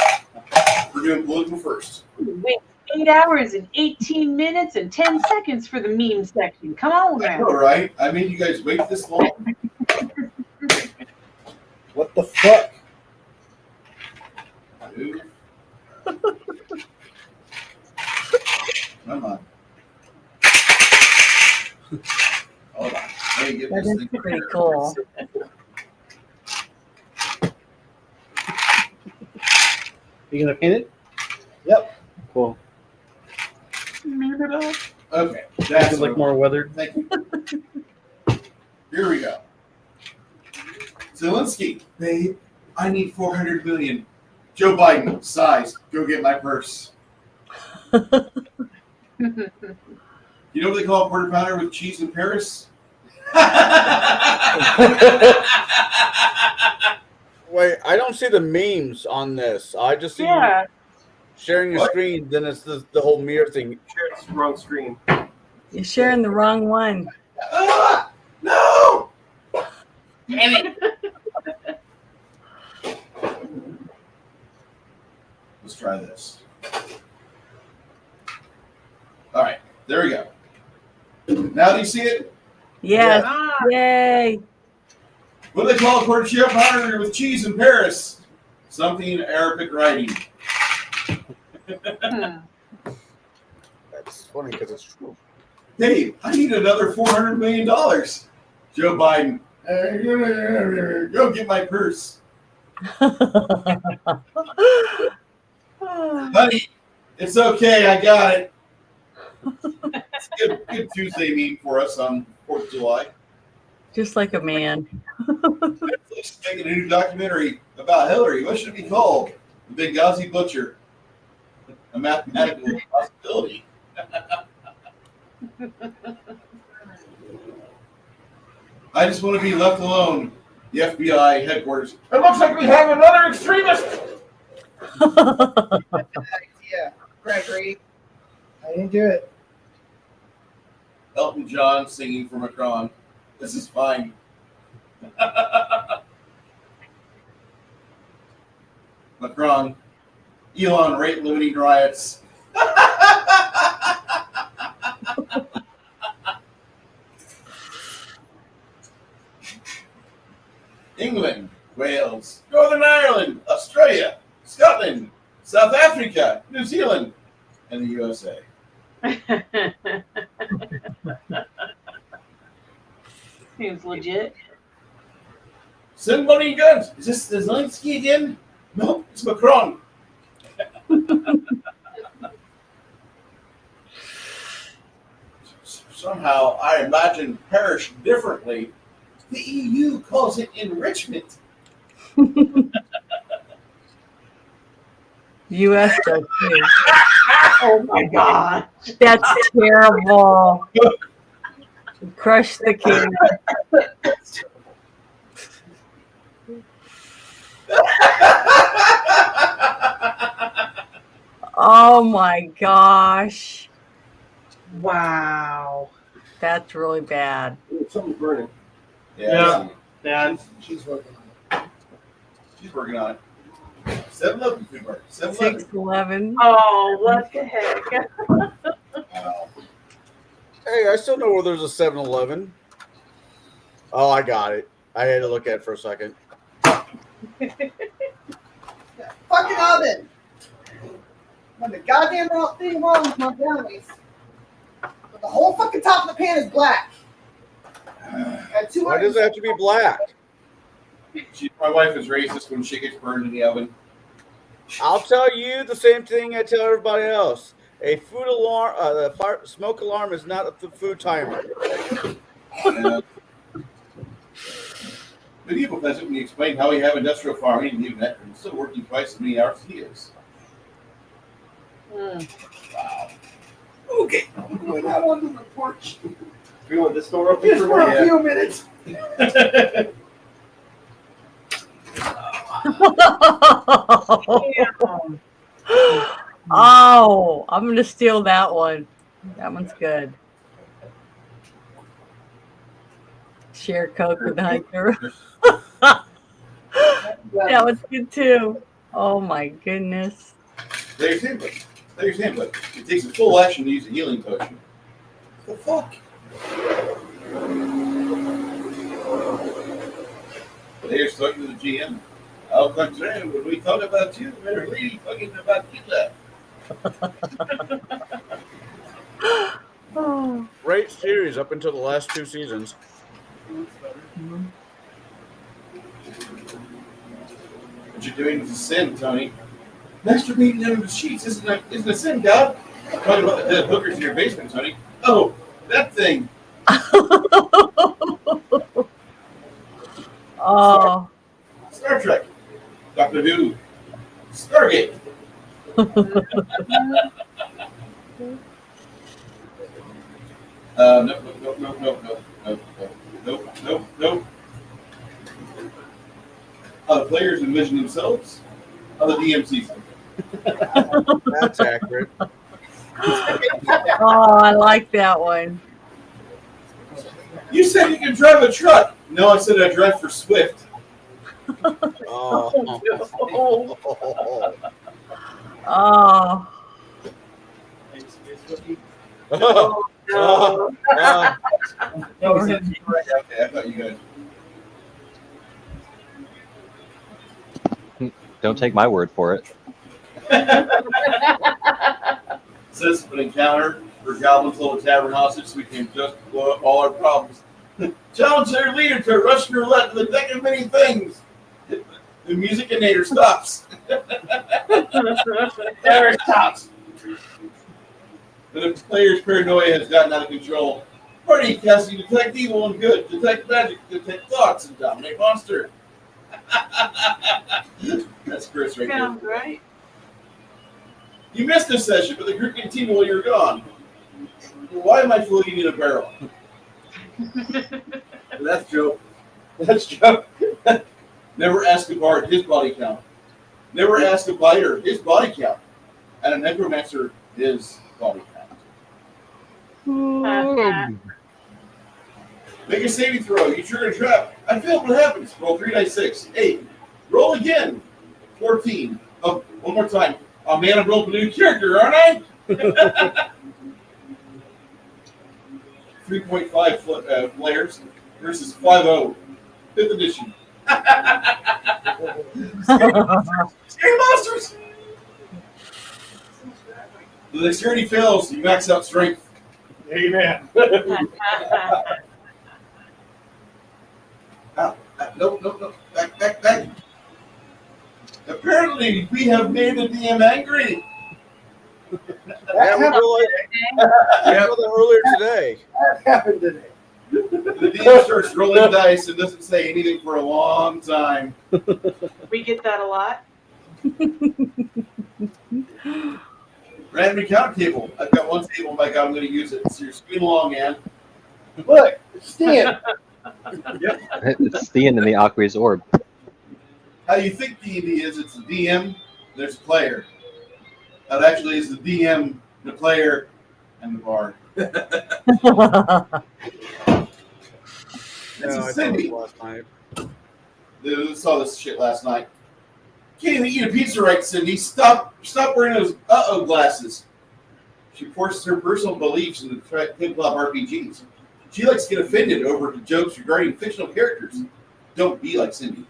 S10: We're doing political first.
S9: Wait 8 hours and 18 minutes and 10 seconds for the meme section. Come on
S10: I
S9: now.
S10: know, right? I made you guys wait this long.
S11: What the fuck?
S10: Dude. Come on. Hold on. Let me get
S4: That
S10: this
S4: is
S10: thing
S4: pretty
S10: prepared.
S4: cool.
S1: You gonna paint it?
S11: Yep.
S1: Cool.
S9: Meme it up.
S10: Okay.
S1: Does
S10: That's
S1: it look more weathered?
S10: Thank you. Here we go. Zelensky, babe, I need 400 million. Joe Biden, size, go get my purse. You know what they call a quarter pounder with cheese in Paris?
S3: Wait, I don't see the memes on this. I just see
S9: Yeah.
S3: sharing your screen. Then it's the whole mirror thing.
S15: It's the wrong screen.
S4: You're sharing the wrong one.
S10: No!
S16: Damn it.
S10: Let's try this. All right, there we go. Now do you see it?
S4: Yes. Yay!
S10: What do they call a tortilla partner with cheese in Paris? Something Arabic writing.
S3: That's funny because it's true.
S10: Dave, I need another $400 million. Joe Biden, go get my purse. Honey, it's okay. I got it. It's good Tuesday meme for us on 4th of July.
S4: Just like a man.
S10: Netflix is making a new documentary about Hillary. What should it be called? The Benghazi Butcher. A mathematical possibility. I just want to be left alone. The FBI headquarters. It looks like we have another extremist.
S14: Yeah, Gregory. I didn't do it.
S10: Elton John singing for Macron. This is fine. Macron. Elon rate limiting riots. England, Wales, Northern Ireland, Australia, Scotland, South Africa, New Zealand, and the USA.
S9: Seems legit.
S10: Send money and guns. Is this Zelensky again? No, it's Macron. Somehow I imagine Parish differently. The EU calls it enrichment.
S4: U.S. does too.
S9: Oh my God.
S4: That's terrible. Crush the king. Oh my gosh.
S9: Wow.
S4: That's really bad.
S15: Something's burning.
S1: Yeah.
S14: She's working on it.
S10: She's working on it. 7-Eleven food bar. 7-Eleven.
S4: 6-11.
S9: Oh, what the heck?
S3: Hey, I still know where there's a 7-Eleven. Oh, I got it. I had to look at it for a second.
S14: Fucking oven. When the goddamn thing wrong with my brownies. But the whole fucking top of the pan is black.
S3: Why does it have to be black?
S10: My wife is racist when she gets burned in the oven.
S3: I'll tell you the same thing I tell everybody else. A food alarm, smoke alarm is not the food timer.
S10: Medieval peasant, when he explained how he have industrial farming and even and still working twice as many hours as he is.
S14: Hmm.
S10: Wow.
S14: Okay, I'm going out onto the porch.
S15: We want this door open
S14: Just for a few minutes.
S4: Oh, I'm gonna steal that one. That one's good. Share Coke with the hunter. That was good too. Oh my goodness.
S10: There's him. There's him. But it takes a full action to use a healing potion. The fuck? There's talking to the GM. Au contraire, when we talk about you, we're really talking about Hitler.
S3: Great series up until the last 2 seasons.
S10: What you're doing is a sin, Tony. Masturbating under the sheets isn't a sin, God. Talking about the dead hookers in your basement, Tony. Oh, that thing.
S4: Oh.
S10: Star Trek. Doctor Who. Stargate. How the players envision themselves. How the DM sees them.
S3: That's accurate.
S4: Oh, I like that one.
S10: You said you could drive a truck. No, I said I drive for Swift.
S3: Oh.
S4: Oh.
S2: No, I thought you guys.
S6: Don't take my word for it.
S10: Says an encounter for goblins hold a tavern hostage, we can just blow up all our problems. Challenge their leader to a Russian roulette to the deck of many things. The musicinator stops. There it stops. The player's paranoia has gotten out of control. Party casting detect evil and good, detect magic, detect thoughts, and dominate monster. That's Chris right there.
S9: Sounds right.
S10: You missed this session, but the group continued while you were gone. Why am I floating in a barrel? That's Joe.
S5: That's Joe.
S10: Never ask a bard his body count. Never ask a biter his body count. And a necromancer his body count. Make a saving throw. You trigger a trap. I failed. What happens? Roll 3d6. 8. Roll again. 14. Oh, one more time. Oh man, I'm rolling a new character, aren't I? 3.5 players versus 5.0. 5th edition. Scary monsters! The dexterity fails, you max out strength.
S1: Amen.
S10: Nope. Back. Apparently, we have made the DM angry.
S15: That happened earlier today.
S5: That happened today.
S10: The DM starts rolling dice and doesn't say anything for a long time.
S9: We get that a lot.
S10: Random encounter table. I've got one table, my God, I'm going to use it. So you're screen along, Ann.
S5: Look, Stan.
S10: Yep.
S6: It's Stan in the Aqueous Orb.
S10: How you think D&D is? It's the DM, there's a player. That actually is the DM, the player, and the bard. This is Cindy.
S3: Last night.
S10: I saw this shit last night. Can't even eat a pizza right, Cindy. Stop wearing those uh-oh glasses. She forces her personal beliefs into tabletop RPGs. She likes to get offended over the jokes regarding fictional characters. Don't be like Cindy.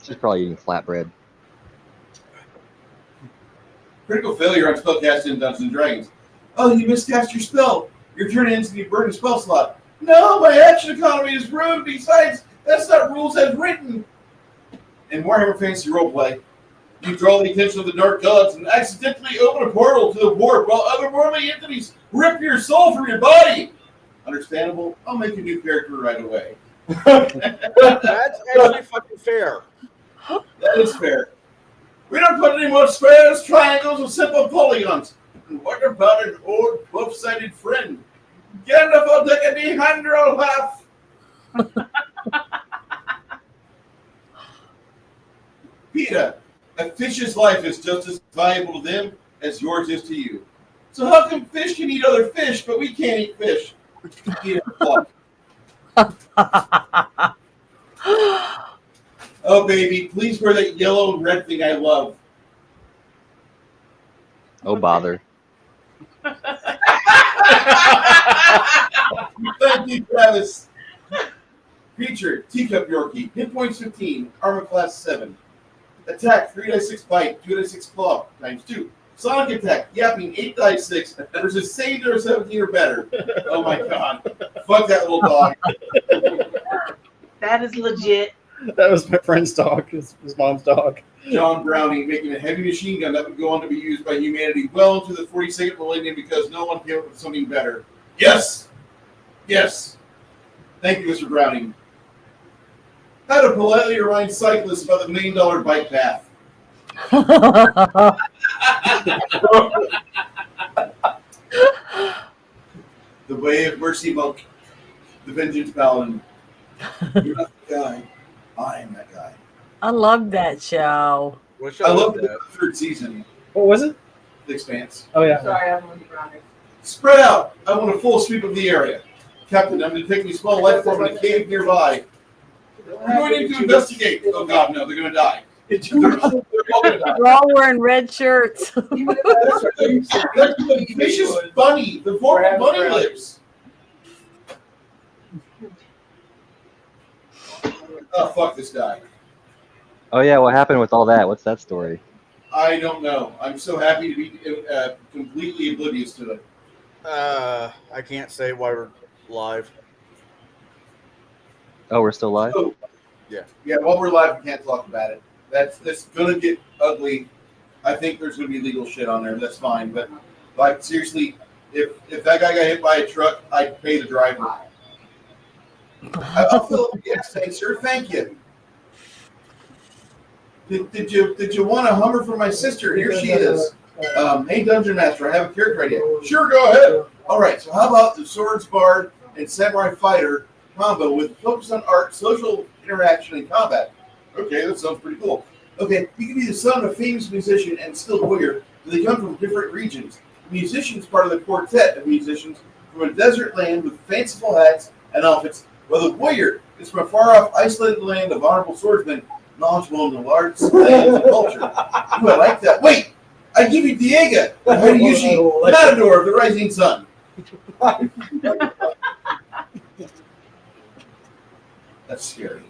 S6: She's probably eating flatbread.
S10: Critical failure on spellcasting in Dungeons & Dragons. Oh, you miscast your spell. You're turning into the burning spell slot. No, my action economy is ruined. Besides, that's not rules as written. In Warhammer Fantasy Roleplay, you draw the attention of the dark gods and accidentally open a portal to the warp while otherworldly entities rip your soul from your body. Understandable? I'll make a new character right away.
S15: That's actually fucking fair.
S10: That is fair. We don't put any more squares, triangles, or simple polygons. And what about an old, buff-sided friend? Get enough of the D-100 half. Peter, a fish's life is just as valuable to them as yours is to you. So how come fish can eat other fish, but we can't eat fish? Eat a fuck. Oh, baby, please wear that yellow and red thing I love.
S6: Oh, bother.
S10: Thank you, Travis. Creature, teacup Yorkie, hit points 15, armor class 7. Attack, 3d6 bite, 2d6 claw, times 2. Sonic attack, yapping 8d6 versus saved or 17 or better. Oh my god. Fuck that little dog.
S9: That is legit.
S19: That was my friend's dog, his mom's dog.
S10: John Browning making a heavy machine gun that would go on to be used by humanity well into the 42nd millennium because no one came up with something better. Yes! Yes! Thank you, Mr. Browning. How to politely remind cyclists about the $1 million bike path. The Way of Mercy Monk. The Vengeance Paladin. You're not the guy. I am that guy.
S4: I love that show.
S10: I love the third season.
S19: What was it?
S10: The Expanse.
S19: Oh, yeah.
S14: Sorry, I'm looking around it.
S10: Spread out. I want a full sweep of the area. Captain, I'm detecting a small life form in a cave nearby. We're going in to investigate. Oh god, no, they're going to die. They're
S4: We're all wearing red shirts.
S10: The vicious bunny, the vorpal bunny lives. Oh, fuck this guy.
S6: Oh yeah, what happened with all that? What's that story?
S10: I don't know. I'm so happy to be completely oblivious to it.
S3: I can't say why we're live.
S6: Oh, we're still live?
S10: So, yeah, while we're live, we can't talk about it. That's gonna get ugly. I think there's gonna be legal shit on there. That's fine, but like seriously, if that guy got hit by a truck, I'd pay the driver. I'll fill up the gas tank, sir. Thank you. Did you want a Hummer for my sister? Here she is. Hey, Dungeon Master, I have a character idea. Sure, go ahead. All right, so how about the Swords Bard and Samurai Fighter combo with focus on art, social interaction, and combat? Okay, that sounds pretty cool. Okay, you can be the son of a famous musician and skilled warrior, but they come from different regions. The musician's part of the quartet of musicians from a desert land with fanciful hats and outfits, while the warrior is from a far-off, isolated land of honorable swordsmen, knowledgeable in the arts, lands, and culture. Ooh, I like that. Wait! I give you Diego, Yushi, Matador of the Rising Sun. That's scary.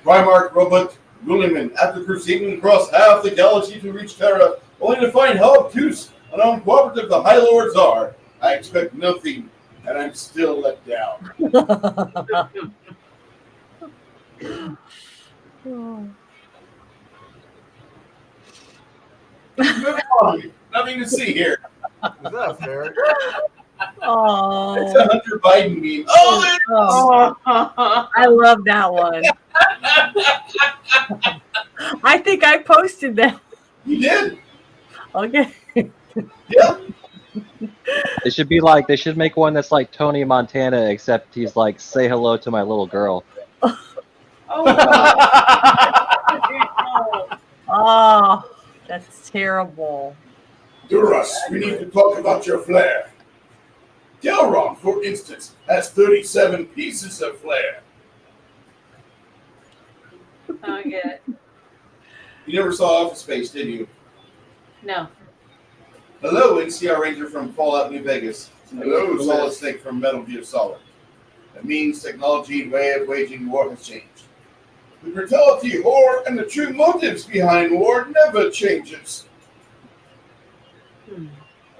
S10: Rymark, Robot, Gulliman, after proceeding across half the galaxy to reach Terra, only to find how obtuse and uncooperative the High Lords are. I expect nothing, and I'm still let down. Moving on. Nothing to see here. Is that fair?
S4: Oh,
S10: It's a Hunter Biden meme. Oh, there it is.
S4: I love that one. I think I posted that.
S10: You did?
S4: Okay.
S10: Yeah.
S6: They should be like, they should make one that's like Tony Montana, except he's like, say hello to my little girl.
S4: Oh, that's terrible.
S10: Duras, we need to talk about your flair. Delron, for instance, has 37 pieces of flair.
S9: I get it.
S10: You never saw Office Space, did you?
S9: No.
S10: Hello, NCR Ranger from Fallout New Vegas. Hello, Solid Snake from Metal Gear Solid. That means technology and way of waging war has changed. The brutality, horror, and the true motives behind war never changes.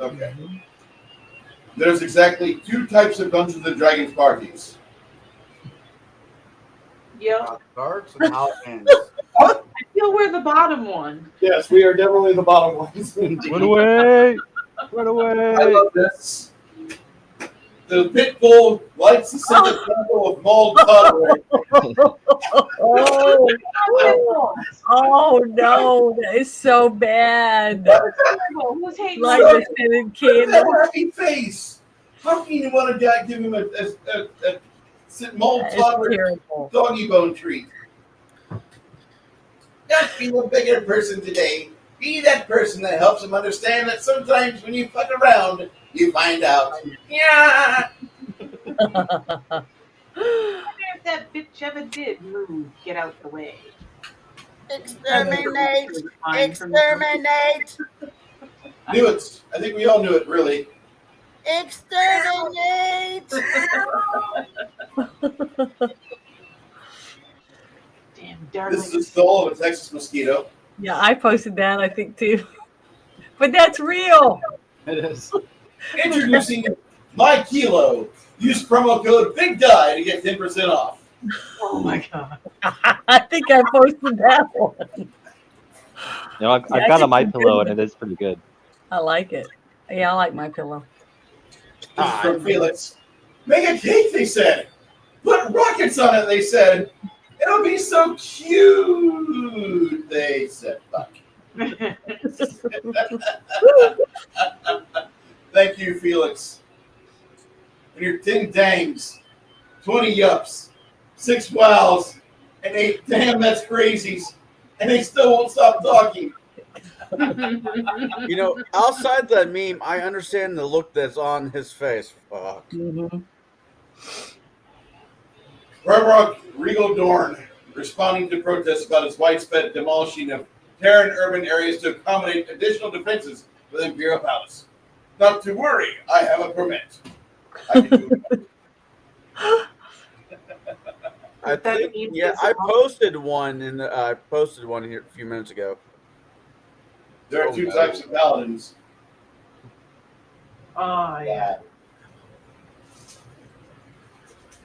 S10: Okay. There's exactly 2 types of Dungeons and Dragons parties.
S9: Yep.
S3: Darts and Howlhands.
S9: I feel we're the bottom one.
S5: Yes, we are definitely the bottom ones.
S6: Run away! Run away!
S10: I love this. The pit bull lights the center candle of mulled cod.
S4: Oh no, that is so bad.
S9: Who's hating
S4: Like the scented candle.
S10: Happy face. How can you want to give him a mulled cod doggy bone treat? Don't be a bigger person today. Be that person that helps him understand that sometimes when you fuck around, you find out. Yeah.
S9: If that bitch ever did move, get out the way.
S17: Exterminate! Exterminate!
S10: Knew it. I think we all knew it, really.
S17: Exterminate!
S9: Damn, darling.
S10: This is the skull of a Texas mosquito.
S4: Yeah, I posted that, I think, too. But that's real.
S19: It is.
S10: Introducing My Kilo. Use promo code Big Guy to get 10% off.
S9: Oh my god.
S4: I think I posted that one.
S6: You know, I've
S4: Yeah,
S6: got a
S4: I
S6: My
S4: think
S6: Pillow
S4: it's
S6: and it is pretty good.
S4: I like it. Yeah, I like my pillow.
S10: This is from Felix. Make a cake, they said. Put rockets on it, they said. It'll be so cute, they said. Fuck. Thank you, Felix. And your 10 dangs, 20 yups, 6 wows, and 8 damn that's crazies. And they still won't stop talking.
S3: You know, outside that meme, I understand the look that's on his face. Fuck.
S10: Rock, Regal Dorn, responding to protests about its widespread demolishing of Terran urban areas to accommodate additional defenses for the Imperial Palace. Not to worry, I have a permit. I can do it.
S3: I think, yeah, I posted one here a few minutes ago.
S10: There are two types of paladins.
S9: Oh, yeah.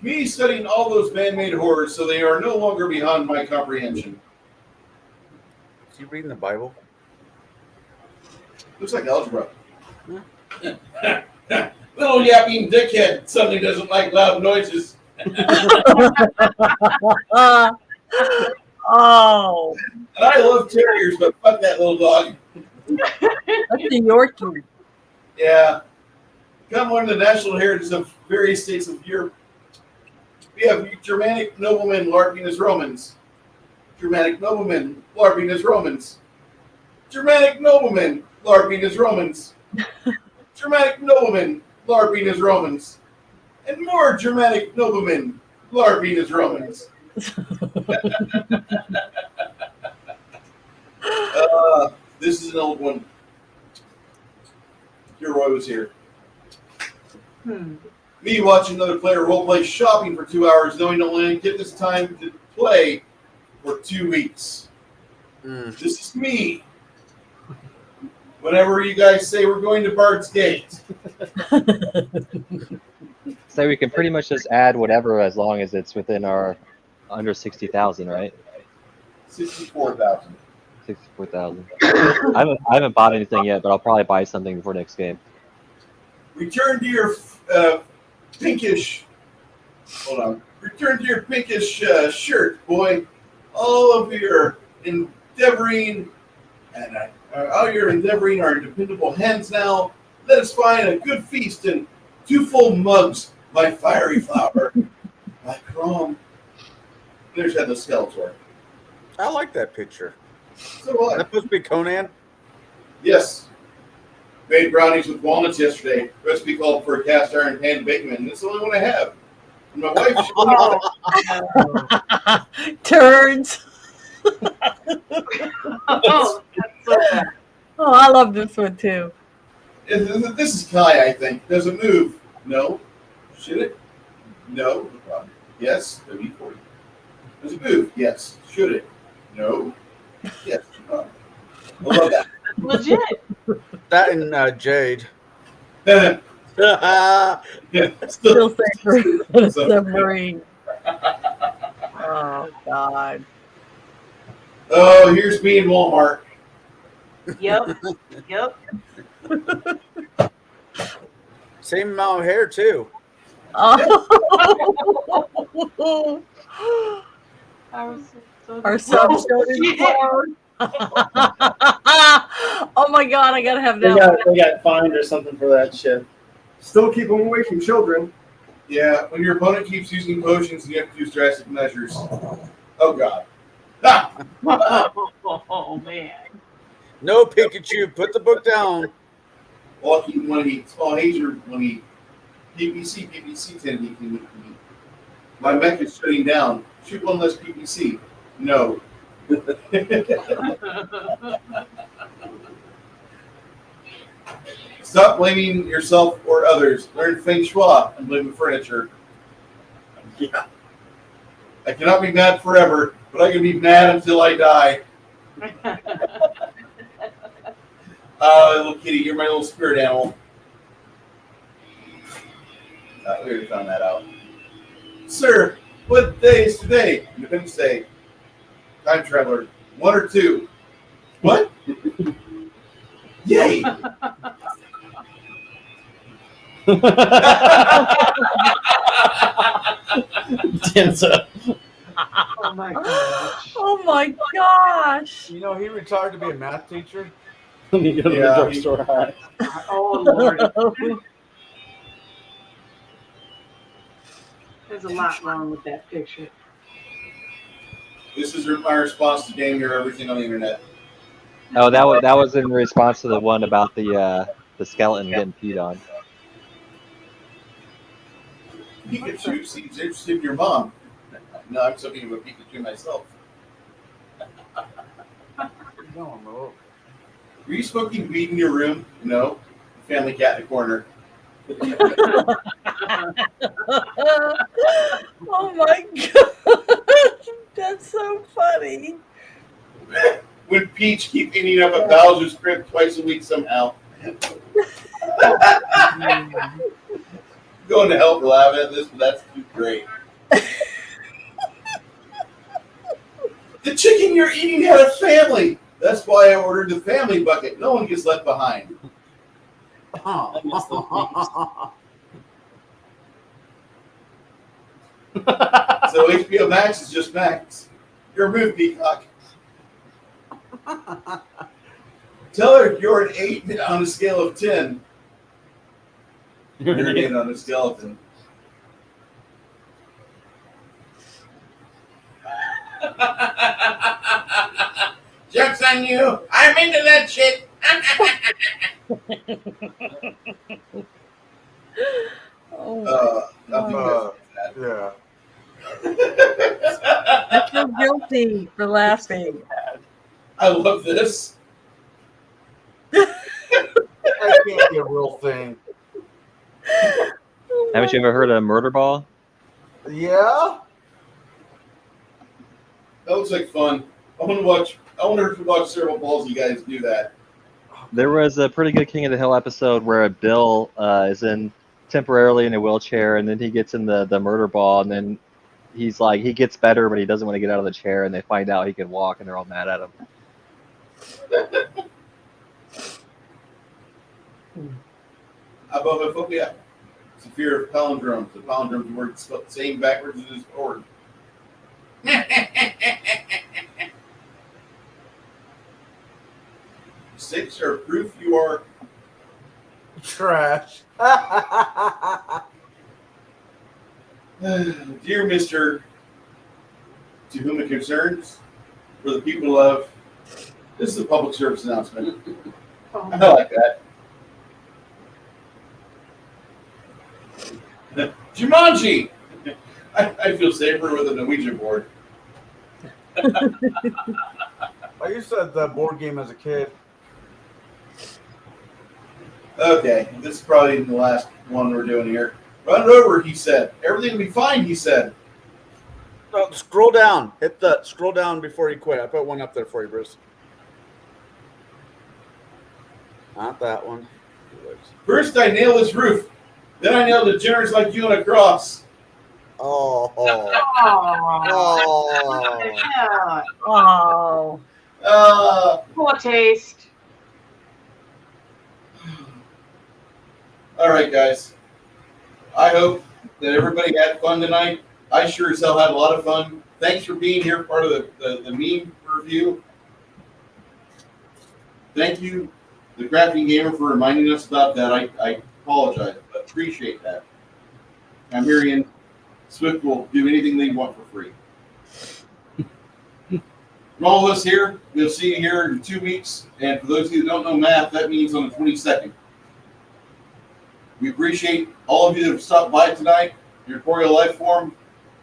S10: Me studying all those man-made horrors, so they are no longer beyond my comprehension.
S3: Is he reading the Bible?
S10: Looks like algebra. Little yapping dickhead suddenly doesn't like loud noises.
S4: Oh.
S10: And I love terriers, but fuck that little dog.
S4: That's a Yorkie.
S10: Yeah. Come learn the national heritage of various states of Europe. We have Germanic noblemen LARPing as Romans. Germanic noblemen LARPing as Romans. Germanic noblemen LARPing as Romans. Germanic noblemen LARPing as Romans. And more Germanic noblemen LARPing as Romans. This is an old one. Your Roy was here. Me watching another player roleplay shopping for 2 hours, knowing I'll only get this time to play for 2 weeks. This is me. Whenever you guys say we're going to Bard's Gate.
S6: So we can pretty much just add whatever as long as it's within our under 60,000, right?
S10: 64,000.
S6: 64,000. I haven't bought anything yet, but I'll probably buy something before next game.
S10: Return to your pinkish. Hold on. Return to your pinkish shirt, boy. All of your endeavoring and all your endeavoring are dependable hands now. Let us find a good feast and 2 full mugs, my fiery flower, my chrome. There's how the Skeletor.
S3: I like that picture.
S10: So what?
S3: That supposed to be Conan?
S10: Yes. Made brownies with walnuts yesterday. Recipe called for a cast iron pan baking, and it's the only one I have. And my wife.
S4: Turds. Oh, I love this one too.
S10: This is Kai, I think. Does it move? No. Should it? No. No problem. Yes. WD-40. Does it move? Yes. Should it? No. Yes. No problem. I love that.
S9: Legit.
S3: That and Jade.
S10: Yeah,
S4: Still safer than a submarine. Oh God.
S10: Oh, here's me in Walmart.
S9: Yep. Yep.
S3: Same amount of hair too.
S4: Oh. Our sub showed. Oh my God, I gotta have that.
S19: They got fined or something for that shit.
S11: Still keep them away from children.
S10: Yeah, when your opponent keeps using potions, you have to use drastic measures. Oh God. Ah!
S9: Oh man.
S3: No, Pikachu, put the book down.
S10: Lucky when he small hazer when he PPC 10 my mech is shutting down. Shoot one less PPC. No. Stop blaming yourself or others. Learn Feng Shui and live in furniture. Yeah. I cannot be mad forever, but I can be mad until I die. Little kitty, you're my little spirit animal. We already found that out. Sir, what day is today? Independence Day. Time traveler. 1 or 2? What? Yay!
S19: Denza.
S9: Oh my gosh.
S4: Oh my gosh.
S3: You know, he retired to be a math teacher.
S19: Let me go to the drugstore high.
S9: Oh Lord. There's a lot wrong with that picture.
S10: This is my response to damn near everything on the internet.
S6: Oh, that was in response to the one about the skeleton getting peed on.
S10: Pikachu seems interested in your mom. No, I'm something of a Pikachu myself.
S3: No,
S10: Were you smoking weed in your room? No. Family cat in the corner.
S17: Oh my god, that's so funny.
S10: When Peach keep eating up a Bowser's Crypt twice a week somehow. Going to hell for laughing at this, but that's too great. The chicken you're eating had a family. That's why I ordered the family bucket. No one gets left behind.
S1: I miss those
S10: So HBO Max is just Max. You're a move, Peacock. Tell her you're an 8 on a scale of 10. You're an 8 on a skeleton. Joke's on you. I'm into that shit.
S3: Yeah.
S4: I feel guilty for laughing.
S10: I love this.
S3: That can't be a real thing.
S6: Haven't you ever heard of murder ball?
S3: Yeah.
S10: That looks like fun. I wonder if you watch several balls. You guys do that.
S6: There was a pretty good King of the Hill episode where Bill is in temporarily in a wheelchair, and then he gets in the murder ball, and then he's like, he gets better, but he doesn't want to get out of the chair, and they find out he can walk, and they're all mad at him.
S10: Abobophobia. It's a fear of palindromes. The palindromes work the same backwards as forward. Six are proof you are
S3: trash.
S10: Dear Mr. To whom it concerns, for the people of, this is a public service announcement. I like that. Jumanji! I feel safer with a Norwegian board.
S3: I used to have that board game as a kid.
S10: Okay, this is probably the last one we're doing here. Run it over, he said. Everything will be fine, he said.
S3: No, scroll down. Hit the scroll down before you quit. I put one up there for you, Bruce. Not that one.
S10: First, I nailed his roof. Then I nailed degenerates like you on a cross.
S3: Oh.
S9: Poor taste.
S10: All right, guys. I hope that everybody had fun tonight. I sure as hell had a lot of fun. Thanks for being here, part of the meme review. Thank you, the Crafting Gamer, for reminding us about that. I apologize, but appreciate that. I'm hearing Swift will do anything they want for free. From all of us here, we'll see you here in 2 weeks. And for those of you that don't know math, that means on the 22nd. We appreciate all of you that have stopped by tonight. Your Corporeal Life Form,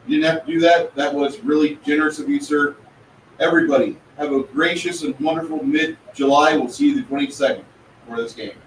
S10: you didn't have to do that. That was really generous of you, sir. Everybody, have a gracious and wonderful mid-July. We'll see you the 22nd for this game.